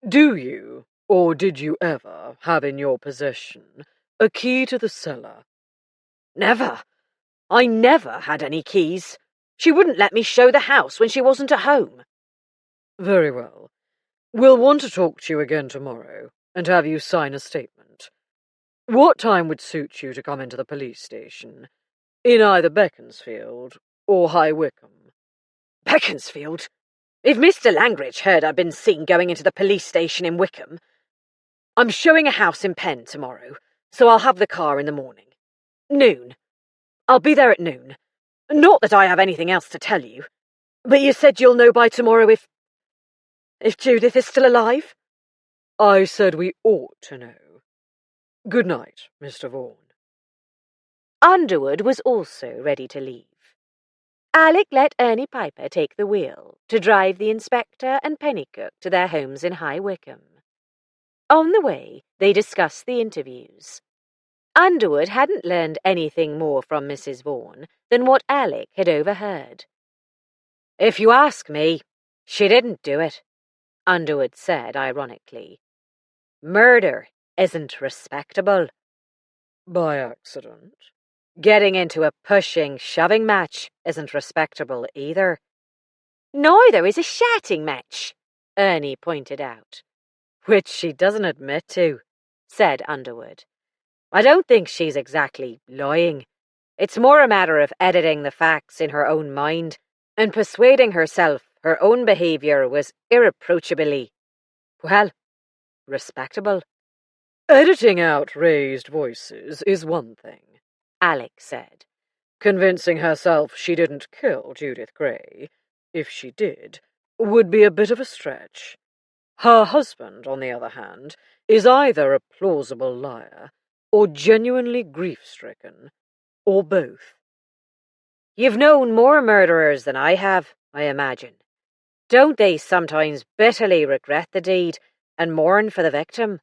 Speaker 3: Do you, or did you ever, have in your possession a key to the cellar?
Speaker 6: Never. I never had any keys. She wouldn't let me show the house when she wasn't at home.
Speaker 3: Very well. We'll want to talk to you again tomorrow, and have you sign a statement. What time would suit you to come into the police station? In either Beaconsfield or High Wycombe?
Speaker 6: Beaconsfield? If Mr. Langridge heard I'd been seen going into the police station in Wycombe. I'm showing a house in Penn tomorrow, so I'll have the car in the morning. Noon. I'll be there at noon. Not that I have anything else to tell you, but you said you'll know by tomorrow if Judith is still alive?
Speaker 3: I said we ought to know. Good night, Mr. Vaughan.
Speaker 5: Underwood was also ready to leave. Alec let Ernie Piper take the wheel to drive the inspector and Pennycook to their homes in High Wycombe. On the way, they discussed the interviews. Underwood hadn't learned anything more from Mrs. Vaughan than what Alec had overheard.
Speaker 6: If you ask me, she didn't do it, Underwood said ironically. Murder isn't respectable.
Speaker 3: By accident?
Speaker 6: Getting into a pushing, shoving match isn't respectable either.
Speaker 5: Neither is a shouting match, Ernie pointed out.
Speaker 6: Which she doesn't admit to, said Underwood. I don't think she's exactly lying. It's more a matter of editing the facts in her own mind and persuading herself her own behaviour was irreproachably, well, respectable.
Speaker 3: Editing out raised voices is one thing,
Speaker 5: Alec said.
Speaker 3: Convincing herself she didn't kill Judith Gray, if she did, would be a bit of a stretch. Her husband, on the other hand, is either a plausible liar or genuinely grief-stricken, or both.
Speaker 6: You've known more murderers than I have, I imagine. Don't they sometimes bitterly regret the deed and mourn for the victim?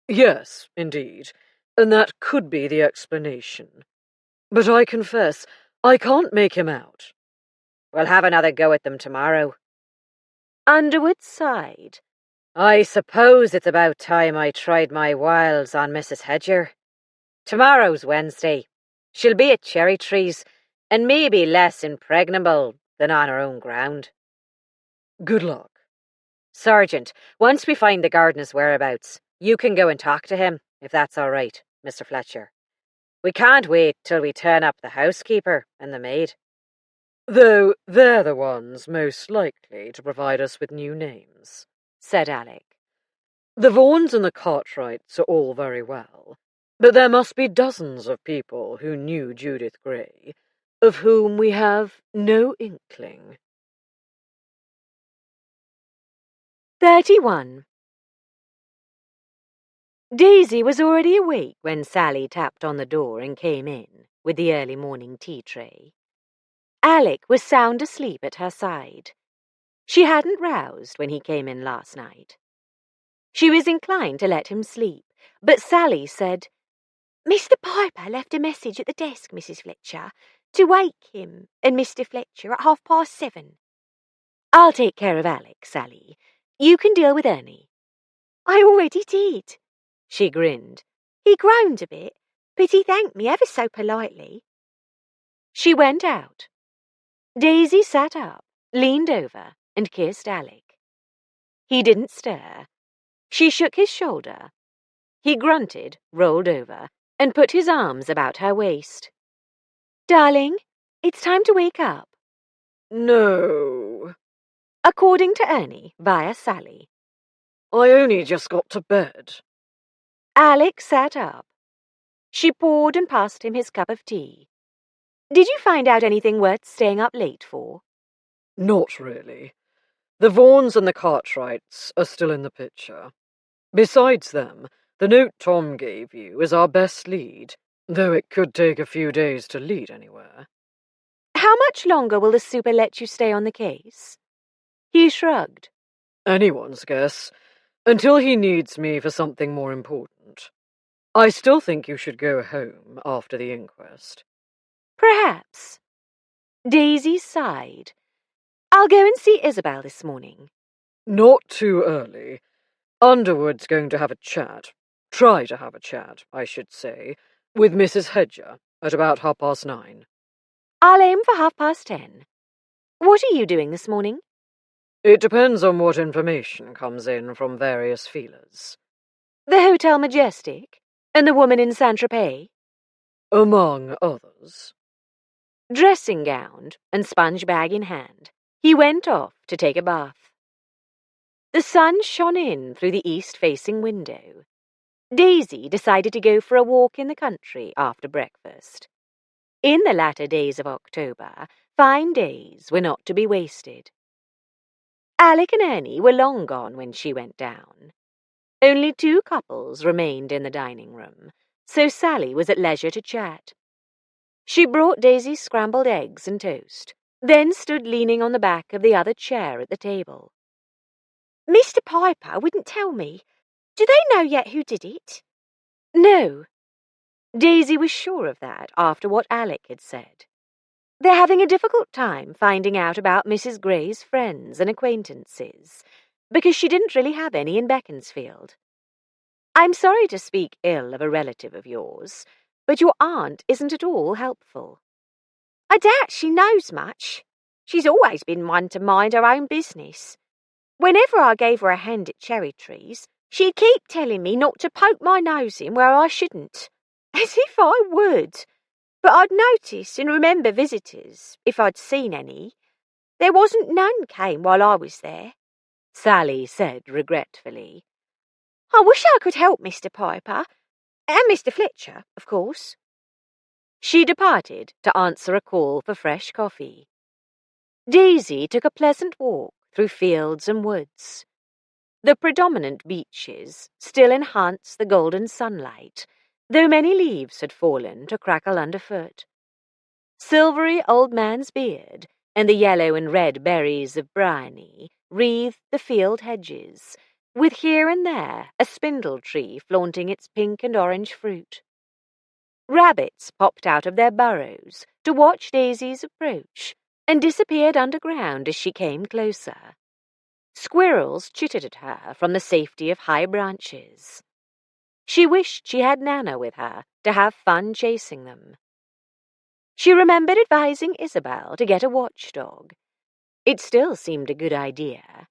Speaker 3: Yes, indeed, and that could be the explanation. But I confess, I can't make him out.
Speaker 6: We'll have another go at them tomorrow.
Speaker 5: Underwood sighed.
Speaker 6: I suppose it's about time I tried my wiles on Mrs. Hedger. Tomorrow's Wednesday. She'll be at Cherry Trees, and maybe less impregnable than on her own ground.
Speaker 3: Good luck.
Speaker 6: Sergeant, once we find the gardener's whereabouts, you can go and talk to him, if that's all right, Mr. Fletcher. We can't wait till we turn up the housekeeper and the maid.
Speaker 3: Though they're the ones most likely to provide us with new names,
Speaker 5: said Alec.
Speaker 3: The Vaughans and the Cartwrights are all very well, but there must be dozens of people who knew Judith Gray, of whom we have no inkling.
Speaker 5: 31. Daisy was already awake when Sally tapped on the door and came in with the early morning tea tray. Alec was sound asleep at her side. She hadn't roused when he came in last night. She was inclined to let him sleep, but Sally said,
Speaker 2: Mr. Piper left a message at the desk, Mrs. Fletcher, to wake him and Mr. Fletcher at 7:30.
Speaker 5: I'll take care of Alec, Sally. You can deal with Ernie.
Speaker 2: I already did,
Speaker 5: she grinned.
Speaker 2: He groaned a bit, but he thanked me ever so politely.
Speaker 5: She went out. Daisy sat up,
Speaker 1: leaned over and kissed Alec. He didn't stir. She shook his shoulder. He grunted, rolled over, and put his arms about her waist. Darling, it's time to wake up.
Speaker 3: No.
Speaker 1: According to Ernie, via Sally.
Speaker 3: I only just got to bed.
Speaker 1: Alec sat up. She poured and passed him his cup of tea. Did you find out anything worth staying up late for?
Speaker 3: Not really. The Vaughans and the Cartwrights are still in the picture. Besides them, the note Tom gave you is our best lead, though it could take a few days to lead anywhere.
Speaker 1: How much longer will the super let you stay on the case? He shrugged.
Speaker 3: Anyone's guess, until he needs me for something more important. I still think you should go home after the inquest.
Speaker 1: Perhaps. Daisy sighed. I'll go and see Isabel this morning.
Speaker 3: Not too early. Underwood's going to have a chat. Try to have a chat, I should say, with Mrs. Hedger at about 9:30.
Speaker 1: I'll aim for 10:30. What are you doing this morning?
Speaker 3: It depends on what information comes in from various feelers.
Speaker 1: The Hotel Majestic? And the woman in Saint-Tropez?
Speaker 3: Among others.
Speaker 1: Dressing gown and sponge bag in hand, he went off to take a bath. The sun shone in through the east-facing window. Daisy decided to go for a walk in the country after breakfast. In the latter days of October, fine days were not to be wasted. Alec and Ernie were long gone when she went down. Only 2 couples remained in the dining room, so Sally was at leisure to chat. She brought Daisy scrambled eggs and toast, then stood leaning on the back of the other chair at the table.
Speaker 2: Mr. Piper wouldn't tell me. Do they know yet who did it?
Speaker 1: No. Daisy was sure of that after what Alec had said. They're having a difficult time finding out about Mrs. Gray's friends and acquaintances, because she didn't really have any in Beaconsfield. I'm sorry to speak ill of a relative of yours, but your aunt isn't at all helpful.
Speaker 2: I doubt she knows much. She's always been one to mind her own business. Whenever I gave her a hand at cherry trees, she'd keep telling me not to poke my nose in where I shouldn't. As if I would. But I'd notice and remember visitors, if I'd seen any. There wasn't none came while I was there,
Speaker 1: Sally said regretfully.
Speaker 2: I wish I could help Mr. Piper. And Mr. Fletcher, of course.
Speaker 1: She departed to answer a call for fresh coffee. Daisy took a pleasant walk through fields and woods. The predominant beeches still enhanced the golden sunlight, though many leaves had fallen to crackle underfoot. Silvery old man's beard and the yellow and red berries of bryony wreathed the field hedges, with here and there a spindle tree flaunting its pink and orange fruit. Rabbits popped out of their burrows to watch Daisy's approach and disappeared underground as she came closer. Squirrels chittered at her from the safety of high branches. She wished she had Nana with her to have fun chasing them. She remembered advising Isabel to get a watchdog. It still seemed a good idea.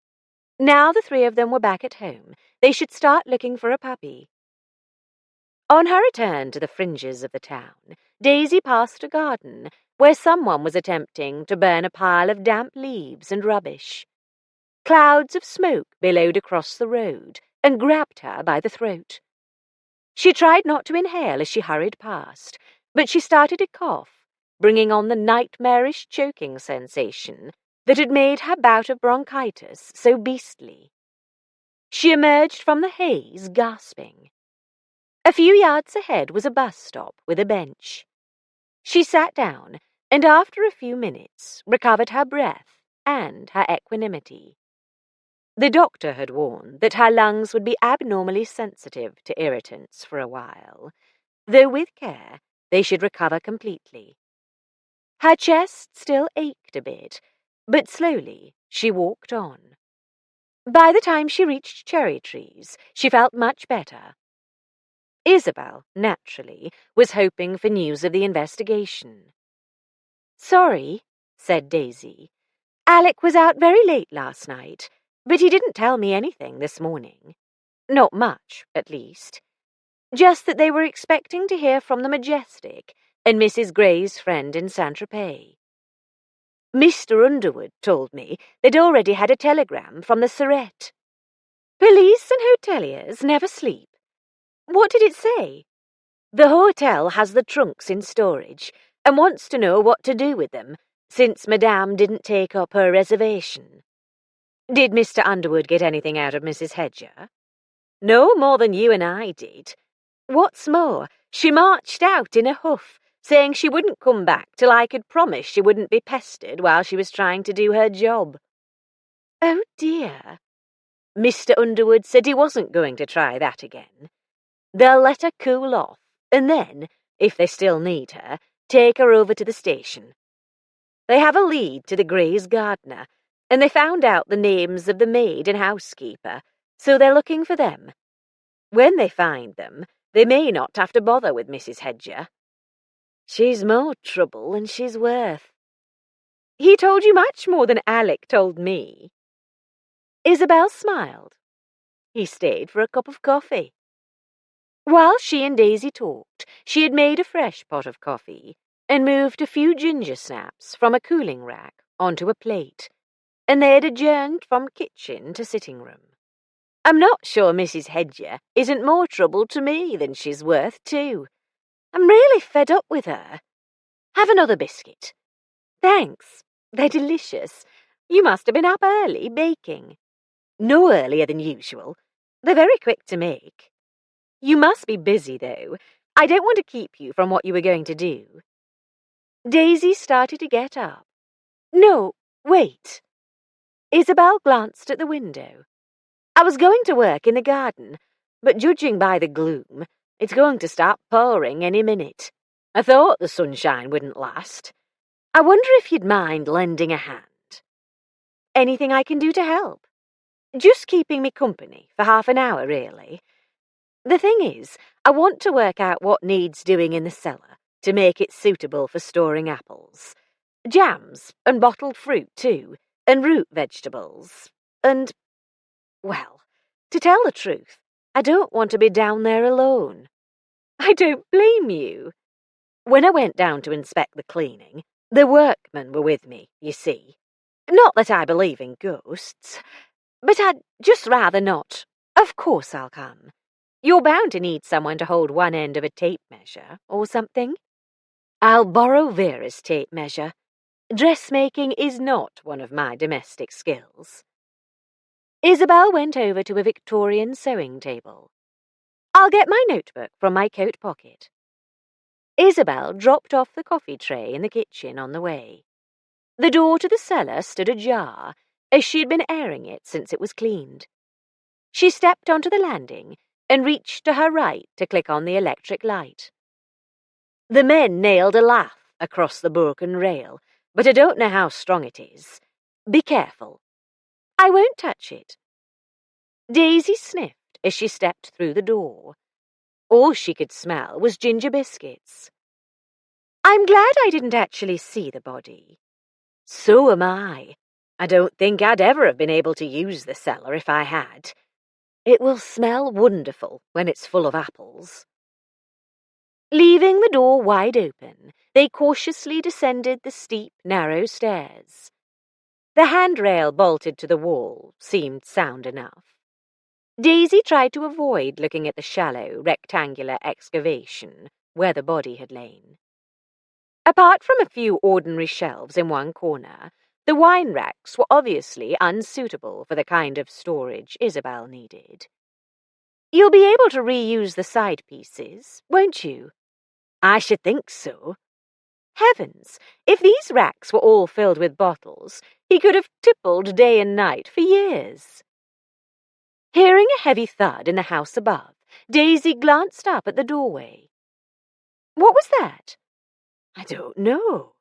Speaker 1: Now the 3 of them were back at home, they should start looking for a puppy. On her return to the fringes of the town, Daisy passed a garden where someone was attempting to burn a pile of damp leaves and rubbish. Clouds of smoke billowed across the road and grabbed her by the throat. She tried not to inhale as she hurried past, but she started to cough, bringing on the nightmarish choking sensation that had made her bout of bronchitis so beastly. She emerged from the haze gasping. A few yards ahead was a bus stop with a bench. She sat down and after a few minutes recovered her breath and her equanimity. The doctor had warned that her lungs would be abnormally sensitive to irritants for a while, though with care they should recover completely. Her chest still ached a bit, but slowly she walked on. By the time she reached Cherry Trees, she felt much better. Isabel, naturally, was hoping for news of the investigation. "Sorry," said Daisy.
Speaker 2: Alec was out very late last night, but he didn't tell me anything this morning. Not much, at least. Just that they were expecting to hear from the Majestic and Mrs. Gray's friend in Saint-Tropez. Mr. Underwood told me they'd already had a telegram from the Surrette. Police and hoteliers never sleep. What did it say? The hotel has the trunks in storage and wants to know what to do with them, since Madame didn't take up her reservation. Did Mr. Underwood get anything out of Mrs. Hedger? No more than you and I did. What's more, she marched out in a huff, saying she wouldn't come back till I could promise she wouldn't be pestered while she was trying to do her job. Oh dear. Mr. Underwood said he wasn't going to try that again. They'll let her cool off, and then, if they still need her, take her over to the station. They have a lead to the Greys' gardener, and they found out the names of the maid and housekeeper, so they're looking for them. When they find them, they may not have to bother with Mrs. Hedger. She's more trouble than she's worth. He told you much more than Alec told me. Isabel smiled. He stayed for a cup of coffee. While she and Daisy talked, she had made a fresh pot of coffee and moved a few ginger snaps from a cooling rack onto a plate, and they had adjourned from kitchen to sitting room. I'm not sure Mrs. Hedger isn't more trouble to me than she's worth, too. I'm really fed up with her. Have another biscuit. Thanks. They're delicious. You must have been up early baking. No earlier than usual. They're very quick to make. You must be busy, though. I don't want to keep you from what you were going to do. Daisy started to get up. No, wait. Isabel glanced at the window. I was going to work in the garden, but judging by the gloom, it's going to start pouring any minute. I thought the sunshine wouldn't last. I wonder if you'd mind lending a hand. Anything I can do to help? Just keeping me company for half an hour, really. The thing is, I want to work out what needs doing in the cellar to make it suitable for storing apples. Jams, and bottled fruit, too, and root vegetables, and... well, to tell the truth, I don't want to be down there alone. I don't blame you. When I went down to inspect the cleaning, the workmen were with me, you see. Not that I believe in ghosts, but I'd just rather not. Of course I'll come. You're bound to need someone to hold one end of a tape measure or something. I'll borrow Vera's tape measure. Dressmaking is not one of my domestic skills. Isabel went over to a Victorian sewing table. I'll get my notebook from my coat pocket. Isabel dropped off the coffee tray in the kitchen on the way. The door to the cellar stood ajar, as she'd been airing it since it was cleaned. She stepped onto the landing and reached to her right to click on the electric light. The men nailed a lath across the broken rail, but I don't know how strong it is. Be careful. I won't touch it. Daisy sniffed as she stepped through the door. All she could smell was ginger biscuits. I'm glad I didn't actually see the body. So am I. I don't think I'd ever have been able to use the cellar if I had. It will smell wonderful when it's full of apples. Leaving the door wide open, they cautiously descended the steep, narrow stairs. The handrail bolted to the wall seemed sound enough. Daisy tried to avoid looking at the shallow, rectangular excavation where the body had lain. Apart from a few ordinary shelves in one corner, the wine racks were obviously unsuitable for the kind of storage Isabel needed. You'll be able to reuse the side pieces, won't you? I should think so. Heavens, if these racks were all filled with bottles, he could have tippled day and night for years. Hearing a heavy thud in the house above, Daisy glanced up at the doorway. What was that? I don't know,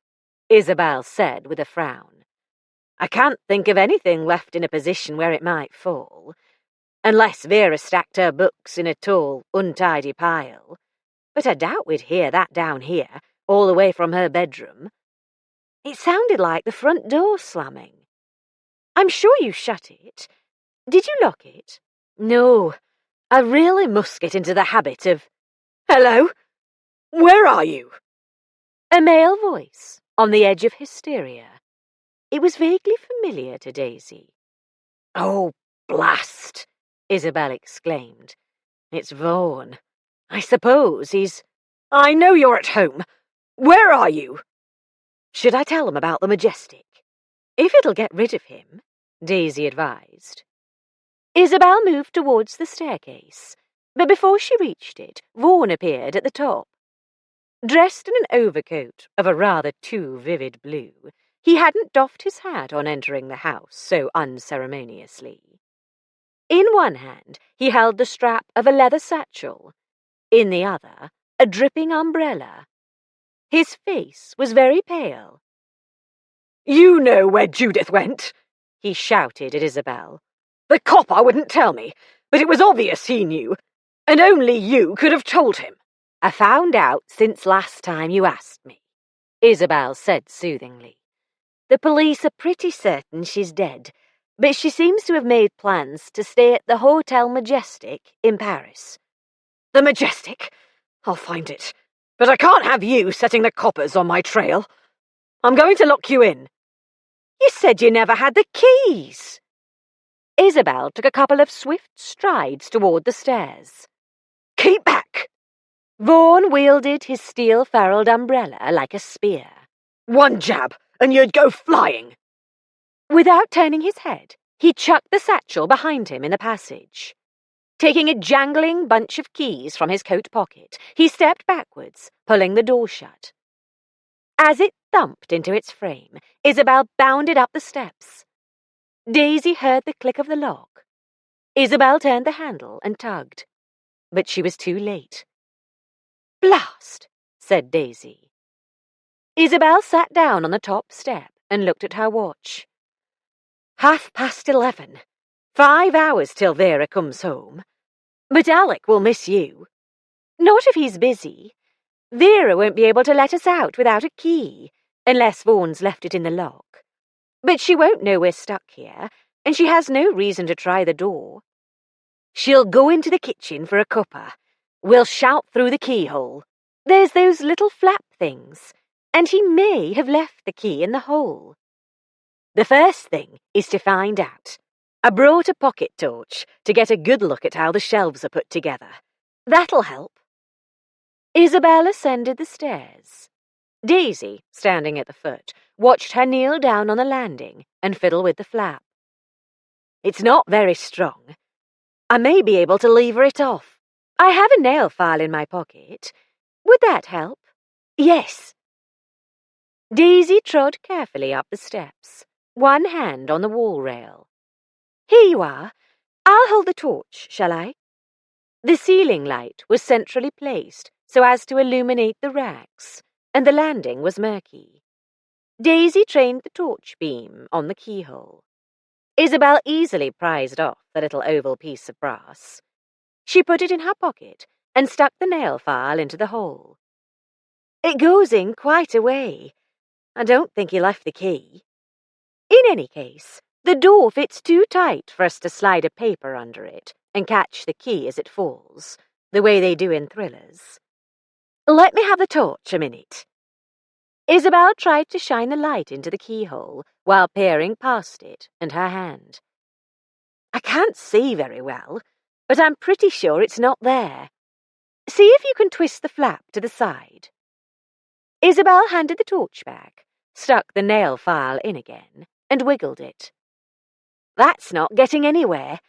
Speaker 2: Isabel said with a frown. I can't think of anything left in a position where it might fall, unless Vera stacked her books in a tall, untidy pile. But I doubt we'd hear that down here, all the way from her bedroom. It sounded like the front door slamming. I'm sure you shut it. Did you lock it?
Speaker 5: No, I really must get into the habit of... Hello? Where are you?
Speaker 1: A male voice, on the edge of hysteria. It was vaguely familiar to Daisy.
Speaker 5: Oh, blast! Isabel exclaimed. It's Vaughan. I suppose he's... I know you're at home. Where are you? Should I tell him about the Majestic?
Speaker 1: If it'll get rid of him, Daisy advised. Isabel moved towards the staircase, but before she reached it, Vaughan appeared at the top. Dressed in an overcoat of a rather too vivid blue, he hadn't doffed his hat on entering the house so unceremoniously. In one hand, he held the strap of a leather satchel. In the other, a dripping umbrella. His face was very pale.
Speaker 5: You know where Judith went, he shouted at Isabel. The copper wouldn't tell me, but it was obvious he knew, and only you could have told him.
Speaker 1: I found out since last time you asked me, Isabel said soothingly. The police are pretty certain she's dead, but she seems to have made plans to stay at the Hotel Majestic in Paris.
Speaker 5: The Majestic? I'll find it. But I can't have you setting the coppers on my trail. I'm going to lock you in. You said you never had the keys.
Speaker 1: Isabel took a couple of swift strides toward the stairs.
Speaker 5: Keep back!
Speaker 1: Vaughan wielded his steel-ferruled umbrella like a spear.
Speaker 5: One jab, and you'd go flying.
Speaker 1: Without turning his head, he chucked the satchel behind him in the passage. Taking a jangling bunch of keys from his coat pocket, he stepped backwards, pulling the door shut. As it thumped into its frame, Isabel bounded up the steps. Daisy heard the click of the lock. Isabel turned the handle and tugged, but she was too late. Blast, said Daisy. Isabel sat down on the top step and looked at her watch. 11:30. 5 hours till Vera comes home. But Alec will miss you. Not if he's busy. Vera won't be able to let us out without a key, unless Vaughan's left it in the lock. But she won't know we're stuck here, and she has no reason to try the door. She'll go into the kitchen for a cuppa. We'll shout through the keyhole. There's those little flap things, and he may have left the key in the hole. The first thing is to find out. I brought a pocket torch to get a good look at how the shelves are put together. That'll help. Isabel ascended the stairs. Daisy, standing at the foot, watched her kneel down on the landing and fiddle with the flap. It's not very strong. I may be able to lever it off. I have a nail file in my pocket. Would that help? Yes. Daisy trod carefully up the steps, one hand on the wall rail. Here you are. I'll hold the torch, shall I? The ceiling light was centrally placed so as to illuminate the racks, and the landing was murky. Daisy trained the torch beam on the keyhole. Isabel easily prized off the little oval piece of brass. She put it in her pocket and stuck the nail file into the hole. It goes in quite a way. I don't think he left the key. In any case, the door fits too tight for us to slide a paper under it and catch the key as it falls, the way they do in thrillers. Let me have the torch a minute. Isabel tried to shine the light into the keyhole while peering past it and her hand. I can't see very well, but I'm pretty sure it's not there. See if you can twist the flap to the side. Isabel handed the torch back, stuck the nail file in again, and wiggled it. That's not getting anywhere.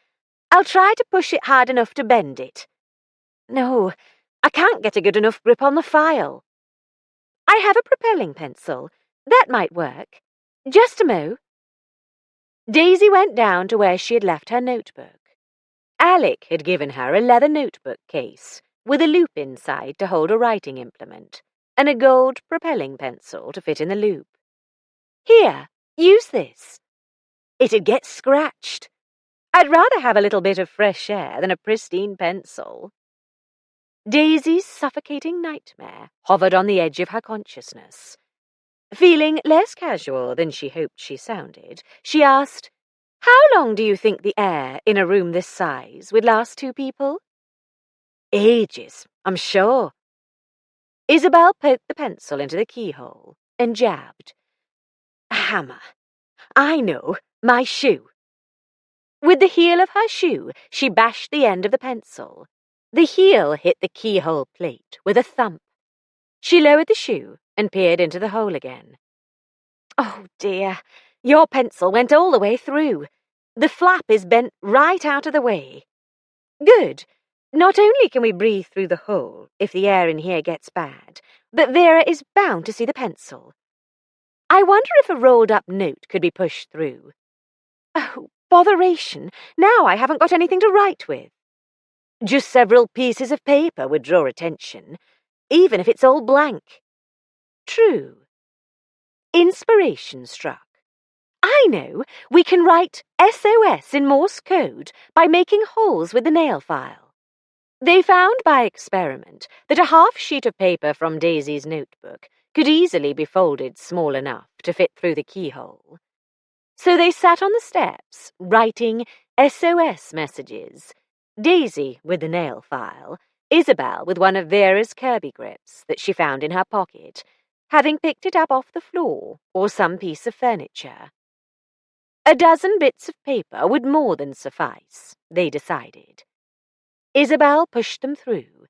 Speaker 1: I'll try to push it hard enough to bend it. No, I can't get a good enough grip on the file. I have a propelling pencil. That might work. Just a mo. Daisy went down to where she had left her notebook. Alec had given her a leather notebook case with a loop inside to hold a writing implement, and a gold propelling pencil to fit in the loop. Here, use this. It'd get scratched. I'd rather have a little bit of fresh air than a pristine pencil. Daisy's suffocating nightmare hovered on the edge of her consciousness. Feeling less casual than she hoped she sounded, she asked,
Speaker 5: How long do you think the air in a room this size would last 2 people? Ages, I'm sure. Isabel poked the pencil into the keyhole and jabbed. A hammer. I know, my shoe. With the heel of her shoe, she bashed the end of the pencil. The heel hit the keyhole plate with a thump. She lowered the shoe and peered into the hole again. Oh dear, your pencil went all the way through. The flap is bent right out of the way. Good. Not only can we breathe through the hole if the air in here gets bad, but Vera is bound to see the pencil. I wonder if a rolled-up note could be pushed through. Oh, botheration. Now I haven't got anything to write with. Just several pieces of paper would draw attention, even if it's all blank. True. Inspiration struck. I know, we can write SOS in Morse code by making holes with the nail file. They found by experiment that a half sheet of paper from Daisy's notebook could easily be folded small enough to fit through the keyhole. So they sat on the steps, writing SOS messages, Daisy with the nail file, Isabel with one of Vera's Kirby grips that she found in her pocket, having picked it up off the floor or some piece of furniture. A dozen bits of paper would more than suffice, they decided. Isabel pushed them through.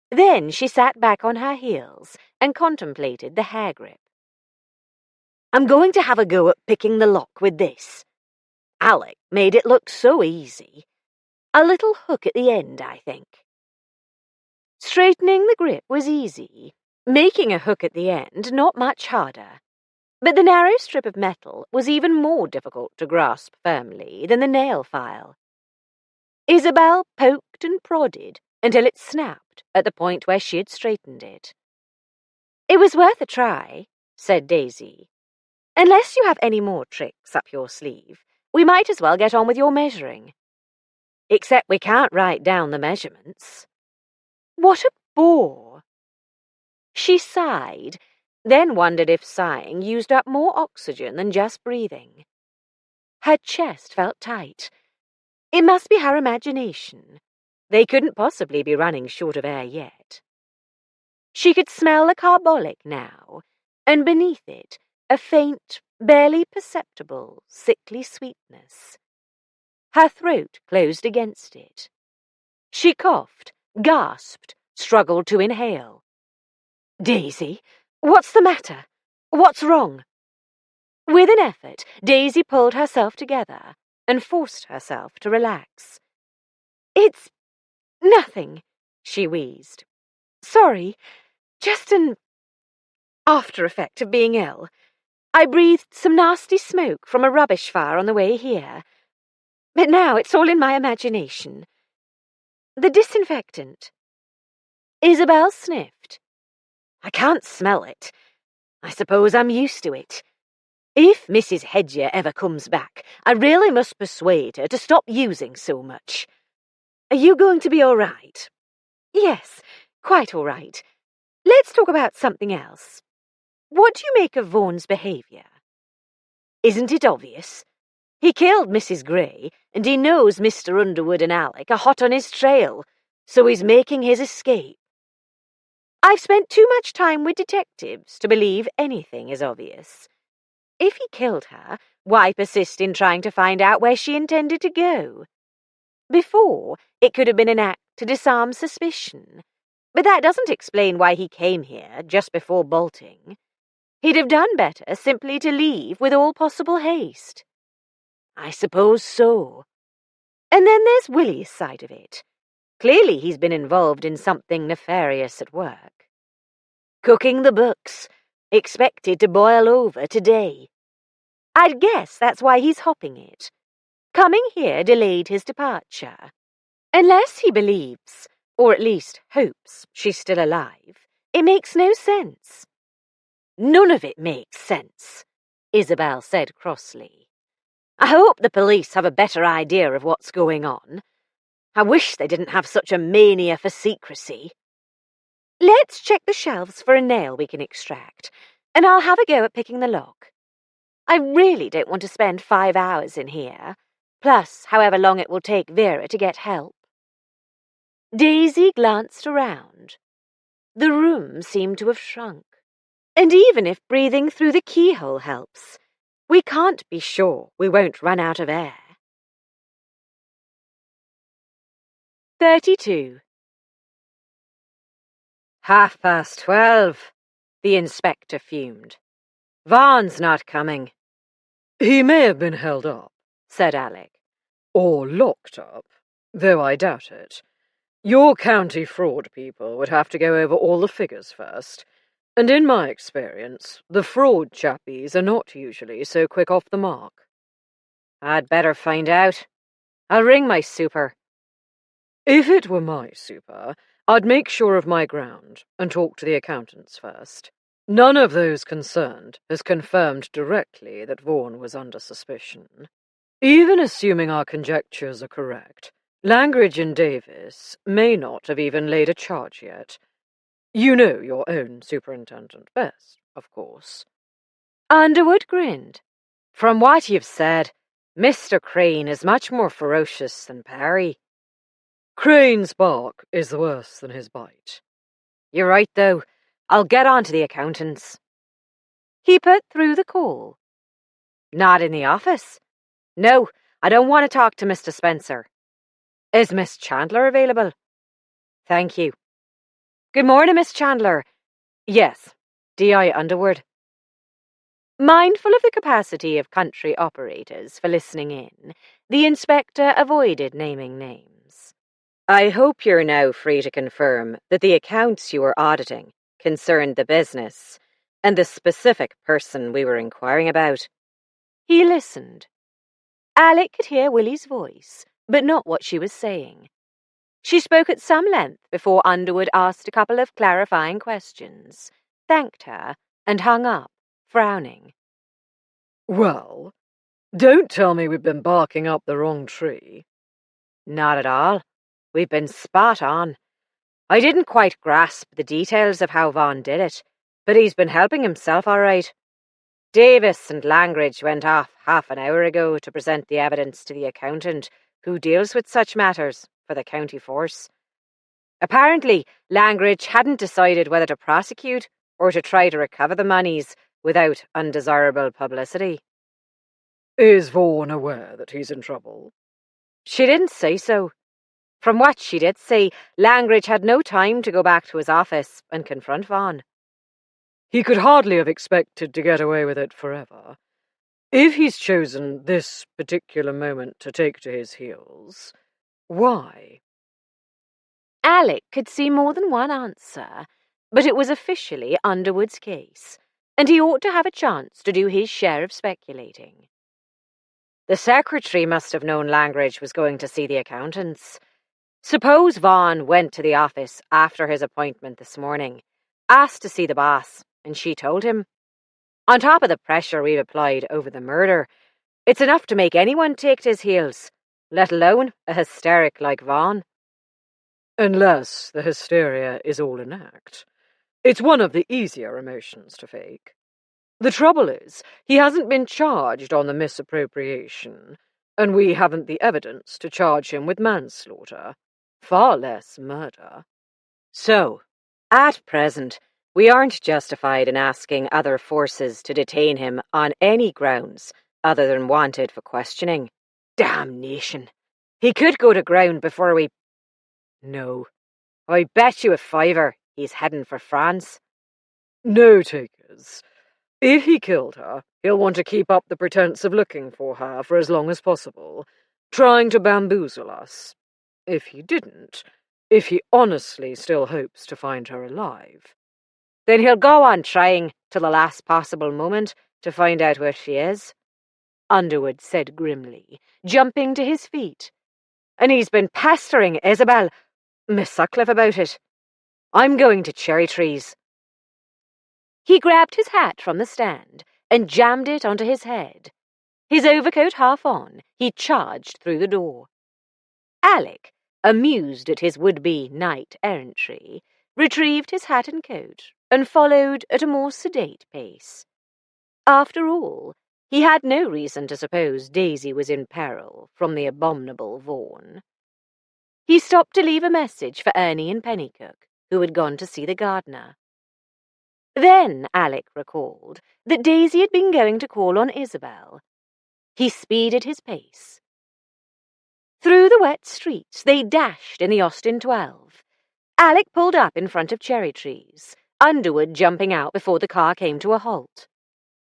Speaker 5: Then she sat back on her heels and contemplated the hair grip. I'm going to have a go at picking the lock with this. Alec made it look so easy. A little hook at the end, I think. Straightening the grip was easy, making a hook at the end not much harder. But the narrow strip of metal was even more difficult to grasp firmly than the nail file. Isabel poked and prodded until it snapped at the point where she had straightened it. It was worth a try, said Daisy. Unless you have any more tricks up your sleeve, we might as well get on with your measuring. Except we can't write down the measurements. What a bore! She sighed, then wondered if sighing used up more oxygen than just breathing. Her chest felt tight. It must be her imagination. They couldn't possibly be running short of air yet. She could smell the carbolic now, and beneath it, a faint, barely perceptible, sickly sweetness. Her throat closed against it. She coughed, gasped, struggled to inhale. Daisy, what's the matter? What's wrong? With an effort, Daisy pulled herself together and forced herself to relax. It's nothing, she wheezed. Sorry, just an after effect of being ill. I breathed some nasty smoke from a rubbish fire on the way here. But now it's all in my imagination. The disinfectant. Isabel sniffed. I can't smell it. I suppose I'm used to it. If Mrs. Hedger ever comes back, I really must persuade her to stop using so much. Are you going to be all right? Yes, quite all right. Let's talk about something else. What do you make of Vaughan's behaviour? Isn't it obvious? He killed Mrs. Gray, and he knows Mr. Underwood and Alec are hot on his trail, so he's making his escape. I've spent too much time with detectives to believe anything is obvious. If he killed her, why persist in trying to find out where she intended to go? Before, it could have been an act to disarm suspicion, but that doesn't explain why he came here just before bolting. He'd have done better simply to leave with all possible haste. I suppose so. And then there's Willie's side of it. Clearly he's been involved in something nefarious at work. Cooking the books, expected to boil over today. I'd guess that's why he's hopping it. Coming here delayed his departure. Unless he believes, or at least hopes, she's still alive, it makes no sense. None of it makes sense, Isabel said crossly. I hope the police have a better idea of what's going on. I wish they didn't have such a mania for secrecy. Let's check the shelves for a nail we can extract, and I'll have a go at picking the lock.
Speaker 2: I really don't want to spend 5 hours in here, plus however long it will take Vera to get help."
Speaker 1: Daisy glanced around. The room seemed to have shrunk. And even if breathing through the keyhole helps, we can't be sure we won't run out of air. 32.
Speaker 5: 12:30, the inspector fumed. "Vaughan's not coming."
Speaker 3: He may have been held up,
Speaker 5: said Alec.
Speaker 3: or locked up, though I doubt it. Your county fraud people would have to go over all the figures first, and in my experience, the fraud chappies are not usually so quick off the mark.
Speaker 5: "I'd better find out. I'll ring my super."
Speaker 3: If it were my super, I'd make sure of my ground and talk to the accountants first. None of those concerned has confirmed directly that Vaughan was under suspicion. Even assuming our conjectures are correct, Langridge and Davis may not have even laid a charge yet. You know your own superintendent best, of course.
Speaker 1: Underwood grinned.
Speaker 5: "From what you've said, Mr. Crane is much more ferocious than Perry."
Speaker 3: Crane's bark is worse than his bite.
Speaker 5: "You're right, though. I'll get on to the accountants."
Speaker 1: He put through the call.
Speaker 5: "Not in the office?" "No, I don't want to talk to Mr. Spencer." "Is Miss Chandler available?" "Thank you." "Good morning, Miss Chandler." "Yes, D.I. Underwood."
Speaker 1: Mindful of the capacity of country operators for listening in, the inspector avoided naming names.
Speaker 5: "I hope you're now free to confirm that the accounts you were auditing concerned the business and the specific person we were inquiring about."
Speaker 1: He listened. Alec could hear Willie's voice, but not what she was saying. She spoke at some length before Underwood asked a couple of clarifying questions, thanked her, and hung up, frowning.
Speaker 3: Well, don't tell me we've been barking up the wrong tree.
Speaker 5: "Not at all. We've been spot on. I didn't quite grasp the details of how Vaughan did it, but he's been helping himself all right. Davis and Langridge went off half an hour ago to present the evidence to the accountant who deals with such matters for the county force. Apparently, Langridge hadn't decided whether to prosecute or to try to recover the monies without undesirable publicity."
Speaker 3: Is Vaughan aware that he's in trouble?
Speaker 5: "She didn't say so. From what she did say, Langridge had no time to go back to his office and confront Vaughan."
Speaker 3: He could hardly have expected to get away with it forever. If he's chosen this particular moment to take to his heels, why?
Speaker 1: Alec could see more than one answer, but it was officially Underwood's case, and he ought to have a chance to do his share of speculating.
Speaker 5: "The secretary must have known Langridge was going to see the accountants. Suppose Vaughan went to the office after his appointment this morning, asked to see the boss, and she told him. On top of the pressure we've applied over the murder, it's enough to make anyone take to his heels, let alone a hysteric like Vaughan."
Speaker 3: Unless the hysteria is all an act. It's one of the easier emotions to fake. The trouble is, he hasn't been charged on the misappropriation, and we haven't the evidence to charge him with manslaughter, far less murder.
Speaker 5: So, at present, we aren't justified in asking other forces to detain him on any grounds other than wanted for questioning. Damnation! He could go to ground before we... No. I bet you a fiver he's heading for France.
Speaker 3: No takers. If he killed her, he'll want to keep up the pretense of looking for her for as long as possible, trying to bamboozle us. If he didn't, if he honestly still hopes to find her alive,
Speaker 5: then he'll go on trying till the last possible moment to find out where she is,"
Speaker 1: Underwood said grimly, jumping to his feet.
Speaker 5: "And he's been pestering Isabel, Miss Sutcliffe, about it. I'm going to Cherry Trees."
Speaker 1: He grabbed his hat from the stand and jammed it onto his head. His overcoat half on, he charged through the door. Alec, amused at his would-be knight-errantry, retrieved his hat and coat and followed at a more sedate pace. After all,
Speaker 5: He had no reason to suppose Daisy was in peril from the abominable Vaughan. He stopped to leave a message for Ernie and Pennycook, who had gone to see the gardener. Then Alec recalled that Daisy had been going to call on Isabel. He speeded his pace. Through the wet streets they dashed in the Austin 12. Alec pulled up in front of cherry trees, Underwood jumping out before the car came to a halt.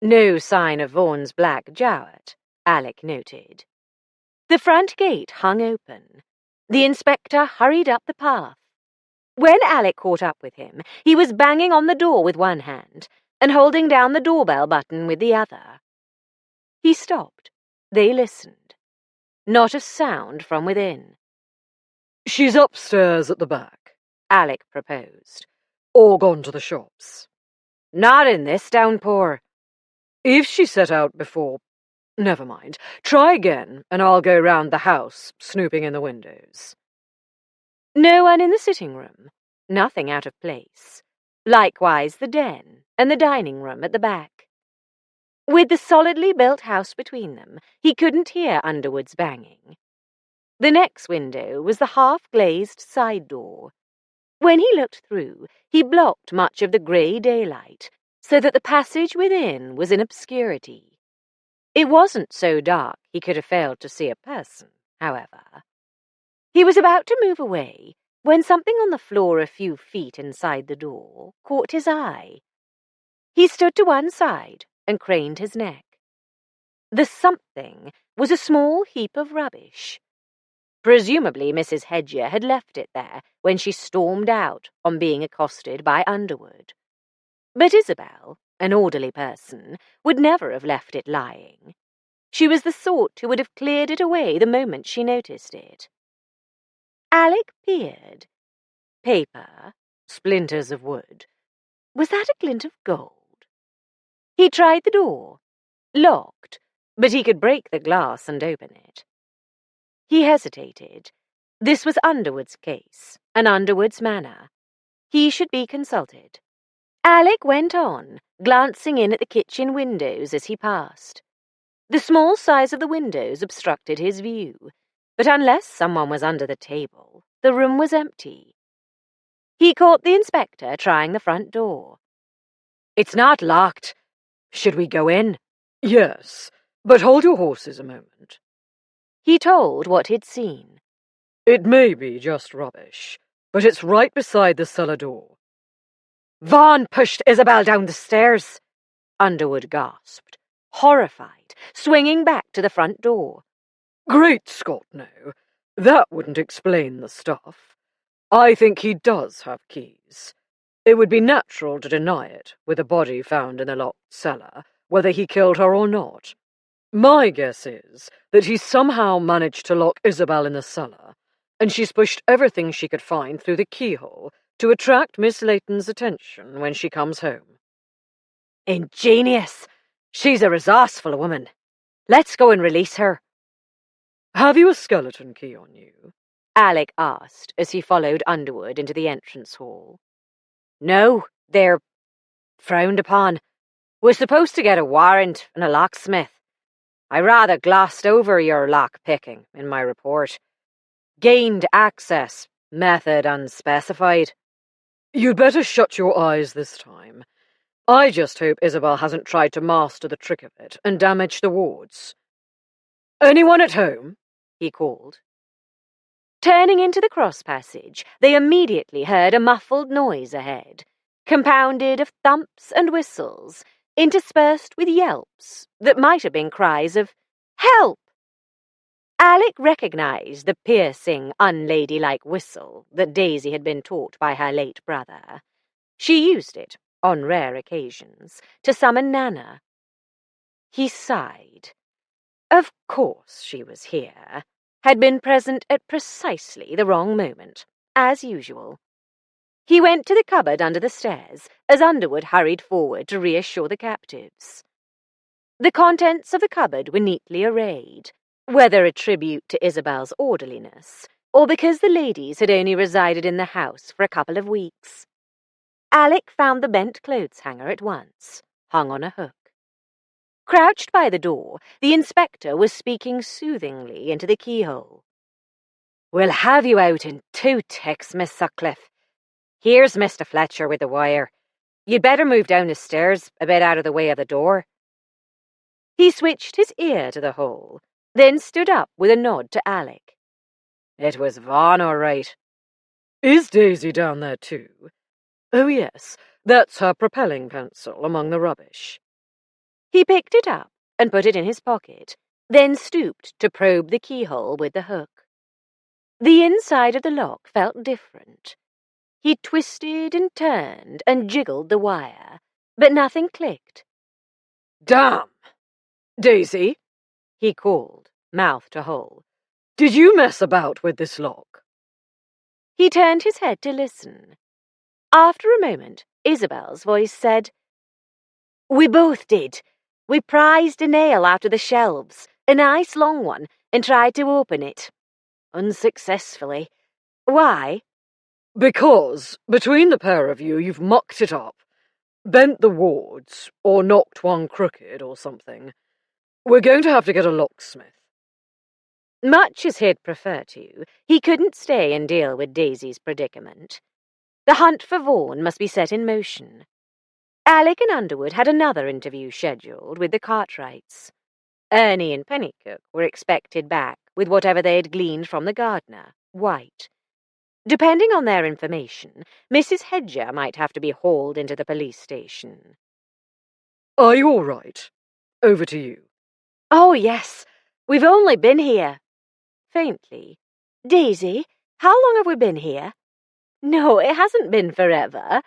Speaker 5: No sign of Vaughan's black jowett, Alec noted. The front gate hung open. The inspector hurried up the path. When Alec caught up with him, he was banging on the door with one hand and holding down the doorbell button with the other. He stopped. They listened. Not a sound from within.
Speaker 3: "She's upstairs at the back,"
Speaker 5: Alec proposed.
Speaker 3: "or gone to the shops."
Speaker 5: Not in this downpour.
Speaker 3: If she set out before... Never mind. Try again, and I'll go round the house, snooping in the windows.
Speaker 5: No one in the sitting room. Nothing out of place. Likewise the den and the dining room at the back. With the solidly built house between them, he couldn't hear Underwood's banging. The next window was the half-glazed side door. When he looked through, he blocked much of the grey daylight, so that the passage within was in obscurity. It wasn't so dark he could have failed to see a person, however. He was about to move away when something on the floor a few feet inside the door caught his eye. He stood to one side and craned his neck. The something was a small heap of rubbish. Presumably Mrs. Hedger had left it there when she stormed out on being accosted by Underwood. But Isabel, an orderly person, would never have left it lying. She was the sort who would have cleared it away the moment she noticed it. Alec peered. Paper, splinters of wood. Was that a glint of gold? He tried the door. Locked, but he could break the glass and open it. He hesitated. This was Underwood's case, and Underwood's manner. He should be consulted. Alec went on, glancing in at the kitchen windows as he passed. The small size of the windows obstructed his view, but unless someone was under the table, the room was empty. He caught the inspector trying the front door.
Speaker 7: "It's not locked. Should we go in?"
Speaker 3: "Yes, but hold your horses a moment."
Speaker 5: He told what he'd seen.
Speaker 3: "It may be just rubbish, but it's right beside the cellar door."
Speaker 7: "Vaughan pushed Isabel down the stairs,"
Speaker 5: Underwood gasped, horrified, swinging back to the front door.
Speaker 3: "Great Scott, no. That wouldn't explain the stuff. I think he does have keys. It would be natural to deny it, with a body found in the locked cellar, whether he killed her or not. My guess is that he somehow managed to lock Isabel in the cellar, and she's pushed everything she could find through the keyhole to attract Miss Layton's attention when she comes home."
Speaker 7: "Ingenious. She's a resourceful woman. Let's go and release her."
Speaker 3: "Have you a skeleton key on you?"
Speaker 5: Alec asked as he followed Underwood into the entrance hall.
Speaker 7: "No, they're frowned upon. We're supposed to get a warrant and a locksmith. I rather glossed over your lock-picking in my report. Gained access, method unspecified."
Speaker 3: "You'd better shut your eyes this time. I just hope Isabel hasn't tried to master the trick of it and damage the wards. Anyone at home?" he called.
Speaker 5: Turning into the cross passage, they immediately heard a muffled noise ahead, compounded of thumps and whistles, interspersed with yelps that might have been cries of "Help!" Alec recognized the piercing, unladylike whistle that Daisy had been taught by her late brother. She used it, on rare occasions, to summon Nana. He sighed. Of course she was here. Had been present at precisely the wrong moment, as usual. He went to the cupboard under the stairs as Underwood hurried forward to reassure the captives. The contents of the cupboard were neatly arrayed, whether a tribute to Isabel's orderliness, or because the ladies had only resided in the house for a couple of weeks. Alec found the bent clothes hanger at once, hung on a hook.
Speaker 1: Crouched by the door, the inspector was speaking soothingly into the keyhole.
Speaker 5: "We'll have you out in 2 ticks, Miss Sutcliffe. Here's Mr. Fletcher with the wire. You'd better move down the stairs a bit out of the way of the door."
Speaker 1: He switched his ear to the hole, then stood up with a nod to Alec.
Speaker 5: "It was Vaughan, all right."
Speaker 3: Is Daisy down there too? Oh yes, that's her propelling pencil among the rubbish.
Speaker 1: He picked it up and put it in his pocket, then stooped to probe the keyhole with the hook. The inside of the lock felt different. He twisted and turned and jiggled the wire, but nothing clicked.
Speaker 3: Damn! Daisy,
Speaker 1: he called, mouth to hole.
Speaker 3: Did you mess about with this lock?
Speaker 1: He turned his head to listen. After a moment, Isabel's voice said, "We both did. We prized a nail out of the shelves, a nice long one, and tried to open it. Unsuccessfully. Why?"
Speaker 3: Because, between the pair of you, you've mucked it up. Bent the wards, or knocked one crooked, or something. We're going to have to get a locksmith.
Speaker 1: Much as he'd prefer to, he couldn't stay and deal with Daisy's predicament. The hunt for Vaughan must be set in motion. Alec and Underwood had another interview scheduled with the Cartwrights. Ernie and Pennycook were expected back with whatever they had gleaned from the gardener, White. Depending on their information, Mrs. Hedger might have to be hauled into the police station.
Speaker 3: Are you all right? Over to you.
Speaker 1: Oh, yes. We've only been here. Faintly. Daisy, how long have we been here? No, it hasn't been forever.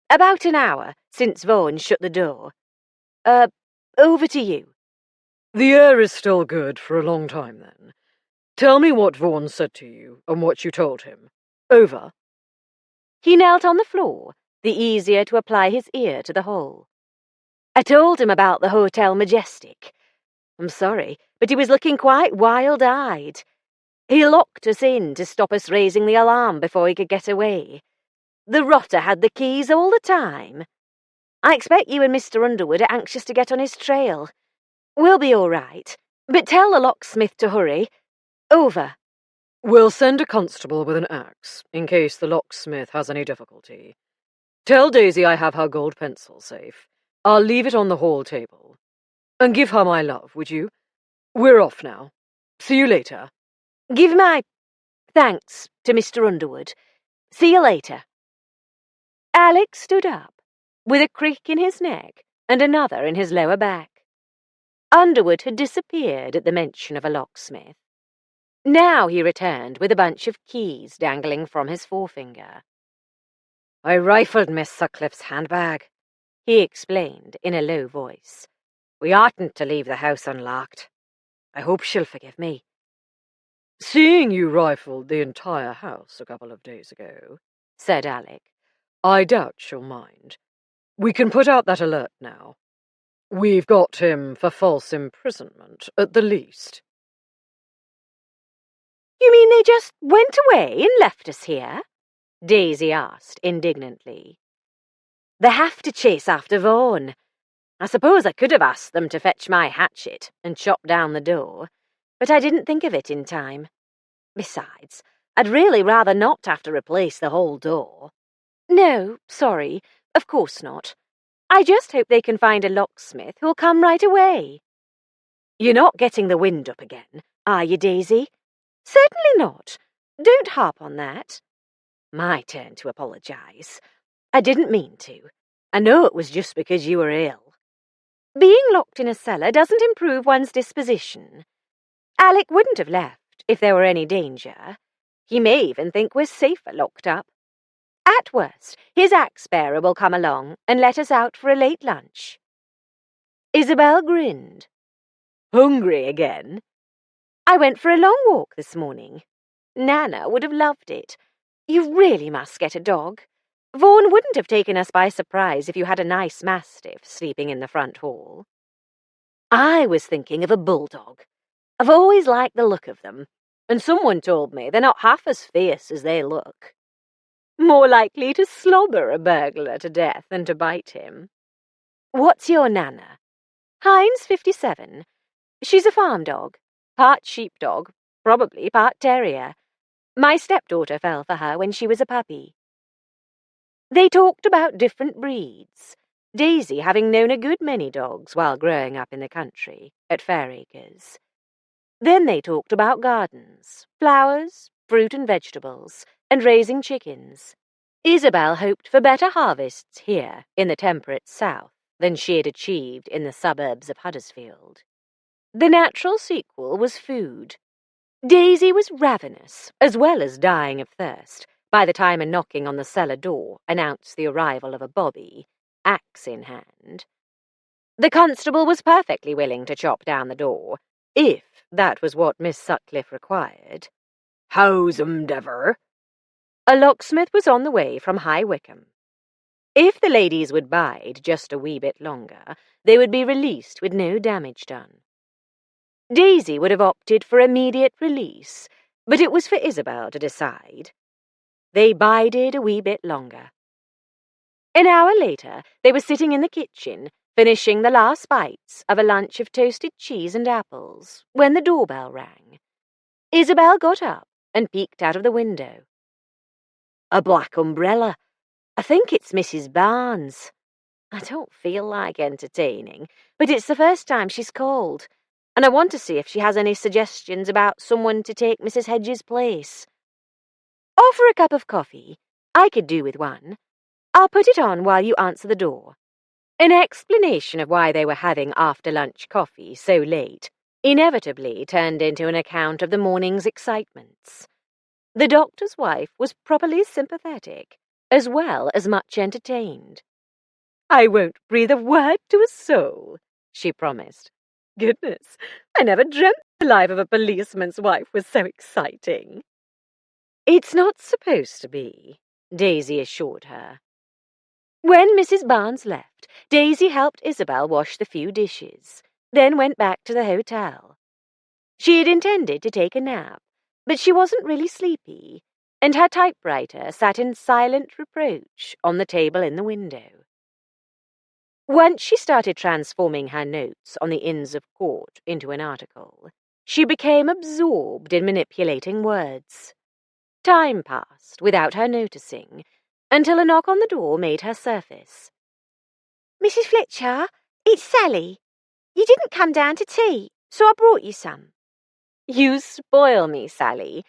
Speaker 1: About an hour, since Vaughan shut the door. Over to you.
Speaker 3: The air is still good for a long time, then. Tell me what Vaughan said to you, and what you told him. Over.
Speaker 1: He knelt on the floor, the easier to apply his ear to the hole. I told him about the Hotel Majestic. I'm sorry, but he was looking quite wild-eyed. He locked us in to stop us raising the alarm before he could get away. The rotter had the keys all the time. I expect you and Mr. Underwood are anxious to get on his trail. We'll be all right, but tell the locksmith to hurry. Over.
Speaker 3: We'll send a constable with an axe, in case the locksmith has any difficulty. Tell Daisy I have her gold pencil safe. I'll leave it on the hall table. And give her my love, would you? We're off now. See you later.
Speaker 1: Give my thanks to Mr. Underwood. See you later. Alec stood up, with a crick in his neck and another in his lower back. Underwood had disappeared at the mention of a locksmith. Now he returned with a bunch of keys dangling from his forefinger.
Speaker 5: "I rifled Miss Sutcliffe's handbag,"
Speaker 1: he explained in a low voice.
Speaker 5: "We oughtn't to leave the house unlocked. I hope she'll forgive me."
Speaker 3: Seeing you rifled the entire house a couple of days ago,
Speaker 1: said Alec,
Speaker 3: I doubt she'll mind. We can put out that alert now. We've got him for false imprisonment, at the least.
Speaker 1: You mean they just went away and left us here? Daisy asked indignantly. They have to chase after Vaughan. I suppose I could have asked them to fetch my hatchet and chop down the door, but I didn't think of it in time. Besides, I'd really rather not have to replace the whole door. No, sorry, of course not. I just hope they can find a locksmith who'll come right away. You're not getting the wind up again, are you, Daisy? Certainly not. Don't harp on that. My turn to apologise. I didn't mean to. I know it was just because you were ill. Being locked in a cellar doesn't improve one's disposition. Alec wouldn't have left if there were any danger. He may even think we're safer locked up. At worst, his axe-bearer will come along and let us out for a late lunch. Isabel grinned. Hungry again? I went for a long walk this morning. Nana would have loved it. You really must get a dog. Vaughan wouldn't have taken us by surprise if you had a nice mastiff sleeping in the front hall. I was thinking of a bulldog. I've always liked the look of them, and someone told me they're not half as fierce as they look. More likely to slobber a burglar to death than to bite him. What's your Nana? Heinz, 57. She's a farm dog, part sheepdog, probably part terrier. My stepdaughter fell for her when she was a puppy. They talked about different breeds, Daisy having known a good many dogs while growing up in the country, at Fairacres. Then they talked about gardens, flowers, fruit and vegetables, and raising chickens. Isabel hoped for better harvests here in the temperate south than she had achieved in the suburbs of Huddersfield. The natural sequel was food. Daisy was ravenous, as well as dying of thirst, by the time a knocking on the cellar door announced the arrival of a bobby, axe in hand. The constable was perfectly willing to chop down the door, if that was what Miss Sutcliffe required.
Speaker 7: Howsomdever?
Speaker 1: A locksmith was on the way from High Wycombe. If the ladies would bide just a wee bit longer, they would be released with no damage done. Daisy would have opted for immediate release, but it was for Isabel to decide. They bided a wee bit longer. An hour later, they were sitting in the kitchen, finishing the last bites of a lunch of toasted cheese and apples, when the doorbell rang. Isabel got up and peeked out of the window. A black umbrella. I think it's Mrs. Barnes. I don't feel like entertaining, but it's the first time she's called, and I want to see if she has any suggestions about someone to take Mrs. Hedges' place. Offer a cup of coffee. I could do with one. I'll put it on while you answer the door. An explanation of why they were having after-lunch coffee so late inevitably turned into an account of the morning's excitements. The doctor's wife was properly sympathetic, as well as much entertained. I won't breathe a word to a soul, she promised. Goodness, I never dreamt the life of a policeman's wife was so exciting. It's not supposed to be, Daisy assured her. When Mrs. Barnes left, Daisy helped Isabel wash the few dishes, then went back to the hotel. She had intended to take a nap, but she wasn't really sleepy, and her typewriter sat in silent reproach on the table in the window. Once she started transforming her notes on the Inns of Court into an article, she became absorbed in manipulating words. Time passed without her noticing, until a knock on the door made her surface.
Speaker 2: Mrs. Fletcher, it's Sally. You didn't come down to tea, so I brought you some.
Speaker 1: You spoil me, Sally.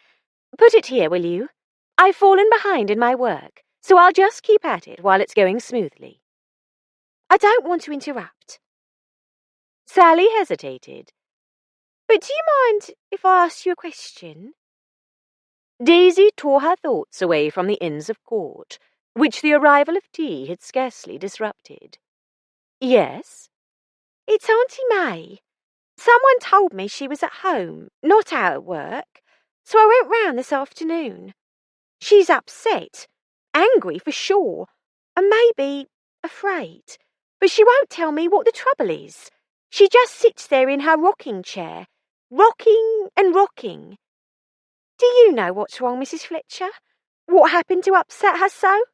Speaker 1: Put it here, will you? I've fallen behind in my work, so I'll just keep at it while it's going smoothly.
Speaker 2: I don't want to interrupt.
Speaker 1: Sally hesitated.
Speaker 2: But do you mind if I ask you a question?
Speaker 1: Daisy tore her thoughts away from the Inns of Court, which the arrival of tea had scarcely disrupted. Yes?
Speaker 2: It's Auntie May. Someone told me she was at home, not out at work, so I went round this afternoon. She's upset, angry for sure, and maybe afraid, but she won't tell me what the trouble is. She just sits there in her rocking chair, rocking and rocking. Do you know what's wrong, Mrs. Fletcher? What happened to upset her so?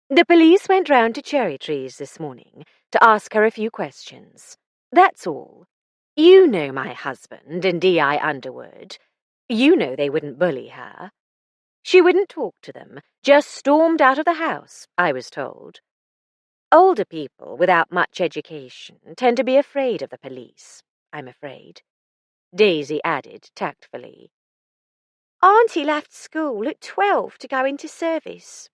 Speaker 1: The police went round to Cherry Trees this morning to ask her a few questions. That's all. You know my husband and D.I. Underwood. You know they wouldn't bully her. She wouldn't talk to them, just stormed out of the house, I was told. Older people without much education tend to be afraid of the police, I'm afraid. Daisy added tactfully.
Speaker 2: Auntie left school at 12 to go into service.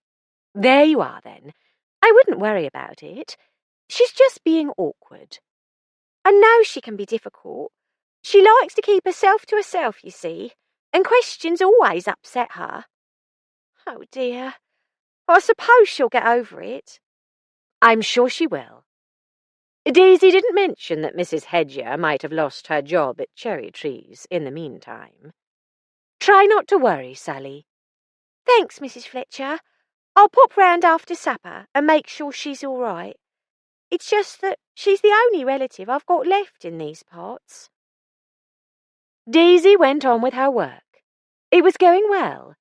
Speaker 1: There you are, then. I wouldn't worry about it. She's just being awkward.
Speaker 2: I know she can be difficult. She likes to keep herself to herself, you see, and questions always upset her. Oh, dear. I suppose she'll get over it.
Speaker 1: I'm sure she will. Daisy didn't mention that Mrs. Hedger might have lost her job at Cherry Trees in the meantime. Try not to worry, Sally.
Speaker 2: Thanks, Mrs. Fletcher. I'll pop round after supper and make sure she's all right. It's just that she's the only relative I've got left in these parts.
Speaker 1: Daisy went on with her work. It was going well.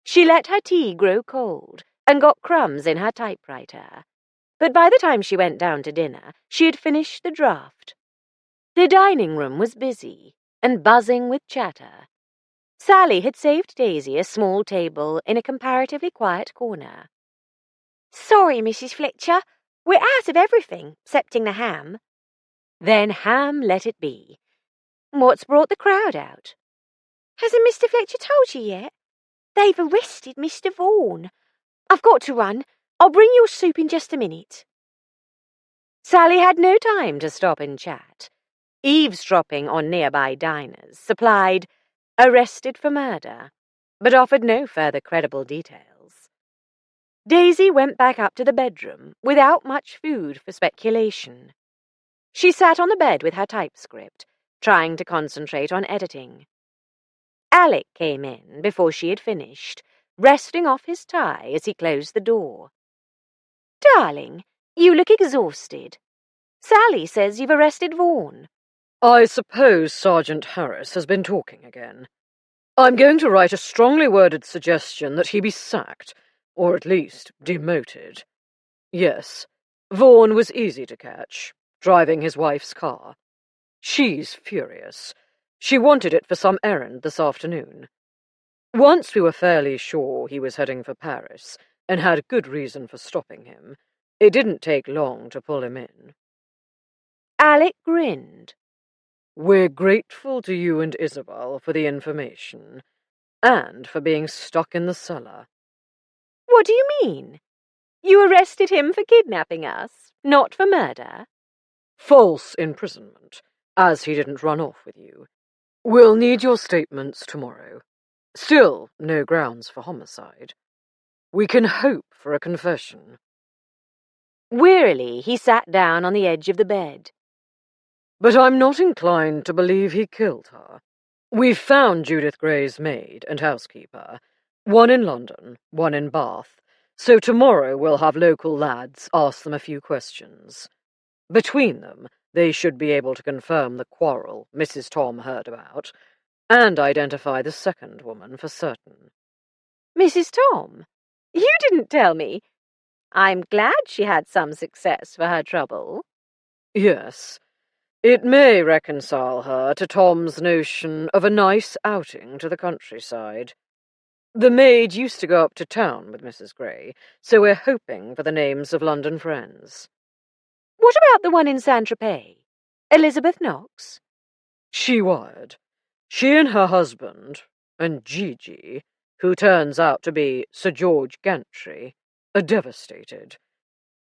Speaker 1: She let her tea grow cold and got crumbs in her typewriter. but by the time she went down to dinner, she had finished the draft. The dining room was busy and buzzing with chatter. Sally had saved Daisy a small table in a comparatively quiet corner.
Speaker 2: Sorry, Mrs. Fletcher. We're out of everything, excepting the ham.
Speaker 1: Then ham let it be. What's brought the crowd out?
Speaker 2: Hasn't Mr. Fletcher told you yet? They've arrested Mr. Vaughan. I've got to run. I'll bring your soup in just a minute.
Speaker 1: Sally had no time to stop and chat. Eavesdropping on nearby diners supplied arrested for murder, but offered no further credible details. Daisy went back up to the bedroom without much food for speculation. She sat on the bed with her typescript, trying to concentrate on editing. Alec came in before she had finished, resting off his tie as he closed the door. "Darling, you look exhausted. Sally says you've arrested Vaughan."
Speaker 3: I suppose Sergeant Harris has been talking again. I'm going to write a strongly worded suggestion that he be sacked, or at least demoted. Yes, Vaughan was easy to catch, driving his wife's car. She's furious. She wanted it for some errand this afternoon. Once we were fairly sure he was heading for Paris, and had good reason for stopping him, it didn't take long to pull him in.
Speaker 1: Alec grinned.
Speaker 3: We're grateful to you and Isabel for the information, and for being stuck in the cellar.
Speaker 1: What do you mean? You arrested him for kidnapping us, not for murder?
Speaker 3: False imprisonment, as he didn't run off with you. We'll need your statements tomorrow. Still, no grounds for homicide. We can hope for a confession.
Speaker 1: Wearily, he sat down on the edge of the bed.
Speaker 3: But I'm not inclined to believe he killed her. We've found Judith Gray's maid and housekeeper, one in London, one in Bath, so tomorrow we'll have local lads ask them a few questions. Between them, they should be able to confirm the quarrel Mrs. Tom heard about, and identify the second woman for certain.
Speaker 1: Mrs. Tom? You didn't tell me. I'm glad she had some success for her trouble.
Speaker 3: Yes. It may reconcile her to Tom's notion of a nice outing to the countryside. The maid used to go up to town with Mrs. Gray, so we're hoping for the names of London friends.
Speaker 1: What about the one in Saint-Tropez? Elizabeth Knox?
Speaker 3: She wired. She and her husband, and Gigi, who turns out to be Sir George Gantry, are devastated.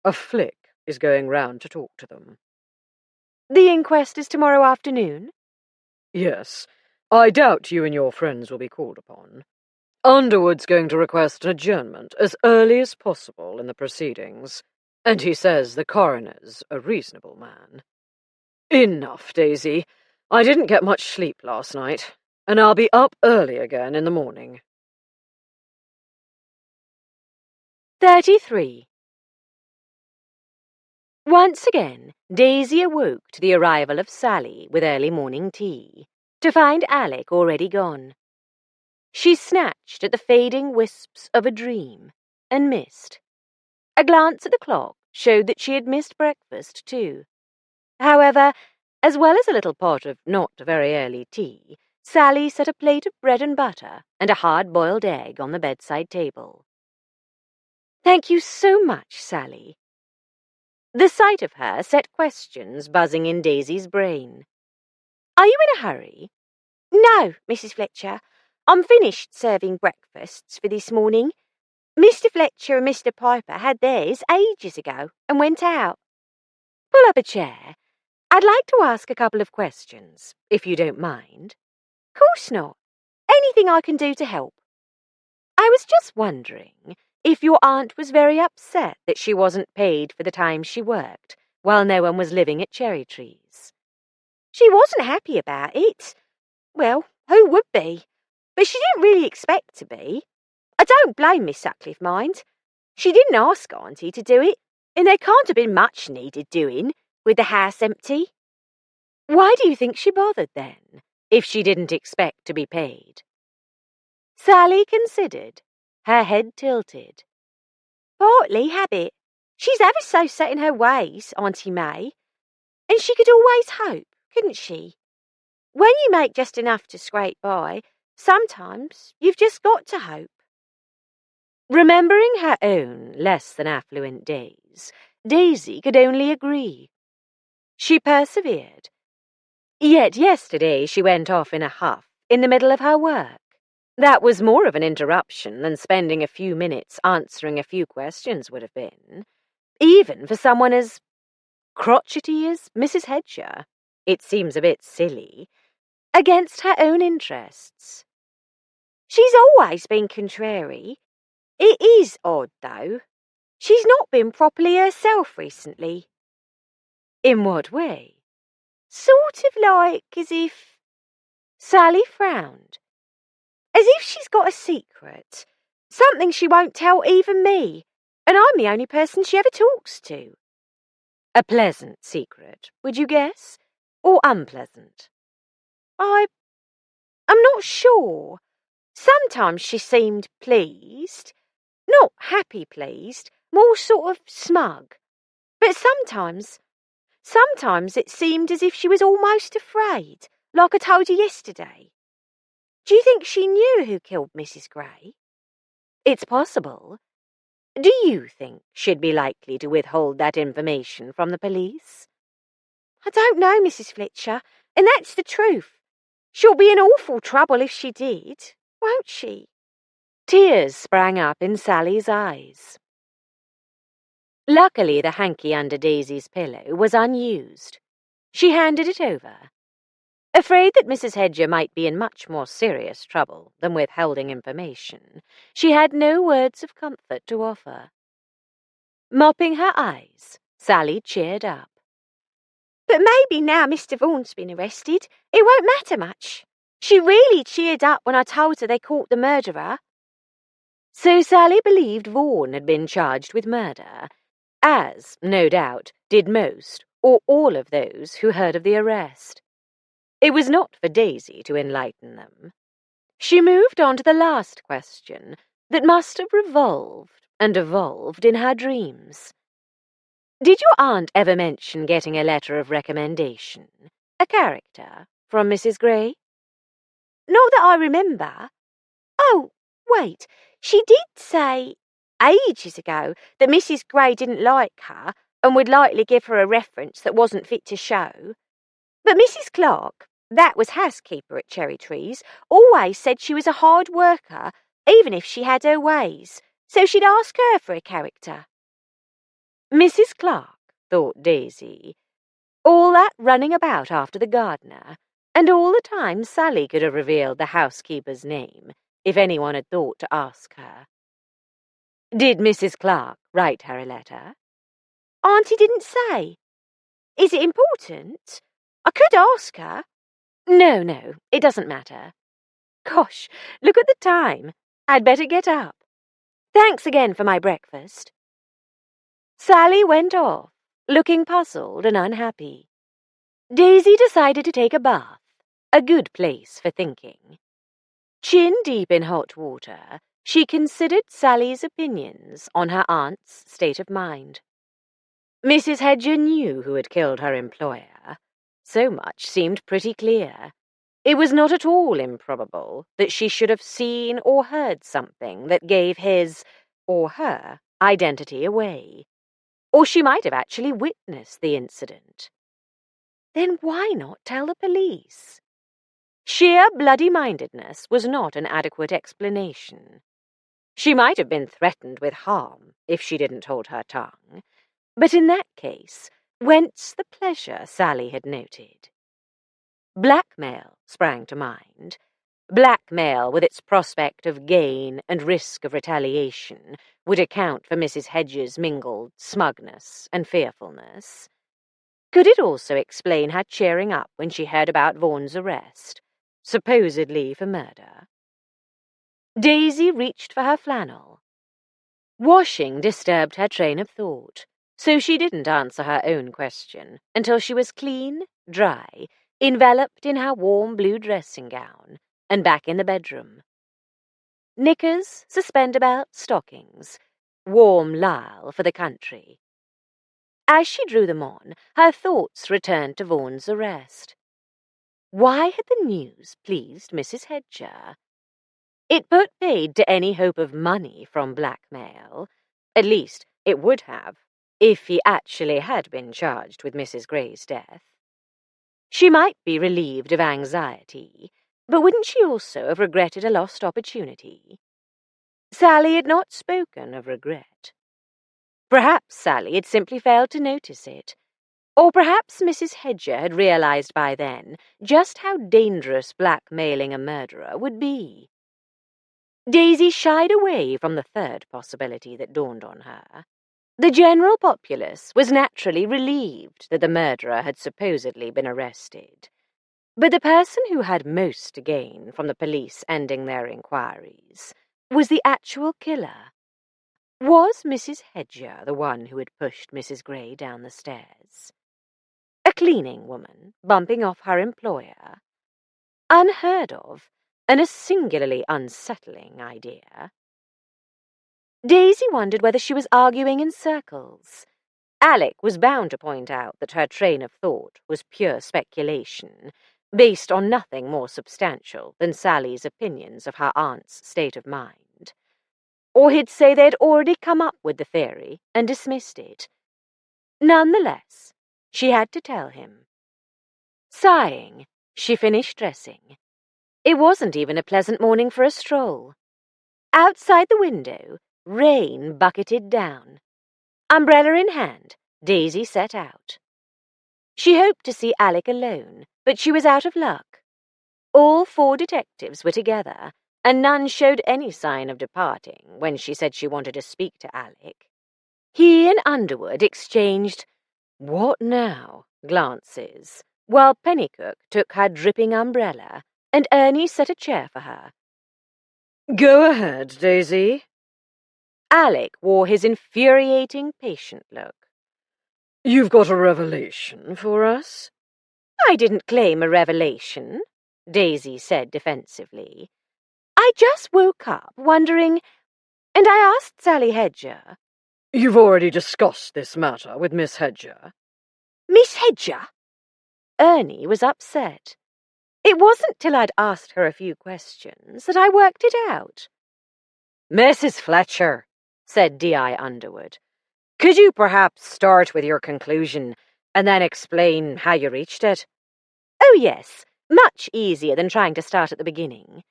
Speaker 3: A flick is going round to talk to them.
Speaker 1: The inquest is tomorrow afternoon?
Speaker 3: Yes. I doubt you and your friends will be called upon. Underwood's going to request an adjournment as early as possible in the proceedings, and he says the coroner's a reasonable man. Enough, Daisy. I didn't get much sleep last night, and I'll be up early again in the morning.
Speaker 1: 33. Once again, Daisy awoke to the arrival of Sally with early morning tea, to find Alec already gone. She snatched at the fading wisps of a dream, and missed. A glance at the clock showed that she had missed breakfast too. However, as well as a little pot of not very early tea, Sally set a plate of bread and butter and a hard-boiled egg on the bedside table. "Thank you so much, Sally." The sight of her set questions buzzing in Daisy's brain. "Are you in a hurry?"
Speaker 2: No, Mrs. Fletcher. I'm finished serving breakfasts for this morning. Mr. Fletcher and Mr. Piper had theirs ages ago and went out.
Speaker 1: Pull up a chair. I'd like to ask a couple of questions, if you don't mind.
Speaker 2: Course not. Anything I can do to help.
Speaker 1: I was just wondering if your aunt was very upset that she wasn't paid for the time she worked while no one was living at Cherry Trees.
Speaker 2: She wasn't happy about it. Well, who would be? But she didn't really expect to be. I don't blame Miss Sutcliffe, mind. She didn't ask Auntie to do it, and there can't have been much needed doing, with the house empty.
Speaker 1: Why do you think she bothered then, if she didn't expect to be paid? Sally considered, her head tilted.
Speaker 2: Partly habit. She's ever so set in her ways, Auntie May. And she could always hope, couldn't she? When you make just enough to scrape by, sometimes you've just got to hope.
Speaker 5: Remembering her own less than affluent days, Daisy could only agree. She persevered. Yet yesterday she went off in a huff in the middle of her work. That was more of an interruption than spending a few minutes answering a few questions would have been, even for someone as crotchety as Mrs. Hedger. It seems a bit silly. Against her own interests.
Speaker 2: She's always been contrary. It is odd, though. She's not been properly herself recently.
Speaker 5: In what way?
Speaker 2: Sort of like as if... Sally frowned. As if she's got a secret. Something she won't tell even me. And I'm the only person she ever talks to.
Speaker 5: A pleasant secret, would you guess? Or unpleasant?
Speaker 2: I'm not sure. Sometimes she seemed pleased. Not happy pleased, more sort of smug. But sometimes it seemed as if she was almost afraid, like I told you yesterday. Do you think she knew who killed Mrs. Gray?
Speaker 5: It's possible. Do you think she'd be likely to withhold that information from the police?
Speaker 2: I don't know, Mrs. Fletcher, and that's the truth. She'll be in awful trouble if she did, won't she?
Speaker 5: Tears sprang up in Sally's eyes. Luckily, the hanky under Daisy's pillow was unused. She handed it over. Afraid that Mrs. Hedger might be in much more serious trouble than withholding information, she had no words of comfort to offer. Mopping her eyes, Sally cheered up.
Speaker 2: But maybe now Mr. Vaughan's been arrested, it won't matter much. She really cheered up when I told her they caught the murderer.
Speaker 5: So Sally believed Vaughan had been charged with murder, as, no doubt, did most or all of those who heard of the arrest. It was not for Daisy to enlighten them. She moved on to the last question that must have revolved and evolved in her dreams. Did your aunt ever mention getting a letter of recommendation, a character, from Mrs. Gray?
Speaker 2: Not that I remember. Oh, wait, she did say ages ago that Mrs. Gray didn't like her and would likely give her a reference that wasn't fit to show. But Mrs. Clark, that was housekeeper at Cherry Trees, always said she was a hard worker, even if she had her ways, so she'd ask her for a character.
Speaker 5: Mrs. Clark, thought Daisy. All that running about after the gardener, and all the time Sally could have revealed the housekeeper's name, if anyone had thought to ask her. Did Mrs. Clark write her a letter?
Speaker 2: Auntie didn't say. Is it important? I could ask her.
Speaker 5: No, it doesn't matter. Gosh, look at the time. I'd better get up. Thanks again for my breakfast. Sally went off, looking puzzled and unhappy. Daisy decided to take a bath, a good place for thinking. Chin deep in hot water, she considered Sally's opinions on her aunt's state of mind. Mrs. Hedger knew who had killed her employer. So much seemed pretty clear. It was not at all improbable that she should have seen or heard something that gave his, or her, identity away. Or she might have actually witnessed the incident. Then why not tell the police? Sheer bloody-mindedness was not an adequate explanation. She might have been threatened with harm if she didn't hold her tongue, but in that case, whence the pleasure Sally had noted? Blackmail sprang to mind. Blackmail, with its prospect of gain and risk of retaliation, would account for Mrs. Hedger's mingled smugness and fearfulness. Could it also explain her cheering up when she heard about Vaughan's arrest, supposedly for murder? Daisy reached for her flannel. Washing disturbed her train of thought, so she didn't answer her own question until she was clean, dry, enveloped in her warm blue dressing gown, and back in the bedroom. Knickers, suspender belt, stockings, warm lisle for the country,
Speaker 1: As she drew them on, her thoughts returned to Vaughan's arrest. Why had the news pleased Mrs. Hedger? It put paid to any hope of money from blackmail. At least, it would have, if he actually had been charged with Mrs. Gray's death. She might be relieved of anxiety, but wouldn't she also have regretted a lost opportunity? Sally had not spoken of regret. Perhaps Sally had simply failed to notice it, or perhaps Mrs. Hedger had realized by then just how dangerous blackmailing a murderer would be. Daisy shied away from the third possibility that dawned on her. The general populace was naturally relieved that the murderer had supposedly been arrested. But the person who had most to gain from the police ending their inquiries was the actual killer. Was Mrs. Hedger the one who had pushed Mrs. Gray down the stairs? A cleaning woman bumping off her employer? Unheard of, and a singularly unsettling idea. Daisy wondered whether she was arguing in circles. Alec was bound to point out that her train of thought was pure speculation, based on nothing more substantial than Sally's opinions of her aunt's state of mind. Or he'd say they'd already come up with the theory and dismissed it. Nonetheless, she had to tell him. Sighing, she finished dressing. It wasn't even a pleasant morning for a stroll. Outside the window, rain bucketed down. Umbrella in hand, Daisy set out. She hoped to see Alec alone, but she was out of luck. All 4 detectives were together, and none showed any sign of departing when she said she wanted to speak to Alec. He and Underwood exchanged "what now" glances, while Pennycook took her dripping umbrella, and Ernie set a chair for her.
Speaker 3: Go ahead, Daisy.
Speaker 1: Alec wore his infuriating patient look.
Speaker 3: You've got a revelation for us?
Speaker 1: I didn't claim a revelation, Daisy said defensively. I just woke up wondering, and I asked Sally Hedger.
Speaker 3: You've already discussed this matter with Miss Hedger.
Speaker 1: Miss Hedger? Ernie was upset. It wasn't till I'd asked her a few questions that I worked it out.
Speaker 5: Mrs. Fletcher, said D.I. Underwood, could you perhaps start with your conclusion and then explain how you reached it?
Speaker 1: Oh, yes, much easier than trying to start at the beginning.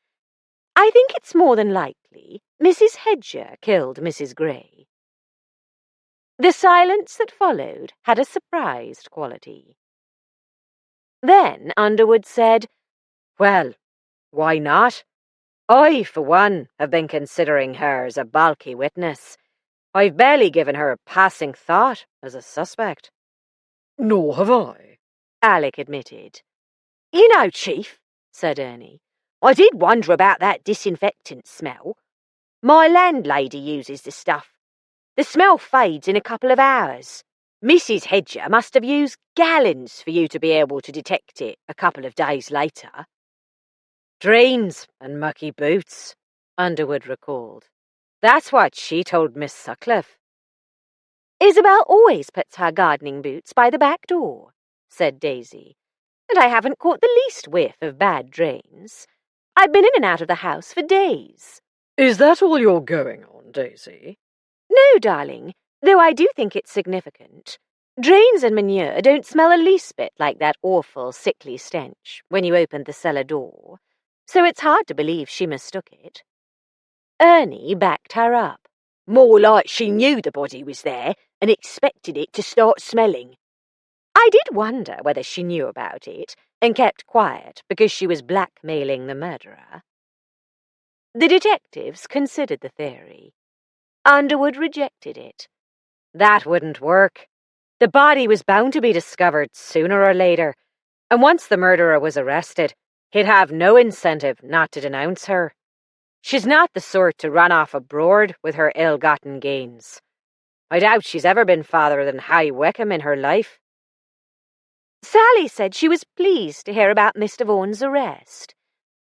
Speaker 1: I think it's more than likely Mrs. Hedger killed Mrs. Gray. The silence that followed had a surprised quality. Then Underwood said,
Speaker 5: Well, why not? I, for one, have been considering her as a bulky witness. I've barely given her a passing thought as a suspect.
Speaker 3: Nor have I,
Speaker 1: Alec admitted.
Speaker 6: You know, Chief, said Ernie, I did wonder about that disinfectant smell. My landlady uses the stuff. The smell fades in a couple of hours. Mrs. Hedger must have used gallons for you to be able to detect it a couple of days later.
Speaker 5: Drains and mucky boots, Underwood recalled. That's what she told Miss Sutcliffe.
Speaker 1: Isabel always puts her gardening boots by the back door, said Daisy, and I haven't caught the least whiff of bad drains. I've been in and out of the house for days.
Speaker 3: Is that all you're going on, Daisy?
Speaker 1: No, darling, though I do think it's significant. Drains and manure don't smell the least bit like that awful, sickly stench when you opened the cellar door, so it's hard to believe she mistook it. Ernie backed her up.
Speaker 6: More like she knew the body was there and expected it to start smelling.
Speaker 1: I did wonder whether she knew about it and kept quiet because she was blackmailing the murderer. The detectives considered the theory. Underwood rejected it.
Speaker 5: That wouldn't work. The body was bound to be discovered sooner or later, and once the murderer was arrested, he'd have no incentive not to denounce her. She's not the sort to run off abroad with her ill-gotten gains. I doubt she's ever been farther than High Wycombe in her life.
Speaker 1: Sally said she was pleased to hear about Mr. Vaughan's arrest.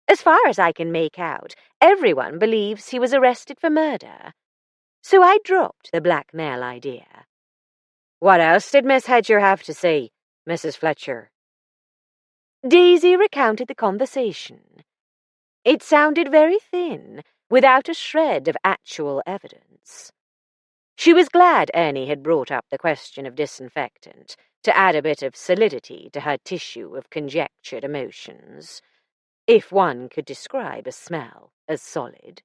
Speaker 1: As far as I can make out, everyone believes he was arrested for murder. So I dropped the blackmail idea.
Speaker 5: What else did Miss Hedger have to say, Mrs. Fletcher?
Speaker 1: Daisy recounted the conversation. It sounded very thin, without a shred of actual evidence. She was glad Ernie had brought up the question of disinfectant to add a bit of solidity to her tissue of conjectured emotions, if one could describe a smell as solid.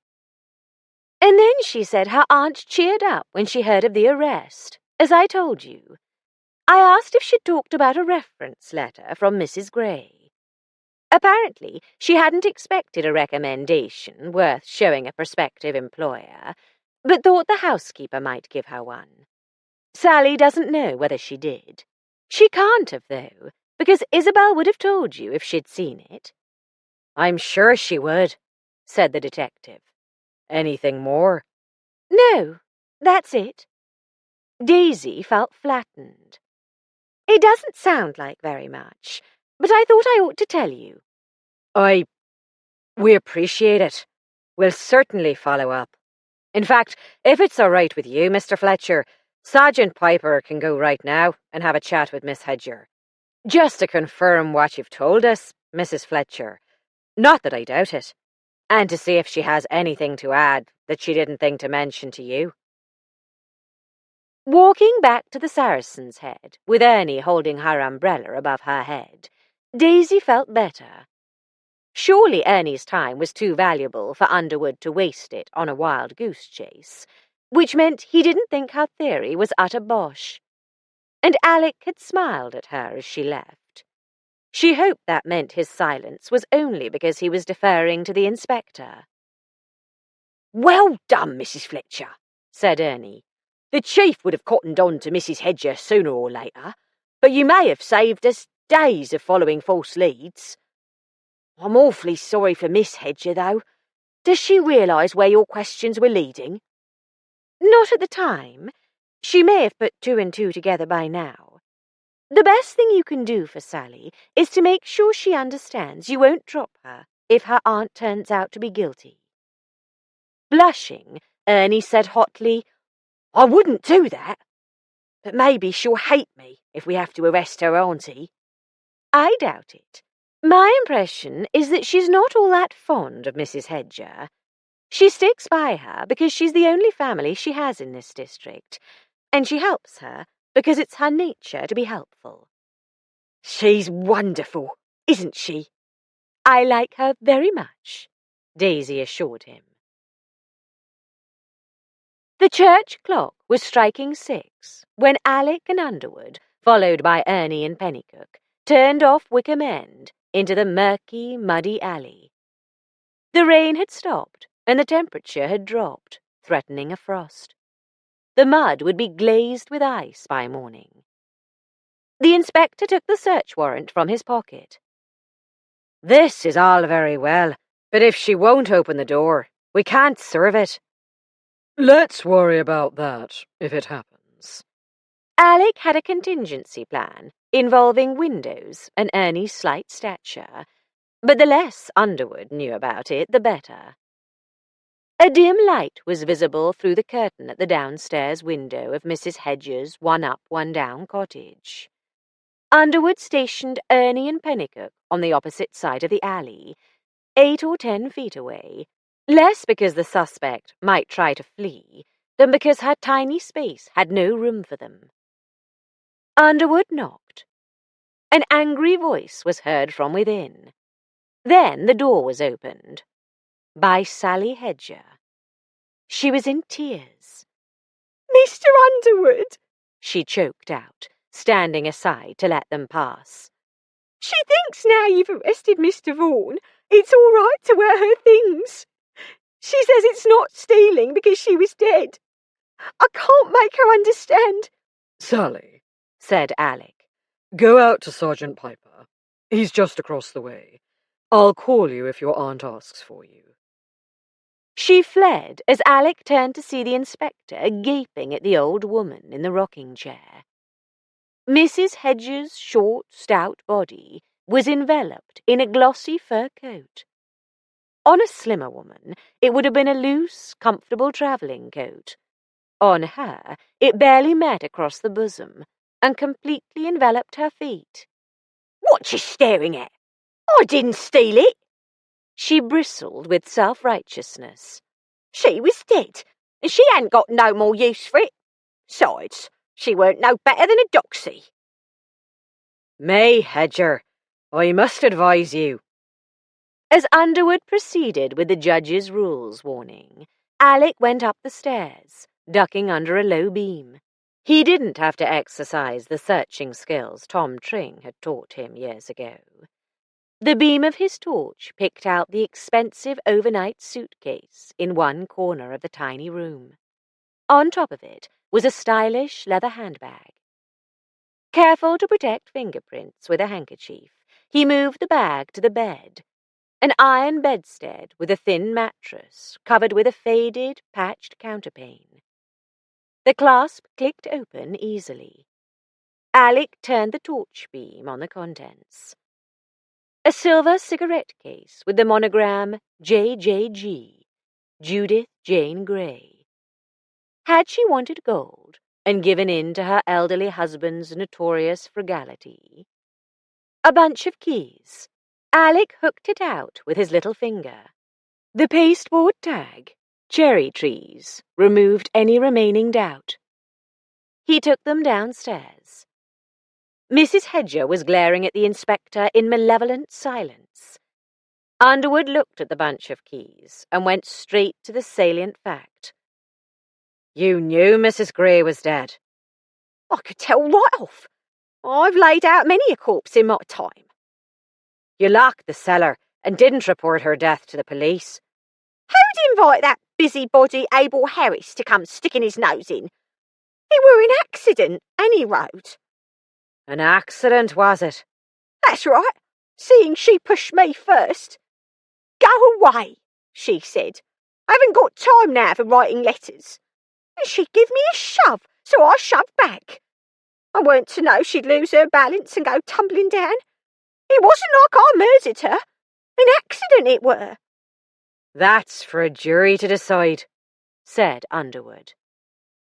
Speaker 1: And then she said her aunt cheered up when she heard of the arrest, as I told you. I asked if she'd talked about a reference letter from Mrs. Gray. Apparently, she hadn't expected a recommendation worth showing a prospective employer, but thought the housekeeper might give her one. Sally doesn't know whether she did. She can't have, though, because Isabel would have told you if she'd seen it.
Speaker 5: I'm sure she would, said the detective. Anything more?
Speaker 1: No, that's it. Daisy felt flattened. It doesn't sound like very much, but I thought I ought to tell you.
Speaker 5: We appreciate it. We'll certainly follow up. In fact, if it's all right with you, Mr. Fletcher, Sergeant Piper can go right now and have a chat with Miss Hedger. Just to confirm what you've told us, Mrs. Fletcher. Not that I doubt it. And to see if she has anything to add that she didn't think to mention to you.
Speaker 1: Walking back to the Saracen's Head, with Ernie holding her umbrella above her head, Daisy felt better. Surely Ernie's time was too valuable for Underwood to waste it on a wild goose chase, which meant he didn't think her theory was utter bosh. And Alec had smiled at her as she left. She hoped that meant his silence was only because he was deferring to the inspector.
Speaker 6: Well done, Mrs. Fletcher, said Ernie. The chief would have cottoned on to Mrs. Hedger sooner or later, but you may have saved us days of following false leads. I'm awfully sorry for Miss Hedger, though. Does she realise where your questions were leading?
Speaker 1: Not at the time. She may have put two and two together by now. The best thing you can do for Sally is to make sure she understands you won't drop her if her aunt turns out to be guilty. Blushing, Ernie said hotly,
Speaker 6: I wouldn't do that. But maybe she'll hate me if we have to arrest her auntie.
Speaker 1: I doubt it. My impression is that she's not all that fond of Mrs. Hedger. She sticks by her because she's the only family she has in this district, and she helps her because it's her nature to be helpful.
Speaker 6: She's wonderful, isn't she?
Speaker 1: I like her very much, Daisy assured him. The church clock was striking 6 when Alec and Underwood, followed by Ernie and Pennycook, turned off Wickham End into the murky, muddy alley. The rain had stopped, and the temperature had dropped, threatening a frost. The mud would be glazed with ice by morning. The inspector took the search warrant from his pocket.
Speaker 5: This is all very well, but if she won't open the door, we can't serve it.
Speaker 3: Let's worry about that, if it happens.
Speaker 1: Alec had a contingency plan involving windows and Ernie's slight stature, but the less Underwood knew about it, the better. A dim light was visible through the curtain at the downstairs window of Mrs. Hedger's one-up, one-down cottage. Underwood stationed Ernie and Pennycook on the opposite side of the alley, 8 or 10 feet away, less because the suspect might try to flee than because her tiny space had no room for them. Underwood knocked. An angry voice was heard from within. Then the door was opened. By Sally Hedger. She was in tears.
Speaker 2: Mr. Underwood,
Speaker 1: she choked out, standing aside to let them pass.
Speaker 2: She thinks now you've arrested Mr. Vaughan, it's all right to wear her things. She says it's not stealing because she was dead. I can't make her understand.
Speaker 3: Sally,
Speaker 1: said Alec.
Speaker 3: Go out to Sergeant Piper. He's just across the way. I'll call you if your aunt asks for you.
Speaker 1: She fled as Alec turned to see the inspector gaping at the old woman in the rocking chair. Mrs. Hedger's short, stout body was enveloped in a glossy fur coat. On a slimmer woman, it would have been a loose, comfortable travelling coat. On her, it barely met across the bosom and completely enveloped her feet.
Speaker 6: "What you staring at? I didn't steal it."
Speaker 1: She bristled with self-righteousness.
Speaker 6: "She was dead, and she hadn't got no more use for it. Besides, she weren't no better than a doxy."
Speaker 5: May Hedger, I must advise you.
Speaker 1: As Underwood proceeded with the judge's rules warning, Alec went up the stairs, ducking under a low beam. He didn't have to exercise the searching skills Tom Tring had taught him years ago. The beam of his torch picked out the expensive overnight suitcase in one corner of the tiny room. On top of it was a stylish leather handbag. Careful to protect fingerprints with a handkerchief, he moved the bag to the bed, an iron bedstead with a thin mattress covered with a faded, patched counterpane. The clasp clicked open easily. Alec turned the torch beam on the contents. A silver cigarette case with the monogram JJG, Judith Jane Grey. Had she wanted gold and given in to her elderly husband's notorious frugality? A bunch of keys. Alec hooked it out with his little finger. The pasteboard tag, cherry trees, removed any remaining doubt. He took them downstairs. Mrs. Hedger was glaring at the inspector in malevolent silence. Underwood looked at the bunch of keys and went straight to the salient fact.
Speaker 5: You knew Mrs. Grey was dead.
Speaker 6: "I could tell right off. I've laid out many a corpse in my time."
Speaker 5: You locked the cellar and didn't report her death to the police.
Speaker 6: "Who'd invite that busybody Abel Harris to come sticking his nose in? It were an accident, any road."
Speaker 5: An accident, was it?
Speaker 6: "That's right, seeing she pushed me first. 'Go away,' she said. 'I haven't got time now for writing letters.' And she give me a shove, so I shoved back. I weren't to know she'd lose her balance and go tumbling down. It wasn't like I murdered her. An accident it were."
Speaker 5: That's for a jury to decide, said Underwood.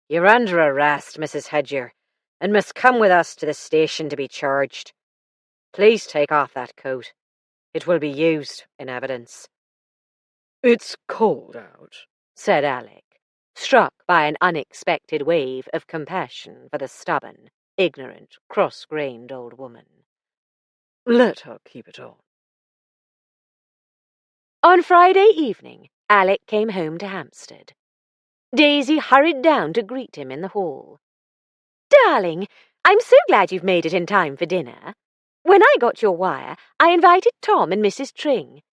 Speaker 5: You're under arrest, Mrs. Hedger, and must come with us to the station to be charged. Please take off that coat. It will be used in evidence.
Speaker 3: It's cold out,
Speaker 1: said Alec, struck by an unexpected wave of compassion for the stubborn, ignorant, cross-grained old woman.
Speaker 3: Let her keep it on.
Speaker 1: On Friday evening, Alec came home to Hampstead. Daisy hurried down to greet him in the hall. "Darling, I'm so glad you've made it in time for dinner. When I got your wire, I invited Tom and Mrs. Tring.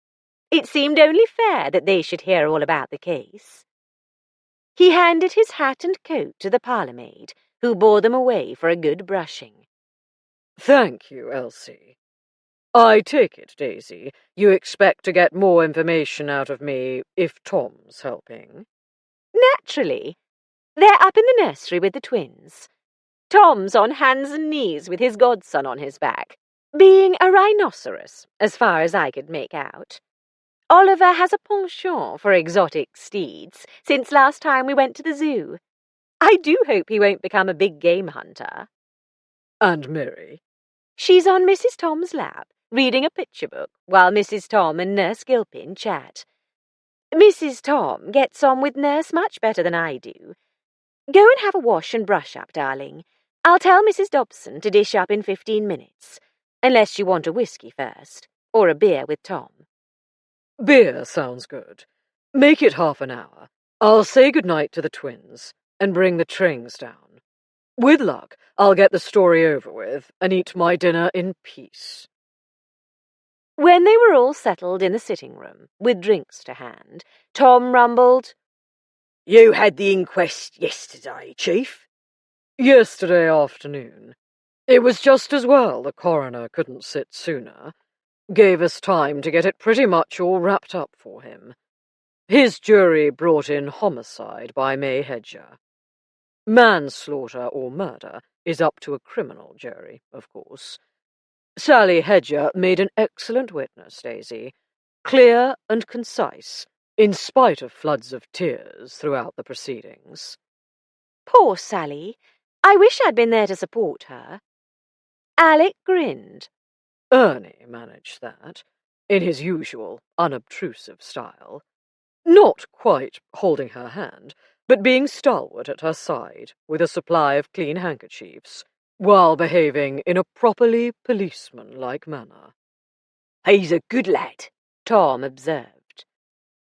Speaker 1: It seemed only fair that they should hear all about the case." He handed his hat and coat to the parlour-maid, who bore them away for a good brushing.
Speaker 3: Thank you, Elsie. I take it, Daisy, you expect to get more information out of me if Tom's helping?
Speaker 1: Naturally. They're up in the nursery with the twins. Tom's on hands and knees with his godson on his back, being a rhinoceros, as far as I could make out. Oliver has a penchant for exotic steeds since last time we went to the zoo. I do hope he won't become a big game hunter.
Speaker 3: And Mary?
Speaker 1: She's on Mrs. Tom's lap, reading a picture book, while Mrs. Tom and Nurse Gilpin chat. Mrs. Tom gets on with Nurse much better than I do. Go and have a wash and brush up, darling. I'll tell Mrs. Dobson to dish up in 15 minutes, unless you want a whiskey first, or a beer with Tom.
Speaker 3: Beer sounds good. Make it half an hour. I'll say goodnight to the twins, and bring the Trings down. With luck, I'll get the story over with, and eat my dinner in peace.
Speaker 1: When they were all settled in the sitting-room, with drinks to hand, Tom rumbled,
Speaker 7: You had the inquest yesterday, Chief?
Speaker 3: Yesterday afternoon. It was just as well the coroner couldn't sit sooner. Gave us time to get it pretty much all wrapped up for him. His jury brought in homicide by May Hedger. Manslaughter or murder is up to a criminal jury, of course. Sally Hedger made an excellent witness, Daisy. Clear and concise, in spite of floods of tears throughout the proceedings.
Speaker 2: Poor Sally. I wish I'd been there to support her.
Speaker 1: Alec grinned.
Speaker 3: Ernie managed that, in his usual unobtrusive style, not quite holding her hand, but being stalwart at her side with a supply of clean handkerchiefs, while behaving in a properly policeman-like manner.
Speaker 7: He's a good lad,
Speaker 1: Tom observed.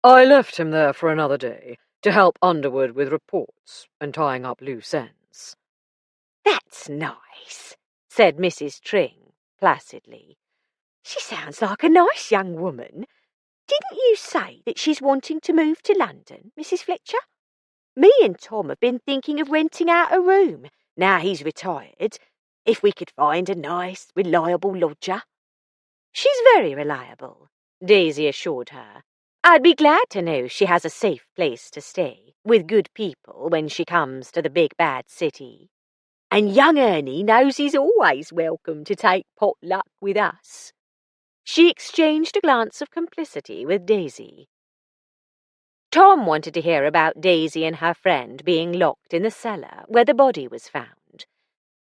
Speaker 3: I left him there for another day to help Underwood with reports and tying up loose ends.
Speaker 1: That's nice, said Mrs. Tring placidly. She sounds like a nice young woman. Didn't you say that she's wanting to move to London, Mrs. Fletcher? Me and Tom have been thinking of renting out a room, now he's retired, if we could find a nice, reliable lodger. She's very reliable, Daisy assured her. I'd be glad to know she has a safe place to stay, with good people when she comes to the big bad city. And young Ernie knows he's always welcome to take potluck with us. She exchanged a glance of complicity with Daisy. Tom wanted to hear about Daisy and her friend being locked in the cellar where the body was found.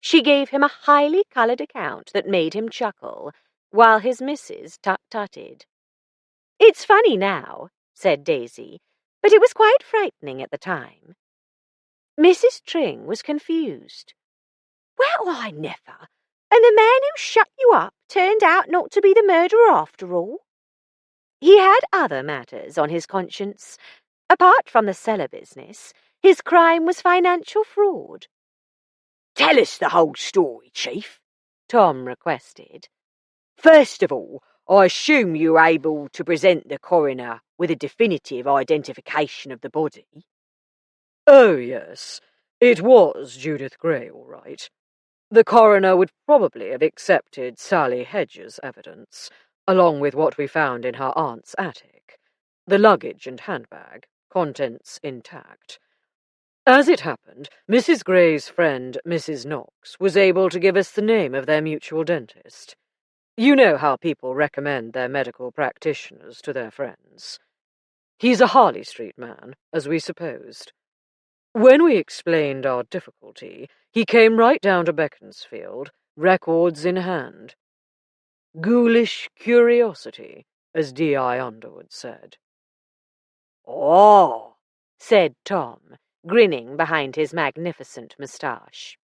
Speaker 1: She gave him a highly coloured account that made him chuckle, while his missus tut-tutted. It's funny now, said Daisy, but it was quite frightening at the time. Mrs. Tring was confused. Well, I never. And the man who shut you up turned out not to be the murderer after all. He had other matters on his conscience. Apart from the cellar business, his crime was financial fraud.
Speaker 7: Tell us the whole story, Chief,
Speaker 1: Tom requested.
Speaker 7: First of all, I assume you were able to present the coroner with a definitive identification of the body.
Speaker 3: Oh, yes, it was Judith Gray, all right. The coroner would probably have accepted Sally Hedges' evidence, along with what we found in her aunt's attic, the luggage and handbag, contents intact. As it happened, Mrs. Gray's friend, Mrs. Knox, was able to give us the name of their mutual dentist. You know how people recommend their medical practitioners to their friends. He's a Harley Street man, as we supposed. When we explained our difficulty, he came right down to Beaconsfield, records in hand. Ghoulish curiosity, as D.I. Underwood said.
Speaker 7: Oh,
Speaker 1: said Tom, grinning behind his magnificent moustache.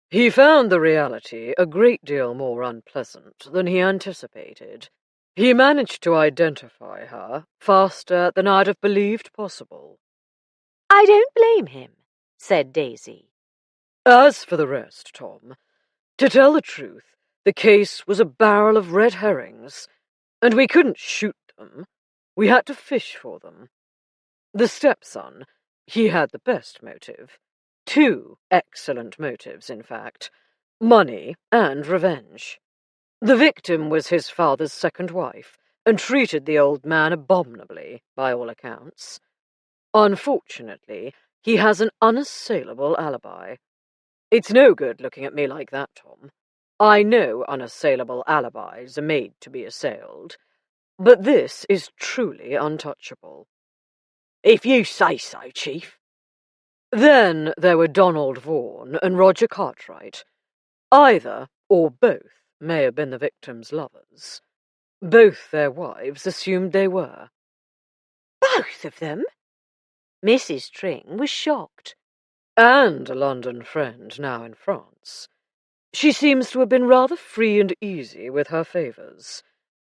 Speaker 3: He found the reality a great deal more unpleasant than he anticipated. He managed to identify her faster than I'd have believed possible.
Speaker 1: I don't blame him, said Daisy.
Speaker 3: As for the rest, Tom, to tell the truth, the case was a barrel of red herrings, and we couldn't shoot them. We had to fish for them. The stepson, he had the best motive. 2 excellent motives, in fact. Money and revenge. The victim was his father's second wife, and treated the old man abominably, by all accounts. Unfortunately, he has an unassailable alibi. It's no good looking at me like that, Tom. I know unassailable alibis are made to be assailed, but this is truly untouchable.
Speaker 7: If you say so, Chief.
Speaker 3: Then there were Donald Vaughan and Roger Cartwright. Either, or both, may have been the victim's lovers. Both their wives assumed they were.
Speaker 1: Both of them? Mrs. Tring was shocked.
Speaker 3: And a London friend now in France. She seems to have been rather free and easy with her favours.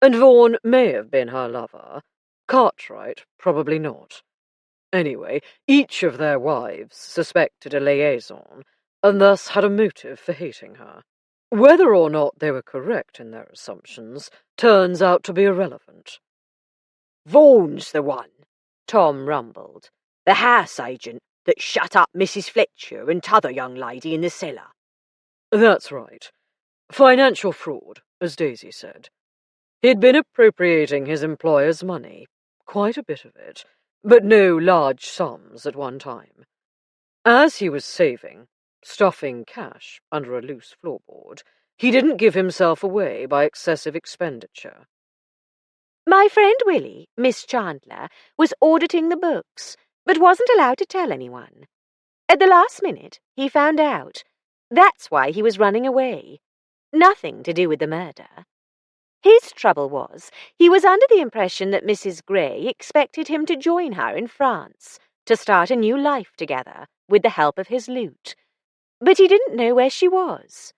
Speaker 3: And Vaughan may have been her lover. Cartwright probably not. Anyway, each of their wives suspected a liaison, and thus had a motive for hating her. Whether or not they were correct in their assumptions turns out to be irrelevant.
Speaker 7: Vaughan's the one,
Speaker 1: Tom rumbled.
Speaker 7: the house agent that shut up Mrs. Fletcher and t'other young lady in the cellar.
Speaker 3: That's right. Financial fraud, as Daisy said. He'd been appropriating his employer's money, quite a bit of it, but no large sums at one time. As he was saving, stuffing cash under a loose floorboard, he didn't give himself away by excessive expenditure.
Speaker 1: My friend Willie, Miss Chandler, was auditing the books, but wasn't allowed to tell anyone. At the last minute, he found out. That's why he was running away. Nothing to do with the murder. His trouble was, he was under the impression that Mrs. Gray expected him to join her in France, to start a new life together, with the help of his lute. But he didn't know where she was.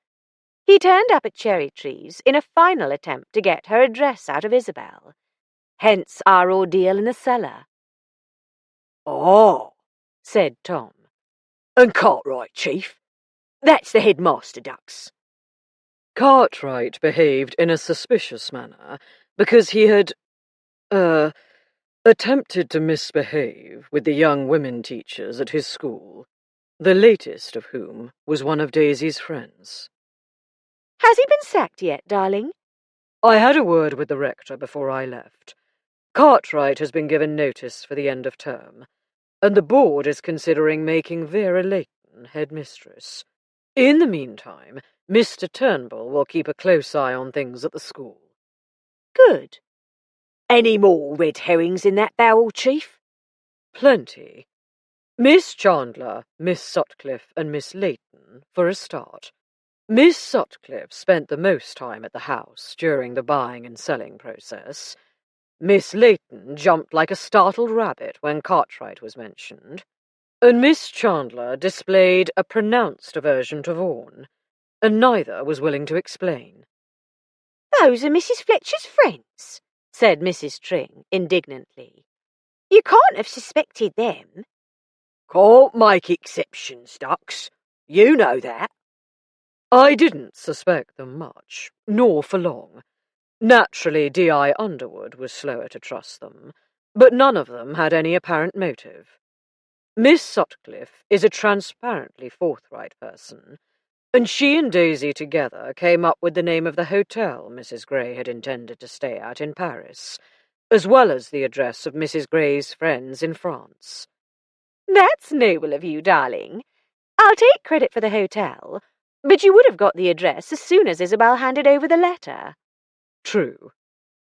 Speaker 1: He turned up at Cherry Trees in a final attempt to get her address out of Isabel. Hence our ordeal in the cellar.
Speaker 7: Oh,
Speaker 1: Said Tom.
Speaker 7: and Cartwright, Chief. That's the headmaster, Ducks.
Speaker 3: Cartwright behaved in a suspicious manner because he had, attempted to misbehave with the young women teachers at his school, the latest of whom was one of Daisy's friends.
Speaker 1: Has he been sacked yet, darling?
Speaker 3: I had a word with the rector before I left. Cartwright has been given notice for the end of term, and the board is considering making Vera Layton headmistress. In the meantime, Mr. Turnbull will keep a close eye on things at the school.
Speaker 1: Good.
Speaker 7: Any more red herrings in that barrel, Chief?
Speaker 3: Plenty. Miss Chandler, Miss Sutcliffe, and Miss Layton, for a start. Miss Sutcliffe spent the most time at the house during the buying and selling process. Miss Layton jumped like a startled rabbit when Cartwright was mentioned, and Miss Chandler displayed a pronounced aversion to Vaughan, and neither was willing to explain.
Speaker 1: Those are Mrs. Fletcher's friends, said Mrs. Tring indignantly. You can't have suspected them.
Speaker 7: Can't make exceptions, Ducks. You know that.
Speaker 3: I didn't suspect them much, nor for long. Naturally, D.I. Underwood was slower to trust them, but none of them had any apparent motive. Miss Sutcliffe is a transparently forthright person, and she and Daisy together came up with the name of the hotel Mrs. Gray had intended to stay at in Paris, as well as the address of Mrs. Gray's friends in France.
Speaker 1: That's noble of you, darling. I'll take credit for the hotel, but you would have got the address as soon as Isabel handed over the letter.
Speaker 3: True.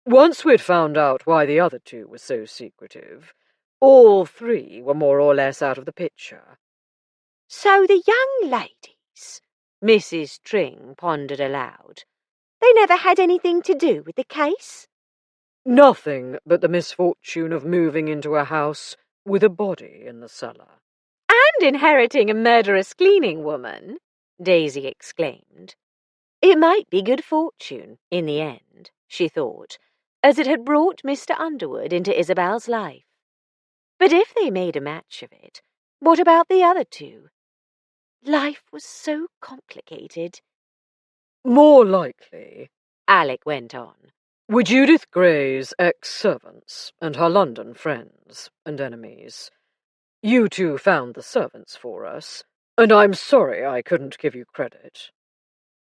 Speaker 3: Once we'd found out why the other two were so secretive, all three were more or less out of the picture.
Speaker 1: So the young ladies, Mrs. Tring pondered aloud, they never had anything to do with the case?
Speaker 3: Nothing but the misfortune of moving into a house with a body in the cellar.
Speaker 1: And inheriting a murderous cleaning woman, Daisy exclaimed. It might be good fortune, in the end, she thought, as it had brought Mr. Underwood into Isabel's life. But if they made a match of it, what about the other two? Life was so complicated.
Speaker 3: More likely,
Speaker 1: Alec went on,
Speaker 3: were Judith Gray's ex-servants and her London friends and enemies. You two found the servants for us, and I'm sorry I couldn't give you credit.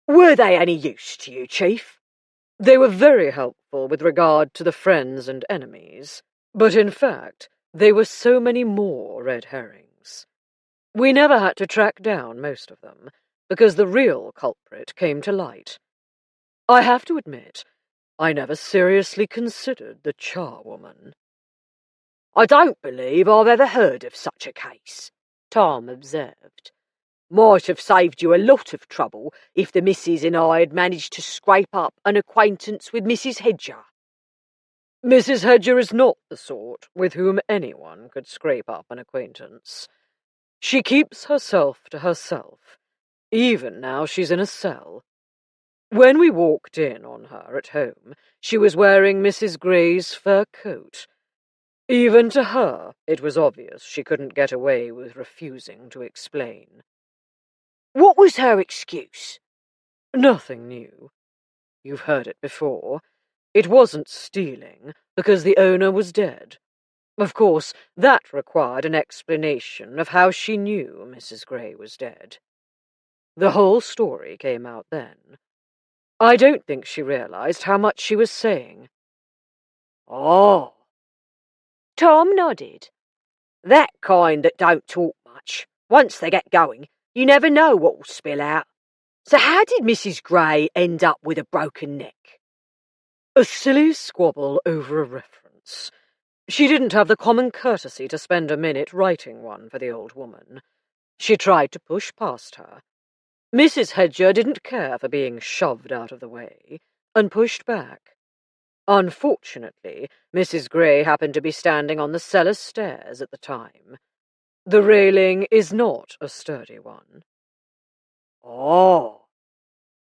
Speaker 7: Were they any use to you, Chief?
Speaker 3: They were very helpful with regard to the friends and enemies, but in fact, they were so many more red herrings. We never had to track down most of them, because the real culprit came to light. I have to admit, I never seriously considered the charwoman.
Speaker 7: I don't believe I've ever heard of such a case,
Speaker 1: Tom observed.
Speaker 7: Might have saved you a lot of trouble if the missus and I had managed to scrape up an acquaintance with Mrs. Hedger.
Speaker 3: Mrs. Hedger is not the sort with whom anyone could scrape up an acquaintance. She keeps herself to herself, even now she's in a cell. When we walked in on her at home, she was wearing Mrs. Gray's fur coat. Even to her, it was obvious she couldn't get away with refusing to explain.
Speaker 7: What was her excuse?
Speaker 3: Nothing new. You've heard it before. It wasn't stealing, because the owner was dead. Of course, that required an explanation of how she knew Mrs. Gray was dead. The whole story came out then. I don't think she realized how much she was saying.
Speaker 7: Oh.
Speaker 1: Tom nodded.
Speaker 7: That kind that don't talk much. Once they get going, you never know what will spill out. So how did Mrs. Gray end up with a broken neck?
Speaker 3: A silly squabble over a reference. She didn't have the common courtesy to spend a minute writing one for the old woman. She tried to push past her. Mrs. Hedger didn't care for being shoved out of the way, and pushed back. Unfortunately, Mrs. Gray happened to be standing on the cellar stairs at the time. The railing is not a sturdy one.
Speaker 7: Oh.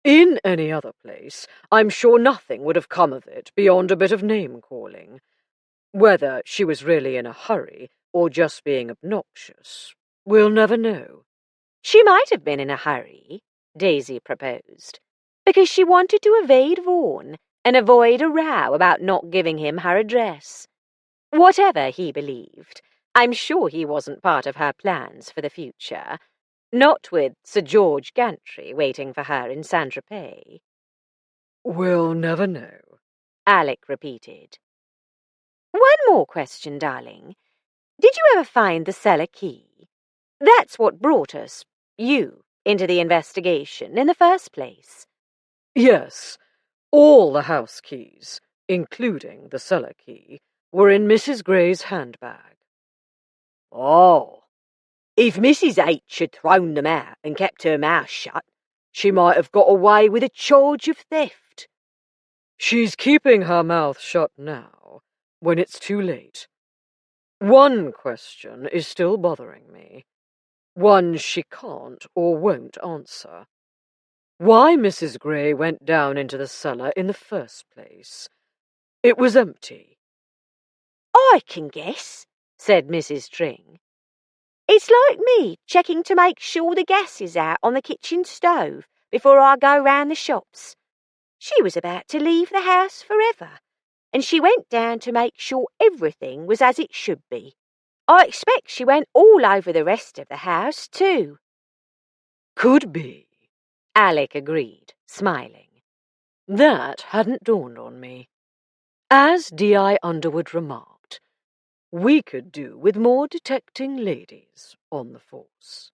Speaker 3: In any other place, I'm sure nothing would have come of it beyond a bit of name-calling. Whether she was really in a hurry or just being obnoxious, we'll never know.
Speaker 5: She might have been in a hurry, Daisy proposed, because she wanted to evade Vaughan and avoid a row about not giving him her address. Whatever he believed, I'm sure he wasn't part of her plans for the future, not with Sir George Gantry waiting for her in Saint-Tropez.
Speaker 3: We'll never know,
Speaker 5: Alec repeated. One more question, darling. Did you ever find the cellar key? That's what brought us, you, into the investigation in the first place.
Speaker 3: Yes, all the house keys, including the cellar key, were in Mrs. Gray's handbag.
Speaker 7: Oh. If Mrs. H had thrown them out and kept her mouth shut, she might have got away with a charge of theft.
Speaker 3: She's keeping her mouth shut now, when it's too late. One question is still bothering me. One she can't or won't answer. Why Mrs. Gray went down into the cellar in the first place. It was empty.
Speaker 2: I can guess, said Mrs. Tring. It's like me checking to make sure the gas is out on the kitchen stove before I go round the shops. She was about to leave the house forever, and she went down to make sure everything was as it should be. I expect she went all over the rest of the house, too.
Speaker 3: Could be,
Speaker 5: Alec agreed, smiling.
Speaker 3: That hadn't dawned on me. As D.I. Underwood remarked, we could do with more detecting ladies on the force.